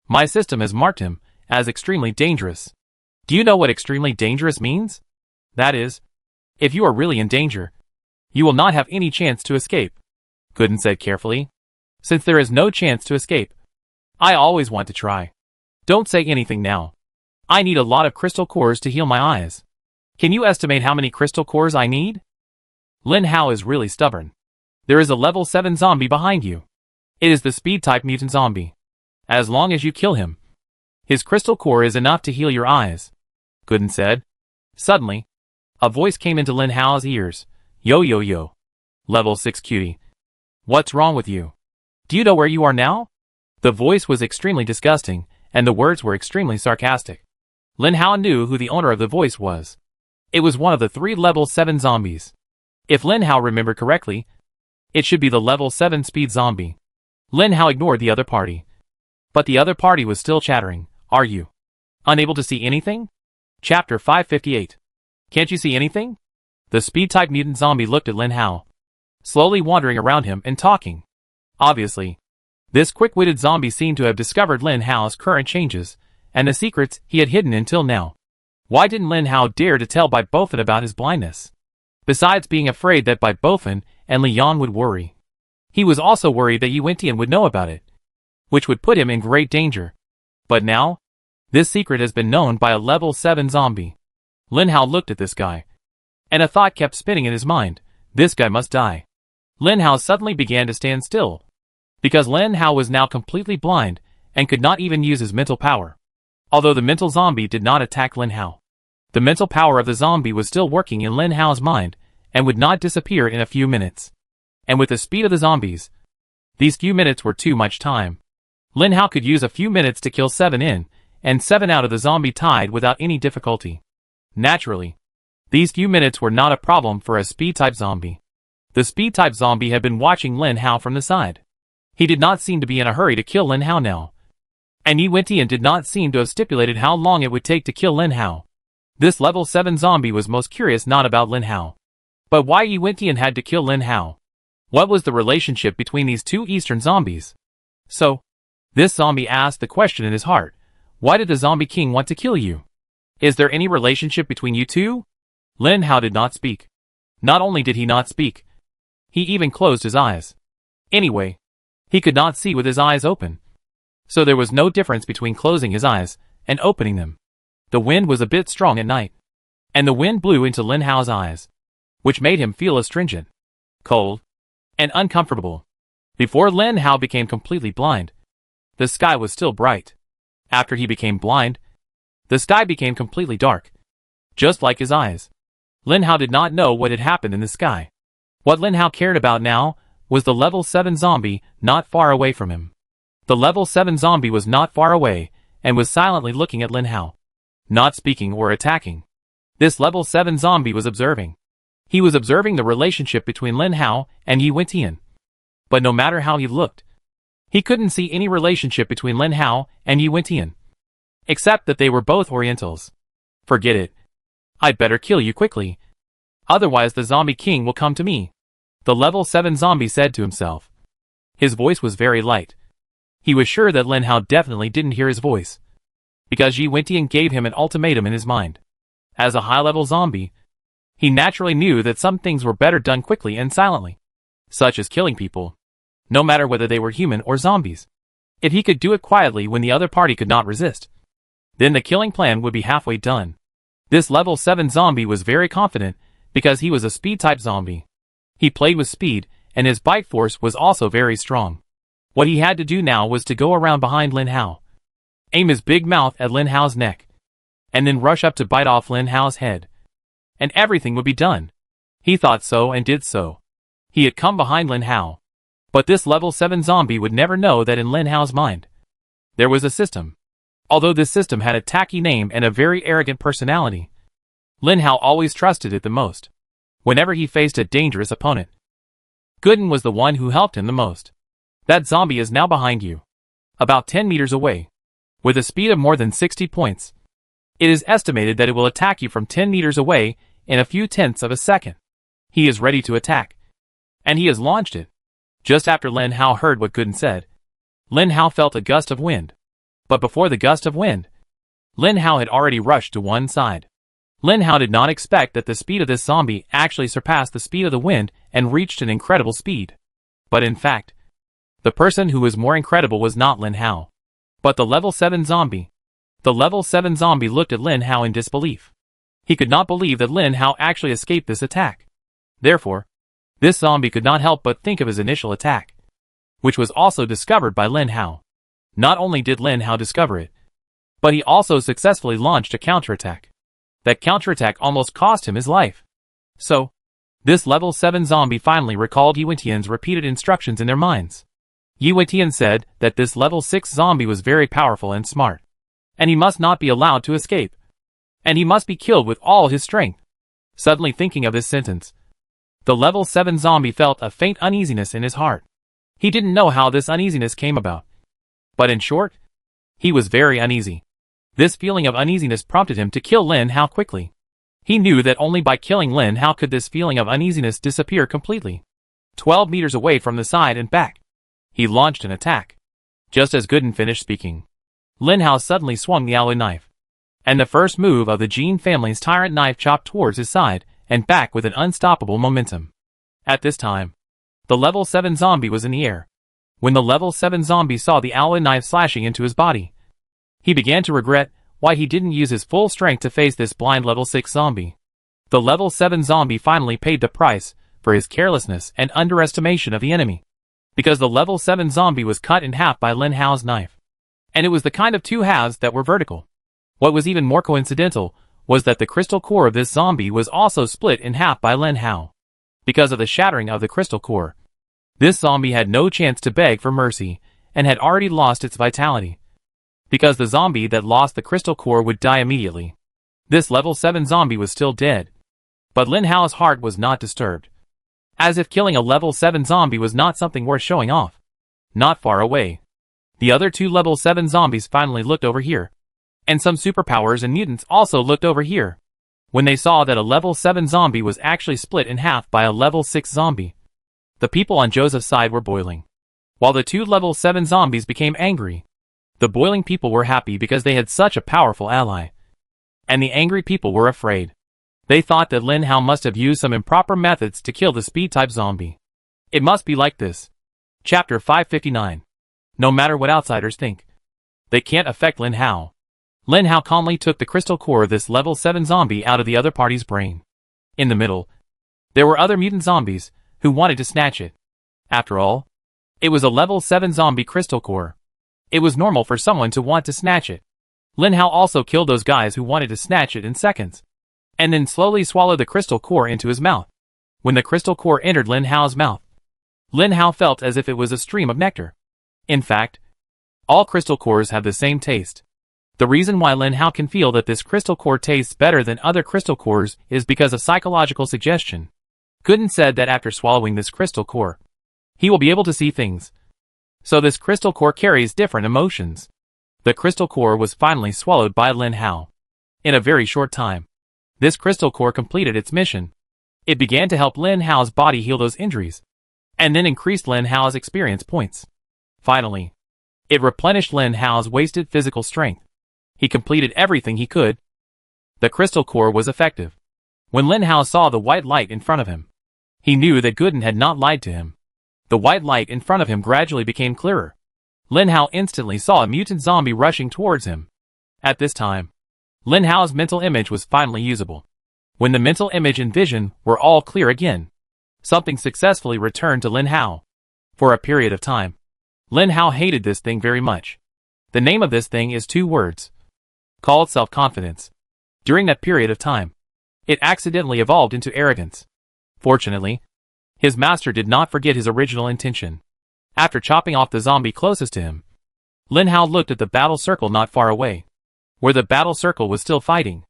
My system has marked him as extremely dangerous." "Do you know what extremely dangerous means?" "That is, if you are really in danger, you will not have any chance to escape," Gooden said carefully. "Since there is no chance to escape, I always want to try. Don't say anything now. I need a lot of crystal cores to heal my eyes. Can you estimate how many crystal cores I need?" Lin Hao is really stubborn. "There is a level 7 zombie behind you. It is the speed-type mutant zombie. As long as you kill him, his crystal core is enough to heal your eyes," Gooden said. Suddenly, a voice came into Lin Hao's ears. "Yo yo yo. Level 6 cutie. What's wrong with you? Do you know where you are now?" The voice was extremely disgusting, and the words were extremely sarcastic. Lin Hao knew who the owner of the voice was. It was one of the 3 level 7 zombies. If Lin Hao remembered correctly, it should be the level 7 speed zombie. Lin Hao ignored the other party. But the other party was still chattering. "Are you unable to see anything?" Chapter 558. "Can't you see anything?" The speed-type mutant zombie looked at Lin Hao, slowly wandering around him and talking. Obviously, this quick-witted zombie seemed to have discovered Lin Hao's current changes and the secrets he had hidden until now. Why didn't Lin Hao dare to tell Bai Bofen about his blindness? Besides being afraid that Bai Bofen and Li Yan would worry, he was also worried that Yi Wentian would know about it, which would put him in great danger. But now, this secret has been known by a level 7 zombie. Lin Hao looked at this guy, and a thought kept spinning in his mind. This guy must die. Lin Hao suddenly began to stand still, because Lin Hao was now completely blind and could not even use his mental power. Although the mental zombie did not attack Lin Hao, the mental power of the zombie was still working in Lin Hao's mind and would not disappear in a few minutes. And with the speed of the zombies, these few minutes were too much time. Lin Hao could use a few minutes to kill 7 in, and 7 out of the zombie tied without any difficulty. Naturally, these few minutes were not a problem for a speed-type zombie. The speed-type zombie had been watching Lin Hao from the side. He did not seem to be in a hurry to kill Lin Hao now. And Yi Wentian did not seem to have stipulated how long it would take to kill Lin Hao. This level 7 zombie was most curious not about Lin Hao, but why Yi Wentian had to kill Lin Hao. What was the relationship between these 2 Eastern zombies? So, this zombie asked the question in his heart. Why did the zombie king want to kill you? Is there any relationship between you two? Lin Hao did not speak. Not only did he not speak, he even closed his eyes. Anyway, he could not see with his eyes open. So there was no difference between closing his eyes and opening them. The wind was a bit strong at night, and the wind blew into Lin Hao's eyes, which made him feel astringent, cold, and uncomfortable. Before Lin Hao became completely blind, the sky was still bright. After he became blind, the sky became completely dark, just like his eyes. Lin Hao did not know what had happened in the sky. What Lin Hao cared about now was the level 7 zombie not far away from him. The level 7 zombie was not far away and was silently looking at Lin Hao, not speaking or attacking. This level 7 zombie was observing. He was observing the relationship between Lin Hao and Yi Wentian. But no matter how he looked, he couldn't see any relationship between Lin Hao and Yi Wentian, except that they were both Orientals. Forget it. I'd better kill you quickly. Otherwise the zombie king will come to me, the level 7 zombie said to himself. His voice was very light. He was sure that Lin Hao definitely didn't hear his voice, because Yi Wentian gave him an ultimatum in his mind. As a high-level zombie, he naturally knew that some things were better done quickly and silently, such as killing people, no matter whether they were human or zombies. If he could do it quietly when the other party could not resist, then the killing plan would be halfway done. This level 7 zombie was very confident because he was a speed-type zombie. He played with speed, and his bite force was also very strong. What he had to do now was to go around behind Lin Hao, aim his big mouth at Lin Hao's neck, and then rush up to bite off Lin Hao's head. And everything would be done. He thought so and did so. He had come behind Lin Hao. But this level 7 zombie would never know that in Lin Hao's mind, there was a system. Although this system had a tacky name and a very arrogant personality, Lin Hao always trusted it the most. whenever he faced a dangerous opponent. Gooden was the one who helped him the most. That zombie is now behind you, about 10 meters away, with a speed of more than 60 points. It is estimated that it will attack you from 10 meters away in a few tenths of a second. He is ready to attack. And he has launched it. Just after Lin Hao heard what Gooden said, Lin Hao felt a gust of wind. But before the gust of wind, Lin Hao had already rushed to one side. Lin Hao did not expect that the speed of this zombie actually surpassed the speed of the wind and reached an incredible speed. But in fact, the person who was more incredible was not Lin Hao, but the level 7 zombie. The level 7 zombie looked at Lin Hao in disbelief. He could not believe that Lin Hao actually escaped this attack. Therefore, this zombie could not help but think of his initial attack, which was also discovered by Lin Hao. Not only did Lin Hao discover it, but he also successfully launched a counterattack. That counterattack almost cost him his life. So, this level 7 zombie finally recalled Yi Wentian's repeated instructions in their minds. Yi Wentian said that this level 6 zombie was very powerful and smart, and he must not be allowed to escape, and he must be killed with all his strength. Suddenly thinking of this sentence, the level 7 zombie felt a faint uneasiness in his heart. He didn't know how this uneasiness came about, but in short, he was very uneasy. This feeling of uneasiness prompted him to kill Lin Hao quickly. He knew that only by killing Lin Hao could this feeling of uneasiness disappear completely. 12 meters away from the side and back, he launched an attack. Just as Gooden finished speaking, Lin Hao suddenly swung the alloy knife, and the first move of the Jin family's tyrant knife chopped towards his side and back with an unstoppable momentum. At this time, the level 7 zombie was in the air. When the level 7 zombie saw the alloy knife slashing into his body, he began to regret why he didn't use his full strength to face this blind level 6 zombie. The level 7 zombie finally paid the price for his carelessness and underestimation of the enemy, because the level 7 zombie was cut in half by Lin Hao's knife. And it was the kind of two halves that were vertical. What was even more coincidental was that the crystal core of this zombie was also split in half by Lin Hao. Because of the shattering of the crystal core, this zombie had no chance to beg for mercy and had already lost its vitality. Because the zombie that lost the crystal core would die immediately. This level 7 zombie was still dead. But Lin Hao's heart was not disturbed. As if killing a level 7 zombie was not something worth showing off. Not far away, the other two level 7 zombies finally looked over here. And some superpowers and mutants also looked over here. When they saw that a level 7 zombie was actually split in half by a level 6 zombie, the people on Joseph's side were boiling, while the two level 7 zombies became angry. The boiling people were happy because they had such a powerful ally, and the angry people were afraid. They thought that Lin Hao must have used some improper methods to kill the speed-type zombie. It must be like this. Chapter 559. No matter what outsiders think, they can't affect Lin Hao. Lin Hao calmly took the crystal core of this level 7 zombie out of the other party's brain. In the middle, there were other mutant zombies who wanted to snatch it. After all, it was a level 7 zombie crystal core. It was normal for someone to want to snatch it. Lin Hao also killed those guys who wanted to snatch it in seconds, and then slowly swallowed the crystal core into his mouth. When the crystal core entered Lin Hao's mouth, Lin Hao felt as if it was a stream of nectar. In fact, all crystal cores have the same taste. The reason why Lin Hao can feel that this crystal core tastes better than other crystal cores is because of psychological suggestion. Gooden said that after swallowing this crystal core, he will be able to see things. So this crystal core carries different emotions. The crystal core was finally swallowed by Lin Hao. In a very short time, this crystal core completed its mission. It began to help Lin Hao's body heal those injuries, and then increased Lin Hao's experience points. Finally, it replenished Lin Hao's wasted physical strength. He completed everything he could. The crystal core was effective. When Lin Hao saw the white light in front of him, he knew that Gooden had not lied to him. The white light in front of him gradually became clearer. Lin Hao instantly saw a mutant zombie rushing towards him. At this time, Lin Hao's mental image was finally usable. When the mental image and vision were all clear again, something successfully returned to Lin Hao. For a period of time, Lin Hao hated this thing very much. The name of this thing is 2 words, called self-confidence. During that period of time, it accidentally evolved into arrogance. Fortunately, his master did not forget his original intention. After chopping off the zombie closest to him, Lin Hao looked at the battle circle not far away, where the battle circle was still fighting.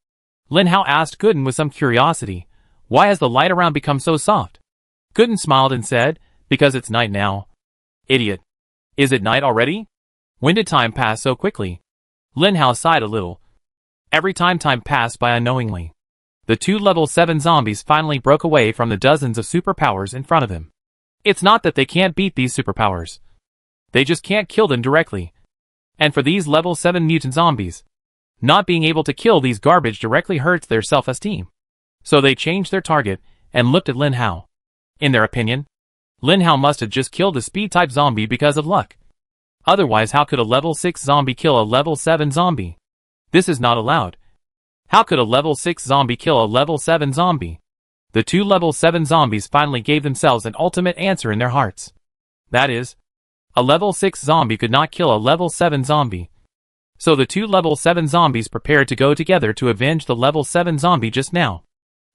Lin Hao asked Gooden with some curiosity Why has the light around become so soft? Gooden smiled and said, because it's night now. Idiot. Is it night already? When did time pass so quickly? Lin Hao sighed a little. Every time passed by unknowingly. The two level 7 zombies finally broke away from the dozens of superpowers in front of him. It's not that they can't beat these superpowers. They just can't kill them directly. And for these level 7 mutant zombies, not being able to kill these garbage directly hurts their self-esteem. So they changed their target and looked at Lin Hao. In their opinion, Lin Hao must have just killed a speed-type zombie because of luck. Otherwise, how could a level 6 zombie kill a level 7 zombie? This is not allowed. How could a level 6 zombie kill a level 7 zombie? The two level 7 zombies finally gave themselves an ultimate answer in their hearts. That is, a level 6 zombie could not kill a level 7 zombie. So the two level 7 zombies prepared to go together to avenge the level 7 zombie just now.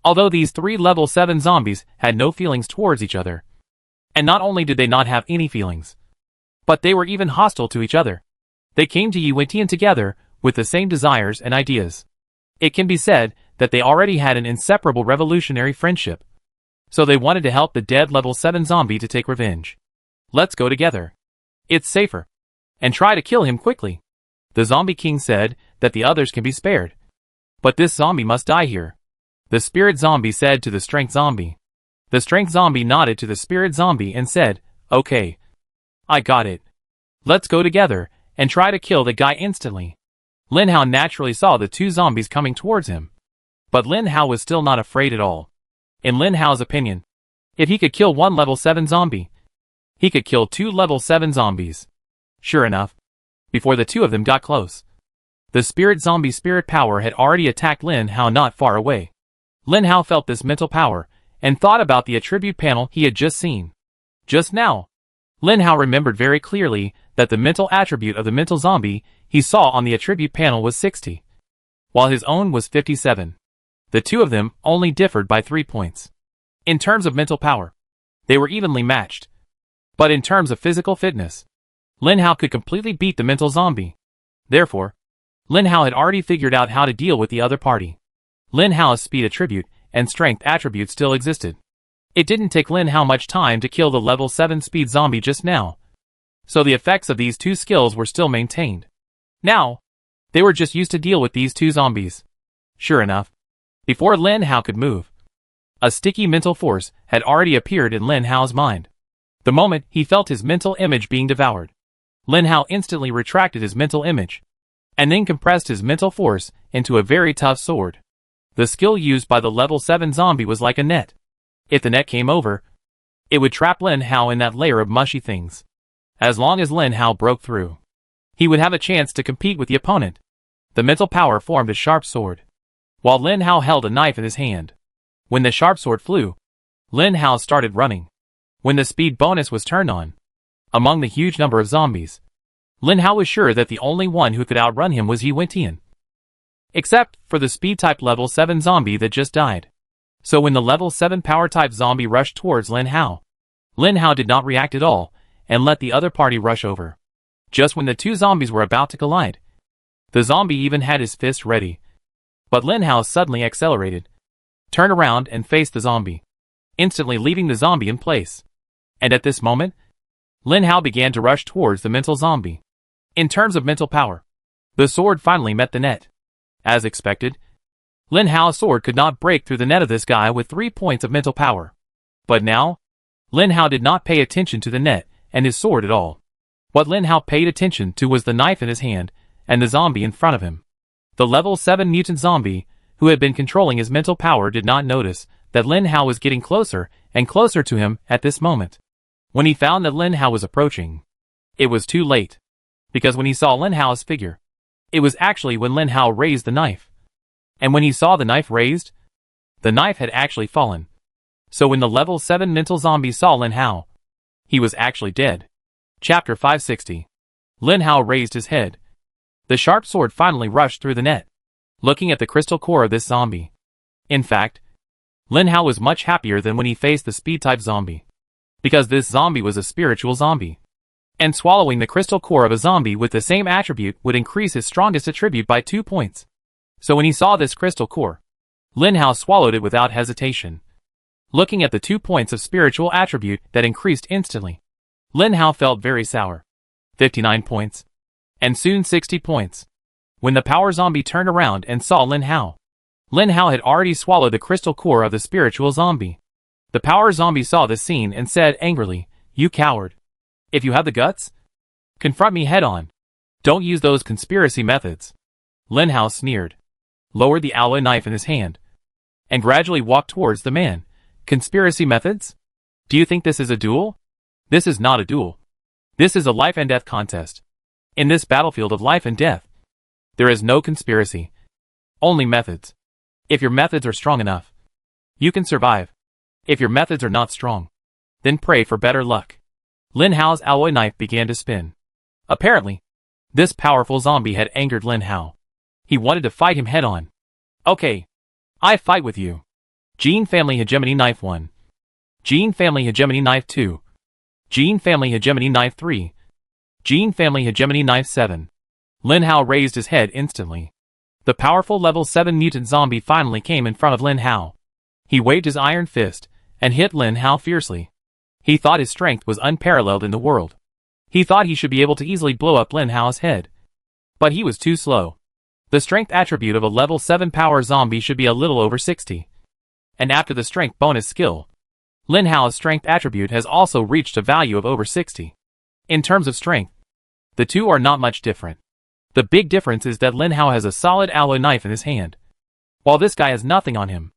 Although these three level 7 zombies had no feelings towards each other. And not only did they not have any feelings, but they were even hostile to each other. They came to Yuetian together with the same desires and ideas. It can be said that they already had an inseparable revolutionary friendship. So they wanted to help the dead level 7 zombie to take revenge. Let's go together. It's safer. And try to kill him quickly. The zombie king said that the others can be spared. But this zombie must die here. The spirit zombie said to the strength zombie. The strength zombie nodded to the spirit zombie and said, okay. I got it. Let's go together and try to kill the guy instantly. Lin Hao naturally saw the two zombies coming towards him. But Lin Hao was still not afraid at all. In Lin Hao's opinion, if he could kill one level 7 zombie, he could kill two level 7 zombies. Sure enough, before the two of them got close, the spirit zombie spirit power had already attacked Lin Hao not far away. Lin Hao felt this mental power and thought about the attribute panel he had just seen. Just now, Lin Hao remembered very clearly that the mental attribute of the mental zombie he saw on the attribute panel was 60, while his own was 57. The two of them only differed by 3 points. In terms of mental power, they were evenly matched. But in terms of physical fitness, Lin Hao could completely beat the mental zombie. Therefore, Lin Hao had already figured out how to deal with the other party. Lin Hao's speed attribute and strength attribute still existed. It didn't take Lin Hao much time to kill the level 7 speed zombie just now. So the effects of these two skills were still maintained. Now, they were just used to deal with these two zombies. Sure enough, before Lin Hao could move, a sticky mental force had already appeared in Lin Hao's mind. The moment he felt his mental image being devoured, Lin Hao instantly retracted his mental image, and then compressed his mental force into a very tough sword. The skill used by the level 7 zombie was like a net. If the net came over, it would trap Lin Hao in that layer of mushy things. As long as Lin Hao broke through, he would have a chance to compete with the opponent. The mental power formed a sharp sword, while Lin Hao held a knife in his hand. When the sharp sword flew, Lin Hao started running. When the speed bonus was turned on, among the huge number of zombies, Lin Hao was sure that the only one who could outrun him was Yuetian. Except for the speed-type level 7 zombie that just died. So when the level 7 power-type zombie rushed towards Lin Hao did not react at all, and let the other party rush over. Just when the two zombies were about to collide, the zombie even had his fist ready. But Lin Hao suddenly accelerated, turned around and faced the zombie, instantly leaving the zombie in place. And at this moment, Lin Hao began to rush towards the mental zombie. In terms of mental power, the sword finally met the net. As expected, Lin Hao's sword could not break through the net of this guy with 3 points of mental power. But now, Lin Hao did not pay attention to the net and his sword at all. What Lin Hao paid attention to was the knife in his hand and the zombie in front of him. The level 7 mutant zombie, who had been controlling his mental power, did not notice that Lin Hao was getting closer and closer to him at this moment. When he found that Lin Hao was approaching, it was too late. Because when he saw Lin Hao's figure, it was actually when Lin Hao raised the knife. And when he saw the knife raised, the knife had actually fallen. So when the level 7 mental zombie saw Lin Hao, he was actually dead. Chapter 560. Lin Hao raised his head. The sharp sword finally rushed through the net, looking at the crystal core of this zombie. In fact, Lin Hao was much happier than when he faced the speed-type zombie. Because this zombie was a spiritual zombie. And swallowing the crystal core of a zombie with the same attribute would increase his strongest attribute by 2 points. So when he saw this crystal core, Lin Hao swallowed it without hesitation. looking at the 2 points of spiritual attribute that increased instantly. Lin Hao felt very sour. 59 points. And soon 60 points. When the power zombie turned around and saw Lin Hao had already swallowed the crystal core of the spiritual zombie. The power zombie saw this scene and said angrily, "You coward. If you have the guts, confront me head on. Don't use those conspiracy methods." Lin Hao sneered, lowered the alloy knife in his hand, and gradually walked towards the man. "Conspiracy methods? Do you think this is a duel? This is not a duel. This is a life and death contest. In this battlefield of life and death, there is no conspiracy. Only methods. If your methods are strong enough, you can survive. If your methods are not strong, then pray for better luck." Lin Hao's alloy knife began to spin. Apparently, this powerful zombie had angered Lin Hao. He wanted to fight him head on. "Okay. I fight with you. Gene Family Hegemony Knife 1. Gene Family Hegemony Knife 2. Gene Family Hegemony Knife 3. Gene Family Hegemony Knife 7. Lin Hao raised his head instantly. The powerful level 7 mutant zombie finally came in front of Lin Hao. He waved his iron fist and hit Lin Hao fiercely. He thought his strength was unparalleled in the world. He thought he should be able to easily blow up Lin Hao's head. But he was too slow. The strength attribute of a level 7 power zombie should be a little over 60. And after the strength bonus skill, Lin Hao's strength attribute has also reached a value of over 60. In terms of strength, the two are not much different. The big difference is that Lin Hao has a solid alloy knife in his hand, while this guy has nothing on him.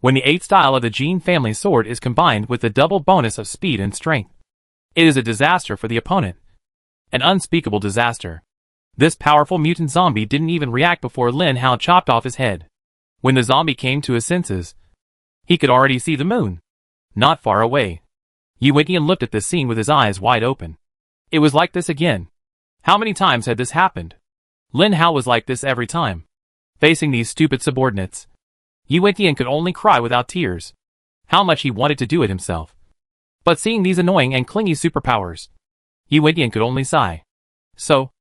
When the 8th style of the Gene family sword is combined with the double bonus of speed and strength, it is a disaster for the opponent. An unspeakable disaster. This powerful mutant zombie didn't even react before Lin Hao chopped off his head. When the zombie came to his senses, he could already see the moon, not far away. Yuetian looked at this scene with his eyes wide open. It was like this again. How many times had this happened? Lin Hao was like this every time, facing these stupid subordinates. Yuetian could only cry without tears. How much he wanted to do it himself. But seeing these annoying and clingy superpowers, Yuetian could only sigh. So,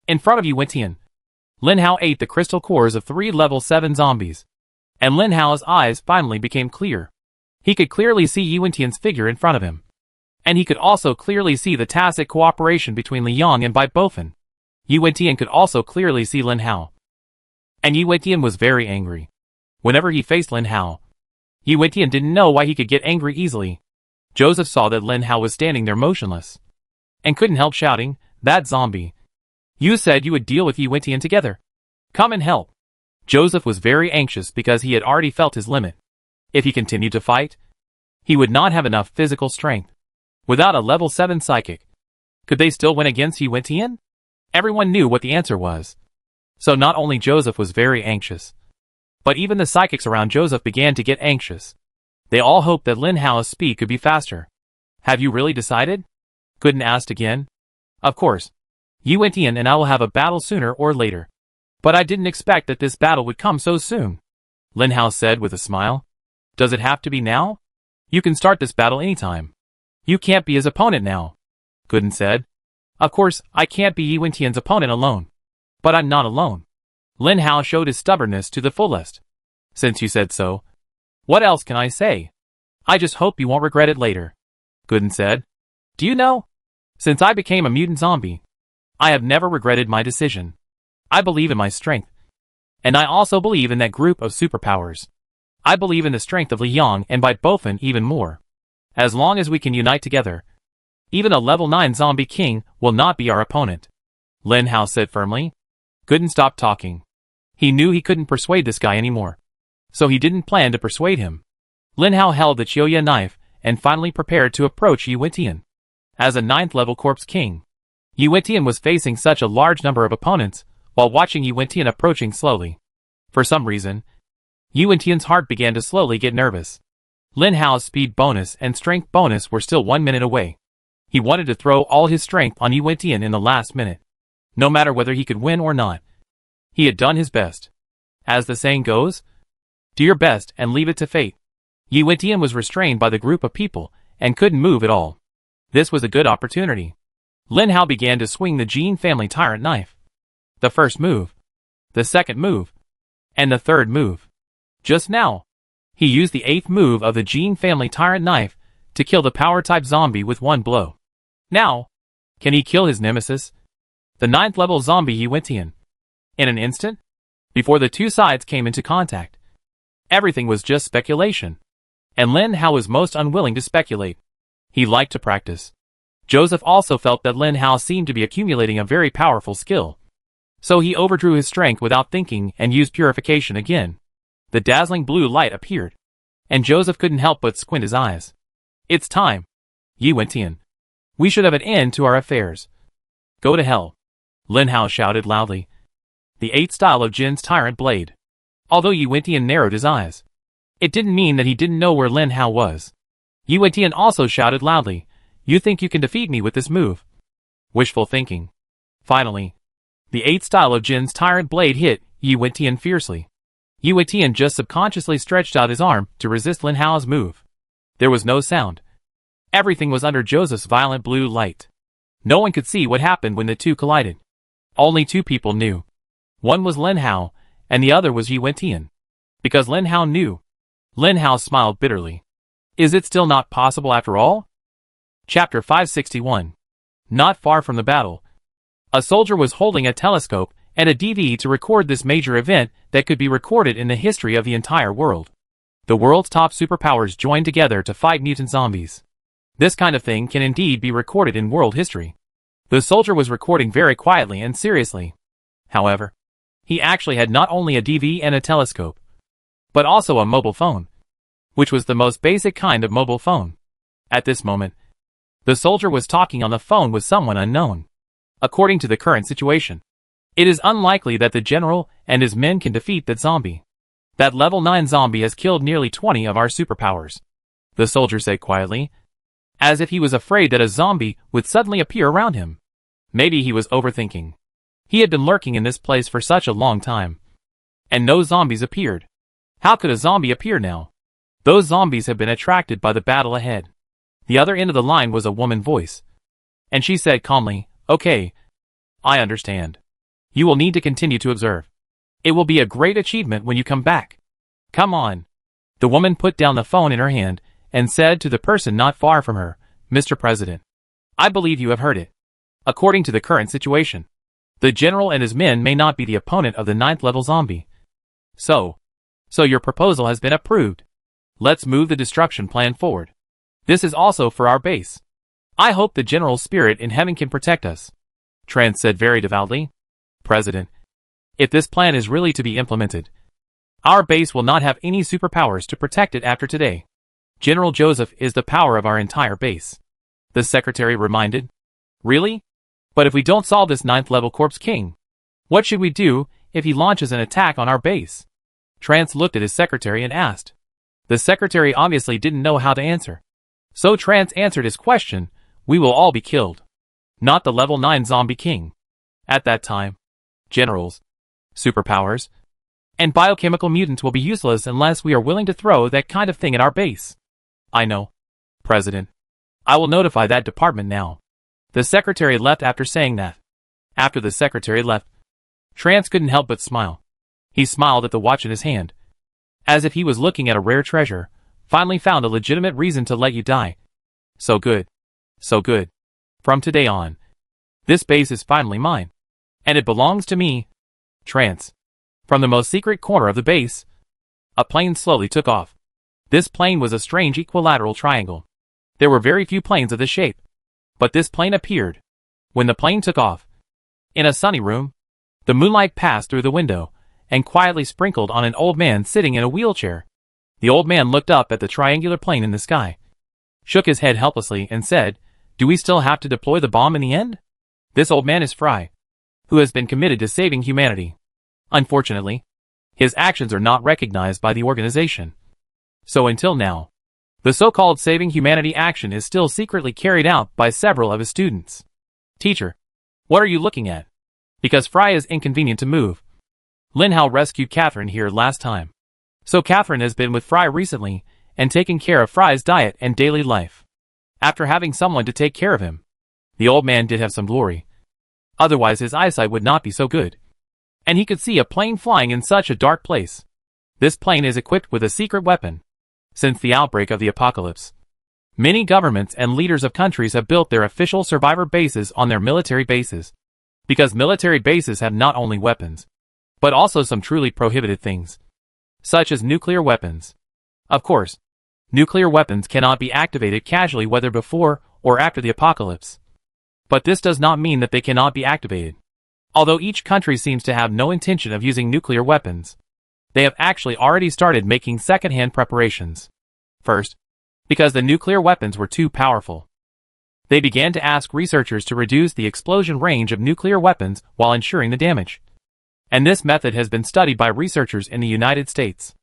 in front of Yuetian, Lin Hao ate the crystal cores of 3 level 7 zombies. And Lin Hao's eyes finally became clear. He could clearly see Yuetian's figure in front of him. And he could also clearly see the tacit cooperation between Li Yang and Bai Bofen. Yuetian could also clearly see Lin Hao. And Yuetian was very angry. Whenever he faced Lin Hao, Yuetian didn't know why he could get angry easily. Joseph saw that Lin Hao was standing there motionless, and couldn't help shouting, "That zombie! You said you would deal with Yuetian together. Come and help." Joseph was very anxious because he had already felt his limit. If he continued to fight, he would not have enough physical strength. Without a level 7 psychic, could they still win against Yuetian? Everyone knew what the answer was. So not only Joseph was very anxious, but even the psychics around Joseph began to get anxious. They all hoped that Lin Hao's speed could be faster. "Have you really decided?" Gooden asked again. "Of course. Yuetian and I will have a battle sooner or later. But I didn't expect that this battle would come so soon," Lin Hao said with a smile. "Does it have to be now? You can start this battle anytime. You can't be his opponent now," Gooden said. "Of course, I can't be Yuetian's opponent alone. But I'm not alone." Lin Hao showed his stubbornness to the fullest. "Since you said so, what else can I say? I just hope you won't regret it later," Gooden said. "Do you know? Since I became a mutant zombie, I have never regretted my decision. I believe in my strength. And I also believe in that group of superpowers. I believe in the strength of Li Yang and Bai Bofen even more. As long as we can unite together, even a level 9 zombie king will not be our opponent," Lin Hao said firmly. Gooden stopped talking. He knew he couldn't persuade this guy anymore, so he didn't plan to persuade him. Lin Hao held the Chiyoya knife and finally prepared to approach Yuetian. As a 9th level corpse king, Yuetian was facing such a large number of opponents while watching Yuetian approaching slowly. For some reason, Yuetian's heart began to slowly get nervous. Lin Hao's speed bonus and strength bonus were still 1 minute away. He wanted to throw all his strength on Yuetian in the last minute, no matter whether he could win or not. He had done his best. As the saying goes, do your best and leave it to fate. Yuetian was restrained by the group of people and couldn't move at all. This was a good opportunity. Lin Hao began to swing the Gene family tyrant knife. The first move, the second move, and the third move. Just now, He used the 8th move of the Gene family Tyrant Knife to kill the power-type zombie with one blow. Now, can he kill his nemesis, the 9th level zombie Yuan-Tian, in an instant? Before the two sides came into contact, everything was just speculation. And Lin Hao was most unwilling to speculate. He liked to practice. Joseph also felt that Lin Hao seemed to be accumulating a very powerful skill. So he overdrew his strength without thinking and used purification again. The dazzling blue light appeared, and Joseph couldn't help but squint his eyes. It's time. Yuan-Tian. We should have an end to our affairs. Go to hell. Lin Hao shouted loudly. The 8th style of Jin's Tyrant Blade. Although Yuan-Tian narrowed his eyes, it didn't mean that he didn't know where Lin Hao was. Yuan-Tian also shouted loudly, You think you can defeat me with this move? Wishful thinking. Finally, the 8th style of Jin's Tyrant Blade hit Yuan-Tian fiercely. Yuan-Tian just subconsciously stretched out his arm to resist Lin Hao's move. There was no sound. Everything was under Joseph's violent blue light. No one could see what happened when the two collided. Only two people knew. One was Lin Hao, and the other was Yuan-Tian. Because Lin Hao knew. Lin Hao smiled bitterly. Is it still not possible after all? Chapter 561. Not far from the battle, a soldier was holding a telescope and a DV to record this major event that could be recorded in the history of the entire world. The world's top superpowers joined together to fight mutant zombies. This kind of thing can indeed be recorded in world history. The soldier was recording very quietly and seriously. However, he actually had not only a DV and a telescope, but also a mobile phone, which was the most basic kind of mobile phone. At this moment, the soldier was talking on the phone with someone unknown. According to the current situation, it is unlikely that the general and his men can defeat that zombie. That level 9 zombie has killed nearly 20 of our superpowers, the soldier said quietly, as if he was afraid that a zombie would suddenly appear around him. Maybe he was overthinking. He had been lurking in this place for such a long time, and no zombies appeared. How could a zombie appear now? Those zombies have been attracted by the battle ahead. The other end of the line was a woman's voice, and she said calmly, Okay, I understand. You will need to continue to observe. It will be a great achievement when you come back. Come on. The woman put down the phone in her hand and said to the person not far from her, Mr. President, I believe you have heard it. According to the current situation, the general and his men may not be the opponent of the 9th level zombie. So your proposal has been approved. Let's move the destruction plan forward. This is also for our base. I hope the general spirit in heaven can protect us. Trance said very devoutly. President, if this plan is really to be implemented, our base will not have any superpowers to protect it after today. General Joseph is the power of our entire base. The secretary reminded. Really? But if we don't solve this 9th level Corpse King, what should we do if he launches an attack on our base? Trance looked at his secretary and asked. The secretary obviously didn't know how to answer. So Trance answered his question, We will all be killed. Not the level 9 zombie king. At that time, generals, superpowers, and biochemical mutants will be useless unless we are willing to throw that kind of thing at our base. I know, President. I will notify that department now. The secretary left after saying that. After the secretary left, Trance couldn't help but smile. He smiled at the watch in his hand, as if he was looking at a rare treasure, finally found a legitimate reason to let you die. So good. So good. From today on, this base is finally mine. And it belongs to me. Trance. From the most secret corner of the base, a plane slowly took off. This plane was a strange equilateral triangle. There were very few planes of this shape, but this plane appeared. When the plane took off, in a sunny room, the moonlight passed through the window and quietly sprinkled on an old man sitting in a wheelchair. The old man looked up at the triangular plane in the sky, shook his head helplessly and said, Do we still have to deploy the bomb in the end? This old man is Fry, who has been committed to saving humanity. Unfortunately, his actions are not recognized by the organization. So until now, the so-called saving humanity action is still secretly carried out by several of his students. Teacher, what are you looking at? Because Fry is inconvenient to move. Lin Hao rescued Catherine here last time. So Catherine has been with Fry recently and taken care of Fry's diet and daily life. After having someone to take care of him, the old man did have some glory. Otherwise his eyesight would not be so good. And he could see a plane flying in such a dark place. This plane is equipped with a secret weapon. Since the outbreak of the apocalypse, many governments and leaders of countries have built their official survivor bases on their military bases, because military bases have not only weapons, but also some truly prohibited things, such as nuclear weapons. Of course, nuclear weapons cannot be activated casually whether before or after the apocalypse. But this does not mean that they cannot be activated. Although each country seems to have no intention of using nuclear weapons, they have actually already started making second-hand preparations. First, because the nuclear weapons were too powerful, they began to ask researchers to reduce the explosion range of nuclear weapons while ensuring the damage. And this method has been studied by researchers in the United States.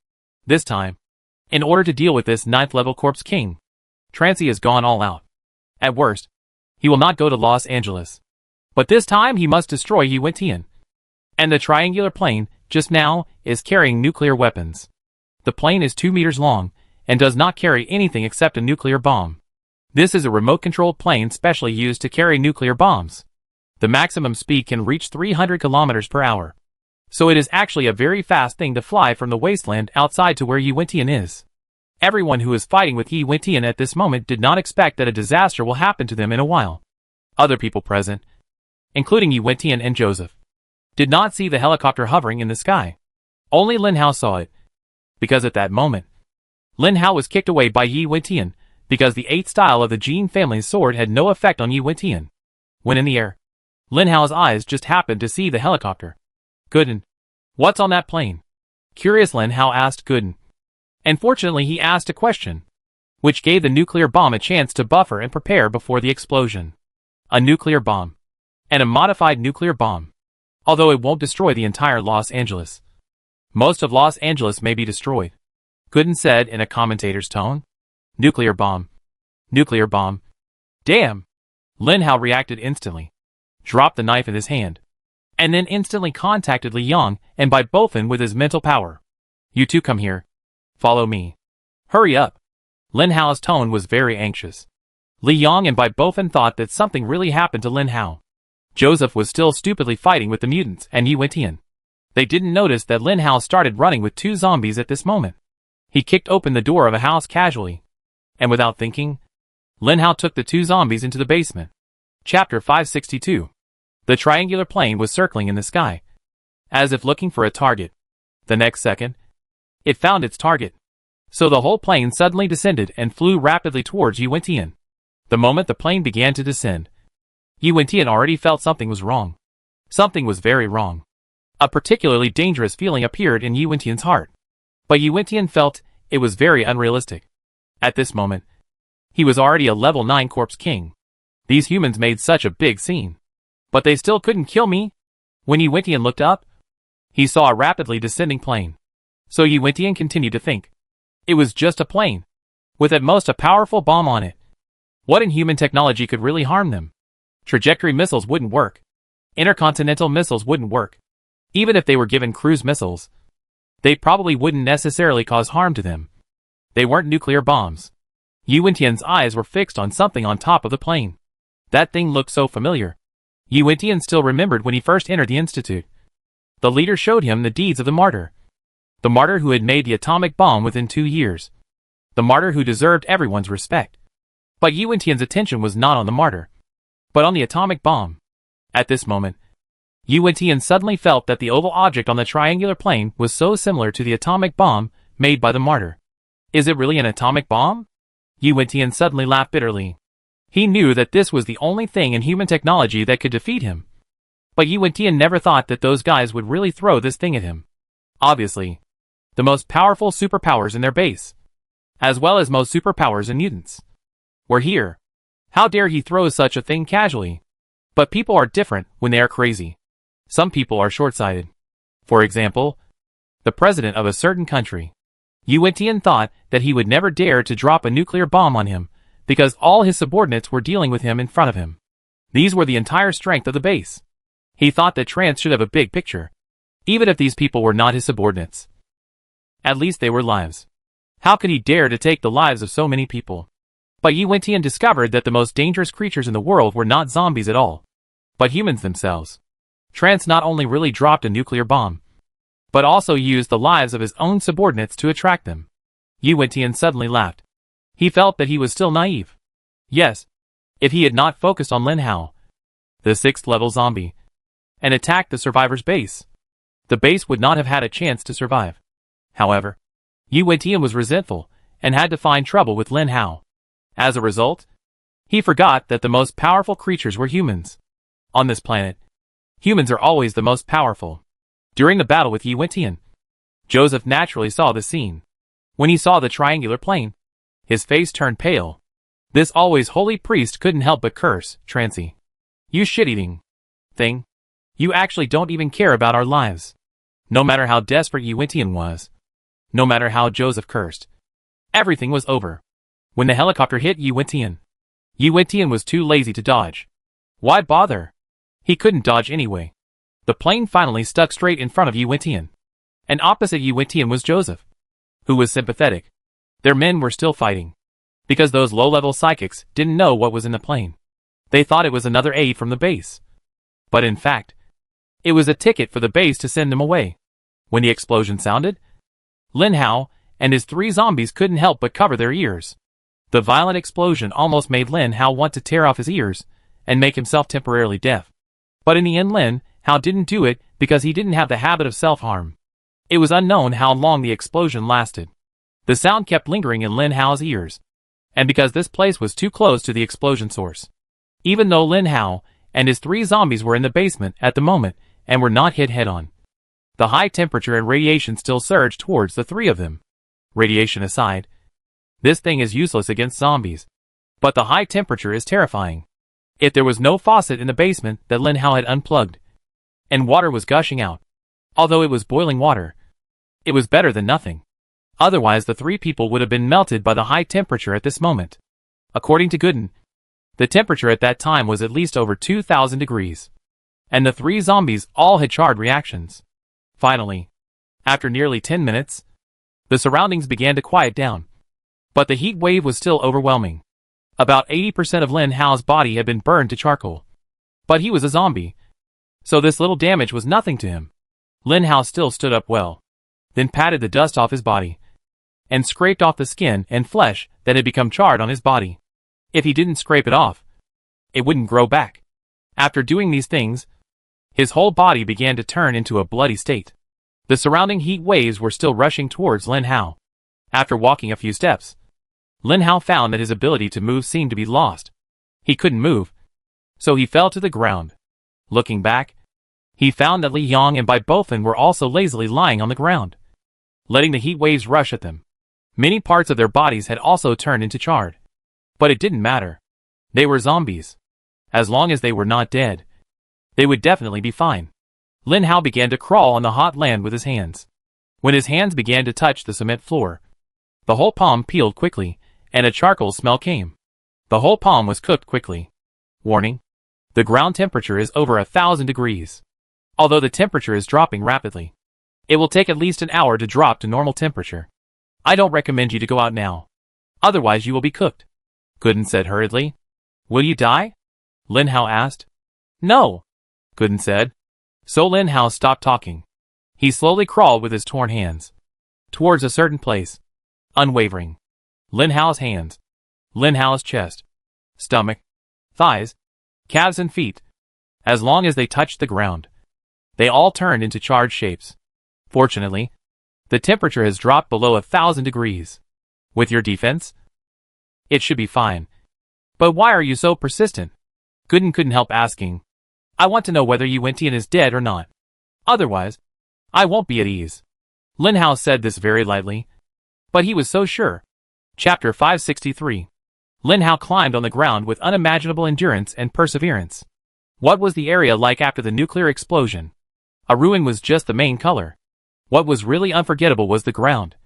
This time, in order to deal with this 9th-level corpse king, Trancy has gone all out. At worst, he will not go to Los Angeles. But this time he must destroy Yuan-Tian. And the triangular plane, just now, is carrying nuclear weapons. The plane is 2 meters long, and does not carry anything except a nuclear bomb. This is a remote-controlled plane specially used to carry nuclear bombs. The maximum speed can reach 300 kilometers per hour. So it is actually a very fast thing to fly from the wasteland outside to where Yuan-Tian is. Everyone who is fighting with Yuan-Tian at this moment did not expect that a disaster will happen to them in a while. Other people present, including Yuan-Tian and Joseph, did not see the helicopter hovering in the sky. Only Lin Hao saw it. Because at that moment, Lin Hao was kicked away by Yuan-Tian, because the 8th style of the Jin family's sword had no effect on Yuan-Tian. When in the air, Lin Hao's eyes just happened to see the helicopter. Gooden, what's on that plane? Curious Lin Hao asked Gooden. And fortunately he asked a question, which gave the nuclear bomb a chance to buffer and prepare before the explosion. A nuclear bomb. And a modified nuclear bomb. Although it won't destroy the entire Los Angeles. Most of Los Angeles may be destroyed, Gooden said in a commentator's tone. Nuclear bomb. Nuclear bomb. Damn! Lin Hao reacted instantly, dropped the knife in his hand, and then instantly contacted Li Yang and Bai Bofin with his mental power. You two come here. Follow me. Hurry up. Lin Hao's tone was very anxious. Li Yang and Bai Bofin thought that something really happened to Lin Hao. Joseph was still stupidly fighting with the mutants and Yuan-Tian. They didn't notice that Lin Hao started running with 2 zombies at this moment. He kicked open the door of a house casually, and without thinking, Lin Hao took the 2 zombies into the basement. Chapter 562. The triangular plane was circling in the sky, as if looking for a target. The next second, it found its target. So the whole plane suddenly descended and flew rapidly towards Yuan-Tian. The moment the plane began to descend, Yuan-Tian already felt something was wrong. Something was very wrong. A particularly dangerous feeling appeared in Yuan-Tian's heart. But Yuan-Tian felt it was very unrealistic. At this moment, he was already a level 9 corpse king. These humans made such a big scene. But they still couldn't kill me. When Yuan-Tian looked up, he saw a rapidly descending plane. So Yuan-Tian continued to think. It was just a plane, with at most a powerful bomb on it. What inhuman technology could really harm them? Trajectory missiles wouldn't work. Intercontinental missiles wouldn't work. Even if they were given cruise missiles, they probably wouldn't necessarily cause harm to them. They weren't nuclear bombs. Yuan-Tian's eyes were fixed on something on top of the plane. That thing looked so familiar. Yuan-Tian still remembered when he first entered the institute. The leader showed him the deeds of the martyr. The martyr who had made the atomic bomb within 2 years. The martyr who deserved everyone's respect. But Yuan-Tian's attention was not on the martyr, but on the atomic bomb. At this moment, Yuan-Tian suddenly felt that the oval object on the triangular plane was so similar to the atomic bomb made by the martyr. Is it really an atomic bomb? Yuan-Tian suddenly laughed bitterly. He knew that this was the only thing in human technology that could defeat him. But Yuan-Tian never thought that those guys would really throw this thing at him. Obviously, the most powerful superpowers in their base, as well as most superpowers in mutants, were here. How dare he throw such a thing casually? But people are different when they are crazy. Some people are short-sighted. For example, the president of a certain country. Yuan-Tian thought that he would never dare to drop a nuclear bomb on him, because all his subordinates were dealing with him in front of him. These were the entire strength of the base. He thought that Trance should have a big picture, even if these people were not his subordinates. At least they were lives. How could he dare to take the lives of so many people? But Yuan-Tian discovered that the most dangerous creatures in the world were not zombies at all, but humans themselves. Trance not only really dropped a nuclear bomb, but also used the lives of his own subordinates to attract them. Yi Wentian suddenly laughed. He felt that he was still naive. Yes, if he had not focused on Lin Hao, the 6th level zombie, and attacked the survivor's base, the base would not have had a chance to survive. However, Yi Wentian was resentful and had to find trouble with Lin Hao. As a result, he forgot that the most powerful creatures were humans. On this planet, humans are always the most powerful. During the battle with Yi Wentian, Joseph naturally saw the scene. When he saw the triangular plane, his face turned pale. This always holy priest couldn't help but curse, "Trancy. You shit-eating thing. You actually don't even care about our lives." No matter how desperate Yi Wentian was, no matter how Joseph cursed, everything was over. When the helicopter hit Yi Wentian was too lazy to dodge. Why bother? He couldn't dodge anyway. The plane finally stuck straight in front of Yi Wentian. And opposite Yi Wentian was Joseph, who was sympathetic. Their men were still fighting, because those low-level psychics didn't know what was in the plane. They thought it was another aid from the base. But in fact, it was a ticket for the base to send them away. When the explosion sounded, Lin Hao and his 3 zombies couldn't help but cover their ears. The violent explosion almost made Lin Hao want to tear off his ears and make himself temporarily deaf. But in the end, Lin Hao didn't do it because he didn't have the habit of self-harm. It was unknown how long the explosion lasted. The sound kept lingering in Lin Hao's ears, and because this place was too close to the explosion source. Even though Lin Hao and his 3 zombies were in the basement at the moment and were not hit head-on, the high temperature and radiation still surged towards the 3 of them. Radiation aside, this thing is useless against zombies. But the high temperature is terrifying. If there was no faucet in the basement that Lin Hao had unplugged, and water was gushing out, although it was boiling water, it was better than nothing. Otherwise the 3 people would have been melted by the high temperature at this moment. According to Gooden, the temperature at that time was at least over 2,000 degrees. And the 3 zombies all had charred reactions. Finally, after nearly 10 minutes, the surroundings began to quiet down. But the heat wave was still overwhelming. About 80% of Lin Hao's body had been burned to charcoal. But he was a zombie, so this little damage was nothing to him. Lin Hao still stood up well, then patted the dust off his body, and scraped off the skin and flesh that had become charred on his body. If he didn't scrape it off, it wouldn't grow back. After doing these things, his whole body began to turn into a bloody state. The surrounding heat waves were still rushing towards Lin Hao. After walking a few steps, Lin Hao found that his ability to move seemed to be lost. He couldn't move, so he fell to the ground. Looking back, he found that Li Yong and Bai Bofin were also lazily lying on the ground, letting the heat waves rush at them. Many parts of their bodies had also turned into charred. But it didn't matter. They were zombies. As long as they were not dead, they would definitely be fine. Lin Hao began to crawl on the hot land with his hands. When his hands began to touch the cement floor, the whole palm peeled quickly, and a charcoal smell came. The whole palm was cooked quickly. Warning: the ground temperature is over 1,000 degrees. Although the temperature is dropping rapidly, it will take at least an hour to drop to normal temperature. I don't recommend you to go out now. Otherwise you will be cooked. Gooden said hurriedly. Will you die? Lin Hao asked. No, Gooden said. So Lin Hao stopped talking. He slowly crawled with his torn hands towards a certain place, unwavering. Lin Hao's hands, Lin Hao's chest, stomach, thighs, calves and feet. As long as they touched the ground, they all turned into charred shapes. Fortunately, the temperature has dropped below 1,000 degrees. With your defense, it should be fine. But why are you so persistent? Gooden couldn't help asking. I want to know whether Yi Wentian is dead or not. Otherwise, I won't be at ease. Lin Hao said this very lightly, but he was so sure. Chapter 563. Lin Hao climbed on the ground with unimaginable endurance and perseverance. What was the area like after the nuclear explosion? A ruin was just the main color. What was really unforgettable was the ground,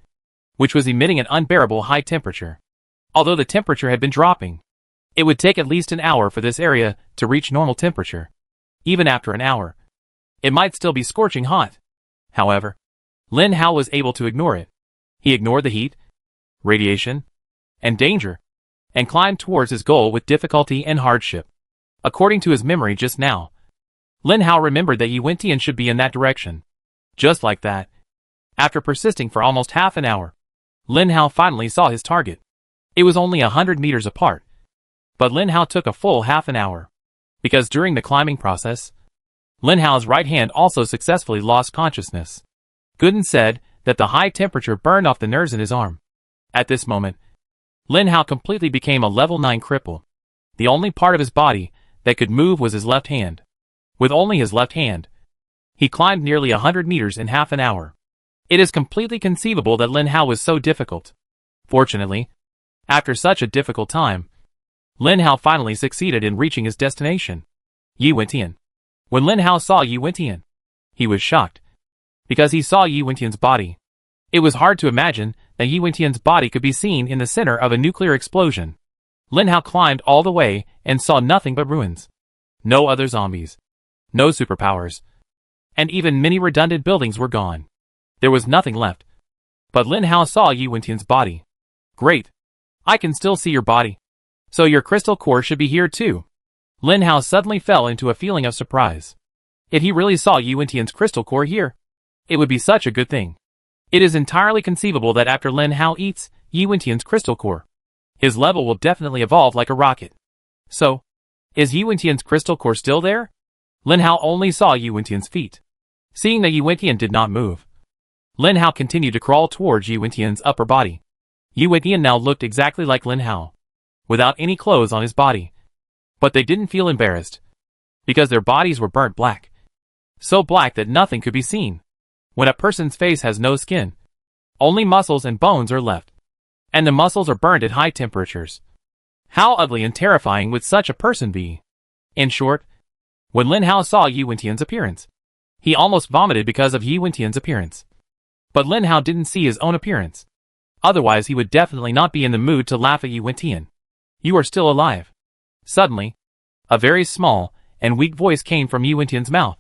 which was emitting an unbearable high temperature. Although the temperature had been dropping, it would take at least an hour for this area to reach normal temperature. Even after an hour, it might still be scorching hot. However, Lin Hao was able to ignore it. He ignored the heat, radiation, and danger, and climbed towards his goal with difficulty and hardship. According to his memory just now, Lin Hao remembered that Yi Wentian should be in that direction. Just like that, after persisting for almost half an hour, Lin Hao finally saw his target. It was only 100 meters apart. But Lin Hao took a full half an hour. Because during the climbing process, Lin Hao's right hand also successfully lost consciousness. Gooden said that the high temperature burned off the nerves in his arm. At this moment, Lin Hao completely became a level 9 cripple. The only part of his body that could move was his left hand. With only his left hand, he climbed nearly 100 meters in half an hour. It is completely conceivable that Lin Hao was so difficult. Fortunately, after such a difficult time, Lin Hao finally succeeded in reaching his destination, Yi Wentian. When Lin Hao saw Yi Wentian, he was shocked, because he saw Yi Wentian's body. It was hard to imagine that Yi Wentian's body could be seen in the center of a nuclear explosion. Lin Hao climbed all the way and saw nothing but ruins. No other zombies. No superpowers. And even many redundant buildings were gone. There was nothing left. But Lin Hao saw Yi Wentian's body. Great. I can still see your body. So your crystal core should be here too. Lin Hao suddenly fell into a feeling of surprise. If he really saw Yi Wentian's crystal core here, it would be such a good thing. It is entirely conceivable that after Lin Hao eats Yi Wentian's crystal core, his level will definitely evolve like a rocket. So, is Yi Wentian's crystal core still there? Lin Hao only saw Yi Wentian's feet. Seeing that Yi Wentian did not move, Lin Hao continued to crawl towards Yi Wentian's upper body. Yi Wentian now looked exactly like Lin Hao, without any clothes on his body. But they didn't feel embarrassed, because their bodies were burnt black. So black that nothing could be seen. When a person's face has no skin, only muscles and bones are left. And the muscles are burned at high temperatures. How ugly and terrifying would such a person be? In short, when Lin Hao saw Yi Wentian's appearance, he almost vomited because of Yi Wentian's appearance. But Lin Hao didn't see his own appearance. Otherwise he would definitely not be in the mood to laugh at Yi Wentian. You are still alive. Suddenly, a very small and weak voice came from Yi Wentian's mouth.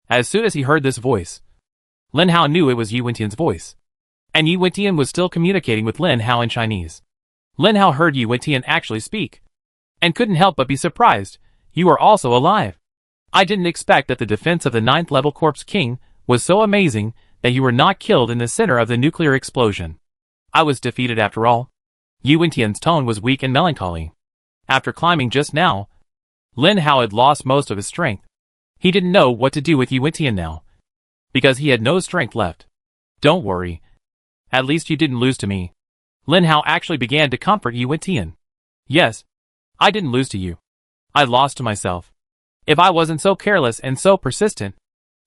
As soon as he heard this voice, Lin Hao knew it was Yi Wentian's voice. And Yi Wentian was still communicating with Lin Hao in Chinese. Lin Hao heard Yi Wentian actually speak, and couldn't help but be surprised. You are also alive. I didn't expect that the defense of the 9th level Corpse King was so amazing that you were not killed in the center of the nuclear explosion. I was defeated after all. Yi Wentian's tone was weak and melancholy. After climbing just now, Lin Hao had lost most of his strength. He didn't know what to do with Yi Wentian now, because he had no strength left. Don't worry. At least you didn't lose to me. Lin Hao actually began to comfort Yi Wentian. Yes, I didn't lose to you. I lost to myself. If I wasn't so careless and so persistent,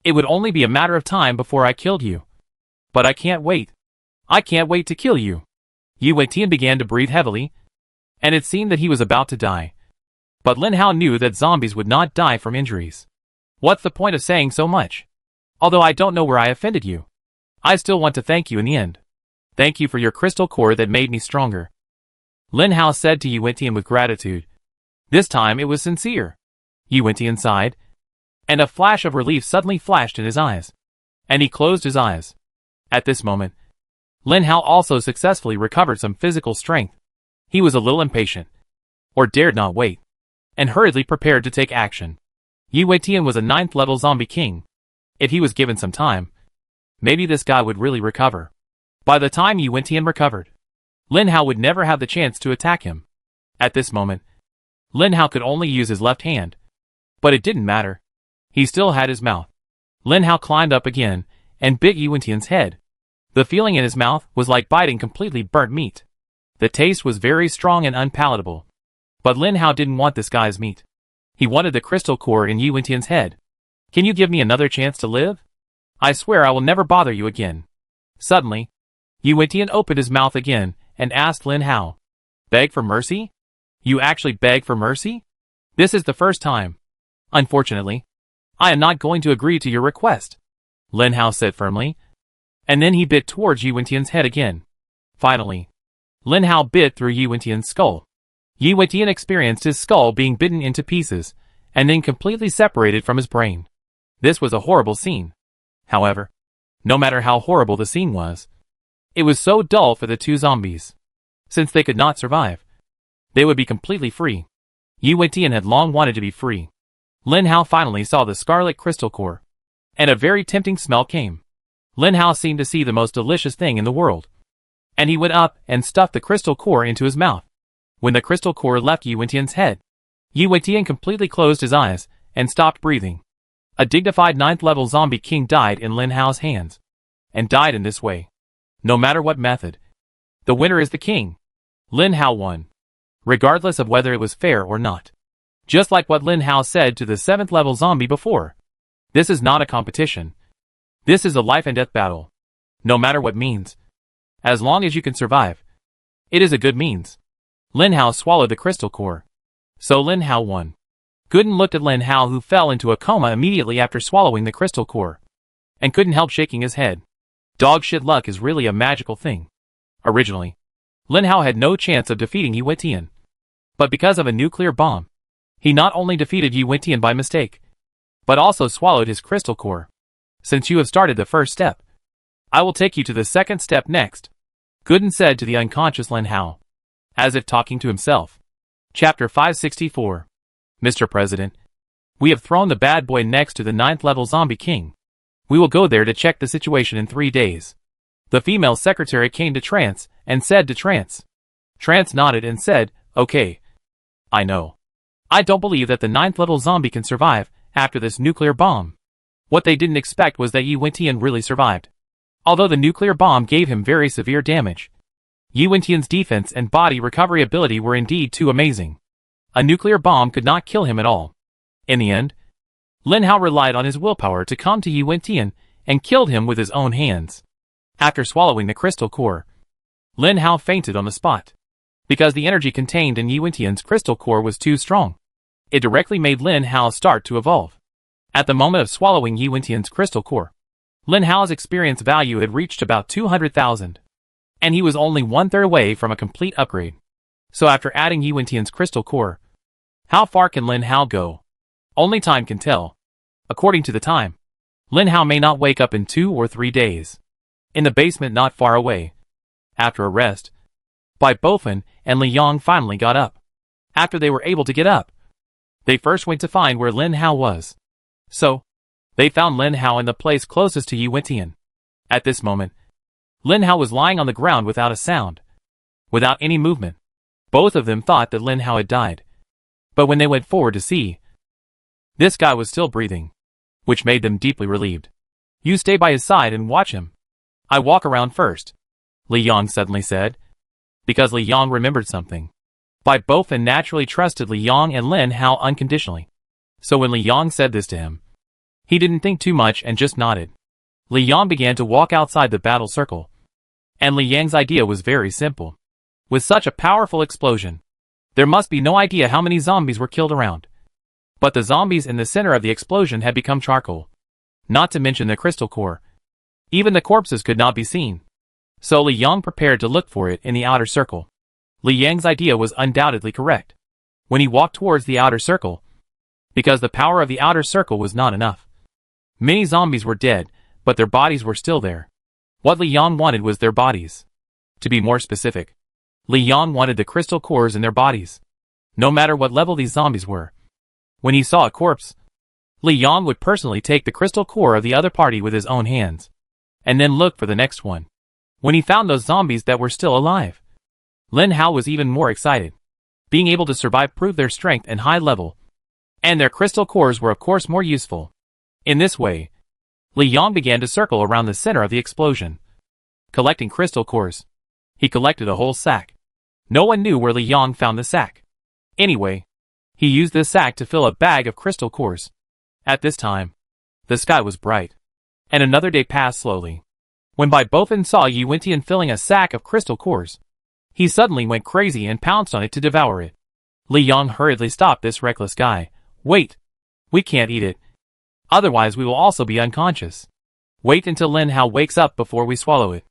it would only be a matter of time before I killed you. But I can't wait. I can't wait to kill you. Yi Wentian began to breathe heavily, and it seemed that he was about to die. But Lin Hao knew that zombies would not die from injuries. What's the point of saying so much? Although I don't know where I offended you, I still want to thank you in the end. Thank you for your crystal core that made me stronger. Lin Hao said to Yi Wentian with gratitude. This time it was sincere. Yi Wentian sighed, and a flash of relief suddenly flashed in his eyes. And he closed his eyes. At this moment, Lin Hao also successfully recovered some physical strength. He was a little impatient, or dared not wait, and hurriedly prepared to take action. Yi Wentian was a 9th level zombie king. If he was given some time, maybe this guy would really recover. By the time Yi Wentian recovered, Lin Hao would never have the chance to attack him. At this moment, Lin Hao could only use his left hand. But it didn't matter. He still had his mouth. Lin Hao climbed up again and bit Yi Wentian's head. The feeling in his mouth was like biting completely burnt meat. The taste was very strong and unpalatable. But Lin Hao didn't want this guy's meat. He wanted the crystal core in Yi Wentian's head. Can you give me another chance to live? I swear I will never bother you again. Suddenly, Yi Wentian opened his mouth again and asked Lin Hao. Beg for mercy? You actually beg for mercy? This is the first time. Unfortunately, I am not going to agree to your request, Lin Hao said firmly. And then he bit towards Yi Wentian's head again. Finally, Lin Hao bit through Yi Wentian's skull. Yi Wentian experienced his skull being bitten into pieces, and then completely separated from his brain. This was a horrible scene. However, no matter how horrible the scene was, it was so dull for the two zombies. Since they could not survive, they would be completely free. Yi Wentian had long wanted to be free. Lin Hao finally saw the scarlet crystal core, and a very tempting smell came. Lin Hao seemed to see the most delicious thing in the world. and he went up and stuffed the crystal core into his mouth. When the crystal core left Yi Wentian's head, Yi Wentian completely closed his eyes and stopped breathing. A dignified 9th-level zombie king died in Lin Hao's hands, and died in this way. No matter what method, the winner is the king. Lin Hao won, regardless of whether it was fair or not. Just like what Lin Hao said to the 7th-level zombie before. This is not a competition. This is a life and death battle. No matter what means. As long as you can survive, it is a good means. Lin Hao swallowed the crystal core. So Lin Hao won. Gooden looked at Lin Hao, who fell into a coma immediately after swallowing the crystal core, and couldn't help shaking his head. Dog shit luck is really a magical thing. Originally, Lin Hao had no chance of defeating Yi Wentian. But because of a nuclear bomb, he not only defeated Yi Wentian by mistake, but also swallowed his crystal core. Since you have started the first step, I will take you to the second step next, Gooden said to the unconscious Lin Hao, as if talking to himself. Chapter 564. Mr. President, we have thrown the bad boy next to the 9th-level zombie king. We will go there to check the situation in 3 days. The female secretary came to Trance and said to Trance. Trance nodded and said, okay. I know. I don't believe that the 9th-level zombie can survive after this nuclear bomb. What they didn't expect was that Yi Wentian really survived. Although the nuclear bomb gave him very severe damage, Yi Wentian's defense and body recovery ability were indeed too amazing. A nuclear bomb could not kill him at all. In the end, Lin Hao relied on his willpower to come to Yi Wentian and killed him with his own hands. After swallowing the crystal core, Lin Hao fainted on the spot, because the energy contained in Yi Wentian's crystal core was too strong. It directly made Lin Hao start to evolve. At the moment of swallowing Yi Wentian's crystal core, Lin Hao's experience value had reached about 200,000, and he was only 1/3 away from a complete upgrade. So after adding Yi Wentian's crystal core, how far can Lin Hao go? Only time can tell. According to the time, Lin Hao may not wake up in 2 or 3 days. In the basement not far away, after a rest, Bai Bofan and Li Yang finally got up. After they were able to get up, they first went to find where Lin Hao was. So, they found Lin Hao in the place closest to Yi Wentian. At this moment, Lin Hao was lying on the ground without a sound, without any movement. Both of them thought that Lin Hao had died. But when they went forward to see, this guy was still breathing, which made them deeply relieved. You stay by his side and watch him. I walk around first, Li Yang suddenly said, because Li Yang remembered something. Bai Bofan naturally trusted Li Yang and Lin Hao unconditionally. So when Li Yang said this to him, he didn't think too much and just nodded. Li Yang began to walk outside the battle circle. And Li Yang's idea was very simple. With such a powerful explosion, there must be no idea how many zombies were killed around. But the zombies in the center of the explosion had become charcoal. Not to mention the crystal core. Even the corpses could not be seen. So Li Yang prepared to look for it in the outer circle. Li Yang's idea was undoubtedly correct. When he walked towards the outer circle, because the power of the outer circle was not enough. Many zombies were dead, but their bodies were still there. What Li Yang wanted was their bodies. To be more specific, Li Yang wanted the crystal cores in their bodies. No matter what level these zombies were. When he saw a corpse, Li Yang would personally take the crystal core of the other party with his own hands, and then look for the next one. When he found those zombies that were still alive, Lin Hao was even more excited. Being able to survive proved their strength and high level, and their crystal cores were of course more useful. In this way, Li Yang began to circle around the center of the explosion, collecting crystal cores. He collected a whole sack. No one knew where Li Yang found the sack. Anyway, he used this sack to fill a bag of crystal cores. At this time, the sky was bright, and another day passed slowly. When Bai Bofan saw Yi Wentian filling a sack of crystal cores, he suddenly went crazy and pounced on it to devour it. Li Yang hurriedly stopped this reckless guy. Wait! We can't eat it. Otherwise we will also be unconscious. Wait until Lin Hao wakes up before we swallow it.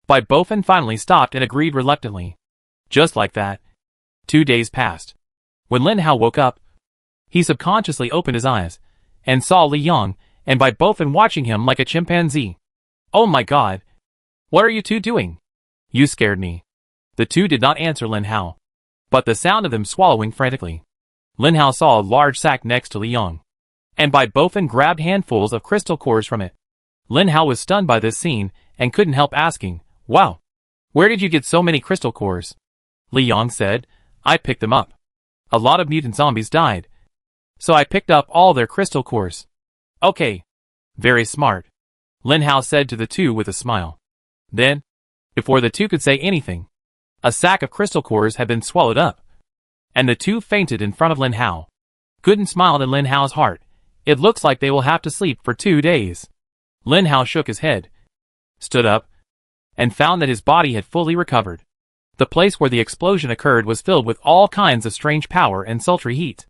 Bai Bofan finally stopped and agreed reluctantly. Just like that, 2 days passed. When Lin Hao woke up, he subconsciously opened his eyes, and saw Li Yang and Bai Bofan watching him like a chimpanzee. Oh my god! What are you two doing? You scared me. The two did not answer Lin Hao, but the sound of them swallowing frantically. Lin Hao saw a large sack next to Li Yang, and Bai Bofan grabbed handfuls of crystal cores from it. Lin Hao was stunned by this scene and couldn't help asking, wow, Where did you get so many crystal cores? Li Yang said. I picked them up. A lot of mutant zombies died, so I picked up all their crystal cores. Okay. Very smart, Lin Hao said to the two with a smile. Then, before the two could say anything, a sack of crystal cores had been swallowed up, and the two fainted in front of Lin Hao. Gooden smiled in Lin Hao's heart. It looks like they will have to sleep for 2 days. Lin Hao shook his head, stood up, and found that his body had fully recovered. The place where the explosion occurred was filled with all kinds of strange power and sultry heat.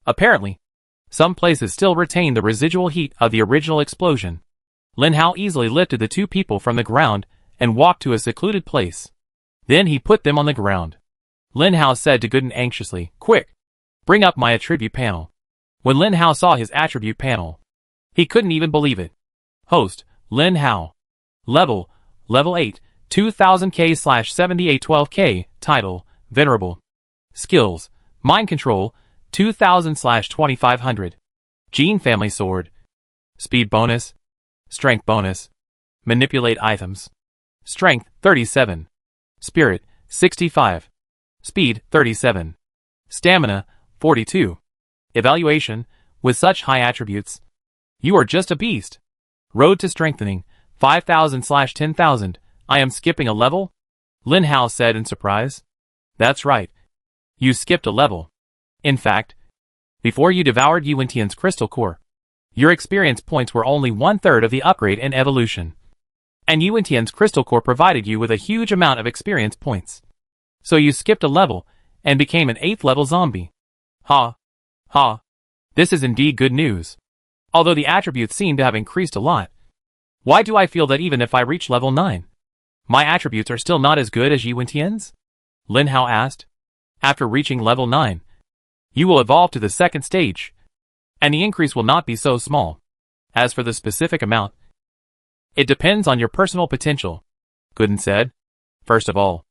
Apparently, some places still retained the residual heat of the original explosion. Lin Hao easily lifted the two people from the ground and walked to a secluded place. Then he put them on the ground. Lin Hao said to Gooden anxiously, Quick! Bring up my attribute panel. When Lin Hao saw his attribute panel, he couldn't even believe it. Host, Lin Hao. Level 8, 2000K/7812K. Title, Venerable. Skills, Mind Control, 2000/2500. Gene Family Sword. Speed bonus. Strength bonus. Manipulate items. Strength, 37. Spirit, 65. Speed, 37. Stamina, 42. Evaluation, with such high attributes, you are just a beast. Road to Strengthening, 5000/10,000. I am skipping a level? Lin Hao said in surprise. That's right. You skipped a level. In fact, before you devoured Yuantian's crystal core, your experience points were only 1/3 of the upgrade in evolution. And Yuantian's crystal core provided you with a huge amount of experience points. So you skipped a level and became an 8th level zombie. Ha. Ha. This is indeed good news. Although the attributes seem to have increased a lot. Why do I feel that even if I reach level 9, my attributes are still not as good as Yuantian's? Lin Hao asked. After reaching level 9, you will evolve to the second stage, and the increase will not be so small. As for the specific amount, it depends on your personal potential, Gooden said. First of all,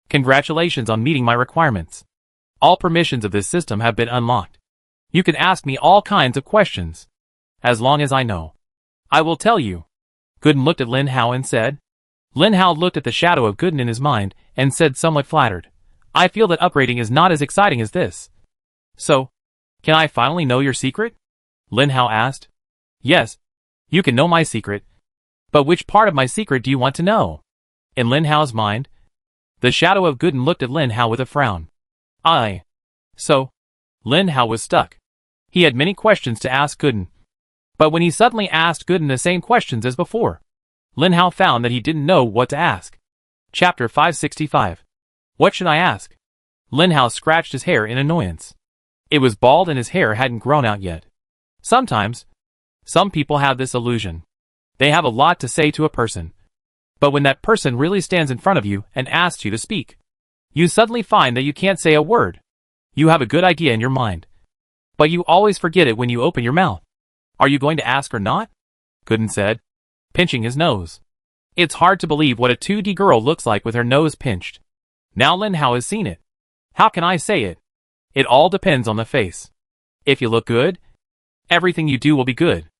congratulations on meeting my requirements. All permissions of this system have been unlocked. You can ask me all kinds of questions. As long as I know, I will tell you. Gooden looked at Lin Hao and said. Lin Hao looked at the shadow of Gooden in his mind and said somewhat flattered. I feel that upgrading is not as exciting as this. So, can I finally know your secret? Lin Hao asked. Yes, you can know my secret. But which part of my secret do you want to know? In Lin Hao's mind, the shadow of Gooden looked at Lin Hao with a frown. So, Lin Hao was stuck. He had many questions to ask Gooden. But when he suddenly asked Gooden the same questions as before, Lin Hao found that he didn't know what to ask. Chapter 565. What should I ask? Lin Hao scratched his hair in annoyance. It was bald and his hair hadn't grown out yet. Sometimes, some people have this illusion. They have a lot to say to a person. But when that person really stands in front of you and asks you to speak, you suddenly find that you can't say a word. You have a good idea in your mind, but you always forget it when you open your mouth. Are you going to ask or not? Gooden said, pinching his nose. It's hard to believe what a 2D girl looks like with her nose pinched. Now Lin Hao has seen it. How can I say it? It all depends on the face. If you look good, everything you do will be good.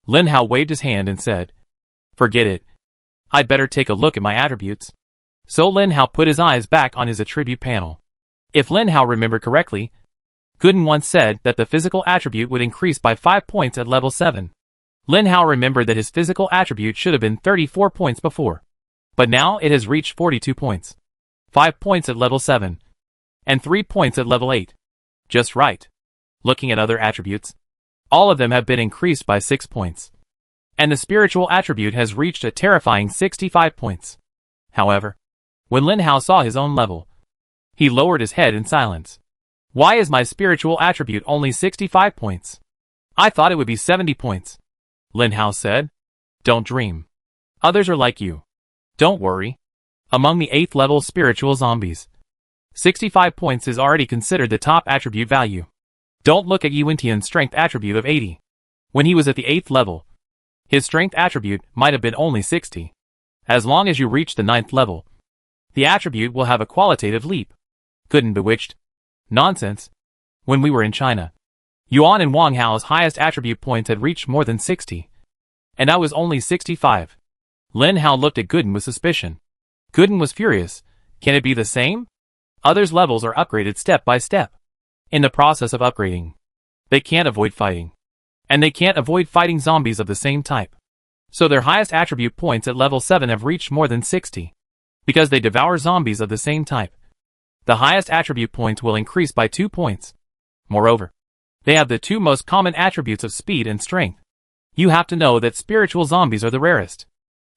Lin Hao waved his hand and said, Forget it. I'd better take a look at my attributes. So Lin Hao put his eyes back on his attribute panel. If Lin Hao remembered correctly, Gooden once said that the physical attribute would increase by 5 points at level 7. Lin Hao remembered that his physical attribute should have been 34 points before. But now it has reached 42 points. 5 points at level 7. And 3 points at level 8. Just right. Looking at other attributes, all of them have been increased by 6 points. And the spiritual attribute has reached a terrifying 65 points. However, when Lin Hao saw his own level, he lowered his head in silence. Why is my spiritual attribute only 65 points? I thought it would be 70 points. Lin Hao said. Don't dream. Others are like you. Don't worry. Among the 8th level spiritual zombies, 65 points is already considered the top attribute value. Don't look at Yuantian's strength attribute of 80. When he was at the 8th level, his strength attribute might have been only 60. As long as you reach the 9th level, the attribute will have a qualitative leap. Gooden bewitched. Nonsense. When we were in China, Yuan and Wang Hao's highest attribute points had reached more than 60. And I was only 65. Lin Hao looked at Gooden with suspicion. Gooden was furious. Can it be the same? Others' levels are upgraded step by step. In the process of upgrading, they can't avoid fighting. And they can't avoid fighting zombies of the same type. So their highest attribute points at level 7 have reached more than 60. Because they devour zombies of the same type. The highest attribute points will increase by 2 points. Moreover, they have the two most common attributes of speed and strength. You have to know that spiritual zombies are the rarest.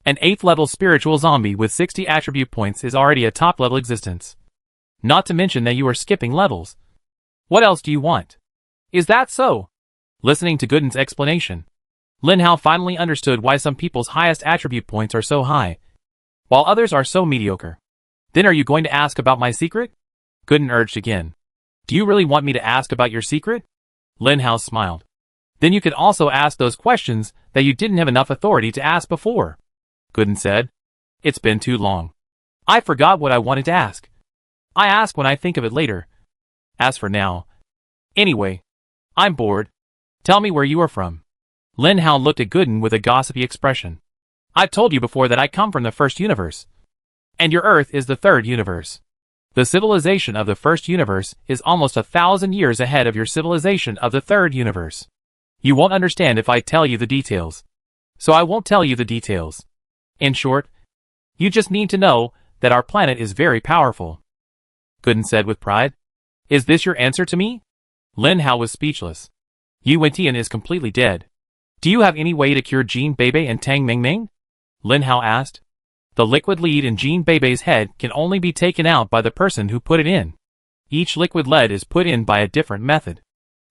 An 8th level spiritual zombie with 60 attribute points is already a top level existence. Not to mention that you are skipping levels. What else do you want? Is that so? Listening to Gooden's explanation, Lin Hao finally understood why some people's highest attribute points are so high, while others are so mediocre. Then are you going to ask about my secret? Gooden urged again. Do you really want me to ask about your secret? Lin Hao smiled. Then you could also ask those questions that you didn't have enough authority to ask before. Gooden said. It's been too long. I forgot what I wanted to ask. I ask when I think of it later. As for now. Anyway, I'm bored. Tell me where you are from. Lin Hao looked at Gooden with a gossipy expression. I've told you before that I come from the first universe. And your Earth is the third universe. The civilization of the first universe is almost 1,000 years ahead of your civilization of the third universe. You won't understand if I tell you the details. So I won't tell you the details. In short, you just need to know that our planet is very powerful. Gooden said with pride. Is this your answer to me? Lin Hao was speechless. Yu Wentian is completely dead. Do you have any way to cure Jean Bebe and Tang Mingming? Lin Hao asked. The liquid lead in Jean Bebe's head can only be taken out by the person who put it in. Each liquid lead is put in by a different method.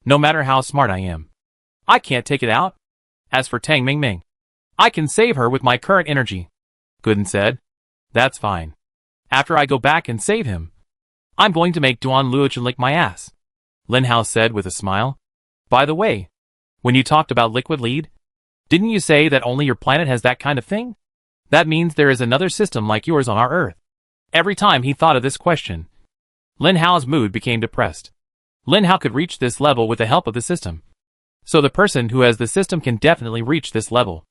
No matter how smart I am, I can't take it out. As for Tang Mingming, I can save her with my current energy. Gooden said. That's fine. After I go back and save him, I'm going to make Duan Luochen lick my ass. Lin Hao said with a smile. By the way, when you talked about liquid lead, didn't you say that only your planet has that kind of thing? That means there is another system like yours on our Earth. Every time he thought of this question, Lin Hao's mood became depressed. Lin Hao could reach this level with the help of the system. So the person who has the system can definitely reach this level.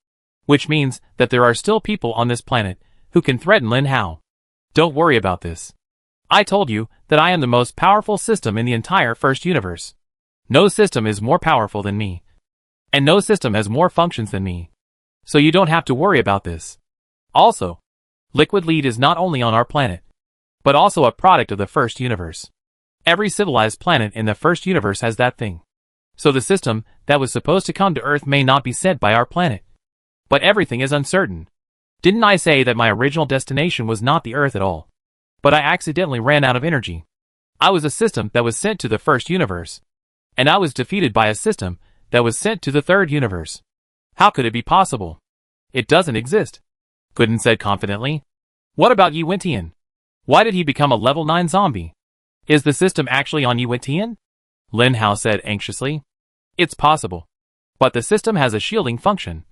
Which means that there are still people on this planet who can threaten Lin Hao. Don't worry about this. I told you that I am the most powerful system in the entire first universe. No system is more powerful than me. And no system has more functions than me. So you don't have to worry about this. Also, liquid lead is not only on our planet, but also a product of the first universe. Every civilized planet in the first universe has that thing. So the system that was supposed to come to Earth may not be sent by our planet. But everything is uncertain. Didn't I say that my original destination was not the Earth at all? But I accidentally ran out of energy. I was a system that was sent to the first universe. And I was defeated by a system that was sent to the third universe. How could it be possible? It doesn't exist. Gooden said confidently. What about Yu Wentian? Why did he become a level 9 zombie? Is the system actually on Yu Wentian? Lin Hao said anxiously. It's possible. But the system has a shielding function.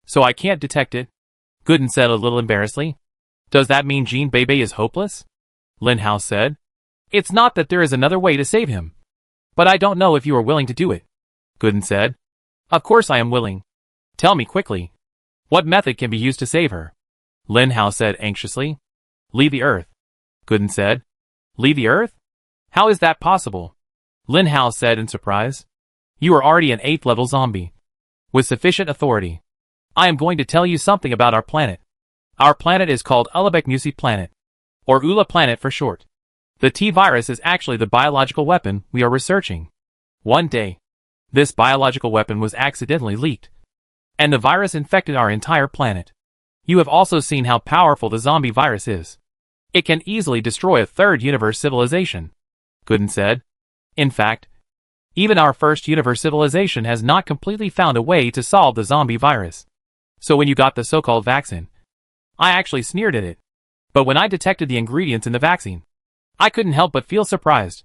So I can't detect it. Gooden said a little embarrassedly. Does that mean Jean Bebe is hopeless? Lin Hao said. It's not that there is another way to save him. But I don't know if you are willing to do it. Gooden said. Of course I am willing. Tell me quickly. What method can be used to save her? Lin Hao said anxiously. Leave the Earth. Gooden said. Leave the Earth? How is that possible? Lin Hao said in surprise. You are already an 8th level zombie. With sufficient authority. I am going to tell you something about our planet. Our planet is called Ulabek Musi Planet. Or Ula Planet for short. The T-virus is actually the biological weapon we are researching. One day, this biological weapon was accidentally leaked. And the virus infected our entire planet. You have also seen how powerful the zombie virus is. It can easily destroy a third universe civilization. Gooden said. In fact, even our first universe civilization has not completely found a way to solve the zombie virus. So when you got the so-called vaccine, I actually sneered at it. But when I detected the ingredients in the vaccine, I couldn't help but feel surprised.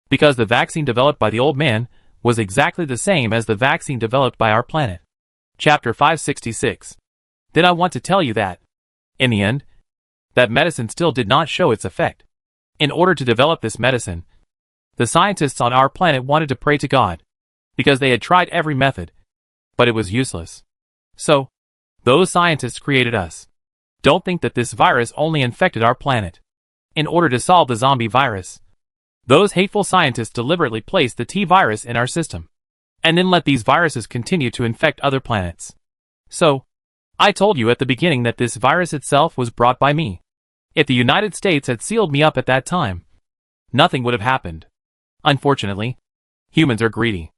Because the vaccine developed by the old man was exactly the same as the vaccine developed by our planet. Chapter 566. Then I want to tell you that, in the end, that medicine still did not show its effect. In order to develop this medicine, the scientists on our planet wanted to pray to God, because they had tried every method, but it was useless. So, those scientists created us. Don't think that this virus only infected our planet. In order to solve the zombie virus, those hateful scientists deliberately placed the T virus in our system, and then let these viruses continue to infect other planets. So, I told you at the beginning that this virus itself was brought by me. If the United States had sealed me up at that time, nothing would have happened. Unfortunately, humans are greedy.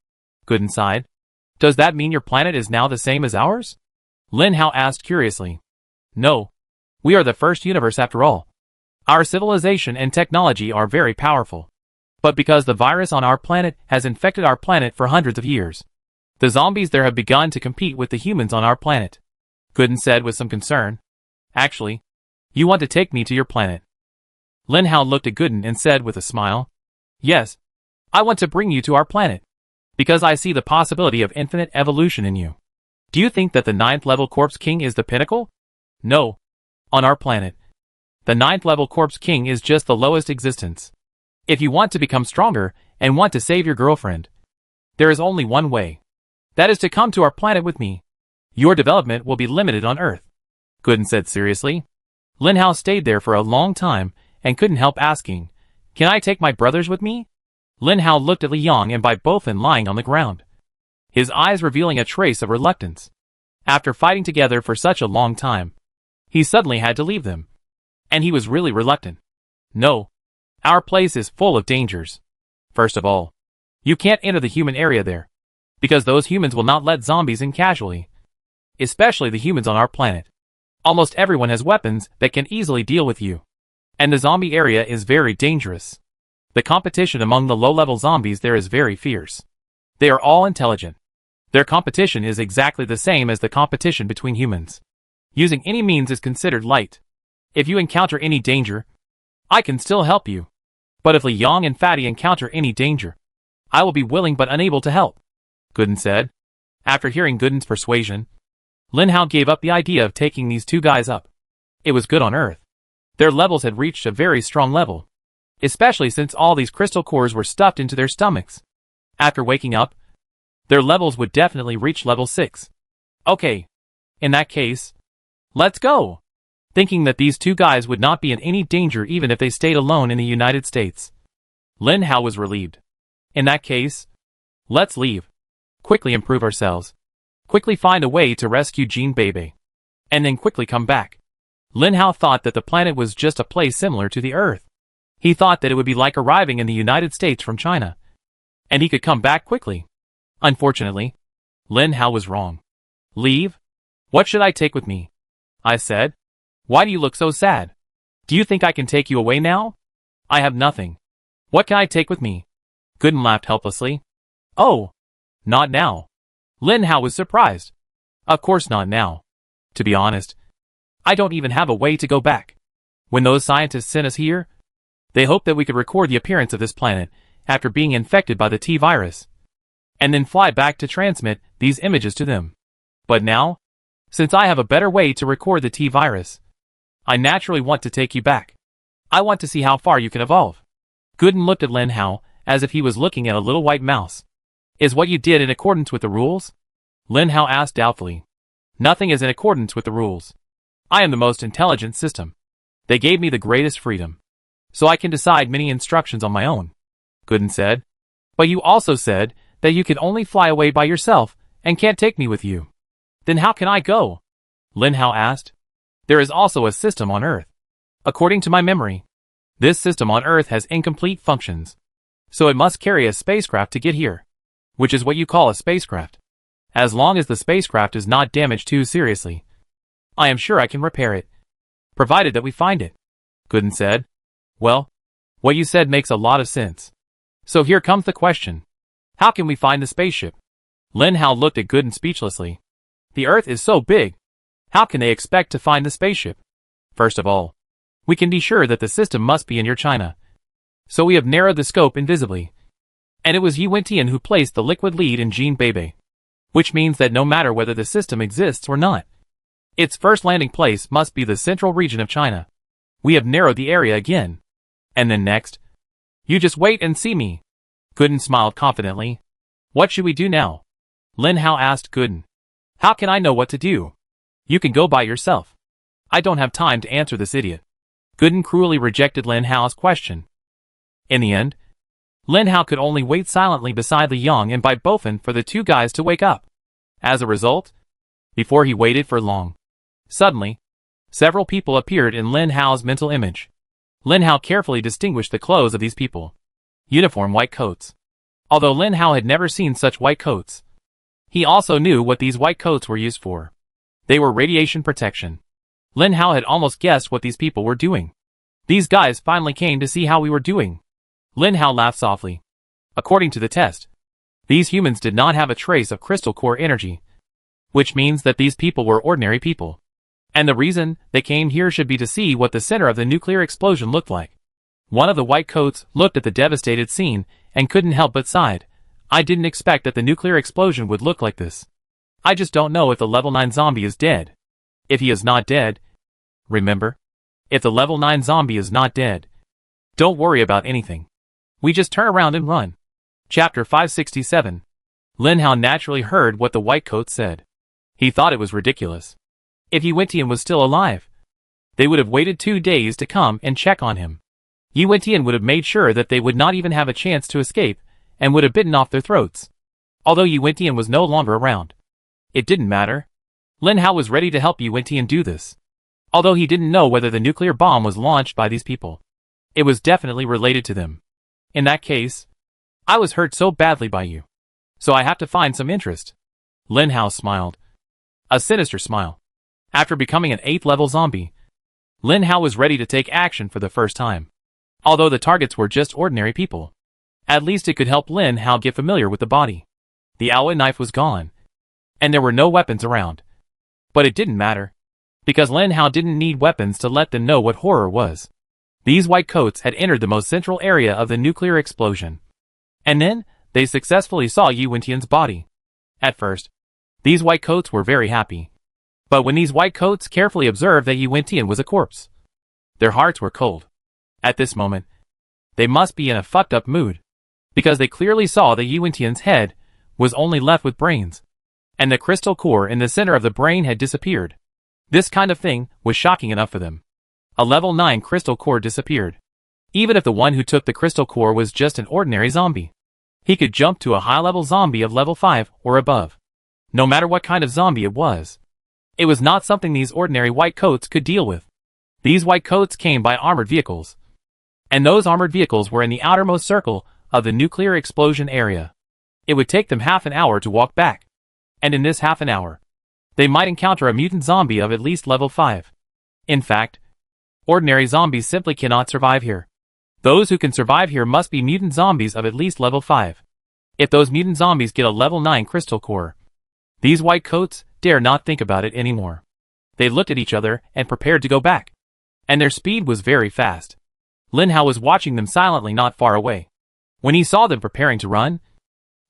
Gooden sighed. Does that mean your planet is now the same as ours? Lin Hao asked curiously. No. We are the first universe after all. Our civilization and technology are very powerful. But because the virus on our planet has infected our planet for hundreds of years, the zombies there have begun to compete with the humans on our planet. Gooden said with some concern. Actually, you want to take me to your planet. Lin Hao looked at Gooden and said with a smile. Yes, I want to bring you to our planet, because I see the possibility of infinite evolution in you. Do you think that the 9th level Corpse King is the pinnacle? No. On our planet, the 9th level Corpse King is just the lowest existence. If you want to become stronger and want to save your girlfriend, there is only one way. That is to come to our planet with me. Your development will be limited on Earth. Gooden said seriously. Lin Hao stayed there for a long time and couldn't help asking, Can I take my brothers with me? Lin Hao looked at Li Yang and Bai Bofin lying on the ground, his eyes revealing a trace of reluctance. After fighting together for such a long time, he suddenly had to leave them. And he was really reluctant. No. Our place is full of dangers. First of all, you can't enter the human area there, because those humans will not let zombies in casually. Especially the humans on our planet. Almost everyone has weapons that can easily deal with you. And the zombie area is very dangerous. The competition among the low-level zombies there is very fierce. They are all intelligent. Their competition is exactly the same as the competition between humans. Using any means is considered light. If you encounter any danger, I can still help you. But if Li Yang and Fatty encounter any danger, I will be willing but unable to help, Gooden said. After hearing Gooden's persuasion, Lin Hao gave up the idea of taking these two guys up. It was good on Earth. Their levels had reached a very strong level, especially since all these crystal cores were stuffed into their stomachs. After waking up, their levels would definitely reach level 6. Okay. In that case, let's go. Thinking that these two guys would not be in any danger even if they stayed alone in the United States, Lin Hao was relieved. In that case, let's leave. Quickly improve ourselves. Quickly find a way to rescue Jean Bebe. And then quickly come back. Lin Hao thought that the planet was just a place similar to the Earth. He thought that it would be like arriving in the United States from China, and he could come back quickly. Unfortunately, Lin Hao was wrong. Leave? What should I take with me? I said. Why do you look so sad? Do you think I can take you away now? I have nothing. What can I take with me? Gooden laughed helplessly. Oh, not now. Lin Hao was surprised. Of course not now. To be honest, I don't even have a way to go back. When those scientists sent us here, they hoped that we could record the appearance of this planet after being infected by the T virus, and then fly back to transmit these images to them. But now, since I have a better way to record the T virus, I naturally want to take you back. I want to see how far you can evolve. Gooden looked at Lin Hao as if he was looking at a little white mouse. Is what you did in accordance with the rules? Lin Hao asked doubtfully. Nothing is in accordance with the rules. I am the most intelligent system. They gave me the greatest freedom, so I can decide many instructions on my own, Gooden said. But you also said that you can only fly away by yourself and can't take me with you. Then how can I go? Lin Hao asked. There is also a system on Earth. According to my memory, this system on Earth has incomplete functions, so it must carry a spacecraft to get here, which is what you call a spacecraft. As long as the spacecraft is not damaged too seriously, I am sure I can repair it, provided that we find it, Gooden said. Well, what you said makes a lot of sense. So here comes the question. How can we find the spaceship? Lin Hao looked at Gooden speechlessly. The Earth is so big. How can they expect to find the spaceship? First of all, we can be sure that the system must be in your China. So we have narrowed the scope invisibly. And it was Yi Wentian who placed the liquid lead in Jean Bebe, which means that no matter whether the system exists or not, its first landing place must be the central region of China. We have narrowed the area again. And then next, you just wait and see me. Gooden smiled confidently. What should we do now? Lin Hao asked Gooden. How can I know what to do? You can go by yourself. I don't have time to answer this idiot. Gooden cruelly rejected Lin Hao's question. In the end, Lin Hao could only wait silently beside Li Yong and Bai Bofen for the two guys to wake up. As a result, before he waited for long, suddenly, several people appeared in Lin Hao's mental image. Lin Hao carefully distinguished the clothes of these people. Uniform white coats. Although Lin Hao had never seen such white coats, he also knew what these white coats were used for. They were radiation protection. Lin Hao had almost guessed what these people were doing. These guys finally came to see how we were doing. Lin Hao laughed softly. According to the test, these humans did not have a trace of crystal core energy, which means that these people were ordinary people. And the reason they came here should be to see what the center of the nuclear explosion looked like. One of the white coats looked at the devastated scene and couldn't help but sighed. I didn't expect that the nuclear explosion would look like this. I just don't know if the level 9 zombie is dead. If he is not dead, remember? If the level 9 zombie is not dead, don't worry about anything. We just turn around and run. Chapter 567. Lin Hao naturally heard what the white coat said. He thought it was ridiculous. If Yi Wentian was still alive, they would have waited 2 days to come and check on him. Yi Wentian would have made sure that they would not even have a chance to escape, and would have bitten off their throats. Although Yi Wentian was no longer around, it didn't matter. Lin Hao was ready to help Yi Wentian do this. Although he didn't know whether the nuclear bomb was launched by these people, it was definitely related to them. In that case, I was hurt so badly by you, so I have to find some interest. Lin Hao smiled. A sinister smile. After becoming an 8th level zombie, Lin Hao was ready to take action for the first time. Although the targets were just ordinary people, at least it could help Lin Hao get familiar with the body. The Aowen knife was gone, and there were no weapons around. But it didn't matter, because Lin Hao didn't need weapons to let them know what horror was. These white coats had entered the most central area of the nuclear explosion. And then, they successfully saw Yi Wentian's body. At first, these white coats were very happy. But when these white coats carefully observed that Yi Wentian was a corpse, their hearts were cold. At this moment, they must be in a fucked up mood, because they clearly saw that Yi Wentian's head was only left with brains, and the crystal core in the center of the brain had disappeared. This kind of thing was shocking enough for them. A level 9 crystal core disappeared. Even if the one who took the crystal core was just an ordinary zombie, he could jump to a high-level zombie of level 5 or above. No matter what kind of zombie it was not something these ordinary white coats could deal with. These white coats came by armored vehicles, and those armored vehicles were in the outermost circle of the nuclear explosion area. It would take them half an hour to walk back, and in this half an hour, they might encounter a mutant zombie of at least level 5. In fact, ordinary zombies simply cannot survive here. Those who can survive here must be mutant zombies of at least level 5. If those mutant zombies get a level 9 crystal core, these white coats dare not think about it anymore. They looked at each other and prepared to go back, and their speed was very fast. Lin Hao was watching them silently not far away. When he saw them preparing to run,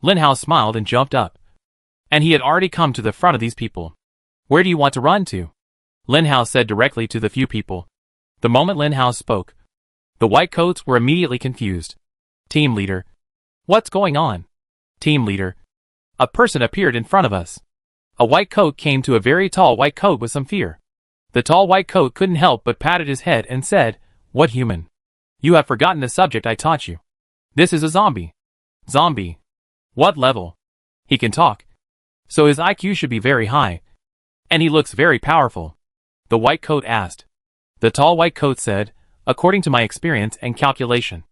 Lin Hao smiled and jumped up. And he had already come to the front of these people. Where do you want to run to? Lin Hao said directly to the few people. The moment Lin Hao spoke, the white coats were immediately confused. Team leader. What's going on? Team leader. A person appeared in front of us. A white coat came to a very tall white coat with some fear. The tall white coat couldn't help but patted his head and said, What human? You have forgotten the subject I taught you. This is a zombie. Zombie. What level? He can talk, so his IQ should be very high. And he looks very powerful. The white coat asked. The tall white coat said, According to my experience and calculation,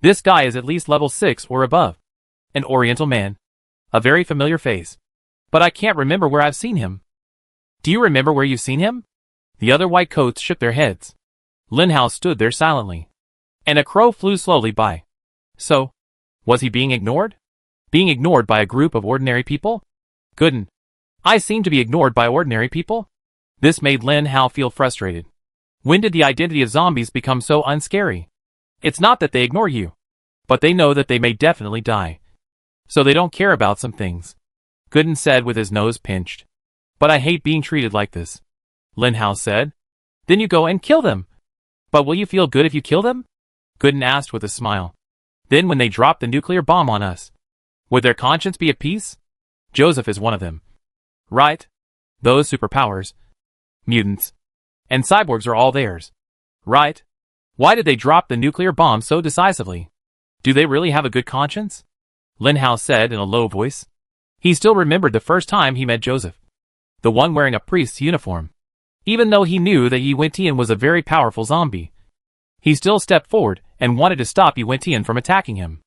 this guy is at least level 6 or above. An oriental man. A very familiar face. But I can't remember where I've seen him. Do you remember where you've seen him? The other white coats shook their heads. Lin Hao stood there silently, and a crow flew slowly by. So, was he being ignored? Being ignored by a group of ordinary people? Gooden. I seem to be ignored by ordinary people? This made Lin Hao feel frustrated. When did the identity of zombies become so unscary? It's not that they ignore you, but they know that they may definitely die, so they don't care about some things. Gooden said with his nose pinched. But I hate being treated like this. Lin Hao said. Then you go and kill them. But will you feel good if you kill them? Gooden asked with a smile. Then when they drop the nuclear bomb on us, would their conscience be at peace? Joseph is one of them. Right? Those superpowers. Mutants. And cyborgs are all theirs. Right? Why did they drop the nuclear bomb so decisively? Do they really have a good conscience? Lin Hao said in a low voice. He still remembered the first time he met Joseph. The one wearing a priest's uniform. Even though he knew that Yi Wentian was a very powerful zombie, he still stepped forward and wanted to stop Yi Wentian from attacking him.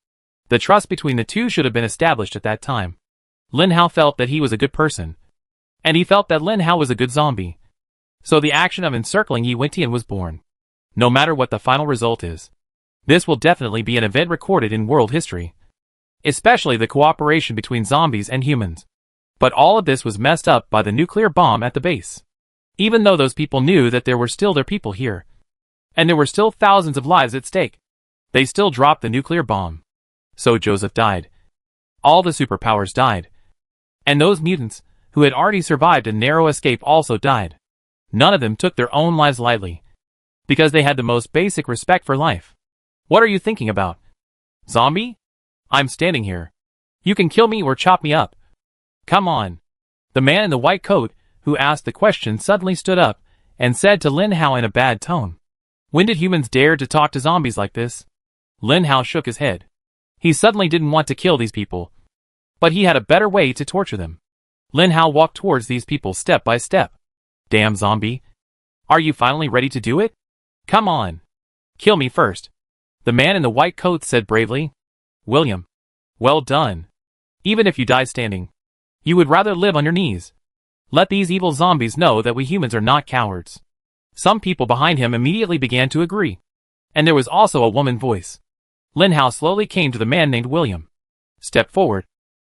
The trust between the two should have been established at that time. Lin Hao felt that he was a good person. And he felt that Lin Hao was a good zombie. So the action of encircling Yi Wentian was born. No matter what the final result is, this will definitely be an event recorded in world history. Especially the cooperation between zombies and humans. But all of this was messed up by the nuclear bomb at the base. Even though those people knew that there were still their people here, and there were still thousands of lives at stake, they still dropped the nuclear bomb. So Joseph died. All the superpowers died. And those mutants, who had already survived a narrow escape, also died. None of them took their own lives lightly, because they had the most basic respect for life. What are you thinking about? Zombie? I'm standing here. You can kill me or chop me up. Come on. The man in the white coat, who asked the question, suddenly stood up and said to Lin Hao in a bad tone. When did humans dare to talk to zombies like this? Lin Hao shook his head. He suddenly didn't want to kill these people, but he had a better way to torture them. Lin Hao walked towards these people step by step. Damn zombie. Are you finally ready to do it? Come on. Kill me first. The man in the white coat said bravely. William. Well done. Even if you die standing, you would rather live on your knees. Let these evil zombies know that we humans are not cowards. Some people behind him immediately began to agree. And there was also a woman voice. Lin Hao slowly came to the man named William, stepped forward,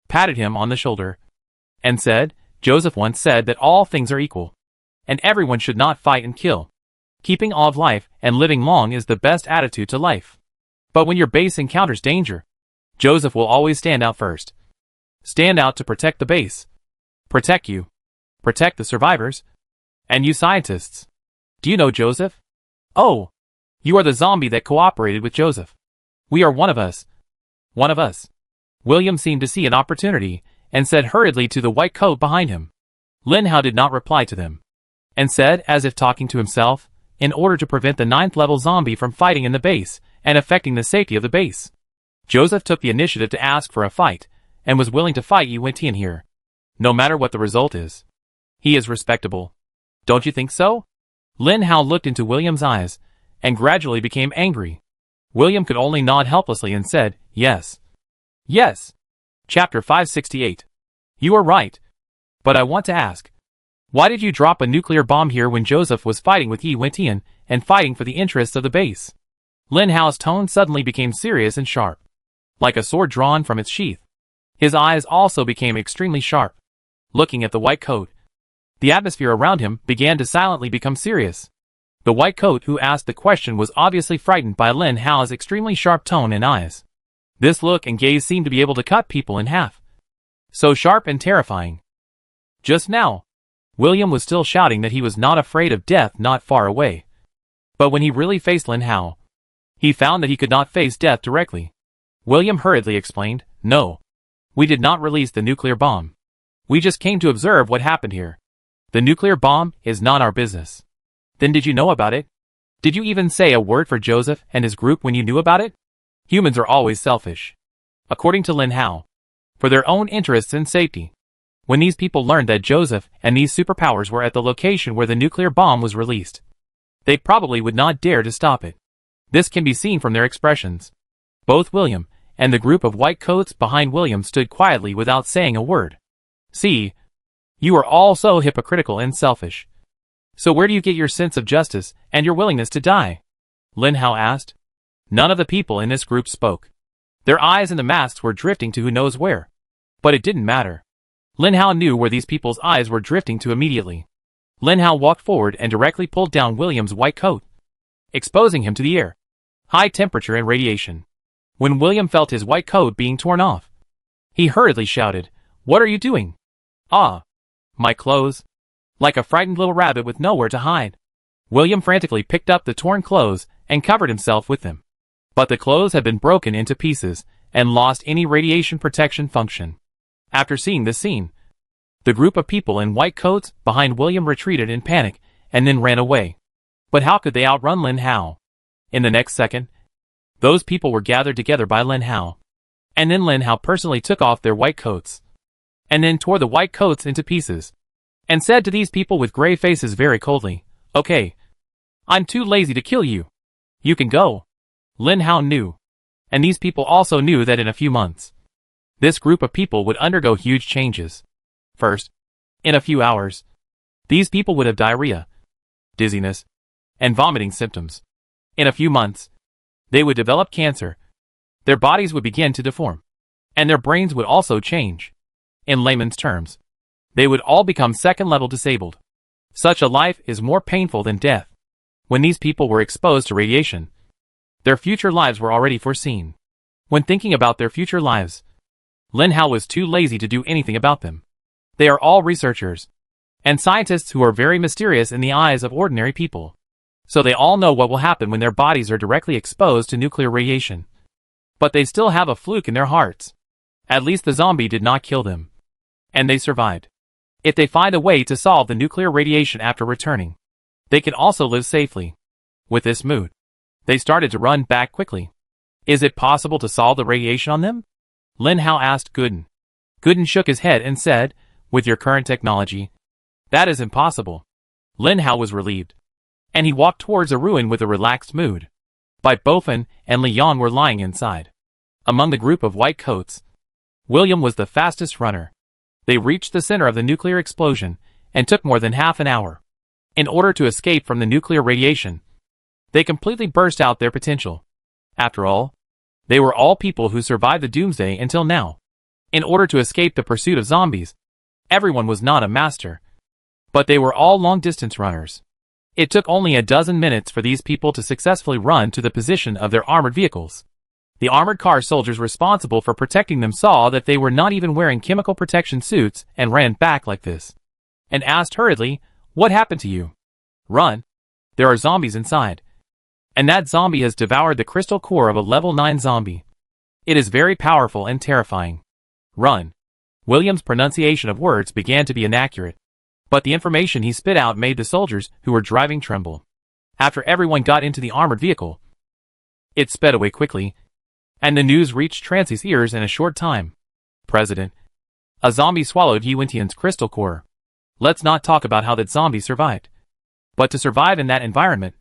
patted him on the shoulder, and said, Joseph once said that all things are equal, and everyone should not fight and kill. Keeping all of life and living long is the best attitude to life. But when your base encounters danger, Joseph will always stand out first. Stand out to protect the base. Protect you. Protect the survivors. And you scientists. Do you know Joseph? Oh, you are the zombie that cooperated with Joseph. We are one of us. One of us. William seemed to see an opportunity and said hurriedly to the white coat behind him. Lin Hao did not reply to them, and said, as if talking to himself, in order to prevent the 9th level zombie from fighting in the base and affecting the safety of the base. Joseph took the initiative to ask for a fight, and was willing to fight Yi Wentian here. No matter what the result is. He is respectable. Don't you think so? Lin Hao looked into William's eyes, and gradually became angry. William could only nod helplessly and said, yes. Yes. Chapter 568. You are right. But I want to ask. Why did you drop a nuclear bomb here when Joseph was fighting with Yi Wentian and fighting for the interests of the base? Lin Hao's tone suddenly became serious and sharp, like a sword drawn from its sheath. His eyes also became extremely sharp. Looking at the white coat, the atmosphere around him began to silently become serious. The white coat who asked the question was obviously frightened by Lin Hao's extremely sharp tone and eyes. This look and gaze seemed to be able to cut people in half. So sharp and terrifying. Just now, William was still shouting that he was not afraid of death not far away. But when he really faced Lin Hao, he found that he could not face death directly. William hurriedly explained, no. We did not release the nuclear bomb. We just came to observe what happened here. The nuclear bomb is not our business. Then did you know about it? Did you even say a word for Joseph and his group when you knew about it? Humans are always selfish. According to Lin Hao. For their own interests and safety. When these people learned that Joseph and these superpowers were at the location where the nuclear bomb was released, they probably would not dare to stop it. This can be seen from their expressions. Both William and the group of white coats behind William stood quietly without saying a word. See, you are all so hypocritical and selfish. So where do you get your sense of justice and your willingness to die? Lin Hao asked. None of the people in this group spoke. Their eyes and the masks were drifting to who knows where. But it didn't matter. Lin Hao knew where these people's eyes were drifting to immediately. Lin Hao walked forward and directly pulled down William's white coat, exposing him to the air, high temperature and radiation. When William felt his white coat being torn off, he hurriedly shouted, What are you doing? Ah, my clothes. Like a frightened little rabbit with nowhere to hide. William frantically picked up the torn clothes and covered himself with them. But the clothes had been broken into pieces and lost any radiation protection function. After seeing this scene, the group of people in white coats behind William retreated in panic and then ran away. But how could they outrun Lin Hao? In the next second, those people were gathered together by Lin Hao. And then Lin Hao personally took off their white coats, and then tore the white coats into pieces, and said to these people with gray faces very coldly, "Okay, I'm too lazy to kill you. You can go." Lin Hao knew, and these people also knew that in a few months, this group of people would undergo huge changes. First, in a few hours, these people would have diarrhea, dizziness, and vomiting symptoms. In a few months, they would develop cancer. Their bodies would begin to deform, and their brains would also change. In layman's terms, they would all become second-level disabled. Such a life is more painful than death. When these people were exposed to radiation, their future lives were already foreseen. When thinking about their future lives, Lin Hao was too lazy to do anything about them. They are all researchers and scientists who are very mysterious in the eyes of ordinary people. So they all know what will happen when their bodies are directly exposed to nuclear radiation. But they still have a fluke in their hearts. At least the zombie did not kill them. And they survived. If they find a way to solve the nuclear radiation after returning, they can also live safely. With this mood, they started to run back quickly. Is it possible to solve the radiation on them? Lin Hao asked Gooden. Gooden shook his head and said, with your current technology, that is impossible. Lin Hao was relieved, and he walked towards a ruin with a relaxed mood. Bai Bofan and Li Yan were lying inside. Among the group of white coats, William was the fastest runner. They reached the center of the nuclear explosion and took more than half an hour. In order to escape from the nuclear radiation, they completely burst out their potential. After all, they were all people who survived the doomsday until now. In order to escape the pursuit of zombies, everyone was not a master, but they were all long-distance runners. It took only a dozen minutes for these people to successfully run to the position of their armored vehicles. The armored car soldiers responsible for protecting them saw that they were not even wearing chemical protection suits and ran back like this, and asked hurriedly, "What happened to you?" "Run. There are zombies inside. And that zombie has devoured the crystal core of a level 9 zombie. It is very powerful and terrifying. Run." William's pronunciation of words began to be inaccurate, but the information he spit out made the soldiers who were driving tremble. After everyone got into the armored vehicle, it sped away quickly, and the news reached Trancy's ears in a short time. "President, a zombie swallowed Yi Wentian's crystal core. Let's not talk about how that zombie survived. But to survive in that environment,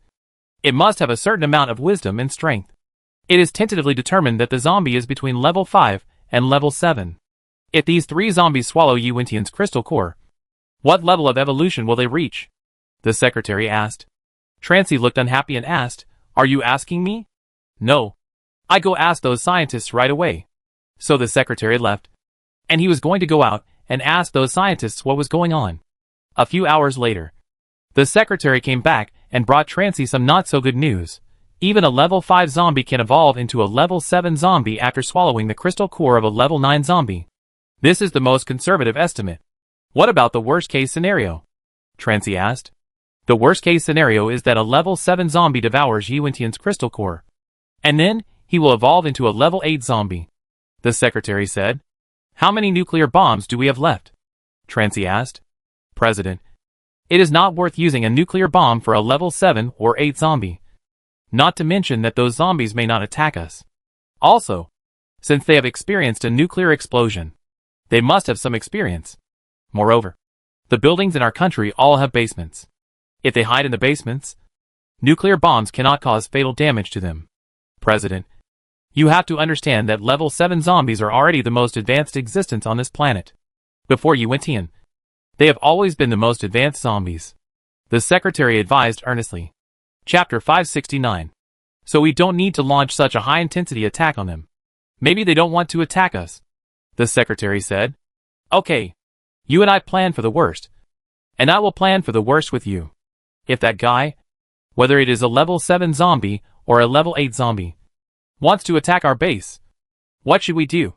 it must have a certain amount of wisdom and strength. It is tentatively determined that the zombie is between level 5 and level 7. If these 3 zombies swallow Yi Wentian's crystal core, what level of evolution will they reach?" the secretary asked. Trancy looked unhappy and asked, "Are you asking me?" "No. I go ask those scientists right away." So the secretary left, and he was going to go out and ask those scientists what was going on. A few hours later, the secretary came back and brought Trancy some not-so-good news. Even a level 5 zombie can evolve into a level 7 zombie after swallowing the crystal core of a level 9 zombie. This is the most conservative estimate. What about the worst-case scenario? Trancy asked. The worst-case scenario is that a level 7 zombie devours Yi Wentian's crystal core, and then he will evolve into a level 8 zombie, the secretary said. How many nuclear bombs do we have left? Trancy asked. President, it is not worth using a nuclear bomb for a level 7 or 8 zombie. Not to mention that those zombies may not attack us. Also, since they have experienced a nuclear explosion, they must have some experience. Moreover, the buildings in our country all have basements. If they hide in the basements, nuclear bombs cannot cause fatal damage to them. President, you have to understand that level 7 zombies are already the most advanced existence on this planet. Before Yi Wentian, they have always been the most advanced zombies. The secretary advised earnestly. Chapter 569. So we don't need to launch such a high-intensity attack on them. Maybe they don't want to attack us, the secretary said. Okay, you and I plan for the worst, and I will plan for the worst with you. If that guy, whether it is a level 7 zombie or a level 8 zombie, wants to attack our base, what should we do?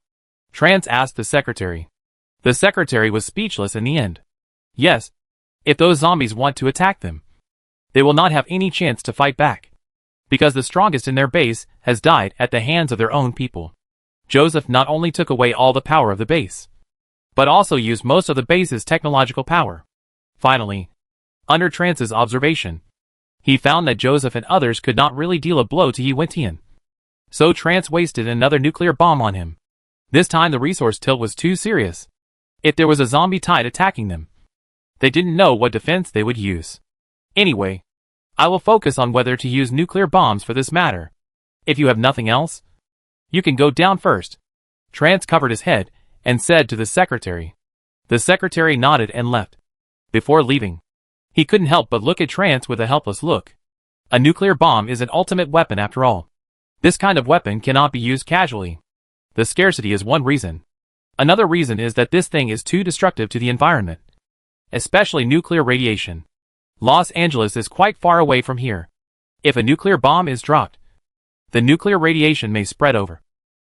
Trance asked the secretary. The secretary was speechless in the end. Yes, if those zombies want to attack them, they will not have any chance to fight back, because the strongest in their base has died at the hands of their own people. Joseph not only took away all the power of the base, but also used most of the base's technological power. Finally, under Trance's observation, He found that Joseph and others could not really deal a blow to Yi Wentian. So Trance wasted another nuclear bomb on him. This time the resource tilt was too serious. If there was a zombie tide attacking them, they didn't know what defense they would use. Anyway, I will focus on whether to use nuclear bombs for this matter. If you have nothing else, you can go down first. Trance covered his head and said to the secretary. The secretary nodded and left. Before leaving, he couldn't help but look at Trance with a helpless look. A nuclear bomb is an ultimate weapon after all. This kind of weapon cannot be used casually. The scarcity is one reason. Another reason is that this thing is too destructive to the environment. Especially nuclear radiation. Los Angeles is quite far away from here. If a nuclear bomb is dropped, the nuclear radiation may spread over.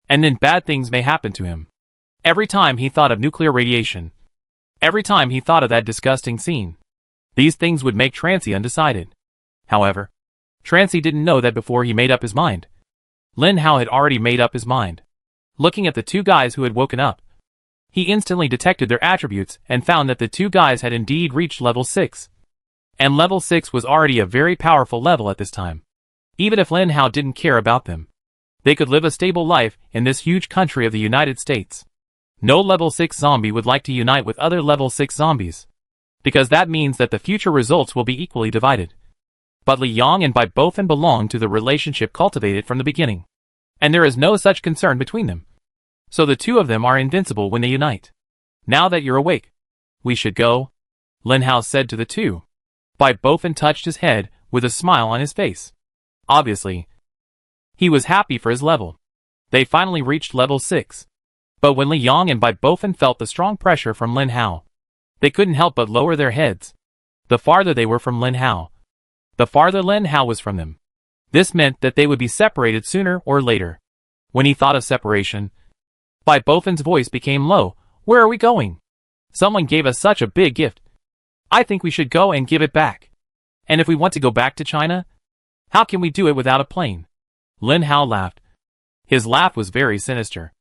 And then bad things may happen to him. Every time he thought of nuclear radiation, every time he thought of that disgusting scene, these things would make Trancey undecided. However, Trancey didn't know that before he made up his mind. Lin Hao had already made up his mind. Looking at the two guys who had woken up, he instantly detected their attributes and found that the two guys had indeed reached level 6. And level 6 was already a very powerful level at this time. Even if Lin Hao didn't care about them, they could live a stable life in this huge country of the United States. No level 6 zombie would like to unite with other level 6 zombies, because that means that the future results will be equally divided. But Li Yang and Bai Bofen belong to the relationship cultivated from the beginning, and there is no such concern between them. So the two of them are invincible when they unite. Now that you're awake, we should go, Lin Hao said to the two. Bai Bofen touched his head with a smile on his face. Obviously, he was happy for his level. They finally reached level 6. But when Li Yang and Bai Bofen felt the strong pressure from Lin Hao, they couldn't help but lower their heads. The farther they were from Lin Hao, the farther Lin Hao was from them. This meant that they would be separated sooner or later. When he thought of separation, Bai Bofen's voice became low. Where are we going? Someone gave us such a big gift. I think we should go and give it back. And if we want to go back to China, how can we do it without a plane? Lin Hao laughed. His laugh was very sinister.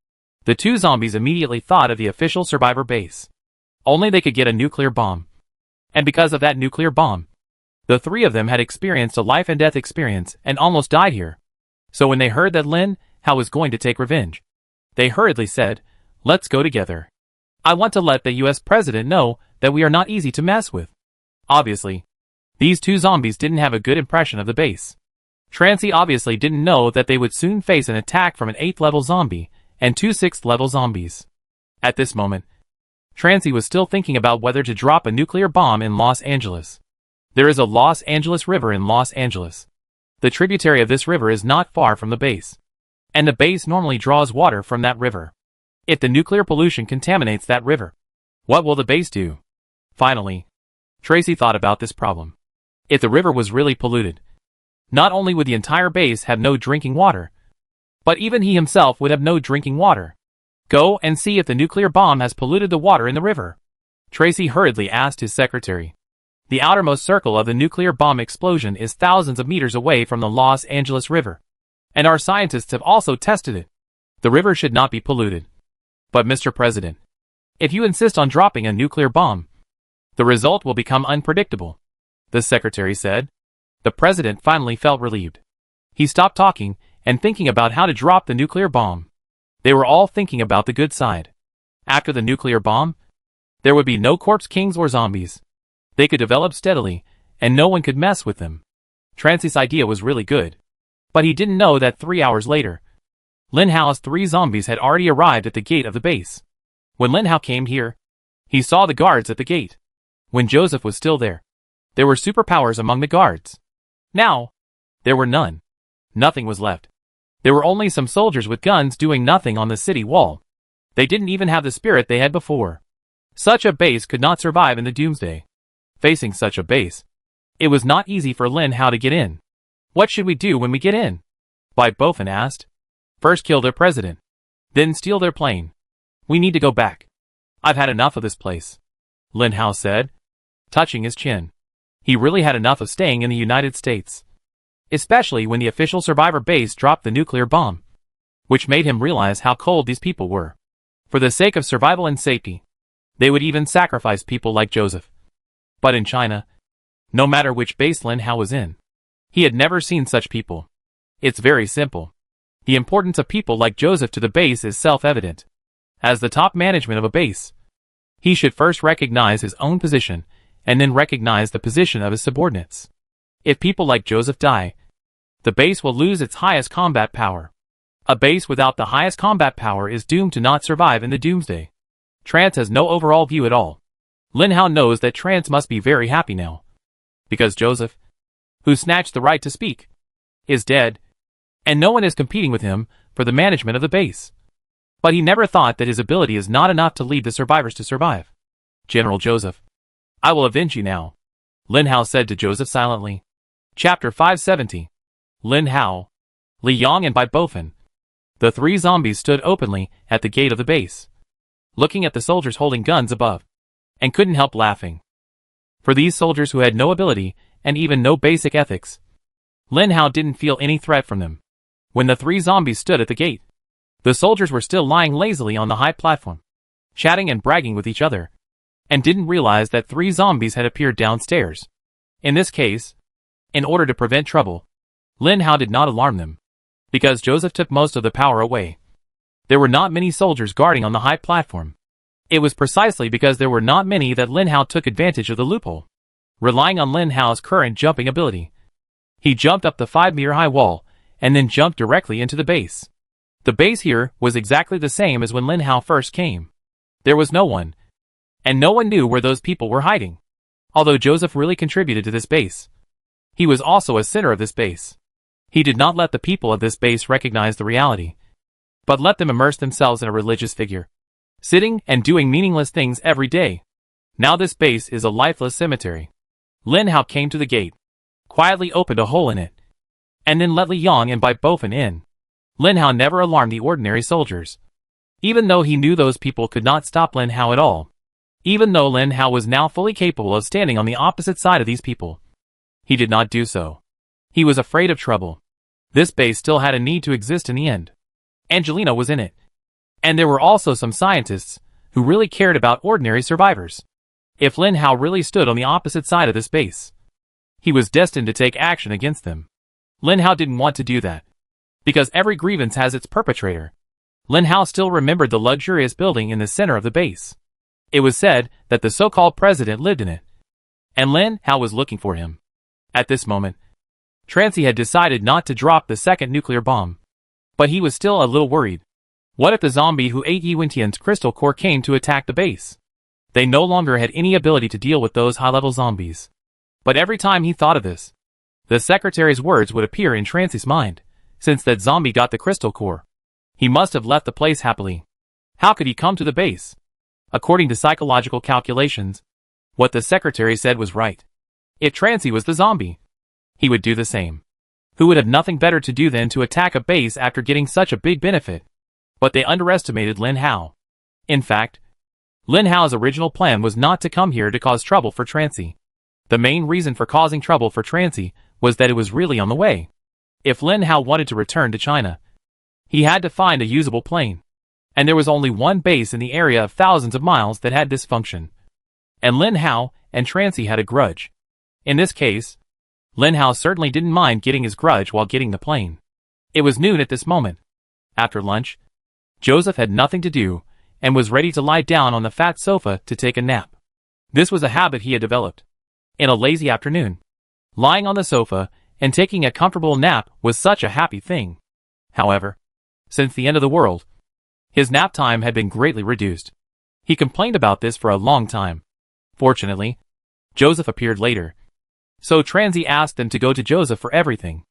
The two zombies immediately thought of the official survivor base. Only they could get a nuclear bomb. And because of that nuclear bomb, the three of them had experienced a life and death experience and almost died here. So when they heard that Lin Hao was going to take revenge, they hurriedly said, let's go together. I want to let the US president know that we are not easy to mess with. Obviously, these two zombies didn't have a good impression of the base. Trancey obviously didn't know that they would soon face an attack from an 8th level zombie and 2 6th level zombies. At this moment, Trancey was still thinking about whether to drop a nuclear bomb in Los Angeles. There is a Los Angeles River in Los Angeles. The tributary of this river is not far from the base, and the base normally draws water from that river. If the nuclear pollution contaminates that river, what will the base do? Finally, Tracy thought about this problem. If the river was really polluted, not only would the entire base have no drinking water, but even he himself would have no drinking water. Go and see if the nuclear bomb has polluted the water in the river. Tracy hurriedly asked his secretary. The outermost circle of the nuclear bomb explosion is thousands of meters away from the Los Angeles River, and our scientists have also tested it. The river should not be polluted. But Mr. President, if you insist on dropping a nuclear bomb, the result will become unpredictable, the secretary said. The president finally felt relieved. He stopped talking and thinking about how to drop the nuclear bomb. They were all thinking about the good side. After the nuclear bomb, there would be no corpse kings or zombies. They could develop steadily, and no one could mess with them. Trancey's idea was really good. But he didn't know that 3 hours later, Lin Hao's 3 zombies had already arrived at the gate of the base. When Lin Hao came here, he saw the guards at the gate. When Joseph was still there were superpowers among the guards. Now, there were none. Nothing was left. There were only some soldiers with guns doing nothing on the city wall. They didn't even have the spirit they had before. Such a base could not survive in the doomsday. Facing such a base, it was not easy for Lin Hao to get in. What should we do when we get in? Bai Bofen asked. First kill their president. Then steal their plane. We need to go back. I've had enough of this place, Lin Hao said, touching his chin. He really had enough of staying in the United States. Especially when the official survivor base dropped the nuclear bomb, which made him realize how cold these people were. For the sake of survival and safety, they would even sacrifice people like Joseph. But in China, no matter which base Lin Hao was in, He had never seen such people. It's very simple. The importance of people like Joseph to the base is self-evident. As the top management of a base, he should first recognize his own position, and then recognize the position of his subordinates. If people like Joseph die, the base will lose its highest combat power. A base without the highest combat power is doomed to not survive in the doomsday. Trance has no overall view at all. Lin Hao knows that Trance must be very happy now. Because Joseph, who snatched the right to speak, is dead, and no one is competing with him for the management of the base. But he never thought that his ability is not enough to lead the survivors to survive. General Joseph, I will avenge you now, Lin Hao said to Joseph silently. Chapter 570. Lin Hao, Li Yang and Bai Bofin. The three zombies stood openly at the gate of the base, looking at the soldiers holding guns above, and couldn't help laughing. For these soldiers who had no ability, and even no basic ethics, Lin Hao didn't feel any threat from them. When the three zombies stood at the gate, the soldiers were still lying lazily on the high platform, chatting and bragging with each other, and didn't realize that three zombies had appeared downstairs. In this case, in order to prevent trouble, Lin Hao did not alarm them, because Joseph took most of the power away. There were not many soldiers guarding on the high platform. It was precisely because there were not many that Lin Hao took advantage of the loophole. Relying on Lin Hao's current jumping ability, he jumped up the 5-meter high wall, and then jumped directly into the base. The base here was exactly the same as when Lin Hao first came. There was no one, and no one knew where those people were hiding. Although Joseph really contributed to this base, he was also a center of this base. He did not let the people of this base recognize the reality, but let them immerse themselves in a religious figure, sitting and doing meaningless things every day. Now this base is a lifeless cemetery. Lin Hao came to the gate, quietly opened a hole in it, and then let Li Yang and Bai Bofin in. Lin Hao never alarmed the ordinary soldiers, even though he knew those people could not stop Lin Hao at all. Even though Lin Hao was now fully capable of standing on the opposite side of these people, he did not do so. He was afraid of trouble. This base still had a need to exist in the end. Angelina was in it. And there were also some scientists who really cared about ordinary survivors. If Lin Hao really stood on the opposite side of this base, he was destined to take action against them. Lin Hao didn't want to do that, because every grievance has its perpetrator. Lin Hao still remembered the luxurious building in the center of the base. It was said that the so-called president lived in it, and Lin Hao was looking for him. At this moment, Trancy had decided not to drop the second nuclear bomb, but he was still a little worried. What if the zombie who ate Yi Wentian's crystal core came to attack the base? They no longer had any ability to deal with those high-level zombies. But every time he thought of this, the secretary's words would appear in Trancy's mind. Since that zombie got the crystal core, he must have left the place happily. How could he come to the base? According to psychological calculations, what the secretary said was right. If Trancy was the zombie, he would do the same. Who would have nothing better to do than to attack a base after getting such a big benefit? But they underestimated Lin Hao. In fact, Lin Hao's original plan was not to come here to cause trouble for Trancy. The main reason for causing trouble for Trancy was that it was really on the way. If Lin Hao wanted to return to China, he had to find a usable plane. And there was only one base in the area of thousands of miles that had this function. And Lin Hao and Trancy had a grudge. In this case, Lin Hao certainly didn't mind getting his grudge while getting the plane. It was noon at this moment. After lunch, Joseph had nothing to do, and was ready to lie down on the fat sofa to take a nap. This was a habit he had developed. In a lazy afternoon, lying on the sofa and taking a comfortable nap was such a happy thing. However, since the end of the world, his nap time had been greatly reduced. He complained about this for a long time. Fortunately, Joseph appeared later. So Trancy asked them to go to Joseph for everything.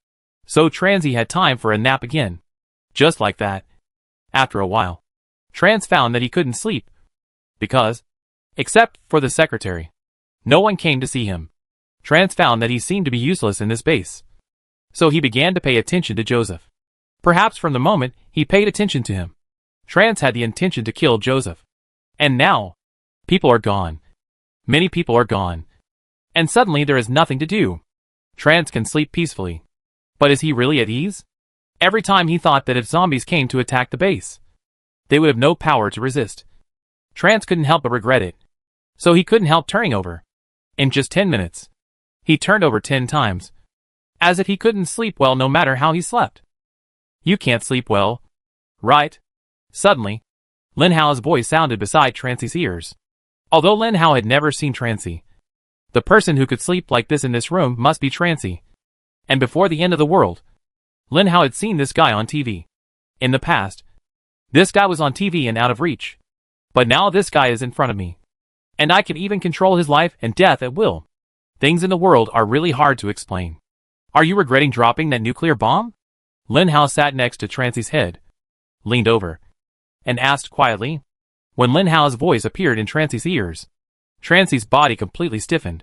So Trancy had time for a nap again. Just like that. After a while, Trance found that he couldn't sleep. Because, except for the secretary, no one came to see him. Trance found that he seemed to be useless in this base. So he began to pay attention to Joseph. Perhaps from the moment he paid attention to him, Trance had the intention to kill Joseph. And now, people are gone. Many people are gone. And suddenly there is nothing to do. Trance can sleep peacefully. But is he really at ease? Every time he thought that if zombies came to attack the base, they would have no power to resist. Trance couldn't help but regret it. So he couldn't help turning over. In just 10 minutes, he turned over 10 times. as if he couldn't sleep well no matter how he slept. You can't sleep well, right? Suddenly, Lin Hao's voice sounded beside Trancy's ears. Although Lin Hao had never seen Trancy, the person who could sleep like this in this room must be Trancy. And before the end of the world, Lin Hao had seen this guy on TV. In the past, this guy was on TV and out of reach. But now this guy is in front of me. And I can even control his life and death at will. Things in the world are really hard to explain. Are you regretting dropping that nuclear bomb? Lin Hao sat next to Trancy's head, leaned over, and asked quietly. When Lin Hao's voice appeared in Trancy's ears, Trancy's body completely stiffened.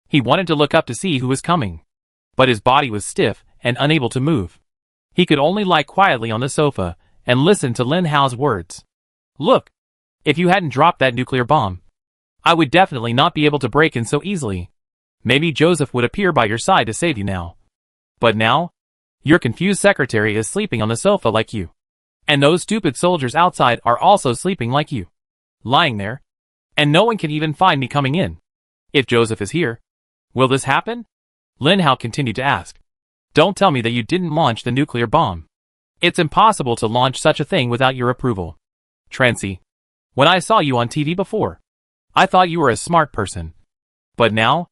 He wanted to look up to see who was coming, but his body was stiff and unable to move. He could only lie quietly on the sofa and listen to Lin Hao's words. Look, if you hadn't dropped that nuclear bomb, I would definitely not be able to break in so easily. Maybe Joseph would appear by your side to save you now. But now, your confused secretary is sleeping on the sofa like you. And those stupid soldiers outside are also sleeping like you. Lying there. And no one can even find me coming in. If Joseph is here, will this happen? Lin Hao continued to ask. Don't tell me that you didn't launch the nuclear bomb. It's impossible to launch such a thing without your approval. Trancy, when I saw you on TV before, I thought you were a smart person. But now,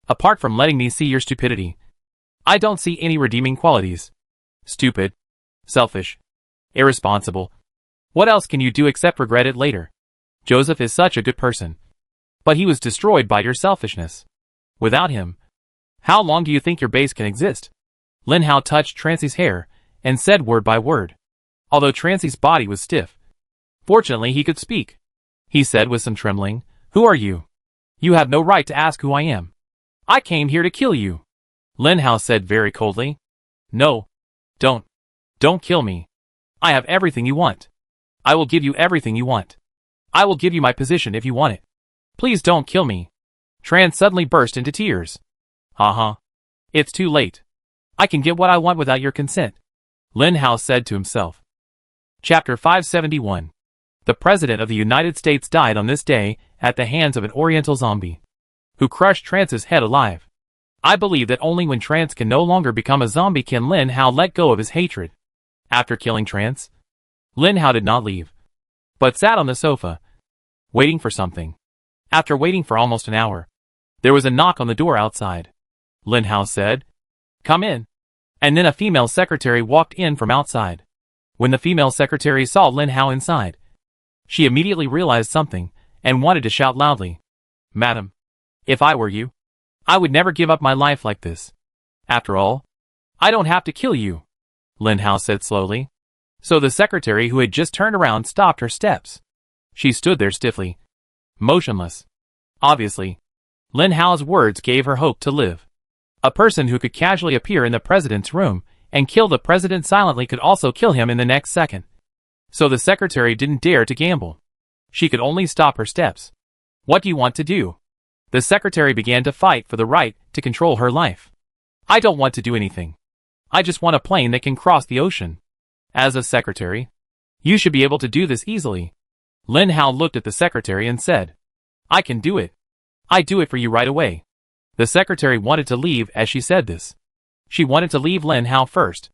apart from letting me see your stupidity, I don't see any redeeming qualities. Stupid, selfish, irresponsible. What else can you do except regret it later? Joseph is such a good person. But he was destroyed by your selfishness. Without him, how long do you think your base can exist? Lin Hao touched Trancy's hair and said word by word. Although Trancy's body was stiff, fortunately he could speak. He said with some trembling, Who are you? You have no right to ask who I am. I came here to kill you. Lin Hao said very coldly. No. Don't kill me. I have everything you want. I will give you everything you want. I will give you my position if you want it. Please don't kill me. Tran suddenly burst into tears. It's too late. I can get what I want without your consent, Lin Hao said to himself. Chapter 571. The President of the United States died on this day at the hands of an Oriental zombie, who crushed Trance's head alive. I believe that only when Trance can no longer become a zombie can Lin Hao let go of his hatred. After killing Trance, Lin Hao did not leave, but sat on the sofa, waiting for something. After waiting for almost an hour, there was a knock on the door outside. Lin Hao said, Come in. And then a female secretary walked in from outside. When the female secretary saw Lin Hao inside, she immediately realized something and wanted to shout loudly. Madam, if I were you, I would never give up my life like this. After all, I don't have to kill you, Lin Hao said slowly. So the secretary who had just turned around stopped her steps. She stood there stiffly, motionless. Obviously, Lin Hao's words gave her hope to live. A person who could casually appear in the president's room and kill the president silently could also kill him in the next second. So the secretary didn't dare to gamble. She could only stop her steps. What do you want to do? The secretary began to fight for the right to control her life. I don't want to do anything. I just want a plane that can cross the ocean. As a secretary, you should be able to do this easily. Lin Hao looked at the secretary and said, I can do it. I do it for you right away. The secretary wanted to leave as she said this. She wanted to leave Lin Hao first.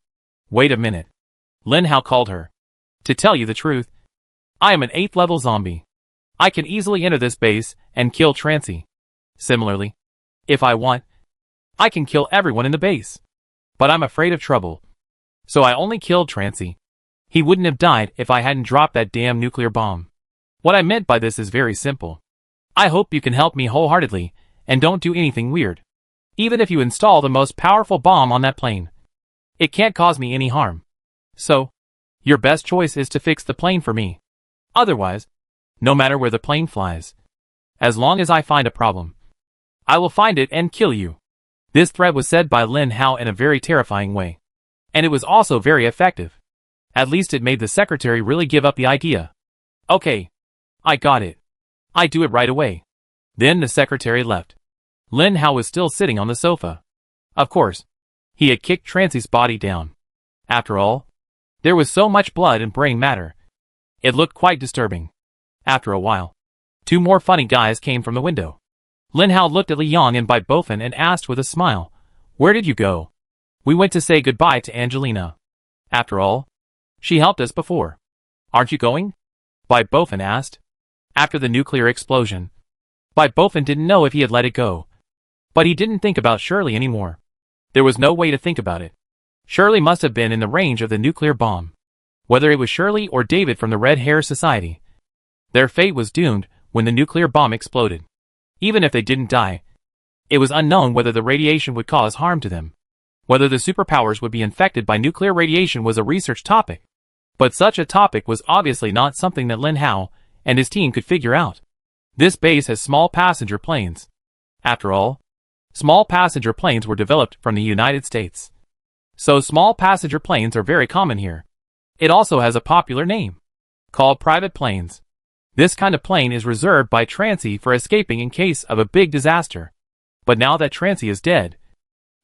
Wait a minute. Lin Hao called her. To tell you the truth, I am an 8th level zombie. I can easily enter this base and kill Trancy. Similarly, if I want, I can kill everyone in the base. But I'm afraid of trouble. So I only killed Trancy. He wouldn't have died if I hadn't dropped that damn nuclear bomb. What I meant by this is very simple. I hope you can help me wholeheartedly and don't do anything weird. Even if you install the most powerful bomb on that plane, it can't cause me any harm. So, your best choice is to fix the plane for me. Otherwise, no matter where the plane flies, as long as I find a problem, I will find it and kill you. This threat was said by Lin Hao in a very terrifying way. And it was also very effective. At least it made the secretary really give up the idea. Okay. I got it. I do it right away. Then the secretary left. Lin Hao was still sitting on the sofa. Of course, he had kicked Trancy's body down. After all, there was so much blood and brain matter. It looked quite disturbing. After a while, 2 more funny guys came from the window. Lin Hao looked at Li Yang and Bai Bofen and asked with a smile, Where did you go? We went to say goodbye to Angelina. After all, she helped us before. Aren't you going? Bofen asked. After the nuclear explosion, Bofen didn't know if he had let it go. But he didn't think about Shirley anymore. There was no way to think about it. Shirley must have been in the range of the nuclear bomb. Whether it was Shirley or David from the Red Hair Society, their fate was doomed when the nuclear bomb exploded. Even if they didn't die, it was unknown whether the radiation would cause harm to them. Whether the superpowers would be infected by nuclear radiation was a research topic. But such a topic was obviously not something that Lin Hao and his team could figure out. This base has small passenger planes. After all, small passenger planes were developed from the United States. So small passenger planes are very common here. It also has a popular name, called private planes. This kind of plane is reserved by Trancy for escaping in case of a big disaster. But now that Trancy is dead,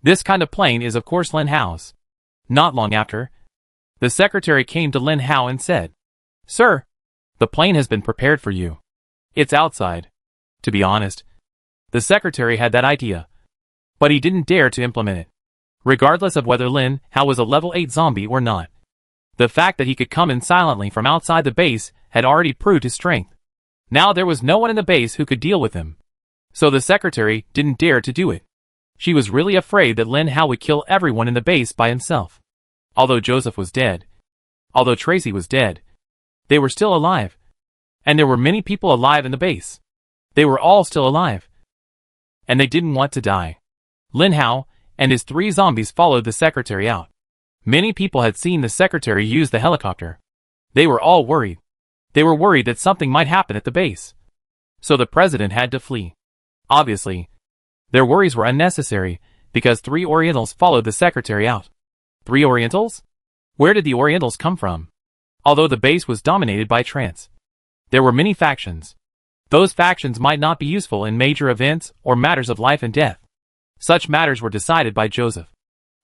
this kind of plane is of course Lin Hao's. Not long after, the secretary came to Lin Hao and said, "Sir, the plane has been prepared for you. It's outside." To be honest, the secretary had that idea, but he didn't dare to implement it, regardless of whether Lin Hao was a level 8 zombie or not. The fact that he could come in silently from outside the base had already proved his strength. Now there was no one in the base who could deal with him. So the secretary didn't dare to do it. She was really afraid that Lin Hao would kill everyone in the base by himself. Although Joseph was dead, although Tracy was dead, they were still alive. And there were many people alive in the base. They were all still alive. And they didn't want to die. Lin Hao and his 3 zombies followed the secretary out. Many people had seen the secretary use the helicopter. They were all worried. They were worried that something might happen at the base. So the president had to flee. Obviously, their worries were unnecessary because 3 Orientals followed the secretary out. 3 Orientals? Where did the Orientals come from? Although the base was dominated by Trance, there were many factions. Those factions might not be useful in major events or matters of life and death. Such matters were decided by Joseph.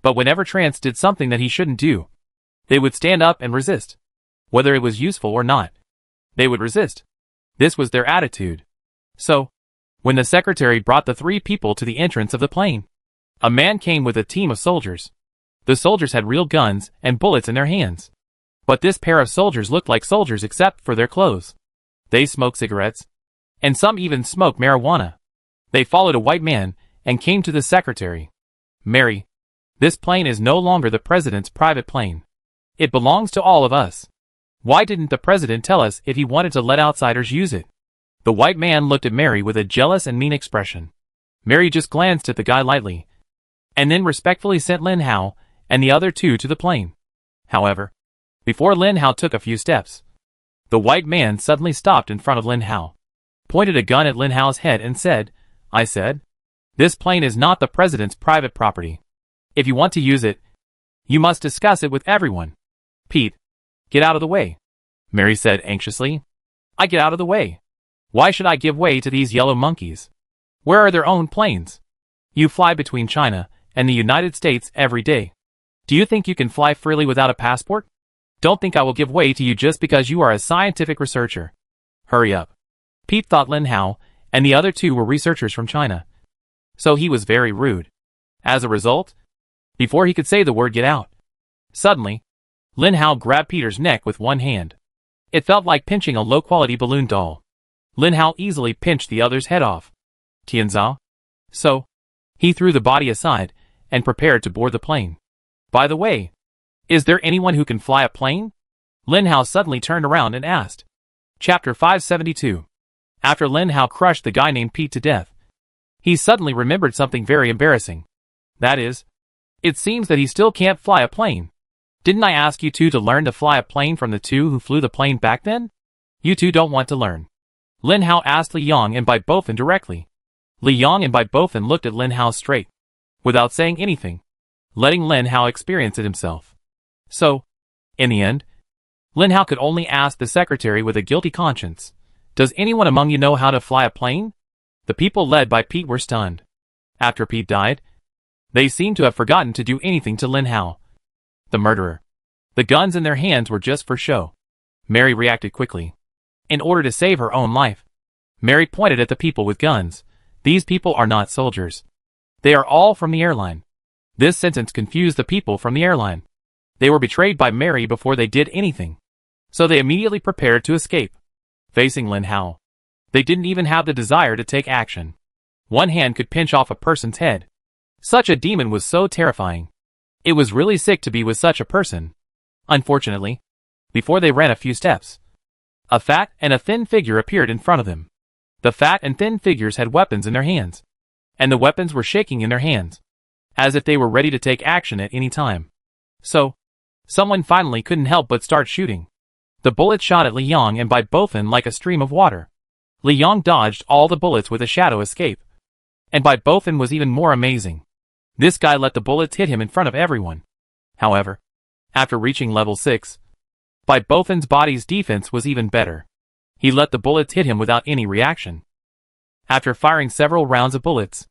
But whenever Trance did something that he shouldn't do, they would stand up and resist. Whether it was useful or not, they would resist. This was their attitude. So, when the secretary brought the 3 people to the entrance of the plane, a man came with a team of soldiers. The soldiers had real guns and bullets in their hands. But this pair of soldiers looked like soldiers except for their clothes. They smoked cigarettes, and some even smoked marijuana. They followed a white man and came to the secretary. "Mary, this plane is no longer the president's private plane. It belongs to all of us. Why didn't the president tell us if he wanted to let outsiders use it?" The white man looked at Mary with a jealous and mean expression. Mary just glanced at the guy lightly, and then respectfully sent Lin Hao and the other 2 to the plane. However, before Lin Hao took a few steps, the white man suddenly stopped in front of Lin Hao, pointed a gun at Lin Hao's head and said, "I said, this plane is not the president's private property. If you want to use it, you must discuss it with everyone." "Pete, get out of the way," Mary said anxiously. "I get out of the way. Why should I give way to these yellow monkeys? Where are their own planes? You fly between China and the United States every day. Do you think you can fly freely without a passport? Don't think I will give way to you just because you are a scientific researcher. Hurry up." Pete thought Lin Hao and the other 2 were researchers from China. So he was very rude. As a result, before he could say the word "get out," suddenly, Lin Hao grabbed Peter's neck with one hand. It felt like pinching a low-quality balloon doll. Lin Hao easily pinched the other's head off. "Tianzao?" So, he threw the body aside and prepared to board the plane. "By the way, is there anyone who can fly a plane?" Lin Hao suddenly turned around and asked. Chapter 572. After Lin Hao crushed the guy named Pete to death, he suddenly remembered something very embarrassing. That is, it seems that he still can't fly a plane. Didn't I ask you 2 to learn to fly a plane from the 2 who flew the plane back then? You 2 don't want to learn. Lin Hao asked Li Yong and Bofen directly. Li Yong and Bofen looked at Lin Hao straight, without saying anything, letting Lin Hao experience it himself. So, in the end, Lin Hao could only ask the secretary with a guilty conscience, "Does anyone among you know how to fly a plane?" The people led by Pete were stunned. After Pete died, they seemed to have forgotten to do anything to Lin Hao, the murderer. The guns in their hands were just for show. Mary reacted quickly. In order to save her own life, Mary pointed at the people with guns. "These people are not soldiers. They are all from the airline. This sentence confused the people from the airline. They were betrayed by Mary before they did anything. So they immediately prepared to escape. Facing Lin Hao, they didn't even have the desire to take action. One hand could pinch off a person's head. Such a demon was so terrifying. It was really sick to be with such a person. Unfortunately, before they ran a few steps, a fat and a thin figure appeared in front of them. The fat and thin figures had weapons in their hands, and the weapons were shaking in their hands, as if they were ready to take action at any time. So, someone finally couldn't help but start shooting. The bullet shot at Li Yong and Bai Bothan like a stream of water. Li Yong dodged all the bullets with a shadow escape. And Bai Bothan was even more amazing. This guy let the bullets hit him in front of everyone. However, after reaching level 6, Bai Bothan's body's defense was even better. He let the bullets hit him without any reaction. After firing several rounds of bullets,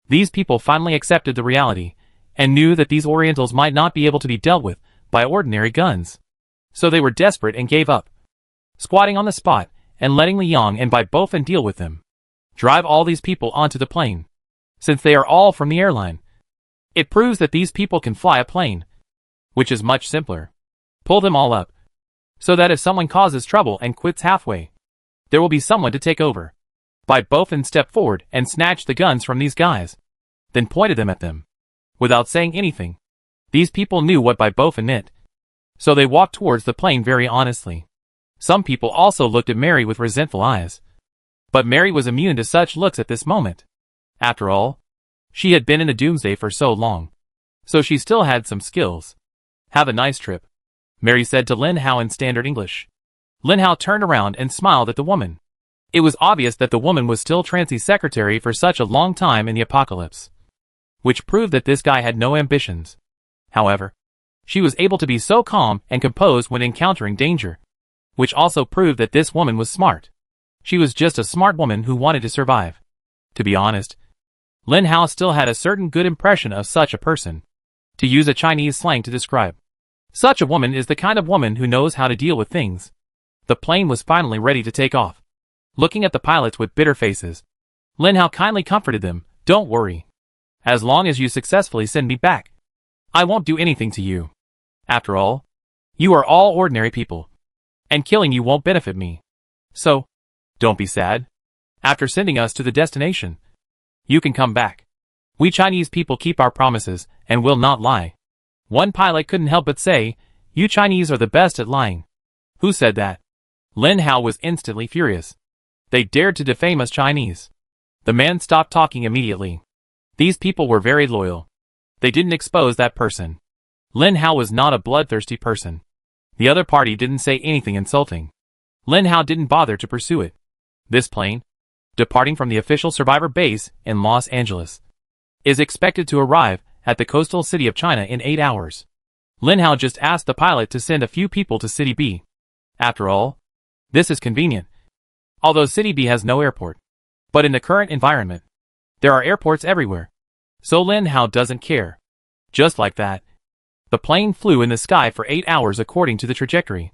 these people finally accepted the reality, and knew that these Orientals might not be able to be dealt with by ordinary guns. So they were desperate and gave up, squatting on the spot and letting Li Yong and Bai Bothan deal with them. Drive all these people onto the plane. Since they are all from the airline, it proves that these people can fly a plane, which is much simpler. Pull them all up, so that if someone causes trouble and quits halfway, there will be someone to take over. Bai Bothan stepped forward and snatched the guns from these guys, then pointed them at them. Without saying anything, these people knew what Bai Bothan meant, so they walked towards the plane very honestly. Some people also looked at Mary with resentful eyes. But Mary was immune to such looks at this moment. After all, she had been in the doomsday for so long, so she still had some skills. Have a nice trip, Mary said to Lin Hao in standard English. Lin Hao turned around and smiled at the woman. It was obvious that the woman was still Trancy's secretary for such a long time in the apocalypse, which proved that this guy had no ambitions. However, she was able to be so calm and composed when encountering danger, which also proved that this woman was smart. She was just a smart woman who wanted to survive. To be honest, Lin Hao still had a certain good impression of such a person. To use a Chinese slang to describe, such a woman is the kind of woman who knows how to deal with things. The plane was finally ready to take off. Looking at the pilots with bitter faces, Lin Hao kindly comforted them. Don't worry. As long as you successfully send me back, I won't do anything to you. After all, you are all ordinary people, and killing you won't benefit me. So, don't be sad. After sending us to the destination, you can come back. We Chinese people keep our promises and will not lie. One pilot couldn't help but say, you Chinese are the best at lying. Who said that? Lin Hao was instantly furious. They dared to defame us Chinese. The man stopped talking immediately. These people were very loyal. They didn't expose that person. Lin Hao was not a bloodthirsty person. The other party didn't say anything insulting. Lin Hao didn't bother to pursue it. This plane, departing from the official survivor base in Los Angeles, is expected to arrive at the coastal city of China in 8 hours. Lin Hao just asked the pilot to send a few people to City B. After all, this is convenient. Although City B has no airport. But in the current environment, there are airports everywhere. So Lin Hao doesn't care. Just like that, the plane flew in the sky for 8 hours according to the trajectory.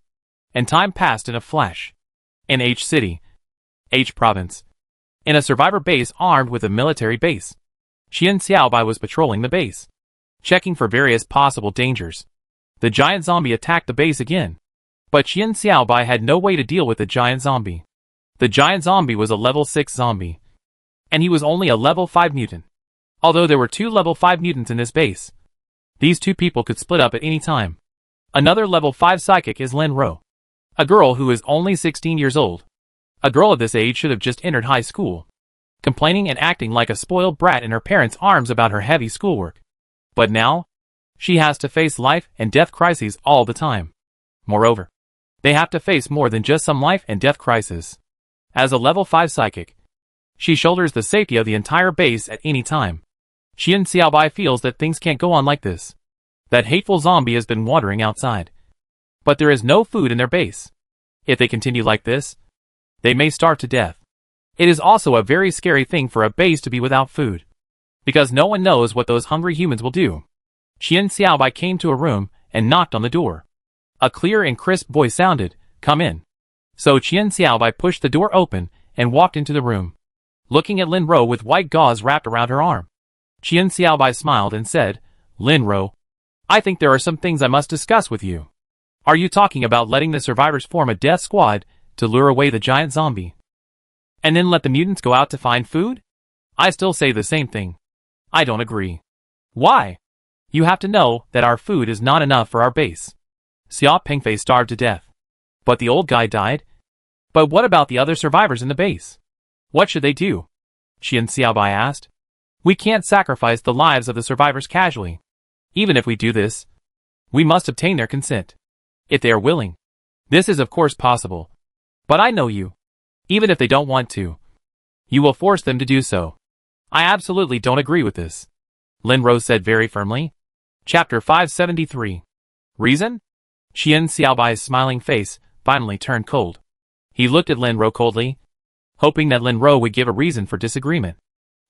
And time passed in a flash. In H City, H Province, in a survivor base armed with a military base, Qian Xiaobai was patrolling the base, checking for various possible dangers. The giant zombie attacked the base again. But Qian Xiaobai had no way to deal with the giant zombie. The giant zombie was a level 6 zombie, and he was only a level 5 mutant. Although there were 2 level 5 mutants in this base, these 2 people could split up at any time. Another level 5 psychic is Lin Ro, a girl who is only 16 years old. A girl of this age should have just entered high school, complaining and acting like a spoiled brat in her parents' arms about her heavy schoolwork. But now, she has to face life and death crises all the time. Moreover, they have to face more than just some life and death crisis. As a level 5 psychic, she shoulders the safety of the entire base at any time. Qian Xiaobai feels that things can't go on like this. That hateful zombie has been wandering outside. But there is no food in their base. If they continue like this, they may starve to death. It is also a very scary thing for a base to be without food, because no one knows what those hungry humans will do. Qian Xiaobai came to a room and knocked on the door. A clear and crisp voice sounded, "Come in." So Qian Xiaobai pushed the door open and walked into the room, looking at Lin Ro with white gauze wrapped around her arm. Qian Xiaobai smiled and said, Linro, I think there are some things I must discuss with you. Are you talking about letting the survivors form a death squad to lure away the giant zombie? And then let the mutants go out to find food? I still say the same thing. I don't agree. Why? You have to know that our food is not enough for our base. Xiao Pengfei starved to death. But the old guy died? But what about the other survivors in the base? What should they do? Qian Xiaobai asked. We can't sacrifice the lives of the survivors casually. Even if we do this, we must obtain their consent. If they are willing. This is of course possible. But I know you. Even if they don't want to, you will force them to do so. I absolutely don't agree with this. Lin Rose said very firmly. Chapter 573. Reason? Qian Xiaobai's smiling face finally turned cold. He looked at Lin Ro coldly, hoping that Lin Ro would give a reason for disagreement.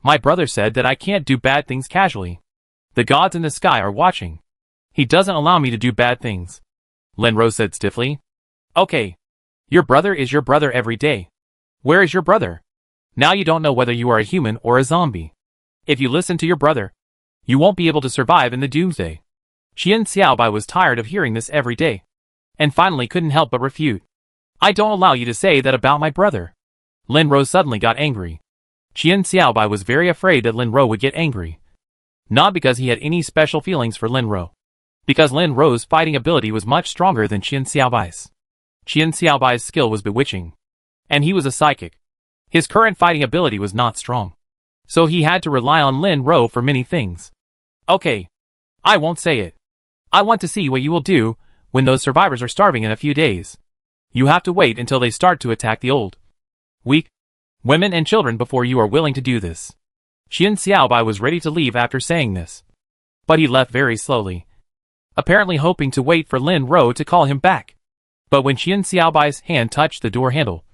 My brother said that I can't do bad things casually. The gods in the sky are watching. He doesn't allow me to do bad things. Lin Ro said stiffly. Okay. Your brother is your brother every day. Where is your brother? Now you don't know whether you are a human or a zombie. If you listen to your brother, you won't be able to survive in the doomsday. Qian Xiaobai was tired of hearing this every day, and finally couldn't help but refute. I don't allow you to say that about my brother. Lin Ro suddenly got angry. Qian Xiaobai was very afraid that Lin Ro would get angry. Not because he had any special feelings for Lin Ro. Because Lin Ro's fighting ability was much stronger than Qian Xiaobai's. Qian Xiaobai's skill was bewitching. And he was a psychic. His current fighting ability was not strong. So he had to rely on Lin Ro for many things. Okay. I won't say it. I want to see what you will do when those survivors are starving in a few days. You have to wait until they start to attack the old, weak, women and children before you are willing to do this. Qian Xiaobai was ready to leave after saying this. But he left very slowly, apparently hoping to wait for Lin Ro to call him back. But when Qian Xiaobai's hand touched the door handle,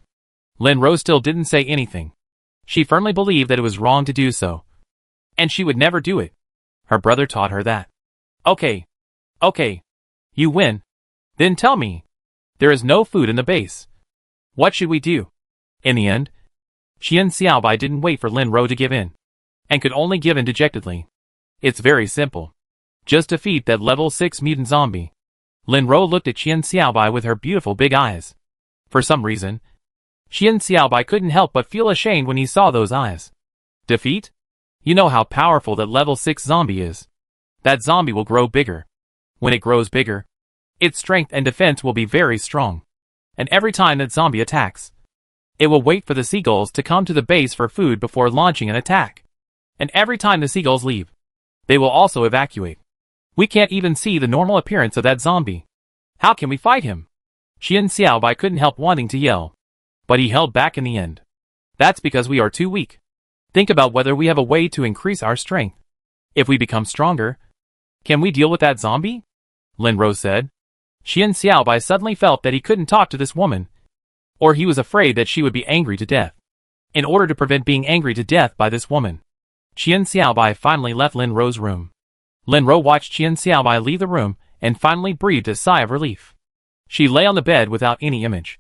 Lin Ro still didn't say anything. She firmly believed that it was wrong to do so. And she would never do it. Her brother taught her that. Okay. Okay. You win. Then tell me. There is no food in the base. What should we do? In the end, Qian Xiaobai didn't wait for Lin Ro to give in, and could only give in dejectedly. It's very simple. Just defeat that level 6 mutant zombie. Lin Ro looked at Qian Xiaobai with her beautiful big eyes. For some reason, Qian Xiaobai couldn't help but feel ashamed when he saw those eyes. Defeat? You know how powerful that level 6 zombie is. That zombie will grow bigger. When it grows bigger, its strength and defense will be very strong. And every time that zombie attacks, it will wait for the seagulls to come to the base for food before launching an attack. And every time the seagulls leave, they will also evacuate. We can't even see the normal appearance of that zombie. How can we fight him? Qian Xiaobai couldn't help wanting to yell. But he held back in the end. That's because we are too weak. Think about whether we have a way to increase our strength. If we become stronger, can we deal with that zombie? Lin Ro said. Qian Xiaobai suddenly felt that he couldn't talk to this woman, or he was afraid that she would be angry to death. In order to prevent being angry to death by this woman, Qian Xiaobai finally left Lin Ro's room. Lin Ro watched Qian Xiaobai leave the room and finally breathed a sigh of relief. She lay on the bed without any image,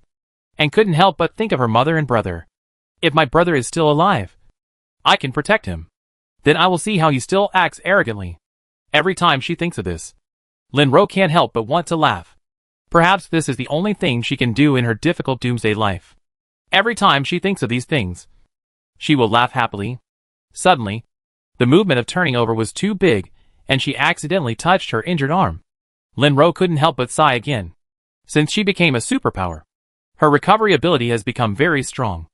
and couldn't help but think of her mother and brother. If my brother is still alive, I can protect him. Then I will see how he still acts arrogantly. Every time she thinks of this, Lin Ro can't help but want to laugh. Perhaps this is the only thing she can do in her difficult doomsday life. Every time she thinks of these things, she will laugh happily. Suddenly, the movement of turning over was too big, and she accidentally touched her injured arm. Lin Ro couldn't help but sigh again. Since she became a superpower, her recovery ability has become very strong.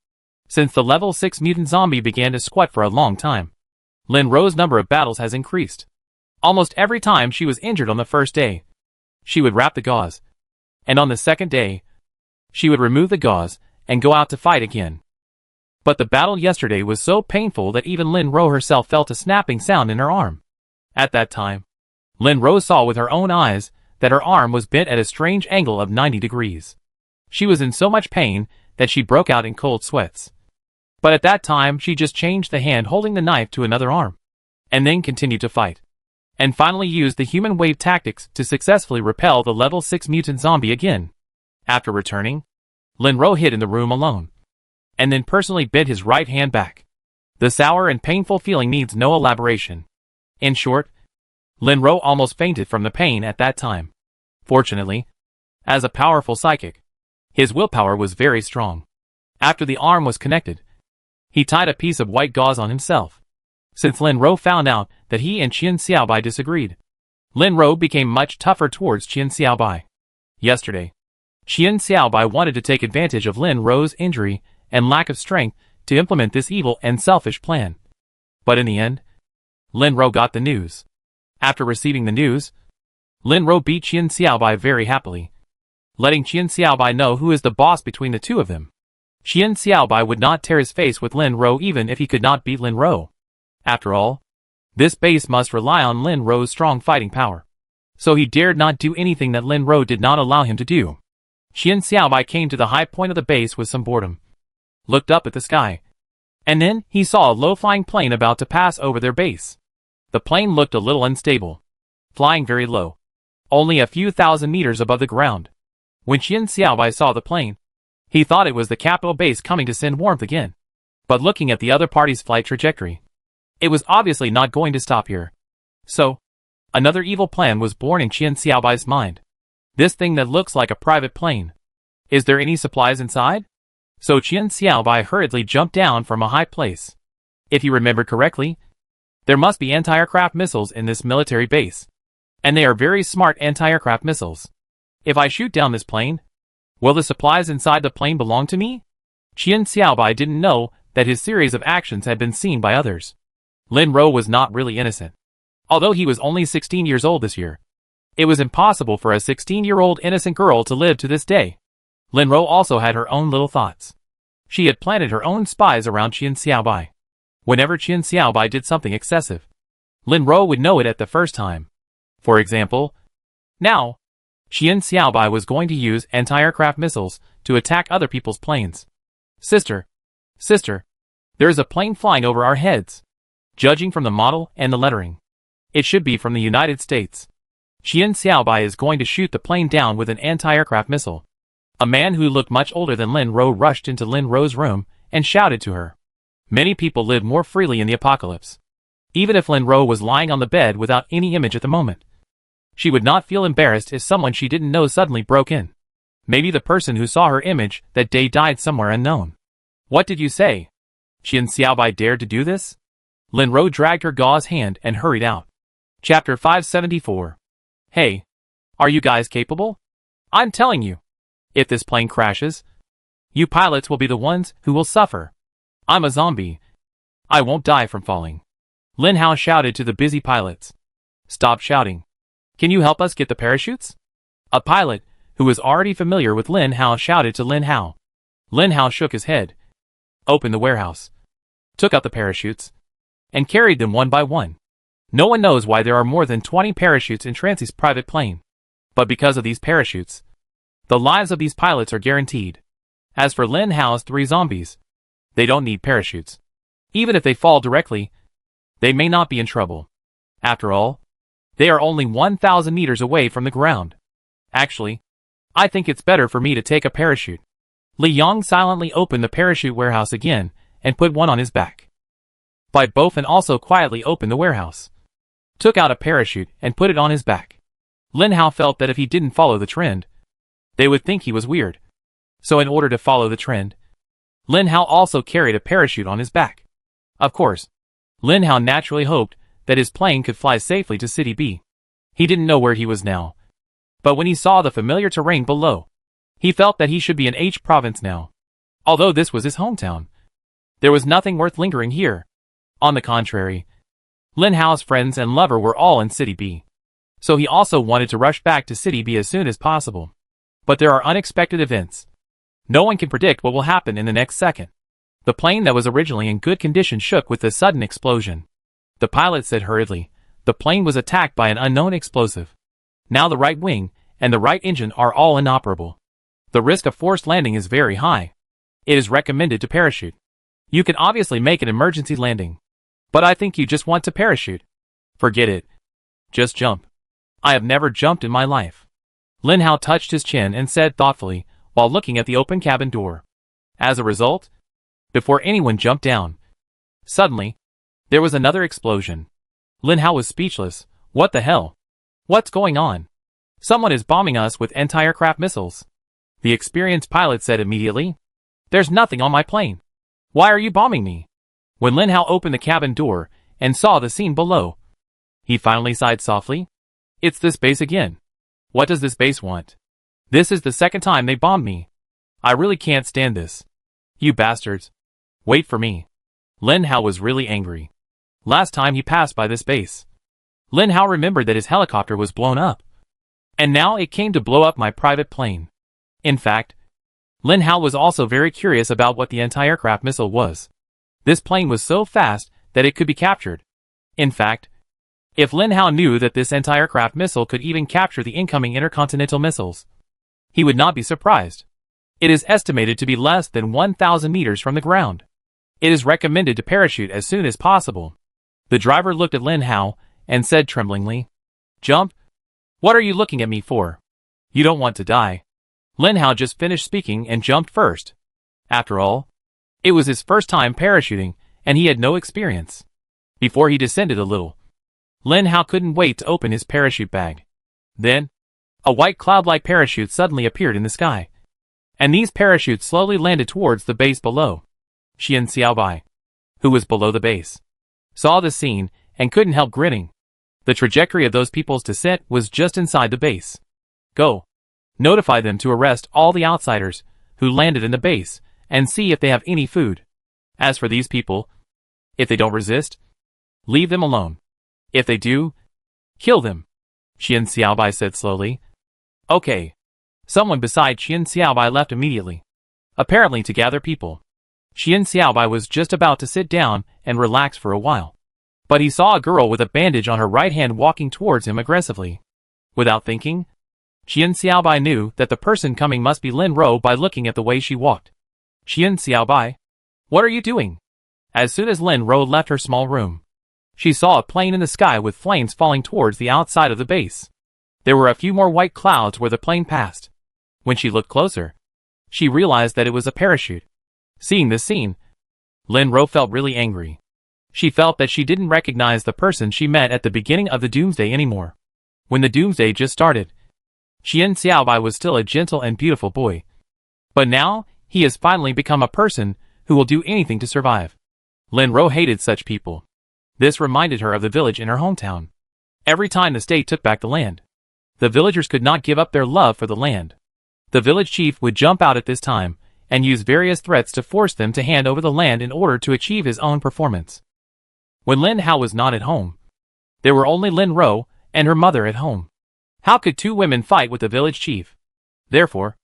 Since the level 6 mutant zombie began to squat for a long time, Lin Ro's number of battles has increased. Almost every time she was injured on the first day, she would wrap the gauze. And on the second day, she would remove the gauze and go out to fight again. But the battle yesterday was so painful that even Lin Ro herself felt a snapping sound in her arm. At that time, Lin Ro saw with her own eyes that her arm was bent at a strange angle of 90 degrees. She was in so much pain that she broke out in cold sweats. But at that time she just changed the hand holding the knife to another arm, and then continued to fight. And finally used the human wave tactics to successfully repel the level 6 mutant zombie again. After returning, Lin Ro hid in the room alone, and then personally bent his right hand back. The sour and painful feeling needs no elaboration. In short, Lin Ro almost fainted from the pain at that time. Fortunately, as a powerful psychic, his willpower was very strong. After the arm was connected, he tied a piece of white gauze on himself. Since Lin Ro found out that he and Qian Xiaobai disagreed, Lin Ro became much tougher towards Qian Xiaobai. Yesterday, Qian Xiaobai wanted to take advantage of Lin Ro's injury and lack of strength to implement this evil and selfish plan. But in the end, Lin Ro got the news. After receiving the news, Lin Ro beat Qian Xiaobai very happily, letting Qian Xiaobai know who is the boss between the two of them. Qian Xiaobai would not tear his face with Lin Ro even if he could not beat Lin Ro. After all, this base must rely on Lin Ro's strong fighting power. So he dared not do anything that Lin Ro did not allow him to do. Qian Xiaobai came to the high point of the base with some boredom, looked up at the sky, and then he saw a low-flying plane about to pass over their base. The plane looked a little unstable, flying very low, only a few thousand meters above the ground. When Qian Xiaobai saw the plane, he thought it was the capital base coming to send warmth again. But looking at the other party's flight trajectory, it was obviously not going to stop here. So, another evil plan was born in Qian Xiaobai's mind. This thing that looks like a private plane. Is there any supplies inside? So Qian Xiaobai hurriedly jumped down from a high place. If you remember correctly, there must be anti-aircraft missiles in this military base. And they are very smart anti-aircraft missiles. If I shoot down this plane, will the supplies inside the plane belong to me? Qian Xiaobai didn't know that his series of actions had been seen by others. Lin Ro was not really innocent. Although he was only 16 years old this year, it was impossible for a 16-year-old innocent girl to live to this day. Lin Ro also had her own little thoughts. She had planted her own spies around Qian Xiaobai. Whenever Qian Xiaobai did something excessive, Lin Ro would know it at the first time. For example, now, Qian Xiaobai was going to use anti-aircraft missiles to attack other people's planes. Sister, there is a plane flying over our heads. Judging from the model and the lettering, it should be from the United States. Qian Xiaobai is going to shoot the plane down with an anti-aircraft missile. A man who looked much older than Lin Ro rushed into Lin Ro's room and shouted to her. Many people lived more freely in the apocalypse. Even if Lin Ro was lying on the bed without any image at the moment, she would not feel embarrassed if someone she didn't know suddenly broke in. Maybe the person who saw her image that day died somewhere unknown. What did you say? Qian Xiaobai dared to do this? Lin Ro dragged her gauze hand and hurried out. Chapter 574. Hey, are you guys capable? I'm telling you, if this plane crashes, you pilots will be the ones who will suffer. I'm a zombie. I won't die from falling. Lin Hao shouted to the busy pilots. Stop shouting. Can you help us get the parachutes? A pilot, who was already familiar with Lin Hao, shouted to Lin Hao. Lin Hao shook his head, opened the warehouse, took out the parachutes, and carried them one by one. No one knows why there are more than 20 parachutes in Trancy's private plane. But because of these parachutes, the lives of these pilots are guaranteed. As for Lin Hao's 3 zombies, they don't need parachutes. Even if they fall directly, they may not be in trouble. After all, they are only 1,000 meters away from the ground. Actually, I think it's better for me to take a parachute. Li Yong silently opened the parachute warehouse again and put one on his back. Bai Bofan also quietly opened the warehouse, took out a parachute and put it on his back. Lin Hao felt that if he didn't follow the trend, they would think he was weird. So in order to follow the trend, Lin Hao also carried a parachute on his back. Of course, Lin Hao naturally hoped that his plane could fly safely to City B. He didn't know where he was now, but when he saw the familiar terrain below, he felt that he should be in H province now. Although this was his hometown, there was nothing worth lingering here. On the contrary, Lin Hao's friends and lover were all in City B, so he also wanted to rush back to City B as soon as possible. But there are unexpected events. No one can predict what will happen in the next second. The plane that was originally in good condition shook with a sudden explosion. The pilot said hurriedly, the plane was attacked by an unknown explosive. Now the right wing and the right engine are all inoperable. The risk of forced landing is very high. It is recommended to parachute. You can obviously make an emergency landing, but I think you just want to parachute. Forget it. Just jump. I have never jumped in my life. Lin Hao touched his chin and said thoughtfully, while looking at the open cabin door. As a result, before anyone jumped down, suddenly, there was another explosion. Lin Hao was speechless, What the hell? What's going on? Someone is bombing us with anti-aircraft missiles. The experienced pilot said immediately. There's nothing on my plane. Why are you bombing me? When Lin Hao opened the cabin door and saw the scene below, he finally sighed softly. It's this base again. What does this base want? This is the second time they bombed me. I really can't stand this. You bastards. Wait for me. Lin Hao was really angry. Last time he passed by this base, Lin Hao remembered that his helicopter was blown up. And now it came to blow up my private plane. In fact, Lin Hao was also very curious about what the anti-aircraft missile was. This plane was so fast that it could be captured. In fact, if Lin Hao knew that this anti-aircraft missile could even capture the incoming intercontinental missiles, he would not be surprised. It is estimated to be less than 1,000 meters from the ground. It is recommended to parachute as soon as possible. The driver looked at Lin Hao and said tremblingly, Jump? What are you looking at me for? You don't want to die. Lin Hao just finished speaking and jumped first. After all, it was his first time parachuting and he had no experience. Before he descended a little, Lin Hao couldn't wait to open his parachute bag. Then, a white cloud-like parachute suddenly appeared in the sky. And these parachutes slowly landed towards the base below. Xian Xiaobai, who was below the base, saw the scene and couldn't help grinning. The trajectory of those people's descent was just inside the base. Go. Notify them to arrest all the outsiders who landed in the base and see if they have any food. As for these people, if they don't resist, leave them alone. If they do, kill them. Xian Xiaobai said slowly. Okay. Someone beside Xian Xiaobai left immediately, apparently to gather people. Xian Xiaobai was just about to sit down and relax for a while, but he saw a girl with a bandage on her right hand walking towards him aggressively. Without thinking, Xian Xiaobai knew that the person coming must be Lin Ro by looking at the way she walked. Xian Xiaobai, what are you doing? As soon as Lin Ro left her small room, she saw a plane in the sky with flames falling towards the outside of the base. There were a few more white clouds where the plane passed. When she looked closer, she realized that it was a parachute. Seeing this scene, Lin Ro felt really angry. She felt that she didn't recognize the person she met at the beginning of the doomsday anymore. When the doomsday just started, Xian Xiaobai was still a gentle and beautiful boy. But now, he has finally become a person who will do anything to survive. Lin Ro hated such people. This reminded her of the village in her hometown. Every time the state took back the land, the villagers could not give up their love for the land. The village chief would jump out at this time and use various threats to force them to hand over the land in order to achieve his own performance. When Lin Hao was not at home, there were only Lin Ro and her mother at home. How could two women fight with the village chief? Therefore,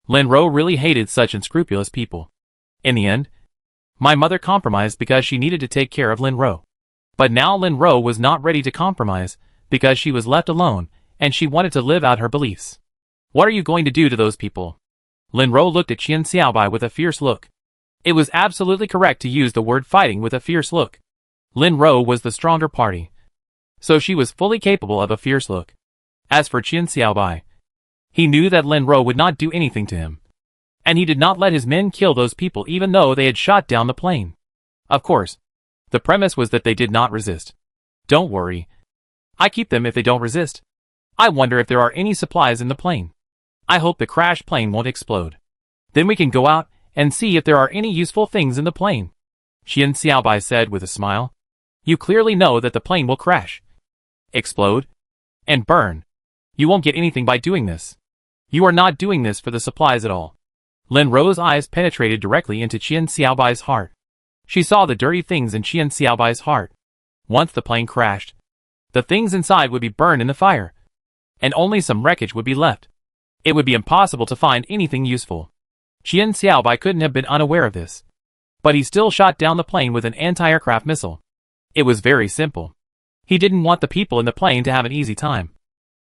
Lin Ro really hated such unscrupulous people. In the end, my mother compromised because she needed to take care of Lin Ro. But now Lin Ro was not ready to compromise because she was left alone and she wanted to live out her beliefs. What are you going to do to those people? Lin Ro looked at Xian Xiaobai with a fierce look. It was absolutely correct to use the word fighting with a fierce look. Lin Ro was the stronger party, so she was fully capable of a fierce look. As for Xian Xiaobai, he knew that Lin Ro would not do anything to him, and he did not let his men kill those people even though they had shot down the plane. Of course, the premise was that they did not resist. Don't worry. I keep them if they don't resist. I wonder if there are any supplies in the plane. I hope the crashed plane won't explode. Then we can go out and see if there are any useful things in the plane. Xian Xiaobai said with a smile. You clearly know that the plane will crash, explode, and burn. You won't get anything by doing this. You are not doing this for the supplies at all. Lin Ro's eyes penetrated directly into Xian Xiaobai's heart. She saw the dirty things in Xian Xiaobai's heart. Once the plane crashed, the things inside would be burned in the fire, and only some wreckage would be left. It would be impossible to find anything useful. Xian Xiaobai couldn't have been unaware of this, but he still shot down the plane with an anti-aircraft missile. It was very simple. He didn't want the people in the plane to have an easy time,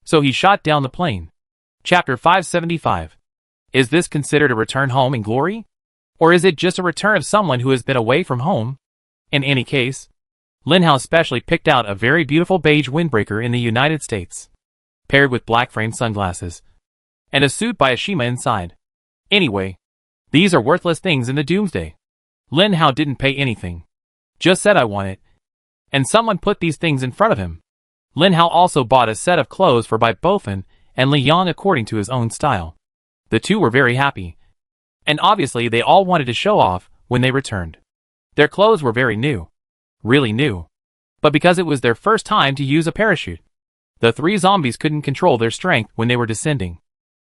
so he shot down the plane. Chapter 575. Is this considered a return home in glory? Or is it just a return of someone who has been away from home? In any case, Lin Hao specially picked out a very beautiful beige windbreaker in the United States, paired with black framed sunglasses, and a suit by Ashima inside. Anyway, these are worthless things in the doomsday. Lin Hao didn't pay anything. Just said I want it, and someone put these things in front of him. Lin Hao also bought a set of clothes for Bai Bofan and Li Yang according to his own style. The two were very happy. And obviously they all wanted to show off when they returned. Their clothes were very new. Really new. But because it was their first time to use a parachute, the three zombies couldn't control their strength when they were descending.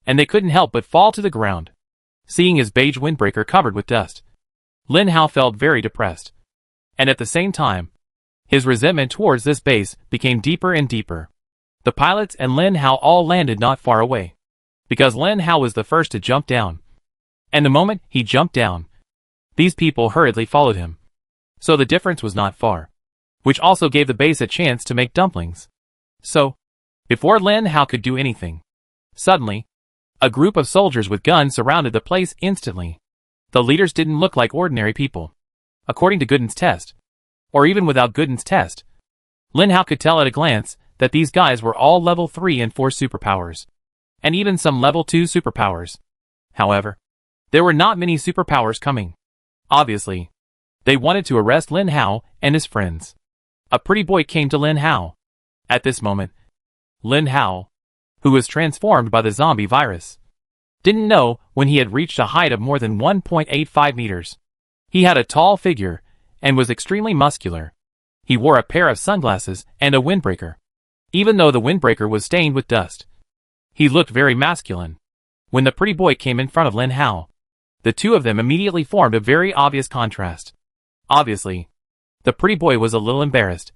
And they couldn't help but fall to the ground. Seeing his beige windbreaker covered with dust, Lin Hao felt very depressed. And at the same time, his resentment towards this base became deeper and deeper. The pilots and Lin Hao all landed not far away, because Lin Hao was the first to jump down. And the moment he jumped down, these people hurriedly followed him. So the difference was not far, which also gave the base a chance to make dumplings. So, before Lin Hao could do anything, suddenly, a group of soldiers with guns surrounded the place instantly. The leaders didn't look like ordinary people. According to Gooden's test, or even without Gooden's test, Lin Hao could tell at a glance that these guys were all level 3 and 4 superpowers, and even some level 2 superpowers. However, there were not many superpowers coming. Obviously, they wanted to arrest Lin Hao and his friends. A pretty boy came to Lin Hao. At this moment, Lin Hao, who was transformed by the zombie virus, didn't know when he had reached a height of more than 1.85 meters. He had a tall figure and was extremely muscular. He wore a pair of sunglasses and a windbreaker. Even though the windbreaker was stained with dust, he looked very masculine. When the pretty boy came in front of Lin Hao, the two of them immediately formed a very obvious contrast. Obviously, the pretty boy was a little embarrassed,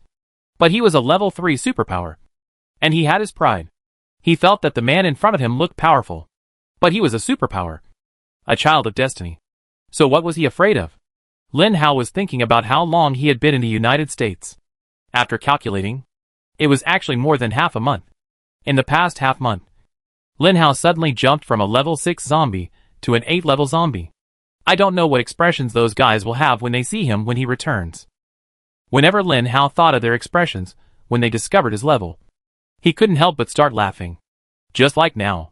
but he was a level 3 superpower, and he had his pride. He felt that the man in front of him looked powerful, but he was a superpower, a child of destiny. So what was he afraid of? Lin Hao was thinking about how long he had been in the United States. After calculating, it was actually more than half a month. In the past half month, Lin Hao suddenly jumped from a level 6 zombie to an 8 level zombie. I don't know what expressions those guys will have when they see him when he returns. Whenever Lin Hao thought of their expressions when they discovered his level, he couldn't help but start laughing. Just like now,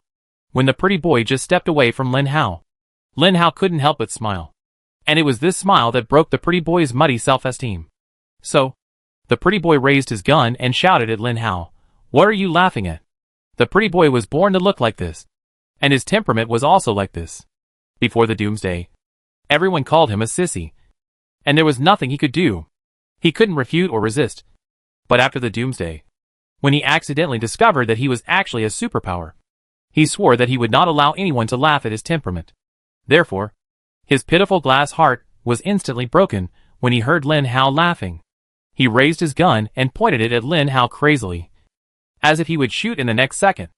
when the pretty boy just stepped away from Lin Hao couldn't help but smile. And it was this smile that broke the pretty boy's muddy self-esteem. So, the pretty boy raised his gun and shouted at Lin Hao, "What are you laughing at?" The pretty boy was born to look like this, and his temperament was also like this. Before the doomsday, everyone called him a sissy, and there was nothing he could do. He couldn't refute or resist. But after the doomsday, when he accidentally discovered that he was actually a superpower, he swore that he would not allow anyone to laugh at his temperament. Therefore, his pitiful glass heart was instantly broken when he heard Lin Hao laughing. He raised his gun and pointed it at Lin Hao crazily, as if he would shoot in the next second.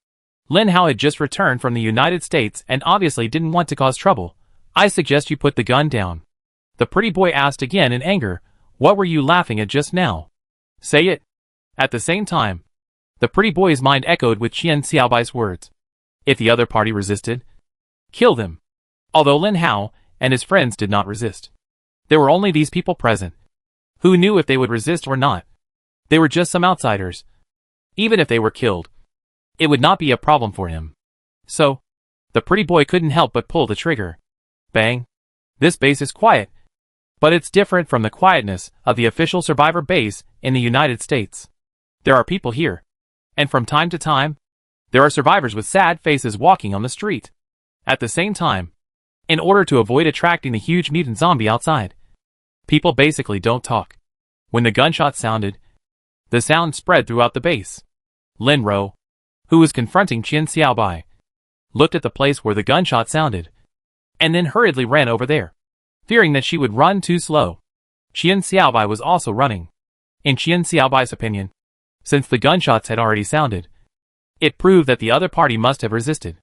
Lin Hao had just returned from the United States and obviously didn't want to cause trouble. "I suggest you put the gun down." The pretty boy asked again in anger, "What were you laughing at just now? Say it." At the same time, the pretty boy's mind echoed with Qian Xiaobai's words. If the other party resisted, kill them. Although Lin Hao and his friends did not resist, there were only these people present. Who knew if they would resist or not? They were just some outsiders. Even if they were killed, it would not be a problem for him. So, the pretty boy couldn't help but pull the trigger. Bang! This base is quiet, but it's different from the quietness of the official survivor base in the United States. There are people here, and from time to time, there are survivors with sad faces walking on the street. At the same time, in order to avoid attracting the huge mutant zombie outside, people basically don't talk. When the gunshot sounded, the sound spread throughout the base. Lin Ro, who was confronting Qian Xiaobai, looked at the place where the gunshot sounded, and then hurriedly ran over there, fearing that she would run too slow. Qian Xiaobai was also running. In Qian Xiaobai's opinion, since the gunshots had already sounded, it proved that the other party must have resisted.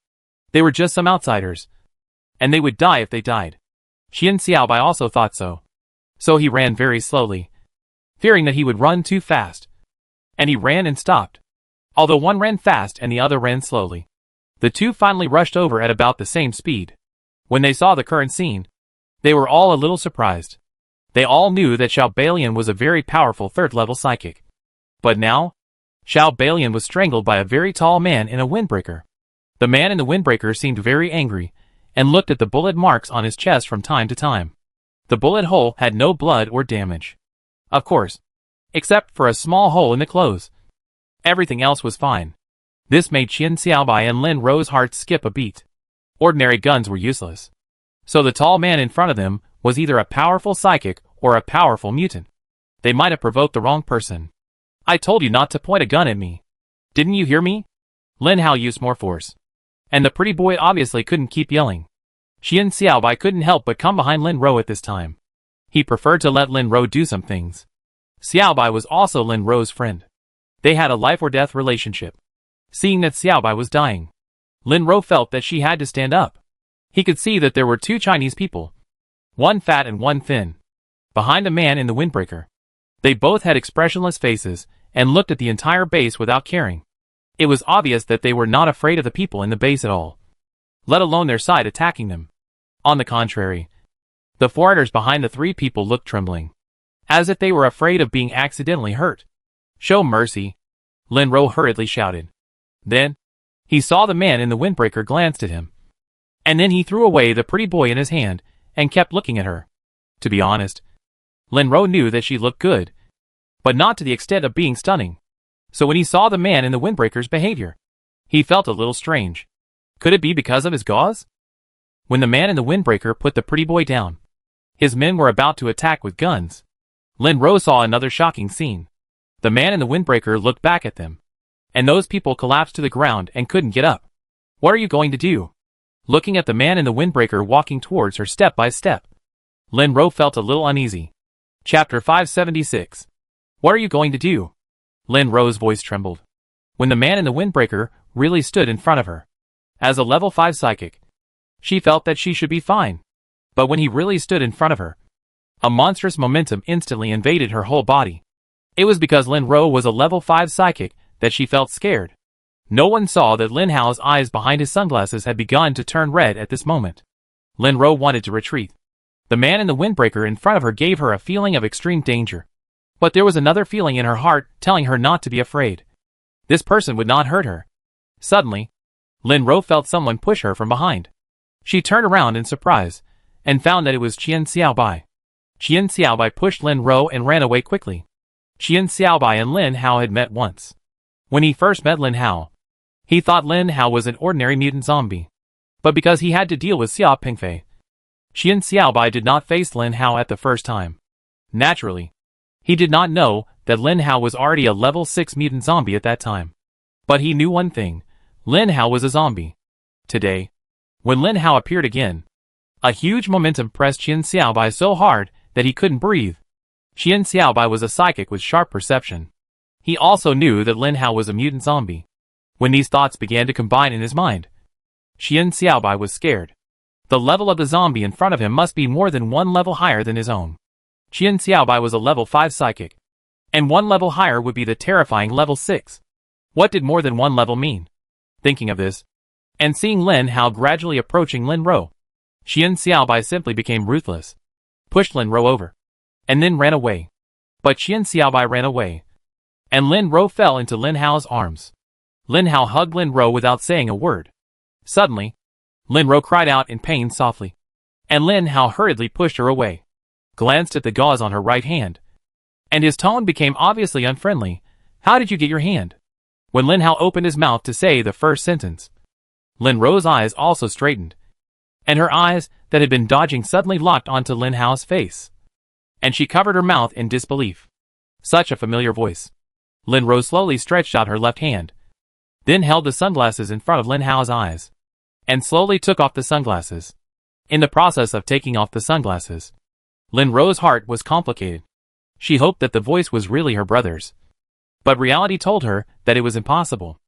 They were just some outsiders, and they would die if they died. Qian Xiaobai also thought so. So he ran very slowly, fearing that he would run too fast. And he ran and stopped. Although one ran fast and the other ran slowly, the two finally rushed over at about the same speed. When they saw the current scene, they were all a little surprised. They all knew that Xiao Balian was a very powerful third-level psychic. But now, Xiao Balian was strangled by a very tall man in a windbreaker. The man in the windbreaker seemed very angry, and looked at the bullet marks on his chest from time to time. The bullet hole had no blood or damage. Of course, except for a small hole in the clothes. Everything else was fine. This made Qian Xiaobai and Lin Ro's hearts skip a beat. Ordinary guns were useless. So the tall man in front of them was either a powerful psychic or a powerful mutant. They might have provoked the wrong person. I told you not to point a gun at me. Didn't you hear me? Lin Hao used more force. And the pretty boy obviously couldn't keep yelling. Qian Xiaobai couldn't help but come behind Lin Ro at this time. He preferred to let Lin Ro do some things. Xiaobai was also Lin Ro's friend. They had a life-or-death relationship. Seeing that Xiaobai was dying, Lin Ro felt that she had to stand up. He could see that there were two Chinese people, one fat and one thin, behind a man in the windbreaker. They both had expressionless faces and looked at the entire base without caring. It was obvious that they were not afraid of the people in the base at all, let alone their side attacking them. On the contrary, the foreigners behind the three people looked trembling, as if they were afraid of being accidentally hurt. Show mercy, Lin Ro hurriedly shouted. Then, he saw the man in the windbreaker glanced at him. And then he threw away the pretty boy in his hand and kept looking at her. To be honest, Lin Ro knew that she looked good, but not to the extent of being stunning. So when he saw the man in the windbreaker's behavior, he felt a little strange. Could it be because of his gauze? When the man in the windbreaker put the pretty boy down, his men were about to attack with guns. Lin Ro saw another shocking scene. The man in the windbreaker looked back at them, and those people collapsed to the ground and couldn't get up. What are you going to do? Looking at the man in the windbreaker walking towards her step by step, Lin Ro felt a little uneasy. Chapter 576. What are you going to do? Lin Ro's voice trembled. When the man in the windbreaker really stood in front of her, as a level 5 psychic, she felt that she should be fine. But when he really stood in front of her, a monstrous momentum instantly invaded her whole body. It was because Lin Ro was a level 5 psychic that she felt scared. No one saw that Lin Hao's eyes behind his sunglasses had begun to turn red at this moment. Lin Ro wanted to retreat. The man in the windbreaker in front of her gave her a feeling of extreme danger. But there was another feeling in her heart telling her not to be afraid. This person would not hurt her. Suddenly, Lin Ro felt someone push her from behind. She turned around in surprise, and found that it was Qian Xiaobai. Qian Xiaobai pushed Lin Ro and ran away quickly. Qian Xiaobai and Lin Hao had met once. When he first met Lin Hao, he thought Lin Hao was an ordinary mutant zombie. But because he had to deal with Xia Pingfei, Qian Xiaobai did not face Lin Hao at the first time. Naturally, he did not know that Lin Hao was already a level 6 mutant zombie at that time. But he knew one thing, Lin Hao was a zombie. Today, when Lin Hao appeared again, a huge momentum pressed Qian Xiaobai so hard that he couldn't breathe. Qian Xiaobai was a psychic with sharp perception. He also knew that Lin Hao was a mutant zombie. When these thoughts began to combine in his mind, Qian Xiaobai was scared. The level of the zombie in front of him must be more than one level higher than his own. Qian Xiaobai was a level 5 psychic, and one level higher would be the terrifying level 6. What did more than one level mean? Thinking of this, and seeing Lin Hao gradually approaching Lin Ro, Qian Xiaobai simply became ruthless, pushed Lin Ro over, and then ran away. But Qian Xiaobai ran away, and Lin Ro fell into Lin Hao's arms. Lin Hao hugged Lin Ro without saying a word. Suddenly, Lin Ro cried out in pain softly, and Lin Hao hurriedly pushed her away, glanced at the gauze on her right hand, and his tone became obviously unfriendly. How did you get your hand? When Lin Hao opened his mouth to say the first sentence, Lin Ro's eyes also straightened, and her eyes that had been dodging suddenly locked onto Lin Hao's face, and she covered her mouth in disbelief. Such a familiar voice. Lin Ro slowly stretched out her left hand, then held the sunglasses in front of Lin Hao's eyes, and slowly took off the sunglasses. In the process of taking off the sunglasses, Lin Ro's heart was complicated. She hoped that the voice was really her brother's, but reality told her that it was impossible.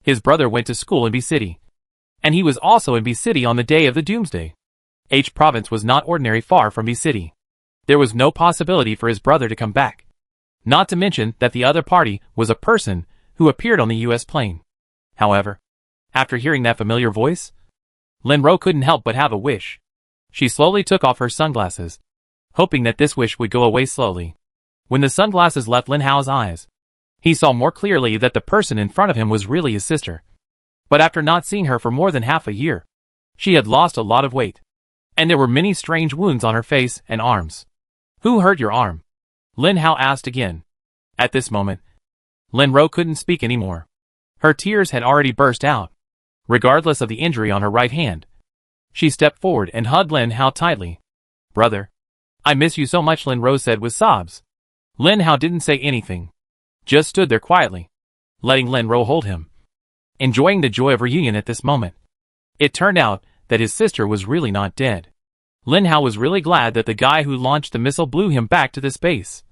His brother went to school in B City, and he was also in B City on the day of the Doomsday. H Province was not ordinary far from B City. There was no possibility for his brother to come back. Not to mention that the other party was a person who appeared on the US plane. However, after hearing that familiar voice, Lin Ro couldn't help but have a wish. She slowly took off her sunglasses, hoping that this wish would go away slowly. When the sunglasses left Lin Hao's eyes, he saw more clearly that the person in front of him was really his sister. But after not seeing her for more than half a year, she had lost a lot of weight, and there were many strange wounds on her face and arms. Who hurt your arm? Lin Hao asked again. At this moment, Lin Ro couldn't speak anymore. Her tears had already burst out. Regardless of the injury on her right hand, she stepped forward and hugged Lin Hao tightly. "Brother, I miss you so much," Lin Ro said with sobs. Lin Hao didn't say anything, just stood there quietly, letting Lin Ro hold him, enjoying the joy of reunion at this moment. It turned out that his sister was really not dead. Lin Hao was really glad that the guy who launched the missile blew him back to this base.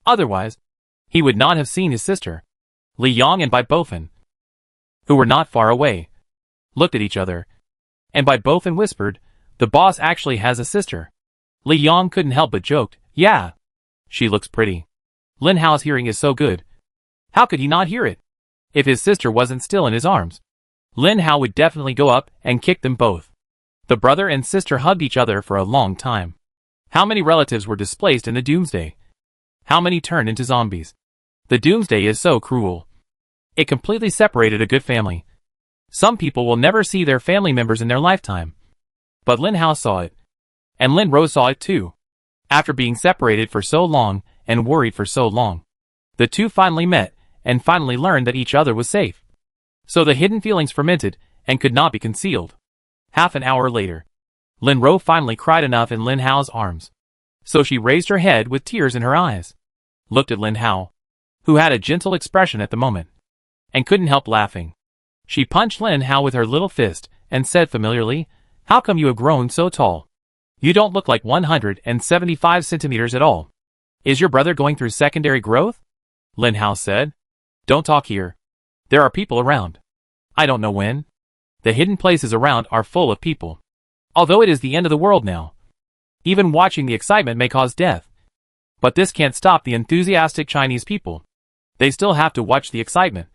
Otherwise, he would not have seen his sister. Li Yong and Bai Bofen, who were not far away, looked at each other, and Bai Bofen whispered, "The boss actually has a sister." Li Yong couldn't help but joked, "Yeah, she looks pretty." Lin Hao's hearing is so good. How could he not hear it? If his sister wasn't still in his arms, Lin Hao would definitely go up and kick them both. The brother and sister hugged each other for a long time. How many relatives were displaced in the Doomsday? How many turned into zombies? The Doomsday is so cruel. It completely separated a good family. Some people will never see their family members in their lifetime. But Lin Hao saw it. And Lin Ro saw it too. After being separated for so long and worried for so long, the two finally met and finally learned that each other was safe. So the hidden feelings fermented and could not be concealed. Half an hour later, Lin Ro finally cried enough in Lin Hao's arms. So she raised her head with tears in her eyes, looked at Lin Hao, who had a gentle expression at the moment, and couldn't help laughing. She punched Lin Hao with her little fist and said familiarly, "How come you have grown so tall? You don't look like 175 centimeters at all. Is your brother going through secondary growth?" Lin Hao said, "Don't talk here. There are people around. I don't know when. The hidden places around are full of people. Although it is the end of the world now. Even watching the excitement may cause death. But this can't stop the enthusiastic Chinese people. They still have to watch the excitement.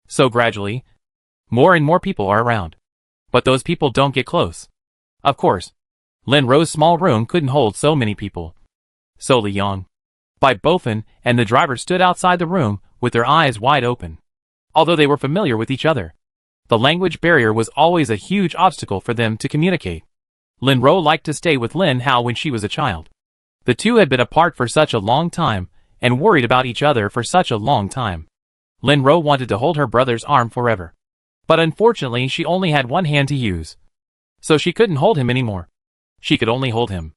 So gradually, more and more people are around. But those people don't get close. Of course, Lin Ro's small room couldn't hold so many people. So Li Yong, Bai Bofen, and the driver stood outside the room with their eyes wide open. Although they were familiar with each other, the language barrier was always a huge obstacle for them to communicate. Lin Ro liked to stay with Lin Hao when she was a child. The two had been apart for such a long time and worried about each other for such a long time. Lin Ro wanted to hold her brother's arm forever. But unfortunately she only had one hand to use. So she couldn't hold him anymore. She could only hold him.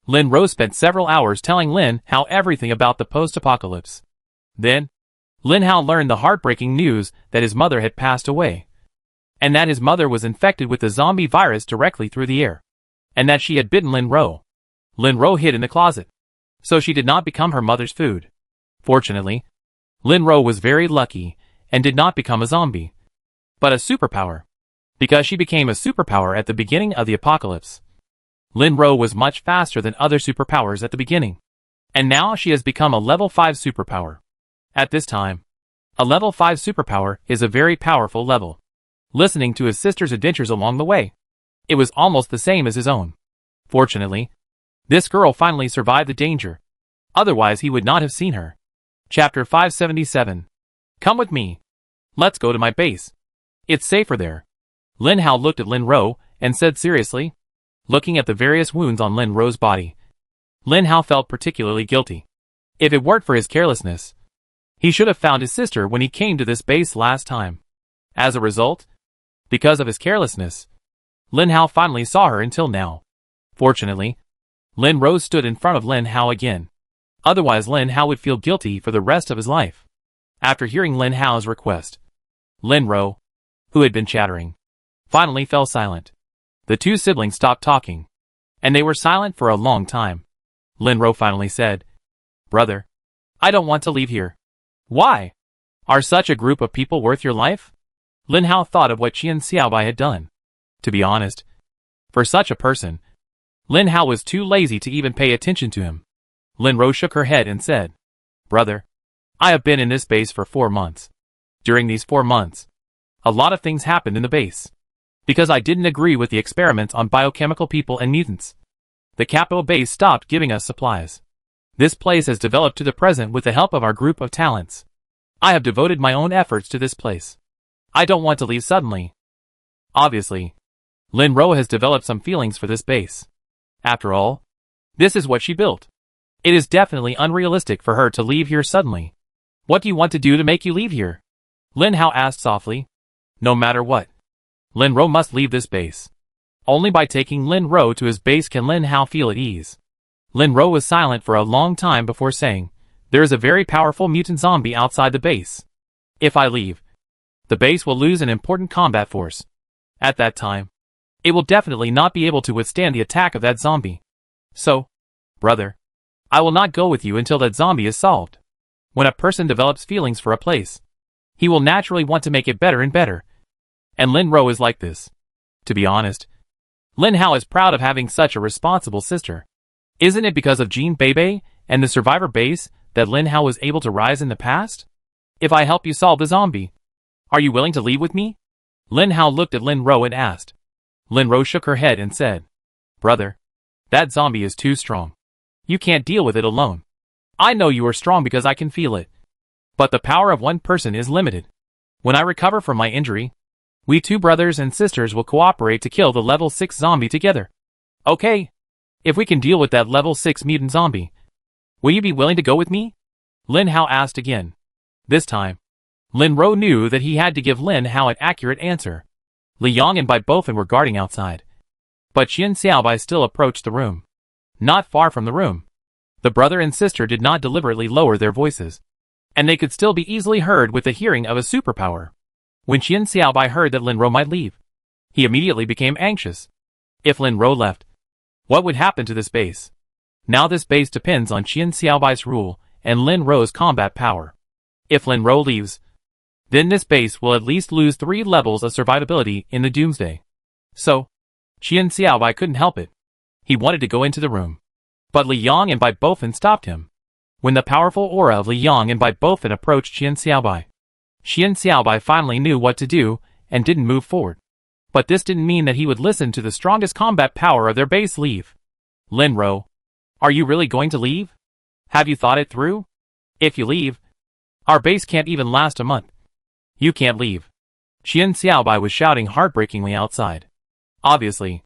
Lin Ro spent several hours telling Lin Hao everything about the post-apocalypse. Then, Lin Hao learned the heartbreaking news that his mother had passed away. And that his mother was infected with the zombie virus directly through the air. And that she had bitten Lin Ro. Lin Ro hid in the closet, so she did not become her mother's food. Fortunately, Lin Ro was very lucky and did not become a zombie, but a superpower, because she became a superpower at the beginning of the apocalypse. Lin Ro was much faster than other superpowers at the beginning, and now she has become a level 5 superpower. At this time, a level 5 superpower is a very powerful level. Listening to his sister's adventures along the way, it was almost the same as his own. Fortunately, this girl finally survived the danger. Otherwise he would not have seen her. Chapter 577. Come with me. Let's go to my base. It's safer there. Lin Hao looked at Lin Ro and said seriously, looking at the various wounds on Lin Ro's body. Lin Hao felt particularly guilty. If it weren't for his carelessness, he should have found his sister when he came to this base last time. As a result, because of his carelessness, Lin Hao finally saw her until now. Fortunately, Lin Ro stood in front of Lin Hao again. Otherwise Lin Hao would feel guilty for the rest of his life. After hearing Lin Hao's request, Lin Ro, who had been chattering, finally fell silent. The two siblings stopped talking, and they were silent for a long time. Lin Ro finally said, "Brother, I don't want to leave here." "Why? Are such a group of people worth your life?" Lin Hao thought of what Qian Xiaobai had done. To be honest, for such a person, Lin Hao was too lazy to even pay attention to him. Lin Ro shook her head and said, "Brother, I have been in this base for 4 months. During these 4 months, a lot of things happened in the base. Because I didn't agree with the experiments on biochemical people and mutants, the capital base stopped giving us supplies. This place has developed to the present with the help of our group of talents. I have devoted my own efforts to this place. I don't want to leave suddenly." Obviously, Lin Ro has developed some feelings for this base. After all, this is what she built. It is definitely unrealistic for her to leave here suddenly. What do you want to do to make you leave here? Lin Hao asked softly. No matter what. Lin Ro must leave this base. Only by taking Lin Ro to his base can Lin Hao feel at ease. Lin Ro was silent for a long time before saying, there is a very powerful mutant zombie outside the base. If I leave, the base will lose an important combat force. At that time, it will definitely not be able to withstand the attack of that zombie. So, brother, I will not go with you until that zombie is solved. When a person develops feelings for a place, he will naturally want to make it better and better. And Lin Ro is like this. To be honest, Lin Hao is proud of having such a responsible sister. Isn't it because of Jean Bebe and the survivor base that Lin Hao was able to rise in the past? If I help you solve the zombie, are you willing to leave with me? Lin Hao looked at Lin Ro and asked. Lin Ro shook her head and said, brother, that zombie is too strong. You can't deal with it alone. I know you are strong because I can feel it. But the power of one person is limited. When I recover from my injury, we two brothers and sisters will cooperate to kill the level 6 zombie together. Okay. If we can deal with that level 6 mutant zombie, will you be willing to go with me? Lin Hao asked again. This time, Lin Ro knew that he had to give Lin Hao an accurate answer. Li Yang and Bai Bofan were guarding outside. But Qian Xiaobai still approached the room. Not far from the room, the brother and sister did not deliberately lower their voices, and they could still be easily heard with the hearing of a superpower. When Qian Xiaobai heard that Lin Ro might leave, he immediately became anxious. If Lin Ro left, what would happen to this base? Now this base depends on Qian Xiaobai's rule and Lin Ro's combat power. If Lin Ro leaves, then this base will at least lose 3 levels of survivability in the doomsday. So, Qian Xiaobai couldn't help it. He wanted to go into the room. But Li Yang and Bai Bofan stopped him. When the powerful aura of Li Yang and Bai Bofan approached Qian Xiaobai finally knew what to do and didn't move forward. But this didn't mean that he would listen to the strongest combat power of their base leave. Lin Ro, are you really going to leave? Have you thought it through? If you leave, our base can't even last a month. You can't leave. Qian Xiaobai was shouting heartbreakingly outside. Obviously,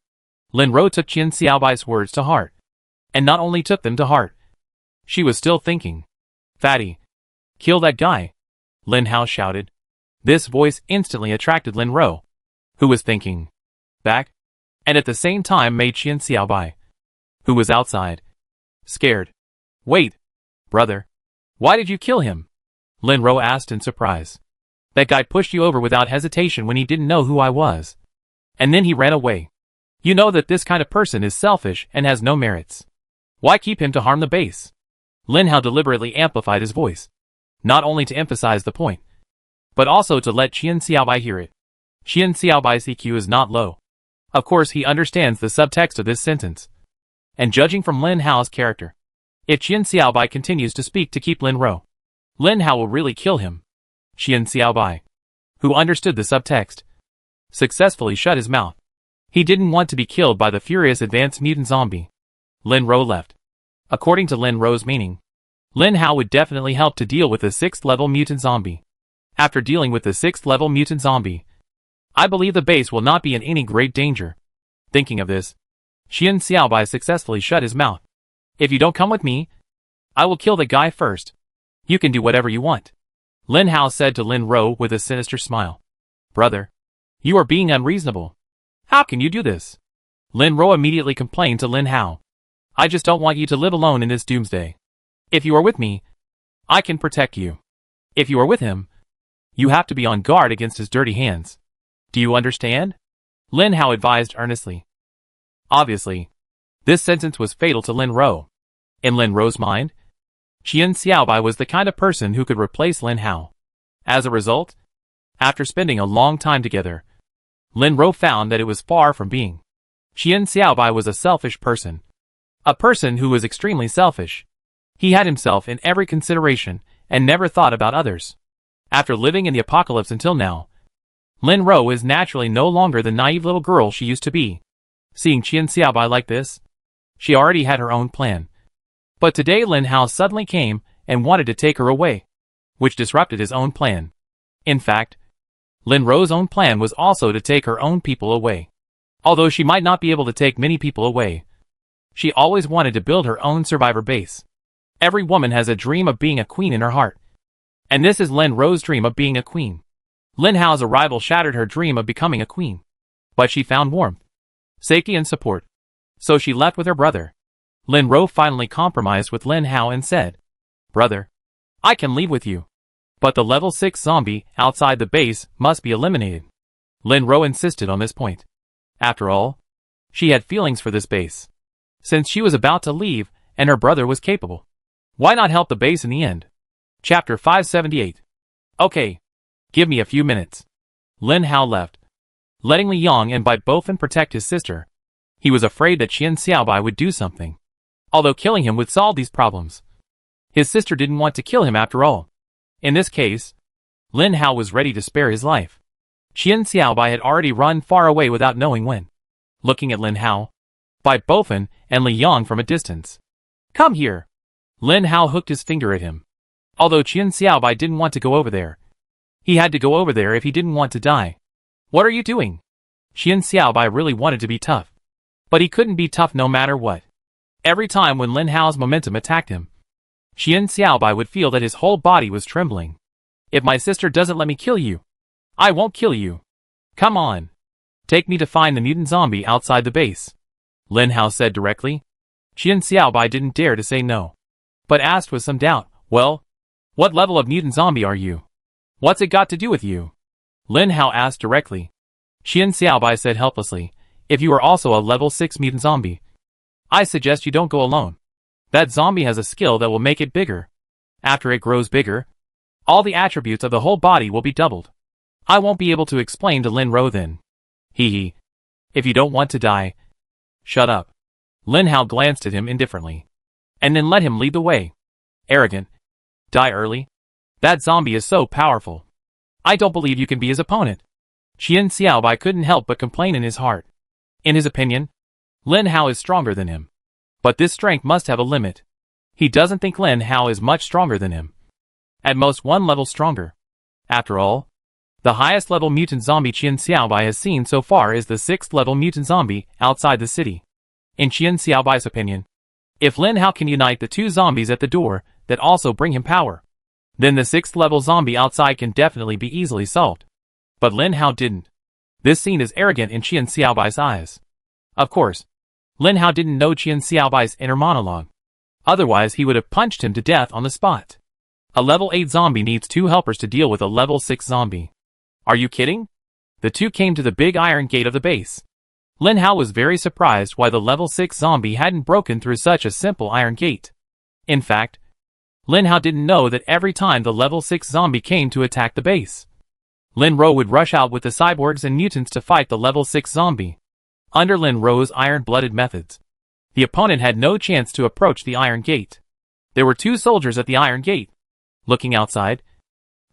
Lin Ro took Qian Xiaobai's words to heart. And not only took them to heart, she was still thinking. Fatty, kill that guy, Lin Hao shouted. This voice instantly attracted Lin Ro, who was thinking back, and at the same time made Qian Xiaobai, who was outside, scared. Wait, brother, why did you kill him? Lin Ro asked in surprise. That guy pushed you over without hesitation when he didn't know who I was. And then he ran away. You know that this kind of person is selfish and has no merits. Why keep him to harm the base? Lin Hao deliberately amplified his voice, not only to emphasize the point, but also to let Qian Xiaobai hear it. Qian Xiaobai's EQ is not low. Of course he understands the subtext of this sentence. And judging from Lin Hao's character, if Qian Xiaobai continues to speak to keep Lin Ro, Lin Hao will really kill him. Qian Xiaobai, who understood the subtext, successfully shut his mouth. He didn't want to be killed by the furious advanced mutant zombie. Lin Ro left. According to Lin Ro's meaning, Lin Hao would definitely help to deal with the 6th level mutant zombie. After dealing with the 6th level mutant zombie, I believe the base will not be in any great danger. Thinking of this, Qian Xiaobai successfully shut his mouth. If you don't come with me, I will kill the guy first. You can do whatever you want, Lin Hao said to Lin Ro with a sinister smile. Brother, you are being unreasonable. How can you do this? Lin Ro immediately complained to Lin Hao. I just don't want you to live alone in this doomsday. If you are with me, I can protect you. If you are with him, you have to be on guard against his dirty hands. Do you understand? Lin Hao advised earnestly. Obviously, this sentence was fatal to Lin Ro. In Lin Ro's mind, Qian Xiaobai was the kind of person who could replace Lin Hao. As a result, after spending a long time together, Lin Ro found that it was far from being. Qian Xiaobai was a selfish person. A person who was extremely selfish. He had himself in every consideration and never thought about others. After living in the apocalypse until now, Lin Ro is naturally no longer the naive little girl she used to be. Seeing Qian Xiaobai like this, she already had her own plan. But today Lin Hao suddenly came and wanted to take her away, which disrupted his own plan. In fact, Lin Ro's own plan was also to take her own people away. Although she might not be able to take many people away, she always wanted to build her own survivor base. Every woman has a dream of being a queen in her heart. And this is Lin Ro's dream of being a queen. Lin Hao's arrival shattered her dream of becoming a queen. But she found warmth, safety and support. So she left with her brother. Lin Ro finally compromised with Lin Hao and said, "Brother, I can leave with you. But the level 6 zombie outside the base must be eliminated." Lin Ro insisted on this point. After all, she had feelings for this base. Since she was about to leave, and her brother was capable, why not help the base in the end? Chapter 578. Okay. Give me a few minutes. Lin Hao left, letting Li Yong and Bai Bofan protect his sister. He was afraid that Qian Xiaobai would do something, although killing him would solve these problems. His sister didn't want to kill him after all. In this case, Lin Hao was ready to spare his life. Qian Xiaobai had already run far away without knowing when. Looking at Lin Hao, Bai Bofan, and Li Yong from a distance. "Come here." Lin Hao hooked his finger at him. Although Qian Xiaobai didn't want to go over there, he had to go over there if he didn't want to die. "What are you doing?" Qian Xiaobai really wanted to be tough, but he couldn't be tough no matter what. Every time when Lin Hao's momentum attacked him, Qian Xiaobai would feel that his whole body was trembling. "If my sister doesn't let me kill you, I won't kill you. Come on. Take me to find the mutant zombie outside the base," Lin Hao said directly. Qian Xiaobai didn't dare to say no, but asked with some doubt, "Well, what level of mutant zombie are you? What's it got to do with you?" Lin Hao asked directly. Qian Xiaobai said helplessly, "If you are also a level 6 mutant zombie, I suggest you don't go alone. That zombie has a skill that will make it bigger. After it grows bigger, all the attributes of the whole body will be doubled. I won't be able to explain to Lin Ro then. Hee. If you don't want to die, shut up." Lin Hao glanced at him indifferently, and then let him lead the way. "Arrogant. Die early? That zombie is so powerful. I don't believe you can be his opponent." Qian Xiaobai couldn't help but complain in his heart. In his opinion, Lin Hao is stronger than him. But this strength must have a limit. He doesn't think Lin Hao is much stronger than him. At most one level stronger. After all, the highest level mutant zombie Qian Xiaobai has seen so far is the 6th level mutant zombie outside the city. In Qian Xiaobai's opinion, if Lin Hao can unite the two zombies at the door that also bring him power, then the 6th level zombie outside can definitely be easily solved. But Lin Hao didn't. This scene is arrogant in Qian Xiaobai's eyes. Of course, Lin Hao didn't know Qian Xiaobai's inner monologue. Otherwise he would have punched him to death on the spot. A level 8 zombie needs 2 helpers to deal with a level 6 zombie. Are you kidding? The two came to the big iron gate of the base. Lin Hao was very surprised why the level 6 zombie hadn't broken through such a simple iron gate. In fact, Lin Hao didn't know that every time the level 6 zombie came to attack the base, Lin Ro would rush out with the cyborgs and mutants to fight the level 6 zombie. Under Lin Ro's iron-blooded methods, the opponent had no chance to approach the iron gate. There were 2 soldiers at the iron gate, looking outside,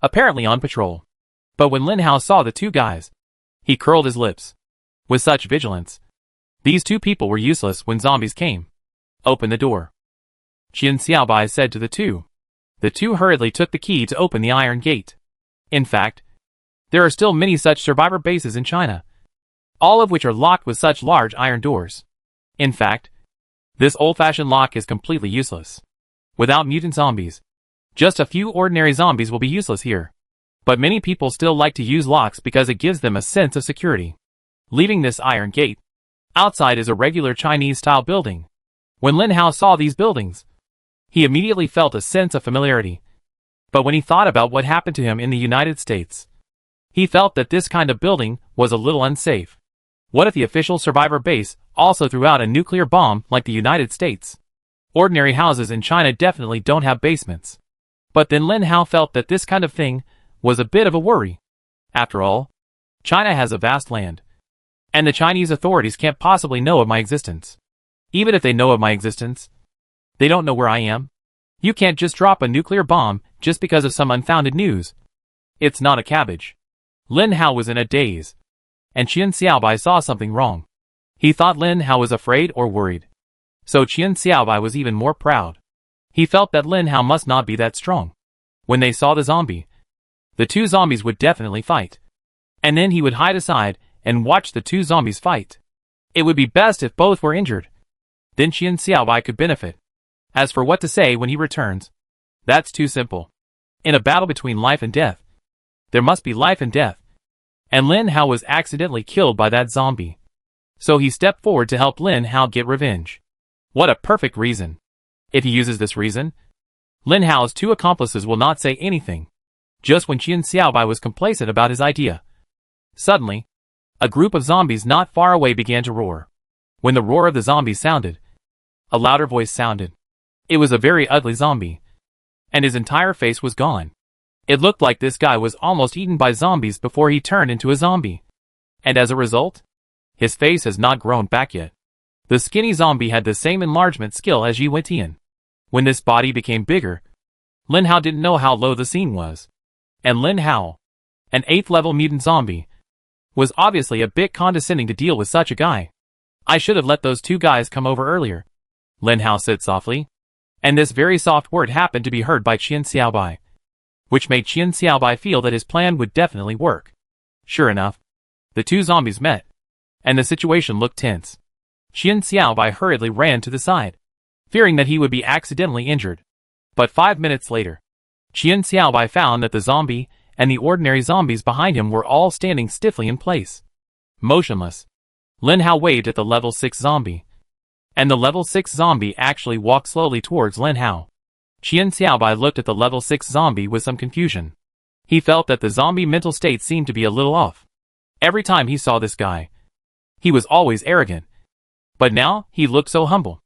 apparently on patrol. But when Lin Hao saw the 2 guys, he curled his lips. With such vigilance, these 2 people were useless when zombies came. "Open the door," Qian Xiaobai said to the 2. The 2 hurriedly took the key to open the iron gate. In fact, there are still many such survivor bases in China, all of which are locked with such large iron doors. In fact, this old-fashioned lock is completely useless. Without mutant zombies, just a few ordinary zombies will be useless here. But many people still like to use locks because it gives them a sense of security. Leaving this iron gate, outside is a regular Chinese-style building. When Lin Hao saw these buildings, he immediately felt a sense of familiarity. But when he thought about what happened to him in the United States, he felt that this kind of building was a little unsafe. What if the official survivor base also threw out a nuclear bomb like the United States? Ordinary houses in China definitely don't have basements. But then Lin Hao felt that this kind of thing was a bit of a worry. After all, China has a vast land, and the Chinese authorities can't possibly know of my existence. Even if they know of my existence, they don't know where I am. You can't just drop a nuclear bomb just because of some unfounded news. It's not a cabbage. Lin Hao was in a daze, and Qian Xiaobai saw something wrong. He thought Lin Hao was afraid or worried. So Qian Xiaobai was even more proud. He felt that Lin Hao must not be that strong. When they saw the zombie, the 2 zombies would definitely fight. And then he would hide aside and watch the 2 zombies fight. It would be best if both were injured. Then Qian Xiaobai could benefit. As for what to say when he returns, that's too simple. In a battle between life and death, there must be life and death. And Lin Hao was accidentally killed by that zombie. So he stepped forward to help Lin Hao get revenge. What a perfect reason. If he uses this reason, Lin Hao's two accomplices will not say anything. Just when Qian Xiaobai was complacent about his idea, suddenly, a group of zombies not far away began to roar. When the roar of the zombies sounded, a louder voice sounded. It was a very ugly zombie, and his entire face was gone. It looked like this guy was almost eaten by zombies before he turned into a zombie. And as a result, his face has not grown back yet. The skinny zombie had the same enlargement skill as Yi Wentian. When this body became bigger, Lin Hao didn't know how low the scene was. And Lin Hao, an 8th level mutant zombie, was obviously a bit condescending to deal with such a guy. I should have let those two guys come over earlier, Lin Hao said softly. And this very soft word happened to be heard by Qian Xiaobai, which made Qian Xiaobai feel that his plan would definitely work. Sure enough, the two zombies met, and the situation looked tense. Qian Xiaobai hurriedly ran to the side, fearing that he would be accidentally injured. But 5 minutes later, Qian Xiaobai found that the zombie and the ordinary zombies behind him were all standing stiffly in place, motionless. Lin Hao waved at the level 6 zombie, and the level 6 zombie actually walked slowly towards Lin Hao. Qian Xiaobai looked at the level 6 zombie with some confusion. He felt that the zombie mental state seemed to be a little off. Every time he saw this guy, he was always arrogant. But now, he looked so humble.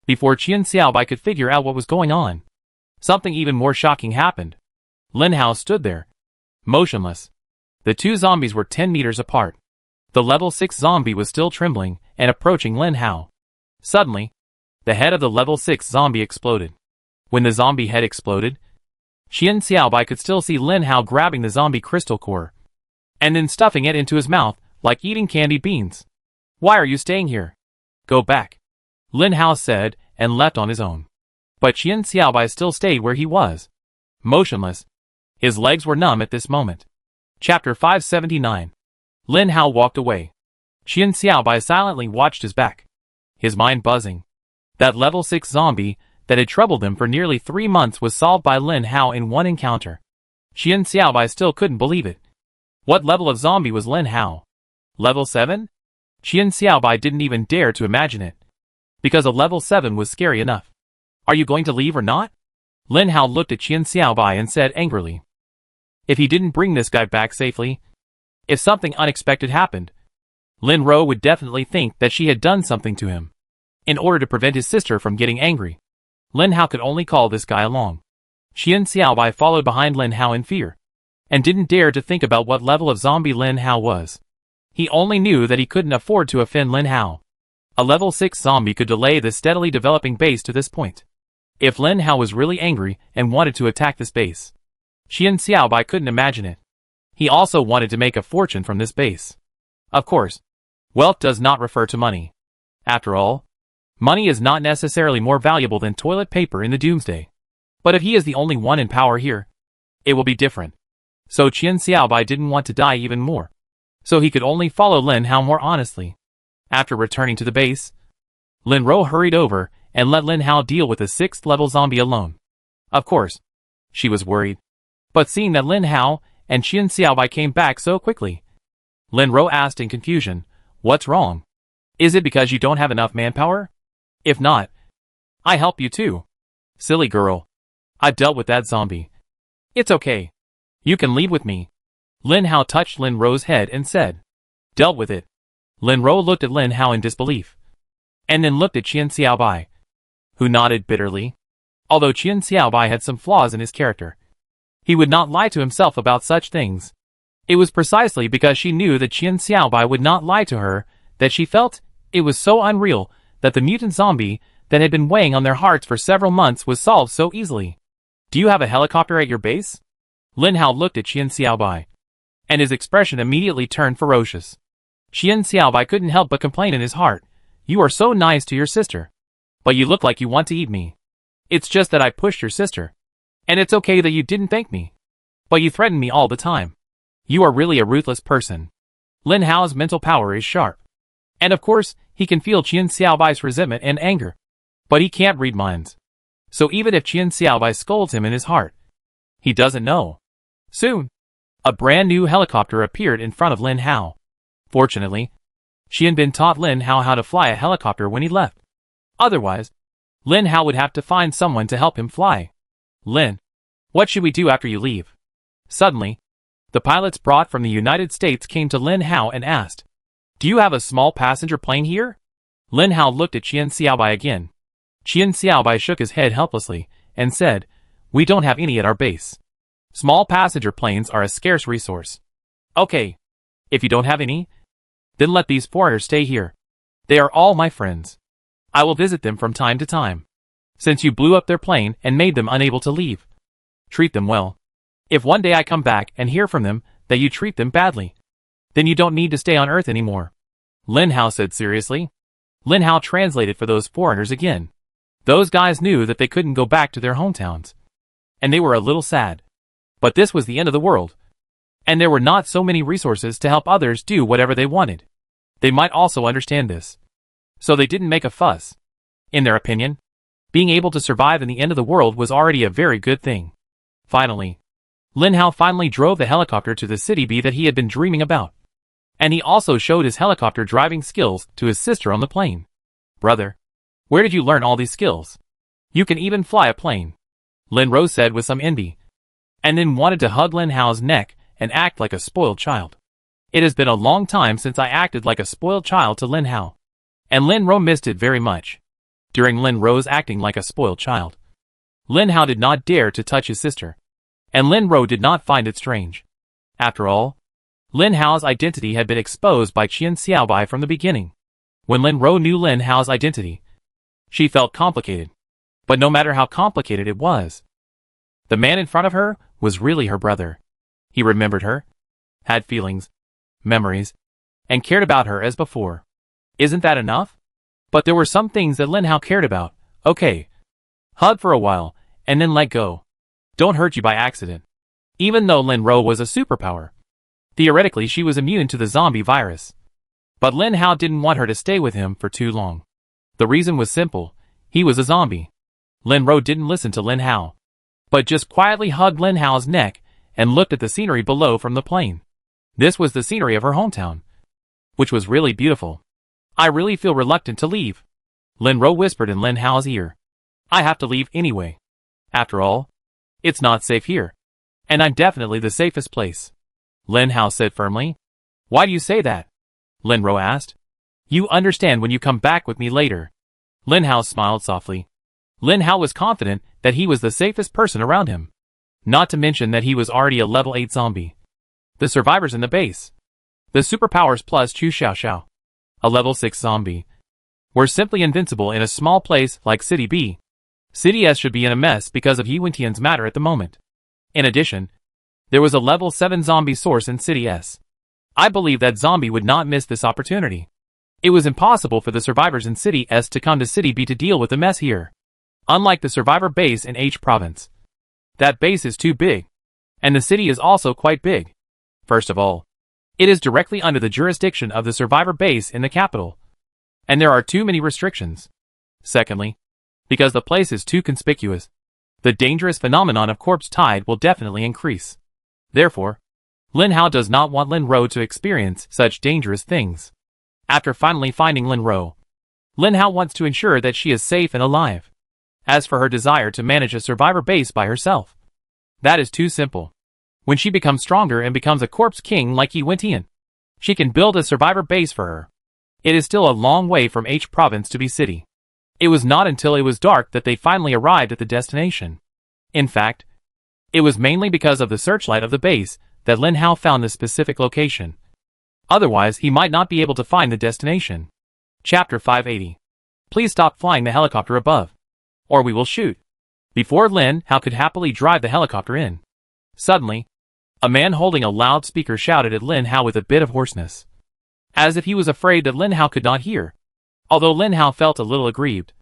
Before Qian Xiaobai could figure out what was going on, something even more shocking happened. Lin Hao stood there, motionless. The two zombies were 10 meters apart. The level 6 zombie was still trembling and approaching Lin Hao. Suddenly, the head of the level 6 zombie exploded. When the zombie head exploded, Qian Xiaobai could still see Lin Hao grabbing the zombie crystal core, and then stuffing it into his mouth like eating candied beans. Why are you staying here? Go back, Lin Hao said, and left on his own. But Qian Xiaobai still stayed where he was, motionless. His legs were numb at this moment. Chapter 579. Lin Hao walked away. Qian Xiaobai silently watched his back, his mind buzzing. That level 6 zombie that had troubled him for nearly 3 months was solved by Lin Hao in one encounter. Qian Xiaobai still couldn't believe it. What level of zombie was Lin Hao? Level 7? Qian Xiaobai didn't even dare to imagine it, because a level 7 was scary enough. Are you going to leave or not? Lin Hao looked at Qian Xiaobai and said angrily. If he didn't bring this guy back safely, if something unexpected happened, Lin Ro would definitely think that she had done something to him. In order to prevent his sister from getting angry, Lin Hao could only call this guy along. Qian Xiaobai followed behind Lin Hao in fear, and didn't dare to think about what level of zombie Lin Hao was. He only knew that he couldn't afford to offend Lin Hao. A level 6 zombie could delay the steadily developing base to this point. If Lin Hao was really angry and wanted to attack this base, Qian Xiaobai couldn't imagine it. He also wanted to make a fortune from this base. Of course, wealth does not refer to money. After all, money is not necessarily more valuable than toilet paper in the doomsday. But if he is the only one in power here, it will be different. So Qian Xiaobai didn't want to die even more, so he could only follow Lin Hao more honestly. After returning to the base, Lin Ro hurried over and let Lin Hao deal with the 6th level zombie alone. Of course, she was worried. But seeing that Lin Hao and Qian Xiaobai came back so quickly, Lin Ro asked in confusion, "What's wrong? Is it because you don't have enough manpower? If not, I help you too." "Silly girl. I've dealt with that zombie. It's okay. You can leave with me." Lin Hao touched Lin Ro's head and said, "Dealt with it." Lin Ro looked at Lin Hao in disbelief, and then looked at Qian Xiaobai, who nodded bitterly. Although Qian Xiaobai had some flaws in his character, he would not lie to himself about such things. It was precisely because she knew that Qian Xiaobai would not lie to her that she felt it was so unreal that the mutant zombie that had been weighing on their hearts for several months was solved so easily. "Do you have a helicopter at your base?" Lin Hao looked at Qian Xiaobai, and his expression immediately turned ferocious. Qian Xiaobai couldn't help but complain in his heart, "You are so nice to your sister, but you look like you want to eat me. It's just that I pushed your sister. And it's okay that you didn't thank me. But you threaten me all the time. You are really a ruthless person." Lin Hao's mental power is sharp. And of course, he can feel Qian Xiaobai's resentment and anger. But he can't read minds. So even if Qian Xiaobai scolds him in his heart, He doesn't know. Soon, a brand new helicopter appeared in front of Lin Hao. Fortunately, she had been taught Lin Hao how to fly a helicopter when he left. Otherwise, Lin Hao would have to find someone to help him fly. Lin, what should we do after you leave? Suddenly, the pilots brought from the United States came to Lin Hao and asked, "Do you have a small passenger plane here?" Lin Hao looked at Qian Xiaobai again. Qian Xiaobai shook his head helplessly and said, "We don't have any at our base. Small passenger planes are a scarce resource." "Okay. If you don't have any, then let these foreigners stay here. They are all my friends. I will visit them from time to time. Since you blew up their plane and made them unable to leave, treat them well. If one day I come back and hear from them that you treat them badly, then you don't need to stay on Earth anymore," Lin Hao said seriously. Lin Hao translated for those foreigners again. Those guys knew that they couldn't go back to their hometowns, and they were a little sad. But this was the end of the world, and there were not so many resources to help others do whatever they wanted. They might also understand this, so they didn't make a fuss. In their opinion, being able to survive in the end of the world was already a very good thing. Finally, Lin Hao finally drove the helicopter to the city B that he had been dreaming about. And he also showed his helicopter driving skills to his sister on the plane. "Brother, where did you learn all these skills? You can even fly a plane," Lin Rose said with some envy, and then wanted to hug Lin Hao's neck and act like a spoiled child. It has been a long time since I acted like a spoiled child to Lin Hao, and Lin Rose missed it very much. During Lin Rose acting like a spoiled child, Lin Hao did not dare to touch his sister, and Lin Rose did not find it strange. After all, Lin Hao's identity had been exposed by Qian Xiaobai from the beginning. When Lin Rose knew Lin Hao's identity, she felt complicated. But no matter how complicated it was, the man in front of her was really her brother. He remembered her, had feelings, memories, and cared about her as before. Isn't that enough? But there were some things that Lin Hao cared about. Okay. Hug for a while, and then let go. Don't hurt you by accident. Even though Lin Rose was a superpower, theoretically she was immune to the zombie virus. But Lin Hao didn't want her to stay with him for too long. The reason was simple. He was a zombie. Lin Rose didn't listen to Lin Hao, but just quietly hugged Lin Hao's neck and looked at the scenery below from the plane. This was the scenery of her hometown, which was really beautiful. "I really feel reluctant to leave," Lin Rose whispered in Lin Hao's ear. "I have to leave anyway. After all, it's not safe here, and I'm definitely the safest place," Lin Hao said firmly. "Why do you say that?" Lin Rose asked. "You understand when you come back with me later." Lin Hao smiled softly. Lin Hao was confident that he was the safest person around him. Not to mention that he was already a level 8 zombie. The survivors in the base, the superpowers plus Chu Xiaoxiao, a level 6 zombie, were simply invincible in a small place like City B. City S should be in a mess because of Yi Wentian's matter at the moment. In addition, there was a level 7 zombie source in City S. I believe that zombie would not miss this opportunity. It was impossible for the survivors in City S to come to City B to deal with the mess here. Unlike the survivor base in H province, that base is too big, and the city is also quite big. First of all, it is directly under the jurisdiction of the survivor base in the capital, and there are too many restrictions. Secondly, because the place is too conspicuous, the dangerous phenomenon of corpse tide will definitely increase. Therefore, Lin Hao does not want Lin Rose to experience such dangerous things. After finally finding Lin Rose, Lin Hao wants to ensure that she is safe and alive. As for her desire to manage a survivor base by herself, that is too simple. When she becomes stronger and becomes a corpse king like Yi Wentian, she can build a survivor base for her. It is still a long way from H province to B city. It was not until it was dark that they finally arrived at the destination. In fact, it was mainly because of the searchlight of the base that Lin Hao found the specific location. Otherwise, he might not be able to find the destination. Chapter 580. Please stop flying the helicopter above, or we will shoot. Before Lin Hao could happily drive the helicopter in, suddenly, a man holding a loudspeaker shouted at Lin Hao with a bit of hoarseness, as if he was afraid that Lin Hao could not hear. Although Lin Hao felt a little aggrieved,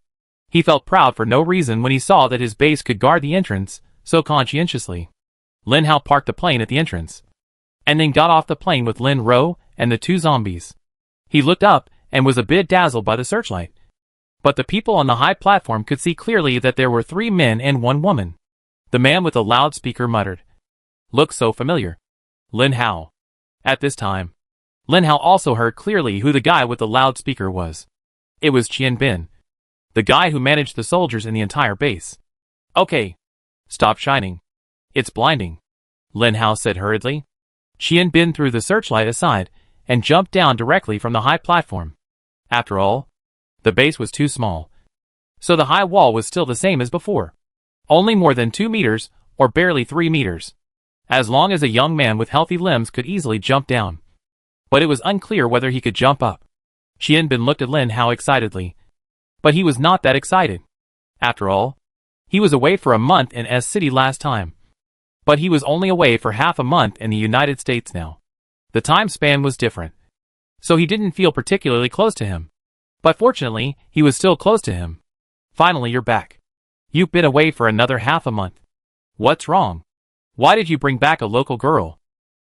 he felt proud for no reason when he saw that his base could guard the entrance so conscientiously. Lin Hao parked the plane at the entrance, and then got off the plane with Lin Rose and the 2 zombies. He looked up and was a bit dazzled by the searchlight. But the people on the high platform could see clearly that there were 3 men and 1 woman. The man with the loudspeaker muttered. Looks so familiar. Lin Hao. At this time, Lin Hao also heard clearly who the guy with the loudspeaker was. It was Qian Bin, the guy who managed the soldiers in the entire base. Okay. Stop shining. It's blinding, Lin Hao said hurriedly. Qian Bin threw the searchlight aside and jumped down directly from the high platform. After all, the base was too small, so the high wall was still the same as before. Only more than 2 meters, or barely 3 meters. As long as a young man with healthy limbs could easily jump down. But it was unclear whether he could jump up. Qian Bin looked at Lin Hao excitedly. But he was not that excited. After all, he was away for a month in S City last time. But he was only away for half a month in the United States now. The time span was different. So he didn't feel particularly close to him. But fortunately, he was still close to him. Finally, you're back. You've been away for another half a month. What's wrong? Why did you bring back a local girl?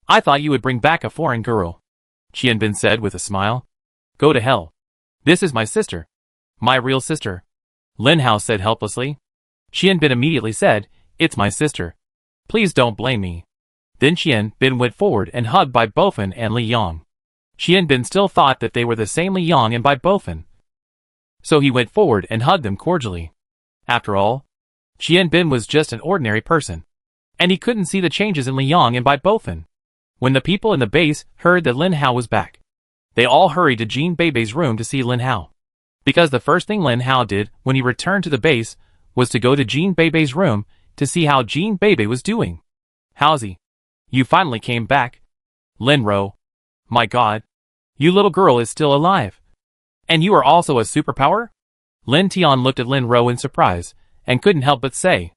I thought you would bring back a foreign girl, Qian Bin said with a smile. Go to hell. This is my sister. My real sister, Lin Hao said helplessly. Qian Bin immediately said, it's my sister. Please don't blame me. Then Qian Bin went forward and hugged Bai Bofan and Li Yang. Qian Bin still thought that they were the same Li Yang and Bai Bofan. So he went forward and hugged them cordially. After all, Qian Bin was just an ordinary person, and he couldn't see the changes in Li Yang and Bai Bofan. When the people in the base heard that Lin Hao was back, they all hurried to Jean Beibei's room to see Lin Hao. Because the first thing Lin Hao did when he returned to the base was to go to Jean Beibei's room to see how Jean Beibei was doing. How's he? You finally came back. Lin Ro. My God. You little girl is still alive. And you are also a superpower? Lin Tian looked at Lin Ro in surprise, and couldn't help but say,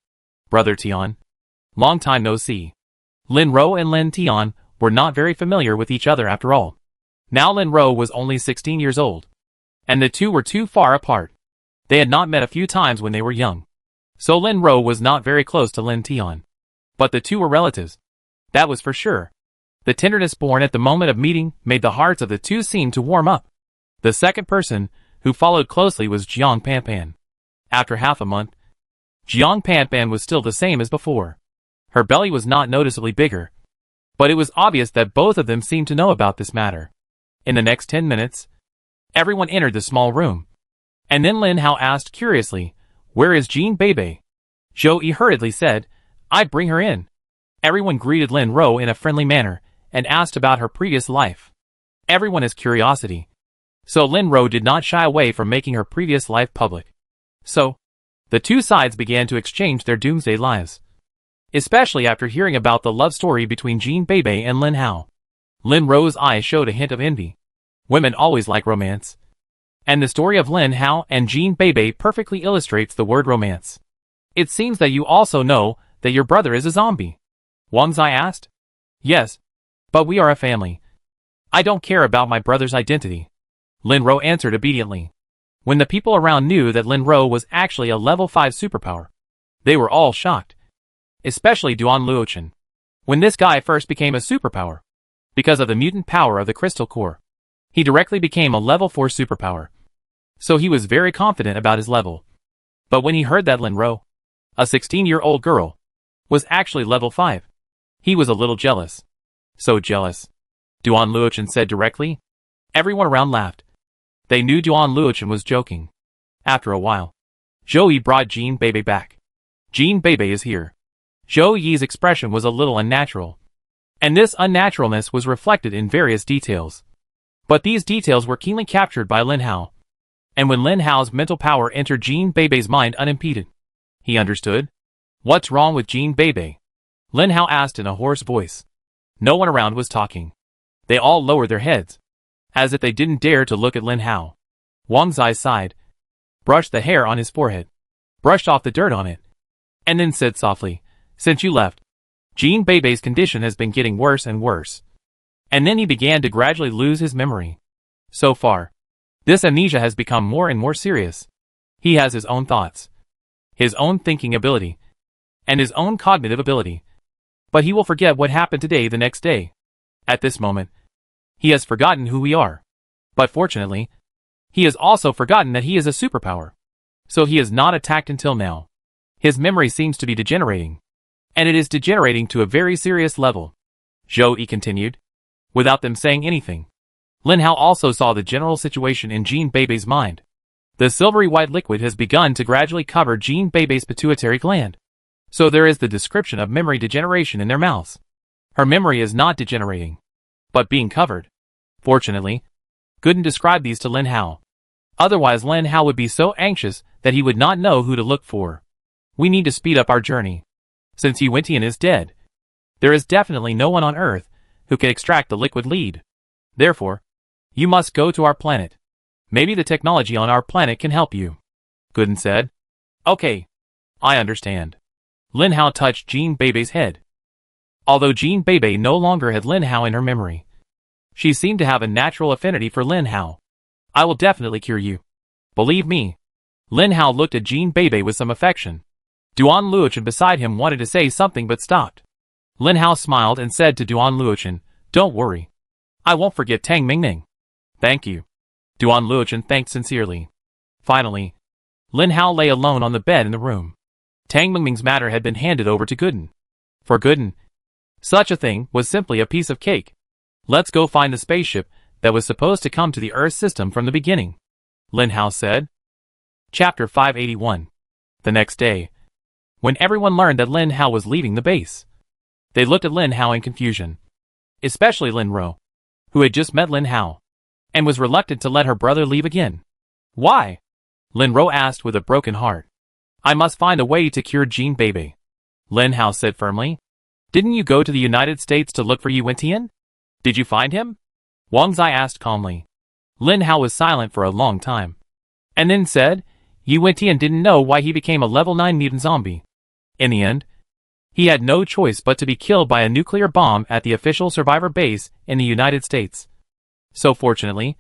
Brother Tian. Long time no see. Lin Ro and Lin Tian were not very familiar with each other after all. Now Lin Ro was only 16 years old, and the two were too far apart. They had not met a few times when they were young. So Lin Ro was not very close to Lin Tian. But the two were relatives. That was for sure. The tenderness born at the moment of meeting made the hearts of the two seem to warm up. The second person, who followed closely, was Jiang Panpan. After half a month, Jiang Panpan was still the same as before. Her belly was not noticeably bigger. But it was obvious that both of them seemed to know about this matter. In the next 10 minutes, everyone entered the small room. And then Lin Hao asked curiously, Where is Jean Beibei? Zhou Yi hurriedly said, I'd bring her in. Everyone greeted Lin Ro in a friendly manner, and asked about her previous life. Everyone has curiosity. So Lin Ro did not shy away from making her previous life public. So, the two sides began to exchange their doomsday lives. Especially after hearing about the love story between Jean Beibei and Lin Hao. Lin Ro's eyes showed a hint of envy. Women always like romance. And the story of Lin Hao and Jean Beibei perfectly illustrates the word romance. It seems that you also know that your brother is a zombie. Wang Zai asked. Yes. But we are a family. I don't care about my brother's identity. Lin Ro answered obediently. When the people around knew that Lin Ro was actually a level 5 superpower, they were all shocked. Especially Duan Luochen. When this guy first became a superpower, because of the mutant power of the crystal core, he directly became a level 4 superpower. So he was very confident about his level. But when he heard that Lin Ro, a 16-year-old girl, was actually level 5, he was a little jealous. So jealous, Duan Luochen said directly. Everyone around laughed. They knew Duan Luochen was joking. After a while, Zhou Yi brought Jean Beibei back. Jean Beibei is here. Zhou Yi's expression was a little unnatural. And this unnaturalness was reflected in various details. But these details were keenly captured by Lin Hao. And when Lin Hao's mental power entered Jean Beibei's mind unimpeded, he understood. What's wrong with Jean Beibei? Lin Hao asked in a hoarse voice. No one around was talking. They all lowered their heads, as if they didn't dare to look at Lin Hao. Wang Zai sighed, brushed the hair on his forehead, brushed off the dirt on it, and then said softly, Since you left, Jean Beibei's condition has been getting worse and worse. And then he began to gradually lose his memory. So far, this amnesia has become more and more serious. He has his own thoughts, his own thinking ability, and his own cognitive ability. But he will forget what happened today the next day. At this moment, he has forgotten who we are. But fortunately, he has also forgotten that he is a superpower. So he is not attacked until now. His memory seems to be degenerating. and it is degenerating to a very serious level. Zhou continued, without them saying anything. Lin Hao also saw the general situation in Jean Bei's mind. The silvery white liquid has begun to gradually cover Jean Bei's pituitary gland. So there is the description of memory degeneration in their mouths. Her memory is not degenerating, but being covered. Fortunately, Gooden described these to Lin Hao. Otherwise Lin Hao would be so anxious that he would not know who to look for. We need to speed up our journey. Since Yu Wentian is dead, there is definitely no one on Earth who can extract the liquid lead. Therefore, you must go to our planet. Maybe the technology on our planet can help you. Gooden said. Okay. I understand. Lin Hao touched Jean Bei's head. Although Jean Bei no longer had Lin Hao in her memory, she seemed to have a natural affinity for Lin Hao. I will definitely cure you. Believe me. Lin Hao looked at Jean Bei with some affection. Duan Luochen beside him wanted to say something but stopped. Lin Hao smiled and said to Duan Luochen, don't worry. I won't forget Tang Mingming. Thank you. Duan Luochen thanked sincerely. Finally, Lin Hao lay alone on the bed in the room. Tang Mingming's matter had been handed over to Gooden. For Gooden, such a thing was simply a piece of cake. Let's go find the spaceship that was supposed to come to the Earth system from the beginning, Lin Hao said. Chapter 581. The next day, when everyone learned that Lin Hao was leaving the base, they looked at Lin Hao in confusion. Especially Lin Ro, who had just met Lin Hao, and was reluctant to let her brother leave again. Why? Lin Ro asked with a broken heart. I must find a way to cure Jean Bei, Lin Hao said firmly. Didn't you go to the United States to look for Yu Wentian? Did you find him? Wang Zai asked calmly. Lin Hao was silent for a long time, and then said, Yu Wentian didn't know why he became a level 9 mutant zombie. In the end, he had no choice but to be killed by a nuclear bomb at the official survivor base in the United States. So fortunately,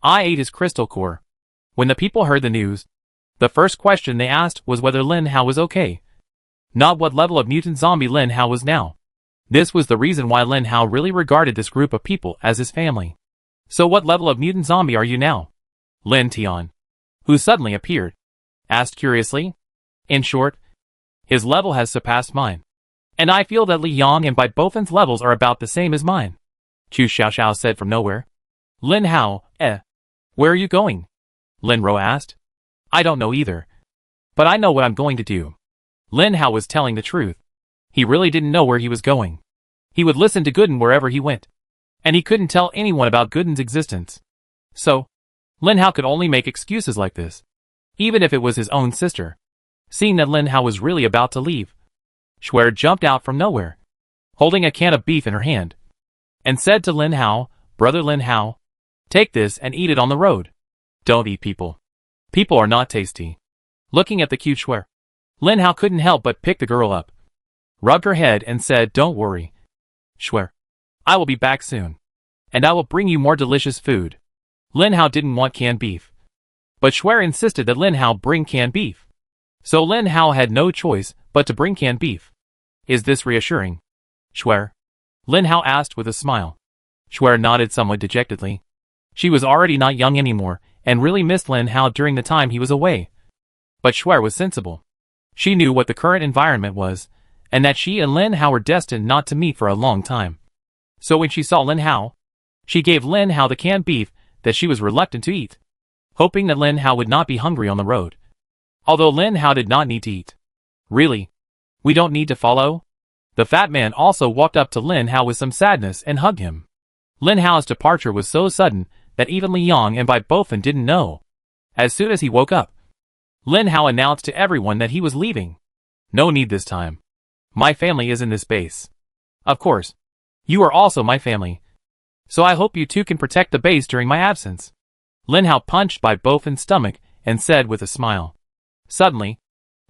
I ate his crystal core. When the people heard the news, the first question they asked was whether Lin Hao was okay. Not what level of mutant zombie Lin Hao was now. This was the reason why Lin Hao really regarded this group of people as his family. So what level of mutant zombie are you now? Lin Tian, who suddenly appeared, asked curiously. In short, his level has surpassed mine. And I feel that Li Yang and Bai Bofen's levels are about the same as mine, Chu Xiaoxiao said from nowhere. Lin Hao, where are you going? Lin Ro asked. I don't know either. But I know what I'm going to do. Lin Hao was telling the truth. He really didn't know where he was going. He would listen to Gooden wherever he went. And he couldn't tell anyone about Gooden's existence. So, Lin Hao could only make excuses like this, even if it was his own sister. Seeing that Lin Hao was really about to leave, Schwer jumped out from nowhere, holding a can of beef in her hand, and said to Lin Hao, Brother Lin Hao, take this and eat it on the road. Don't eat people. People are not tasty. Looking at the cute Schwer, Lin Hao couldn't help but pick the girl up, rubbed her head and said, don't worry, Schwer. I will be back soon, and I will bring you more delicious food. Lin Hao didn't want canned beef, but Schwer insisted that Lin Hao bring canned beef. So Lin Hao had no choice but to bring canned beef. Is this reassuring, Schwer? Lin Hao asked with a smile. Schwer nodded somewhat dejectedly. She was already not young anymore and really missed Lin Hao during the time he was away. But Schwer was sensible. She knew what the current environment was, and that she and Lin Hao were destined not to meet for a long time. So when she saw Lin Hao, she gave Lin Hao the canned beef that she was reluctant to eat, hoping that Lin Hao would not be hungry on the road. Although Lin Hao did not need to eat. Really? We don't need to follow? The fat man also walked up to Lin Hao with some sadness and hugged him. Lin Hao's departure was so sudden that even Li Yang and Bai Bofen didn't know. As soon as he woke up, Lin Hao announced to everyone that he was leaving. No need this time. My family is in this base. Of course, you are also my family. So I hope you two can protect the base during my absence. Lin Hao punched Bai Bofen's stomach and said with a smile. Suddenly,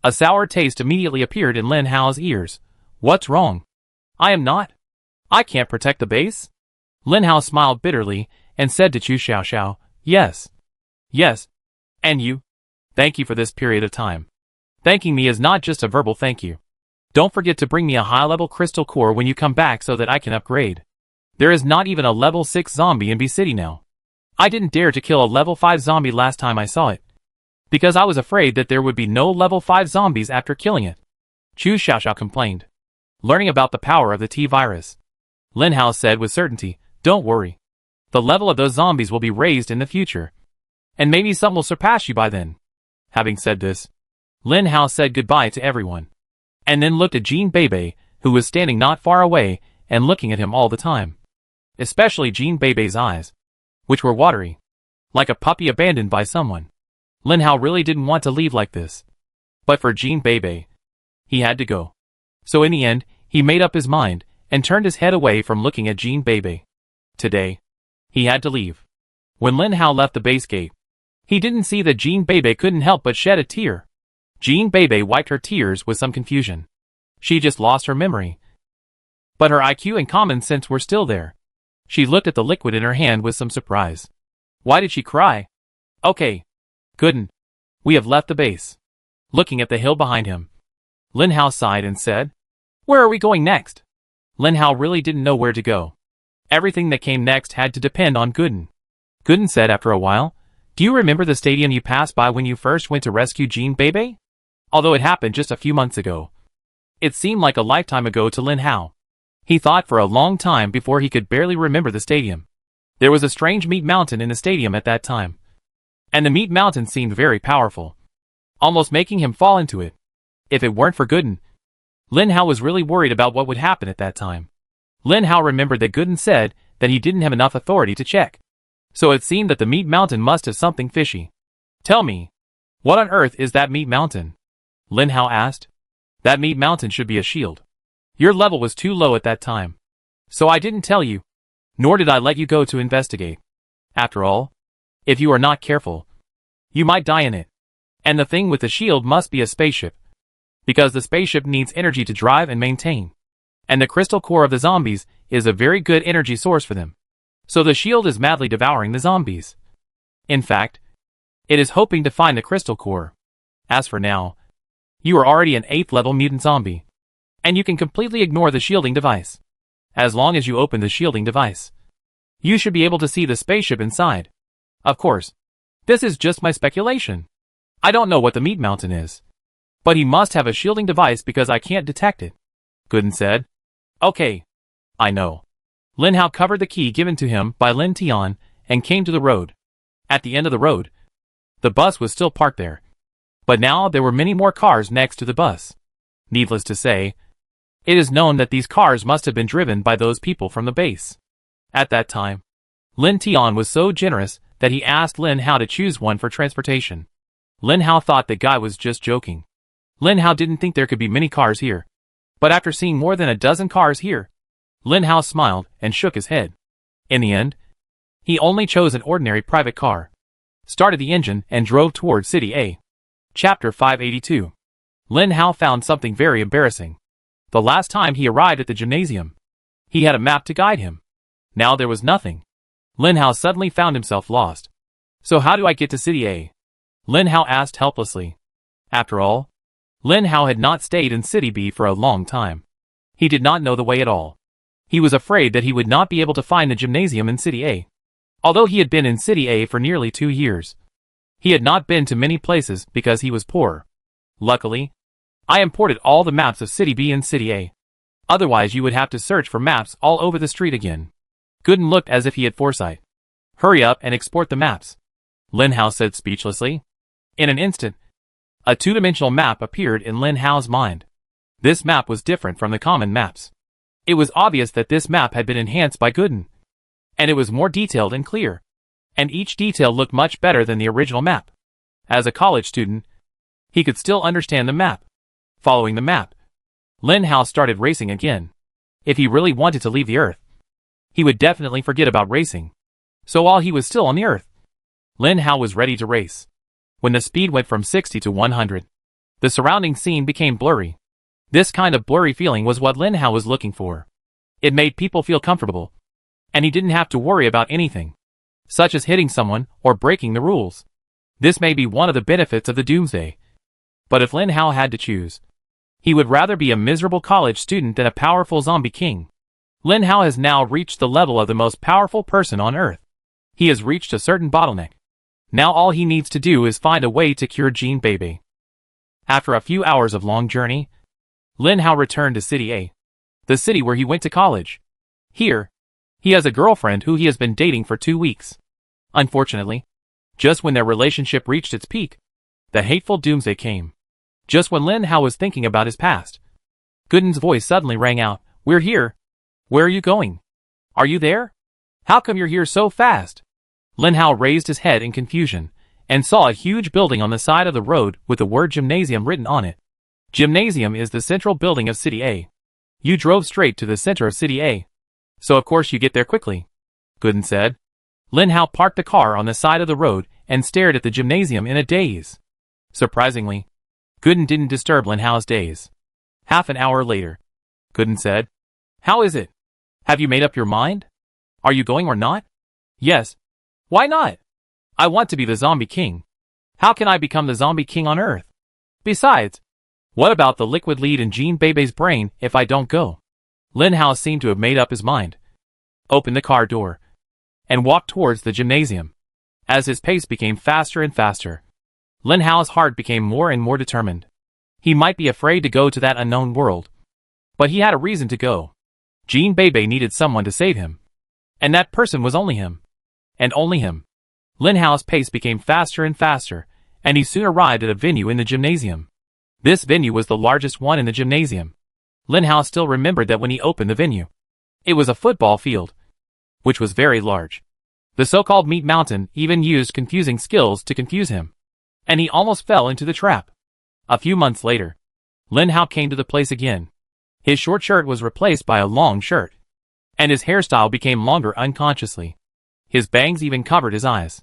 a sour taste immediately appeared in Lin Hao's ears. What's wrong? I am not. I can't protect the base? Lin Hao smiled bitterly and said to Chu Xiaoxiao, yes. Yes. And you? Thank you for this period of time. Thanking me is not just a verbal thank you. Don't forget to bring me a high-level crystal core when you come back so that I can upgrade. There is not even a level 6 zombie in B City now. I didn't dare to kill a level 5 zombie last time I saw it, because I was afraid that there would be no level 5 zombies after killing it, Chu Xiaoxiao complained. learning about the power of the T-virus. Lin Hao said with certainty, "Don't worry. The level of those zombies will be raised in the future. And maybe some will surpass you by then." Having said this, Lin Hao said goodbye to everyone. And then looked at Jean Bebe, who was standing not far away and looking at him all the time. Especially Jean Bebe's eyes, which were watery, like a puppy abandoned by someone. Lin Hao really didn't want to leave like this. But for Jean Bebe, he had to go. So in the end, he made up his mind and turned his head away from looking at Jean Bebe. Today, he had to leave. When Lin Hao left the base gate, he didn't see that Jean Bebe couldn't help but shed a tear. Jean Bebe wiped her tears with some confusion. She just lost her memory. But her IQ and common sense were still there. She looked at the liquid in her hand with some surprise. Why did she cry? Okay. Couldn't. We have left the base. Looking at the hill behind him, Lin Hao sighed and said, "Where are we going next?" Lin Hao really didn't know where to go. Everything that came next had to depend on Gooden. Gooden said after a while, "Do you remember the stadium you passed by when you first went to rescue Jean Bebe?" Although it happened just a few months ago, it seemed like a lifetime ago to Lin Hao. He thought for a long time before he could barely remember the stadium. There was a strange meat mountain in the stadium at that time. And the meat mountain seemed very powerful, almost making him fall into it. If it weren't for Gooden, Lin Hao was really worried about what would happen at that time. Lin Hao remembered that Gooden said that he didn't have enough authority to check. So it seemed that the meat mountain must have something fishy. "Tell me, what on earth is that meat mountain?" Lin Hao asked. "That meat mountain should be a shield. Your level was too low at that time. So I didn't tell you, nor did I let you go to investigate. After all, if you are not careful, you might die in it. And the thing with the shield must be a spaceship. Because the spaceship needs energy to drive and maintain. And the crystal core of the zombies is a very good energy source for them. So the shield is madly devouring the zombies. In fact, it is hoping to find the crystal core. As for now, you are already an 8th level mutant zombie. And you can completely ignore the shielding device. As long as you open the shielding device, you should be able to see the spaceship inside. Of course, this is just my speculation. I don't know what the meat mountain is. But he must have a shielding device because I can't detect it," Gooden said. "Okay. I know." Lin Hao covered the key given to him by Lin Tian and came to the road. At the end of the road, the bus was still parked there. But now there were many more cars next to the bus. Needless to say, it is known that these cars must have been driven by those people from the base. At that time, Lin Tian was so generous that he asked Lin Hao to choose one for transportation. Lin Hao thought the guy was just joking. Lin Hao didn't think there could be many cars here. But after seeing more than a dozen cars here, Lin Hao smiled and shook his head. In the end, he only chose an ordinary private car, started the engine and drove towards City A. Chapter 582. Lin Hao found something very embarrassing. The last time he arrived at the gymnasium, he had a map to guide him. Now there was nothing. Lin Hao suddenly found himself lost. "So how do I get to City A?" Lin Hao asked helplessly. After all, Lin Hao had not stayed in City B for a long time. He did not know the way at all. He was afraid that he would not be able to find the gymnasium in City A. Although he had been in City A for nearly 2 years, he had not been to many places because he was poor. Luckily, I imported all the maps of City B and City A. Otherwise you would have to search for maps all over the street again. Gooden looked as if he had foresight. "Hurry up and export the maps," Lin Hao said speechlessly. In an instant, a two-dimensional map appeared in Lin Hao's mind. This map was different from the common maps. It was obvious that this map had been enhanced by Gooden. And it was more detailed and clear. And each detail looked much better than the original map. As a college student, he could still understand the map. Following the map, Lin Hao started racing again. If he really wanted to leave the Earth, he would definitely forget about racing. So while he was still on the Earth, Lin Hao was ready to race. When the speed went from 60 to 100, the surrounding scene became blurry. This kind of blurry feeling was what Lin Hao was looking for. It made people feel comfortable, and he didn't have to worry about anything, such as hitting someone or breaking the rules. This may be one of the benefits of the Doomsday. But if Lin Hao had to choose, he would rather be a miserable college student than a powerful zombie king. Lin Hao has now reached the level of the most powerful person on Earth. He has reached a certain bottleneck. Now all he needs to do is find a way to cure Jean Bebe. After a few hours of long journey, Lin Hao returned to City A. The city where he went to college. Here, he has a girlfriend who he has been dating for 2 weeks. Unfortunately, just when their relationship reached its peak, the hateful doomsday came. Just when Lin Hao was thinking about his past, Gooden's voice suddenly rang out, "We're here. Where are you going? Are you there? How come you're here so fast?" Lin Hao raised his head in confusion, and saw a huge building on the side of the road with the word gymnasium written on it. Gymnasium is the central building of City A. You drove straight to the center of City A, so of course you get there quickly, Gooden said. Lin Hao parked the car on the side of the road and stared at the gymnasium in a daze. Surprisingly, Gooden didn't disturb Lin Hao's daze. Half an hour later, Gooden said, "How is it? Have you made up your mind? Are you going or not?" "Yes. Why not? I want to be the zombie king. How can I become the zombie king on Earth? Besides, what about the liquid lead in Jean Bebe's brain if I don't go?" Lin Hao seemed to have made up his mind, opened the car door, and walked towards the gymnasium. As his pace became faster and faster, Lin Hao's heart became more and more determined. He might be afraid to go to that unknown world, but he had a reason to go. Jean Bebe needed someone to save him, and that person was only him, and only him. Lin Hao's pace became faster and faster, and he soon arrived at a venue in the gymnasium. This venue was the largest one in the gymnasium. Lin Hao still remembered that when he opened the venue, it was a football field, which was very large. The so-called Meat Mountain even used confusing skills to confuse him, and he almost fell into the trap. A few months later, Lin Hao came to the place again. His short shirt was replaced by a long shirt, and his hairstyle became longer unconsciously. His bangs even covered his eyes.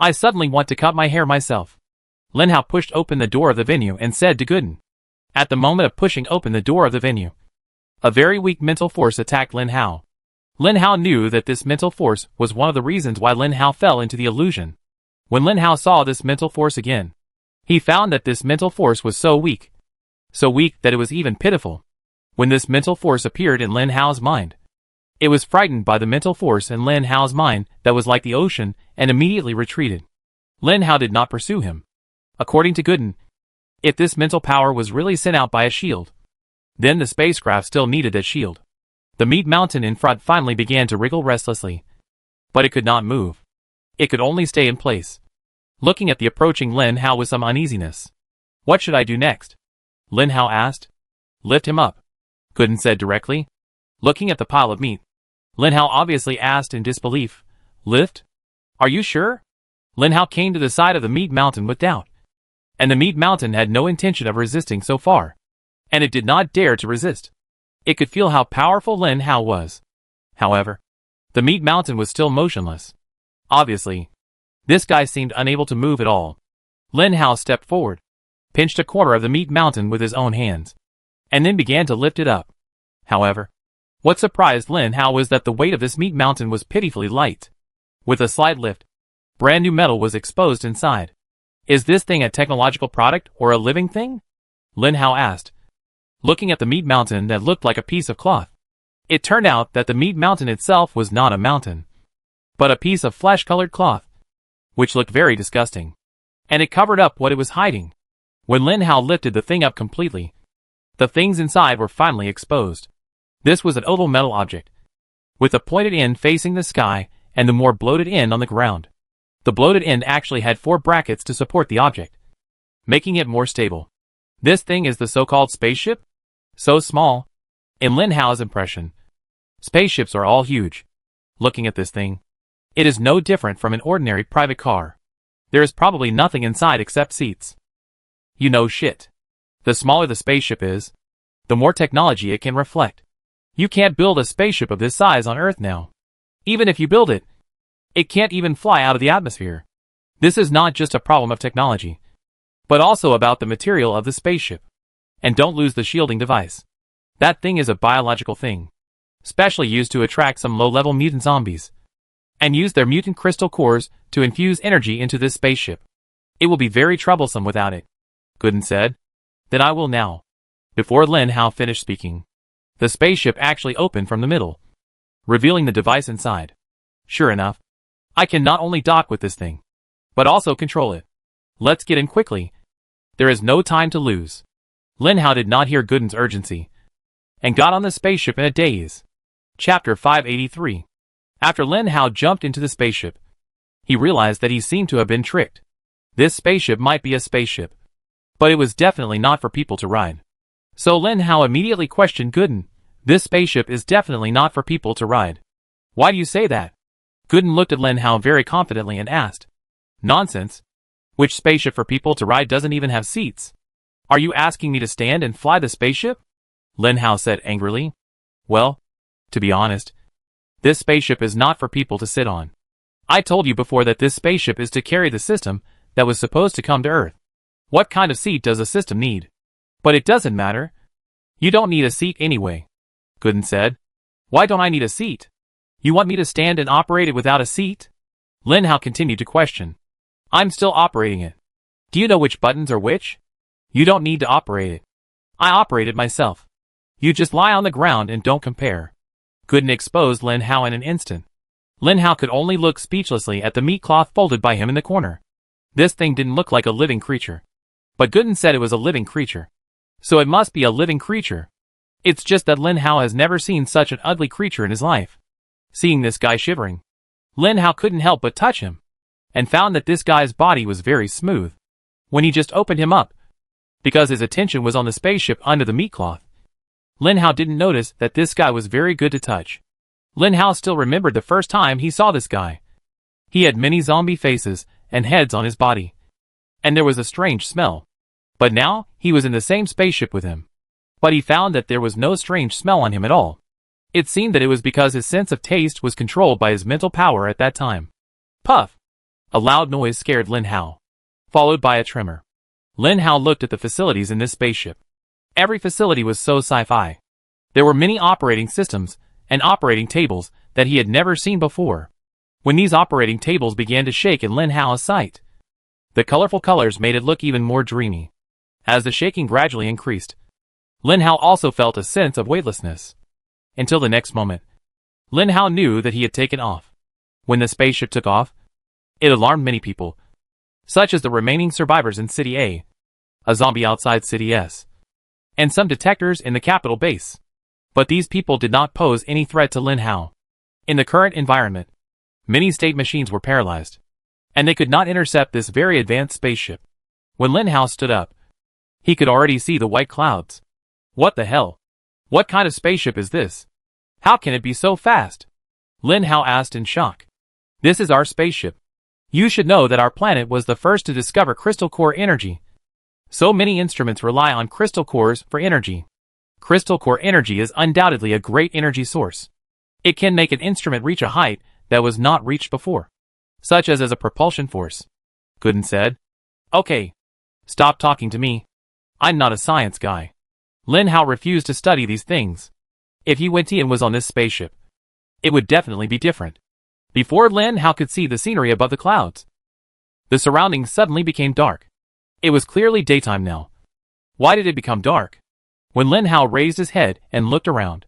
"I suddenly want to cut my hair myself." Lin Hao pushed open the door of the venue and said to Gooden. At the moment of pushing open the door of the venue, a very weak mental force attacked Lin Hao. Lin Hao knew that this mental force was one of the reasons why Lin Hao fell into the illusion. When Lin Hao saw this mental force again, he found that this mental force was so weak that it was even pitiful. When this mental force appeared in Lin Hao's mind, it was frightened by the mental force in Lin Hao's mind that was like the ocean and immediately retreated. Lin Hao did not pursue him. According to Gooden, if this mental power was really sent out by a shield, then the spacecraft still needed that shield. The meat mountain in front finally began to wriggle restlessly, but it could not move. It could only stay in place, looking at the approaching Lin Hao with some uneasiness. "What should I do next?" Lin Hao asked. "Lift him up," Gooden said directly. Looking at the pile of meat, Lin Hao obviously asked in disbelief, "Lift? Are you sure?" Lin Hao came to the side of the meat mountain with doubt, and the meat mountain had no intention of resisting so far, and it did not dare to resist. It could feel how powerful Lin Hao was. However, the meat mountain was still motionless. Obviously, this guy seemed unable to move at all. Lin Hao stepped forward, pinched a corner of the meat mountain with his own hands, and then began to lift it up. However, what surprised Lin Hao was that the weight of this meat mountain was pitifully light. With a slight lift, brand new metal was exposed inside. "Is this thing a technological product or a living thing?" Lin Hao asked, looking at the meat mountain that looked like a piece of cloth. It turned out that the meat mountain itself was not a mountain, but a piece of flesh-colored cloth, which looked very disgusting, and it covered up what it was hiding. When Lin Hao lifted the thing up completely, the things inside were finally exposed. This was an oval metal object, with the pointed end facing the sky and the more bloated end on the ground. The bloated end actually had 4 brackets to support the object, making it more stable. This thing is the so-called spaceship? So small. In Lin Hao's impression, spaceships are all huge. Looking at this thing, it is no different from an ordinary private car. There is probably nothing inside except seats. You know shit. The smaller the spaceship is, the more technology it can reflect. You can't build a spaceship of this size on Earth now. Even if you build it, it can't even fly out of the atmosphere. This is not just a problem of technology, but also about the material of the spaceship. And don't lose the shielding device. That thing is a biological thing, specially used to attract some low-level mutant zombies, and use their mutant crystal cores to infuse energy into this spaceship. It will be very troublesome without it, Gooden said. Then I will now. Before Lin Hao finished speaking, the spaceship actually opened from the middle, revealing the device inside. Sure enough, I can not only dock with this thing, but also control it. Let's get in quickly. There is no time to lose. Lin Hao did not hear Gooden's urgency, and got on the spaceship in a daze. Chapter 583. After Lin Hao jumped into the spaceship, he realized that he seemed to have been tricked. This spaceship might be a spaceship, but it was definitely not for people to ride. So Lin Hao immediately questioned Gooden. This spaceship is definitely not for people to ride. Why do you say that? Gooden looked at Lin Hao very confidently and asked. Nonsense. Which spaceship for people to ride doesn't even have seats? Are you asking me to stand and fly the spaceship? Lin Hao said angrily. Well, to be honest, this spaceship is not for people to sit on. I told you before that this spaceship is to carry the system that was supposed to come to Earth. What kind of seat does a system need? But it doesn't matter. You don't need a seat anyway, Gooden said. Why don't I need a seat? You want me to stand and operate it without a seat? Lin Hao continued to question. I'm still operating it. Do you know which buttons are which? You don't need to operate it. I operate it myself. You just lie on the ground and don't compare. Gooden exposed Lin Hao in an instant. Lin Hao could only look speechlessly at the meat cloth folded by him in the corner. This thing didn't look like a living creature. But Gooden said it was a living creature. So it must be a living creature. It's just that Lin Hao has never seen such an ugly creature in his life. Seeing this guy shivering, Lin Hao couldn't help but touch him, and found that this guy's body was very smooth. When he just opened him up, because his attention was on the spaceship under the meat cloth, Lin Hao didn't notice that this guy was very good to touch. Lin Hao still remembered the first time he saw this guy. He had many zombie faces and heads on his body, and there was a strange smell. But now, he was in the same spaceship with him. But he found that there was no strange smell on him at all. It seemed that it was because his sense of taste was controlled by his mental power at that time. Puff! A loud noise scared Lin Hao, followed by a tremor. Lin Hao looked at the facilities in this spaceship. Every facility was so sci-fi. There were many operating systems and operating tables that he had never seen before. When these operating tables began to shake in Lin Hao's sight, the colorful colors made it look even more dreamy. As the shaking gradually increased, Lin Hao also felt a sense of weightlessness. Until the next moment, Lin Hao knew that he had taken off. When the spaceship took off, it alarmed many people, such as the remaining survivors in City A, a zombie outside City S, and some detectors in the capital base. But these people did not pose any threat to Lin Hao. In the current environment, many state machines were paralyzed, and they could not intercept this very advanced spaceship. When Lin Hao stood up, he could already see the white clouds. What the hell? What kind of spaceship is this? How can it be so fast? Lin Hao asked in shock. This is our spaceship. You should know that our planet was the first to discover crystal core energy. So many instruments rely on crystal cores for energy. Crystal core energy is undoubtedly a great energy source. It can make an instrument reach a height that was not reached before, such as a propulsion force. Gooden said. Okay. Stop talking to me. I'm not a science guy. Lin Hao refused to study these things. If Yi Wentian was on this spaceship, it would definitely be different. Before Lin Hao could see the scenery above the clouds, the surroundings suddenly became dark. It was clearly daytime now. Why did it become dark? When Lin Hao raised his head and looked around,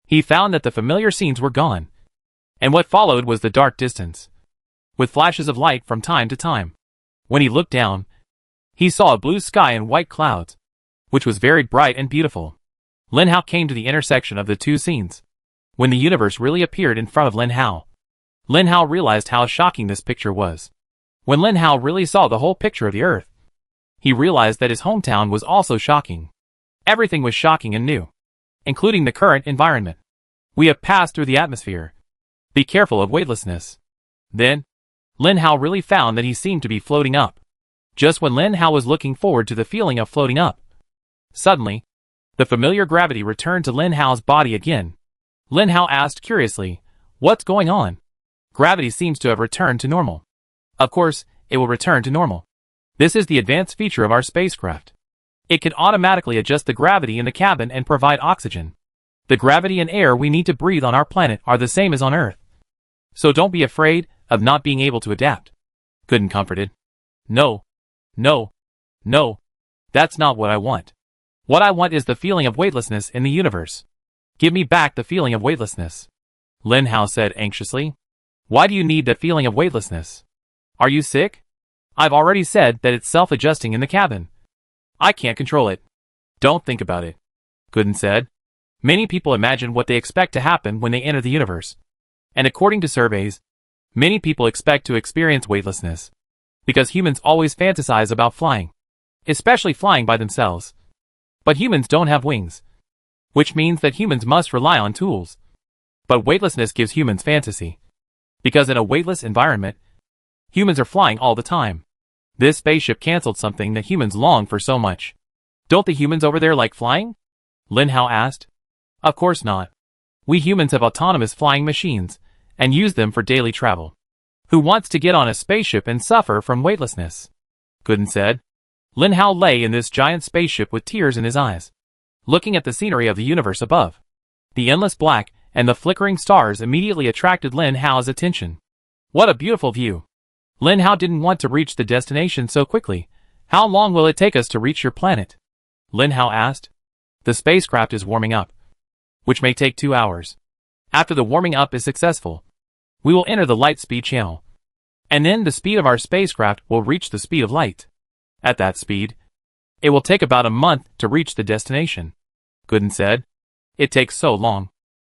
he found that the familiar scenes were gone, and what followed was the dark distance, with flashes of light from time to time. When he looked down, he saw a blue sky and white clouds, which was very bright and beautiful. Lin Hao came to the intersection of the two scenes. When the universe really appeared in front of Lin Hao realized how shocking this picture was. When Lin Hao really saw the whole picture of the Earth, he realized that his hometown was also shocking. Everything was shocking and new, including the current environment. We have passed through the atmosphere. Be careful of weightlessness. Then, Lin Hao really found that he seemed to be floating up. Just when Lin Hao was looking forward to the feeling of floating up, suddenly, the familiar gravity returned to Lin Hao's body again. Lin Hao asked curiously, "What's going on?" Gravity seems to have returned to normal. Of course, it will return to normal. This is the advanced feature of our spacecraft. It can automatically adjust the gravity in the cabin and provide oxygen. The gravity and air we need to breathe on our planet are the same as on Earth. So don't be afraid of not being able to adapt. Gooden comforted. No. That's not what I want. What I want is the feeling of weightlessness in the universe. Give me back the feeling of weightlessness. Lin Hao said anxiously. Why do you need that feeling of weightlessness? Are you sick? I've already said that it's self-adjusting in the cabin. I can't control it. Don't think about it, Gooden said. Many people imagine what they expect to happen when they enter the universe. And according to surveys, many people expect to experience weightlessness. Because humans always fantasize about flying. Especially flying by themselves. But humans don't have wings. Which means that humans must rely on tools. But weightlessness gives humans fantasy. Because in a weightless environment, humans are flying all the time. This spaceship canceled something that humans long for so much. Don't the humans over there like flying? Lin Hao asked. Of course not. We humans have autonomous flying machines, and use them for daily travel. Who wants to get on a spaceship and suffer from weightlessness? Gooden said. Lin Hao lay in this giant spaceship with tears in his eyes, looking at the scenery of the universe above. The endless black and the flickering stars immediately attracted Lin Hao's attention. What a beautiful view! Lin Hao didn't want to reach the destination so quickly. How long will it take us to reach your planet? Lin Hao asked. The spacecraft is warming up, which may take 2 hours. After the warming up is successful, we will enter the light speed channel. And then the speed of our spacecraft will reach the speed of light. At that speed, it will take about a month to reach the destination. Gooden said. It takes so long.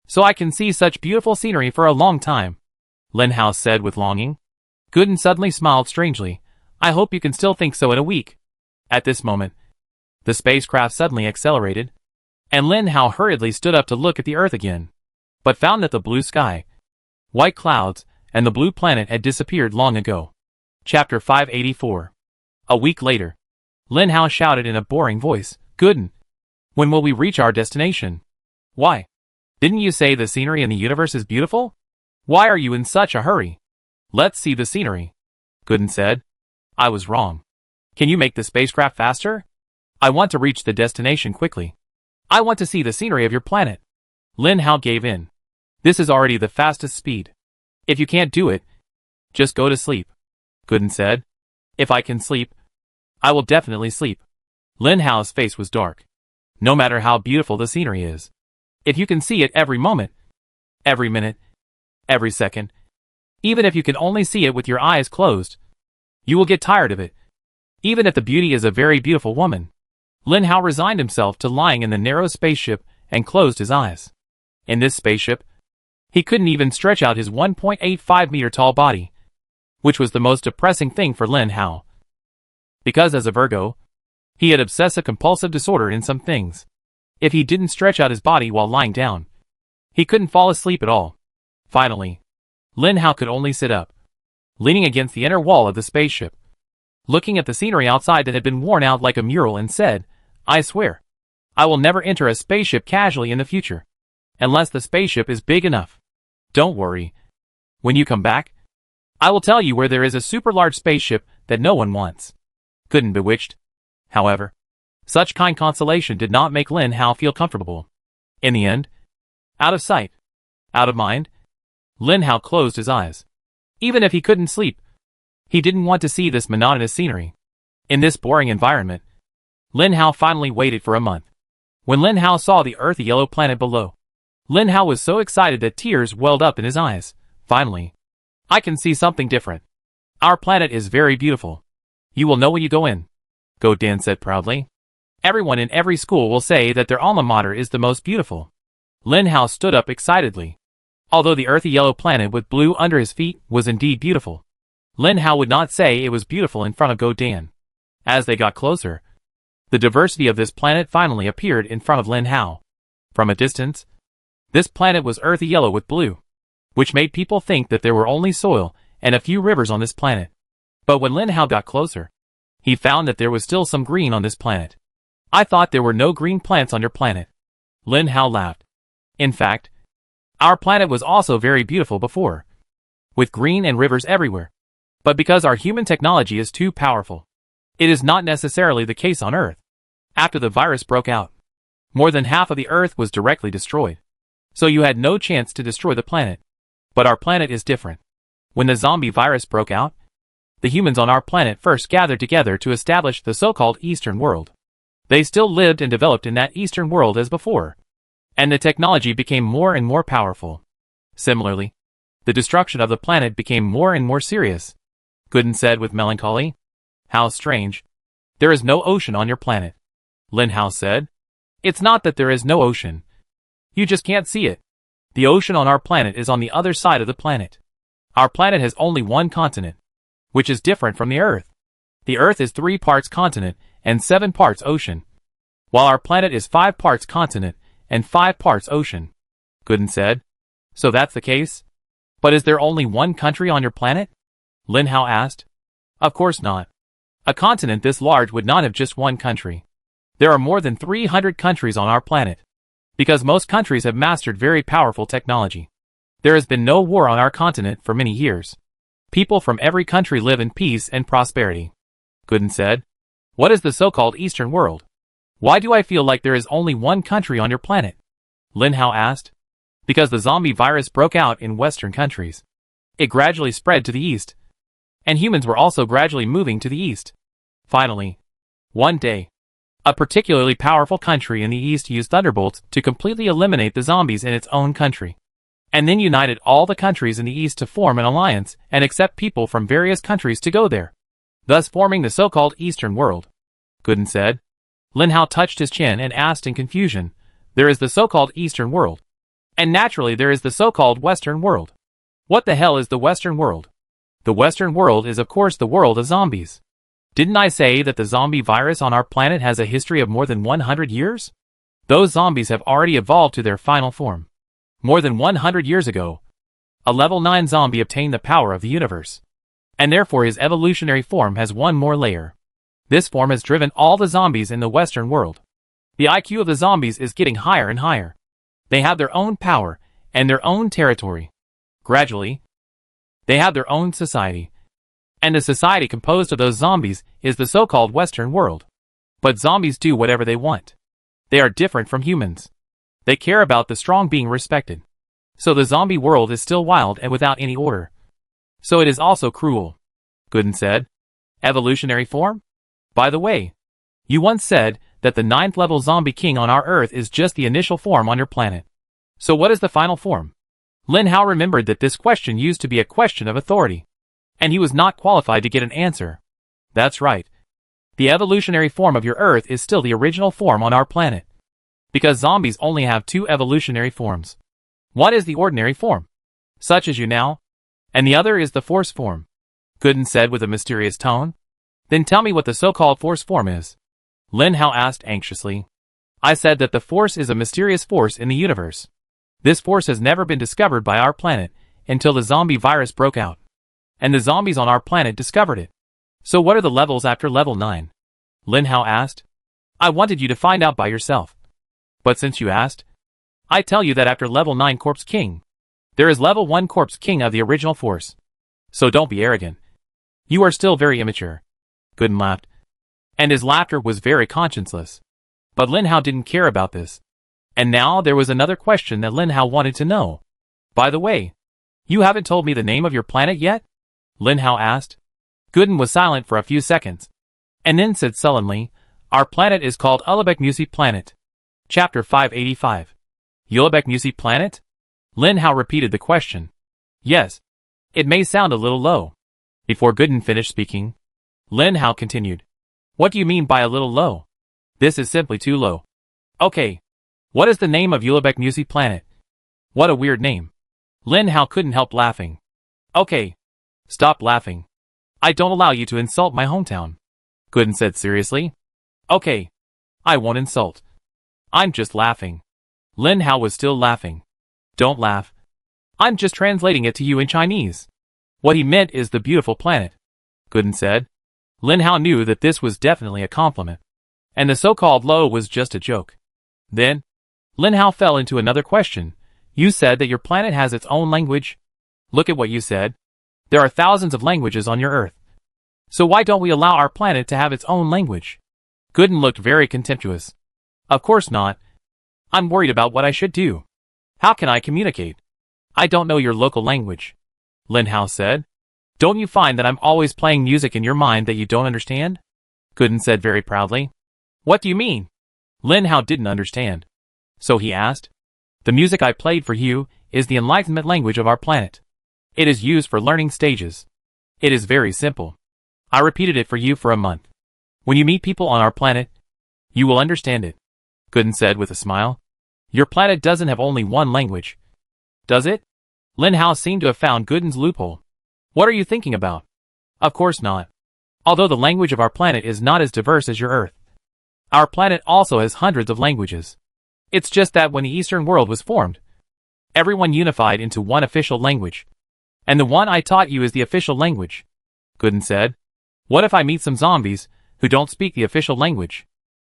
So I can see such beautiful scenery for a long time. Lin Hao said with longing. Gooden suddenly smiled strangely. I hope you can still think so in a week. At this moment, the spacecraft suddenly accelerated, and Lin Hao hurriedly stood up to look at the Earth again, but found that the blue sky, white clouds, and the blue planet had disappeared long ago. Chapter 584. A week later, Lin Hao shouted in a boring voice, Gooden, when will we reach our destination? Why? Didn't you say the scenery in the universe is beautiful? Why are you in such a hurry? Let's see the scenery. Gooden said. I was wrong. Can you make the spacecraft faster? I want to reach the destination quickly. I want to see the scenery of your planet. Lin Hao gave in. This is already the fastest speed. If you can't do it, just go to sleep. Gooden said. If I can sleep, I will definitely sleep. Lin Hao's face was dark. No matter how beautiful the scenery is, if you can see it every moment, every minute, every second, even if you can only see it with your eyes closed, you will get tired of it. Even if the beauty is a very beautiful woman. Lin Hao resigned himself to lying in the narrow spaceship and closed his eyes. In this spaceship, he couldn't even stretch out his 1.85-meter tall body, which was the most depressing thing for Lin Hao. Because as a Virgo, he had obsessive-compulsive disorder in some things. If he didn't stretch out his body while lying down, he couldn't fall asleep at all. Finally, Lin Hao could only sit up, leaning against the inner wall of the spaceship, looking at the scenery outside that had been worn out like a mural, and said, I swear, I will never enter a spaceship casually in the future, unless the spaceship is big enough. Don't worry. When you come back, I will tell you where there is a super large spaceship that no one wants. Gooden bewitched. However, such kind consolation did not make Lin Hao feel comfortable. In the end, out of sight, out of mind, Lin Hao closed his eyes. Even if he couldn't sleep, he didn't want to see this monotonous scenery. In this boring environment, Lin Hao finally waited for a month. When Lin Hao saw the earthy yellow planet below, Lin Hao was so excited that tears welled up in his eyes. Finally, I can see something different. Our planet is very beautiful. You will know when you go in, Go Dan said proudly. Everyone in every school will say that their alma mater is the most beautiful. Lin Hao stood up excitedly. Although the earthy yellow planet with blue under his feet was indeed beautiful, Lin Hao would not say it was beautiful in front of Go Dan. As they got closer, the diversity of this planet finally appeared in front of Lin Hao. From a distance, this planet was earthy yellow with blue, which made people think that there were only soil and a few rivers on this planet. But when Lin Hao got closer, he found that there was still some green on this planet. I thought there were no green plants on your planet. Lin Hao laughed. In fact, our planet was also very beautiful before, with green and rivers everywhere. But because our human technology is too powerful, it is not necessarily the case on Earth. After the virus broke out, more than half of the Earth was directly destroyed. So you had no chance to destroy the planet. But our planet is different. When the zombie virus broke out, the humans on our planet first gathered together to establish the so-called Eastern world. They still lived and developed in that Eastern world as before, and the technology became more and more powerful. Similarly, the destruction of the planet became more and more serious. Gooden said with melancholy. How strange. There is no ocean on your planet. Lin Hao said. It's not that there is no ocean. You just can't see it. The ocean on our planet is on the other side of the planet. Our planet has only one continent, which is different from the Earth. The Earth is 3 parts continent and 7 parts ocean, while our planet is 5 parts continent and 5 parts ocean. Gooden said. So that's the case? But is there only one country on your planet? Lin Hao asked. Of course not. A continent this large would not have just one country. There are more than 300 countries on our planet, because most countries have mastered very powerful technology. There has been no war on our continent for many years. People from every country live in peace and prosperity. Gooden said. What is the so-called Eastern world? Why do I feel like there is only one country on your planet? Lin Hao asked. Because the zombie virus broke out in Western countries. It gradually spread to the East, and humans were also gradually moving to the East. Finally, one day, a particularly powerful country in the East used thunderbolts to completely eliminate the zombies in its own country, and then united all the countries in the East to form an alliance and accept people from various countries to go there, thus forming the so-called Eastern world. Gooden said. Lin Hao touched his chin and asked in confusion, there is the so-called Eastern world, and naturally there is the so-called Western world. What the hell is the Western world? The Western world is of course the world of zombies. Didn't I say that the zombie virus on our planet has a history of more than 100 years? Those zombies have already evolved to their final form. More than 100 years ago, a level 9 zombie obtained the power of the universe, and therefore his evolutionary form has one more layer. This form has driven all the zombies in the Western world. The IQ of the zombies is getting higher and higher. They have their own power and their own territory. Gradually, they have their own society. And the society composed of those zombies is the so-called Western world. But zombies do whatever they want. They are different from humans. They care about the strong being respected. So the zombie world is still wild and without any order. So it is also cruel. Gooden said. Evolutionary form? By the way, you once said that the 9th level zombie king on our Earth is just the initial form on your planet. So what is the final form? Lin Hao remembered that this question used to be a question of authority, and he was not qualified to get an answer. That's right. The evolutionary form of your Earth is still the original form on our planet, because zombies only have 2 evolutionary forms. One is the ordinary form, such as you now, and the other is the force form. Gooden said with a mysterious tone. Then tell me what the so-called force form is. Lin Hao asked anxiously. I said that the force is a mysterious force in the universe. This force has never been discovered by our planet until the zombie virus broke out, and the zombies on our planet discovered it. So what are the levels after level 9? Lin Hao asked. I wanted you to find out by yourself. But since you asked, I tell you that after level 9 Corpse King, there is level 1 Corpse King of the original force. So don't be arrogant. You are still very immature. Gooden laughed, and his laughter was very conscienceless. But Lin Hao didn't care about this. And now there was another question that Lin Hao wanted to know. By the way, you haven't told me the name of your planet yet? Lin Hao asked. Gooden was silent for a few seconds, and then said sullenly, our planet is called Ulebek Musi Planet. Chapter 585. Ulebek Musi Planet? Lin Hao repeated the question. Yes. It may sound a little low. Before Gooden finished speaking, Lin Hao continued. What do you mean by a little low? This is simply too low. Okay. What is the name of Ulebek Musi Planet? What a weird name. Lin Hao couldn't help laughing. Okay. Stop laughing. I don't allow you to insult my hometown. Gooden said seriously. Okay. I won't insult. I'm just laughing. Lin Hao was still laughing. Don't laugh. I'm just translating it to you in Chinese. What he meant is the beautiful planet. Gooden said. Lin Hao knew that this was definitely a compliment, and the so-called low was just a joke. Then, Lin Hao fell into another question. You said that your planet has its own language? Look at what you said. There are thousands of languages on your Earth. So why don't we allow our planet to have its own language? Gooden looked very contemptuous. Of course not. I'm worried about what I should do. How can I communicate? I don't know your local language. Lin Hao said. Don't you find that I'm always playing music in your mind that you don't understand? Gooden said very proudly. What do you mean? Lin Hao didn't understand. So he asked. The music I played for you is the enlightenment language of our planet. It is used for learning stages. It is very simple. I repeated it for you for a month. When you meet people on our planet, you will understand it. Gooden said with a smile. Your planet doesn't have only one language, does it? Lin Hao seemed to have found Gooden's loophole. What are you thinking about? Of course not. Although the language of our planet is not as diverse as your Earth, our planet also has hundreds of languages. It's just that when the Eastern world was formed, everyone unified into one official language. And the one I taught you is the official language, Gooden said. What if I meet some zombies who don't speak the official language?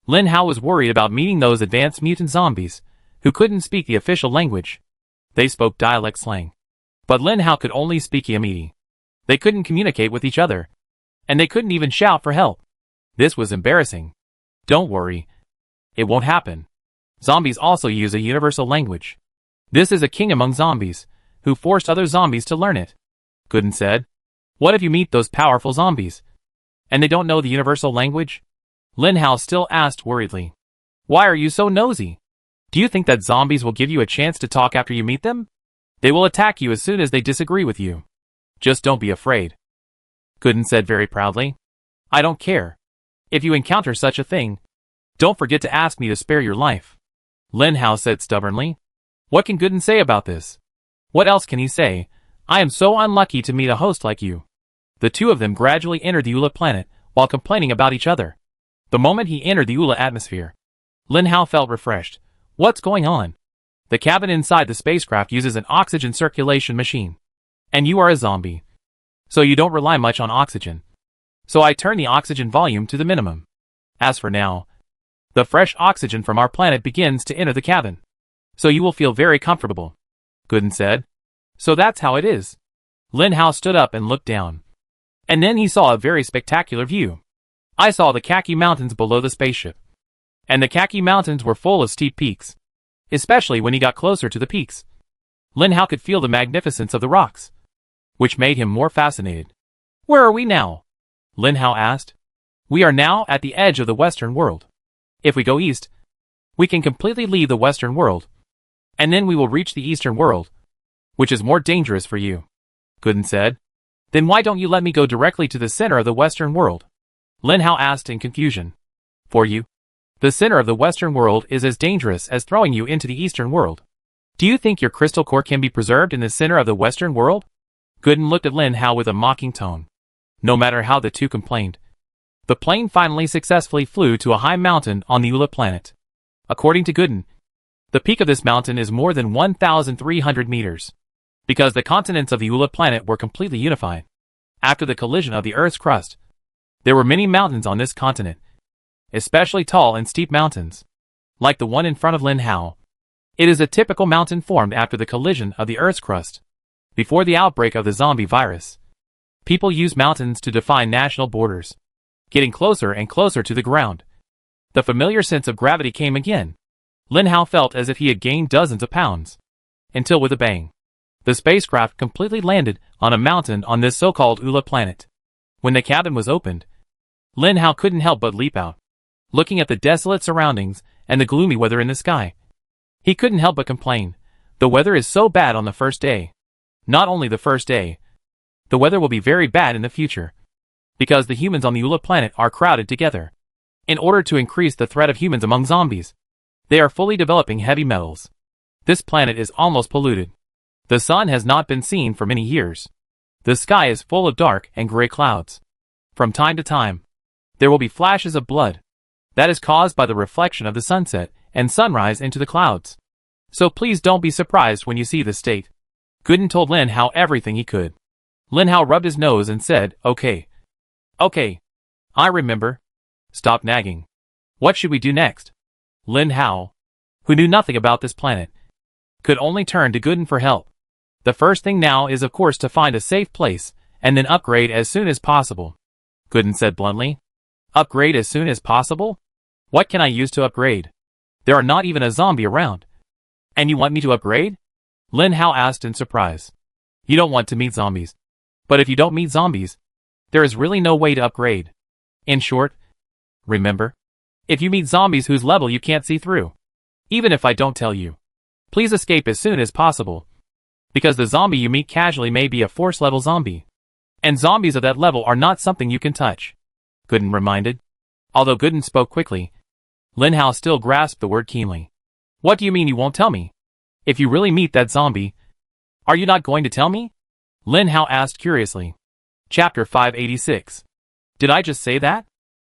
Lin Hao was worried about meeting those advanced mutant zombies who couldn't speak the official language. They spoke dialect slang. But Lin Hao could only speak Yamete. They couldn't communicate with each other. And they couldn't even shout for help. This was embarrassing. Don't worry. It won't happen. Zombies also use a universal language. This is a king among zombies, who forced other zombies to learn it, Gooden said. What if you meet those powerful zombies, and they don't know the universal language? Lin Hao still asked worriedly. Why are you so nosy? Do you think that zombies will give you a chance to talk after you meet them? They will attack you as soon as they disagree with you. Just don't be afraid, Gooden said very proudly. I don't care. If you encounter such a thing, don't forget to ask me to spare your life, Lin Hao said stubbornly. What can Gooden say about this? What else can he say? I am so unlucky to meet a host like you. The two of them gradually entered the Ula planet while complaining about each other. The moment he entered the Ula atmosphere, Lin Hao felt refreshed. What's going on? The cabin inside the spacecraft uses an oxygen circulation machine. And you are a zombie, so you don't rely much on oxygen. So I turn the oxygen volume to the minimum. As for now, the fresh oxygen from our planet begins to enter the cabin. So you will feel very comfortable, Gooden said. So that's how it is. Lin Hao stood up and looked down. And then he saw a very spectacular view. I saw the Khaki Mountains below the spaceship. And the Khaki Mountains were full of steep peaks, especially when he got closer to the peaks. Lin Hao could feel the magnificence of the rocks, which made him more fascinated. Where are we now? Lin Hao asked. We are now at the edge of the Western world. If we go east, we can completely leave the Western world, and then we will reach the Eastern world, which is more dangerous for you, Gooden said. Then why don't you let me go directly to the center of the Western world? Lin Hao asked in confusion. For you? The center of the Western world is as dangerous as throwing you into the Eastern world. Do you think your crystal core can be preserved in the center of the Western world? Gooden looked at Lin Hao with a mocking tone. No matter how the two complained, the plane finally successfully flew to a high mountain on the Ula planet. According to Gooden, the peak of this mountain is more than 1,300 meters. Because the continents of the Ula planet were completely unified. After the collision of the Earth's crust, there were many mountains on this continent, especially tall and steep mountains, like the one in front of Lin Hao. It is a typical mountain formed after the collision of the Earth's crust. Before the outbreak of the zombie virus, people used mountains to define national borders, getting closer and closer to the ground. The familiar sense of gravity came again. Lin Hao felt as if he had gained dozens of pounds. Until with a bang, the spacecraft completely landed on a mountain on this so-called Ula planet. When the cabin was opened, Lin Hao couldn't help but leap out, looking at the desolate surroundings and the gloomy weather in the sky. He couldn't help but complain. The weather is so bad on the first day. Not only the first day, the weather will be very bad in the future, because the humans on the Ula planet are crowded together. In order to increase the threat of humans among zombies, they are fully developing heavy metals. This planet is almost polluted. The sun has not been seen for many years. The sky is full of dark and gray clouds. From time to time, there will be flashes of blood. That is caused by the reflection of the sunset and sunrise into the clouds. So please don't be surprised when you see this state. Gooden told Lin Hao everything he could. Lin Hao rubbed his nose and said, Okay. Okay. I remember. Stop nagging. What should we do next? Lin Hao, who knew nothing about this planet, could only turn to Gooden for help. The first thing now is of course to find a safe place, and then upgrade as soon as possible. Gooden said bluntly. Upgrade as soon as possible? What can I use to upgrade? There are not even a zombie around. And you want me to upgrade? Lin Hao asked in surprise. You don't want to meet zombies. But if you don't meet zombies, there is really no way to upgrade. In short, remember, if you meet zombies whose level you can't see through, even if I don't tell you, please escape as soon as possible. Because the zombie you meet casually may be a force level zombie. And zombies of that level are not something you can touch, Gooden reminded. Although Gooden spoke quickly, Lin Hao still grasped the word keenly. What do you mean you won't tell me? If you really meet that zombie, are you not going to tell me? Lin Hao asked curiously. Chapter 586. Did I just say that?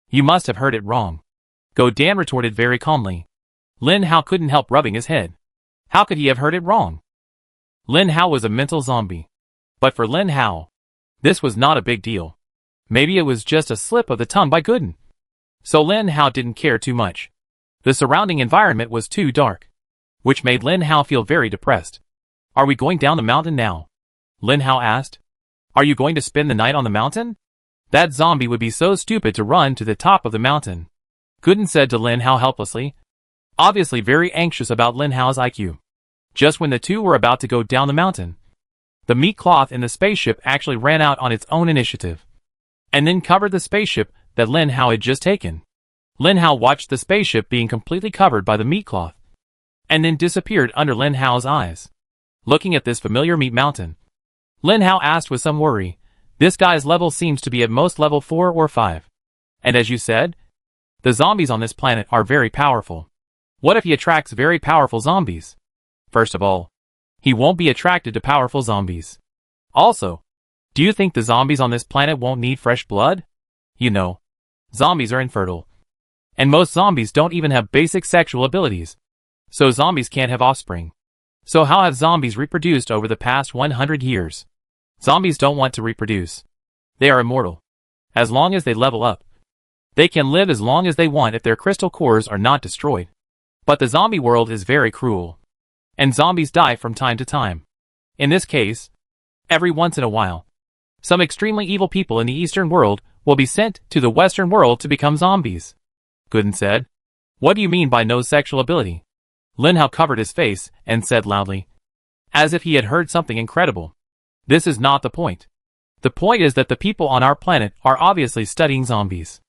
You must have heard it wrong. Go Dan retorted very calmly. Lin Hao couldn't help rubbing his head. How could he have heard it wrong? Lin Hao was a mental zombie. But for Lin Hao, this was not a big deal. Maybe it was just a slip of the tongue by Gooden. So Lin Hao didn't care too much. The surrounding environment was too dark, which made Lin Hao feel very depressed. Are we going down the mountain now? Lin Hao asked. Are you going to spend the night on the mountain? That zombie would be so stupid to run to the top of the mountain. Gooden said to Lin Hao helplessly, obviously very anxious about Lin Hao's IQ. Just when the two were about to go down the mountain, the meat cloth in the spaceship actually ran out on its own initiative, and then covered the spaceship that Lin Hao had just taken. Lin Hao watched the spaceship being completely covered by the meat cloth, and then disappeared under Lin Hao's eyes. Looking at this familiar meat mountain, Lin Hao asked with some worry, this guy's level seems to be at most level 4 or 5. And as you said, the zombies on this planet are very powerful. What if he attracts very powerful zombies? First of all, he won't be attracted to powerful zombies. Also, do you think the zombies on this planet won't need fresh blood? You know, zombies are infertile. And most zombies don't even have basic sexual abilities. So zombies can't have offspring. So how have zombies reproduced over the past 100 years? Zombies don't want to reproduce. They are immortal. As long as they level up, they can live as long as they want if their crystal cores are not destroyed. But the zombie world is very cruel. And zombies die from time to time. In this case, every once in a while, some extremely evil people in the Eastern world will be sent to the Western world to become zombies. Gooden said. What do you mean by no sexual ability? Lin Hao covered his face and said loudly, as if he had heard something incredible. This is not the point. The point is that the people on our planet are obviously studying zombies.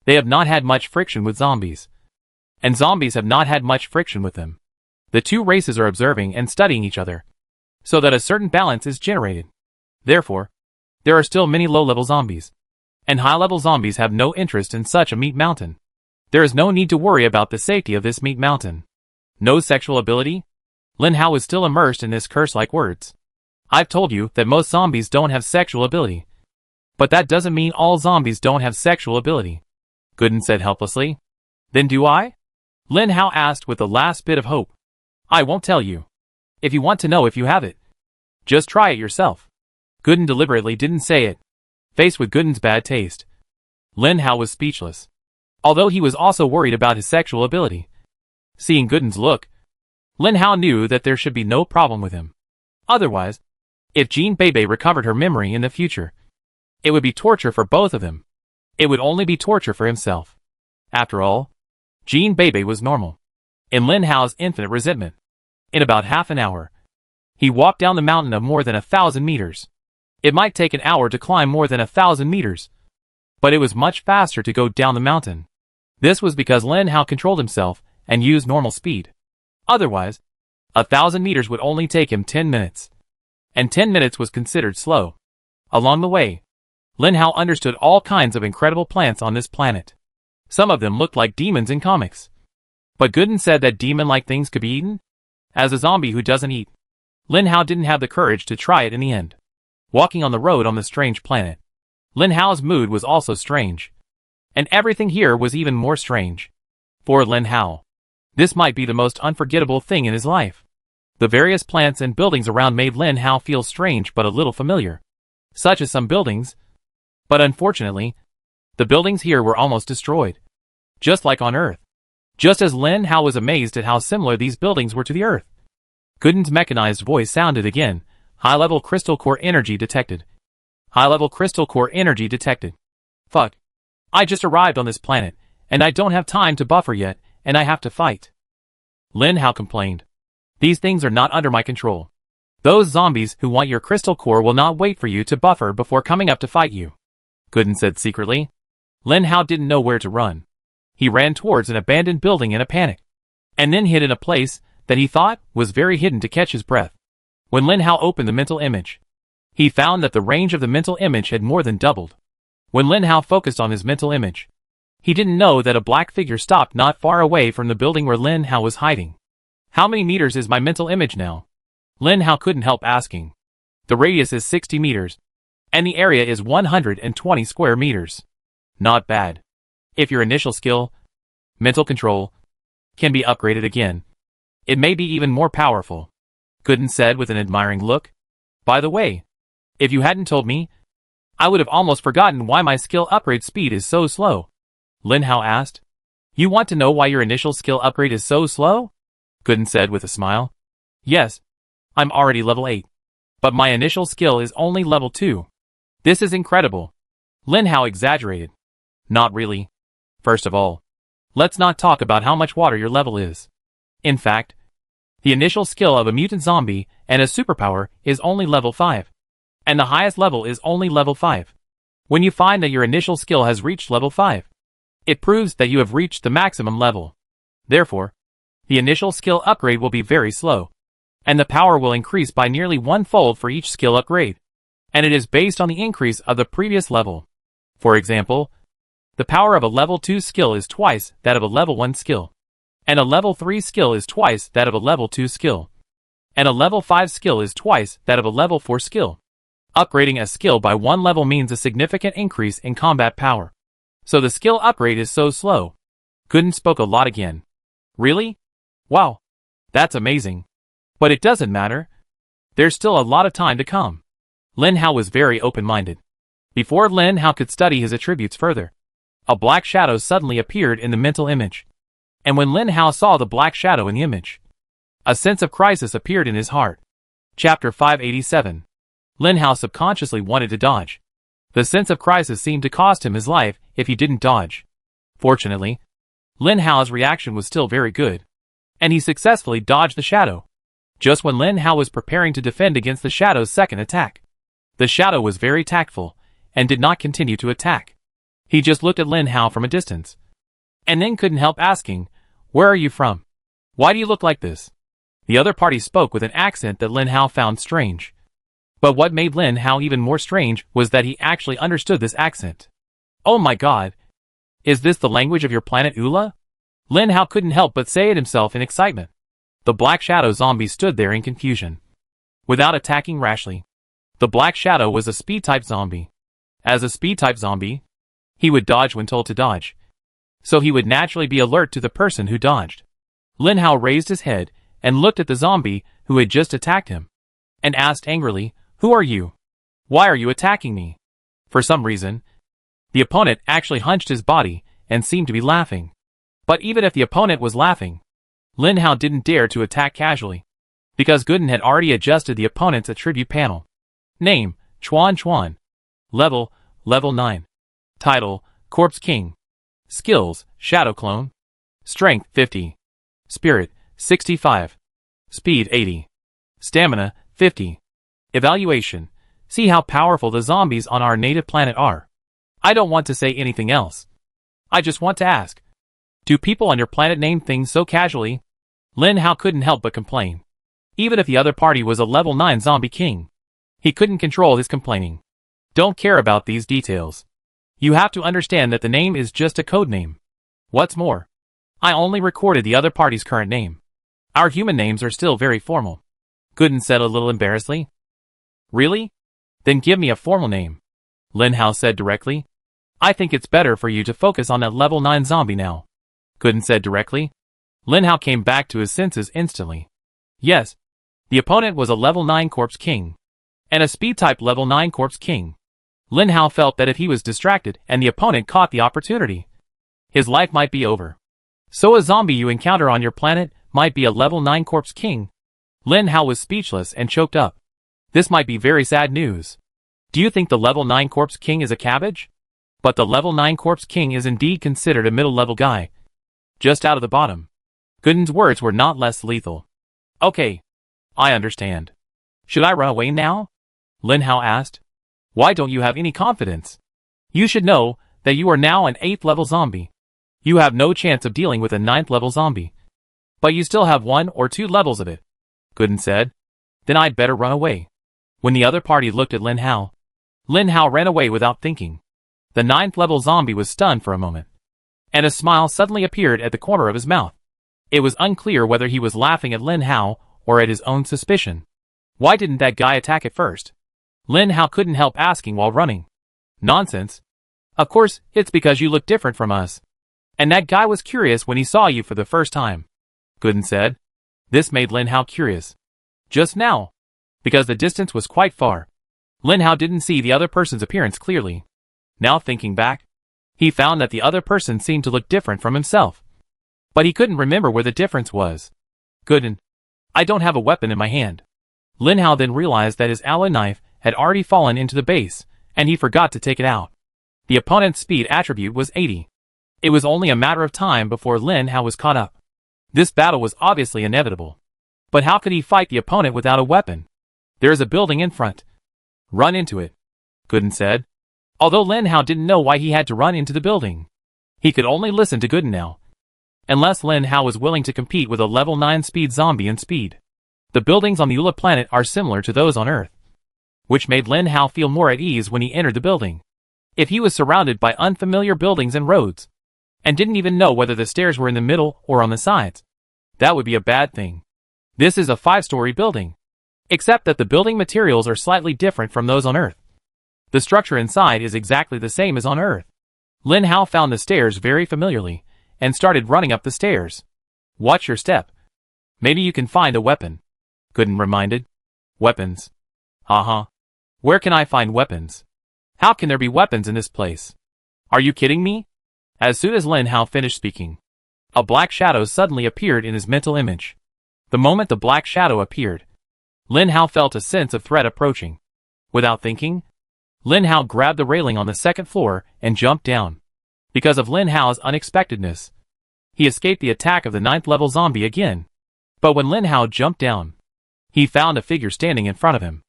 They have not had much friction with zombies. And zombies have not had much friction with them. The two races are observing and studying each other, so that a certain balance is generated. Therefore, there are still many low-level zombies. And high-level zombies have no interest in such a meat mountain. There is no need to worry about the safety of this meat mountain. No sexual ability? Lin Hao was still immersed in this curse-like words. I've told you that most zombies don't have sexual ability. But that doesn't mean all zombies don't have sexual ability. Gooden said helplessly. Then do I? Lin Hao asked with the last bit of hope. I won't tell you. If you want to know if you have it, just try it yourself. Gooden deliberately didn't say it. Faced with Gooden's bad taste, Lin Hao was speechless. Although he was also worried about his sexual ability. Seeing Gooden's look, Lin Hao knew that there should be no problem with him. Otherwise, if Jean Bebe recovered her memory in the future, it would be torture for both of them. It would only be torture for himself. After all, Jean Bebe was normal. In Lin Hao's infinite resentment, in about half an hour, he walked down the mountain of more than 1,000 meters. It might take an hour to climb more than 1,000 meters, but it was much faster to go down the mountain. This was because Lin Hao controlled himself and used normal speed. Otherwise, 1,000 meters would only take him 10 minutes. And 10 minutes was considered slow. Along the way, Lin Hao understood all kinds of incredible plants on this planet. Some of them looked like demons in comics. But Gooden said that demon-like things could be eaten? As a zombie who doesn't eat, Lin Hao didn't have the courage to try it in the end. Walking on the road on the strange planet, Lin Hao's mood was also strange. And everything here was even more strange. For Lin Hao, this might be the most unforgettable thing in his life. The various plants and buildings around made Lin Hao feel strange but a little familiar. Such as some buildings. But unfortunately, the buildings here were almost destroyed. Just like on Earth. Just as Lin Hao was amazed at how similar these buildings were to the Earth. Gooden's mechanized voice sounded again. High-level crystal core energy detected. High-level crystal core energy detected. Fuck. I just arrived on this planet, and I don't have time to buffer yet, and I have to fight. Lin Hao complained. These things are not under my control. Those zombies who want your crystal core will not wait for you to buffer before coming up to fight you. Gooden said secretly. Lin Hao didn't know where to run. He ran towards an abandoned building in a panic, and then hid in a place that he thought was very hidden to catch his breath. When Lin Hao opened the mental image, he found that the range of the mental image had more than doubled. When Lin Hao focused on his mental image, he didn't know that a black figure stopped not far away from the building where Lin Hao was hiding. How many meters is my mental image now? Lin Hao couldn't help asking. The radius is 60 meters, and the area is 120 square meters. Not bad. If your initial skill, mental control, can be upgraded again, it may be even more powerful, Gooden said with an admiring look. By the way, if you hadn't told me, I would have almost forgotten why my skill upgrade speed is so slow. Lin Hao asked. You want to know why your initial skill upgrade is so slow? Gooden said with a smile. Yes, I'm already level 8. But my initial skill is only level 2. This is incredible. Lin Hao exaggerated. Not really. First of all, let's not talk about how much water your level is. In fact, the initial skill of a mutant zombie and a superpower is only level 5. And the highest level is only level 5. When you find that your initial skill has reached level 5, it proves that you have reached the maximum level. Therefore, the initial skill upgrade will be very slow, and the power will increase by nearly 1-fold for each skill upgrade, and it is based on the increase of the previous level. For example, the power of a level 2 skill is twice that of a level 1 skill, and a level 3 skill is twice that of a level 2 skill, and a level 5 skill is twice that of a level 4 skill. Upgrading a skill by 1 level means a significant increase in combat power. So the skill upgrade is so slow. Gooden spoke a lot again. Really? Wow. That's amazing. But it doesn't matter. There's still a lot of time to come. Lin Hao was very open-minded. Before Lin Hao could study his attributes further, a black shadow suddenly appeared in the mental image. And when Lin Hao saw the black shadow in the image, a sense of crisis appeared in his heart. Chapter 587. Lin Hao subconsciously wanted to dodge. The sense of crisis seemed to cost him his life if he didn't dodge. Fortunately, Lin Hao's reaction was still very good, and he successfully dodged the shadow. Just when Lin Hao was preparing to defend against the shadow's second attack, the shadow was very tactful and did not continue to attack. He just looked at Lin Hao from a distance, and then couldn't help asking, "Where are you from? Why do you look like this?" The other party spoke with an accent that Lin Hao found strange. But what made Lin Hao even more strange was that he actually understood this accent. Oh my god! Is this the language of your planet Ula? Lin Hao couldn't help but say it himself in excitement. The Black Shadow zombie stood there in confusion, without attacking rashly. The Black Shadow was a speed-type zombie. As a speed-type zombie, he would dodge when told to dodge, so he would naturally be alert to the person who dodged. Lin Hao raised his head and looked at the zombie who had just attacked him, and asked angrily, "Who are you? Why are you attacking me?" For some reason, the opponent actually hunched his body and seemed to be laughing. But even if the opponent was laughing, Lin Hao didn't dare to attack casually, because Gooden had already adjusted the opponent's attribute panel. Name, Chuan Chuan. Level 9. Title, Corpse King. Skills, Shadow Clone. Strength, 50. Spirit, 65. Speed, 80. Stamina, 50. Evaluation. See how powerful the zombies on our native planet are. I don't want to say anything else. I just want to ask. Do people on your planet name things so casually? Lin Hao couldn't help but complain. Even if the other party was a level 9 zombie king, he couldn't control his complaining. Don't care about these details. You have to understand that the name is just a code name. What's more, I only recorded the other party's current name. Our human names are still very formal. Gooden said a little embarrassedly. Really? Then give me a formal name. Lin Hao said directly. I think it's better for you to focus on that level 9 zombie now. Gooden said directly. Lin Hao came back to his senses instantly. Yes, the opponent was a level 9 Corpse King, and a speed-type level 9 Corpse King. Lin Hao felt that if he was distracted and the opponent caught the opportunity, his life might be over. So a zombie you encounter on your planet might be a level 9 Corpse King. Lin Hao was speechless and choked up. This might be very sad news. Do you think the level 9 Corpse King is a cabbage? But the level 9 Corpse King is indeed considered a middle-level guy, just out of the bottom. Gooden's words were not less lethal. Okay, I understand. Should I run away now? Lin Hao asked. Why don't you have any confidence? You should know that you are now an 8th level zombie. You have no chance of dealing with a 9th level zombie. But you still have 1 or 2 levels of it, Gooden said. Then I'd better run away. When the other party looked at Lin Hao ran away without thinking. The 9th level zombie was stunned for a moment, and a smile suddenly appeared at the corner of his mouth. It was unclear whether he was laughing at Lin Hao or at his own suspicion. Why didn't that guy attack at first? Lin Hao couldn't help asking while running. Nonsense. Of course, it's because you look different from us. And that guy was curious when he saw you for the first time, Gooden said. This made Lin Hao curious. Just now. Because the distance was quite far. Lin Hao didn't see the other person's appearance clearly. Now thinking back, he found that the other person seemed to look different from himself. But he couldn't remember where the difference was. Gooden, I don't have a weapon in my hand. Lin Hao then realized that his alloy knife had already fallen into the base, and he forgot to take it out. The opponent's speed attribute was 80. It was only a matter of time before Lin Hao was caught up. This battle was obviously inevitable. But how could he fight the opponent without a weapon? There is a building in front. Run into it, Gooden said. Although Lin Hao didn't know why he had to run into the building. He could only listen to Gooden now. Unless Lin Hao was willing to compete with a level 9 speed zombie in speed. The buildings on the Ula planet are similar to those on Earth, which made Lin Hao feel more at ease when he entered the building. If he was surrounded by unfamiliar buildings and roads, and didn't even know whether the stairs were in the middle or on the sides, that would be a bad thing. This is a 5-story building, except that the building materials are slightly different from those on Earth. The structure inside is exactly the same as on Earth. Lin Hao found the stairs very familiarly, and started running up the stairs. Watch your step. Maybe you can find a weapon, Gooden reminded. Weapons. Where can I find weapons? How can there be weapons in this place? Are you kidding me? As soon as Lin Hao finished speaking, a black shadow suddenly appeared in his mental image. The moment the black shadow appeared, Lin Hao felt a sense of threat approaching. Without thinking, Lin Hao grabbed the railing on the second floor and jumped down. Because of Lin Hao's unexpectedness, he escaped the attack of the 9th level zombie again. But when Lin Hao jumped down, he found a figure standing in front of him.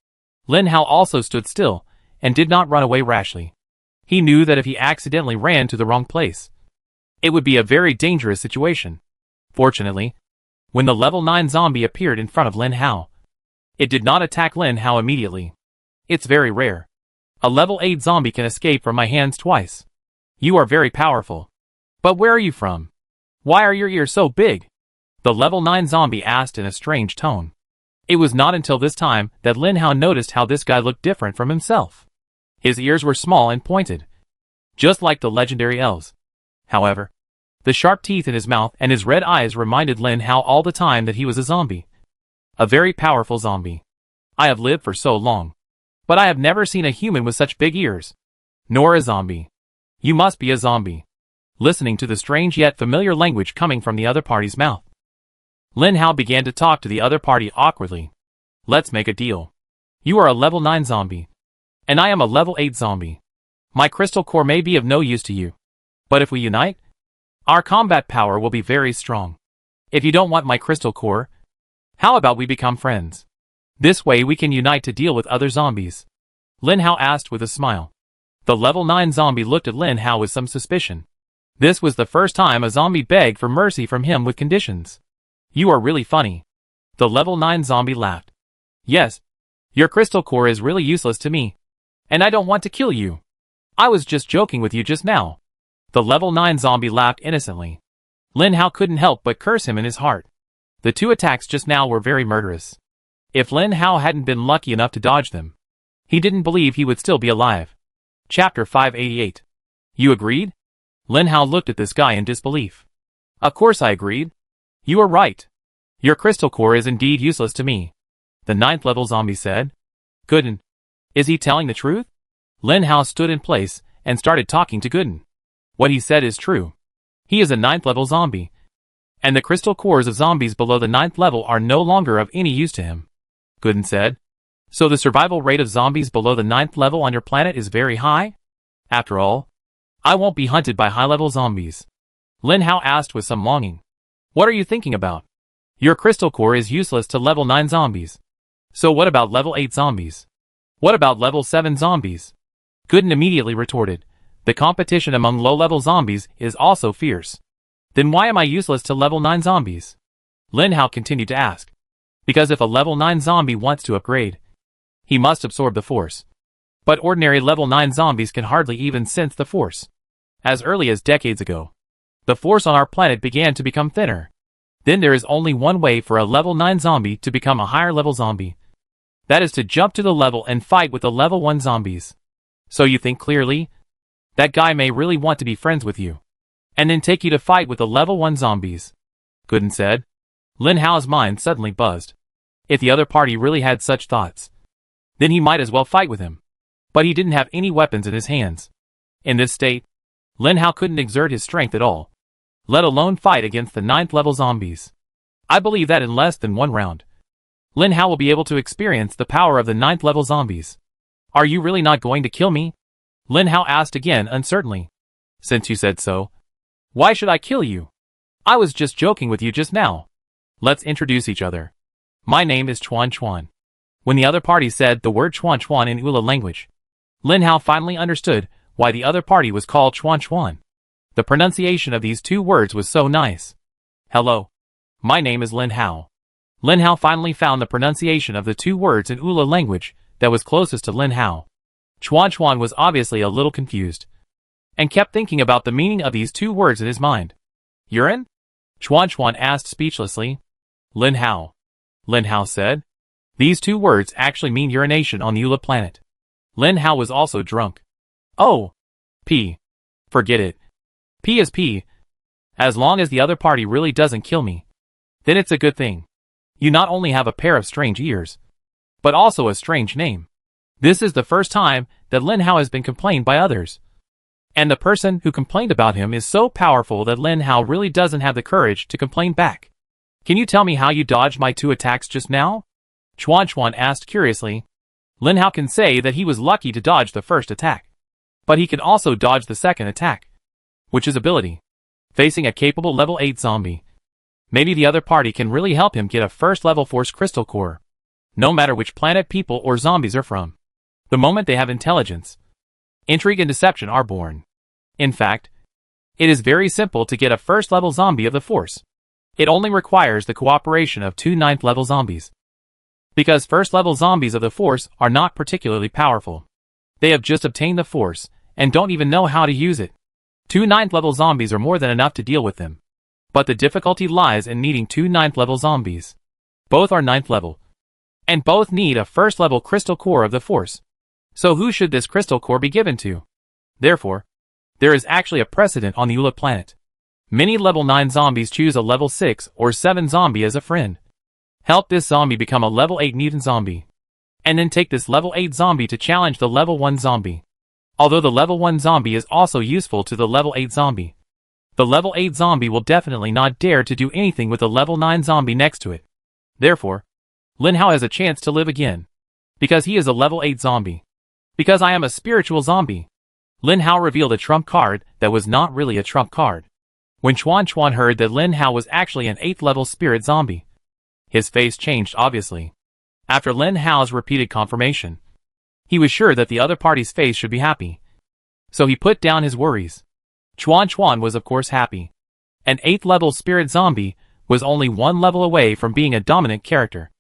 Lin Hao also stood still and did not run away rashly. He knew that if he accidentally ran to the wrong place, it would be a very dangerous situation. Fortunately, when the level 9 zombie appeared in front of Lin Hao, it did not attack Lin Hao immediately. It's very rare. A level 8 zombie can escape from my hands twice. You are very powerful. But where are you from? Why are your ears so big? The level 9 zombie asked in a strange tone. It was not until this time that Lin Hao noticed how this guy looked different from himself. His ears were small and pointed, just like the legendary elves. However, the sharp teeth in his mouth and his red eyes reminded Lin Hao all the time that he was a zombie. A very powerful zombie. I have lived for so long, but I have never seen a human with such big ears. Nor a zombie. You must be a zombie. Listening to the strange yet familiar language coming from the other party's mouth, Lin Hao began to talk to the other party awkwardly. Let's make a deal. You are a level 9 zombie, and I am a level 8 zombie. My crystal core may be of no use to you, but if we unite, our combat power will be very strong. If you don't want my crystal core, how about we become friends? This way we can unite to deal with other zombies. Lin Hao asked with a smile. The level 9 zombie looked at Lin Hao with some suspicion. This was the first time a zombie begged for mercy from him with conditions. You are really funny. The level 9 zombie laughed. Yes, your crystal core is really useless to me, and I don't want to kill you. I was just joking with you just now. The level 9 zombie laughed innocently. Lin Hao couldn't help but curse him in his heart. The two attacks just now were very murderous. If Lin Hao hadn't been lucky enough to dodge them, he didn't believe he would still be alive. Chapter 588. You agreed? Lin Hao looked at this guy in disbelief. Of course I agreed. You are right. Your crystal core is indeed useless to me, the 9th level zombie said. Gooden. Is he telling the truth? Lin Hao stood in place and started talking to Gooden. What he said is true. He is a 9th level zombie, and the crystal cores of zombies below the 9th level are no longer of any use to him. Gooden said. So the survival rate of zombies below the 9th level on your planet is very high? After all, I won't be hunted by high-level zombies. Lin Hao asked with some longing. What are you thinking about? Your crystal core is useless to level 9 zombies. So what about level 8 zombies? What about level 7 zombies? Gooden immediately retorted. The competition among low-level zombies is also fierce. Then why am I useless to level 9 zombies? Lin Hao continued to ask. Because if a level 9 zombie wants to upgrade, he must absorb the force. But ordinary level 9 zombies can hardly even sense the force. As early as decades ago, the force on our planet began to become thinner. then there is only one way for a level 9 zombie to become a higher level zombie. That is to jump to the level and fight with the level 1 zombies. So you think clearly? That guy may really want to be friends with you, and then take you to fight with the level 1 zombies. Gooden said. Lin Hao's mind suddenly buzzed. If the other party really had such thoughts, then he might as well fight with him. But he didn't have any weapons in his hands. In this state, Lin Hao couldn't exert his strength at all, let alone fight against the 9th level zombies. I believe that in less than one round, Lin Hao will be able to experience the power of the 9th level zombies. Are you really not going to kill me? Lin Hao asked again uncertainly. Since you said so, why should I kill you? I was just joking with you just now. Let's introduce each other. My name is Chuan Chuan. When the other party said the word Chuan Chuan in Ula language, Lin Hao finally understood why the other party was called Chuan Chuan. The pronunciation of these two words was so nice. Hello. My name is Lin Hao. Lin Hao finally found the pronunciation of the two words in Ula language that was closest to Lin Hao. Chuan Chuan was obviously a little confused, and kept thinking about the meaning of these two words in his mind. Urine? Chuan Chuan asked speechlessly. Lin Hao. Lin Hao said. These two words actually mean urination on the Ula planet. Lin Hao was also drunk. Oh. P. Forget it. P is P. As long as the other party really doesn't kill me, then it's a good thing. You not only have a pair of strange ears, but also a strange name. This is the first time that Lin Hao has been complained by others. And the person who complained about him is so powerful that Lin Hao really doesn't have the courage to complain back. Can you tell me how you dodged my 2 attacks just now? Chuan Chuan asked curiously. Lin Hao can say that he was lucky to dodge the first attack, but he can also dodge the second attack, which is ability. Facing a capable level 8 zombie, maybe the other party can really help him get a first level force crystal core, no matter which planet people or zombies are from. The moment they have intelligence, intrigue and deception are born. In fact, it is very simple to get a first level zombie of the force. It only requires the cooperation of 2 9th level zombies. Because first level zombies of the force are not particularly powerful. They have just obtained the force and don't even know how to use it. 2 9th level zombies are more than enough to deal with them. But the difficulty lies in needing 2 9th level zombies. Both are 9th level, and both need a first level crystal core of the force. So who should this crystal core be given to? Therefore, there is actually a precedent on the Ula planet. Many level 9 zombies choose a level 6 or 7 zombie as a friend. Help this zombie become a level 8 mutant zombie, and then take this level 8 zombie to challenge the level 1 zombie. Although the level 1 zombie is also useful to the level 8 zombie, the level 8 zombie will definitely not dare to do anything with the level 9 zombie next to it. Therefore, Lin Hao has a chance to live again, because he is a level 8 zombie. Because I am a spiritual zombie. Lin Hao revealed a trump card that was not really a trump card. When Chuan Chuan heard that Lin Hao was actually an 8th level spirit zombie, his face changed obviously. After Lin Hao's repeated confirmation, he was sure that the other party's face should be happy. So he put down his worries. Chuan Chuan was of course happy. An 8th level spirit zombie was only 1 level away from being a dominant character.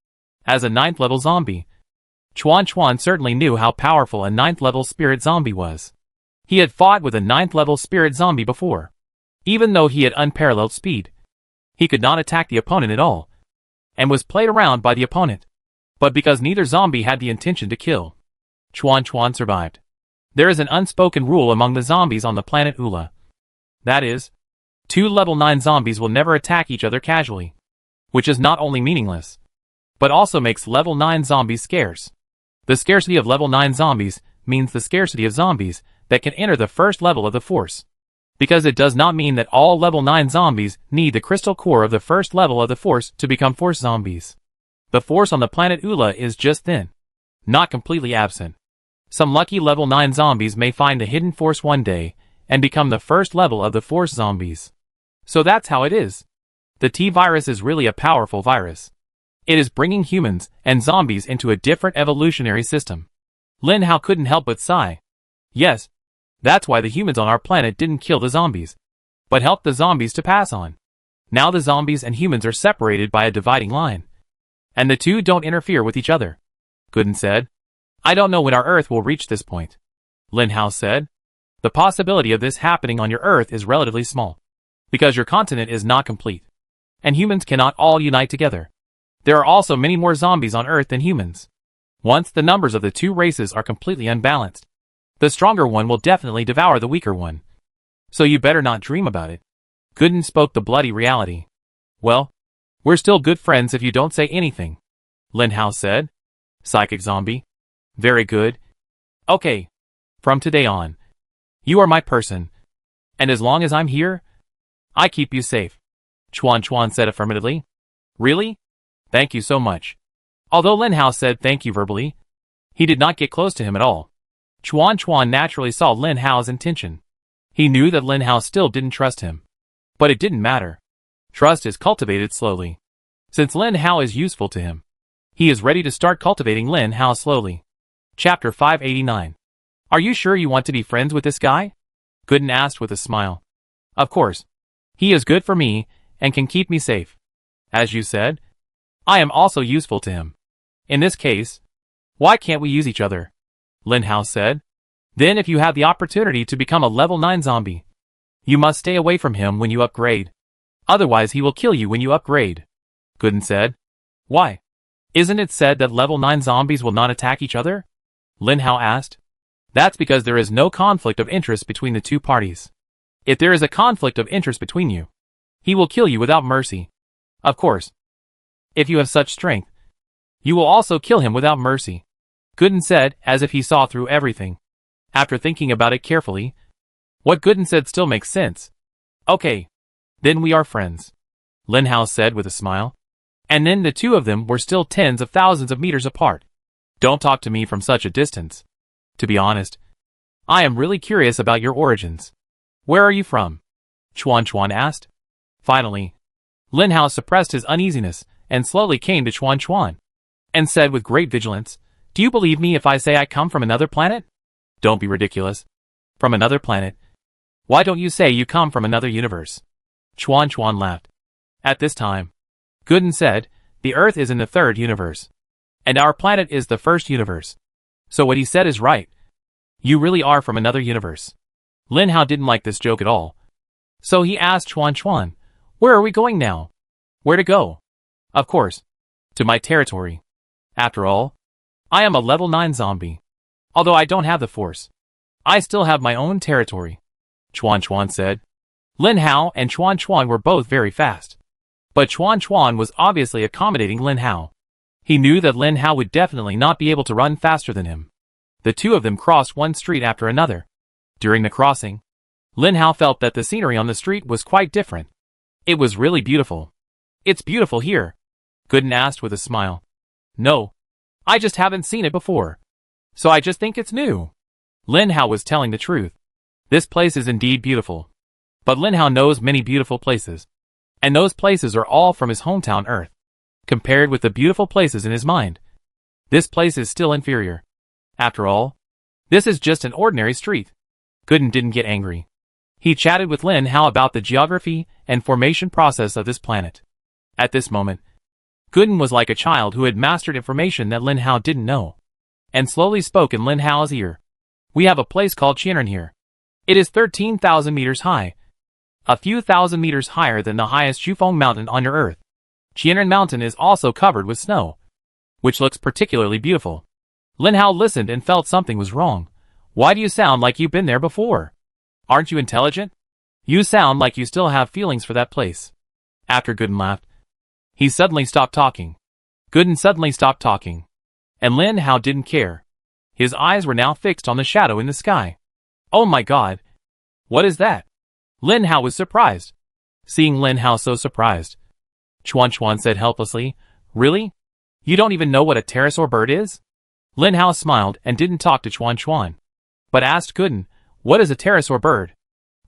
As a 9th level zombie, Chuan Chuan certainly knew how powerful a 9th level spirit zombie was. He had fought with a 9th level spirit zombie before. Even though he had unparalleled speed, he could not attack the opponent at all, and was played around by the opponent. But because neither zombie had the intention to kill, Chuan Chuan survived. There is an unspoken rule among the zombies on the planet Ula. That is, 2 level 9 zombies will never attack each other casually, which is not only meaningless, but also makes level 9 zombies scarce. The scarcity of level 9 zombies means the scarcity of zombies that can enter the first level of the force. Because it does not mean that all level 9 zombies need the crystal core of the first level of the force to become force zombies. The force on the planet Ula is just thin, not completely absent. Some lucky level 9 zombies may find the hidden force one day and become the first level of the force zombies. So that's how it is. The T-virus is really a powerful virus. It is bringing humans and zombies into a different evolutionary system. Lin Hao couldn't help but sigh. Yes, that's why the humans on our planet didn't kill the zombies, but helped the zombies to pass on. Now the zombies and humans are separated by a dividing line, and the two don't interfere with each other. Gooden said. I don't know when our Earth will reach this point. Lin Hao said. The possibility of this happening on your Earth is relatively small, because your continent is not complete. and humans cannot all unite together. There are also many more zombies on Earth than humans. Once the numbers of the two races are completely unbalanced, the stronger one will definitely devour the weaker one. So you better not dream about it. Gooden spoke the bloody reality. Well, we're still good friends if you don't say anything, Lin Hao said. Psychic zombie. Very good. Okay. From today on, you are my person. And as long as I'm here, I keep you safe, Chuan Chuan said affirmatively. Really? Thank you so much. Although Lin Hao said thank you verbally, he did not get close to him at all. Chuan Chuan naturally saw Lin Hao's intention. He knew that Lin Hao still didn't trust him. But it didn't matter. Trust is cultivated slowly. Since Lin Hao is useful to him, he is ready to start cultivating Lin Hao slowly. Chapter 589. Are you sure you want to be friends with this guy? Gooden asked with a smile. Of course. He is good for me, and can keep me safe. As you said, I am also useful to him. In this case, why can't we use each other? Lin Hao said. Then if you have the opportunity to become a level 9 zombie, you must stay away from him when you upgrade. Otherwise he will kill you when you upgrade. Gooden said. Why? Isn't it said that level 9 zombies will not attack each other? Lin Hao asked. That's because there is no conflict of interest between the two parties. If there is a conflict of interest between you, he will kill you without mercy. Of course. If you have such strength, you will also kill him without mercy. Gooden said, as if he saw through everything. After thinking about it carefully, what Gooden said still makes sense. Okay. Then we are friends, Lin Hao said with a smile. And then the two of them were still tens of thousands of meters apart. Don't talk to me from such a distance. To be honest, I am really curious about your origins. Where are you from? Chuan Chuan asked. Finally, Lin Hao suppressed his uneasiness and slowly came to Chuan Chuan and said with great vigilance, Do you believe me if I say I come from another planet? Don't be ridiculous. From another planet? Why don't you say you come from another universe? Chuan Chuan laughed. At this time, Gooden said, the Earth is in the third universe, and our planet is the first universe. So what he said is right. You really are from another universe. Lin Hao didn't like this joke at all. So he asked Chuan Chuan, Where are we going now? Where to go? Of course, to my territory. After all, I am a level 9 zombie. Although I don't have the force, I still have my own territory, Chuan Chuan said. Lin Hao and Chuan Chuan were both very fast. But Chuan Chuan was obviously accommodating Lin Hao. He knew that Lin Hao would definitely not be able to run faster than him. The two of them crossed one street after another. During the crossing, Lin Hao felt that the scenery on the street was quite different. It was really beautiful. It's beautiful here, Gooden asked with a smile. No, I just haven't seen it before. So I just think it's new. Lin Hao was telling the truth. This place is indeed beautiful. But Lin Hao knows many beautiful places. And those places are all from his hometown Earth. Compared with the beautiful places in his mind, this place is still inferior. After all, this is just an ordinary street. Gooden didn't get angry. He chatted with Lin Hao about the geography and formation process of this planet. At this moment, Gooden was like a child who had mastered information that Lin Hao didn't know, and slowly spoke in Lin Hao's ear. We have a place called Qianren here. It is 13,000 meters high, a few thousand meters higher than the highest Shufeng mountain on your Earth. Qianren Mountain is also covered with snow, which looks particularly beautiful. Lin Hao listened and felt something was wrong. Why do you sound like you've been there before? Aren't you intelligent? You sound like you still have feelings for that place. After Gooden laughed, he suddenly stopped talking. Gooden suddenly stopped talking. And Lin Hao didn't care. His eyes were now fixed on the shadow in the sky. Oh my god! What is that? Lin Hao was surprised. Seeing Lin Hao so surprised, Chuan Chuan said helplessly, Really? You don't even know what a pterosaur bird is? Lin Hao smiled and didn't talk to Chuan Chuan, but asked Gooden, What is a pterosaur bird?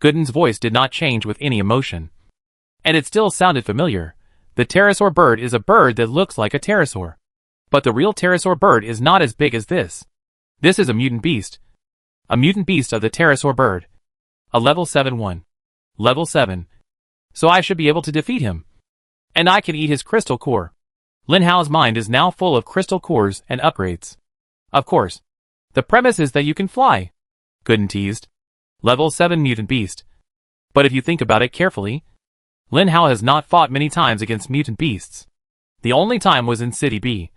Gooden's voice did not change with any emotion. And it still sounded familiar. The pterosaur bird is a bird that looks like a pterosaur. But the real pterosaur bird is not as big as this. This is a mutant beast. A mutant beast of the pterosaur bird. A level 7 one. Level 7. So I should be able to defeat him. And I can eat his crystal core. Lin Hao's mind is now full of crystal cores and upgrades. Of course. The premise is that you can fly. Gooden teased. Level 7 mutant beast. But if you think about it carefully, Lin Hao has not fought many times against mutant beasts. The only time was in City B,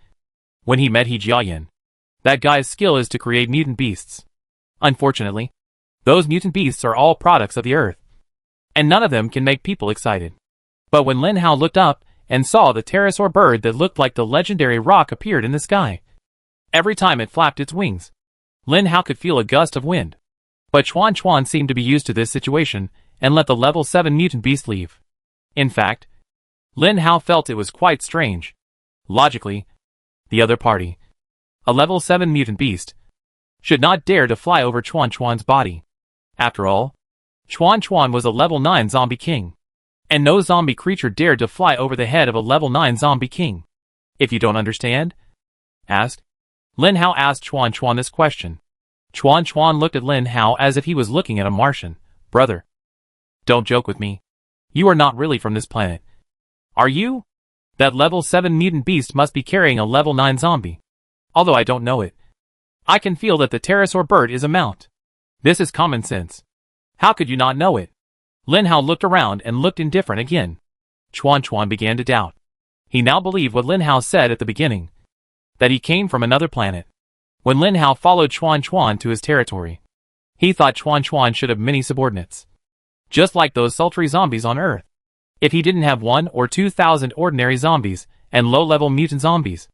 when he met He Jiayan. That guy's skill is to create mutant beasts. Unfortunately, those mutant beasts are all products of the earth, and none of them can make people excited. But when Lin Hao looked up and saw the pterosaur bird that looked like the legendary roc appeared in the sky, every time it flapped its wings, Lin Hao could feel a gust of wind. But Chuan Chuan seemed to be used to this situation and let the level 7 mutant beast leave. In fact, Lin Hao felt it was quite strange. Logically, the other party, a level 7 mutant beast, should not dare to fly over Chuan Chuan's body. After all, Chuan Chuan was a level 9 zombie king, and no zombie creature dared to fly over the head of a level 9 zombie king. If you don't understand? Lin Hao asked Chuan Chuan this question. Chuan Chuan looked at Lin Hao as if he was looking at a Martian. Brother, don't joke with me. You are not really from this planet. Are you? That level 7 mutant beast must be carrying a level 9 zombie. Although I don't know it, I can feel that the pterosaur bird is a mount. This is common sense. How could you not know it? Lin Hao looked around and looked indifferent again. Chuan Chuan began to doubt. He now believed what Lin Hao said at the beginning, that he came from another planet. When Lin Hao followed Chuan Chuan to his territory, he thought Chuan Chuan should have many subordinates, just like those sultry zombies on Earth. If he didn't have 1 or 2,000 ordinary zombies and low-level mutant zombies,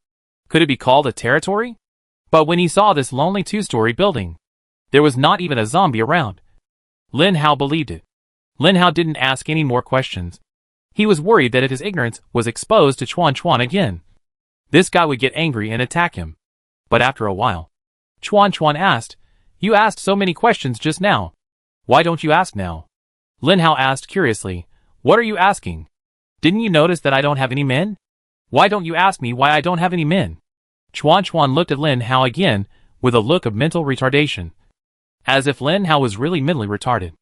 could it be called a territory? But when he saw this lonely 2-story building, there was not even a zombie around. Lin Hao believed it. Lin Hao didn't ask any more questions. He was worried that if his ignorance was exposed to Chuan Chuan again, this guy would get angry and attack him. But after a while, Chuan Chuan asked, "You asked so many questions just now. Why don't you ask now?" Lin Hao asked curiously, "What are you asking? Didn't you notice that I don't have any men? Why don't you ask me why I don't have any men?" Chuan Chuan looked at Lin Hao again with a look of mental retardation, as if Lin Hao was really mentally retarded.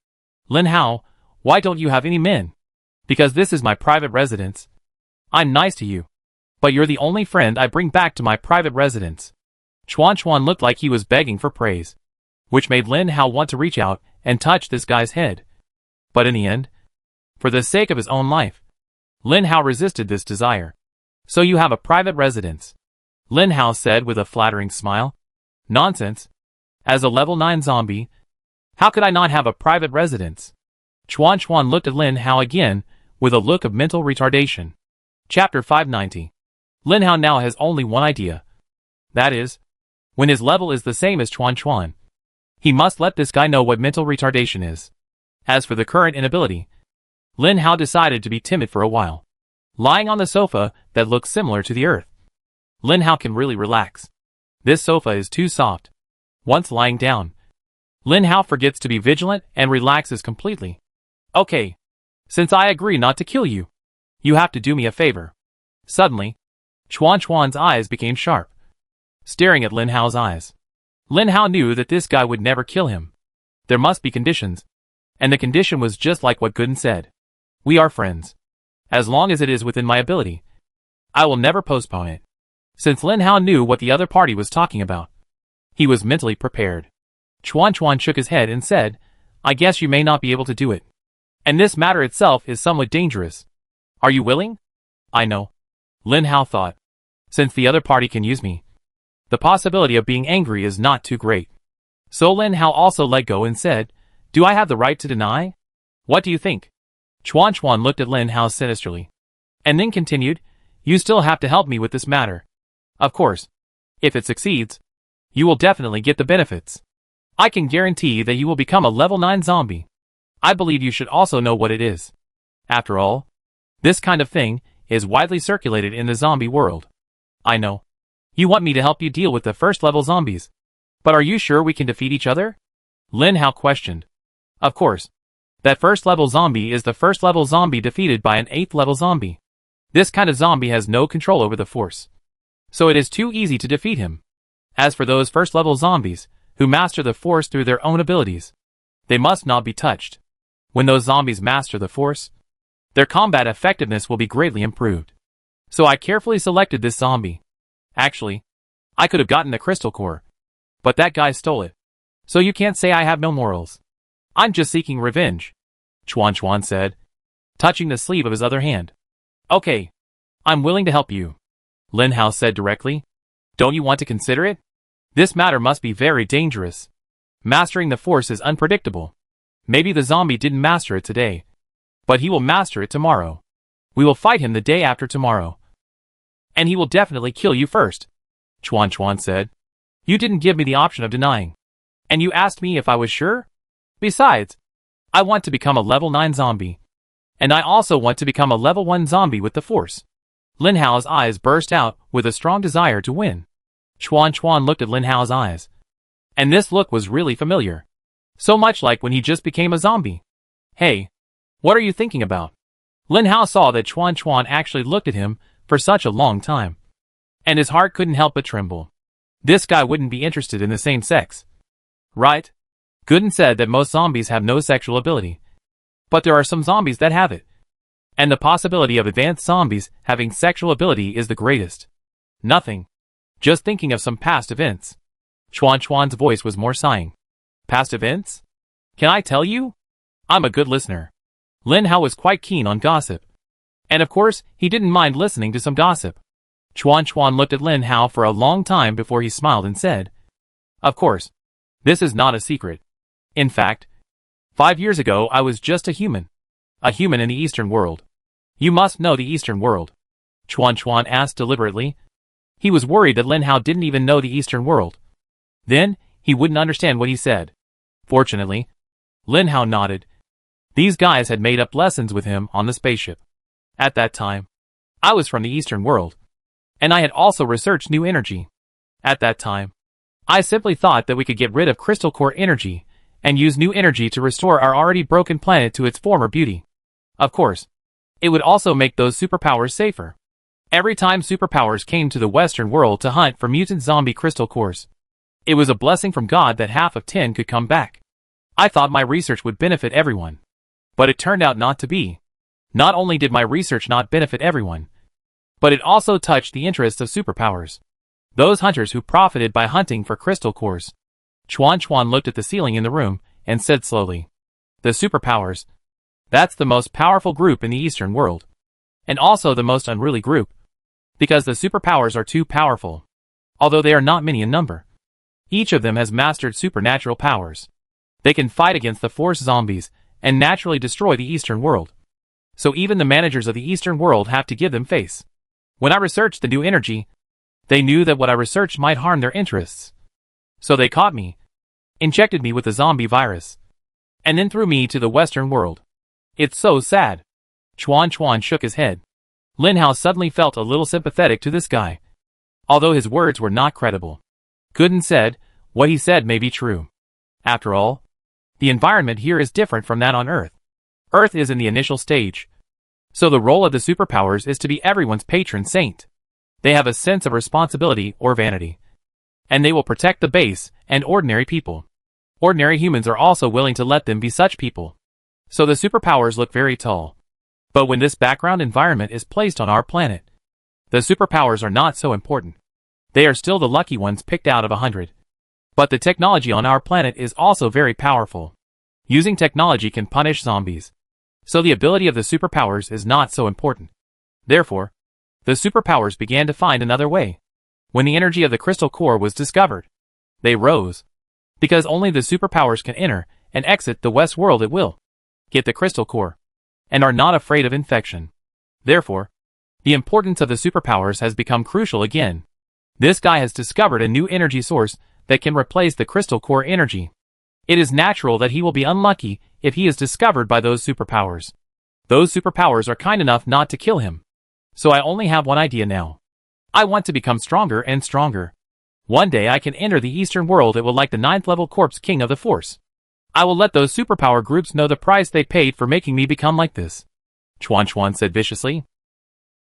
"Lin Hao, why don't you have any men?" "Because this is my private residence. I'm nice to you, but you're the only friend I bring back to my private residence." Chuan Chuan looked like he was begging for praise, which made Lin Hao want to reach out and touch this guy's head. But in the end, for the sake of his own life, Lin Hao resisted this desire. "So you have a private residence," Lin Hao said with a flattering smile. "Nonsense. As a level 9 zombie, how could I not have a private residence?" Chuan Chuan looked at Lin Hao again with a look of mental retardation. Chapter 590. Lin Hao now has only one idea. That is, when his level is the same as Chuan Chuan, he must let this guy know what mental retardation is. As for the current inability, Lin Hao decided to be timid for a while. Lying on the sofa that looks similar to the earth, Lin Hao can really relax. This sofa is too soft. Once lying down, Lin Hao forgets to be vigilant and relaxes completely. "Okay. Since I agree not to kill you, you have to do me a favor." Suddenly, Chuan Chuan's eyes became sharp, staring at Lin Hao's eyes. Lin Hao knew that this guy would never kill him. There must be conditions, and the condition was just like what Gooden said. "We are friends. As long as it is within my ability, I will never postpone it." Since Lin Hao knew what the other party was talking about, he was mentally prepared. Chuan Chuan shook his head and said, "I guess you may not be able to do it. And this matter itself is somewhat dangerous. Are you willing?" "I know," Lin Hao thought. "Since the other party can use me, the possibility of being angry is not too great." So Lin Hao also let go and said, "Do I have the right to deny? What do you think?" Chuan Chuan looked at Lin Hao sinisterly, and then continued, "You still have to help me with this matter. Of course, if it succeeds, you will definitely get the benefits. I can guarantee that you will become a level 9 zombie. I believe you should also know what it is. After all, this kind of thing is widely circulated in the zombie world. I know. You want me to help you deal with the first level zombies. But are you sure we can defeat each other?" Lin Hao questioned. "Of course. That first level zombie is the first level zombie defeated by an 8th level zombie. This kind of zombie has no control over the force, so it is too easy to defeat him. As for those first level zombies, who master the force through their own abilities, they must not be touched. When those zombies master the force, their combat effectiveness will be greatly improved. So I carefully selected this zombie. Actually, I could have gotten the crystal core, but that guy stole it. So you can't say I have no morals. I'm just seeking revenge," Chuan Chuan said. touching the sleeve of his other hand. Okay. I'm willing to help you, Lin Hao said directly. Don't you want to consider it? This matter must be very dangerous. Mastering the force is unpredictable. Maybe the zombie didn't master it today, but he will master it tomorrow. We will fight him the day after tomorrow. And he will definitely kill you first, Chuan Chuan said. You didn't give me the option of denying. And you asked me if I was sure? Besides, I want to become a level 9 zombie. And I also want to become a level 1 zombie with the force. Lin Hao's eyes burst out with a strong desire to win. Chuan Chuan looked at Lin Hao's eyes. And this look was really familiar. So much like when he just became a zombie. Hey, what are you thinking about? Lin Hao saw that Chuan Chuan actually looked at him for such a long time. And his heart couldn't help but tremble. This guy wouldn't be interested in the same sex. Right? Gooden said that most zombies have no sexual ability. But there are some zombies that have it. And the possibility of advanced zombies having sexual ability is the greatest. Nothing. Just thinking of some past events. Chuan Chuan's voice was more sighing. Past events? Can I tell you? I'm a good listener. Lin Hao was quite keen on gossip. And of course, he didn't mind listening to some gossip. Chuan Chuan looked at Lin Hao for a long time before he smiled and said, Of course. This is not a secret. In fact, 5 years ago I was just a human. A human in the Eastern world. You must know the Eastern world. Chuan Chuan asked deliberately. He was worried that Lin Hao didn't even know the Eastern world. Then, he wouldn't understand what he said. Fortunately, Lin Hao nodded. These guys had made up lessons with him on the spaceship. At that time, I was from the Eastern world. And I had also researched new energy. At that time, I simply thought that we could get rid of crystal core energy and use new energy to restore our already broken planet to its former beauty. Of course, it would also make those superpowers safer. Every time superpowers came to the Western world to hunt for mutant zombie crystal cores, it was a blessing from God that half of 10 could come back. I thought my research would benefit everyone. But it turned out not to be. Not only did my research not benefit everyone, but it also touched the interests of superpowers. Those hunters who profited by hunting for crystal cores. Chuan Chuan looked at the ceiling in the room and said slowly, The superpowers. That's the most powerful group in the Eastern world. And also the most unruly group. Because the superpowers are too powerful. Although they are not many in number. Each of them has mastered supernatural powers. They can fight against the Force zombies and naturally destroy the Eastern world. So even the managers of the Eastern world have to give them face. When I researched the new energy, they knew that what I researched might harm their interests. So they caught me, injected me with the zombie virus, and then threw me to the Western world. It's so sad. Chuan Chuan shook his head. Lin Hao suddenly felt a little sympathetic to this guy. Although his words were not credible. Gooden said, what he said may be true. After all, the environment here is different from that on Earth. Earth is in the initial stage. So the role of the superpowers is to be everyone's patron saint. They have a sense of responsibility or vanity. And they will protect the base and ordinary people. Ordinary humans are also willing to let them be such people. So the superpowers look very tall. But when this background environment is placed on our planet, the superpowers are not so important. They are still the lucky ones picked out of 100. But the technology on our planet is also very powerful. Using technology can punish zombies. So the ability of the superpowers is not so important. Therefore, the superpowers began to find another way. When the energy of the crystal core was discovered, they rose. Because only the superpowers can enter and exit the West world at will, get the crystal core, and are not afraid of infection. Therefore, the importance of the superpowers has become crucial again. This guy has discovered a new energy source that can replace the crystal core energy. It is natural that he will be unlucky if he is discovered by those superpowers. Those superpowers are kind enough not to kill him. So I only have one idea now. I want to become stronger and stronger. One day I can enter the Eastern world it will like the 9th level corpse king of the Force. I will let those superpower groups know the price they paid for making me become like this. Chuan Chuan said viciously.